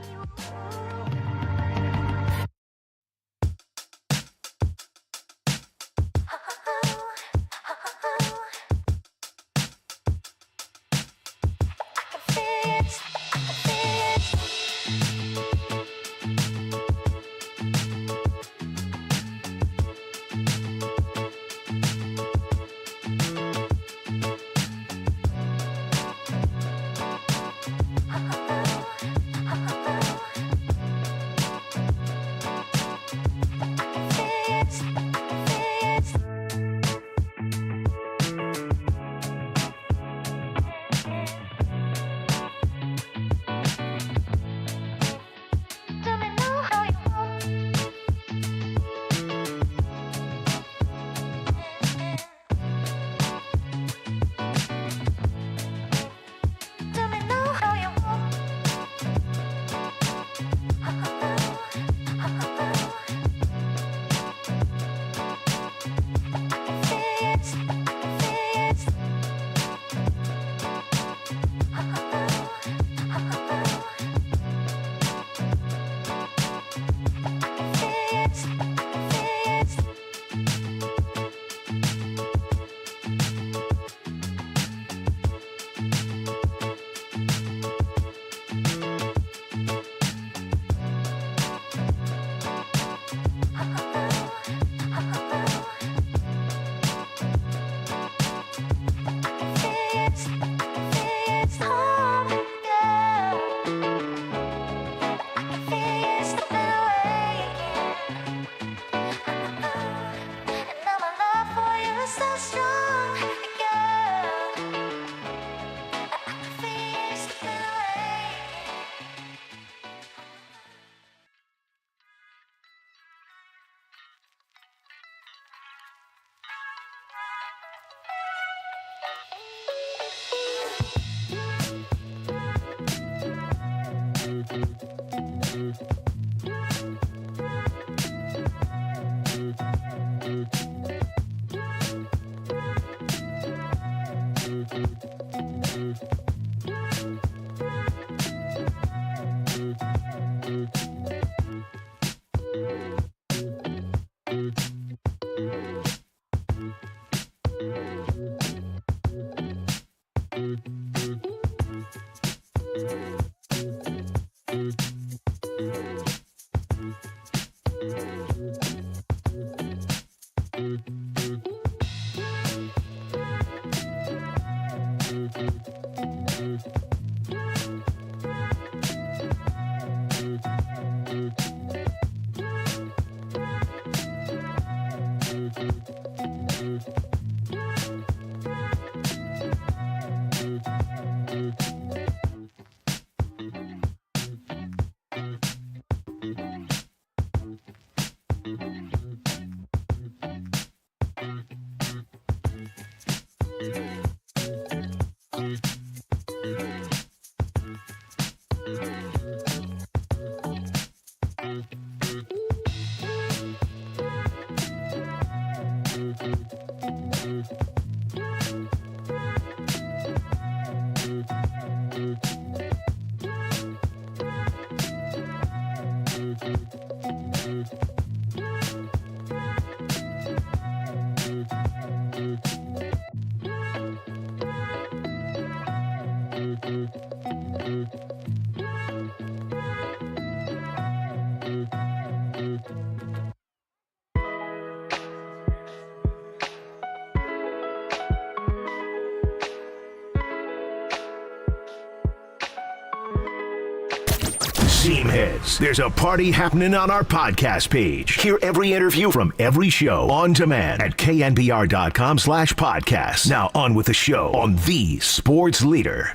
Seamheads, there's a party happening on our podcast page. Hear every interview from every show on demand at knbr.com/podcast. Now on with the show on the sports leader.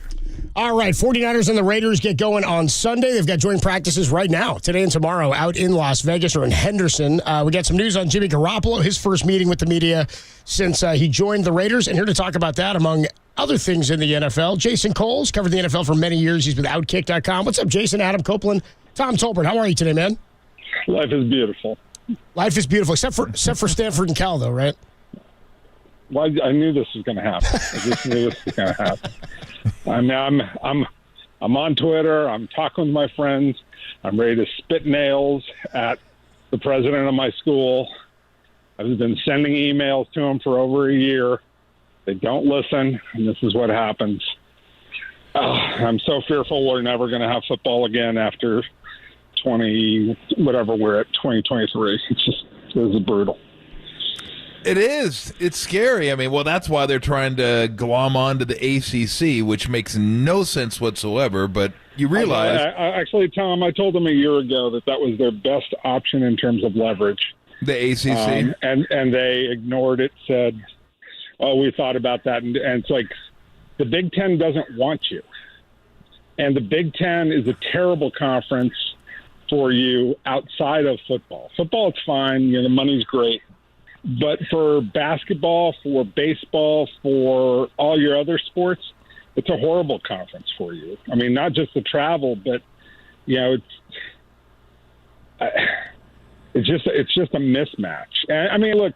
All right, 49ers and the Raiders get going on Sunday. They've got joint practices right now, today and tomorrow, out in Las Vegas or in Henderson. We got some news on Jimmy Garoppolo, his first meeting with the media since he joined the Raiders. And here to talk about that, among other things in the NFL, Jason Coles, covered the NFL for many years. He's with Outkick.com. What's up, Jason? Adam Copeland, Tom Tolbert. How are you today, man? Life is beautiful. Life is beautiful, except for Stanford and Cal, though, right? Well, I knew this was going to happen. I just knew this was going to happen. I mean, I'm on Twitter. I'm talking with my friends. I'm ready to spit nails at the president of my school. I've been sending emails to him for over a year. They don't listen, and this is what happens. I'm so fearful we're never going to have football again after 2023. It was brutal. It is. It's scary. I mean, well, that's why they're trying to glom onto the ACC, which makes no sense whatsoever. But you realize... Actually, Tom, I told them a year ago that was their best option in terms of leverage. The ACC? And they ignored it, said, oh, we thought about that. And it's like, the Big Ten doesn't want you. And the Big Ten is a terrible conference for you outside of football. Football, it's fine. The money's great. But for basketball, for baseball, for all your other sports, it's a horrible conference for you. I mean, not just the travel, but it's just a mismatch. And, I mean, look,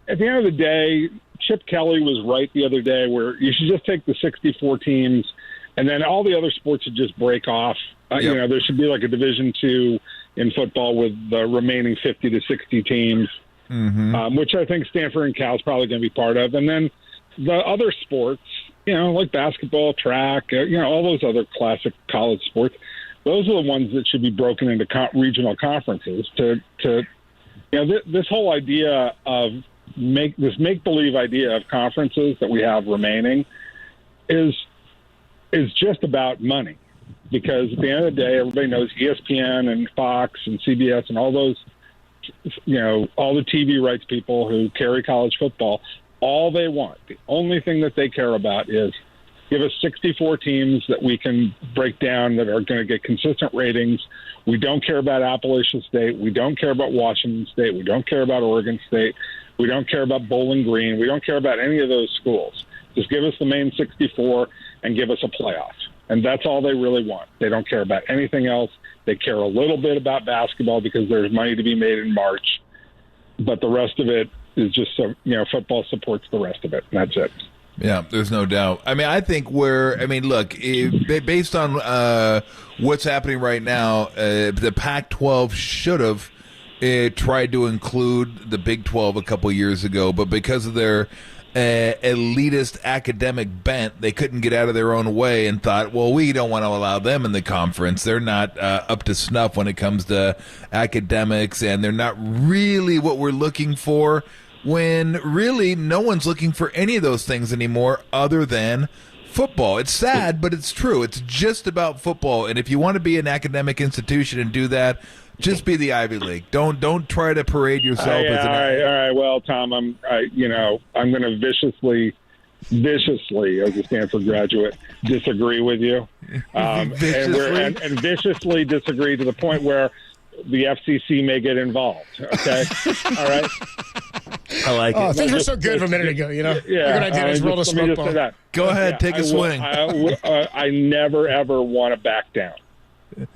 at the end of the day, Chip Kelly was right the other day where you should just take the 64 teams, and then all the other sports should just break off. Yep. There should be like a Division II in football with the remaining 50 to 60 teams. Mm-hmm. Which I think Stanford and Cal is probably going to be part of. And then the other sports, like basketball, track, all those other classic college sports, those are the ones that should be broken into regional conferences this whole idea of make-believe idea of conferences that we have remaining is just about money. Because at the end of the day, everybody knows ESPN and Fox and CBS and all those all the TV rights people who carry college football, all they want, the only thing that they care about is give us 64 teams that we can break down that are going to get consistent ratings. We don't care about Appalachian State. We don't care about Washington State. We don't care about Oregon State. We don't care about Bowling Green. We don't care about any of those schools. Just give us the main 64 and give us a playoff. And that's all they really want. They don't care about anything else. They care a little bit about basketball because there's money to be made in March. But the rest of it is just football supports the rest of it. And that's it. Yeah, there's no doubt. I mean, I think look, based on what's happening right now, the Pac-12 should have tried to include the Big 12 a couple years ago, but because of their elitist academic bent, they couldn't get out of their own way and thought, well, we don't want to allow them in the conference. They're not up to snuff when it comes to academics, and they're not really what we're looking for, when really no one's looking for any of those things anymore other than football. It's sad, but it's true. It's just about football. And if you want to be an academic institution and do that, just be the Ivy League. Don't try to parade yourself as an. All right. Well, Tom, I'm going to viciously, as a Stanford graduate, disagree with you, and viciously disagree to the point where the FCC may get involved. Okay, all right. I like it. Things were so good a minute ago. Yeah. Go ahead, take a swing. I never ever want to back down.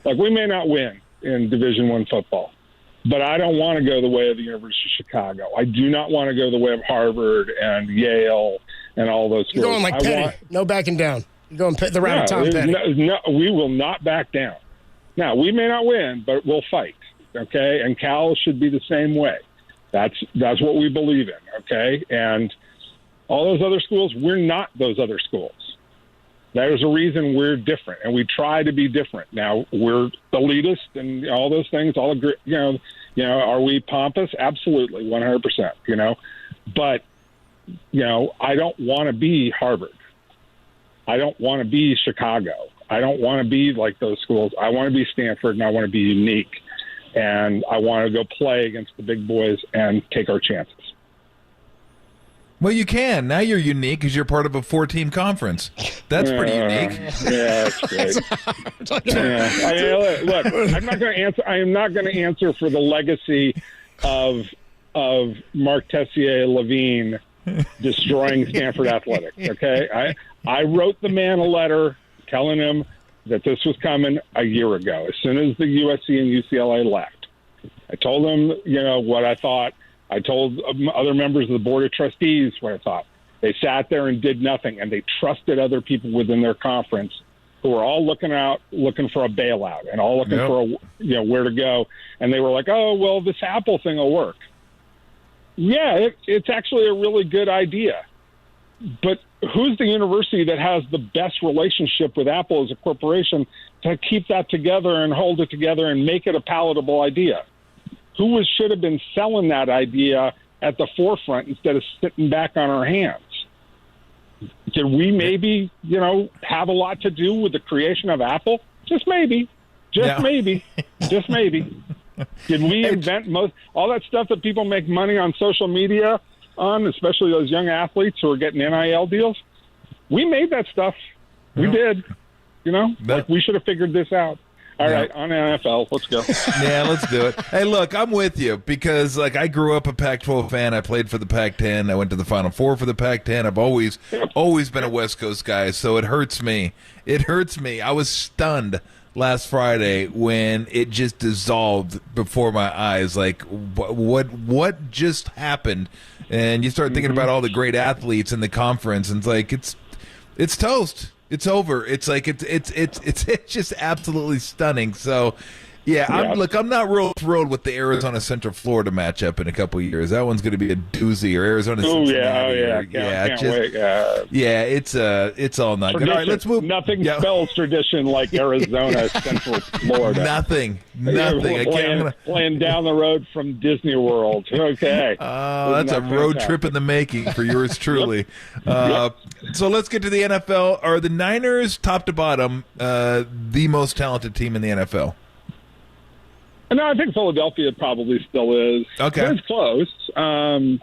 Like, we may not win in Division I football, But I don't want to go the way of the University of Chicago. I do not want to go the way of Harvard and Yale and all those schools. You're going like Petty. No backing down. You're going the route of Tom Petty. No, we will not back down. Now, we may not win, but we'll fight, okay? And Cal should be the same way. That's what we believe in, okay? And all those other schools, we're not those other schools. There's a reason we're different, and we try to be different. Now, we're elitist and all those things. All agree, are we pompous? Absolutely, 100%. But I don't want to be Harvard. I don't want to be Chicago. I don't want to be like those schools. I want to be Stanford, and I want to be unique. And I want to go play against the big boys and take our chances. Well, you can. Now you're unique because you're part of a 4-team conference. That's pretty unique. Yeah, that's great. Look, I'm not going to answer. I am not going to answer for the legacy of Mark Tessier-Levine destroying Stanford athletics. Okay, I wrote the man a letter telling him that this was coming a year ago. As soon as the USC and UCLA left, I told him, what I thought. I told other members of the Board of Trustees what I thought. They sat there and did nothing, and they trusted other people within their conference who were all looking for a bailout and all looking for where to go. And they were like, oh, well, this Apple thing will work. Yeah, it's actually a really good idea. But who's the university that has the best relationship with Apple as a corporation to keep that together and hold it together and make it a palatable idea? Who should have been selling that idea at the forefront instead of sitting back on our hands? Did we maybe, have a lot to do with the creation of Apple? Just maybe. Maybe. Just maybe. Did we invent all that stuff that people make money on social media on, especially those young athletes who are getting NIL deals? We made that stuff. We did. We should have figured this out. All right, on NFL, let's go. Yeah, let's do it. Hey, look, I'm with you because, I grew up a Pac-12 fan. I played for the Pac-10. I went to the Final Four for the Pac-10. I've always been a West Coast guy, so it hurts me. It hurts me. I was stunned last Friday when it just dissolved before my eyes. Like, what just happened? And you start thinking about all the great athletes in the conference, and it's toast. It's over. It's like it's just absolutely stunning. So, I'm not real thrilled with the Arizona Central Florida matchup in a couple of years. That one's going to be a doozy. Or Arizona. Can't wait. It's all not good. All right, let's move. Nothing spells tradition like Arizona Central Florida. Nothing. Playing down the road from Disney World. Okay. That's a road trip in the making for yours truly. So let's get to the NFL. Are the Niners, top to bottom, the most talented team in the NFL? No, I think Philadelphia probably still is. Okay. It's close. And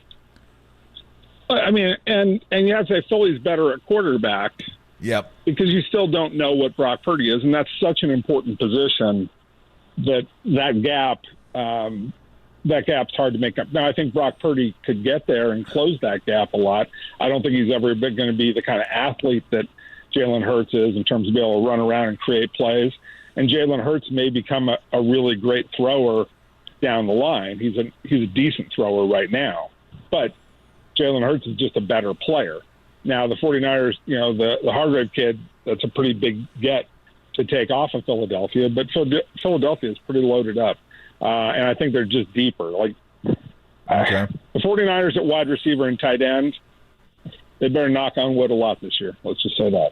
you have to say Philly's better at quarterback. Yep. Because you still don't know what Brock Purdy is, and that's such an important position that gap's hard to make up. Now, I think Brock Purdy could get there and close that gap a lot. I don't think he's ever going to be the kind of athlete that Jalen Hurts is in terms of being able to run around and create plays. And Jalen Hurts may become a really great thrower down the line. He's a decent thrower right now. But Jalen Hurts is just a better player. Now, the 49ers, the Hargrave kid, that's a pretty big get to take off of Philadelphia. But Philadelphia is pretty loaded up. And I think they're just deeper. The 49ers at wide receiver and tight end, they better knock on wood a lot this year. Let's just say that.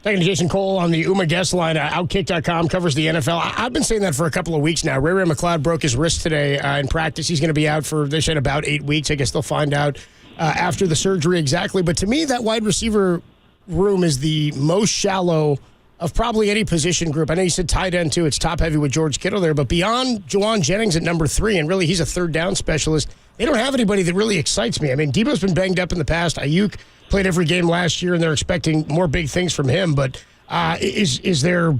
Thank you, Jason Cole on the UMA guest line. Outkick.com covers the NFL. I've been saying that for a couple of weeks now. Ray McLeod broke his wrist today in practice. He's going to be out for, they said, about 8 weeks. I guess they'll find out after the surgery exactly. But to me, that wide receiver room is the most shallow of probably any position group. I know you said tight end, too. It's top-heavy with George Kittle there. But beyond Juwan Jennings at number 3, and really he's a third-down specialist, they don't have anybody that really excites me. I mean, Debo's been banged up in the past. Ayuk played every game last year, and they're expecting more big things from him. But is there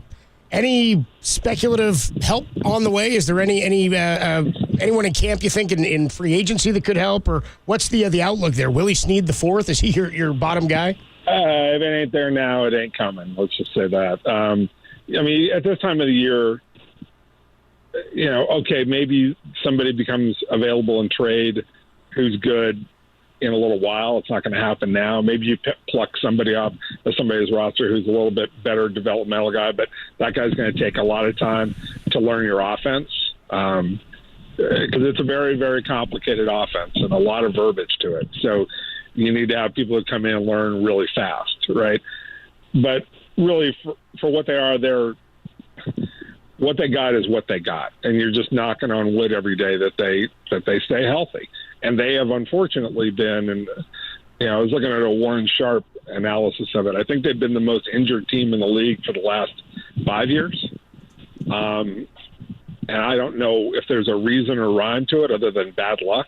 any speculative help on the way? Is there anyone in camp you think in free agency that could help? Or what's the outlook there? Willie Snead IV, is he your bottom guy? If it ain't there now, it ain't coming. Let's just say that. At this time of the year, okay, maybe somebody becomes available in trade who's good in a little while. It's not going to happen now. Maybe you pluck somebody off of somebody's roster who's a little bit better developmental guy, but that guy's going to take a lot of time to learn your offense because it's a very, very complicated offense and a lot of verbiage to it. So you need to have people who come in and learn really fast, right? But really, for what they are, what they got is what they got, and you're just knocking on wood every day that they stay healthy. And they have unfortunately been, and I was looking at a Warren Sharp analysis of it. I think they've been the most injured team in the league for the last 5 years. And I don't know if there's a reason or rhyme to it other than bad luck,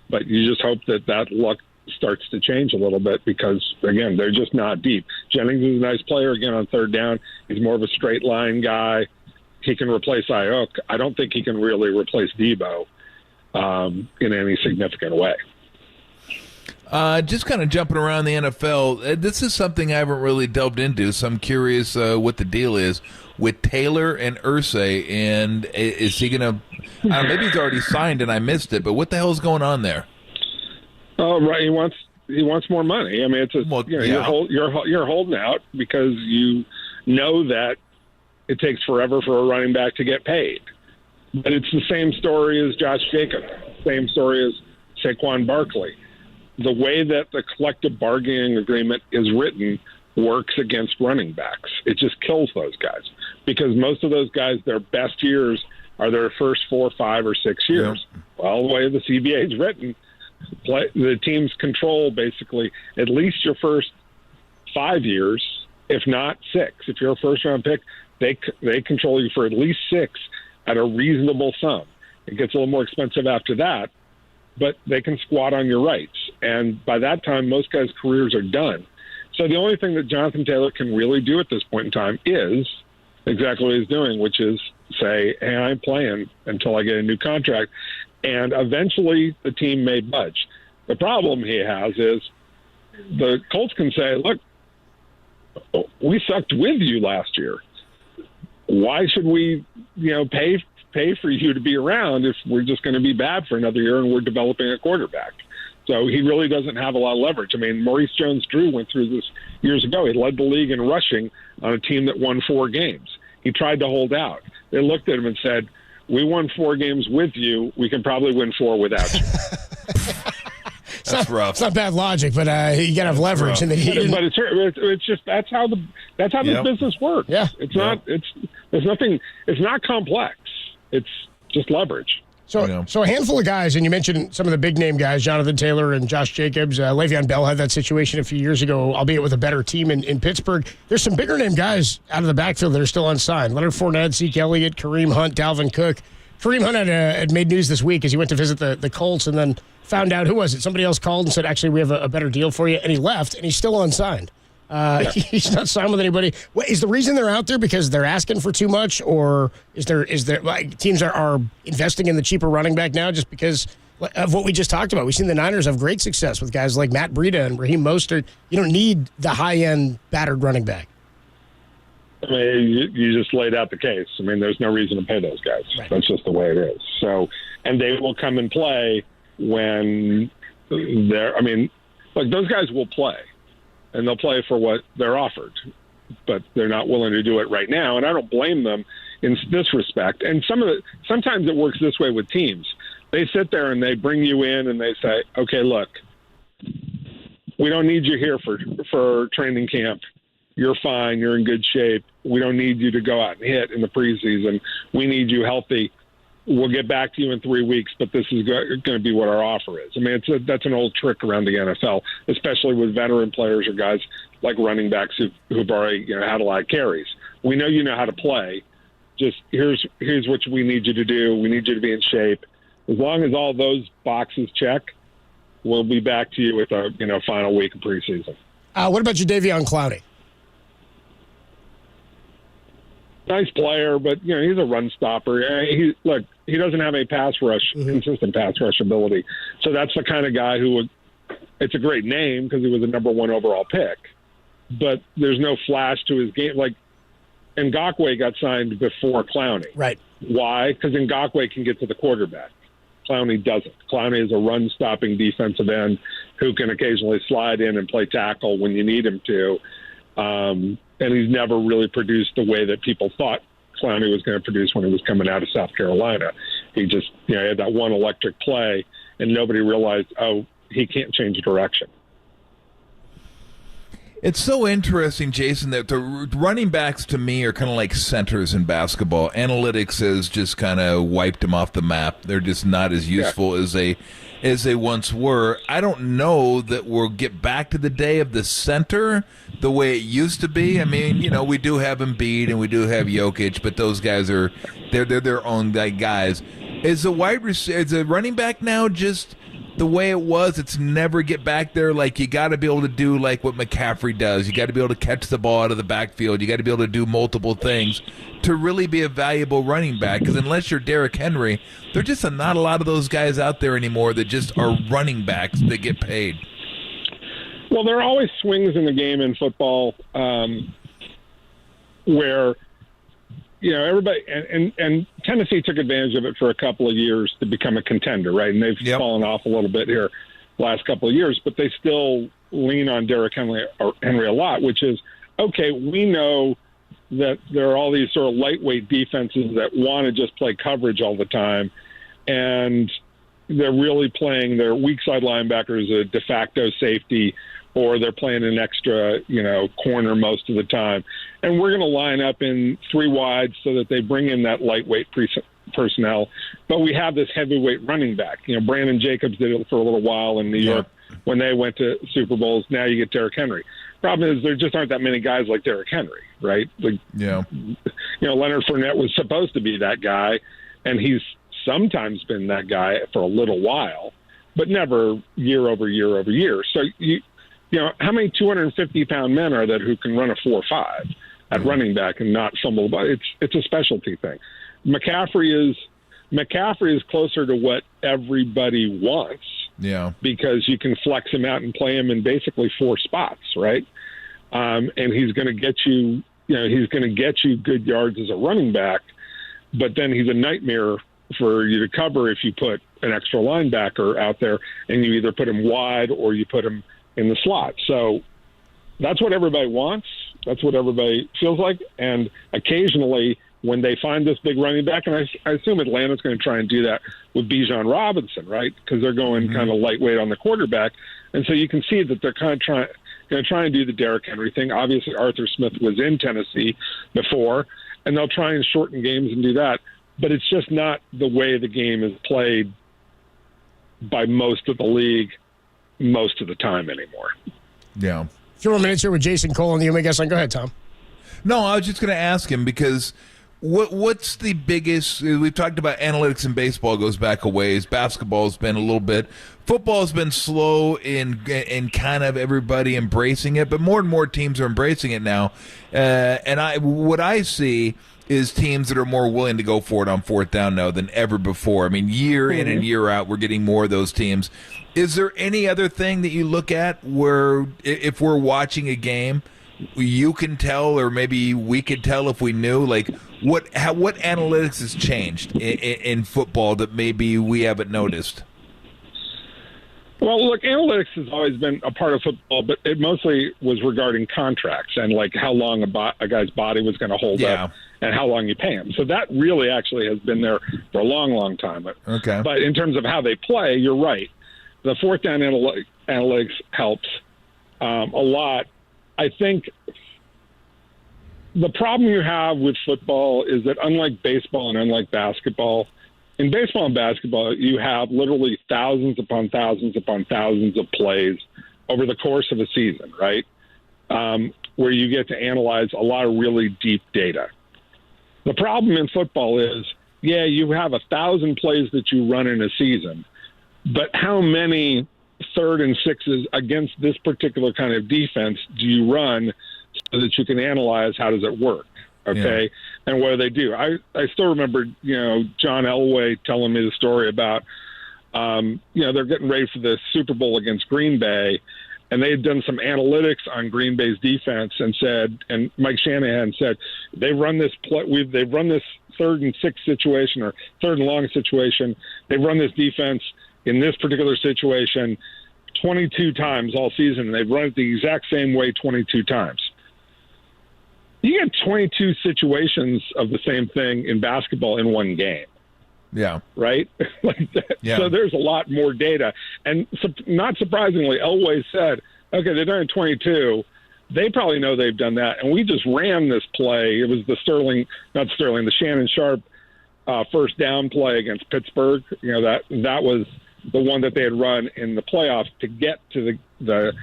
but you just hope that luck starts to change a little bit because, again, they're just not deep. Jennings is a nice player, again, on third down. He's more of a straight line guy. He can replace Ayuk. I don't think he can really replace Debo in any significant way. Just kind of jumping around the NFL, this is something I haven't really delved into, so I'm curious what the deal is with Taylor and Irsay, and is he going to maybe he's already signed and I missed it, but what the hell is going on there? Oh, right. He wants more money. I mean, it's you're holding out because you know that it takes forever for a running back to get paid. But it's the same story as Josh Jacobs, same story as Saquon Barkley. The way that the collective bargaining agreement is written works against running backs. It just kills those guys because most of those guys, their best years are their first 4, 5, or 6 years. Yep. Well, the way the CBA is written, the teams control basically at least your first 5 years, if not 6. If you're a first-round pick, they control you for at least 6 at a reasonable sum. It gets a little more expensive after that, but they can squat on your rights. And by that time, most guys' careers are done. So the only thing that Jonathan Taylor can really do at this point in time is exactly what he's doing, which is say, hey, I'm playing until I get a new contract. And eventually the team may budge. The problem he has is the Colts can say, look, we sucked with you last year. Why should we, pay for you to be around if we're just going to be bad for another year and we're developing a quarterback? So he really doesn't have a lot of leverage. I mean, Maurice Jones-Drew went through this years ago. He led the league in rushing on a team that won 4 games. He tried to hold out. They looked at him and said, we won 4 games with you. We can probably win 4 without you. That's rough. It's not bad logic, but you got to have leverage. And but it's just that's how this business works. Yeah, it's not it's not complex. It's just leverage. So a handful of guys, and you mentioned some of the big name guys, Jonathan Taylor and Josh Jacobs. Le'Veon Bell had that situation a few years ago, albeit with a better team in Pittsburgh. There's some bigger name guys out of the backfield that are still unsigned. Leonard Fournette, Zeke Elliott, Kareem Hunt, Dalvin Cook. Kareem Hunt had made news this week as he went to visit the Colts and then found out, who was it? Somebody else called and said, actually, we have a better deal for you. And he left, and he's still unsigned. He's not signed with anybody. Is the reason they're out there because they're asking for too much, or is there teams are investing in the cheaper running back now just because of what we just talked about? We've seen the Niners have great success with guys like Matt Breida and Raheem Mostert. You don't need the high-end battered running back. I mean, you just laid out the case. I mean, there's no reason to pay those guys. Right. That's just the way it is. So, and they will come and play when they're. I mean, like those guys will play, and they'll play for what they're offered, but they're not willing to do it right now. And I don't blame them in this respect. And sometimes it works this way with teams. They sit there and they bring you in and they say, "Okay, look, we don't need you here for training camp. You're fine. You're in good shape. We don't need you to go out and hit in the preseason. We need you healthy. We'll get back to you in 3 weeks, but this is going to be what our offer is." I mean, that's an old trick around the NFL, especially with veteran players or guys like running backs who've already had a lot of carries. We know you know how to play. Just here's what we need you to do. We need you to be in shape. As long as all those boxes check, we'll be back to you with our final week of preseason. What about Jadeveon Clowney? Nice player, but he's a run stopper. He doesn't have a pass rush, consistent pass rush ability. So that's the kind of guy who would. It's a great name because he was a number 1 overall pick, but there's no flash to his game. Like Ngakoue got signed before Clowney. Right. Why? Because Ngakoue can get to the quarterback. Clowney doesn't. Clowney is a run-stopping defensive end who can occasionally slide in and play tackle when you need him to. And he's never really produced the way that people thought Clowney was going to produce when he was coming out of South Carolina. He just, he had that one electric play, and nobody realized, he can't change direction. It's so interesting, Jason, that the running backs to me are kind of like centers in basketball. Analytics has just kind of wiped them off the map. They're just not as useful as they once were. I don't know that we'll get back to the day of the center the way it used to be. I mean, we do have Embiid and we do have Jokic, but those guys they're their own guys. Is the running back now just the way it was? It's never get back there. Like, you got to be able to do like what McCaffrey does. You got to be able to catch the ball out of the backfield. You got to be able to do multiple things to really be a valuable running back. Because unless you're Derrick Henry, there's just not a lot of those guys out there anymore that just are running backs that get paid. Well, there are always swings in the game in football where everybody and Tennessee took advantage of it for a couple of years to become a contender, right? And they've fallen off a little bit here last couple of years, but they still lean on Derrick Henry a lot, which is, okay, we know that there are all these sort of lightweight defenses that want to just play coverage all the time, and they're really playing their weak side linebacker as a de facto safety, or they're playing an extra, corner most of the time. And we're going to line up in three wide so that they bring in that lightweight personnel. But we have this heavyweight running back. Brandon Jacobs did it for a little while in New York when they went to Super Bowls. Now you get Derrick Henry. Problem is there just aren't that many guys like Derrick Henry, right? Leonard Fournette was supposed to be that guy, and he's sometimes been that guy for a little while, but never year over year over year. So how many 250-pound men are there who can run a 4.5 at running back and not fumble the ball? It's a specialty thing. McCaffrey is closer to what everybody wants. Yeah. Because you can flex him out and play him in basically four spots, right? And he's going to get you, he's going to get you good yards as a running back, but then he's a nightmare for you to cover if you put an extra linebacker out there and you either put him wide or you put him in the slot. So that's what everybody wants. That's what everybody feels like. And occasionally when they find this big running back, and I assume Atlanta's going to try and do that with Bijan Robinson, right? Because they're going kind of lightweight on the quarterback. And so you can see that they're kind of going to try and do the Derrick Henry thing. Obviously, Arthur Smith was in Tennessee before, and they'll try and shorten games and do that. But it's just not the way the game is played by most of the league most of the time anymore. Yeah. A few more minutes here with Jason Cole on the UMA Guest Line. Go ahead, Tom. No, I was just going to ask him because what's the biggest – we've talked about analytics in baseball goes back a ways. Basketball's been a little bit – football's been slow in kind of everybody embracing it, but more and more teams are embracing it now. And what I see – is teams that are more willing to go for it on fourth down now than ever before. I mean, year in and year out, we're getting more of those teams. Is there any other thing that you look at where if we're watching a game, you can tell, or maybe we could tell if we knew, like what analytics has changed in football that maybe we haven't noticed? Well, look, analytics has always been a part of football, but it mostly was regarding contracts and like how long a guy's body was going to hold up and how long you pay him. So that really actually has been there for a long, long time. Okay. But in terms of how they play, you're right. The fourth down analytics helps a lot. I think the problem you have with football is that unlike baseball and unlike basketball, in baseball and basketball, you have literally thousands upon thousands upon thousands of plays over the course of a season, right? Where you get to analyze a lot of really deep data. The problem in football is, you have 1,000 plays that you run in a season, but how many 3rd and 6s against this particular kind of defense do you run so that you can analyze how does it work? Okay. Yeah. And what do they do? I still remember, John Elway telling me the story about, they're getting ready for the Super Bowl against Green Bay. and they had done some analytics on Green Bay's defense and said, and Mike Shanahan said, they've run this 3rd and 6 situation or 3rd and long situation. They've run this defense in this particular situation 22 times all season, and they've run it the exact same way 22 times. You get 22 situations of the same thing in basketball in one game. Yeah. Right? Like that. Yeah. So there's a lot more data. And not surprisingly, Elway said, okay, they've done 22. They probably know they've done that. And we just ran this play. It was the the Shannon Sharp first down play against Pittsburgh. You know, that was the one that they had run in the playoffs to get to the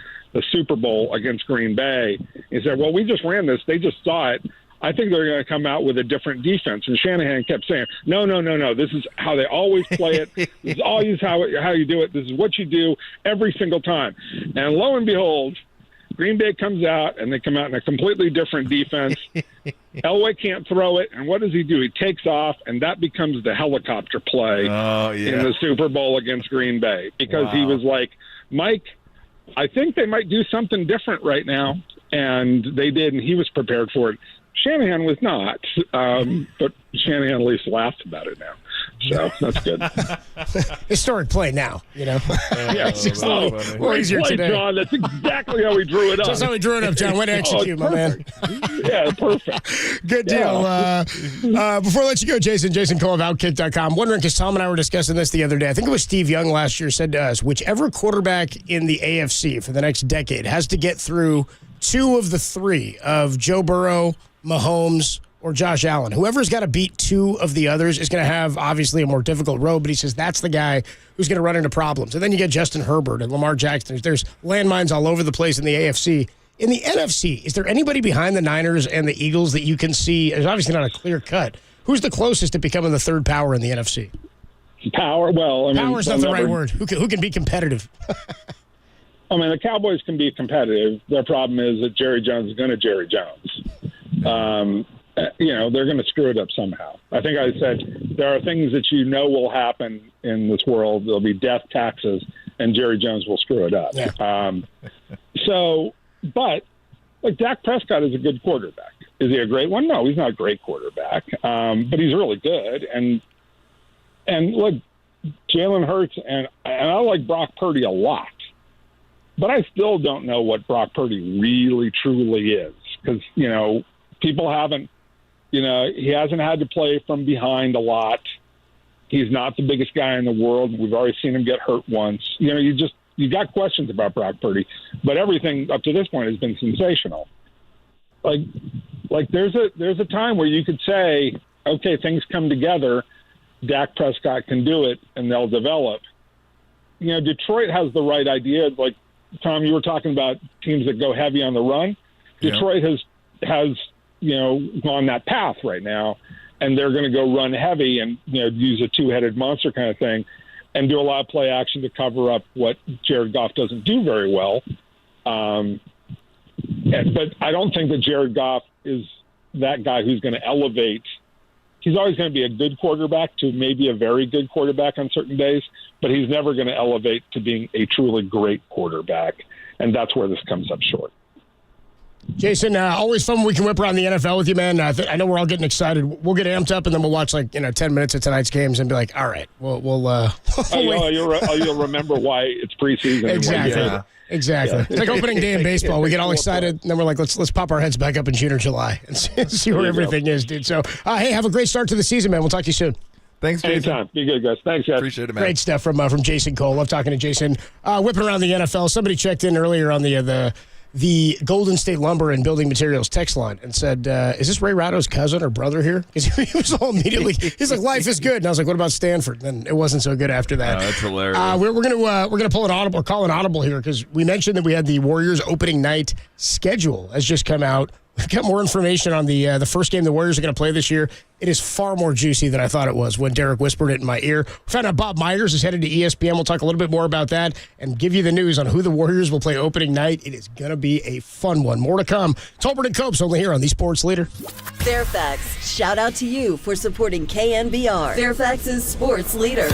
Super Bowl against Green Bay. He said, well, we just ran this. They just saw it. I think they're going to come out with a different defense. And Shanahan kept saying, no. This is how they always play it. This is always how you do it. This is what you do every single time. And lo and behold, Green Bay comes out, and they come out in a completely different defense. Elway can't throw it, and what does he do? He takes off, and that becomes the helicopter play in the Super Bowl against Green Bay. Because he was like, Mike, I think they might do something different right now. And they did, and he was prepared for it. Shanahan was not, but Shanahan at least laughed about it now. So that's good. Historic play now, you know. Yeah, it's just a little easier today. John, that's exactly how we drew it up. That's how we drew it up, John. Way to execute, my man. Yeah, perfect. Good deal. Before I let you go, Jason Cole of Outkick.com. Wondering, because Tom and I were discussing this the other day. I think it was Steve Young last year said to us, whichever quarterback in the AFC for the next decade has to get through 2 of the 3 of Joe Burrow, Mahomes, or Josh Allen. Whoever's got to beat 2 of the others is going to have, obviously, a more difficult road, but he says that's the guy who's going to run into problems. And then you get Justin Herbert and Lamar Jackson. There's landmines all over the place in the AFC. In the NFC, is there anybody behind the Niners and the Eagles that you can see? There's obviously not a clear cut. Who's the closest to becoming the 3rd power in the NFC? Power? Well, I mean... Power's not the right word. Who can be competitive? I mean, the Cowboys can be competitive. Their problem is that Jerry Jones is going to Jerry Jones. They're going to screw it up somehow. I think I said there are things that will happen in this world. There'll be death, taxes, and Jerry Jones will screw it up. Yeah. But Dak Prescott is a good quarterback. Is he a great one? No, he's not a great quarterback, but he's really good. And look, Jalen Hurts, and I like Brock Purdy a lot. But I still don't know what Brock Purdy really, truly is. Because, people haven't, he hasn't had to play from behind a lot. He's not the biggest guy in the world. We've already seen him get hurt once. You got questions about Brock Purdy. But everything up to this point has been sensational. Like there's a time where you could say, okay, things come together. Dak Prescott can do it, and they'll develop. Detroit has the right idea. Like, Tom, you were talking about teams that go heavy on the run. Detroit has gone that path right now, and they're going to go run heavy and use a 2-headed monster kind of thing, and do a lot of play action to cover up what Jared Goff doesn't do very well. But I don't think that Jared Goff is that guy who's going to elevate. He's always going to be a good quarterback to maybe a very good quarterback on certain days, but he's never going to elevate to being a truly great quarterback, and that's where this comes up short. Jason, always fun when we can whip around the NFL with you, man. I know we're all getting excited. We'll get amped up, and then we'll watch 10 minutes of tonight's games and be like, all right, we'll you'll remember why it's preseason. Exactly. Exactly. Yeah. It's like opening day in baseball. We get all excited, and then we're like, let's pop our heads back up in June or July and see where everything is, dude. So, hey, have a great start to the season, man. We'll talk to you soon. Thanks, Jason. Anytime. Be good, guys. Thanks, guys. Appreciate it, man. Great stuff from Jason Cole. Love talking to Jason. Whipping around the NFL. Somebody checked in earlier on the Golden State Lumber and Building Materials text line and said, is this Ray Ratto's cousin or brother here? Because he was all immediately, he's like, life is good. And I was like, what about Stanford? And it wasn't so good after that. Oh, that's hilarious. We're gonna pull an audible, or call an audible here, because we mentioned that we had the Warriors opening night schedule has just come out. We've got more information on the first game the Warriors are going to play this year. It is far more juicy than I thought it was when Derek whispered it in my ear. We found out Bob Myers is headed to ESPN. We'll talk a little bit more about that and give you the news on who the Warriors will play opening night. It is going to be a fun one. More to come. Tolbert and Copes only here on the Sports Leader. Fairfax, shout out to you for supporting KNBR, Fairfax's Sports Leader.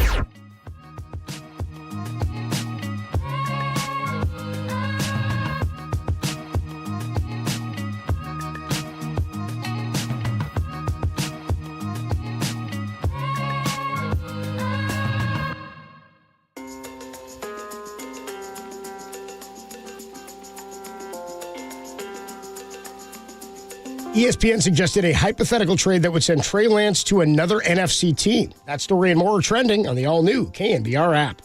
ESPN suggested a hypothetical trade that would send Trey Lance to another NFC team. That story and more are trending on the all-new KNBR app.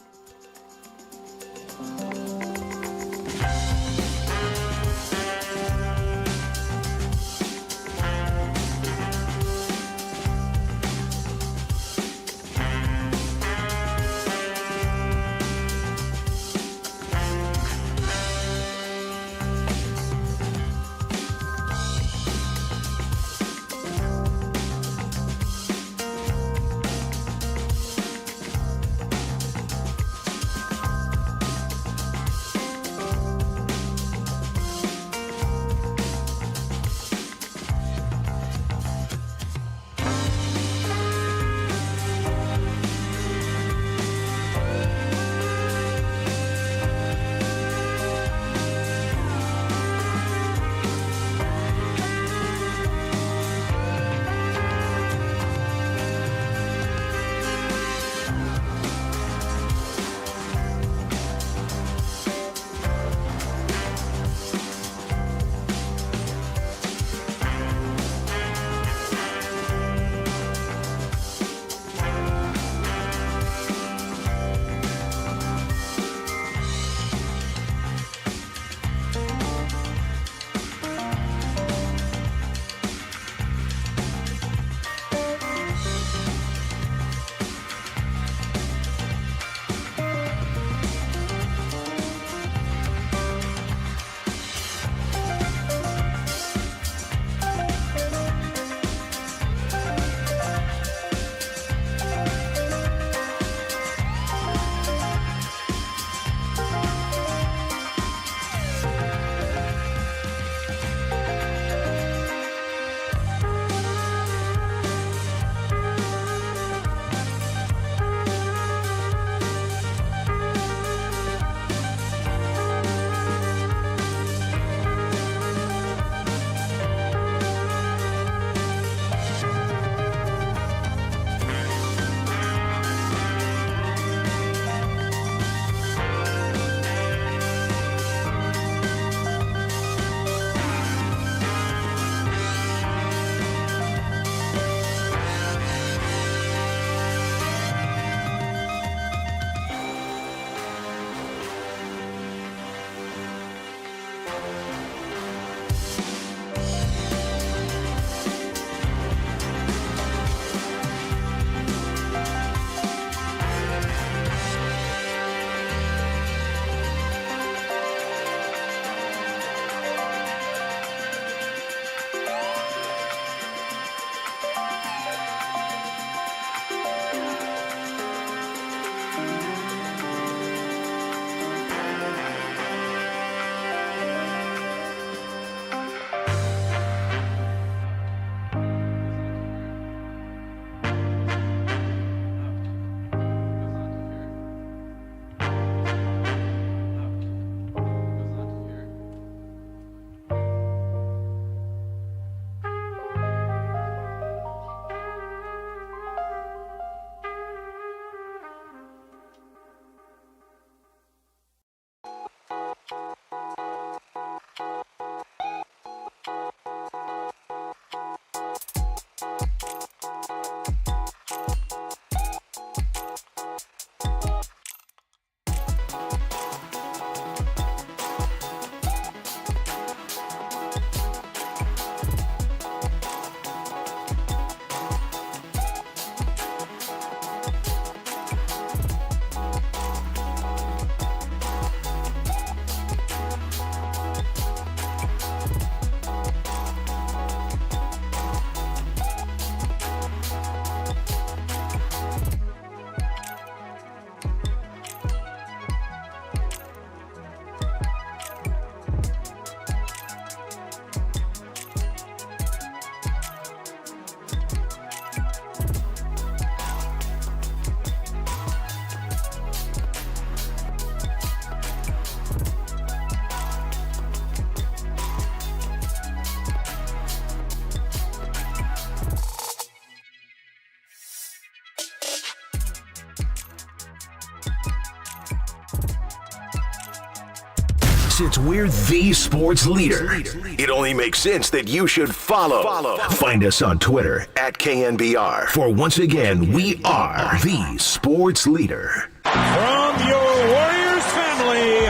Since we're the sports leader, it only makes sense that you should follow. Find us on Twitter at KNBR. For once again, we are the sports leader. From your Warriors family,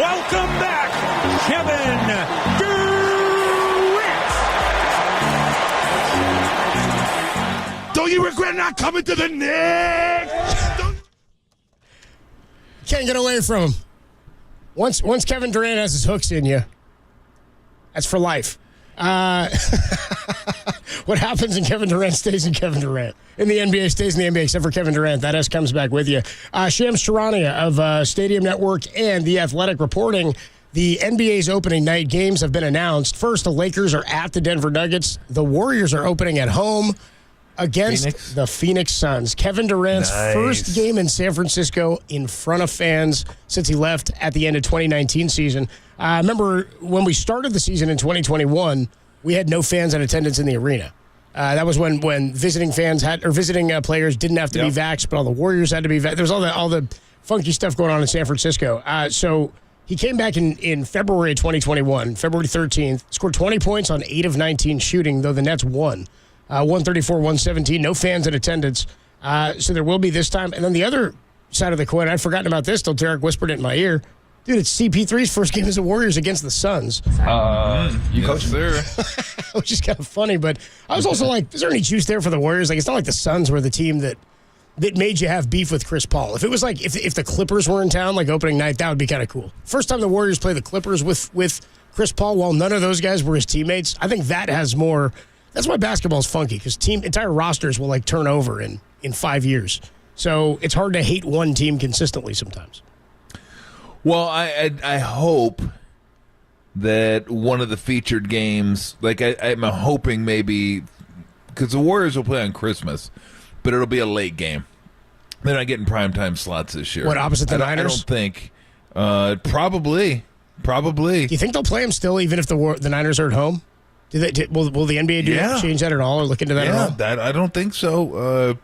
welcome back, Kevin Durant. Don't you regret not coming to the Knicks? Can't get away from him. Once Kevin Durant has his hooks in you, that's for life. What happens in Kevin Durant stays in Kevin Durant. In the NBA stays in the NBA, except for Kevin Durant. That S comes back with you. Shams Charania of Stadium Network and The Athletic reporting the NBA's opening night games have been announced. First, the Lakers are at the Denver Nuggets. The Warriors are opening at home against the Phoenix Suns. Kevin Durant's first game in San Francisco in front of fans since he left at the end of 2019 season. I remember when we started the season in 2021, we had no fans in attendance in the arena. That was when visiting fans visiting players didn't have to be vaxxed, but all the Warriors had to be vaxxed. There was all the funky stuff going on in San Francisco. So he came back in February of 2021, February 13th, scored 20 points on 8 of 19 shooting, though the Nets won. 134-117, no fans in attendance. So there will be this time. And then the other side of the coin, I'd forgotten about this till Derek whispered it in my ear. Dude, it's CP3's first game as the Warriors against the Suns. You coach there. Which is kind of funny, but I was also like, is there any juice there for the Warriors? Like, it's not like the Suns were the team that made you have beef with Chris Paul. If it was like, if the Clippers were in town, like opening night, that would be kind of cool. First time the Warriors play the Clippers with Chris Paul, while none of those guys were his teammates, I think that has more. That's why basketball is funky, because entire rosters will like turn over in 5 years. So it's hard to hate one team consistently sometimes. Well, I hope that one of the featured games, like I'm hoping maybe, because the Warriors will play on Christmas, but it'll be a late game. They're not getting primetime slots this year. What, opposite the Niners? I don't think. Probably. Do you think they'll play them still, even if the Niners are at home? Will the NBA change that at all or look into that at all? I don't think so.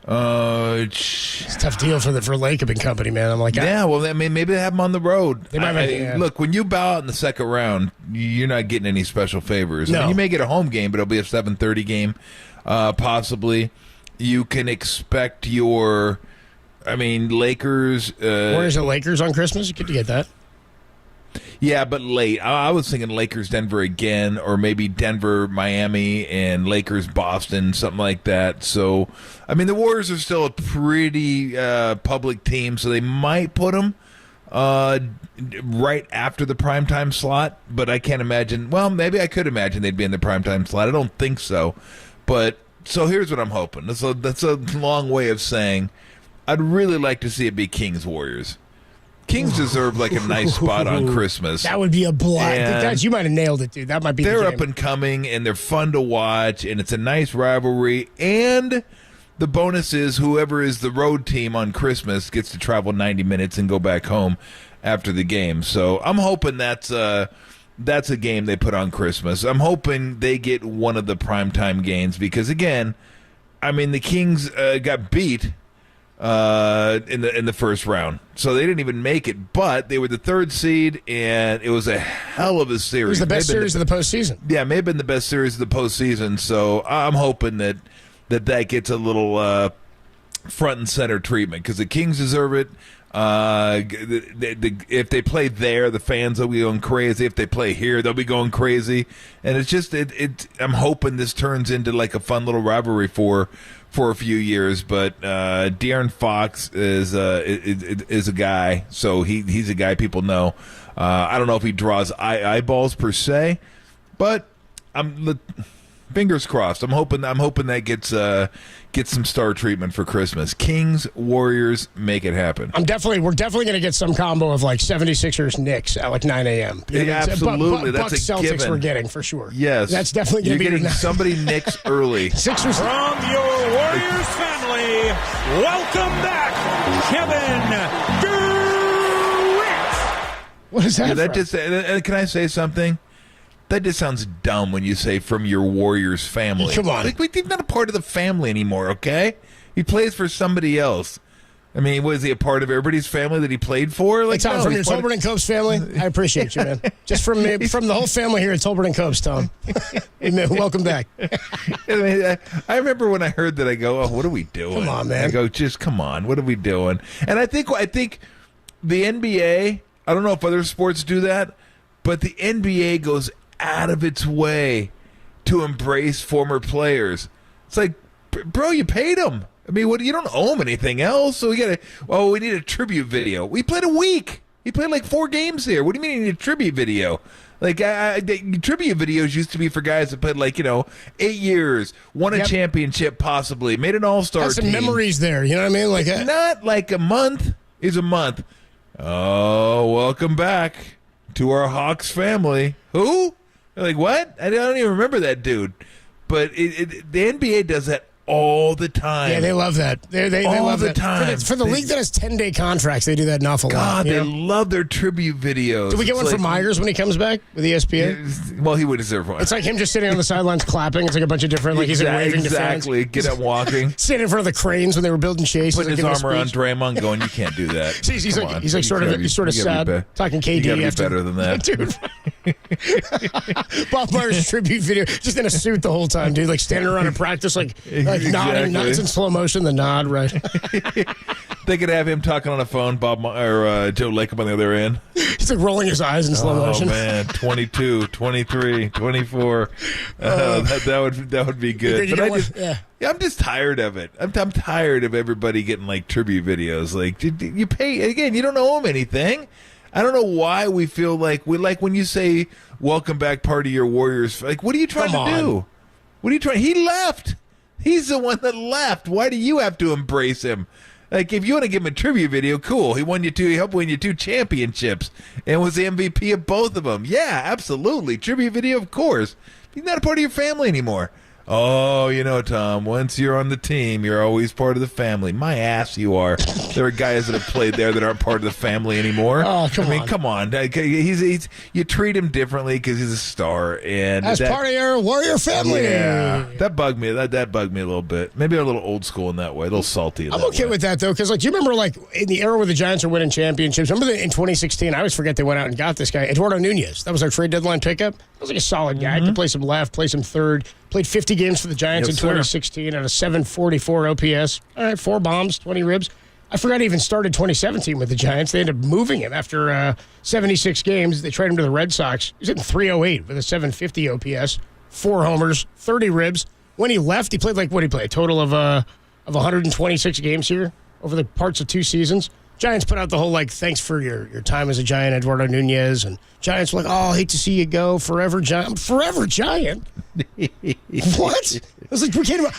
It's a tough deal for Lacob and company, man. I'm like, well, I mean, maybe they have them on the road. They might look, when you bow out in the second round, you're not getting any special favors. No. I mean, you may get a home game, but it'll be a 7:30 game, possibly. You can expect Lakers. Where's the Lakers on Christmas? Good to get that. Yeah, but late. I was thinking Lakers, Denver again, or maybe Denver, Miami, and Lakers, Boston, something like that. So, I mean, the Warriors are still a pretty public team, so they might put them right after the primetime slot, but I can't imagine. Well, maybe I could imagine they'd be in the primetime slot. I don't think so. But, so here's what I'm hoping. That's a long way of saying I'd really like to see it be Kings-Warriors. Kings deserve like a nice spot on Christmas. That would be a blast. You might have nailed it, dude. That might be. They're up and coming, and they're fun to watch, and it's a nice rivalry. And the bonus is whoever is the road team on Christmas gets to travel 90 minutes and go back home after the game. So I'm hoping that's a game they put on Christmas. I'm hoping they get one of the primetime games because, again, I mean the Kings got beat in the first round, so they didn't even make it. But they were the 3rd seed, and it was a hell of a series. It was the best series of the postseason. Yeah, may have been the best series of the postseason. So I'm hoping that gets a little front and center treatment because the Kings deserve it. If they play there, the fans will be going crazy. If they play here, they'll be going crazy. And it's just I'm hoping this turns into like a fun little rivalry for a few years. But De'Aaron Fox is a guy, so he's a guy people know. I don't know if he draws eyeballs per se, but fingers crossed. I'm hoping that gets some star treatment for Christmas. Kings, Warriors, make it happen. We're definitely going to get some combo of like 76ers Knicks at like 9 a.m. Yeah, absolutely. That's Bucks a Celtics given. we're getting for sure. Yes. That's definitely going to be. You're getting somebody Knicks early. Sixers. From your Warriors family, welcome back, Kevin Durant. What is that? Can I say something? That just sounds dumb when you say from your Warriors family. Come on. He's not a part of the family anymore, okay? He plays for somebody else. I mean, was he a part of everybody's family that he played for? Like, Tom, no, from he's your part Tolbert and Copes family, I appreciate you, man. Just from the whole family here at Tolbert and Copes, Tom. Amen. Welcome back. I remember when I heard that, I go, "Oh, what are we doing? Come on, man." I go, "Just come on, what are we doing?" And I think the NBA. I don't know if other sports do that, but the NBA goes out of its way to embrace former players. It's like, bro, you paid them. I mean, you don't owe him anything else, so we need a tribute video. We played a week. He played like 4 games here. What do you mean you need a tribute video? Like, the tribute videos used to be for guys that played 8 years, won a championship possibly, made an all-star team. Have some memories there, you know what I mean? Like not like a month is a month. Oh, welcome back to our Hawks family. Who? Like, what? I don't even remember that dude. But the NBA does that all the time. Yeah, they love that. They love the that. time. For the league that has 10-day contracts, they do that an awful lot. God, they love their tribute videos. Did we get one from Myers when he comes back with ESPN? Well, he would deserve one. It's like him just sitting on the sidelines clapping. It's like a bunch of different, he's waving to fans. Exactly. Get up walking. Sitting in front of the cranes when they were building Chase. Putting his arm around Draymond going, you can't do that. See, he's like sort of sad, talking KD. You gotta be better than that. Dude. Bob Myers' tribute video, just in a suit the whole time, dude, like standing around in practice, like nodding, nods in slow motion, the nod, right? They could have him talking on a phone, Joe Lacob on the other end. He's like rolling his eyes in slow motion. Oh, man, 22, 23, 24. That would be good. But I'm just tired of it. I'm tired of everybody getting like tribute videos. Like, you pay, again, you don't owe them anything. I don't know why we feel like when you say welcome back party your Warriors. Like, what are you trying to do? What are you trying? He left. He's the one that left. Why do you have to embrace him? Like, if you want to give him a tribute video, cool. He helped win you 2 championships and was the MVP of both of them. Yeah, absolutely. Tribute video, of course. He's not a part of your family anymore. Oh, Tom, once you're on the team, you're always part of the family. My ass, you are. There are guys that have played there that aren't part of the family anymore. Oh, come on. You treat him differently because he's a star. And as part of your Warrior family. Yeah, that bugged me. That bugged me a little bit. Maybe a little old school in that way, a little salty. I'm okay with that, though, because, do you remember, in the era where the Giants are winning championships, remember in 2016, I always forget they went out and got this guy, Eduardo Nunez. That was our trade deadline pickup. That was like a solid guy. Could play some left, play some third. Played 50 games for the Giants in 2016 at a 744 OPS. All right, 4 bombs, 20 ribs. I forgot he even started 2017 with the Giants. They ended up moving him after 76 games. They traded him to the Red Sox. He was hitting 308 with a 750 OPS, 4 homers, 30 ribs. When he left, he played a total of 126 games here over the parts of 2 seasons. Giants put out the whole, thanks for your time as a Giant, Eduardo Nunez. And Giants were like, oh, I hate to see you go, forever Giant. Forever Giant? What?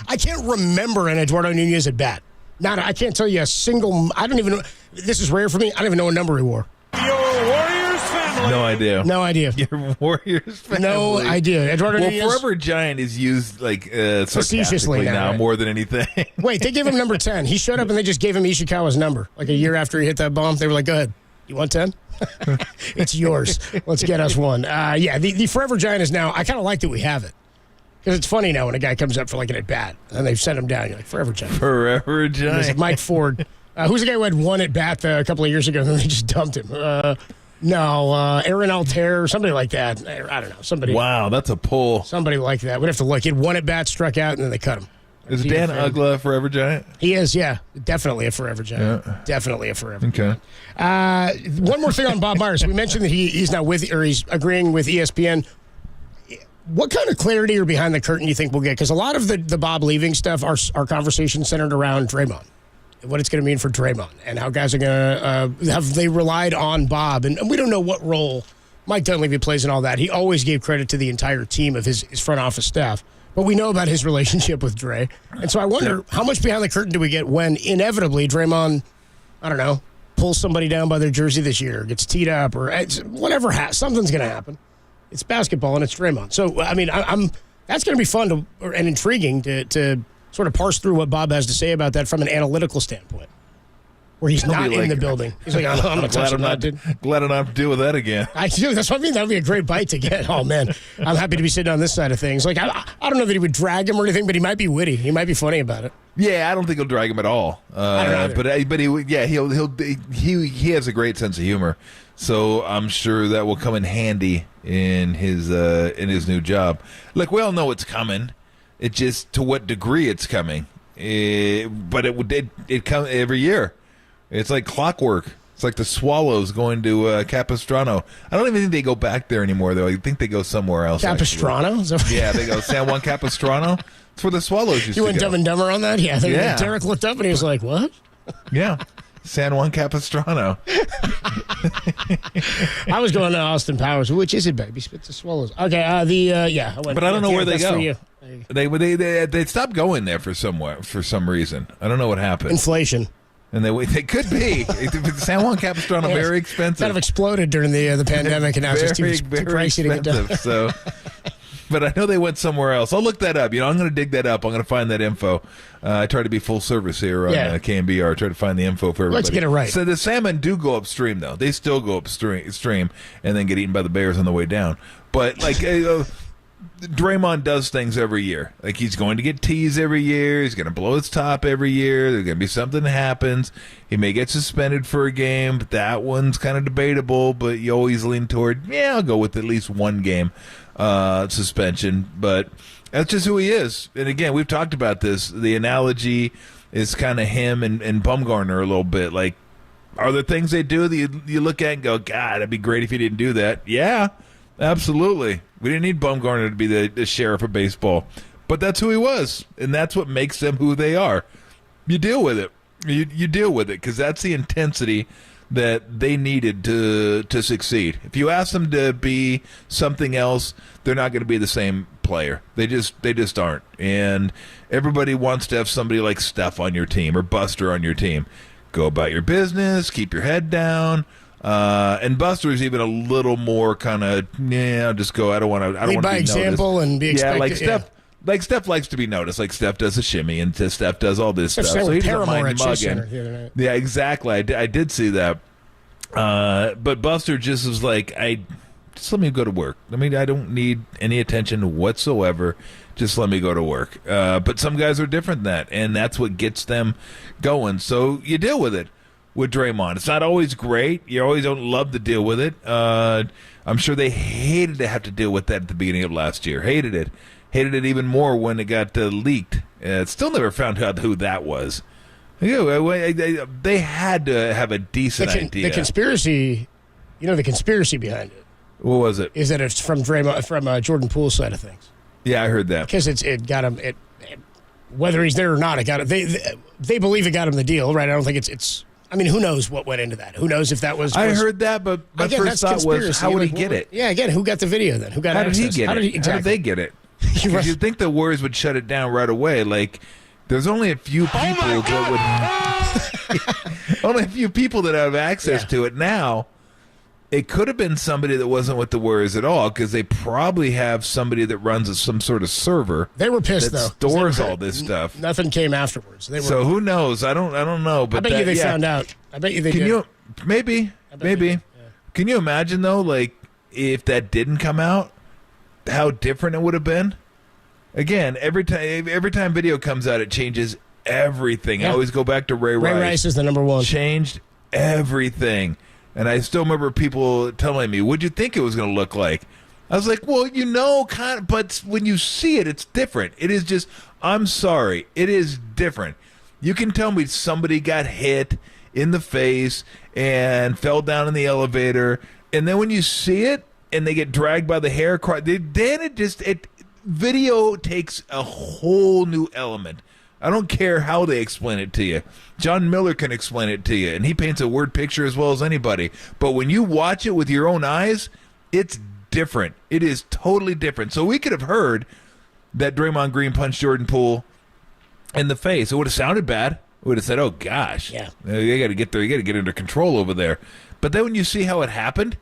I can't remember an Eduardo Nunez at bat. I can't tell you a single, I don't even know, this is rare for me, I don't even know what number he wore. Your Warriors family. No idea. No idea. Your Warriors family. No idea. Eduardo Nunez. Forever Giant is used sarcastically now, right? More than anything. Wait, they gave him number 10. He showed up and they just gave him Ishikawa's number. Like a year after he hit that bomb, they were like, go ahead. You want 10? It's yours. Let's get us one. The Forever Giant is now, I kind of like that we have it. Because it's funny now when a guy comes up for an at-bat, and they've sent him down. You're like, Forever Giant. Forever Giant. Like Mike Ford. Who's the guy who had 1 at-bat a couple of years ago, and then they just dumped him? Aaron Altair, somebody like that. I don't know. Somebody. Wow, that's a pull. Somebody like that. We'd have to look. He had 1 at-bat, struck out, and then they cut him. Is Dan Ugla a Forever Giant? He is, yeah. Definitely a Forever Giant. Yeah. Definitely a Forever Giant. One more thing on Bob Myers. We mentioned that he's agreeing with ESPN. What kind of clarity or behind the curtain do you think we'll get? Because a lot of the Bob leaving stuff, our conversation centered around Draymond. What it's going to mean for Draymond and how guys are going to have they relied on Bob. And we don't know what role Mike Dunleavy plays in all that. He always gave credit to the entire team of his front office staff. But we know about his relationship with Dre. And so I wonder how much behind the curtain do we get when inevitably Draymond, I don't know, pulls somebody down by their jersey this year, gets teed up, or whatever. Something's going to happen. It's basketball and it's Draymond. So, I mean, that's going to be fun and intriguing to sort of parse through what Bob has to say about that from an analytical standpoint, where he's not in the building. He's like, I'm not touching that, dude. Glad I don't have to deal with that again. I do. That's what I mean. That would be a great bite to get. Oh, man. I'm happy to be sitting on this side of things. I don't know that he would drag him or anything, but he might be witty. He might be funny about it. Yeah, I don't think he'll drag him at all. But he has a great sense of humor, so I'm sure that will come in handy in his new job. Like, we all know it's coming. It just to what degree it's coming. But it comes every year. It's like clockwork. It's like the Swallows going to Capistrano. I don't even think they go back there anymore, though. I think they go somewhere else. Capistrano? Yeah, they go San Juan Capistrano. It's where the Swallows used to go. You went Dumb and Dumber on that? Yeah. Derek looked up and he was like, what? Yeah. San Juan Capistrano. I was going to Austin Powers. Which is it, baby? Spits the Swallows. Okay, I went. But I don't know where they that's go. for you. They stopped going there for some reason. I don't know what happened. Inflation. And they could be. San Juan Capistrano, very expensive. Kind of exploded during the pandemic, and now it's just too pricey to get done. So, but I know they went somewhere else. I'll look that up. I'm going to dig that up. I'm going to find that info. I try to be full service here on KNBR. I try to find the info for everybody. Let's get it right. So the salmon do go upstream, though. They still go upstream and then get eaten by the bears on the way down. But like. Draymond does things every year. Like, he's going to get teased every year. He's going to blow his top every year. There's going to be something that happens. He may get suspended for a game, but that one's kind of debatable. But you always lean toward, I'll go with at least one game suspension. But that's just who he is. And again, we've talked about this. The analogy is kind of him and Bumgarner a little bit. Like, are there things they do that you look at and go, God, that'd be great if he didn't do that? Yeah. Absolutely. We didn't need Bumgarner to be the sheriff of baseball. But that's who he was, and that's what makes them who they are. You deal with it. You deal with it because that's the intensity that they needed to succeed. If you ask them to be something else, they're not going to be the same player. They just aren't. And everybody wants to have somebody like Steph on your team or Buster on your team. Go about your business, keep your head down. And Buster is even a little more kind of, I'll just go. I don't want to. I don't want to be example noticed. And be expected. Like Steph. Like Steph likes to be noticed. Like Steph does a shimmy, and Steph does all this stuff. So he doesn't mind mugging. Yeah, exactly. I did see that. But Buster just was like, just let me go to work. I don't need any attention whatsoever. Just let me go to work. But some guys are different than that, and that's what gets them going. So you deal with it. With Draymond, it's not always great. You always don't love to deal with it. I'm sure they hated to have to deal with that at the beginning of last year. Hated it even more when it got leaked. Still never found out who that was. They had to have a decent idea. The conspiracy, the conspiracy behind it. What was it? Is that it's from Draymond, from Jordan Poole's side of things. Yeah, I heard that because it got him. Whether he's there or not, it got him. They believe it got him the deal, right? I don't think it's. I mean, who knows what went into that? Who knows if that was... I heard that, but my first thought was, how would he get it? Yeah, again, who got the video then? Who got access? How did he get it? How did they get it? Because you'd think the Warriors would shut it down right away. Like, there's only a few people only a few people that have access to it now. It could have been somebody that wasn't with the Warriors at all, because they probably have somebody that runs some sort of server. They were pissed, that stores all this stuff. Nothing came afterwards. So who knows? I don't know. But I bet you they found out. I bet you they did. Maybe. Yeah. Can you imagine though, like if that didn't come out, how different it would have been? Again, every time video comes out, it changes everything. I always go back to Ray Rice. Ray Rice is the number one. Changed everything. And I still remember people telling me, what'd you think it was going to look like? I was like, well, kind of, but when you see it, it's different. It is just, I'm sorry, it is different. You can tell me somebody got hit in the face and fell down in the elevator, and then when you see it and they get dragged by the hair, then video takes a whole new element. I don't care how they explain it to you. John Miller can explain it to you, and he paints a word picture as well as anybody. But when you watch it with your own eyes, it's different. It is totally different. So we could have heard that Draymond Green punched Jordan Poole in the face. It would have sounded bad. We would have said, oh, gosh. Yeah. You got to get there. You got to get under control over there. But then when you see how it happened,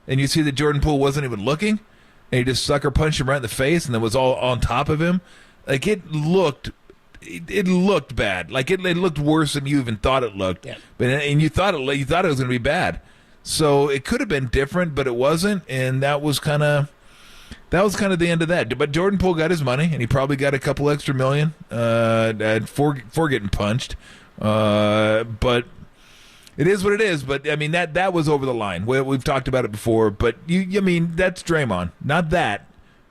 and you see that Jordan Poole wasn't even looking, and he just sucker punched him right in the face, and then was all on top of him, like it looked bad. Like it looked worse than you even thought it looked. Yeah. And you thought it was going to be bad. So it could have been different, but it wasn't. And that was kind of that was kind of the end of that. But Jordan Poole got his money, and he probably got a couple extra million for getting punched. But it is what it is. But I mean, that was over the line. We've talked about it before. But I mean, that's Draymond, not that.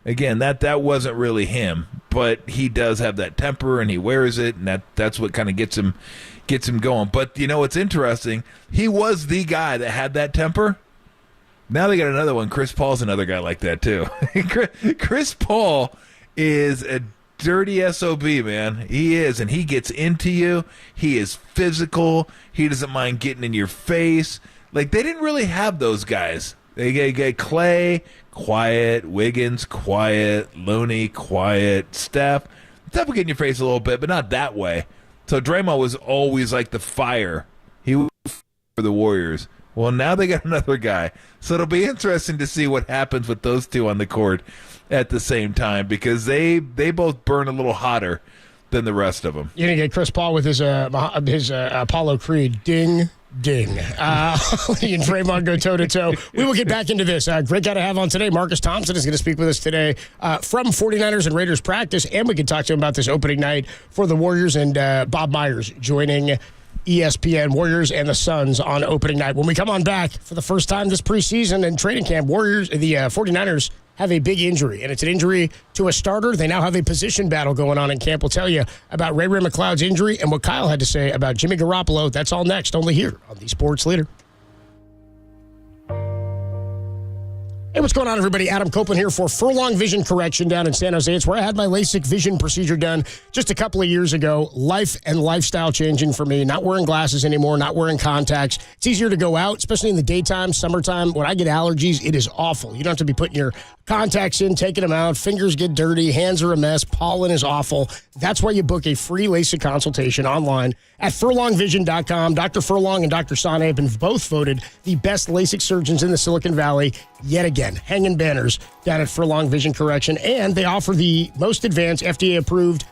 Again, that wasn't really him, but he does have that temper, and he wears it, and that's what kind of gets him going. But you know what's interesting? He was the guy that had that temper. Now they got another one. Chris Paul's another guy like that too. Chris Paul is a dirty SOB, man. He is, and he gets into you. He is physical. He doesn't mind getting in your face. Like, they didn't really have those guys. They get Clay, quiet. Wiggins, quiet. Looney, quiet. Steph will get in your face a little bit, but not that way. So Draymond was always like the fire. He was for the Warriors. Well, now they got another guy. So it'll be interesting to see what happens with those two on the court at the same time, because they both burn a little hotter than the rest of them. You're going to get Chris Paul with his Apollo Creed. Ding, ding. He and Draymond go toe-to-toe. We will get back into this. Great guy to have on today. Marcus Thompson is going to speak with us today from 49ers and Raiders practice, and we can talk to him about this opening night for the Warriors, and Bob Myers joining ESPN, Warriors and the Suns on opening night. When we come on back for the first time this preseason and training camp, the 49ers have a big injury, and it's an injury to a starter. They now have a position battle going on in camp. We'll tell you about Ray McCloud's injury and what Kyle had to say about Jimmy Garoppolo. That's all next, only here on the Sports Leader. Hey, what's going on, everybody? Adam Copeland here for Furlong Vision Correction down in San Jose. It's where I had my LASIK vision procedure done just a couple of years ago. Life and lifestyle changing for me. Not wearing glasses anymore, not wearing contacts. It's easier to go out, especially in the daytime, summertime. When I get allergies, it is awful. You don't have to be putting your contacts in, taking them out. Fingers get dirty. Hands are a mess. Pollen is awful. That's why you book a free LASIK consultation online at furlongvision.com. Dr. Furlong and Dr. Sane have been both voted the best LASIK surgeons in the Silicon Valley yet again. Hanging banners down at Furlong Vision Correction. And they offer the most advanced FDA-approved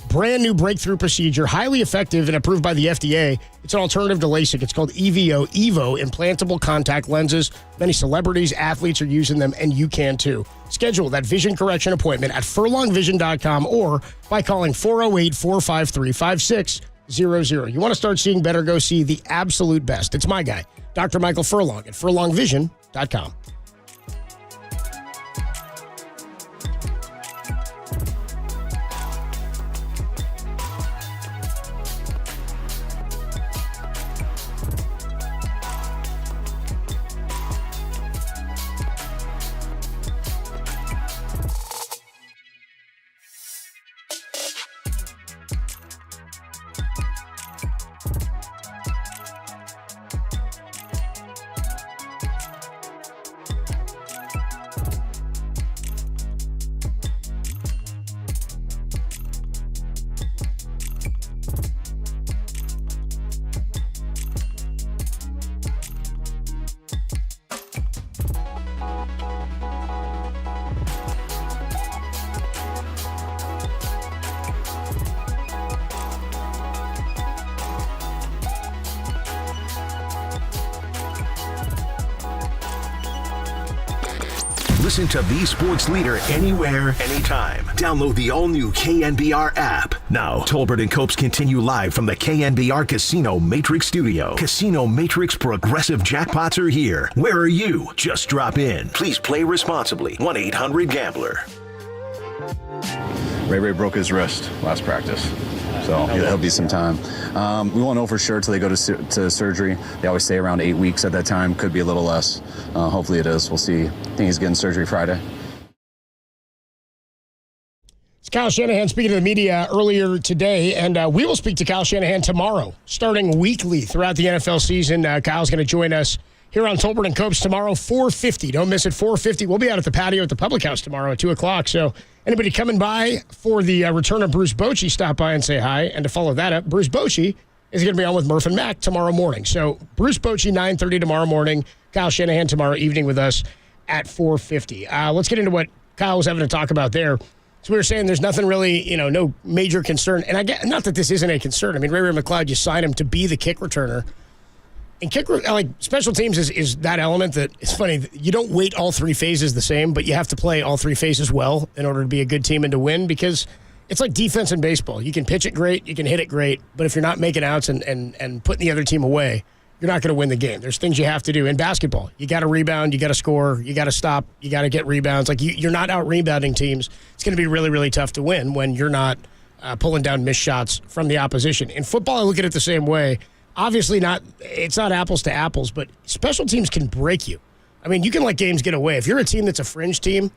brand new breakthrough procedure, highly effective and approved by the FDA. It's an alternative to LASIK. It's called EVO implantable contact lenses. Many celebrities, athletes are using them, and you can too. Schedule that vision correction appointment at furlongvision.com or by calling 408-453-5600. You want to start seeing better, go see the absolute best. It's my guy, Dr. Michael Furlong at furlongvision.com. Listen to the Sports Leader anywhere, anytime. Download the all-new KNBR app. Now, Tolbert and Copes continue live from the KNBR Casino Matrix Studio. Casino Matrix Progressive Jackpots are here. Where are you? Just drop in. Please play responsibly. 1-800-GAMBLER. Ray broke his wrist last practice, so it'll be some time. We won't know for sure till they go to surgery. They always say around 8 weeks at that time. Could be a little less. Hopefully it is. We'll see. I think he's getting surgery Friday. It's Kyle Shanahan speaking to the media earlier today, and we will speak to Kyle Shanahan tomorrow, starting weekly throughout the NFL season. Kyle's going to join us here on Tolbert and Copes tomorrow, 4:50. Don't miss it, 4:50. We'll be out at the patio at the Public House tomorrow at 2 o'clock. So anybody coming by for the return of Bruce Bochy, stop by and say hi. And to follow that up, Bruce Bochy is going to be on with Murph and Mac tomorrow morning. So Bruce Bochy, 9:30 tomorrow morning. Kyle Shanahan tomorrow evening with us at 4:50. Let's get into what Kyle was having to talk about there. So we were saying there's nothing really, no major concern. And I get, not that this isn't a concern. I mean, Ray McCloud, you signed him to be the kick returner. And special teams is that element that it's funny. You don't weight all three phases the same, but you have to play all three phases well in order to be a good team and to win, because it's like defense in baseball. You can pitch it great, you can hit it great, but if you're not making outs and putting the other team away, you're not going to win the game. There's things you have to do. In basketball, you got to rebound, you got to score, you got to stop, you got to get rebounds. Like you're not out rebounding teams. It's going to be really, really tough to win when you're not pulling down missed shots from the opposition. In football, I look at it the same way. Obviously it's not apples to apples, but special teams can break you. I mean, you can let games get away. If you're a team that's a fringe team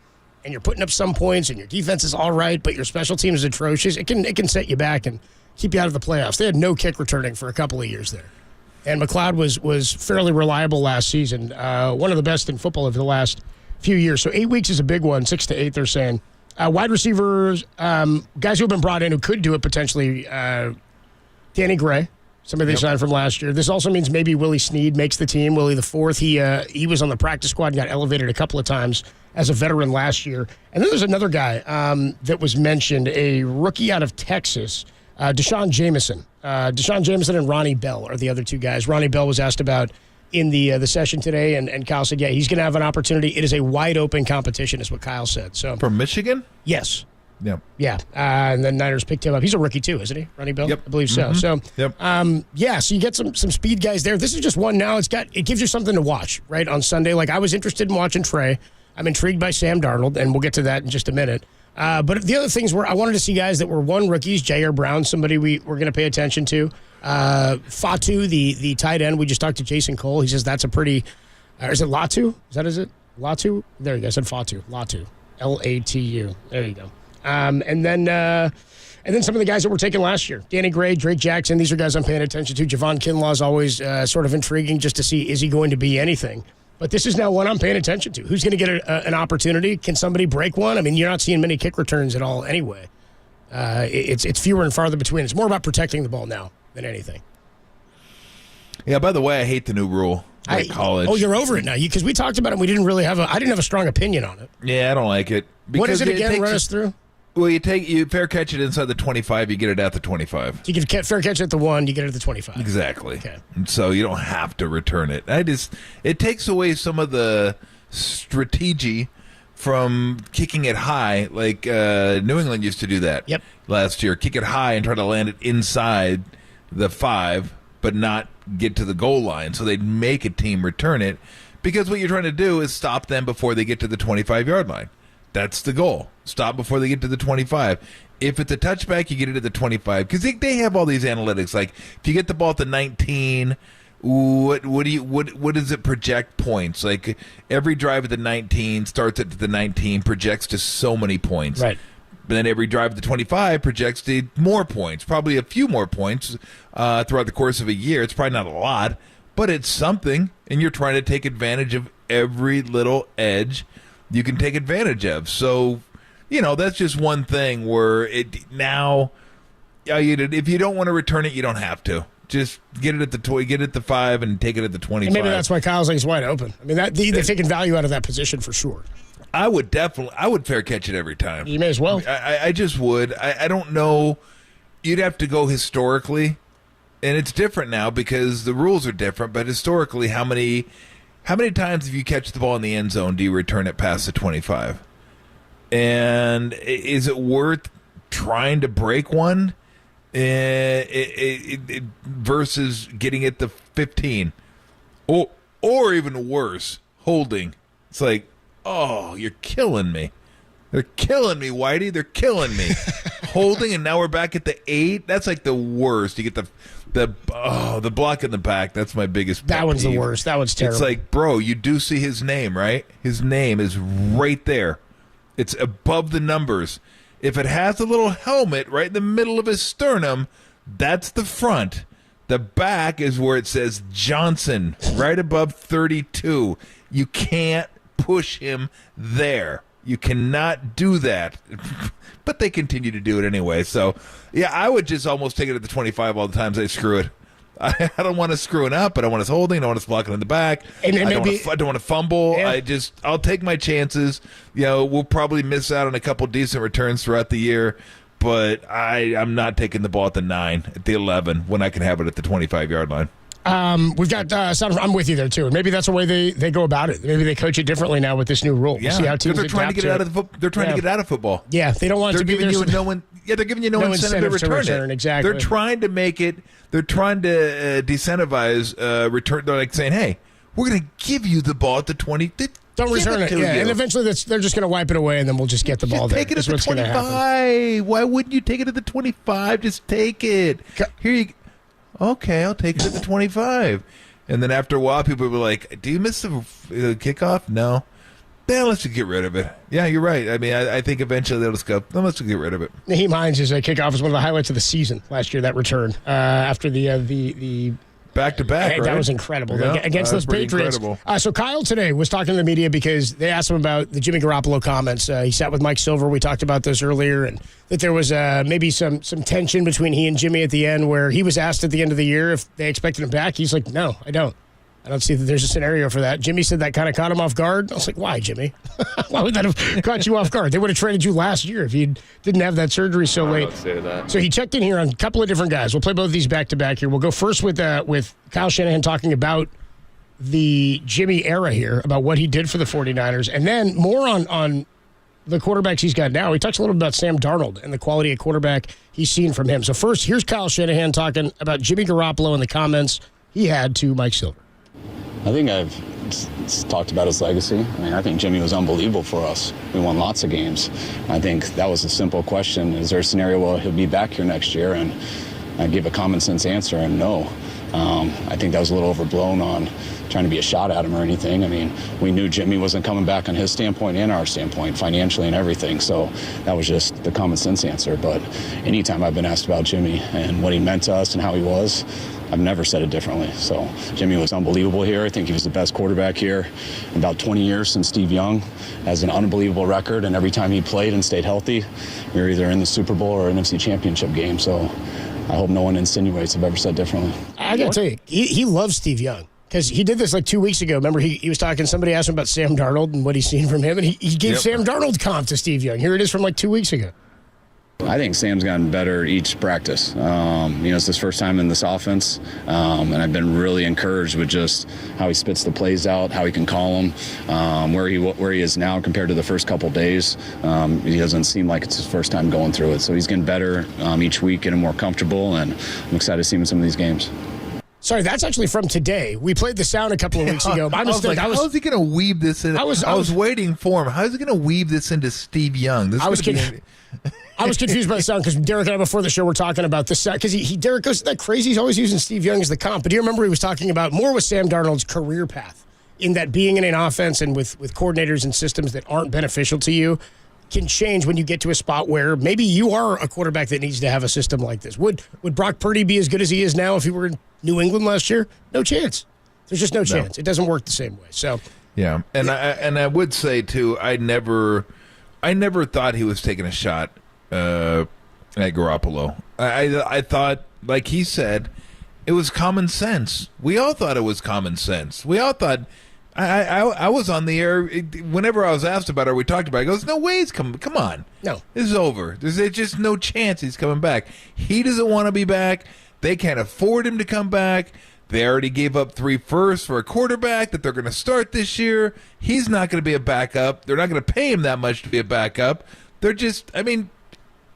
and you're putting up some points and your defense is all right, but your special team is atrocious, it can set you back and keep you out of the playoffs. They had no kick returning for a couple of years there. And McLeod was fairly reliable last season, one of the best in football over the last few years. So 8 weeks is a big one, 6 to 8 they're saying. Wide receivers, guys who have been brought in who could do it potentially, Danny Gray. Somebody they signed from last year. This also means maybe Willie Snead makes the team. Willie the fourth. He was on the practice squad and got elevated a couple of times as a veteran last year. And then there's another guy that was mentioned, a rookie out of Texas, Deshaun Jameson. Deshaun Jameson and Ronnie Bell are the other two guys. Ronnie Bell was asked about in the session today, and Kyle said, yeah, he's going to have an opportunity. It is a wide open competition, is what Kyle said. So from Michigan? Yes. Yep. Yeah. And then Niners picked him up. He's a rookie too, isn't he? Ronnie Bell? Yep. I believe so. Mm-hmm. So, so you get some speed guys there. This is just one now. It gives you something to watch, right, on Sunday. Like I was interested in watching Trey. I'm intrigued by Sam Darnold, and we'll get to that in just a minute. But the other things were I wanted to see guys that were rookies. Jair Brown, somebody we're going to pay attention to. Fatu, the tight end. We just talked to Jason Cole. He says that's a pretty. Is it Latu? Is it Latu? There you go. I said Fatu. Latu. Latu. There you go. And then some of the guys that were taken last year, Danny Gray, Drake Jackson. These are guys I'm paying attention to. Javon Kinlaw is always sort of intriguing just to see, is he going to be anything? But this is now one I'm paying attention to. Who's going to get an opportunity? Can somebody break one? I mean, you're not seeing many kick returns at all anyway. It's fewer and farther between. It's more about protecting the ball now than anything. Yeah, by the way, I hate the new rule. Like college. Oh, you're over it now? Because we talked about it. We didn't really I didn't have a strong opinion on it. Yeah, I don't like it. What is it again? Run us through. Well, you fair catch it inside the 25, you get it at the 25. You can fair catch it at the 1, you get it at the 25. Exactly. Okay. And so you don't have to return it. It takes away some of the strategy from kicking it high, like New England used to do that last year. Kick it high and try to land it inside the 5, but not get to the goal line. So they'd make a team return it, because what you're trying to do is stop them before they get to the 25-yard line. That's the goal. Stop before they get to the 25. If it's a touchback, you get it at the 25. Because they have all these analytics. Like, if you get the ball at the 19, what does it project points? Like, every drive at the 19 starts at the 19, projects to so many points. Right. But then every drive at the 25 projects to more points. Probably a few more points throughout the course of a year. It's probably not a lot, but it's something. And you're trying to take advantage of every little edge you can take advantage of. So, that's just one thing where if you don't want to return it, you don't have to. Just get it at the 5 and take it at the 25. And maybe that's why Kyle's like, it's wide open. I mean, they're taking value out of that position for sure. I would fair catch it every time. You may as well. I just would. I don't know. You'd have to go historically, and it's different now because the rules are different. But historically, how many times if you catch the ball in the end zone do you return it past the 25? And is it worth trying to break one versus getting it to 15? Or even worse, holding. It's like, oh, you're killing me. They're killing me, Whitey. They're killing me. Holding, and now we're back at the 8. That's like the worst. You get the block in the back. That's my biggest pet That one's peeve. The worst. That one's terrible. It's like, bro, you do see his name, right? His name is right there. It's above the numbers. If it has a little helmet right in the middle of his sternum, that's the front. The back is where it says Johnson, right above 32. You can't push him there. You cannot do that. But they continue to do it anyway. So, yeah, I would just almost take it at the 25 all the times I screw it. I don't want to screw it up. I don't want us holding. I don't want us blocking in the back. And I don't want to fumble. Yeah. I'll take my chances. We'll probably miss out on a couple decent returns throughout the year. But I'm not taking the ball at the 9, at the 11, when I can have it at the 25-yard line. We've got I'm with you there too. Maybe that's the way they go about it. Maybe they coach it differently now with this new rule. Yeah, see how teams they're trying to get it out of they're trying to get out of football. Yeah, they don't want it to be there. They're giving you no incentive to return it. Exactly. They're trying to make it. They're trying to disincentivize return. They're like saying, "Hey, we're going to give you the ball at the 20." Don't return it. Yeah, and eventually they're just going to wipe it away, and then we'll just get the ball there. Take it at the 25. Why wouldn't you take it at the 25? Just take it. Here you. Okay, I'll take it at the 25. And then after a while, people will be like, "Do you miss the kickoff?" No. Then let's just get rid of it. Yeah, you're right. I mean, I think eventually they'll just go, let's just get rid of it. Naheem Hines' kickoff was one of the highlights of the season last year, that return. After the back-to-back, right? That was incredible. Yeah, against those Patriots. So Kyle today was talking to the media because they asked him about the Jimmy Garoppolo comments. He sat with Mike Silver. We talked about this earlier, and that there was maybe some tension between he and Jimmy at the end where he was asked at the end of the year if they expected him back. He's like, no, I don't. I don't see that there's a scenario for that. Jimmy said that kind of caught him off guard. I was like, why, Jimmy? Why would that have caught you off guard? They would have traded you last year if you didn't have that surgery so late. So he checked in here on a couple of different guys. We'll play both of these back-to-back here. We'll go first with Kyle Shanahan talking about the Jimmy era here, about what he did for the 49ers, and then more on the quarterbacks he's got now. He talks a little bit about Sam Darnold and the quality of quarterback he's seen from him. So first, here's Kyle Shanahan talking about Jimmy Garoppolo and the comments he had to Mike Silver. I think I've talked about his legacy. I mean, I think Jimmy was unbelievable for us. We won lots of games. I think that was a simple question. Is there a scenario where he'll be back here next year? And I give a common sense answer, and no. I think that was a little overblown on trying to be a shot at him or anything. I mean, we knew Jimmy wasn't coming back on his standpoint and our standpoint, financially and everything. So that was just the common sense answer. But anytime I've been asked about Jimmy and what he meant to us and how he was, I've never said it differently. So Jimmy was unbelievable here. I think he was the best quarterback here in about 20 years since Steve Young. Has an unbelievable record, and every time he played and stayed healthy, we were either in the Super Bowl or an NFC Championship game. So I hope no one insinuates I've ever said differently. I got to tell you, he loves Steve Young. Because he did this like 2 weeks ago. Remember, he was talking, somebody asked him about Sam Darnold and what he's seen from him, and he gave Sam Darnold comp to Steve Young. Here it is from like 2 weeks ago. I think Sam's gotten better each practice. It's his first time in this offense, and I've been really encouraged with just how he spits the plays out, how he can call them, where he is now compared to the first couple days. He doesn't seem like it's his first time going through it, so he's getting better each week, getting more comfortable, and I'm excited to see him in some of these games. Sorry, that's actually from today. We played the sound a couple of weeks ago. I was like, how is he going to weave this in? I was waiting for him. How is he going to weave this into Steve Young? I was confused by the sound because Derek and I before the show were talking about this because Derek goes that crazy. He's always using Steve Young as the comp. But do you remember he was talking about more with Sam Darnold's career path in that being in an offense and with coordinators and systems that aren't beneficial to you can change when you get to a spot where maybe you are a quarterback that needs to have a system like this. Would Brock Purdy be as good as he is now if he were in New England last year? No chance. There's just no chance. It doesn't work the same way. So yeah, and I would say too, I never thought he was taking a shot at Garoppolo. I thought, like he said, it was common sense. We all thought it was common sense. We all thought. I was on the air whenever I was asked about it. We talked about it. He goes, "No way he's coming. Come on, no, this is over. There's just no chance he's coming back. He doesn't want to be back. They can't afford him to come back. They already gave up 3 firsts for a quarterback that they're going to start this year. He's not going to be a backup. They're not going to pay him that much to be a backup. They're just, I mean,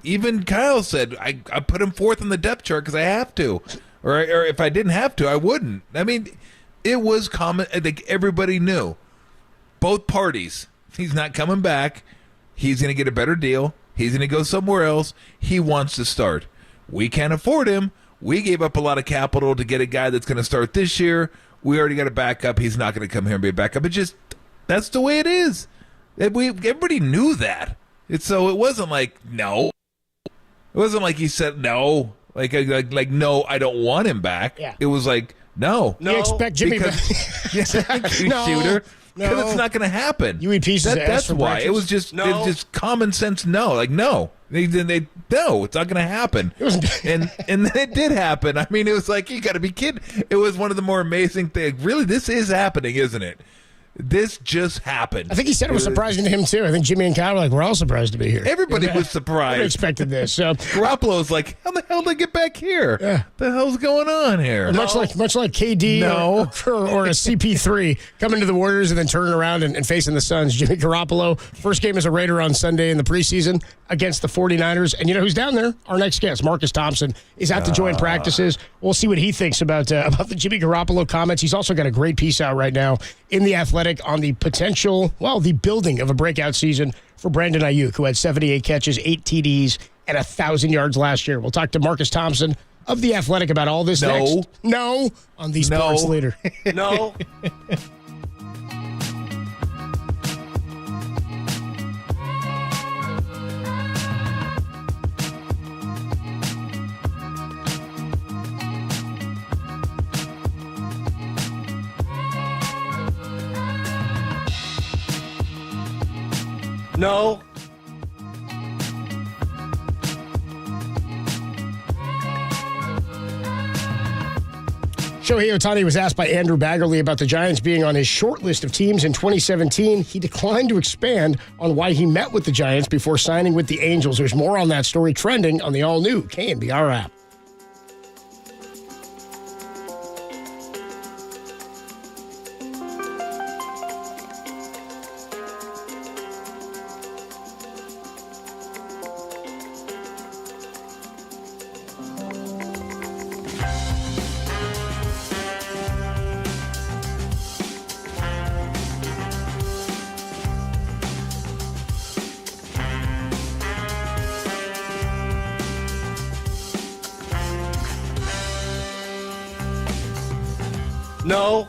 even Kyle said, I put him 4th on the depth chart because I have to. Or if I didn't have to, I wouldn't. I mean, it was common. I think everybody knew. Both parties. He's not coming back. He's going to get a better deal. He's going to go somewhere else. He wants to start. We can't afford him. We gave up a lot of capital to get a guy that's going to start this year. We already got a backup. He's not going to come here and be a backup. It just, that's the way it is. Everybody knew that. So it wasn't like, no. It wasn't like he said no. Like no, I don't want him back. Yeah. It was like, no. You expect Jimmy back. Shooter. Because it's not going to hapen. You eat pieces of ass That's for why. breakfast? It was just common sense no. Like, no. No, it's not going to happen. and then it did happen. I mean, it was like, you got to be kidding. It was one of the more amazing things. Really, this is happening, isn't it? This just happened. I think he said it was surprising to him, too. I think Jimmy and Kyle were like, we're all surprised to be here. Everybody was surprised. I expected this. So Garoppolo's like, how the hell did they get back here? Yeah. The hell's going on here? Much like KD or a CP3 coming to the Warriors and then turning around and facing the Suns. Jimmy Garoppolo, first game as a Raider on Sunday in the preseason against the 49ers. And you know who's down there? Our next guest, Marcus Thompson, is at the joint practices. We'll see what he thinks about the Jimmy Garoppolo comments. He's also got a great piece out right now in The Athletic on the potential, the building of a breakout season for Brandon Ayuk, who had 78 catches, 8 TDs, and 1,000 yards last year. We'll talk to Marcus Thompson of The Athletic about all this next. No. On the Sports Leader. No. No. Shohei Ohtani was asked by Andrew Baggerly about the Giants being on his short list of teams in 2017. He declined to expand on why he met with the Giants before signing with the Angels. There's more on that story trending on the all-new KNBR app. No.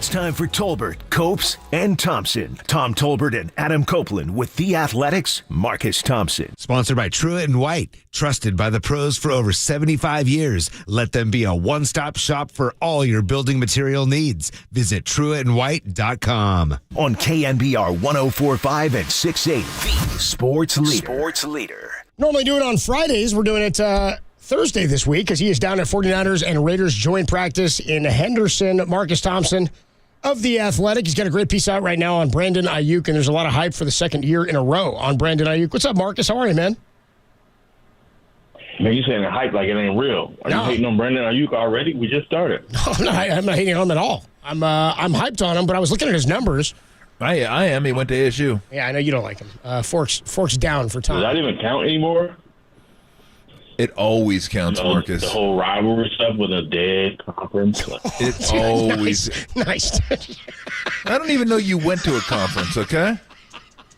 It's time for Tolbert, Copes, and Thompson. Tom Tolbert and Adam Copeland with The Athletic's Marcus Thompson. Sponsored by Truett & White, trusted by the pros for over 75 years. Let them be a one-stop shop for all your building material needs. Visit TruettandWhite.com. On KNBR 104.5 and 680, the sports leader. Normally do it on Fridays. We're doing it Thursday this week because he is down at 49ers and Raiders joint practice in Henderson. Marcus Thompson of The Athletic. He's got a great piece out right now on Brandon Ayuk, and there's a lot of hype for the second year in a row on Brandon Ayuk. What's up, Marcus? How are you, man? Man, you saying the hype like it ain't real. Are you hating on Brandon Ayuk already? We just started. No, I'm not hating on him at all. I'm hyped on him, but I was looking at his numbers. I am. He went to ASU. Yeah, I know you don't like him. Forks down for Tom. Does that even count anymore? It always counts, Marcus. The whole rivalry stuff with a dead conference. It always. Nice. I don't even know you went to a conference, okay?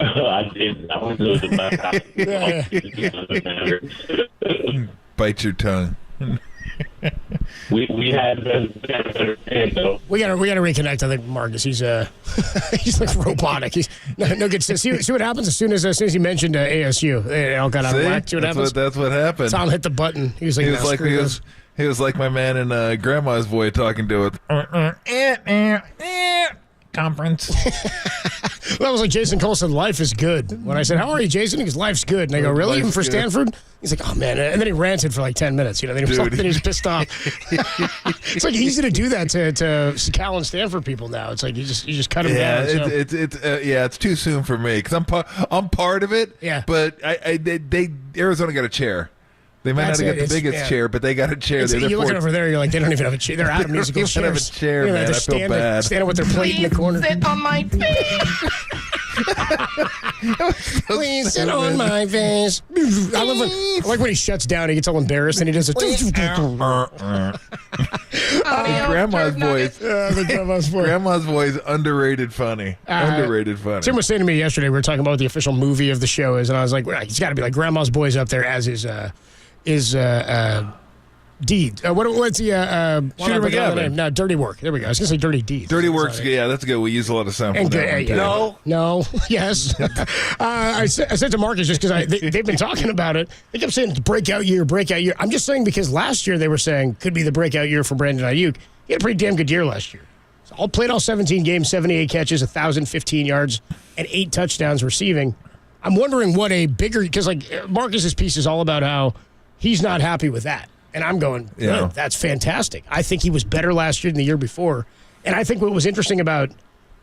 I did. I went to the Bite your tongue. We had better fans, though. We gotta reconnect. I think Marcus. He's he's like robotic. He's no good. See what happens as soon as he mentioned ASU. They all got out of whack. See what happens? That's what happened. Tom hit the button. He was like, he was like my man in Grandma's Boy talking to it. Conference. That was like Jason Cole said, life is good. When I said, how are you, Jason? He goes, life's good. And I go, really? Even for Stanford? He's like, oh, man. And then he ranted for like 10 minutes. Then he was pissed off. It's like easy to do that to Cal and Stanford people now. It's like you just cut them down. It's too soon for me because I'm part of it. Yeah. But Arizona got a chair. They might not have got the biggest chair, but they got a chair. You're looking over there, you're like, they don't even have a chair. They're out of musical chairs. They don't have a chair, man. I feel bad. Standing with their plate in the corner. Sit on my face. Please sit on my face. I like when he shuts down. He gets all embarrassed and he does it. Grandma's voice. The grandma's voice. Grandma's voice. Underrated funny. Underrated funny. Tim was saying to me yesterday, we were talking about what the official movie of the show is, and I was like, well, it's got to be like Grandma's Boys up there as his Deed. What's the Shooter McGavin? No, Dirty Work. There we go. I was gonna say Dirty Deed. Dirty Work's good. Yeah, that's good. We use a lot of sound. And good. No. Yes. I said to Marcus just because they've been talking about it. They kept saying breakout year. I'm just saying because last year they were saying could be the breakout year for Brandon Ayuk. He had a pretty damn good year last year. So played all 17 games, 78 catches, 1,015 yards, and 8 touchdowns receiving. I'm wondering what a bigger because like Marcus's piece is all about how he's not happy with that. And I'm going, good, that's fantastic. I think he was better last year than the year before. And I think what was interesting about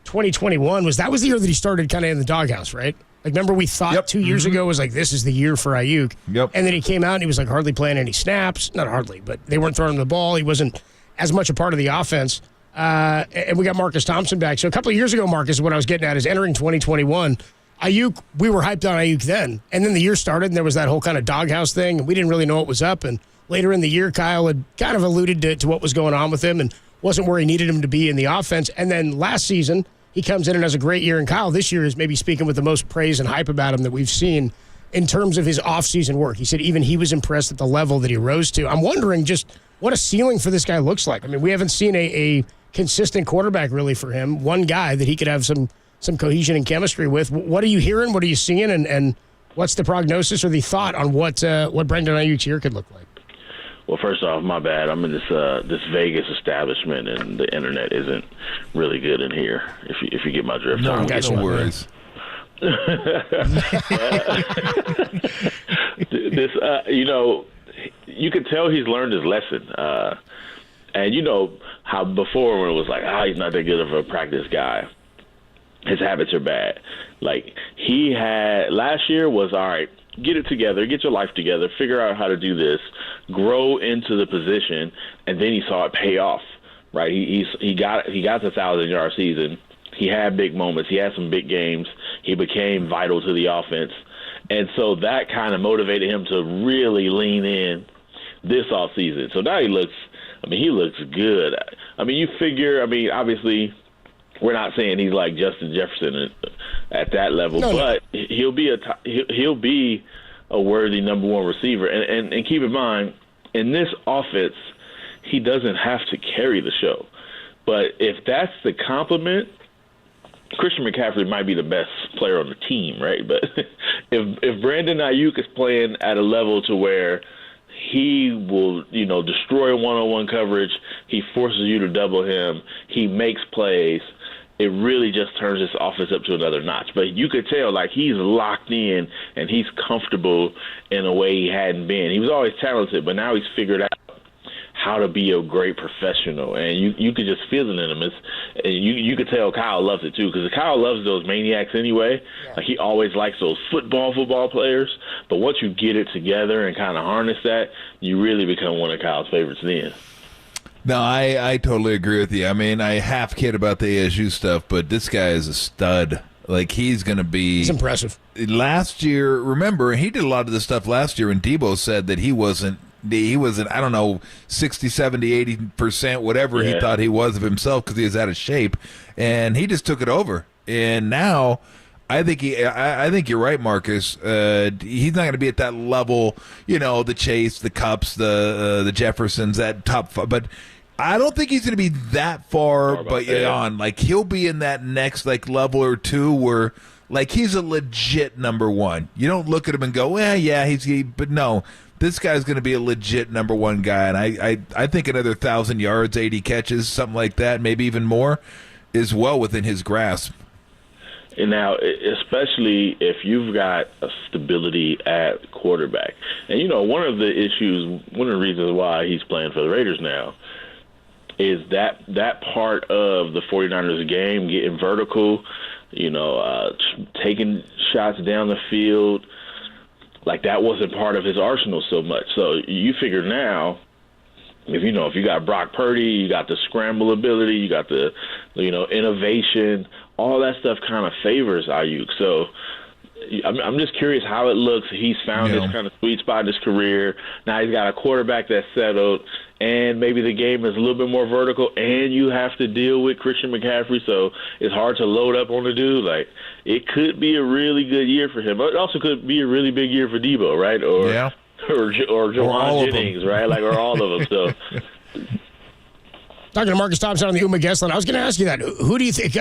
2021 was that was the year that he started kind of in the doghouse, right? Like, remember we thought 2 years ago was like, this is the year for Ayuk. Yep. And then he came out and he was like hardly playing any snaps. Not hardly, but they weren't throwing him the ball. He wasn't as much a part of the offense. And we got Marcus Thompson back. So a couple of years ago, Marcus, what I was getting at is entering 2021, Ayuk, we were hyped on Ayuk then. And then the year started and there was that whole kind of doghouse thing. And we didn't really know what was up. And later in the year, Kyle had kind of alluded to what was going on with him and wasn't where he needed him to be in the offense. And then last season, he comes in and has a great year. And Kyle this year is maybe speaking with the most praise and hype about him that we've seen in terms of his offseason work. He said even he was impressed at the level that he rose to. I'm wondering just what a ceiling for this guy looks like. I mean, we haven't seen a consistent quarterback really for him, one guy that he could have some cohesion and chemistry with. What are you hearing? What are you seeing? And what's the prognosis or the thought on what Brandon Ayuk's year could look like? Well, first off, my bad. I'm in this Vegas establishment, and the internet isn't really good in here. If you get my drift. No worries. This, you could tell he's learned his lesson. And you know how before when it was like, he's not that good of a practice guy. His habits are bad. Like he had last year was all right. Get it together, get your life together, figure out how to do this, grow into the position, and then he saw it pay off. Right? He got the 1,000-yard season. He had big moments. He had some big games. He became vital to the offense, and so that kind of motivated him to really lean in this offseason. So now he looks good. I mean, you figure. I mean, obviously, we're not saying he's like Justin Jefferson at that level, but he'll be a worthy number one receiver. And keep in mind, in this offense, he doesn't have to carry the show. But if that's the compliment, Christian McCaffrey might be the best player on the team, right? But if Brandon Ayuk is playing at a level to where he will, destroy one-on-one coverage, he forces you to double him, he makes plays, it really just turns this offense up to another notch. But you could tell, like, he's locked in and he's comfortable in a way he hadn't been. He was always talented, but now he's figured out how to be a great professional, and you could just feel it in him. You could tell Kyle loves it too, because Kyle loves those maniacs anyway. Yeah. Like, he always likes those football players. But once you get it together and kind of harness that, you really become one of Kyle's favorites then. No, I totally agree with you. I mean, I half kid about the ASU stuff, but this guy is a stud. Like, he's going to be... He's impressive. Last year, remember, he did a lot of this stuff last year, and Debo said that he wasn't, I don't know, 60, 70, 80%, whatever he thought he was of himself because he was out of shape, and he just took it over. And now, I think you're right, Marcus. He's not going to be at that level, the Chase, the Kupps, the Jeffersons, that top five, but I don't think he's going to be that far beyond. Like, he'll be in that next level or two where, like, he's a legit number one. You don't look at him and go, well, yeah, but no. This guy's going to be a legit number one guy, and I think another 1,000 yards, 80 catches, something like that, maybe even more, is well within his grasp. And now, especially if you've got a stability at quarterback. And, one of the reasons why he's playing for the Raiders now is that part of the 49ers game, getting vertical, taking shots down the field, like, that wasn't part of his arsenal so much. So you figure now, if you got Brock Purdy, you got the scramble ability, you got the innovation, all that stuff kind of favors Ayuk. So I'm just curious how it looks. He's found his kind of sweet spot in his career. Now he's got a quarterback that's settled, and maybe the game is a little bit more vertical, and you have to deal with Christian McCaffrey, so it's hard to load up on the dude. Like, it could be a really good year for him. It also could be a really big year for Debo, right? Or Jawan Jennings, right? Like, or all of them. So. Talking to Marcus Thompson on the Uma guest line, I was going to ask you that. Who do you think?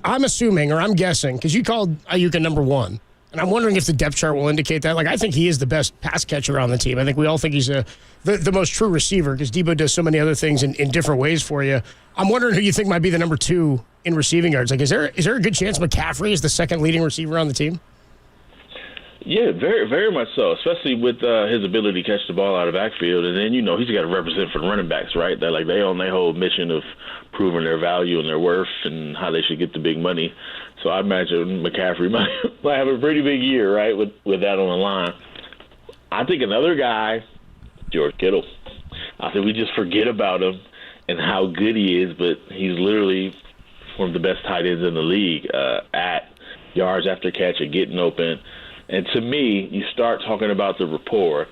I'm assuming, or I'm guessing, because you called Ayuk a number one. And I'm wondering if the depth chart will indicate that. Like, I think he is the best pass catcher on the team. I think we all think he's the most true receiver because Debo does so many other things in different ways for you. I'm wondering who you think might be the number two in receiving yards. Like, is there a good chance McCaffrey is the second leading receiver on the team? Yeah, very, very much so, especially with his ability to catch the ball out of backfield. And then, he's got to represent for the running backs, right? They're like, they own their whole mission of proving their value and their worth and how they should get the big money. So I imagine McCaffrey might have a pretty big year, right, with that on the line. I think another guy, George Kittle. I think we just forget about him and how good he is, but he's literally one of the best tight ends in the league at yards after catch and getting open. And to me, you start talking about the rapport.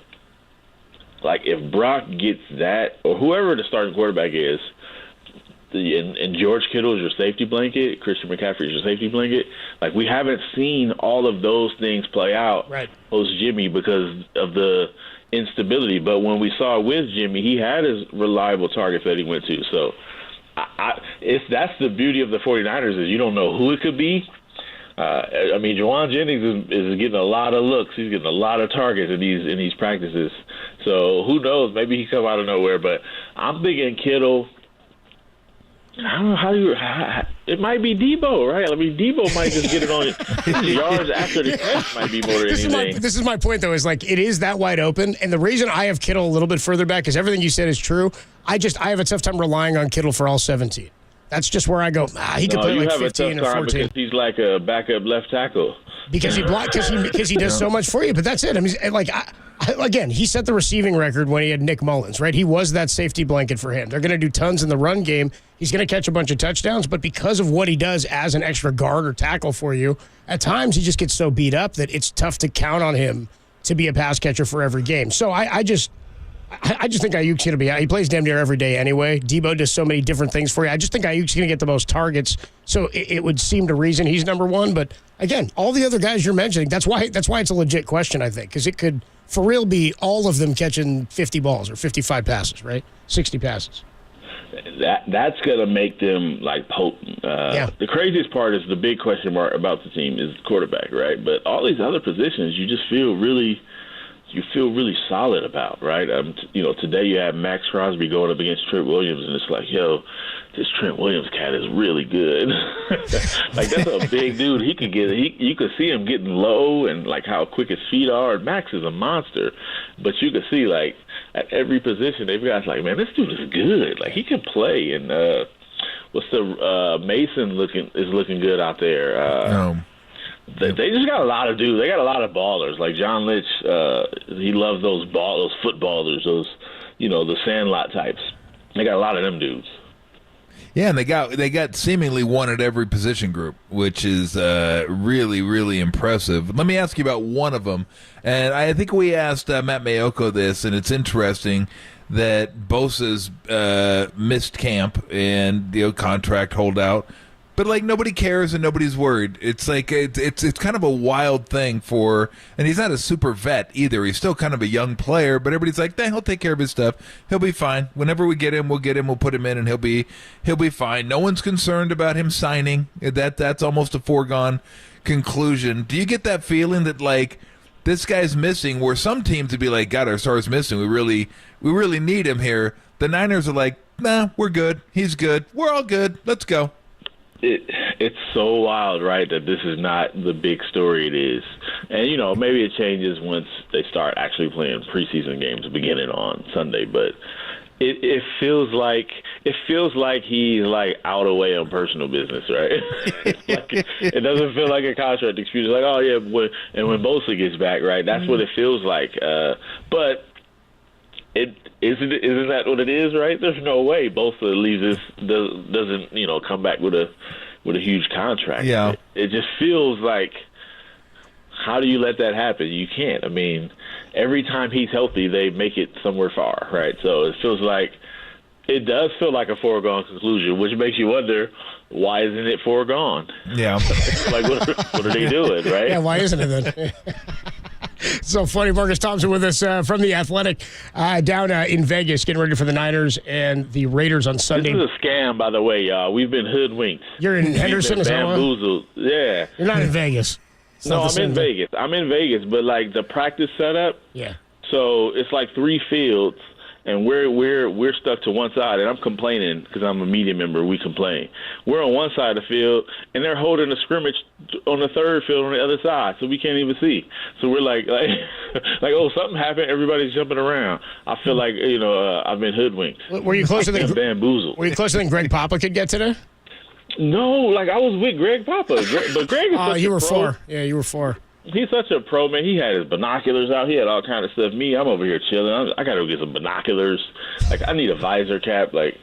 Like, if Brock gets that, or whoever the starting quarterback is, and George Kittle is your safety blanket, Christian McCaffrey is your safety blanket, like, we haven't seen all of those things play out post Jimmy because of the instability. But when we saw with Jimmy, he had his reliable targets that he went to. So that's the beauty of the 49ers is you don't know who it could be. Jawan Jennings is getting a lot of looks. He's getting a lot of targets in these practices. So who knows? Maybe he come out of nowhere. But I'm thinking Kittle. I don't know it might be Debo, right? I mean, Debo might just get it on his yards after the catch might be more than anything. This is my point, though, is like it is that wide open. And the reason I have Kittle a little bit further back is everything you said is true. I have a tough time relying on Kittle for all 17. That's just where I go. He could play like 15 or 14. Because he's like a backup left tackle. Because he does so much for you. But that's it. I mean, again, he set the receiving record when he had Nick Mullins, right? He was that safety blanket for him. They're going to do tons in the run game. He's going to catch a bunch of touchdowns, but because of what he does as an extra guard or tackle for you, at times he just gets so beat up that it's tough to count on him to be a pass catcher for every game. So I just think Ayuk's going to be out. He plays damn near every day anyway. Debo does so many different things for you. I just think Ayuk's going to get the most targets. So it would seem to reason he's number one. But again, all the other guys you're mentioning, that's why it's a legit question, I think, because it could for real be all of them catching 50 balls or 55 passes, right? 60 passes. that's going to make them like potent. The craziest part is the big question mark about the team is quarterback, right? But all these other positions, you just feel really solid about, right? Today you have Max Crosby going up against Trent Williams, and it's like, yo, this Trent Williams cat is really good. Like, that's a big dude. He could you could see him getting low and like how quick his feet are. Max is a monster, but you could see like at every position they've got like, man, this dude is good. Like, he can play. And Mason is looking good out there. They just got a lot of dudes. They got a lot of ballers. Like John Lynch, he loves those footballers, the Sandlot types. They got a lot of them dudes. Yeah, and they got seemingly one at every position group, which is really, really impressive. Let me ask you about one of them. And I think we asked Matt Mayoko this, and it's interesting that Bosa's missed camp and contract holdout. But like, nobody cares and nobody's worried. It's like it's kind of a wild thing and he's not a super vet either. He's still kind of a young player, but everybody's like, he'll take care of his stuff. He'll be fine. Whenever we get him, we'll put him in, and he'll be fine. No one's concerned about him signing. That's almost a foregone conclusion. Do you get that feeling that like this guy's missing? Where some teams would be like, God, our star's missing. We really need him here. The Niners are like, nah, we're good. He's good. We're all good. Let's go. It's so wild, right, that this is not the big story it is. And, maybe it changes once they start actually playing preseason games beginning on Sunday. But it feels like he's, like, out of way on personal business, right? It doesn't feel like a contract dispute. It's like, oh, yeah, when Bosa gets back, right, that's what it feels like. But isn't that what it is, right? There's no way Bosa leaves doesn't come back with a huge contract. Yeah. It just feels like, how do you let that happen? You can't. I mean, every time he's healthy, they make it somewhere far, right? So it does feel like a foregone conclusion, which makes you wonder, why isn't it foregone? Yeah. Like, what are they doing, right? Yeah, why isn't it then? So funny. Marcus Thompson with us from The Athletic down in Vegas, getting ready for the Niners and the Raiders on Sunday. This is a scam, by the way, y'all. We've been hoodwinked. You're in Henderson? We've been bamboozled. Yeah. You're not in Vegas. No, I'm in Vegas. I'm in Vegas, but like the practice setup. Yeah. So it's like 3 fields, and we're stuck to one side, and I'm complaining because I'm a media member. We complain. We're on one side of the field, and they're holding a scrimmage on the third field on the other side, so we can't even see. So we're like, oh, something happened. Everybody's jumping around. I feel like I've been hoodwinked. Were you closer than bamboozled? Were you closer than Greg Papa could get today? No, like I was with Greg Papa, but Greg is such you were a pro. 4. Yeah, you were 4. He's such a pro, man. He had his binoculars out. He had all kind of stuff. Me, I'm over here chilling. I got to go get some binoculars. Like, I need a visor cap. Like,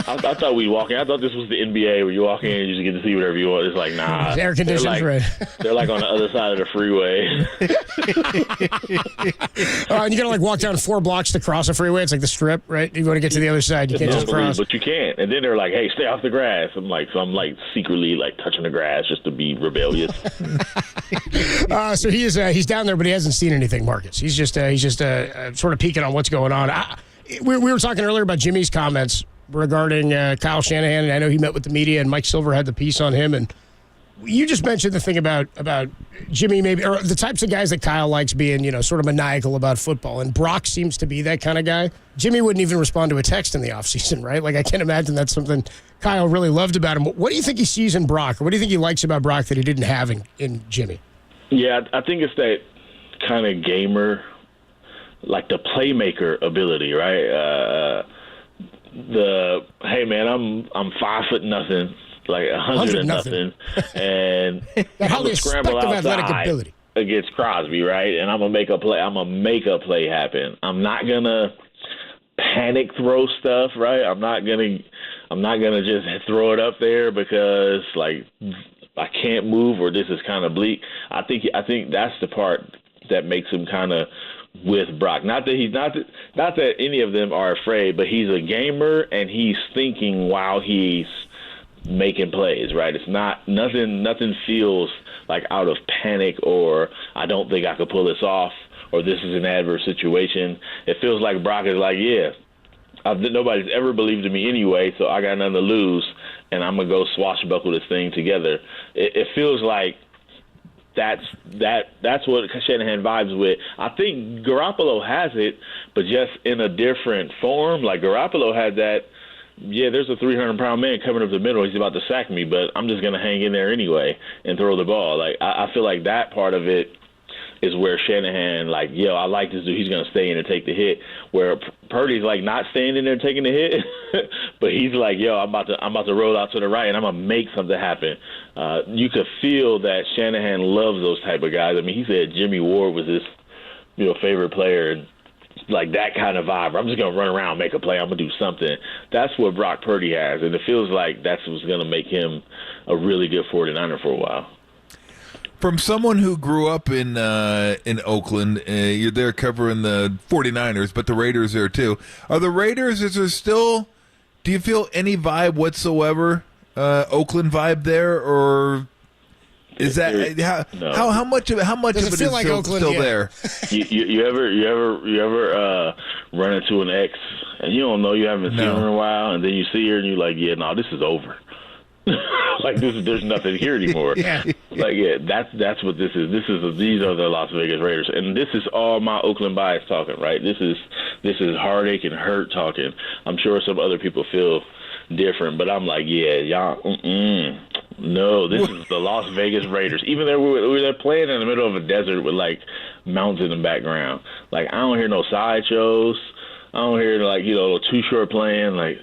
I thought we'd walk in. I thought this was the NBA where you walk in and you just get to see whatever you want. It's like, nah. It's air conditioners, right? They're like on the other side of the freeway. And you got to like walk down 4 blocks to cross a freeway. It's like the Strip, right? You want to get to the other side. You can't just cross. But you can't. And then they're like, hey, stay off the grass. I'm like secretly like touching the grass just to be rebellious. So he's down there, but he hasn't seen anything, Marcus. He's just sort of peeking on what's going on. We were talking earlier about Jimmy's comments regarding Kyle Shanahan, and I know he met with the media, and Mike Silver had the piece on him. And you just mentioned the thing about Jimmy, maybe, or the types of guys that Kyle likes being, sort of maniacal about football. And Brock seems to be that kind of guy. Jimmy wouldn't even respond to a text in the offseason, right? Like, I can't imagine that's something Kyle really loved about him. What do you think he sees in Brock, or what do you think he likes about Brock that he didn't have in Jimmy? Yeah, I think it's that kind of gamer, like the playmaker ability, right? Hey man, I'm 5 foot nothing, like 100 and nothing, and I'm gonna scramble outside against Crosby, right? And I'm gonna make a play. I'm gonna make a play happen. I'm not gonna panic throw stuff, right? I'm not gonna just throw it up there because like I can't move or this is kind of bleak. I think that's the part that makes him kind of with Brock. Not that any of them are afraid, but he's a gamer and he's thinking while he's making plays, right? It's nothing feels like out of panic or I don't think I could pull this off or this is an adverse situation. It feels like Brock is like, yeah, nobody's ever believed in me anyway, so I got nothing to lose, and I'm gonna go swashbuckle this thing together. It feels like that's what Shanahan vibes with. I think Garoppolo has it, but just in a different form. Like Garoppolo had that. Yeah, there's a 300-pound man coming up the middle. He's about to sack me, but I'm just gonna hang in there anyway and throw the ball. Like I feel like that part of it is where Shanahan, like, yo, I like this dude. He's going to stay in and take the hit. Where Purdy's, like, not staying in there and taking the hit, but he's like, yo, I'm about to roll out to the right, and I'm going to make something happen. You could feel that Shanahan loves those type of guys. I mean, he said Jimmy Ward was his, favorite player, and like that kind of vibe. I'm just going to run around, make a play. I'm going to do something. That's what Brock Purdy has, and it feels like that's what's going to make him a really good 49er for a while. From someone who grew up in Oakland, you're there covering the 49ers, but the Raiders there too. Are the Raiders, is there still, do you feel any vibe whatsoever, Oakland vibe there, or is that, how much of it is like still, Oakland, still there? You ever run into an ex and you don't know, you haven't seen her in a while, and then you see her and you're like, yeah, no, this is over. Like there's nothing here anymore. Yeah. Like that's what this is. These are the Las Vegas Raiders, and this is all my Oakland bias talking, right? This is heartache and hurt talking. I'm sure some other people feel different, but I'm like, yeah, y'all, no, this is the Las Vegas Raiders. Even though they're playing in the middle of a desert with like mountains in the background. Like I don't hear no sideshows. I don't hear like Too Short playing. Like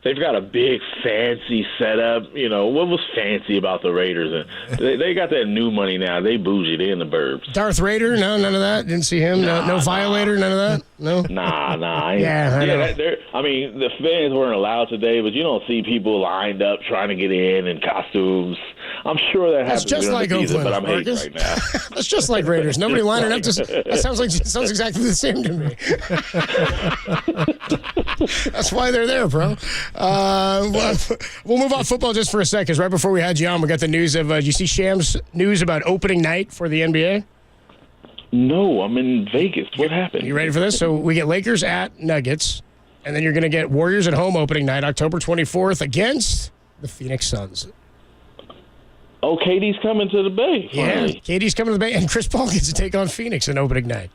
they've got a big fancy setup. What was fancy about the Raiders? And they got that new money now. They bougie. They in the burbs. Darth Raider? No, none of that. Didn't see him. No Violator. None of that. No. Nah. Yeah, I know. The fans weren't allowed today, but you don't see people lined up trying to get in costumes. I'm sure that happens. That's just like Oakland, but I'm hating Marcus. right now. That's just like Raiders. Nobody lining up. That sounds exactly the same to me. That's why they're there, bro. We'll move off football just for a second. Right before we had you on, we got the news of. Did you see Sham's news about opening night for the NBA? No, I'm in Vegas. What happened? You ready for this? So we get Lakers at Nuggets, and then you're going to get Warriors at home opening night, October 24th, against the Phoenix Suns. Oh, KD's coming to the Bay. Finally. Yeah, KD's coming to the Bay, and Chris Paul gets to take on Phoenix in opening night.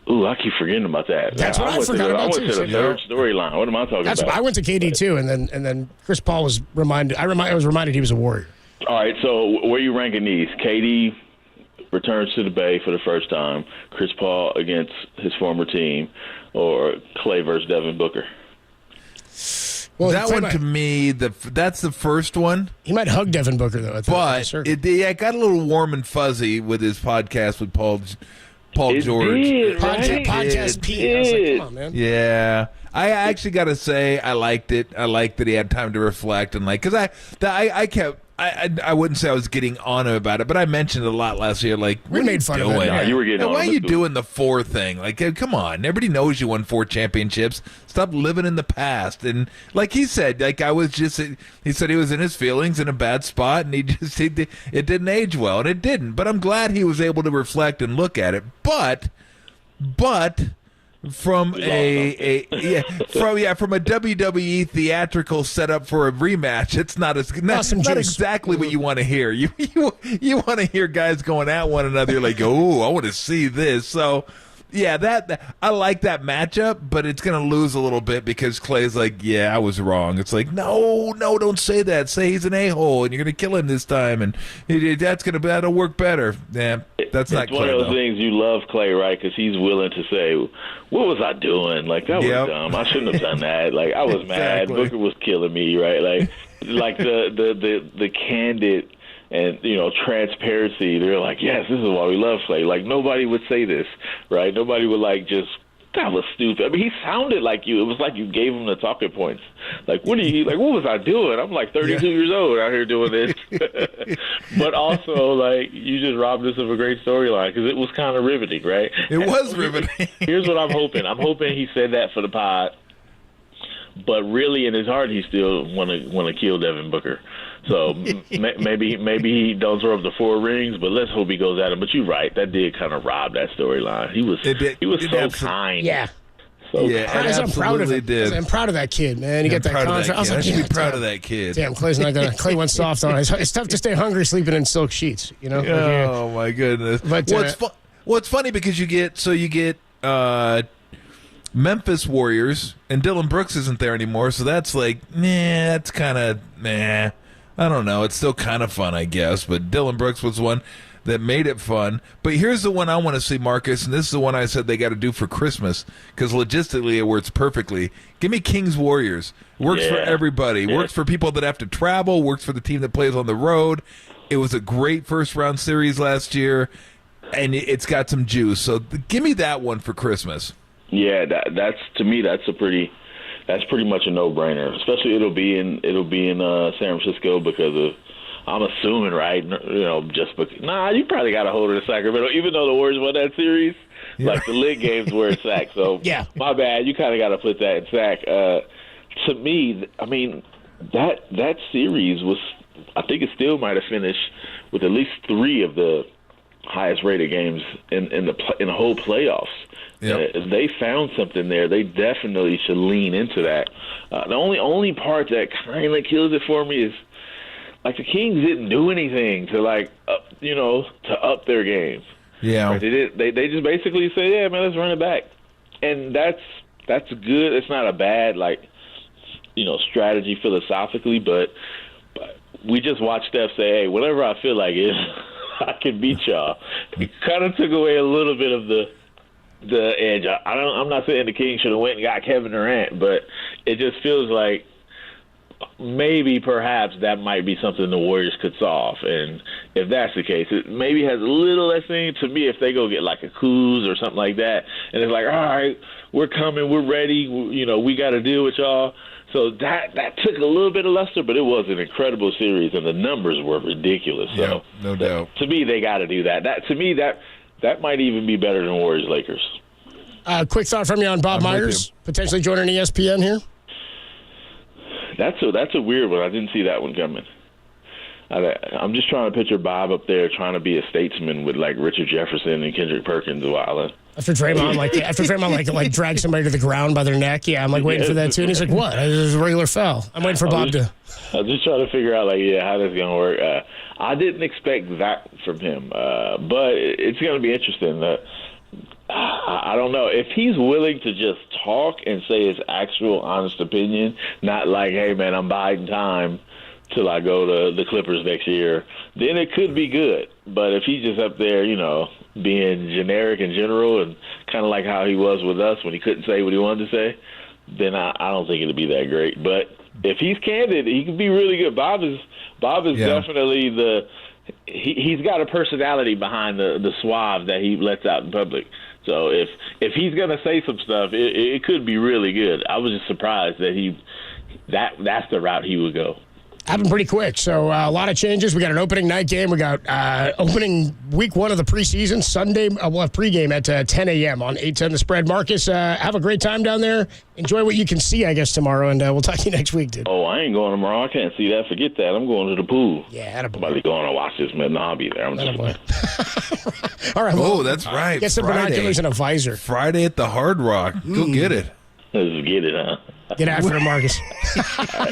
Ooh, I keep forgetting about that. That's what I forgot about too. I went to the third storyline. What am I talking about? I went to KD too, and then Chris Paul was reminded. I was reminded he was a Warrior. All right, so where are you ranking these? KD returns to the Bay for the first time. Chris Paul against his former team, or Clay versus Devin Booker? Well, that one to me, that's the first one. He might hug Devin Booker though. But it got a little warm and fuzzy with his podcast with Paul George. Did, right? Podcast Pete. I was like, come on, man. Yeah. I actually got to say I liked it. I liked that he had time to reflect and because I wouldn't say I was getting on him about it, but I mentioned it a lot last year. Like, we made fun of it. No, you were getting on why him. are you doing the 4 thing? Like, come on. Everybody knows you won 4 championships. Stop living in the past. And like he said, he said he was in his feelings in a bad spot, and it didn't age well, and it didn't. But I'm glad he was able to reflect and look at it. But from a WWE theatrical setup for a rematch, it's not exactly what you want to hear. You want to hear guys going at one another like, oh, I want to see this. So yeah, that I like that matchup, but it's gonna lose a little bit because Clay's like, yeah, I was wrong. It's like, no, don't say that. Say he's an a-hole and you're gonna kill him this time, and that'll work better. Yeah, that's not Clay. It's one of those things you love Clay, right? Because he's willing to say, what was I doing? Like, that was dumb. I shouldn't have done that. Like, I was mad. Booker was killing me, right? Like the candid and transparency. They're like, yes, this is why we love Clay. Like, nobody would say this, right? Nobody would that was stupid. I mean, he sounded like you. It was like you gave him the talking points. Like, what was I doing? I'm like 32 years old out here doing this. But also, like, you just robbed us of a great storyline because it was kind of riveting, right? It was riveting. Here's what I'm hoping. I'm hoping he said that for the pod, but really in his heart, he still want to kill Devin Booker. So maybe he don't throw up the 4 rings, but let's hope he goes at him. But you're right, that did kind of rob that storyline. He was so kind. Yeah. So Yeah, it I'm proud of absolutely him. did. I'm proud of that kid, man. You Yeah, get that I'm proud of contract. that I was kid. like, I should yeah, be proud damn. of that kid. Damn, Clay's not gonna. Clay went soft on it. It's tough to stay hungry sleeping in silk sheets. You know. Oh my goodness! But, well, it's funny because you get Memphis Warriors, and Dylan Brooks isn't there anymore, so that's like, that's kind of, I don't know. It's still kind of fun, I guess, but Dylan Brooks was one that made it fun. But here's the one I want to see, Marcus, and this is the one I said they got to do for Christmas, because logistically it works perfectly. Give me Kings Warriors. Works for everybody. Yeah. Works for people that have to travel. Works for the team that plays on the road. It was a great first-round series last year, and it's got some juice. So give me that one for Christmas. Yeah, that's to me that's pretty much a no-brainer. Especially it'll be in San Francisco because of, I'm assuming, right? Just because. Nah, you probably got to hold it in Sacramento, even though the Warriors won that series. Yeah. Like the lit games were in Sac, so yeah. My bad. You kind of got to put that in Sac. To me, I mean that series was. I think it still might have finished with at least 3 of the highest rated games in the whole playoffs. Yep. They found something there. They definitely should lean into that. The only part that kind of kills it for me is like the Kings didn't do anything to to up their game. Yeah, right? They just basically said, yeah, man, let's run it back, and that's good. It's not a bad strategy philosophically, but we just watched Steph say, hey, whenever I feel like it, I can beat y'all. It kind of took away a little bit of the edge. I'm not saying the Kings should have went and got Kevin Durant, but it just feels like maybe perhaps that might be something the Warriors could solve. And if that's the case, it maybe has a little less thing to me if they go get like a Kuz or something like that. And it's like, all right, we're coming, we're ready, we got to deal with y'all. So that took a little bit of luster, but it was an incredible series, and the numbers were ridiculous. So yeah, no doubt. To me, they got to do that. That might even be better than Warriors-Lakers. Quick thought from you on Bob Myers potentially joining ESPN here. That's a weird one. I didn't see that one coming. I'm just trying to picture Bob up there trying to be a statesman with like Richard Jefferson and Kendrick Perkins while After Draymond like drag somebody to the ground by their neck, I'm like waiting for that too. And he's like, "What? It was a regular foul." I'm waiting for Bob to. I was just trying to figure out how that's gonna work. I didn't expect that from him, but it's gonna be interesting. I don't know if he's willing to just talk and say his actual honest opinion, not like, "Hey man, I'm biding time till I go to the Clippers next year." Then it could be good. But if he's just up there, being generic and general and kind of like how he was with us when he couldn't say what he wanted to say, then I don't think it'd be that great. But if he's candid, he could be really good. Bob is definitely he's got a personality behind the suave that he lets out in public. So if he's gonna say some stuff, it could be really good. I was just surprised that that's the route he would go. Happened pretty quick. So a lot of changes. We got an opening night game. We got opening week 1 of the preseason. Sunday, we'll have pregame at 10 a.m. on 810 The Spread. Marcus, have a great time down there. Enjoy what you can see, I guess, tomorrow, and we'll talk to you next week, dude. Oh, I ain't going tomorrow. I can't see that. Forget that. I'm going to the pool. Yeah, attaboy. I'm about to go on and watch this, man. No, I'll be there. I'm just All right. Well, that's right. Get some binoculars and a visor. Friday at the Hard Rock. Go get it. Let's get it, huh? Get after it, Marcus.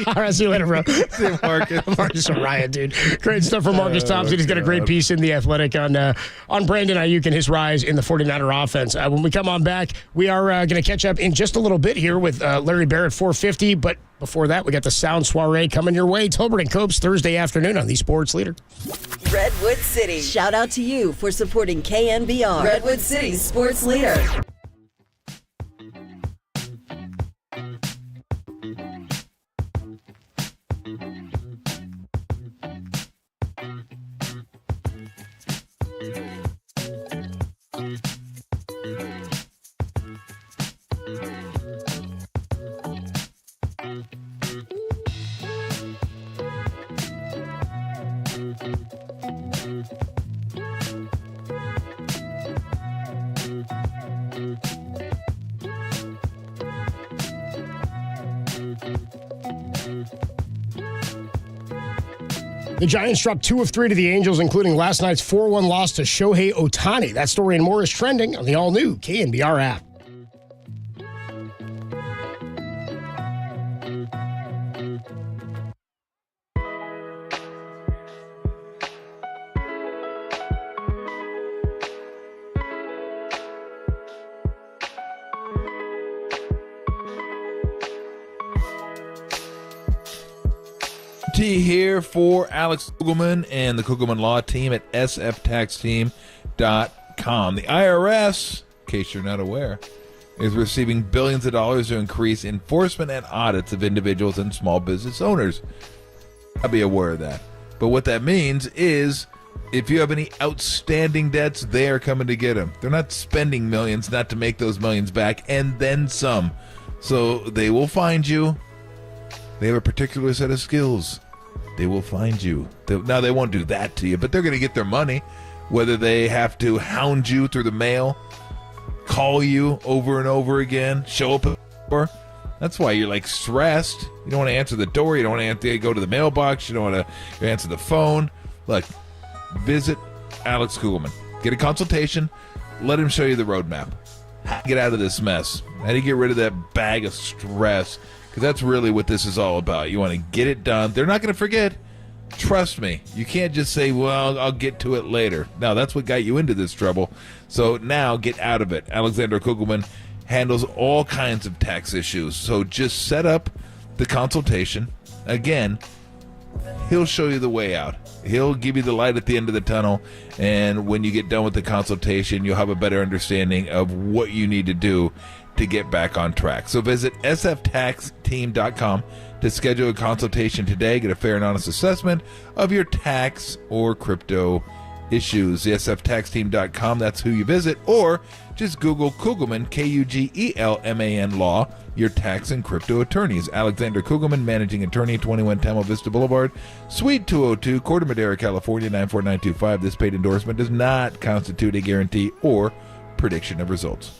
All right, see you later, bro. See you, Marcus. Marcus and Ryan, dude. Great stuff from Marcus Thompson. He's got a great piece in The Athletic on Brandon Ayuk and his rise in the 49er offense. When we come on back, we are going to catch up in just a little bit here with Larry Barrett 450. But before that, we got the Sound Soiree coming your way. Tolbert and Copes Thursday afternoon on the Sports Leader. Redwood City. Shout out to you for supporting KNBR. Redwood City's Sports Leader. The Giants dropped 2 of 3 to the Angels, including last night's 4-1 loss to Shohei Ohtani. That story and more is trending on the all-new KNBR app. T here for Alex Kugelman and the Kugelman Law Team at sftaxteam.com. The IRS, in case you're not aware, is receiving billions of dollars to increase enforcement and audits of individuals and small business owners. I'll be aware of that. But what that means is if you have any outstanding debts, they are coming to get them. They're not spending millions not to make those millions back and then some. So they will find you. They have a particular set of skills. They will find you. Now, they won't do that to you, but they're going to get their money, whether they have to hound you through the mail, call you over and over again, show up at the door. That's why you're like stressed. You don't want to answer the door. You don't want to go to the mailbox. You don't want to answer the phone. Look, visit Alex Kugelman. Get a consultation. Let him show you the roadmap. How to get out of this mess. How do you get rid of that bag of stress? Because that's really what this is all about. You want to get it done. They're not going to forget. Trust me. You can't just say, well, I'll get to it later. No, that's what got you into this trouble. So now get out of it. Alexander Kugelman handles all kinds of tax issues. So just set up the consultation. Again, he'll show you the way out. He'll give you the light at the end of the tunnel. And when you get done with the consultation, you'll have a better understanding of what you need to do to get back on track. So visit sftaxteam.com to schedule a consultation today. Get a fair and honest assessment of your tax or crypto issues. sftaxteam.com, that's who you visit. Or just Google Kugelman, Kugelman Law, your tax and crypto attorneys. Alexander Kugelman, managing attorney, 21 Tamil Vista Boulevard, Suite 202, Corte Madera, California, 94925. This paid endorsement does not constitute a guarantee or prediction of results.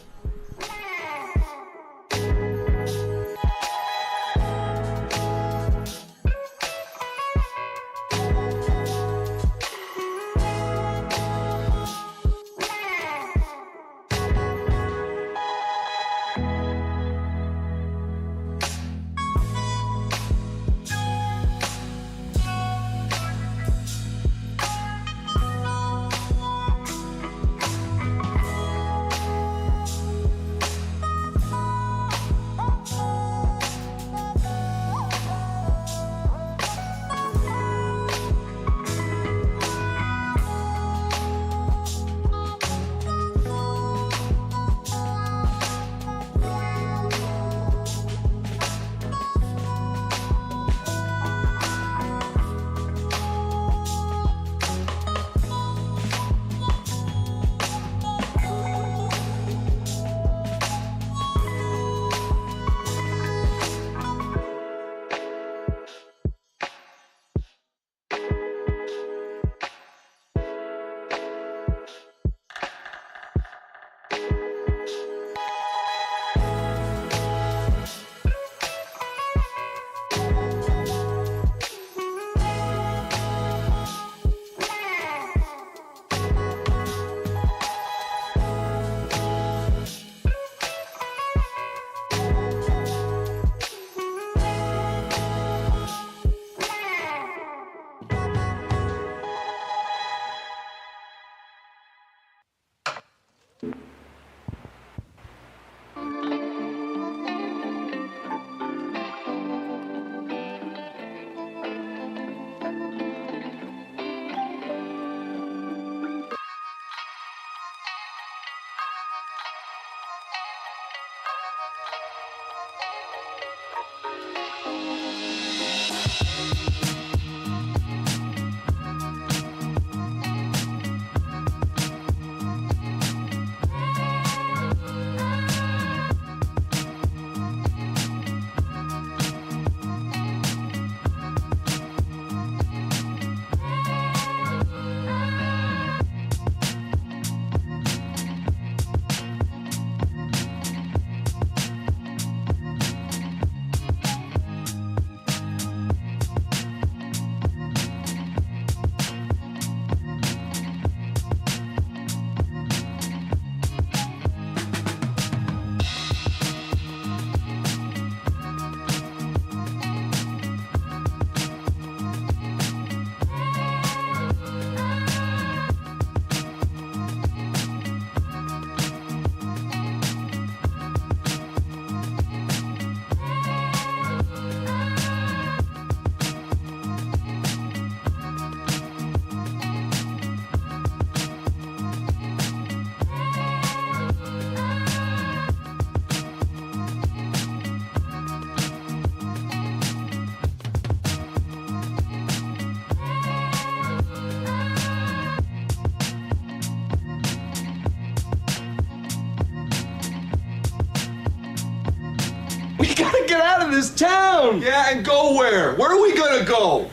We gotta get out of this town. Yeah, and go where? Where are we gonna go?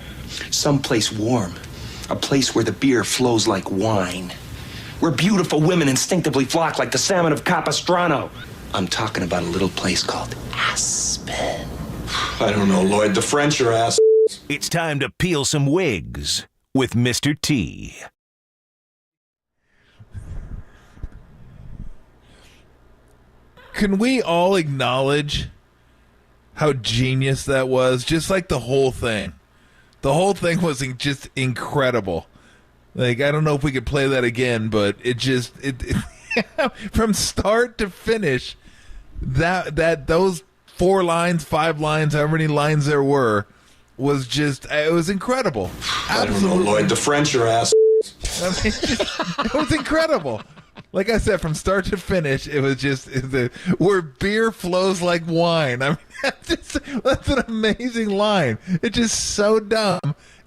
Someplace warm. A place where the beer flows like wine. Where beautiful women instinctively flock like the salmon of Capistrano. I'm talking about a little place called Aspen. I don't know, Lloyd. The French are ass. It's time to peel some wigs with Mr. T. Can we all acknowledge how genius that was? Just like the whole thing. The whole thing was just incredible. Like, I don't know if we could play that again, but it from start to finish, those 4 lines, 5 lines, however many lines there were, was just, it was incredible. I don't know, Lloyd. The French are ass. I mean, it was incredible. Like I said, from start to finish, it was just where beer flows like wine. I mean, that's an amazing line. It's just so dumb,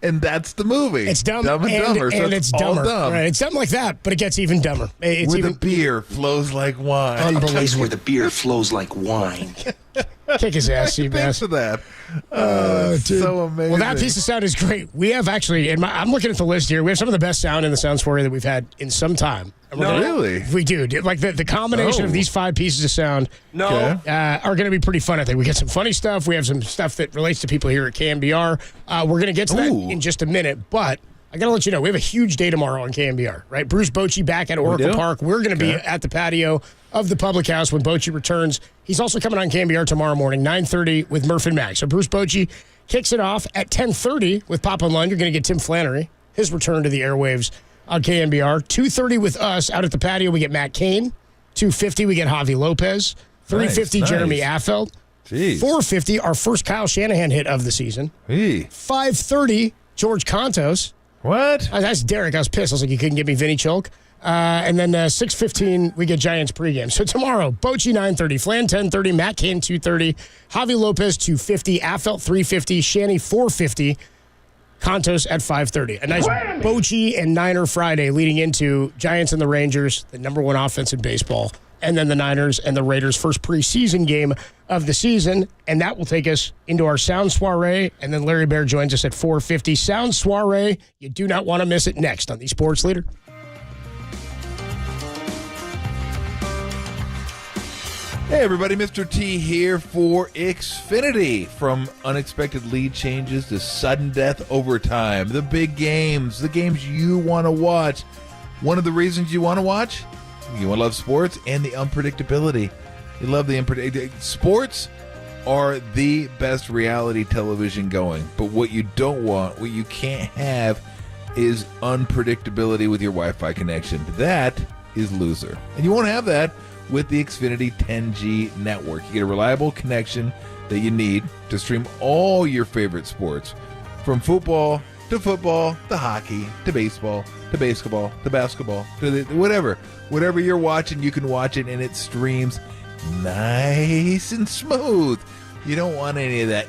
and that's the movie. It's dumb, Dumb and Dumber. and it's dumber. Dumb. Right? It's dumb like that, but it gets even dumber. It's where even the beer flows like wine. A place where the beer flows like wine. Kick his ass, you Thanks for that. So amazing. Well, that piece of sound is great. We have actually, I'm looking at the list here. We have some of the best sound in the Sound Soiree that we've had in some time. Really? We do. Like the combination of these 5 pieces of sound are going to be pretty fun, I think. We get some funny stuff. We have some stuff that relates to people here at KNBR. We're going to get to that in just a minute, but I got to let you know, we have a huge day tomorrow on KNBR, right? Bruce Bochy back at Oracle Park. We're going to be at the patio of the public house when Bochy returns. He's also coming on KNBR tomorrow morning, 9:30 with Murph and Mag. So Bruce Bochy kicks it off at 10:30 with Papa and Lund. You're going to get Tim Flannery, his return to the airwaves on KNBR. 2:30 with us out at the patio, we get Matt Cain. 2:50 we get Javi Lopez. 3:50 Jeremy Affeld. 4:50 our first Kyle Shanahan hit of the season. 5:30 George Contos. What? That's Derek. I was pissed. I was like, you couldn't give me Vinny Cholk. And then 6:15 we get Giants pregame. So tomorrow, Bochy 9:30, Flan 10:30, Matt Cain 2:30, Javi Lopez 2:50, Affelt 3:50, Shanny 4:50, Contos at 5:30. A nice Bochy and Niner Friday leading into Giants and the Rangers, the number 1 offense in baseball, and then the Niners and the Raiders' first preseason game of the season. And that will take us into our Sound Soiree. And then Larry Bear joins us at 4:50. Sound Soiree. You do not want to miss it next on the Sports Leader. Hey everybody, Mr. T here for Xfinity. From unexpected lead changes to sudden death overtime, the big games, the games you want to watch. One of the reasons you want to watch? You want to love sports and the unpredictability. You love the unpredictability. Sports are the best reality television going, but what you don't want, what you can't have, is unpredictability with your Wi-Fi connection. That is loser. And you won't have that with the Xfinity 10G network. You get a reliable connection that you need to stream all your favorite sports, from football to hockey to baseball to basketball to basketball to whatever you're watching, you can watch it, and it streams nice and smooth. You don't want any of that.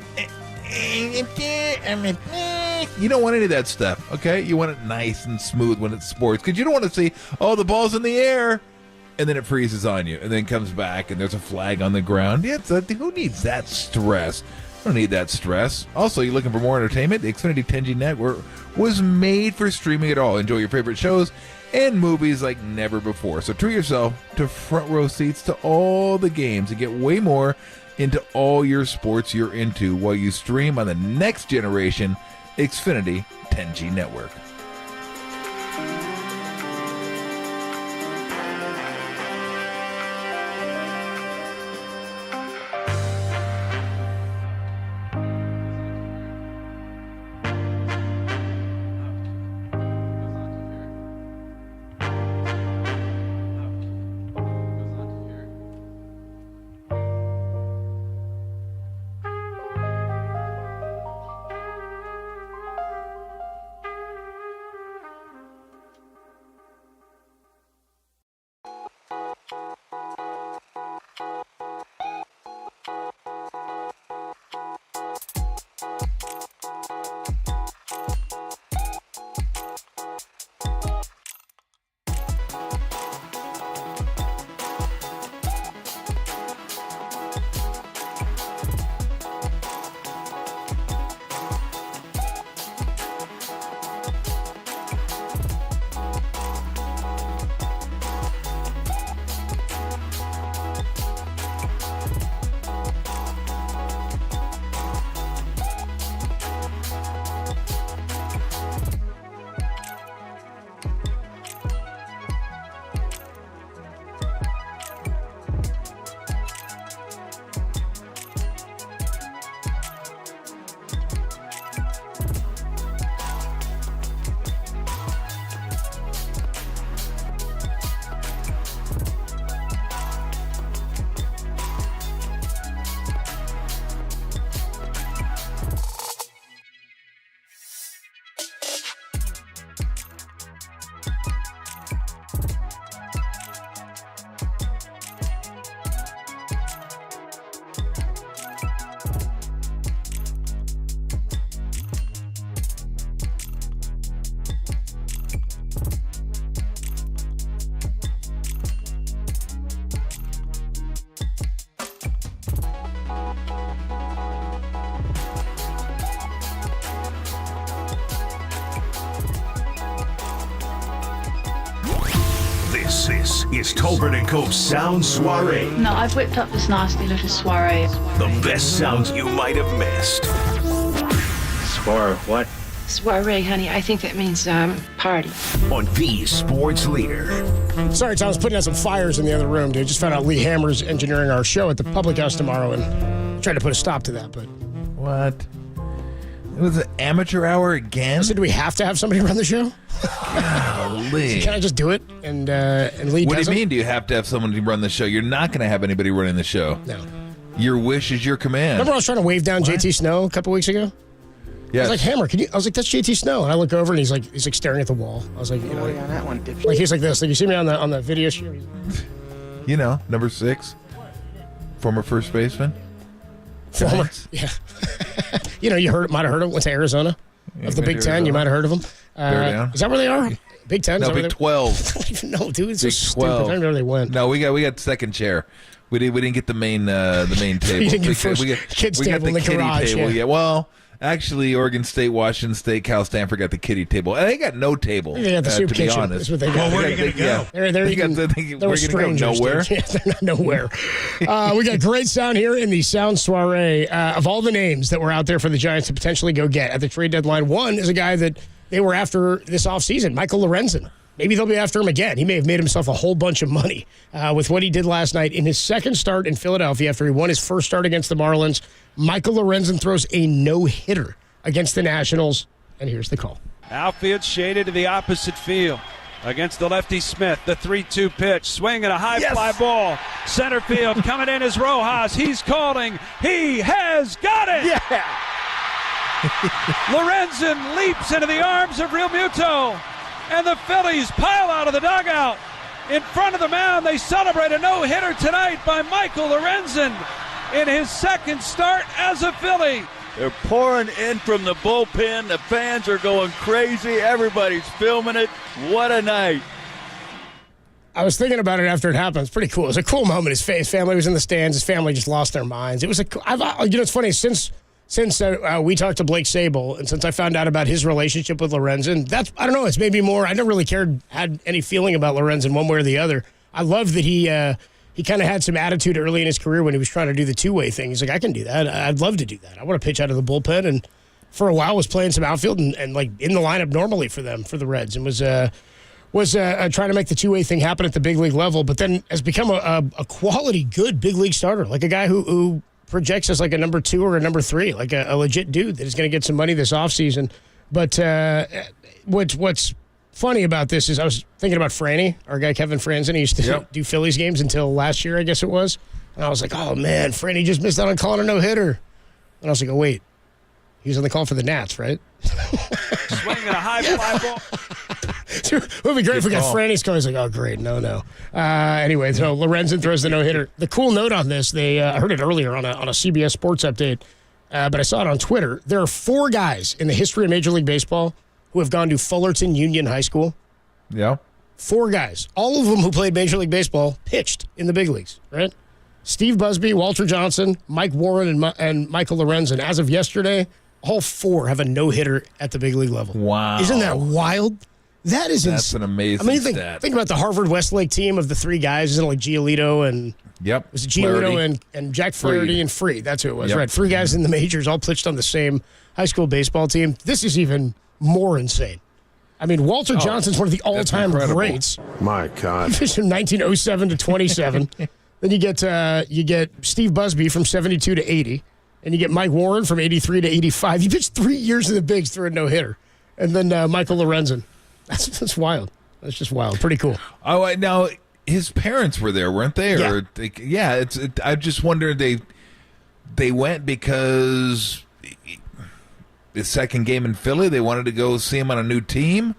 You don't want any of that stuff, okay? You want it nice and smooth when it's sports, because you don't want to see, the ball's in the air, and then it freezes on you, and then comes back, and there's a flag on the ground. Yeah, who needs that stress? Don't need that stress. Also, you're looking for more entertainment? The Xfinity 10G network was made for streaming it all. Enjoy your favorite shows and movies like never before. So treat yourself to front row seats to all the games and get way more into all your sports you're into while you stream on the next generation Xfinity 10G network. is Tolbert & Cope's Sound Soiree. No, I've whipped up this nasty little soiree. The best sounds you might have missed. Soiree, what? Soiree, honey. I think that means party. On the sports leader. Sorry, Tom, I was putting out some fires in the other room, dude. Just found out Lee Hammer's engineering our show at the Public House tomorrow and tried to put a stop to that, but... What? It was an amateur hour again? So do we have to have somebody run the show? Golly. Can I just do it? And Lee What do you doesn't? mean do you have to have someone to run the show? You're not going to have anybody running the show. No. Your wish is your command. Remember I was trying to wave down JT Snow a couple weeks ago? Yes. I was like, Hammer, can you? I was like, that's JT Snow. And I look over and he's like staring at the wall. I was like, you know, on that one, dipshit. like he's like this. Like you see me on the video shoot. You know, number 6, former first baseman. Former, Giants. yeah. You know, might have heard of him. Went to Arizona of the Big Ten. You might have heard of them. Bear down. Is that where they are? Big 10? No, Big 12. I don't even know, dude. It's Big so 12. stupid. I don't know where they went. No, we got second chair. We didn't get the main table. You didn't get first kids table in the kiddie garage, table. yeah. Well, actually, Oregon State, Washington State, Cal Stanford got the kiddie table. And they got no table. They got the soup to be kitchen. honest. That's what they got. Well, where are you going to go? They're We're eating, going to go nowhere. Yeah, they're not nowhere. We got great sound here in the Sound Soiree. Of all the names that were out there for the Giants to potentially go get at the trade deadline, one is a guy that they were after this offseason, Michael Lorenzen. Maybe they'll be after him again. He may have made himself a whole bunch of money with what he did last night in his second start in Philadelphia after he won his first start against the Marlins. Michael Lorenzen throws a no-hitter against the Nationals, and here's the call. Outfield shaded to the opposite field against the lefty Smith. The 3-2 pitch. Swing and a high fly ball. Center field coming in is Rojas. He's calling. He has got it. Yeah. Lorenzen leaps into the arms of Real Muto. And the Phillies pile out of the dugout. In front of the mound, they celebrate a no-hitter tonight by Michael Lorenzen in his second start as a Philly. They're pouring in from the bullpen. The fans are going crazy. Everybody's filming it. What a night. I was thinking about it after it happened. It's pretty cool. It was a cool moment. His family was in the stands. His family just lost their minds. It was it's funny, since we talked to Blake Sable and since I found out about his relationship with Lorenzen, I don't know, it's maybe more, I never really had any feeling about Lorenzen one way or the other. I love that he kind of had some attitude early in his career when he was trying to do the two-way thing. He's like, I can do that. I'd love to do that. I want to pitch out of the bullpen, and for a while was playing some outfield and like in the lineup normally for the Reds, and was trying to make the two-way thing happen at the big league level, but then has become a quality, good big league starter, like a guy who projects as like a number 2 or a number 3, like a legit dude that is going to get some money this offseason. But what's funny about this is I was thinking about Franny, our guy Kevin Franzen. He used to do Phillies games until last year, I guess it was. And I was like, oh, man, Franny just missed out on calling a no-hitter. And I was like, oh, wait. He was on the call for the Nats, right? Swing and a high fly ball. It would be great if we got Franny's call. He's like, oh, great. No. Anyway, so Lorenzen throws the no-hitter. The cool note on this, I heard it earlier on a CBS Sports update, but I saw it on Twitter. There are 4 guys in the history of Major League Baseball who have gone to Fullerton Union High School. Yeah. 4 guys. All of them who played Major League Baseball pitched in the big leagues, right? Steve Busby, Walter Johnson, Mike Warren, and Michael Lorenzen. As of yesterday, all 4 have a no-hitter at the big league level. Wow. Isn't that wild? That's an amazing stat. Think about the Harvard Westlake team of the 3 guys. Isn't it like Giolito and was it Giolito and Jack Flaherty and Freed? That's who it was, right? 3 guys in the majors all pitched on the same high school baseball team. This is even more insane. I mean, Walter Johnson's one of the all-time greats. My God. He pitched from 1907 to 27. Then you get Steve Busby from 72 to 80, and you get Mike Warren from 83 to 85. He pitched 3 years in the bigs through a no-hitter, and then Michael Lorenzen. That's wild. That's just wild. Pretty cool. Oh, now his parents were there, weren't they? Yeah. I just wonder they went because the second game in Philly, they wanted to go see him on a new team.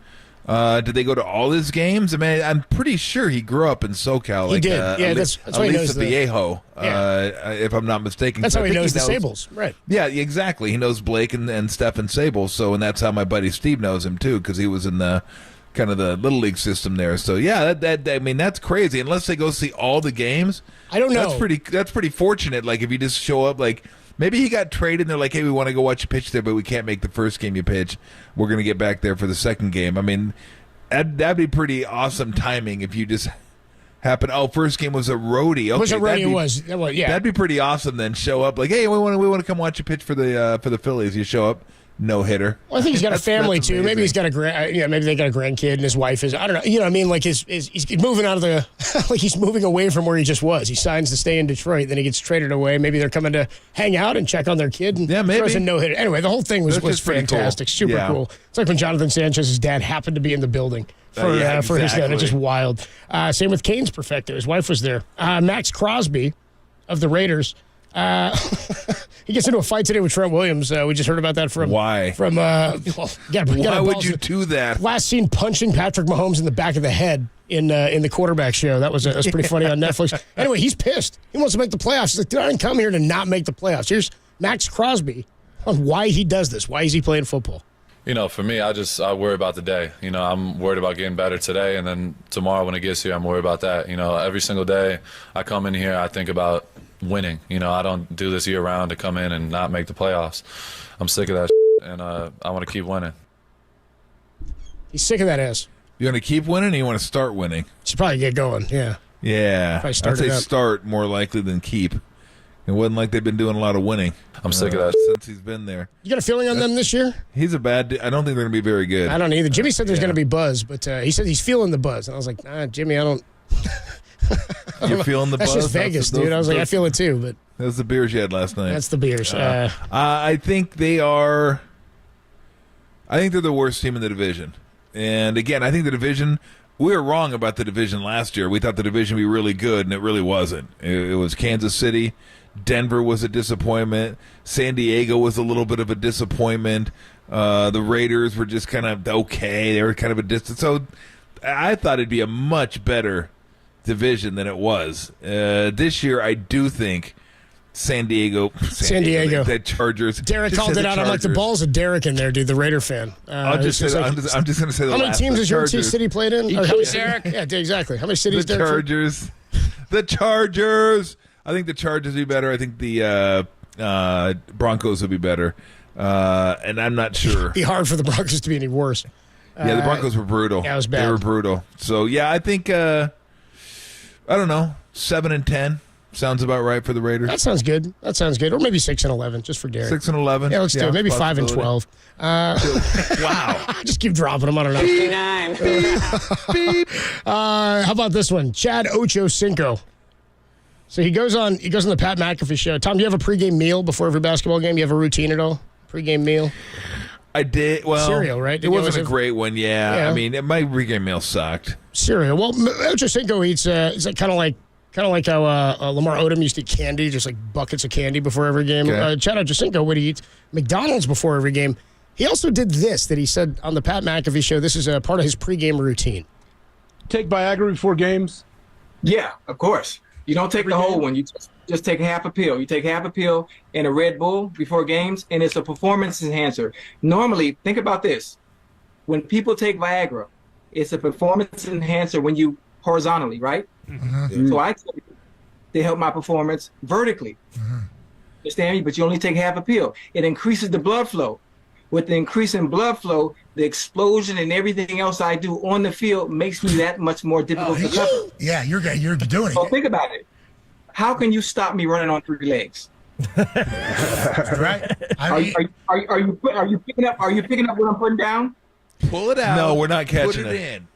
Did they go to all his games? I mean, I'm pretty sure he grew up in SoCal. He did. That's why he knows Viejo, if I'm not mistaken. That's how he knows the Sables, right? Yeah, exactly. He knows Blake and Stephen Sable. So, and that's how my buddy Steve knows him too, because he was in the kind of the little league system there. So, yeah, I mean, that's crazy. Unless they go see all the games, I don't know. That's pretty fortunate. Like if you just show up, like. Maybe he got traded and they're like, hey, we want to go watch you pitch there, but we can't make the first game you pitch. We're going to get back there for the second game. I mean, that'd be pretty awesome timing if you just happen. Oh, first game was a roadie. Okay, Was a roadie? That was, yeah. That'd be pretty awesome. Then show up like, hey, we want to come watch you pitch for the Phillies. You show up, no hitter. Well, I think he's got a family too. amazing. Maybe he's got maybe they got a grandkid and his wife is. I don't know. You know what I mean? Like he's moving out of the like he's moving away from where he just was. He signs to stay in Detroit, then he gets traded away. Maybe they're coming to hang out and check on their kid. And maybe throws a no hitter. Anyway, the whole thing was fantastic, cool. super cool. It's like when Jonathan Sanchez's dad happened to be in the building for his dad. It's just wild. Same with Kane's perfecto. His wife was there. Max Crosby of the Raiders. He gets into a fight today with Trent Williams. We just heard about that from why? From why would you do that? Last seen punching Patrick Mahomes in the back of the head in the quarterback show. That was pretty funny on Netflix. Anyway, he's pissed. He wants to make the playoffs. He's like, dude, I didn't come here to not make the playoffs. Here's Max Crosby on why he does this. Why is he playing football? You know, for me, I worry about the day. You know, I'm worried about getting better today, and then tomorrow when it gets here, I'm worried about that. You know, every single day I come in here, I think about winning. You know, I don't do this year round to come in and not make the playoffs. I'm sick of that and I want to keep winning. He's sick of that ass. You want to keep winning or you want to start winning? Should probably get going, yeah. Yeah. I'd say start more likely than keep. It wasn't like they've been doing a lot of winning. I'm sick of that since he's been there. You got a feeling on them this year? He's a bad I don't think they're going to be very good. I don't either. Jimmy said there's going to be buzz, but he said he's feeling the buzz. And I was like, Jimmy, I don't. You're feeling the That's buzz? just Vegas, dude. I was like, I feel it too. But that was the beers you had last night. That's the beers. I think they are. I think they're the worst team in the division. And again, I think the division. We were wrong about the division last year. We thought the division would be really good, and it really wasn't. It was Kansas City. Denver was a disappointment. San Diego was a little bit of a disappointment. The Raiders were just kind of okay. They were kind of a distance. So I thought it'd be a much better division than it was. This year, I do think San Diego. The Chargers. Derek called it out. I'm like, the balls of Derek in there, dude, the Raider fan. I'm just going to say the How many teams has your city played in? Derek? Yeah, exactly. How many cities the Chargers. The Chargers. I think the Chargers would be better. I think the Broncos would be better. And I'm not sure. It'd be hard for the Broncos to be any worse. Yeah, the Broncos were brutal. Yeah, it was bad. They were brutal. So, yeah, I think, I don't know, 7-10 sounds about right for the Raiders. That sounds good. Or maybe 6-11, just for Derek. 6-11? Yeah, let's do it. Maybe 5-12. Wow. Just keep dropping them. I don't know. 59. Beep. How about this one? Chad Ochocinco. So he goes on the Pat McAfee show. Tom, do you have a pregame meal before every basketball game? You have a routine at all? Pregame meal? I did. Well, cereal, right? It wasn't a great one. Yeah. I mean, my pregame meal sucked. Cereal. Well, Ochocinco eats. It's like kind of like how Lamar Odom used to eat candy, just like buckets of candy before every game. Okay. Chad Ochocinco would eat McDonald's before every game. He also did this that he said on the Pat McAfee show. This is a part of his pregame routine. Take Viagra before games? Yeah, of course. You don't take the whole one. You just take half a pill. You take half a pill and a Red Bull before games, and it's a performance enhancer. Normally, think about this. When people take Viagra, it's a performance enhancer when you horizontally, right? Mm-hmm. So I take it to help my performance vertically. Mm-hmm. Understand me? But you only take half a pill. It increases the blood flow. With the increase in blood flow, the explosion and everything else I do on the field makes me that much more difficult to cover. Yeah, you're doing it. So think about it. How can you stop me running on 3 legs? Right? Are you picking up what I'm putting down? Pull it out. No, we're not catching Put it in.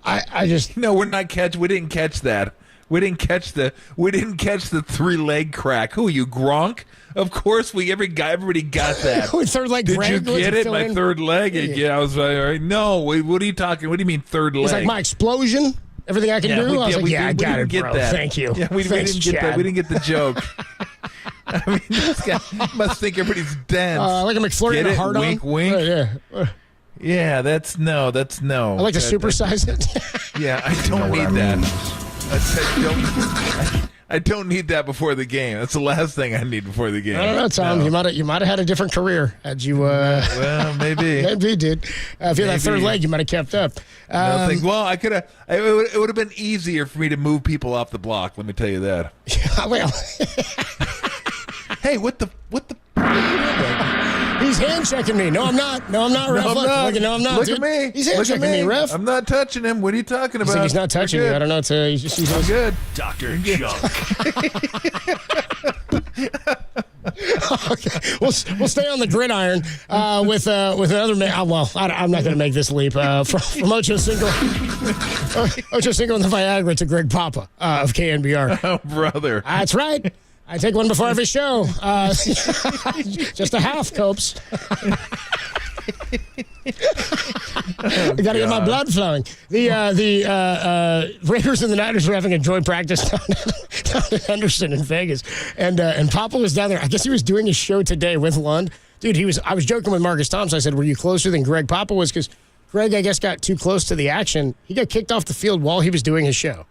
I just no, we're not catch. We didn't catch that. We didn't catch the 3-leg crack. Who are you, Gronk? Of course, everybody got that. Third leg. Did Greg, you get it? My third leg. Yeah. I was like, all right. No. What are you talking? What do you mean third leg? It's like my explosion. Everything I can do. I was like, I got it, bro. That. Thank you. Yeah, we didn't get that. We didn't get the joke. I mean, this guy must think everybody's dense. Like a McFlurry and a hard on. Wink, wink. Yeah. Yeah, that's no. I like to supersize it. Yeah, I don't need that. I don't need that before the game. That's the last thing I need before the game. I don't know, Tom. No. You might have had a different career had you. Well, maybe. Maybe, dude. If you had that third leg, you might have kept up. Well, I could have. It would have been easier for me to move people off the block. Let me tell you that. Well. Hey, what the? He's hand checking me. No, I'm not. No, I'm not, ref. No, I'm not. No, I'm not. Look dude. at me. He's hand checking me, ref. I'm not touching him. What are you talking about? He's not touching you. I don't know. He's good. Dr. Junk. Okay, we'll stay on the gridiron with another man. Well, I'm not going to make this leap from Ocho Cinco and the Viagra to Greg Papa of KNBR. Oh, brother, that's right. I take one before every show. Just a half, Copes. I got to get my blood flowing. The Raiders and the Niners were having a joint practice down in Henderson in Vegas, and Papa was down there. I guess he was doing his show today with Lund. Dude, I was joking with Marcus Thompson. I said, "Were you closer than Greg Papa was?" Because Greg, I guess, got too close to the action. He got kicked off the field while he was doing his show.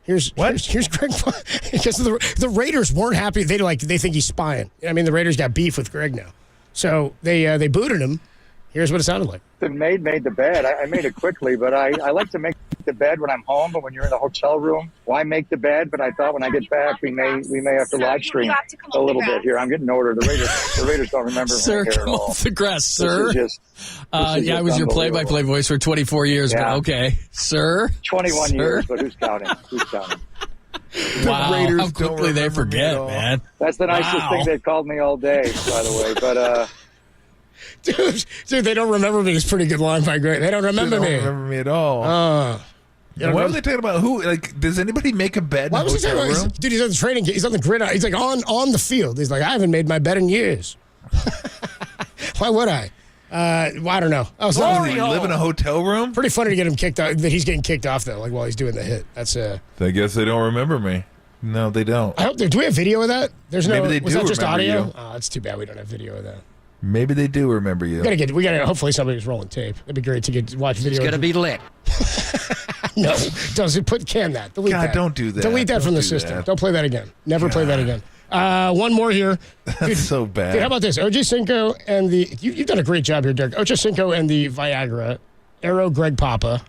Here's Greg because the Raiders weren't happy. They think he's spying. I mean, the Raiders got beef with Greg now, so they booted him. Here's what it sounded like. The maid made the bed. I made it quickly, but I like to make the bed when I'm home. But when you're in the hotel room, why make the bed? But I thought when I get back, we may have to live stream a little bit here. I'm getting older. The Raiders don't remember sir, me here come at all. off the grass, sir. This is I was your play-by-play voice for 24 years, Yeah. but okay, sir. 21 years, but who's counting? Wow, Raiders how quickly they forget, man. That's the nicest thing they've called me all day, by the way. But Dude, they don't remember me. It's a pretty good line by Greg. They don't remember me. They don't remember me at all. Why were they talking about who? Like, does anybody make a bed Why in a was he hotel talking room? about? Dude, he's on the training. He's on the gridiron. He's like on the field. He's like, I haven't made my bed in years. Why would I? I don't know. Does he live in a hotel room? Pretty funny to get him kicked off. That he's getting kicked off though, like while he's doing the hit. That's I guess they don't remember me. No, they don't. I hope. Do we have video of that? There's no. Maybe they was do that just remember audio? you. Oh, it's too bad we don't have video of that. Maybe they do remember you. We gotta. Hopefully somebody's rolling tape. That'd be great to watch video. It's gonna be lit. No, doesn't delete that. God, don't do that. Delete that Don't from the do system. that. Don't play that again. Never play that again. One more here. That's so bad. Dude, how about this? OJ Cinco and you've done a great job here, Derek. OJ Cinco and the Viagra. Arrow Greg Papa.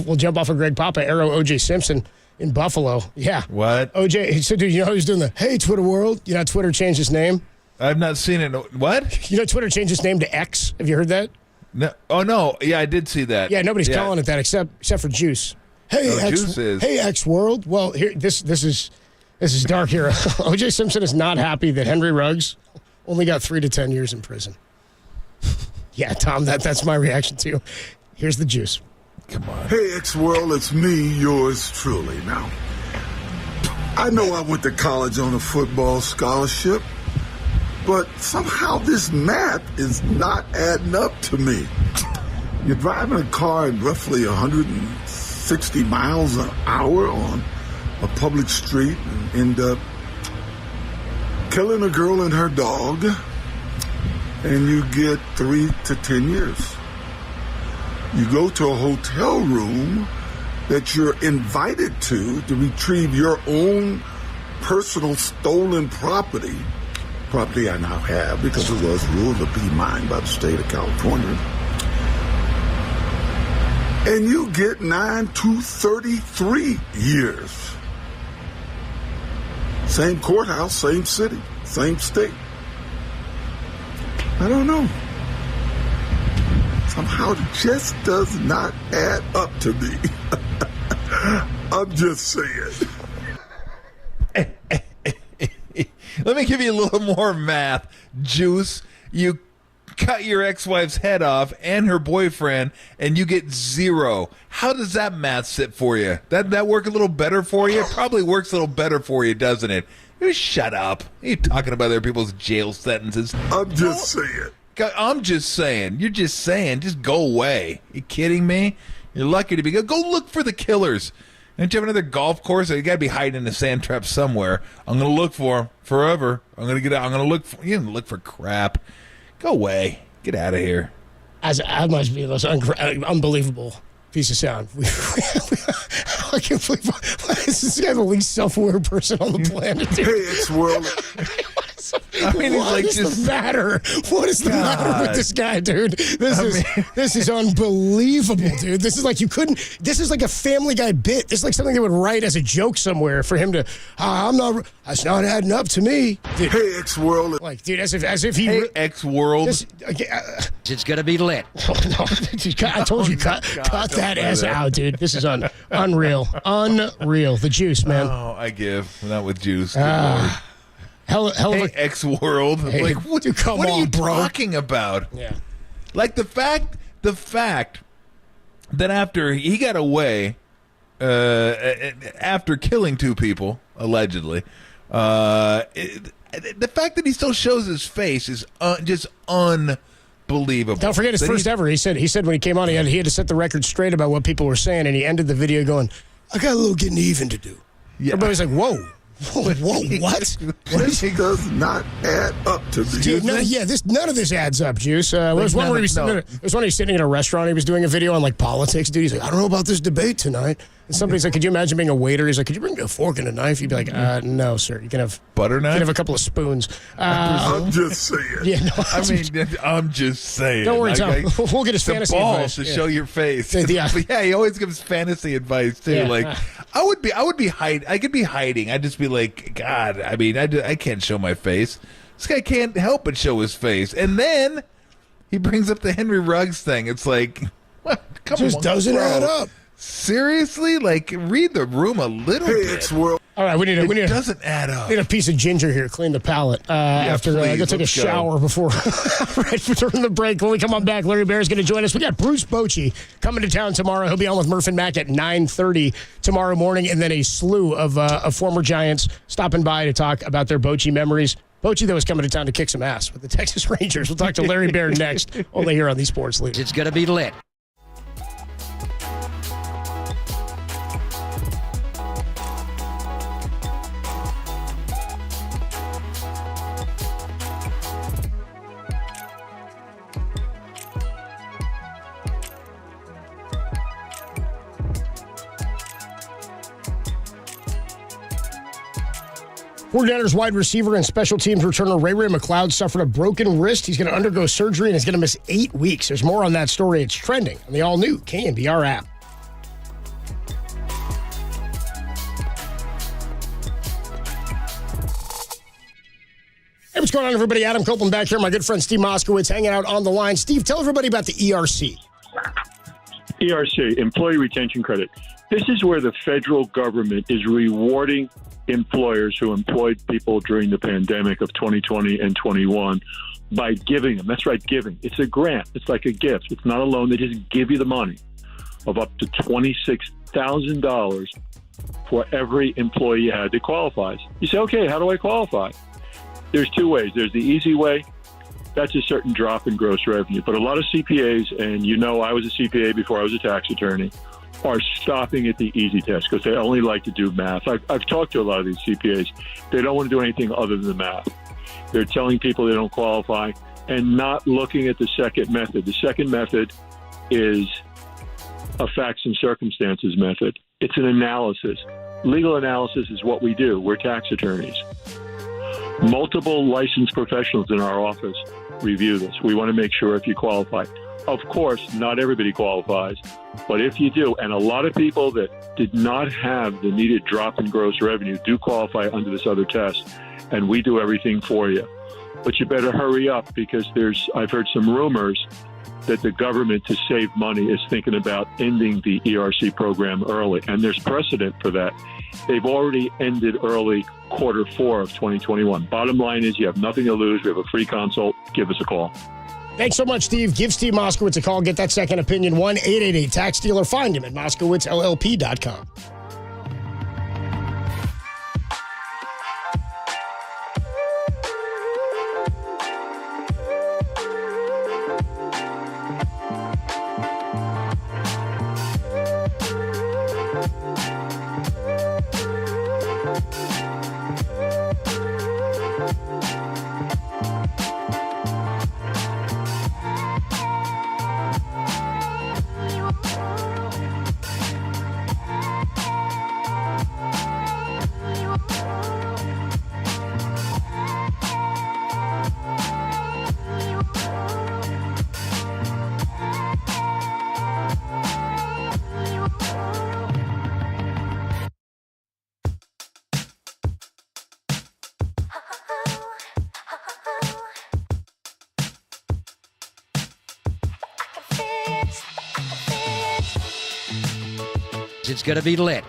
we'll jump off of Greg Papa. Arrow OJ Simpson in Buffalo. Yeah. What? OJ. So, dude, you know who's doing the Hey Twitter world? You know, Twitter changed its name. I've not seen it. What? You know, Twitter changed its name to X. Have you heard that? No. Oh no. Yeah, I did see that. Yeah, nobody's calling it that except for Juice. Hey, Juice is. Hey, X World. Well, here this is dark here. OJ Simpson is not happy that Henry Ruggs only got 3 to 10 years in prison. Yeah, Tom, that's my reaction to you. Here's the Juice. Come on. Hey, X-World, it's me, yours truly. Now, I know I went to college on a football scholarship, but somehow this math is not adding up to me. You're driving a car at roughly 160 miles an hour on a public street and end up killing a girl and her dog, and you get 3 to 10 years. You go to a hotel room that you're invited to retrieve your own personal stolen property I now have because it was ruled to be mine by the state of California. And you get 9 to 33 years. Same courthouse, same city, same state. I don't know. Somehow it just does not add up to me. I'm just saying. Let me give you a little more math. Juice, you cut your ex-wife's head off and her boyfriend, and you get 0. How does that math sit for you? That work a little better for you? It probably works a little better for you, doesn't it? You shut up. You're talking about other people's jail sentences. I'm just saying. I'm just saying. You're just saying. Just go away. You kidding me? You're lucky to be good. Go look for the killers. Don't you have another golf course? You got to be hiding in a sand trap somewhere. I'm going to look for them forever. I'm going to get out. I'm going to look for you. Look for crap. Go away. Get out of here. That must be the most unbelievable piece of sound. I can't believe is this guy the least self-aware person on the planet? Dude? Hey, X-World. I mean, he's what like is just the matter? What is the matter with this guy, dude? This is unbelievable, dude. This is like this is like a Family Guy bit. This is like something they would write as a joke somewhere for him to, that's not adding up to me. Dude, Hey, X-World. like, dude, as if he. Hey, X-World. It's going to be lit. No, I told you, cut that ass out, dude. This is unreal. Unreal. The juice, man. Oh, I give. Not with juice. Good Lord. Hell Hey, of a X-World. Hey, like, what are you bro. talking about? Yeah. Like the fact that after he got away, after killing 2 people, allegedly, the fact that he still shows his face is just unbelievable. Don't forget his first ever. He said when he came on, he had to set the record straight about what people were saying, and he ended the video going, "I got a little getting even to do." Yeah. Everybody's like, "Whoa, what?" This does not add up to me. Dude, none of this adds up, Juice. There's one where he's sitting in a restaurant. He was doing a video on like politics. Dude, he's like, "I don't know about this debate tonight." And somebody's like, "Could you imagine being a waiter?" He's like, "Could you bring a fork and a knife?" You'd be like, "No, sir. You can have butter knife. You can have a couple of spoons." I'm just saying. Yeah, no, I'm just saying. Don't worry, Tom. We'll get his fantasy balls advice to show your face. Yeah. Yeah, he always gives fantasy advice too. Yeah. Like, I would be hiding. I could be hiding. I'd just be like, God. I mean, I can't show my face. This guy can't help but show his face. And then he brings up the Henry Ruggs thing. It's like, what? Come on, just doesn't add up. Seriously? Like, read the room a little bit. All right, we need it doesn't add up. We need a piece of ginger here, clean the palate. After I go take a shower before during the break. When we come on back, Larry Bear is going to join us. We got Bruce Bochy coming to town tomorrow. He'll be on with Murph and Mac at 9:30 tomorrow morning, and then a slew of former Giants stopping by to talk about their Bochy memories. Bochy, though, is coming to town to kick some ass with the Texas Rangers. We'll talk to Larry Bear next, only here on the Sports Leader. It's going to be lit. Fortinanders wide receiver and special teams returner Ray McLeod suffered a broken wrist. He's going to undergo surgery and is going to miss 8 weeks. There's more on that story. It's trending on the all-new KNBR app. Hey, what's going on, everybody? Adam Copeland back here. My good friend Steve Moskowitz hanging out on the line. Steve, tell everybody about the ERC. ERC, Employee Retention Credit. This is where the federal government is rewarding employers who employed people during the pandemic of 2020 and 21 by giving them. That's right, giving. It's a grant. It's like a gift. It's not a loan. They just give you the money of up to $26,000 for every employee you had that qualifies. You say, okay, how do I qualify? There's 2 ways. There's the easy way. That's a certain drop in gross revenue. But a lot of CPAs, and you know I was a CPA before I was a tax attorney, are stopping at the easy test because they only like to do math. I've talked to a lot of these CPAs. They don't want to do anything other than math. They're telling people they don't qualify and not looking at the second method. The second method is a facts and circumstances method. It's an analysis. Legal analysis is what we do. We're tax attorneys. Multiple licensed professionals in our office review this. We want to make sure if you qualify. Of course, not everybody qualifies, but if you do, and a lot of people that did not have the needed drop in gross revenue do qualify under this other test, and we do everything for you. But you better hurry up because I've heard some rumors that the government, to save money, is thinking about ending the ERC program early, and there's precedent for that. They've already ended early Q4 of 2021. Bottom line is you have nothing to lose. We have a free consult. Give us a call. Thanks so much, Steve. Give Steve Moskowitz a call. Get that second opinion. 1-888-TAX-DEALER. Find him at moskowitzllp.com. Giants. It's going to be lit.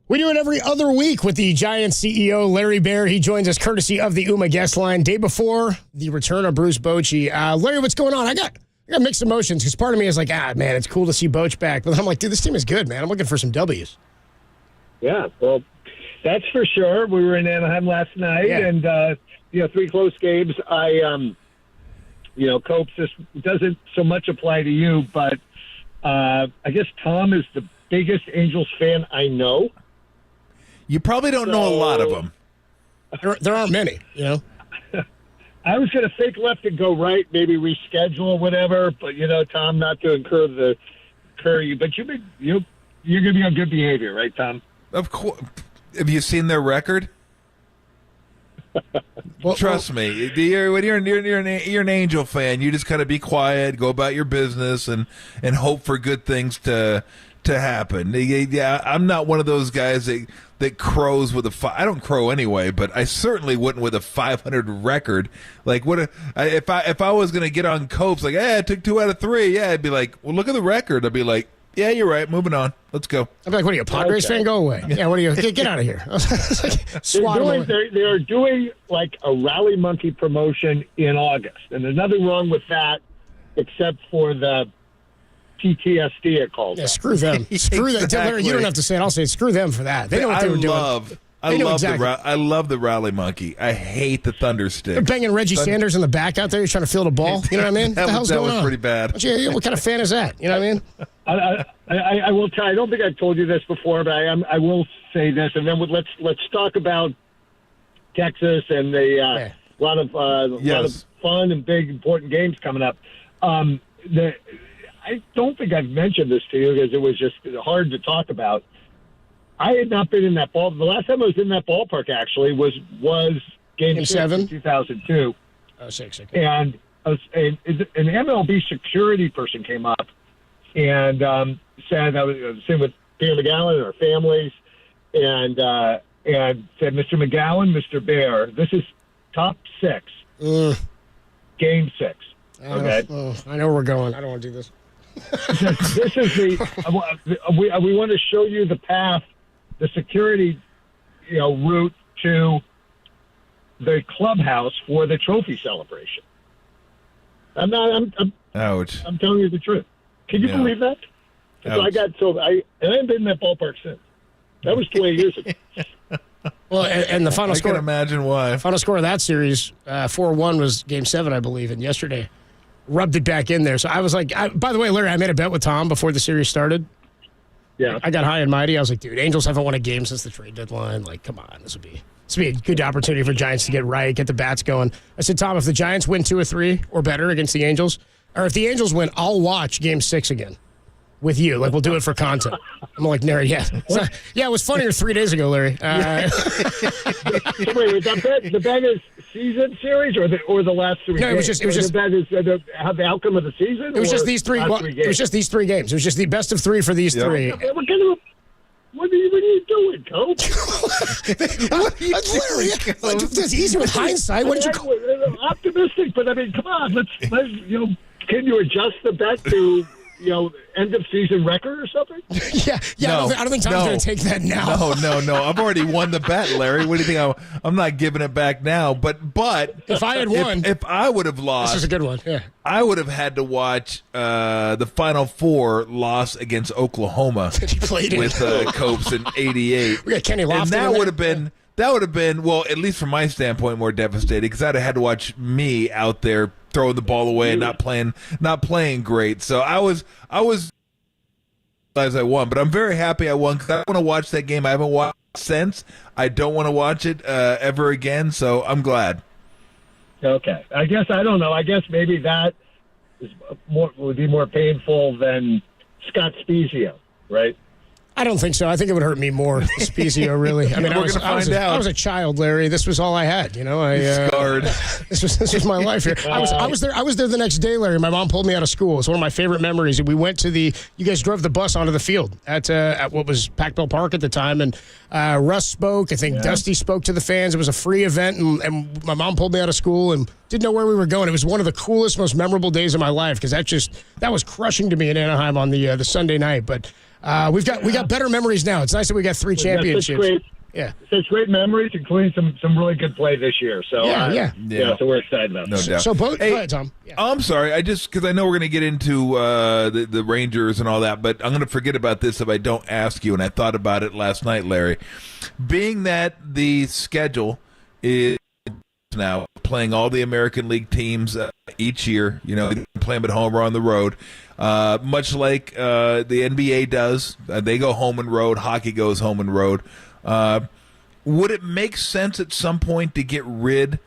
We do it every other week with the Giants CEO, Larry Baer. He joins us courtesy of the UMA guest line day before the return of Bruce Bochy. Larry, what's going on? I got mixed emotions because part of me is like, man, it's cool to see Boch back. But then I'm like, dude, this team is good, man. I'm looking for some W's. Yeah, well, that's for sure. We were in Anaheim last night, and, 3 close games. Copes just doesn't so much apply to you, but I guess Tom is the biggest Angels fan I know. You probably don't know a lot of them. There aren't many, I was going to fake left and go right, maybe reschedule or whatever, but, Tom, not to incur you. But you're going to be on good behavior, right, Tom? Of course. Have you seen their record? Trust me. When you're an Angel fan, you just kind of be quiet, go about your business, and hope for good things to happen. Yeah, I'm not one of those guys that crows with I don't crow anyway, but I certainly wouldn't with a 500 record. Like, if I was going to get on Copes, like, I took 2 out of 3, I'd be like, well, look at the record. I'd be like, yeah, you're right. Moving on. Let's go. I'm like, what are you, a Padres fan? Go away. Yeah, what are you? Get out of here. They're doing like a Rally Monkey promotion in August, and there's nothing wrong with that except for the PTSD it calls. Yeah, screw them. Screw that. Exactly. You don't have to say it. I'll say it. Screw them for that. They know what they were doing. I love the Rally Monkey. I hate the Thunder Stick. They're banging Reggie Sanders in the back out there. He's trying to field a ball. You know what I mean? What the hell's going on? That was pretty bad. What kind of fan is that? You know what I mean? I will tell. I don't think I've told you this before, but I will say this, and then let's talk about Texas and a lot of fun and big important games coming up. I don't think I've mentioned this to you because it was just hard to talk about. I had not been in that ball. The last time I was in that ballpark actually was Game 7 in 2002. Oh, 6. Okay. And an MLB security person came up and said, I was sitting with Peter McGowan and our families, and said, Mr. McGowan, Mr. Baer, this is top 6, Game 6. Okay. I know where we're going. I don't want to do this. This is we want to show you the path, the security, route to the clubhouse for the trophy celebration. Ouch. I'm telling you the truth. Can you believe that? So I haven't been in that ballpark since. That was 20 years ago. Well, and the final score. I can imagine why. Final score of that series, 4-1 was Game 7, I believe, and yesterday rubbed it back in there. So I was like, by the way, Larry, I made a bet with Tom before the series started. Yeah. I got high and mighty. I was like, dude, Angels haven't won a game since the trade deadline. Like, come on, this would be a good opportunity for Giants to get right, get the bats going. I said, Tom, if the Giants win 2 or 3 or better against the Angels, or if the Angels win, I'll watch Game 6 again with you. Like, we'll do it for content. I'm like, Larry, yeah. It was funnier 3 days ago, Larry. Wait, the bet is season series or the last 3 games? No, it was just the bet is the outcome of the season. It was just these 3. Well, it was just these 3 games. It was just the best of 3 for these 3. What are you doing, Coach? Larry, that's easy with hindsight. What did you? Optimistic, but I mean, come on. Let's can you adjust the bet to end of season record or something? Yeah. No, I don't think Tom's going to take that now. No. I've already won the bet, Larry. What do you think? I'm not giving it back now. But if I had won, if I would have lost, this is a good one. Yeah, I would have had to watch the Final Four loss against Oklahoma with Copes in '88. We got Kenny Lofton, and that would have been. That would have been, well, at least from my standpoint, more devastating because I'd have had to watch me out there throwing the ball away and not playing great. So I was as I won, but I'm very happy I won because I want to watch that game. I haven't watched it since. I don't want to watch it ever again. So I'm glad. Okay, I guess I don't know. I guess maybe that would be more painful than Scott Spezio, right? I don't think so. I think it would hurt me more, Spezio, really. I mean, I was a child, Larry. This was all I had, scarred. This was my life here. I was there the next day, Larry. My mom pulled me out of school. It's one of my favorite memories. We went to you guys drove the bus onto the field at what was Pac-Bell Park at the time, and Russ spoke. I think Dusty spoke to the fans. It was a free event, and my mom pulled me out of school and didn't know where we were going. It was one of the coolest, most memorable days of my life because that was crushing to me in Anaheim on the Sunday night, but. We got better memories now. It's nice that we got 3 championships. Such great memories, including some really good play this year. So so we're excited about that. No doubt. So go ahead, Tom. Yeah. I'm sorry. Because I know we're going to get into the Rangers and all that, but I'm going to forget about this if I don't ask you. And I thought about it last night, Larry. Being that the schedule is now playing all the American League teams each year, play them at home or on the road. Much like the NBA does. They go home and road. Hockey goes home and road. Would it make sense at some point to get rid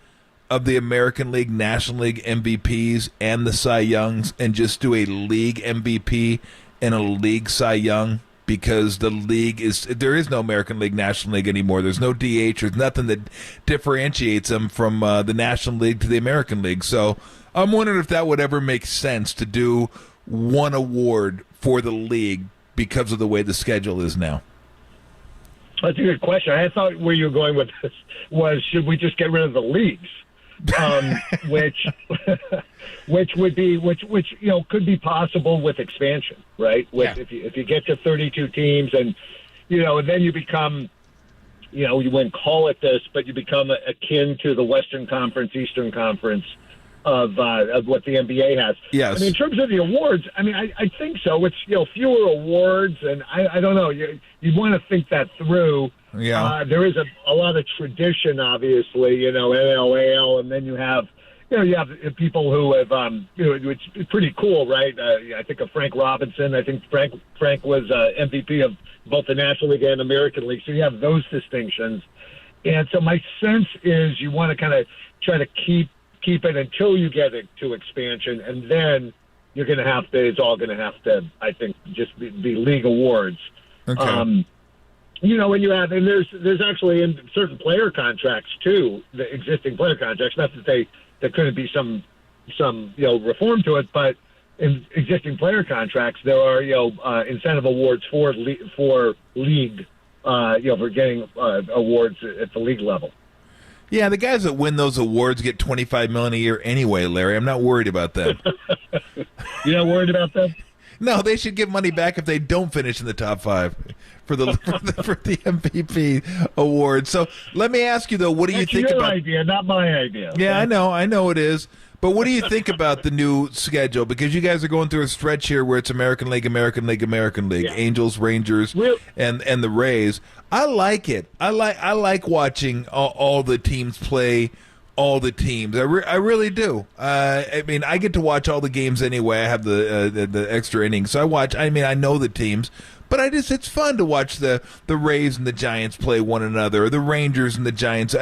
of the American League, National League MVPs and the Cy Youngs and just do a league MVP and a league Cy Young? Because there is no American League, National League anymore. There's no DH. There's nothing that differentiates them from the National League to the American League. So I'm wondering if that would ever make sense to do one award for the league because of the way the schedule is now. That's a good question. I thought where you were going with this was, should we just get rid of the leagues? Which could be possible with expansion, right? If you get to 32 teams and then you become, you wouldn't call it this, but you become akin to the Western Conference, Eastern Conference of what the NBA has. Yes. I mean, in terms of the awards, I think so. It's fewer awards, and I don't know. You want to think that through. Yeah. There is a lot of tradition, obviously. NL, AL, and then you have people who have it's pretty cool, right? I think of Frank Robinson. I think Frank was MVP of both the National League and American League. So you have those distinctions, and so my sense is you want to kind of try to keep it until you get it to expansion, and then you're going to have to. It's all going to have to, I think, just be league awards. Okay. When you have, and there's actually in certain player contracts too, the existing player contracts. Not that there couldn't be some reform to it, but in existing player contracts there are incentive awards for league for getting awards at the league level. Yeah, the guys that win those awards get $25 million a year anyway, Larry. I'm not worried about them. You're not worried about them? No, they should give money back if they don't finish in the top 5. for the MVP award. So let me ask you though, what do you think your about? idea, not my idea. Yeah, I know it is. But what do you think about the new schedule? Because you guys are going through a stretch here where it's American League, Yeah. Angels, Rangers, and the Rays. I like it. I like watching all the teams play all the teams. I really do. I mean, I get to watch all the games anyway. I have the extra innings, so I watch. I mean, I know the teams. But it's fun to watch the Rays and the Giants play one another, or the Rangers and the Giants.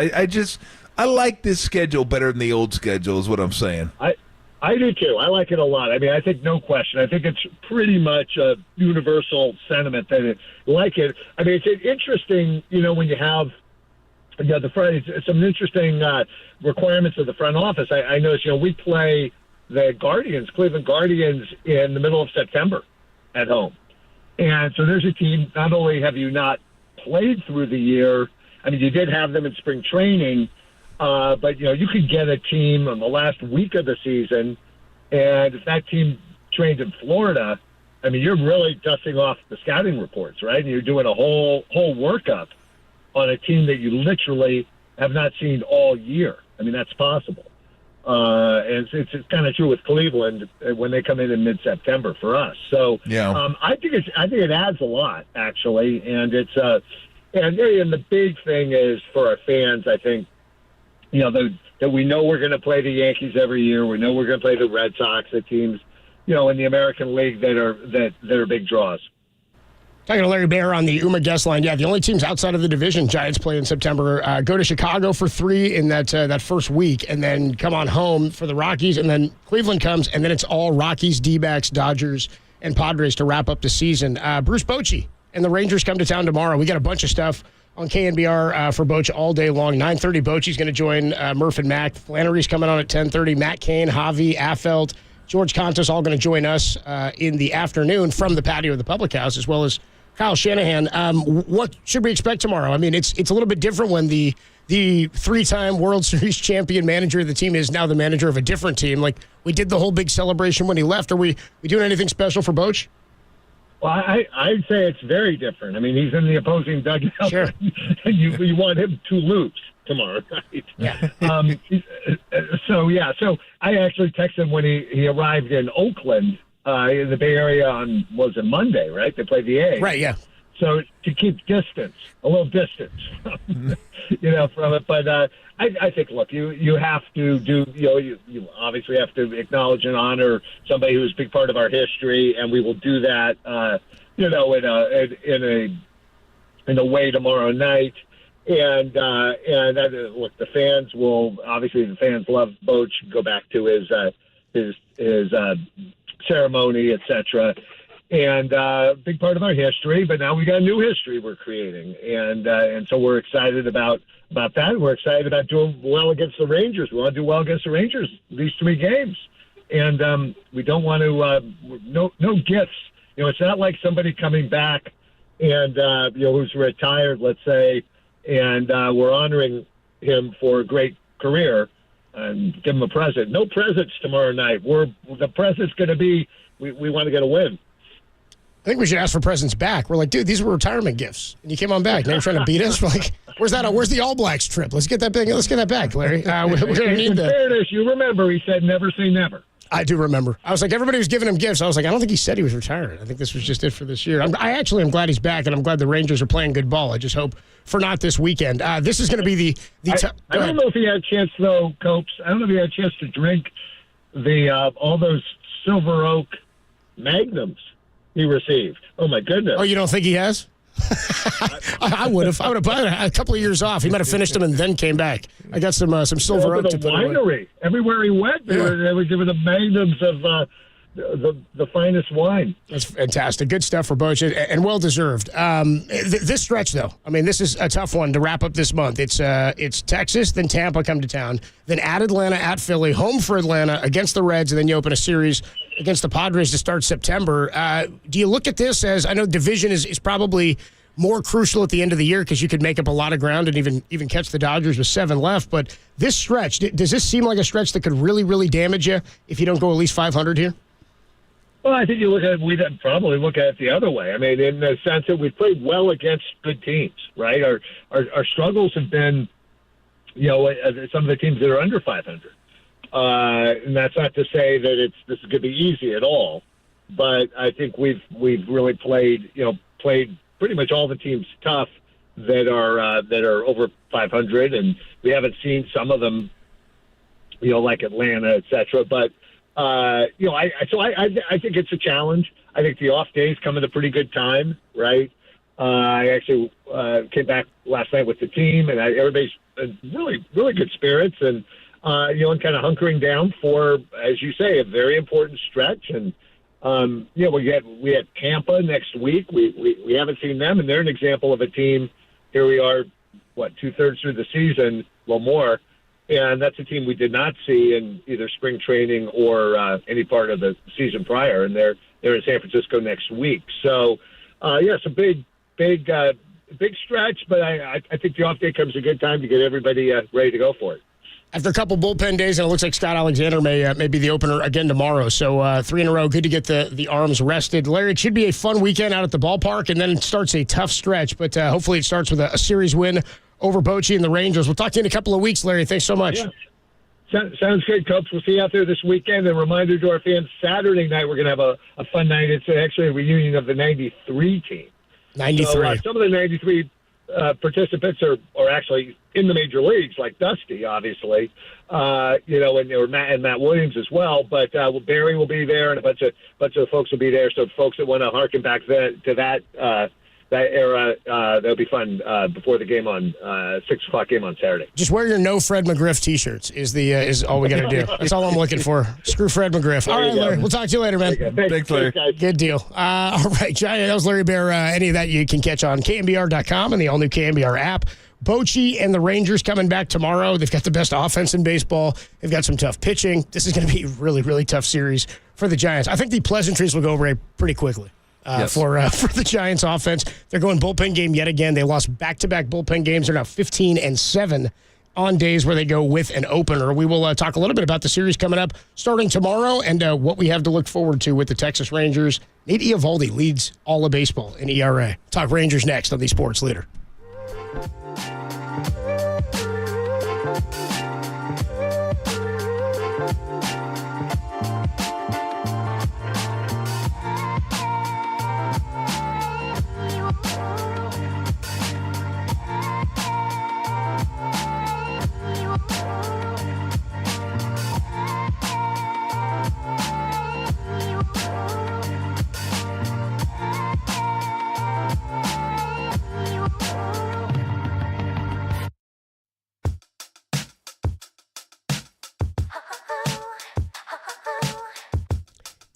I like this schedule better than the old schedule, is what I'm saying. I do too. I like it a lot. I mean, I think no question. I think it's pretty much a universal sentiment that it like it. I mean, it's interesting, when you have the front. It's some interesting requirements of the front office. I noticed, we play the Cleveland Guardians, in the middle of September at home, and so there's a team. Not only have you not played through the year, I mean, you did have them in spring training. But, you could get a team on the last week of the season, and if that team trained in Florida, I mean, you're really dusting off the scouting reports, right? And you're doing a whole workup on a team that you literally have not seen all year. I mean, that's possible. And it's kind of true with Cleveland when they come in mid-September for us. So yeah. I think it adds a lot, actually. And it's and the big thing is for our fans, I think, that we know we're going to play the Yankees every year. We know we're going to play the Red Sox, the teams, in the American League that are big draws. Talking to Larry Baer on the UMA guest line. Yeah, the only teams outside of the division Giants play in September go to Chicago for 3 in that first week, and then come on home for the Rockies, and then Cleveland comes, and then it's all Rockies, D-backs, Dodgers, and Padres to wrap up the season. Bruce Bochy and the Rangers come to town tomorrow. We got a bunch of stuff on KNBR for Boch all day long. 9:30, Bochy's going to join Murph and Mac. Flannery's coming on at 10:30. Matt Cain, Javi, Affelt, George Contos all going to join us in the afternoon from the patio of the Public House, as well as Kyle Shanahan. What should we expect tomorrow? I mean, it's a little bit different when the 3-time World Series champion manager of the team is now the manager of a different team. Like, we did the whole big celebration when he left. Are we doing anything special for Boch? Well, I'd say it's very different. I mean, he's in the opposing dugout, sure. and you want him to lose tomorrow night. Yeah. So I actually texted him when he arrived in Oakland, in the Bay Area was it Monday, right? They played the A's. Right, yeah. So to keep a little distance, from it. But I think, look, you have to do, you obviously have to acknowledge and honor somebody who's a big part of our history, and we will do that, in a way tomorrow night. And look, the fans love Boch. Go back to his ceremony, etc. And big part of our history, but now we got a new history we're creating, and so we're excited about that. We're excited about doing well against the Rangers. We want to do well against the Rangers these 3 games, and we don't want to no gifts. It's not like somebody coming back and who's retired, let's say, and we're honoring him for a great career and give him a present. No presents tomorrow night. The present's going to be we want to get a win. I think we should ask for presents back. We're like, dude, these were retirement gifts, and you came on back. Now you're trying to beat us. We're like, where's the All Blacks trip? Let's get that back, Larry. We're gonna need that. In fairness, you remember he said never say never. I do remember. I was like, everybody was giving him gifts. I was like, I don't think he said he was retiring. I think this was just it for this year. I actually am glad he's back, and I'm glad the Rangers are playing good ball. I just hope for not this weekend. This is going to be the. I don't know if he had a chance though, Copes. I don't know if he had a chance to drink the all those Silver Oak Magnums he received. Oh my goodness! Oh, you don't think he has? I would have. A couple of years off. He might have finished them and then came back. I got some Silver Oak to put away. Winery. Everywhere he went, they were giving the magnums of the finest wine. That's fantastic. Good stuff for Boch, and well deserved. This stretch, though, I mean, this is a tough one to wrap up this month. It's Texas, then Tampa come to town, then at Atlanta, at Philly, home for Atlanta against the Reds, and then you open a series against the Padres to start September. Do you look at this as, I know division is probably more crucial at the end of the year because you could make up a lot of ground and even catch the Dodgers with 7 left, but this stretch, does this seem like a stretch that could really, really damage you if you don't go at least 500 here? Well, I think we'd probably look at it the other way. I mean, in the sense that we played well against good teams, right? Our struggles have been, some of the teams that are under 500. And that's not to say that this is going to be easy at all, but I think we've really played pretty much all the teams tough that are over 500, and we haven't seen some of them, like Atlanta, et cetera. But I think it's a challenge. I think the off days come at a pretty good time, right? I actually came back last night with the team, and everybody's in really, really good spirits, and and kind of hunkering down for, as you say, a very important stretch. And we had Tampa next week. We haven't seen them, and they're an example of a team. Here we are, 2/3 through the season, a little more. And that's a team we did not see in either spring training or any part of the season prior. And they're in San Francisco next week. So, it's a big stretch, but I think the off day comes a good time to get everybody ready to go for it. After a couple bullpen days, and it looks like Scott Alexander may be the opener again tomorrow. So 3 in a row. Good to get the arms rested. Larry, it should be a fun weekend out at the ballpark, and then it starts a tough stretch. But hopefully it starts with a series win over Bochy and the Rangers. We'll talk to you in a couple of weeks, Larry. Thanks so much. Yeah. Sounds good, Copes. We'll see you out there this weekend. And a reminder to our fans, Saturday night we're going to have a fun night. It's actually a reunion of the 93 team. 93. So, some of the 93 participants are actually in the major leagues, like Dusty, obviously, and Matt Williams as well. But Barry will be there, and a bunch of folks will be there. So folks that want to harken back to that era, that'll be fun before the game on 6:00 game on Saturday. Just wear your no Fred McGriff T-shirts is all we got to do. That's all I'm looking for. Screw Fred McGriff. All right, Larry. We'll talk to you later, man. Thanks, Larry. Good deal. All right, that was Larry Bear. Any of that you can catch on KNBR.com and the all-new KNBR app. Bochy and the Rangers coming back tomorrow. They've got the best offense in baseball. They've got some tough pitching. This is going to be a really, really tough series for the Giants. I think the pleasantries will go over pretty quickly. For the Giants offense. They're going bullpen game yet again. They lost back-to-back bullpen games. They're now 15-7 on days where they go with an opener. We will talk a little bit about the series coming up starting tomorrow and what we have to look forward to with the Texas Rangers. Nate Eovaldi leads all of baseball in ERA. Talk Rangers next on the Sports Leader.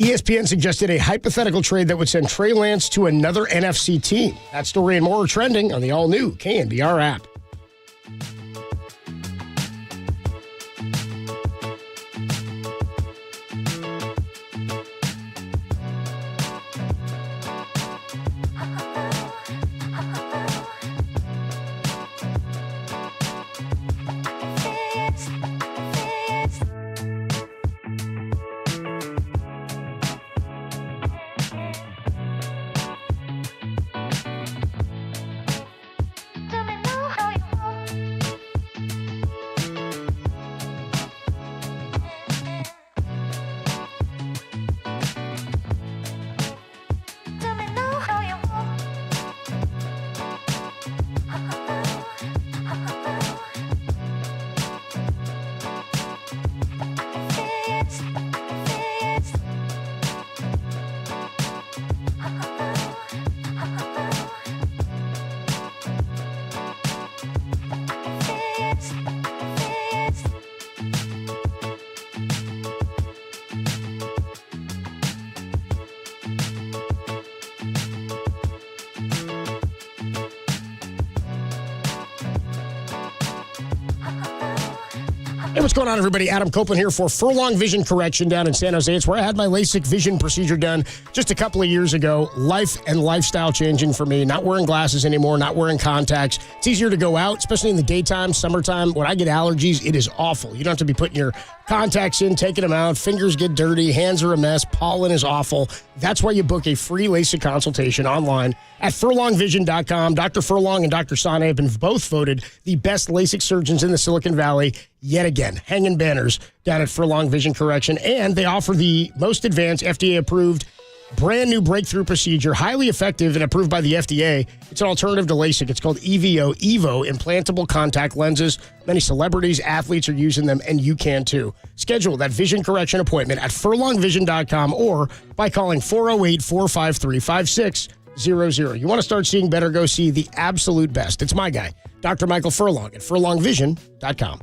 ESPN suggested a hypothetical trade that would send Trey Lance to another NFC team. That story and more are trending on the all-new KNBR app. Hey, what's going on, everybody? Adam Copeland here for Furlong Vision Correction down in San Jose. It's where I had my LASIK vision procedure done just a couple of years ago. Life and lifestyle changing for me. Not wearing glasses anymore, not wearing contacts. It's easier to go out, especially in the daytime, summertime. When I get allergies, it is awful. You don't have to be putting your contacts in, taking them out. Fingers get dirty. Hands are a mess. Pollen is awful. That's why you book a free LASIK consultation online at furlongvision.com. Dr. Furlong and Dr. Sane have been both voted the best LASIK surgeons in the Silicon Valley yet again, hanging banners down at Furlong Vision Correction. And they offer the most advanced FDA-approved brand new breakthrough procedure, highly effective and approved by the FDA. It's an alternative to LASIK. It's called EVO implantable contact lenses. Many celebrities, athletes are using them, and you can too. Schedule that vision correction appointment at furlongvision.com or by calling 408-453-5600. You want to start seeing better, go see the absolute best. It's my guy, Dr. Michael Furlong at furlongvision.com.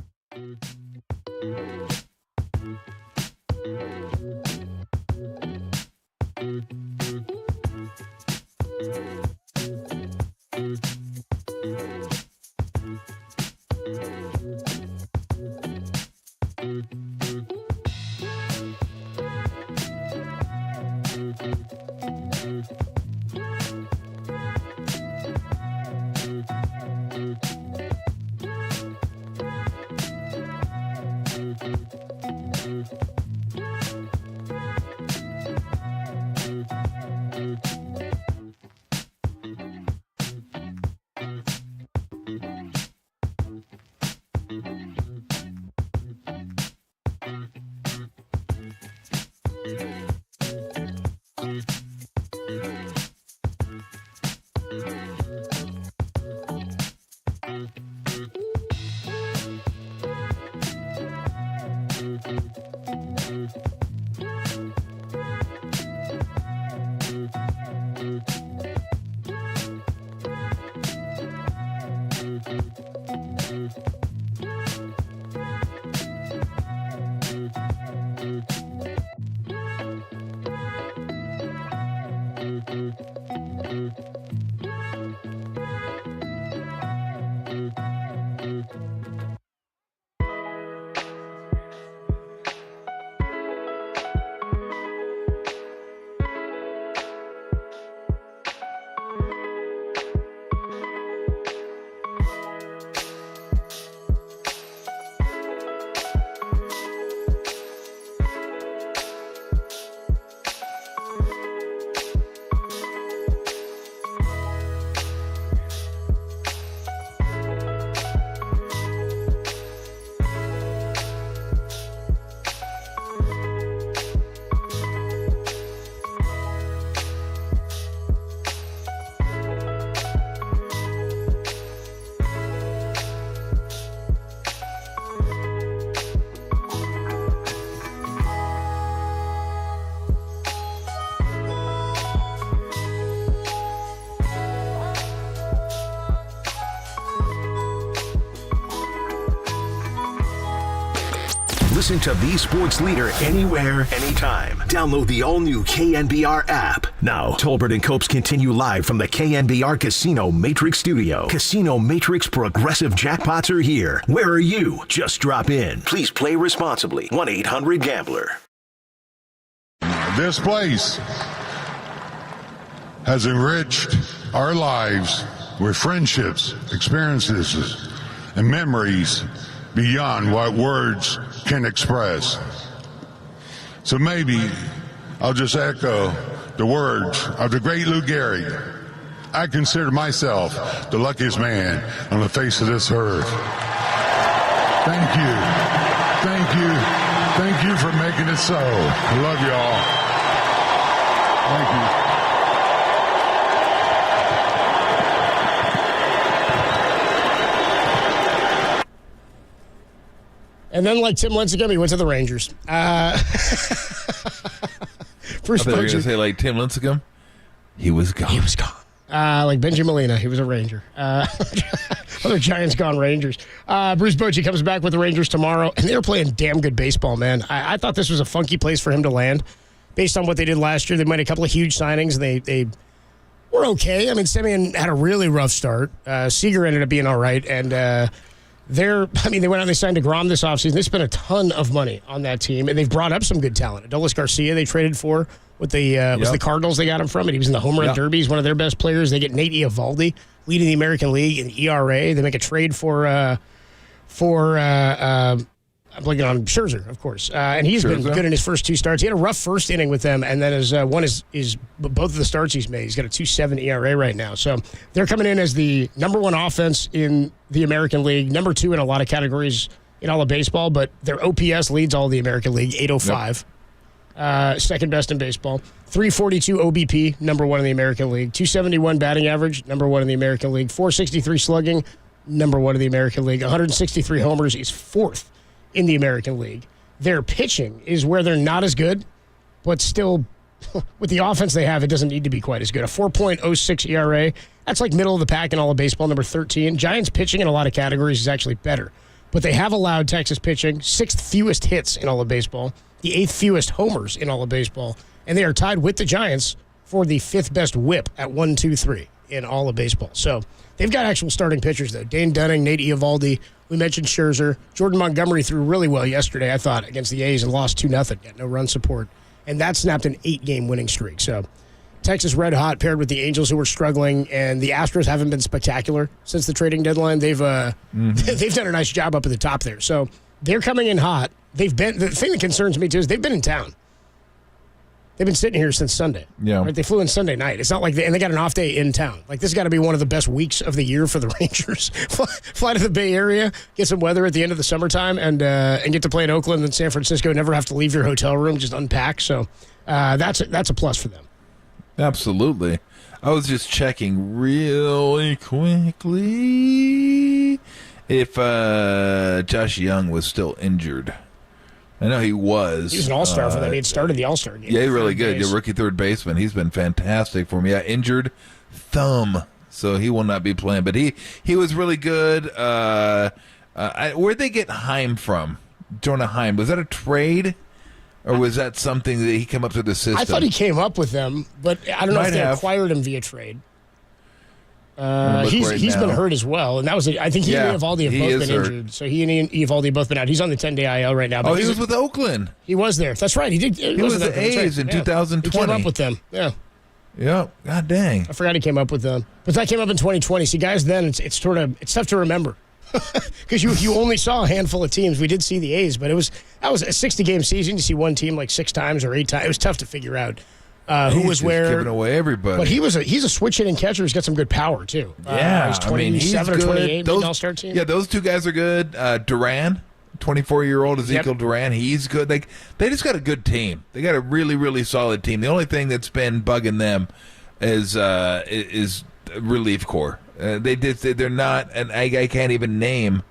Listen to the sports leader anywhere, anytime. Download the all-new KNBR app. Now, Tolbert and Copes continue live from the KNBR Casino Matrix Studio. Casino Matrix progressive jackpots are here. Where are you? Just drop in. Please play responsibly. 1-800-GAMBLER. This place has enriched our lives with friendships, experiences, and memories beyond what words can express. So maybe I'll just echo the words of the great Lou Gehrig. I consider myself the luckiest man on the face of this earth. Thank you. Thank you. Thank you for making it so. I love y'all. Thank you. And then, like Tim Lincecum, he went to the Rangers. Bruce I thought you were going to say, like Tim Lincecum, he was gone. He was gone. Like Benji Molina, he was a Ranger. Other Giants gone Rangers. Bruce Bochy comes back with the Rangers tomorrow, and they're playing damn good baseball, man. I thought this was a funky place for him to land based on what they did last year. They made a couple of huge signings, and they were okay. I mean, Semien had a really rough start. Seager ended up being all right, and they went out and they signed DeGrom this offseason. They spent a ton of money on that team, and they've brought up some good talent. Adolis Garcia they traded for with was the Cardinals they got him from, and he was in the home run derby. He's one of their best players. They get Nate Eovaldi, leading the American League in ERA. They make a trade for I'm blanking on Scherzer, of course, and he's been good in his first 2 starts. He had a rough first inning with them, and then both of the starts he's made. He's got a 2.7 ERA right now. So they're coming in as the number 1 offense in the American League, number 2 in a lot of categories in all of baseball, but their OPS leads all of the American League, 805. Second best in baseball. 342 OBP, number 1 in the American League. 271 batting average, number 1 in the American League. 463 slugging, number 1 in the American League. 163 homers is 4th in the American League. Their pitching is where they're not as good, but still, with the offense they have, it doesn't need to be quite as good. A 4.06 ERA, that's like middle of the pack in all of baseball, number 13. Giants pitching in a lot of categories is actually better, but they have allowed Texas pitching 6th fewest hits in all of baseball, the 8th fewest homers in all of baseball, and they are tied with the Giants for the 5th best whip at 1-2-3 in all of baseball. So they've got actual starting pitchers, though. Dane Dunning, Nate Eovaldi. We mentioned Scherzer. Jordan Montgomery threw really well yesterday, I thought, against the A's and lost 2-0. Got no run support. And that snapped an 8-game winning streak. So Texas red hot paired with the Angels, who were struggling, and the Astros haven't been spectacular since the trading deadline. They've done a nice job up at the top there. So they're coming in hot. The thing that concerns me, too, is they've been in town. They've been sitting here since Sunday. Yeah. Right? They flew in Sunday night. It's not like they got an off day in town. Like, this has got to be one of the best weeks of the year for the Rangers. Fly to the Bay Area, get some weather at the end of the summertime, and get to play in Oakland and San Francisco. Never have to leave your hotel room, just unpack. So that's a plus for them. Absolutely. I was just checking really quickly if Josh Young was still injured. I know he was. He was an all-star for them. He had started the all-star game. Yeah, really good. Yeah, rookie third baseman. He's been fantastic for me. Yeah, injured thumb, so he will not be playing. But he was really good. Where'd they get Heim from? Jonah Heim. Was that a trade? Or was that something that he came up through the system? I thought he came up with them, but I don't know if they acquired him via trade. He's been hurt as well, and that was I think he and Eovaldi have both been injured. So he and Eovaldi have both been out. He's on the 10-day IL right now. But he was with Oakland. He was there. That's right. He did. He was with the A's in 2020. He came up with them. Yeah. Yeah. God dang. I forgot he came up with them, but that came up in 2020. See, guys, then it's tough to remember because you only saw a handful of teams. We did see the A's, but that was a 60-game season. You see one team like 6 times or 8 times. It was tough to figure out. Who was where? Giving away everybody. But he's a switch hitting catcher. He's got some good power too. Yeah, he's 27 or 28. Those all-star team. Yeah, those 2 guys are good. Duran, 24-year-old Ezekiel Duran, he's good. They just got a good team. They got a really, really solid team. The only thing that's been bugging them is relief corps. They're not, and I can't even name.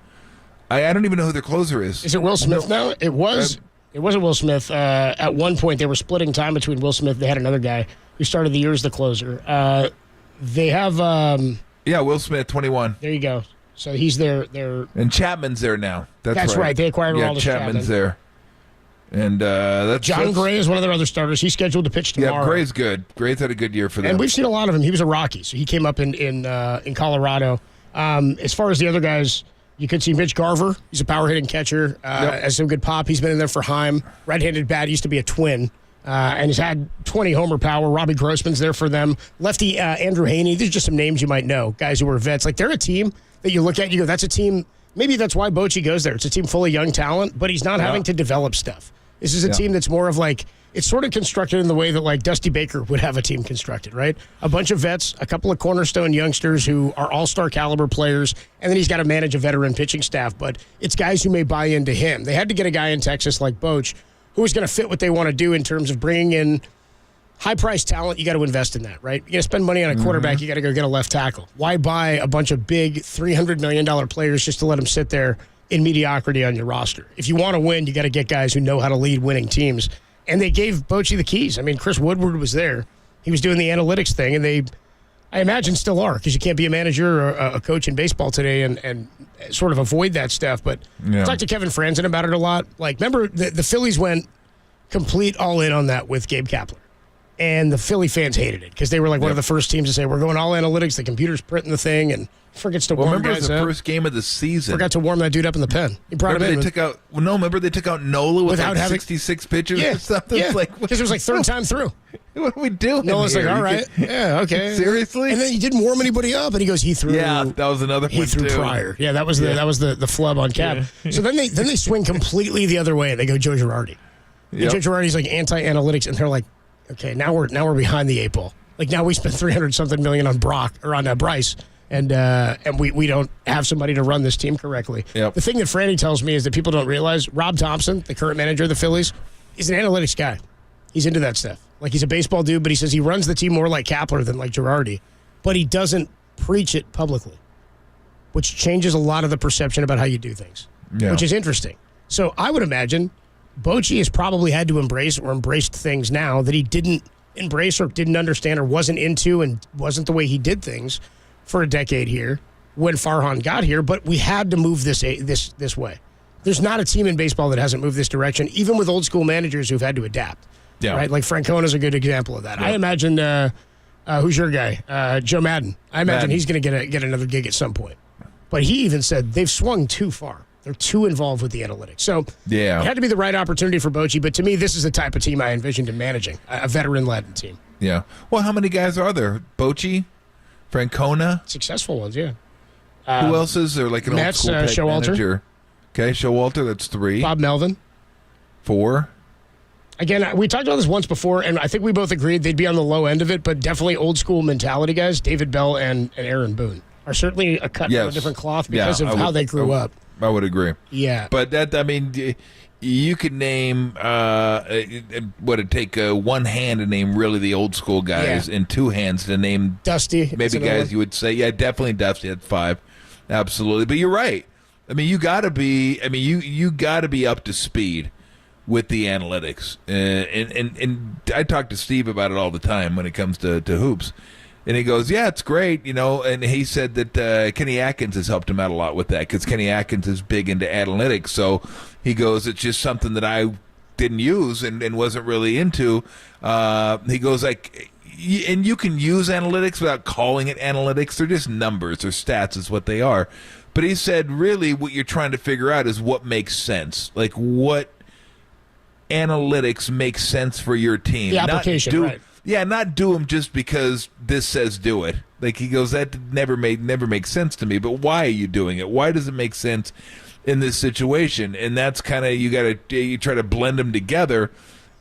I don't even know who their closer is. Is it Will Smith now? It was. It wasn't Will Smith. At one point, they were splitting time between Will Smith. They had another guy who started the year as the closer. They have... Will Smith, 21. There you go. So he's there. And Chapman's there now. That's right. They acquired Aroldis Chapman's there. And John Gray is one of their other starters. He's scheduled to pitch tomorrow. Yeah, Gray's good. Gray's had a good year for them. And we've seen a lot of him. He was a Rocky, so he came up in Colorado. As far as the other guys... You could see Mitch Garver. He's a power-hitting catcher. Has some good pop. He's been in there for Heim. Right-handed bat. Used to be a twin. And he's had 20 homer power. Robbie Grossman's there for them. Lefty Andrew Haney. These are just some names you might know. Guys who were vets. Like, they're a team that you look at, you go, that's a team. Maybe that's why Bochy goes there. It's a team full of young talent, but he's not having to develop stuff. This is a team that's more of like, it's sort of constructed in the way that like Dusty Baker would have a team constructed, right? A bunch of vets, a couple of cornerstone youngsters who are all-star caliber players, and then he's got to manage a veteran pitching staff, but it's guys who may buy into him. They had to get a guy in Texas like Boch who is going to fit what they want to do in terms of bringing in high-priced talent. You got to invest in that, right? You got to spend money on a quarterback. You got to go get a left tackle. Why buy a bunch of big $300 million players just to let them sit there in mediocrity on your roster? If you want to win, you got to get guys who know how to lead winning teams. And they gave Bochy the keys. I mean, Chris Woodward was there. He was doing the analytics thing, and they, I imagine, still are, because you can't be a manager or a coach in baseball today and sort of avoid that stuff. But I talked to Kevin Franzen about it a lot. Like, remember, the Phillies went complete all in on that with Gabe Kapler. And the Philly fans hated it because they were like one of the first teams to say, we're going all analytics, the computer's printing the thing, and forgets to warm remember guys it was the up. first game of the season. Forgot to warm that dude up in the pen. He brought him in. Remember they took out Nola without having 66 pitches yeah, or something? Yeah, Like, because it was like third time through. What are we doing? Nola's here? like, all right, yeah, okay. Seriously? And then he didn't warm anybody up, and he goes, he threw. Yeah, that was another one, He threw too. prior. Yeah, that was the flub on Cap. Yeah. So then they swing completely the other way, and they go Joe Girardi. Yep. And Joe Girardi's like anti-analytics, and they're like, okay, now we're behind the 8 ball. Like now we spent $300-something million on Bryce, and we don't have somebody to run this team correctly. Yep. The thing that Franny tells me is that people don't realize Rob Thompson, the current manager of the Phillies, is an analytics guy. He's into that stuff. Like he's a baseball dude, but he says he runs the team more like Kapler than like Girardi, but he doesn't preach it publicly, which changes a lot of the perception about how you do things, which is interesting. So I would imagine Bochy has probably had to embrace or embraced things now that he didn't embrace or didn't understand or wasn't into and wasn't the way he did things for a decade here when Farhan got here. But we had to move this way. There's not a team in baseball that hasn't moved this direction, even with old school managers who've had to adapt. Yeah. Right? Like Francona's a good example of that. Yeah. I imagine who's your guy? Joe Madden. I imagine he's going to get another gig at some point. But he even said they've swung too far. They're too involved with the analytics. So it had to be the right opportunity for Bochy. But to me, this is the type of team I envisioned him managing, a veteran-led team. Yeah. Well, how many guys are there? Bochy, Francona? Successful ones, yeah. Who else is there? Like an Mets, old school Showalter. manager? Okay, Showalter, that's 3. Bob Melvin. 4. Again, we talked about this once before, and I think we both agreed they'd be on the low end of it, but definitely old school mentality guys, David Bell and Aaron Boone, are certainly a cut from a different cloth because of how they grew up. I would agree. Yeah. But you could name, would it take one hand to name really the old school guys and 2 hands to name Dusty. Maybe guys you would say, yeah, definitely Dusty at 5. Absolutely. But you're right. I mean, you got to be, you got to be up to speed with the analytics. And I talk to Steve about it all the time when it comes to hoops. And he goes, yeah, it's great, and he said that Kenny Atkins has helped him out a lot with that because Kenny Atkins is big into analytics. So he goes, it's just something that I didn't use and wasn't really into. He goes, like, and you can use analytics without calling it analytics. They're just numbers or stats is what they are. But he said, really, what you're trying to figure out is what makes sense. Like, what analytics makes sense for your team. The application, right. Yeah, not do them just because this says do it. Like he goes, that never makes sense to me. But why are you doing it? Why does it make sense in this situation? And that's kind of you try to blend them together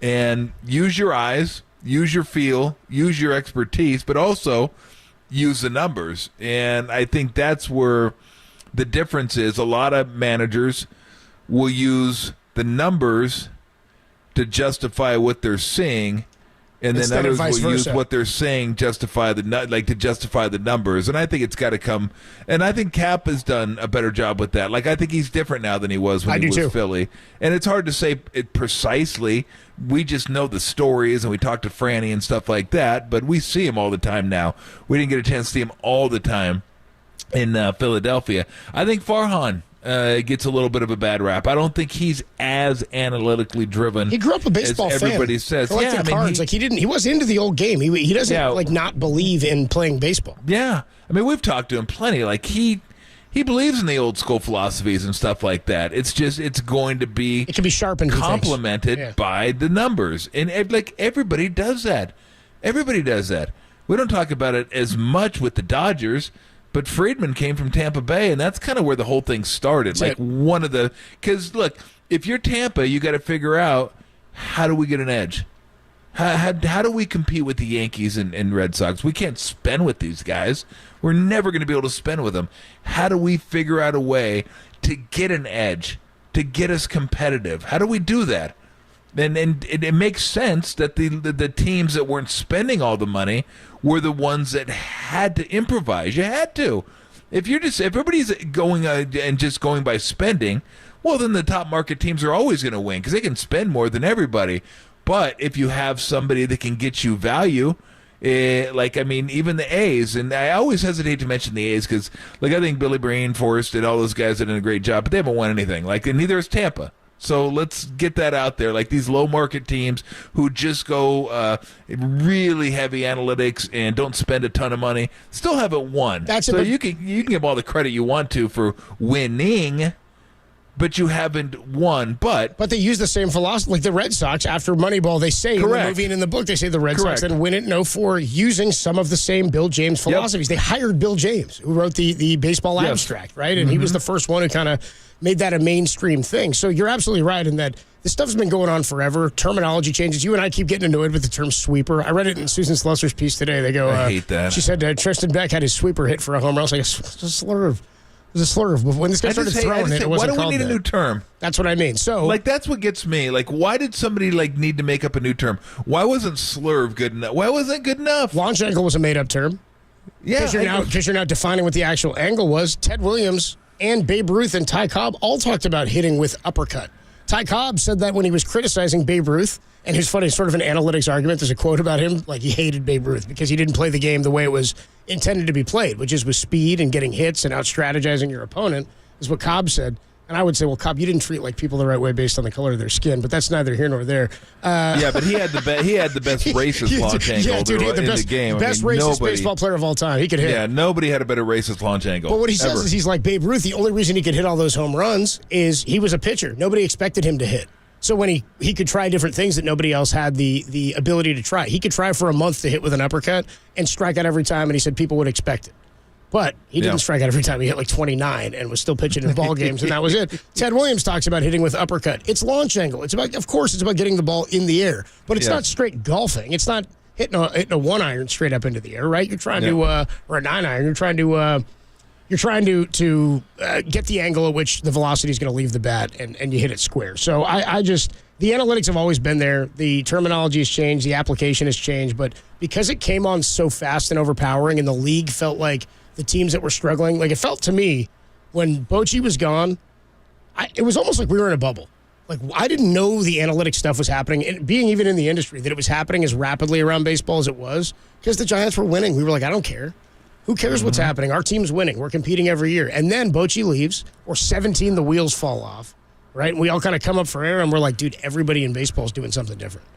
and use your eyes, use your feel, use your expertise, but also use the numbers. And I think that's where the difference is. A lot of managers will use the numbers to justify what they're seeing. And then Instead others of vice will use versa. what they're saying to justify the numbers. And I think it's got to come. And I think Cap has done a better job with that. Like I think he's different now than he was when he was Philly. And it's hard to say it precisely. We just know the stories, and we talk to Franny and stuff like that. But we see him all the time now. We didn't get a chance to see him all the time in Philadelphia. I think Farhan gets a little bit of a bad rap. I don't think he's as analytically driven. He grew up a baseball as fan. Everybody says, Collecting cards. He wasn't into the old game. He doesn't not believe in playing baseball. Yeah, I mean we've talked to him plenty. Like he believes in the old school philosophies and stuff like that. It's just it can be sharpened, complemented by the numbers, and like everybody does that. Everybody does that. We don't talk about it as much with the Dodgers. But Friedman came from Tampa Bay, and that's kind of where the whole thing started. Because look, if you're Tampa, you got to figure out how do we get an edge? How do we compete with the Yankees and Red Sox? We can't spend with these guys. We're never going to be able to spend with them. How do we figure out a way to get an edge, to get us competitive? How do we do that? And it makes sense that the teams that weren't spending all the money were the ones that had to improvise. You had to. If everybody's going and just going by spending, well, then the top market teams are always going to win because they can spend more than everybody. But if you have somebody that can get you value, even the A's, and I always hesitate to mention the A's because, I think Billy Breen, Forrest, and all those guys have done a great job, but they haven't won anything. And neither has Tampa. So let's get that out there. Like these low market teams who just go really heavy analytics and don't spend a ton of money still haven't won. So you can give all the credit you want to for winning, but you haven't won. But they use the same philosophy. Like the Red Sox, after Moneyball, they say in the movie and in the book, they say the Red Sox then win it in 04 using some of the same Bill James philosophies. They hired Bill James, who wrote the baseball abstract, right? And he was the first one who kind of made that a mainstream thing. So you're absolutely right in that this stuff's been going on forever. Terminology changes. You and I keep getting annoyed with the term sweeper. I read it in Susan Slusser's piece today. They go, I hate that. She said Tristan Beck had his sweeper hit for a home run. I was like, it's a slur of. It was a slur of. When this guy started throwing it, it wasn't called why do we need that. a new term? That's what I mean. So, like, that's what gets me. Like, why did somebody need to make up a new term? Why wasn't slurve good enough? Why wasn't it good enough? Launch angle was a made-up term. Yeah, because you're now defining what the actual angle was. Ted Williams and Babe Ruth and Ty Cobb all talked about hitting with uppercut. Ty Cobb said that when he was criticizing Babe Ruth, and his funny sort of an analytics argument. There's a quote about him, like he hated Babe Ruth because he didn't play the game the way it was intended to be played, which is with speed and getting hits and out-strategizing your opponent, is what Cobb said. And I would say, well, Cobb, you didn't treat like people the right way based on the color of their skin, but that's neither here nor there. Yeah, but he had the best racist launch angle in the game. Best racist baseball player of all time. He could hit. Yeah, nobody had a better racist launch angle. But what he says is he's like Babe Ruth. The only reason he could hit all those home runs is he was a pitcher. Nobody expected him to hit. So when he could try different things that nobody else had the ability to try. He could try for a month to hit with an uppercut and strike out every time, and he said people would expect it. But he didn't strike out every time. He hit like 29 and was still pitching in ball games, and that was it. Ted Williams talks about hitting with uppercut. It's launch angle. It's about, of course, it's about getting the ball in the air, but it's not straight golfing. It's not hitting a 1-iron straight up into the air, right? You're trying to, or a 9-iron. You're trying to get the angle at which the velocity is going to leave the bat, and you hit it square. So I just, the analytics have always been there. The terminology has changed. The application has changed. But because it came on so fast and overpowering, and the league felt like the teams that were struggling, like it felt to me when Bochy was gone, it was almost like we were in a bubble. Like I didn't know the analytic stuff was happening, and being even in the industry, that it was happening as rapidly around baseball as it was, because the Giants were winning. We were like, I don't care. Who cares what's happening? Our team's winning. We're competing every year. And then Bochy leaves, or 17, the wheels fall off, right? And we all kind of come up for air, and we're like, dude, everybody in baseball is doing something different.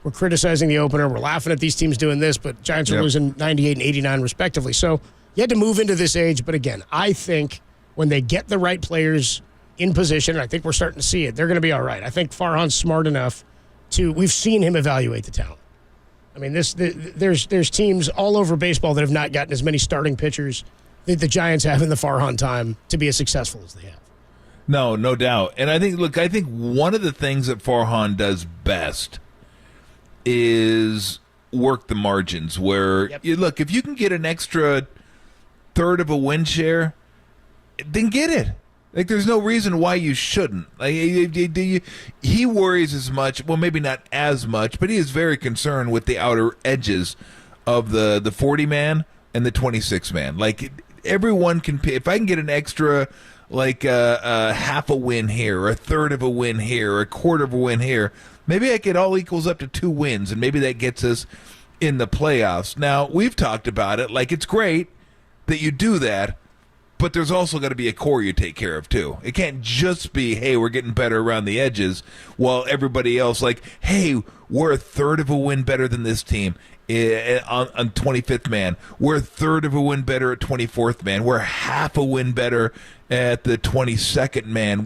We're criticizing the opener. We're laughing at these teams doing this, but Giants are losing 98 and 89 respectively. So you had to move into this age. But again, I think when they get the right players in position, and I think we're starting to see it, they're going to be all right. I think Farhan's smart enough we've seen him evaluate the talent. I mean, there's teams all over baseball that have not gotten as many starting pitchers that the Giants have in the Farhan time to be as successful as they have. No doubt. And I think one of the things that Farhan does best is work the margins where, if you can get an extra third of a win share, then get it. Like, there's no reason why you shouldn't. Like, he worries as much, well, maybe not as much, but he is very concerned with the outer edges of the 40-man and the 26-man. Like, everyone can, if I can get an extra, like, half a win here, or a third of a win here, or a quarter of a win here, maybe it all equals up to 2 wins, and maybe that gets us in the playoffs. Now, we've talked about it. Like, it's great that you do that, but there's also got to be a core you take care of, too. It can't just be, hey, we're getting better around the edges, while everybody else, like, hey, we're a third of a win better than this team on 25th man. We're a third of a win better at 24th man. We're half a win better at the 22nd man.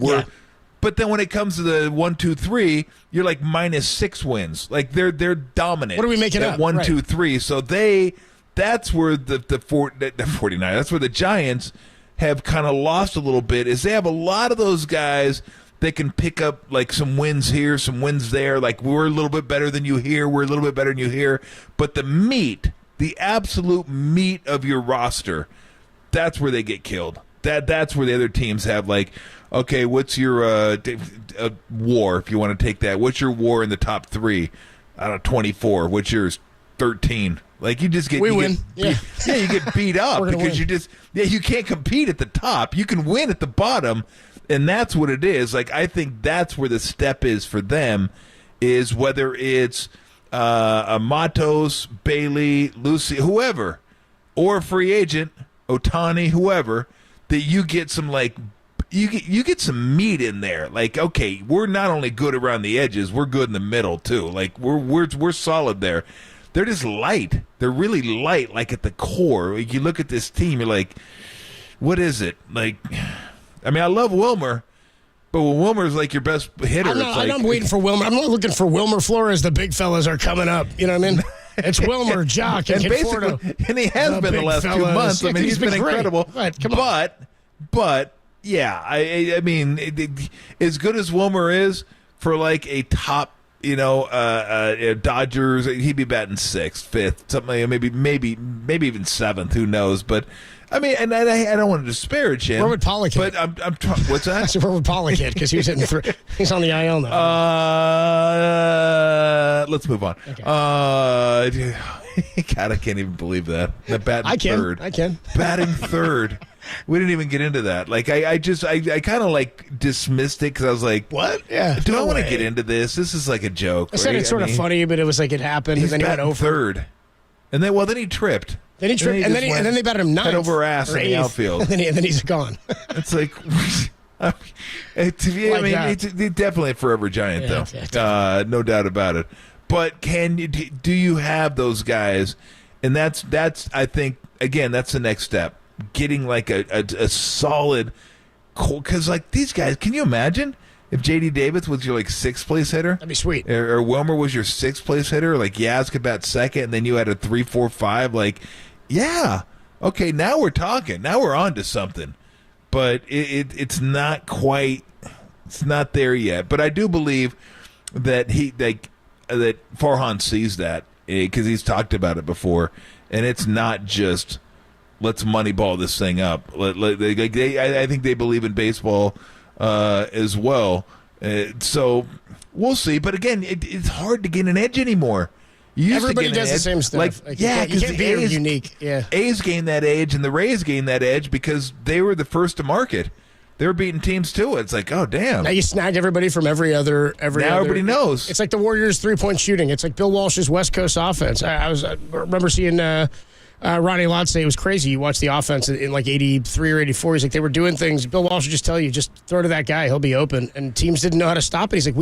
But then when it comes to the 1, 2, 3, you're like -6 wins. Like, they're dominant. What are we making at up? 1, 2, 3. So that's where the 49, that's where the Giants have kind of lost a little bit, is they have a lot of those guys that can pick up like some wins here, some wins there. Like, we're a little bit better than you here, we're a little bit better than you here. But the absolute meat of your roster, that's where they get killed. That's where the other teams have, like, okay, what's your WAR, if you want to take that? What's your WAR in the top 3? I don't know, 24. What's yours? 13. Like, you just get win. You get beat up because you can't compete at the top. You can win at the bottom, and that's what it is. Like, I think that's where the step is for them, is whether it's Matos, Bailey, Lucy, whoever, or a free agent, Ohtani, whoever, that you get some, like, you get some meat in there. Like, okay, we're not only good around the edges, we're good in the middle too. Like we're solid there. They're just light. They're really light, like at the core. Like, you look at this team, you're like, what is it? Like, I mean, I love Wilmer, but when Wilmer's like your best hitter, I'm waiting for Wilmer. I'm not looking for Wilmer Flores. The big fellas are coming up. You know what I mean? It's Wilmer, Jock, and basically, and he has been the last 2 months. Yeah, I mean, he's been incredible. Right, come on. But yeah, I mean, as good as Wilmer is for like a top, Dodgers, he'd be batting 6th, 5th, something like maybe even 7th. Who knows? But I mean, and I don't want to disparage him. Where would Pollock hit? But what's that? Where would Pollock hit? Because he was hitting he's on the IL now. Let's move on. Okay. God, I can't even believe that. The batting third. I can. Batting third. We didn't even get into that. Like, I kind of like dismissed it because I was like, what? Yeah. Do I want to get into this? This is like a joke. I said it's sort of funny, but it was like it happened, and then he went over third, and then he tripped. Then he tripped, and then they batted him 9th. Head over ass in the outfield. and then he's gone. It's like, he's definitely a forever Giant, though. Yeah, no doubt about it. But do you have those guys? And that's I think, again, that's the next step. Getting like a solid, because like these guys, can you imagine if J.D. Davis was your like 6th place hitter? That'd be sweet. Or Wilmer was your 6th place hitter. Like Yaz could bat 2nd, and then you had a 3, 4, 5. Like, yeah, okay, now we're talking. Now we're on to something. But it's not quite. It's not there yet. But I do believe that that Farhan sees that because he's talked about it before, and it's not just let's moneyball this thing up. I think they believe in baseball as well. So we'll see. But again, it's hard to get an edge anymore. Everybody does the same stuff. You can't be unique. Yeah, A's gained that edge, and the Rays gained that edge because they were the first to market. They were beating teams too. It's like, oh damn! Now you snag everybody from every other. Everybody knows. It's like the Warriors' 3-point shooting. It's like Bill Walsh's West Coast offense. I remember seeing Ronnie Lott say it was crazy. You watch the offense in like 83 or 84. He's like, they were doing things. Bill Walsh would just tell you, just throw to that guy, he'll be open. And teams didn't know how to stop it. He's like,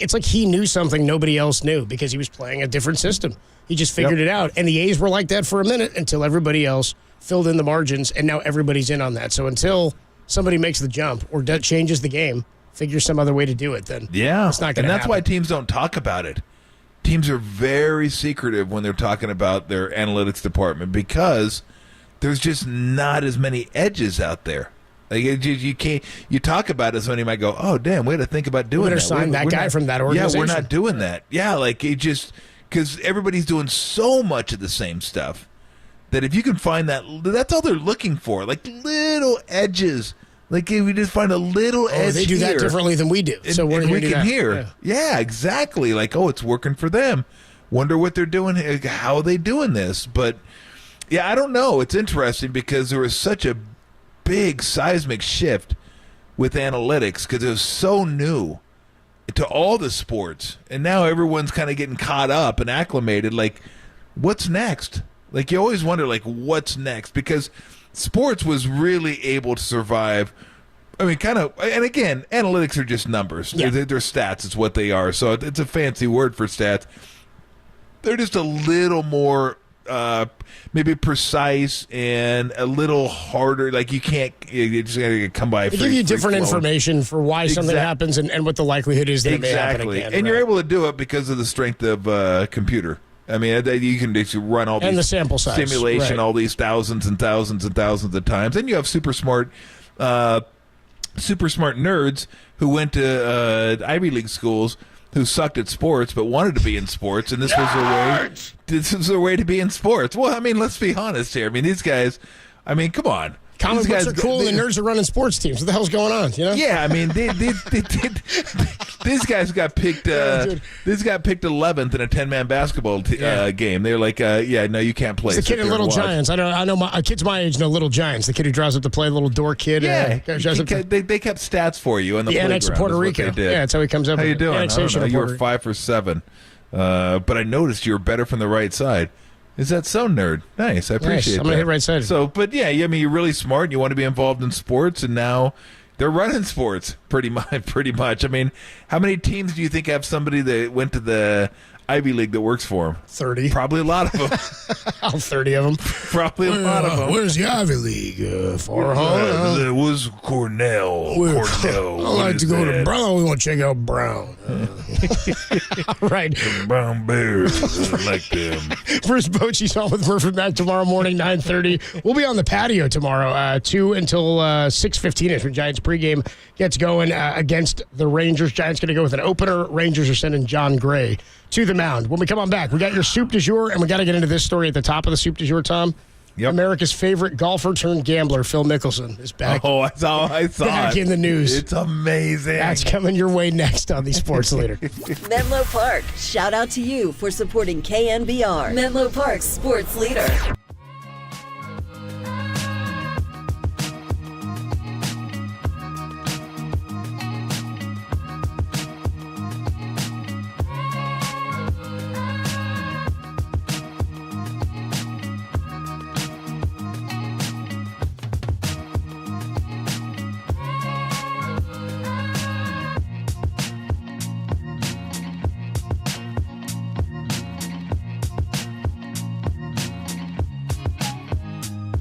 it's like he knew something nobody else knew because he was playing a different system. He just figured it out. And the A's were like that for a minute until everybody else filled in the margins, and now everybody's in on that. So until somebody makes the jump or changes the game, figures some other way to do it, then it's not going to happen. And that's why teams don't talk about it. Teams are very secretive when they're talking about their analytics department because there's just not as many edges out there. Like you can't. You talk about it, somebody might go, "Oh, damn, we had to think about doing that." Sign that guy from that organization. Yeah, we're not doing that. Yeah, like it just because everybody's doing so much of the same stuff that if you can find that's all they're looking for, like little edges. Like we just find a little edge. They do that differently than we do. So we can hear. Yeah, exactly. Like, oh, it's working for them. Wonder what they're doing. How are they doing this? But yeah, I don't know. It's interesting because there was such a big seismic shift with analytics because it was so new to all the sports, and now everyone's kind of getting caught up and acclimated. Like, what's next? Like, you always wonder, like, what's next? Because sports was really able to survive. I mean, kind of, and again, analytics are just numbers. Yeah. They're stats. It's what they are. So it's a fancy word for stats. They're just a little more maybe precise and a little harder. Like you just got to come by. They give you different information for why something happens and what the likelihood is that it may happen again. And you're able to do it because of the strength of computer. I mean, you can run all these and the sample size simulation, all these thousands and thousands and thousands of times, and you have super smart nerds who went to Ivy League schools who sucked at sports but wanted to be in sports, and this was their way. This was their way to be in sports. Well, I mean, let's be honest here. I mean, these guys. I mean, come on. Comic books are cool, and the nerds are running sports teams. What the hell's going on? You know? Yeah, I mean, these guys got picked. This got picked 11th in a 10-man basketball game. They're like, no, you can't play. It's the kid in Little Giants. I know. Kids my age know Little Giants. The kid who draws up to play, little door kid. Yeah, they kept stats for you in the annex of Puerto Rico. Yeah, that's how he comes up. How you doing? Annexation you were 5 for 7, but I noticed you were better from the right side. Is that so, nerd? Nice, I appreciate that. I'm going to hit right side. So, but yeah, I mean, you're really smart. You want to be involved in sports, and now They're running sports pretty much. I mean, how many teams do you think have somebody that went to the Ivy League that works for them? 30. Probably a lot of them. All 30 of them. Probably a lot of them. Where's the Ivy League? Far There was Cornell. I like to go to Brown. We want to check out Brown. Right. The Brown Bears. I like them. Bruce Bochy's on with Murphy Mac tomorrow morning, 9:30. We'll be on the patio tomorrow, 2 until 6:15 when Giants pregame gets going against the Rangers. Giants going to go with an opener. Rangers are sending John Gray to the mound. When we come on back, we got your soup du jour, and we got to get into this story at the top of the soup du jour, Tom. Yep. America's favorite golfer turned gambler, Phil Mickelson, is back. Oh, I saw back in the news. It's amazing. That's coming your way next on the Sports Leader. Menlo Park, shout out to you for supporting KNBR. Menlo Park's Sports Leader.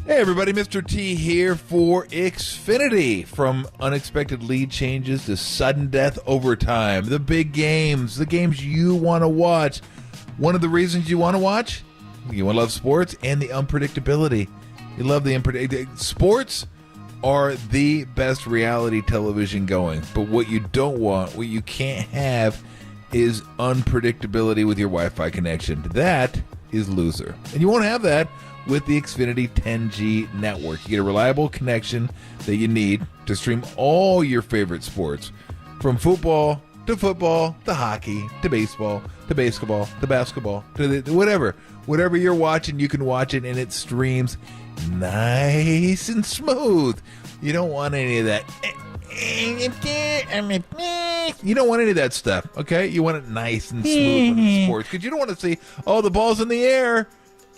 Hey everybody, Mr. T here for Xfinity. From unexpected lead changes to sudden death overtime, the big games, the games you want to watch. One of the reasons you want to watch? You want to love sports and the unpredictability. You love the unpredictability. Sports are the best reality television going, but what you don't want, what you can't have, is unpredictability with your Wi-Fi connection. That is loser. And you won't have that with the Xfinity 10G network. You get a reliable connection that you need to stream all your favorite sports, from football to hockey to baseball to basketball to basketball to whatever you're watching, you can watch it, and it streams nice and smooth. You don't want any of that. You don't want any of that stuff, okay? You want it nice and smooth when it's sports, because you don't want to see, the ball's in the air,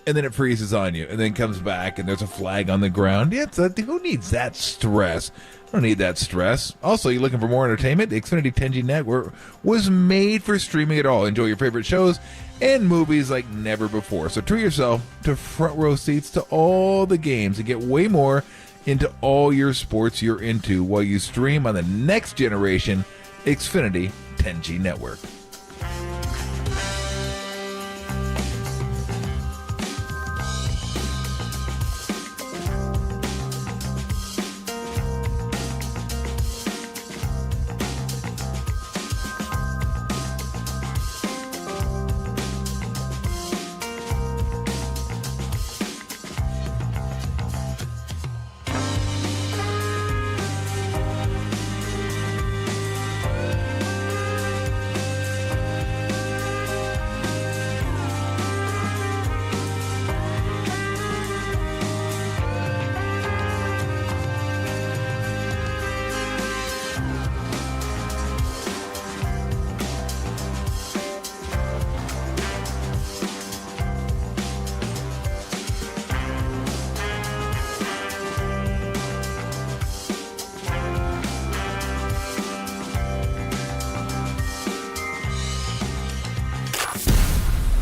and then it freezes on you, and then comes back, and there's a flag on the ground. Yeah, who needs that stress? I don't need that stress. Also, you're looking for more entertainment? The Xfinity 10G network was made for streaming it all. Enjoy your favorite shows and movies like never before. So treat yourself to front row seats to all the games and get way more into all your sports you're into while you stream on the next generation Xfinity 10G network.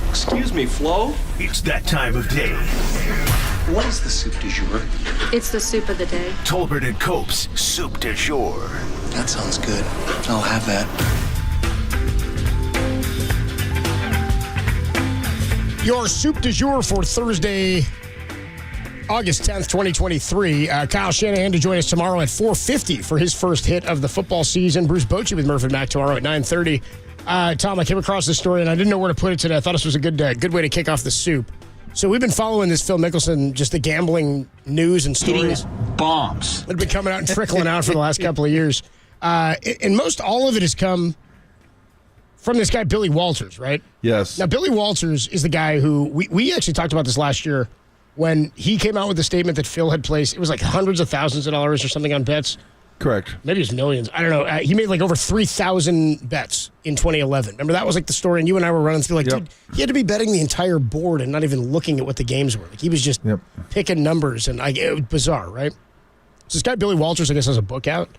Excuse me, Flo? It's that time of day. What is the soup du jour? It's the soup of the day. Tolbert and Cope's Soup du Jour. That sounds good. I'll have that. Your soup du jour for Thursday, August 10th, 2023. Kyle Shanahan to join us tomorrow at 4:50 for his first hit of the football season. Bruce Bochy with Murphy Mac tomorrow at 9:30. Tom, I came across this story, and I didn't know where to put it today. I thought this was a good way to kick off the soup. So we've been following this Phil Mickelson, just the gambling news and stories. Hitting bombs. That have been coming out and trickling out for the last couple of years. And most all of it has come from this guy, Billy Walters, right? Yes. Now, Billy Walters is the guy who, we actually talked about this last year when he came out with the statement that Phil had placed. It was like hundreds of thousands of dollars or something on bets. Correct. Maybe it was millions. I don't know. He made like over 3,000 bets in 2011. Remember, that was like the story, and you and I were running through like, dude, he had to be betting the entire board and not even looking at what the games were. Like, he was just picking numbers, and it was bizarre, right? So this guy, Billy Walters, I guess, has a book out.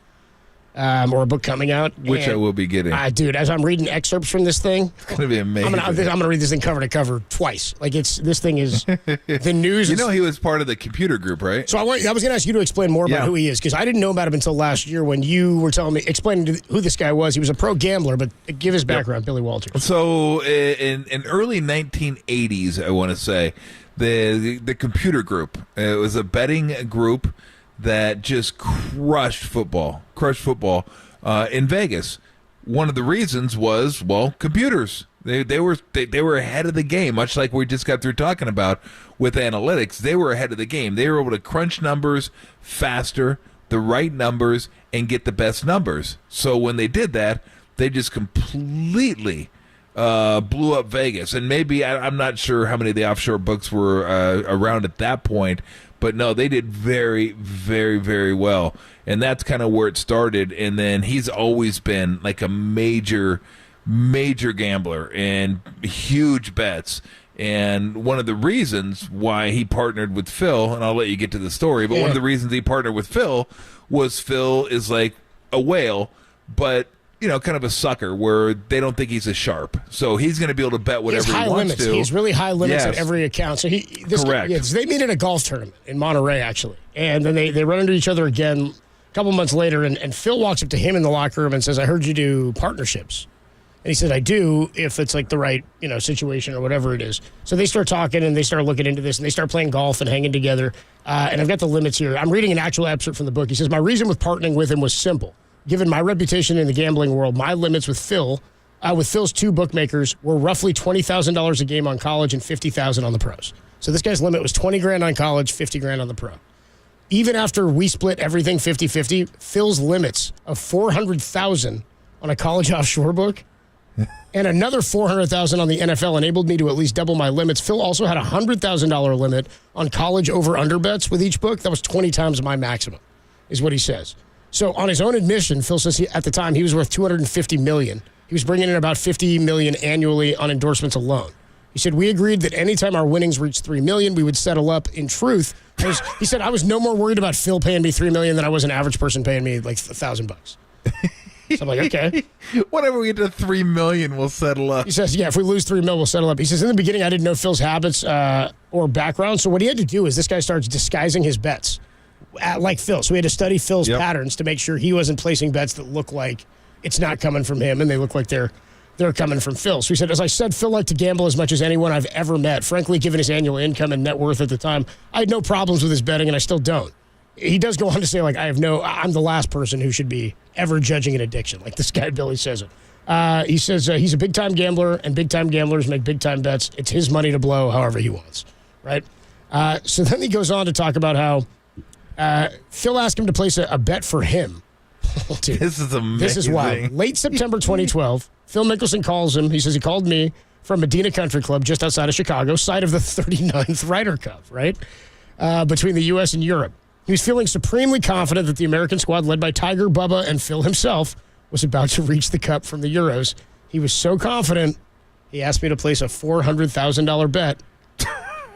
or a book coming out. Which I will be getting. Dude, as I'm reading excerpts from this thing, it's going to be amazing. I'm gonna read this thing cover to cover twice. Like this thing is the news. You know he was part of the computer group, right? So I was going to ask you to explain more about who he is, because I didn't know about him until last year when you were explaining who this guy was. He was a pro gambler, but give his background, Billy Walters. So in early 1980s, I want to say, the computer group. It was a betting group that just crushed football in Vegas. One of the reasons was, computers. They were ahead of the game, much like we just got through talking about with analytics. They were ahead of the game. They were able to crunch numbers faster, the right numbers, and get the best numbers. So when they did that, they just completely blew up Vegas. And maybe, I'm not sure how many of the offshore books were around at that point, but no, they did very, very, very well. And that's kind of where it started. And then he's always been like a major gambler and huge bets. And one of the reasons why he partnered with Phil, and I'll let you get to the story, but one of the reasons he partnered with Phil was Phil is like a whale, but kind of a sucker where they don't think he's a sharp. So he's going to be able to bet whatever he wants to. He's really high limits at every account. So correct. They meet at a golf tournament in Monterey, actually. And then they run into each other again a couple months later, and Phil walks up to him in the locker room and says, "I heard you do partnerships." And he said, "I do, if it's like the right, situation or whatever it is." So they start talking and they start looking into this and they start playing golf and hanging together. And I've got the limits here. I'm reading an actual excerpt from the book. He says, "My reason with partnering with him was simple. Given my reputation in the gambling world, my limits with Phil's two bookmakers were roughly $20,000 a game on college and $50,000 on the pros. So this guy's limit was $20,000 on college, $50,000 on the pro. Even after we split everything 50-50, Phil's limits of $400,000 on a college offshore book and another $400,000 on the NFL enabled me to at least double my limits. Phil also had a $100,000 limit on college over-under bets with each book. That was 20 times my maximum, is what he says. So on his own admission, Phil says at the time he was worth $250 million. He was bringing in about $50 million annually on endorsements alone. He said, "We agreed that anytime our winnings reached $3 million, we would settle up. In truth," he said, "I was no more worried about Phil paying me $3 million than I was an average person paying me like $1,000. So I'm like, okay. Whenever we get to $3 million, we'll settle up. He says, "Yeah, if we lose $3 million, we'll settle up." He says, "In the beginning, I didn't know Phil's habits or background. So what he had to do is this guy starts disguising his bets. Like Phil. So we had to study Phil's patterns to make sure he wasn't placing bets that look like it's not coming from him and they look like they're coming from Phil." So he said, "As I said, Phil liked to gamble as much as anyone I've ever met. Frankly, given his annual income and net worth at the time, I had no problems with his betting, and I still don't." He does go on to say, like, I'm the last person who should be ever judging an addiction. Like this guy, Billy, says it. He says he's a big-time gambler, and big-time gamblers make big-time bets. It's his money to blow however he wants, right? So then he goes on to talk about how Phil asked him to place a bet for him. Dude, this is amazing. This is wild. Late September 2012, Phil Mickelson calls him. He says he called me from Medina Country Club just outside of Chicago, site of the 39th Ryder Cup, right? Between the U.S. and Europe. He was feeling supremely confident that the American squad, led by Tiger, Bubba, and Phil himself, was about to reach the cup from the Euros. He was so confident, he asked me to place a $400,000 bet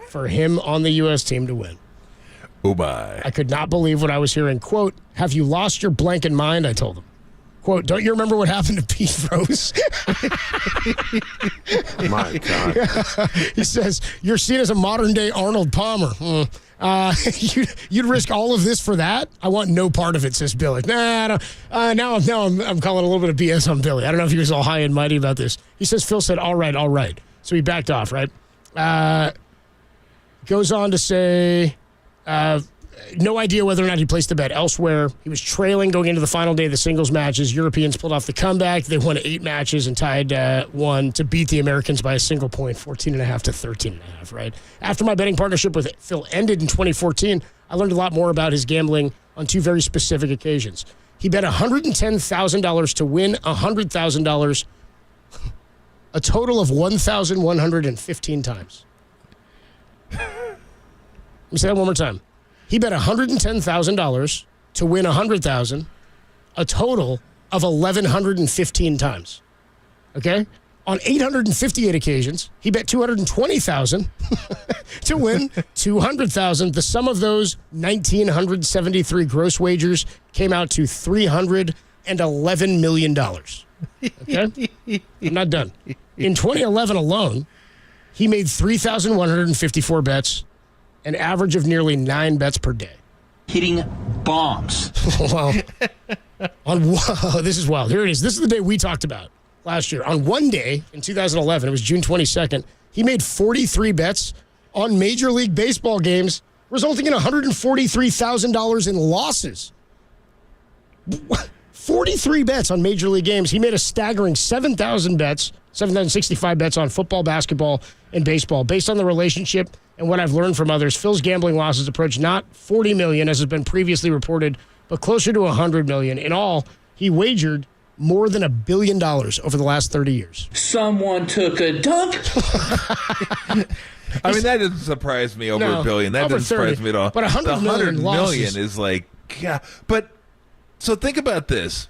for him on the U.S. team to win. Oh, my. I could not believe what I was hearing. Quote, "Have you lost your blanking mind?" I told him. Quote, "Don't you remember what happened to Pete Rose?" My God. He says, "You're seen as a modern-day Arnold Palmer. You'd risk all of this for that? I want no part of it," says Billy. Now I'm calling a little bit of BS on Billy. I don't know if he was all high and mighty about this. He says Phil said, all right. So he backed off, right? Goes on to say, no idea whether or not he placed the bet elsewhere. He was trailing going into the final day of the singles matches. Europeans pulled off the comeback. They won 8 matches and tied 1 to beat the Americans by a single point, 14.5 to 13.5, right? After my betting partnership with Phil ended in 2014, I learned a lot more about his gambling on 2 very specific occasions. He bet $110,000 to win $100,000, a total of 1,115 times. Let me say that one more time. He bet $110,000 to win $100,000, a total of 1,115 times. Okay? On 858 occasions, he bet $220,000 to win $200,000. The sum of those 1,973 gross wagers came out to $386,000. $211 million. Okay? I'm not done. In 2011 alone, he made 3,154 bets, an average of nearly 9 bets per day. Hitting bombs. Wow. This is wild. Here it is. This is the day we talked about last year. On one day in 2011, it was June 22nd, he made 43 bets on Major League Baseball games, resulting in $143,000 in losses. 43 bets on Major League games. He made a staggering 7,065 bets on football, basketball, and baseball. Based on the relationship and what I've learned from others, Phil's gambling losses approach not $40 million, as has been previously reported, but closer to $100 million. In all, he wagered more than $1 billion over the last 30 years. Someone took a dump. I mean, that doesn't surprise me over $1 billion. That doesn't surprise me at all. But $100 million is like, yeah. But so think about this.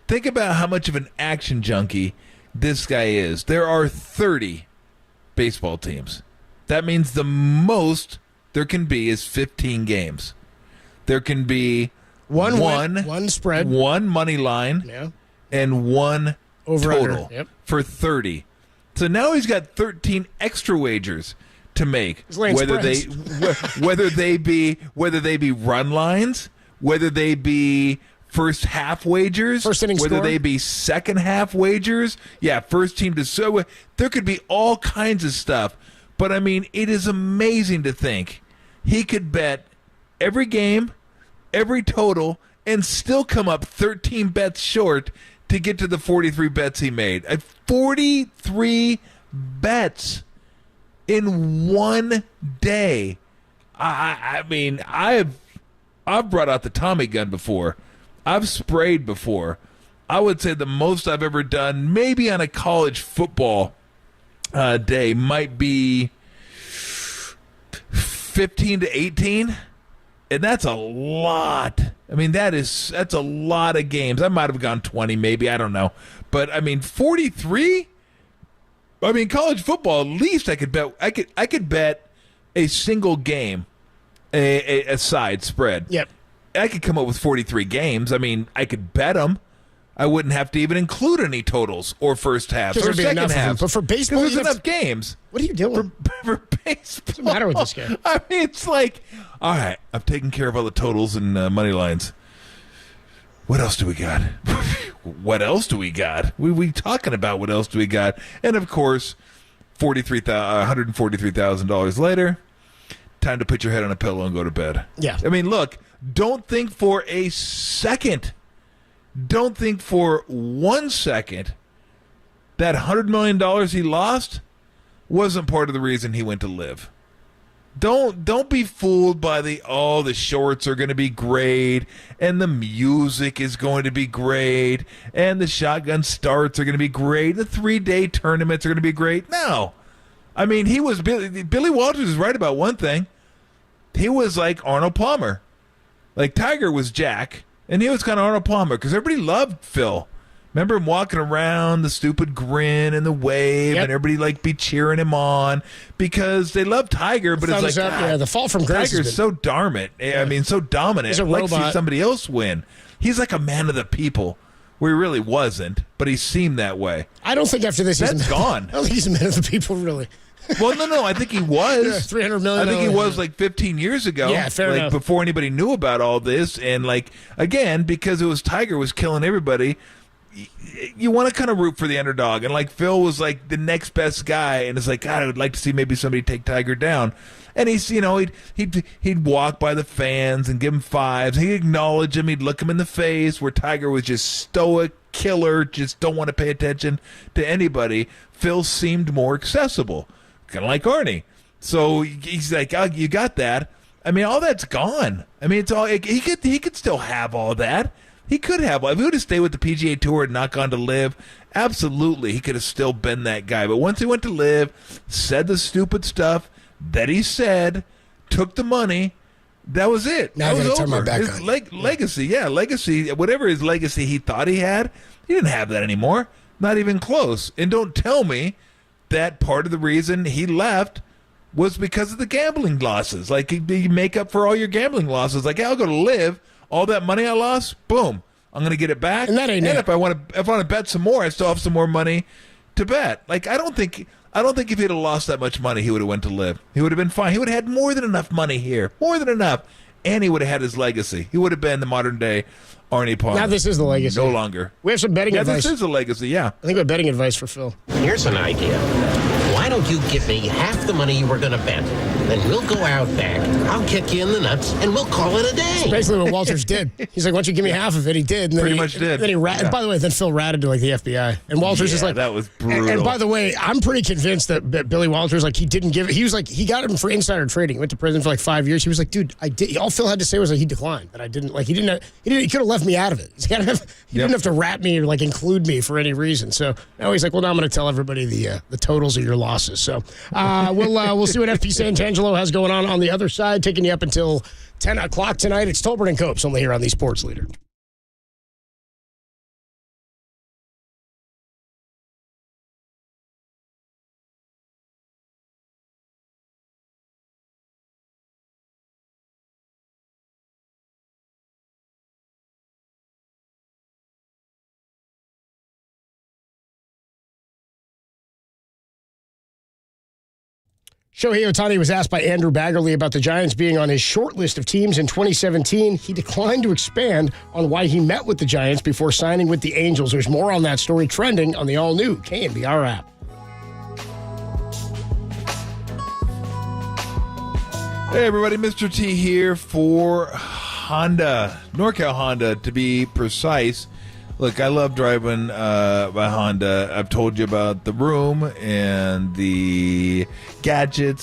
Think about how much of an action junkie this guy is. There are 30 baseball teams. That means the most there can be is 15 games. There can be one spread, one money line, and one total for 30. So now he's got 13 extra wagers to make, whether they be run lines, whether they be first half wagers, whether they be second half wagers, first team to so there could be all kinds of stuff. But I mean, it is amazing to think he could bet every game, every total, and still come up 13 bets short to get to the 43 bets he made. 43 bets in one day. I mean, I've brought out the Tommy gun before. I've sprayed before. I would say the most I've ever done, maybe on a college football day, might be 15 to 18. And that's a lot. I mean, that's a lot of games. I might have gone 20, maybe. I don't know. But I mean, 43. I mean, college football. At least I could bet. I could bet a single game, a side spread. Yep. I could come up with 43 games. I mean, I could bet them. I wouldn't have to even include any totals or first halves or second halves. But for baseball, there's enough games. What are you doing? For baseball. What's the matter with this guy? I mean, it's like, all right, I've taken care of all the totals and money lines. What else do we got? What else do we got? We talking about what else do we got? And, of course, $143,000 later, time to put your head on a pillow and go to bed. Yeah. I mean, look, don't think for a second, don't think for 1 second that $100 million he lost wasn't part of the reason he went to live. Don't be fooled by the shorts are going to be great and the music is going to be great and the shotgun starts are going to be great. The 3-day tournaments are going to be great. No. I mean, Billy Walters is right about one thing. He was like Arnold Palmer. Like Tiger was Jack, and he was kind of Arnold Palmer because everybody loved Phil. Remember him walking around, the stupid grin and the wave, and everybody like be cheering him on because they love Tiger, but it's like, the fall from grace. Tiger's so dominant. I mean, so dominant. He's a I'd like to robot. see somebody else win. He's like a man of the people, where he really wasn't, but he seemed that way. I don't think after this That's gone. I don't think he's a man of the people, really. Well, no, I think he was. $300 million. I think he was like 15 years ago. Yeah, fair enough. Before anybody knew about all this. And, like, again, because it was Tiger was killing everybody, you want to kind of root for the underdog. And, like, Phil was, like, the next best guy. And it's like, God, I would like to see maybe somebody take Tiger down. And he's, he'd walk by the fans and give him fives. He'd acknowledge him. He'd look him in the face, where Tiger was just stoic, killer, just don't want to pay attention to anybody. Phil seemed more accessible. Kind of like Arnie. So he's like, oh, you got that. I mean, all that's gone. I mean, it's all he could still have all that. He could have. If he would have stayed with the PGA Tour and not gone to live, absolutely, he could have still been that guy. But once he went to live, said the stupid stuff that he said, took the money, that was it. Now that was turn my over. back His on. legacy, legacy, whatever his legacy he thought he had, he didn't have that anymore. Not even close. And don't tell me that part of the reason he left was because of the gambling losses. Like, you make up for all your gambling losses. Like, I'll go to live. All that money I lost, boom. I'm going to get it back. And that ain't it. If I want to bet some more, I still have some more money to bet. Like, I don't think if he'd have lost that much money, he would have went to live. He would have been fine. He would have had more than enough money here. More than enough. And he would have had his legacy. He would have been the modern day Arnie Palmer. Now this is the legacy. No longer. We have some betting advice. This is the legacy, yeah. I think we have betting advice for Phil. Here's an idea. Why don't you give me half the money you were going to bet? Then we'll go out back. I'll kick you in the nuts, and we'll call it a day. That's basically what Walters did. He's like, why don't you give me half of it? He did. And then Pretty much did. Then he Yeah. By the way, then Phil ratted to like the FBI. And Walters is like, that was brutal. And by the way, I'm pretty convinced that Billy Walters, like, he didn't give it. He was like, he got him for insider trading. He went to prison for like 5 years. He was like, dude, I did. All Phil had to say was like, he declined. That I didn't, like, he could have left me out of it. He didn't have to rat me or like include me for any reason. So now he's like, well, now I'm going to tell everybody the totals of your losses. So we'll see what FP Santangelo has going on the other side, taking you up until 10 o'clock tonight. It's Tolbert and Copes only here on the Sports Leader. Shohei Ohtani was asked by Andrew Baggerly about the Giants being on his short list of teams in 2017. He declined to expand on why he met with the Giants before signing with the Angels. There's more on that story trending on the all-new KNBR app. Hey, everybody. Mr. T here for Honda. NorCal Honda, to be precise. Look, I love driving by Honda. I've told you about the room and the gadgets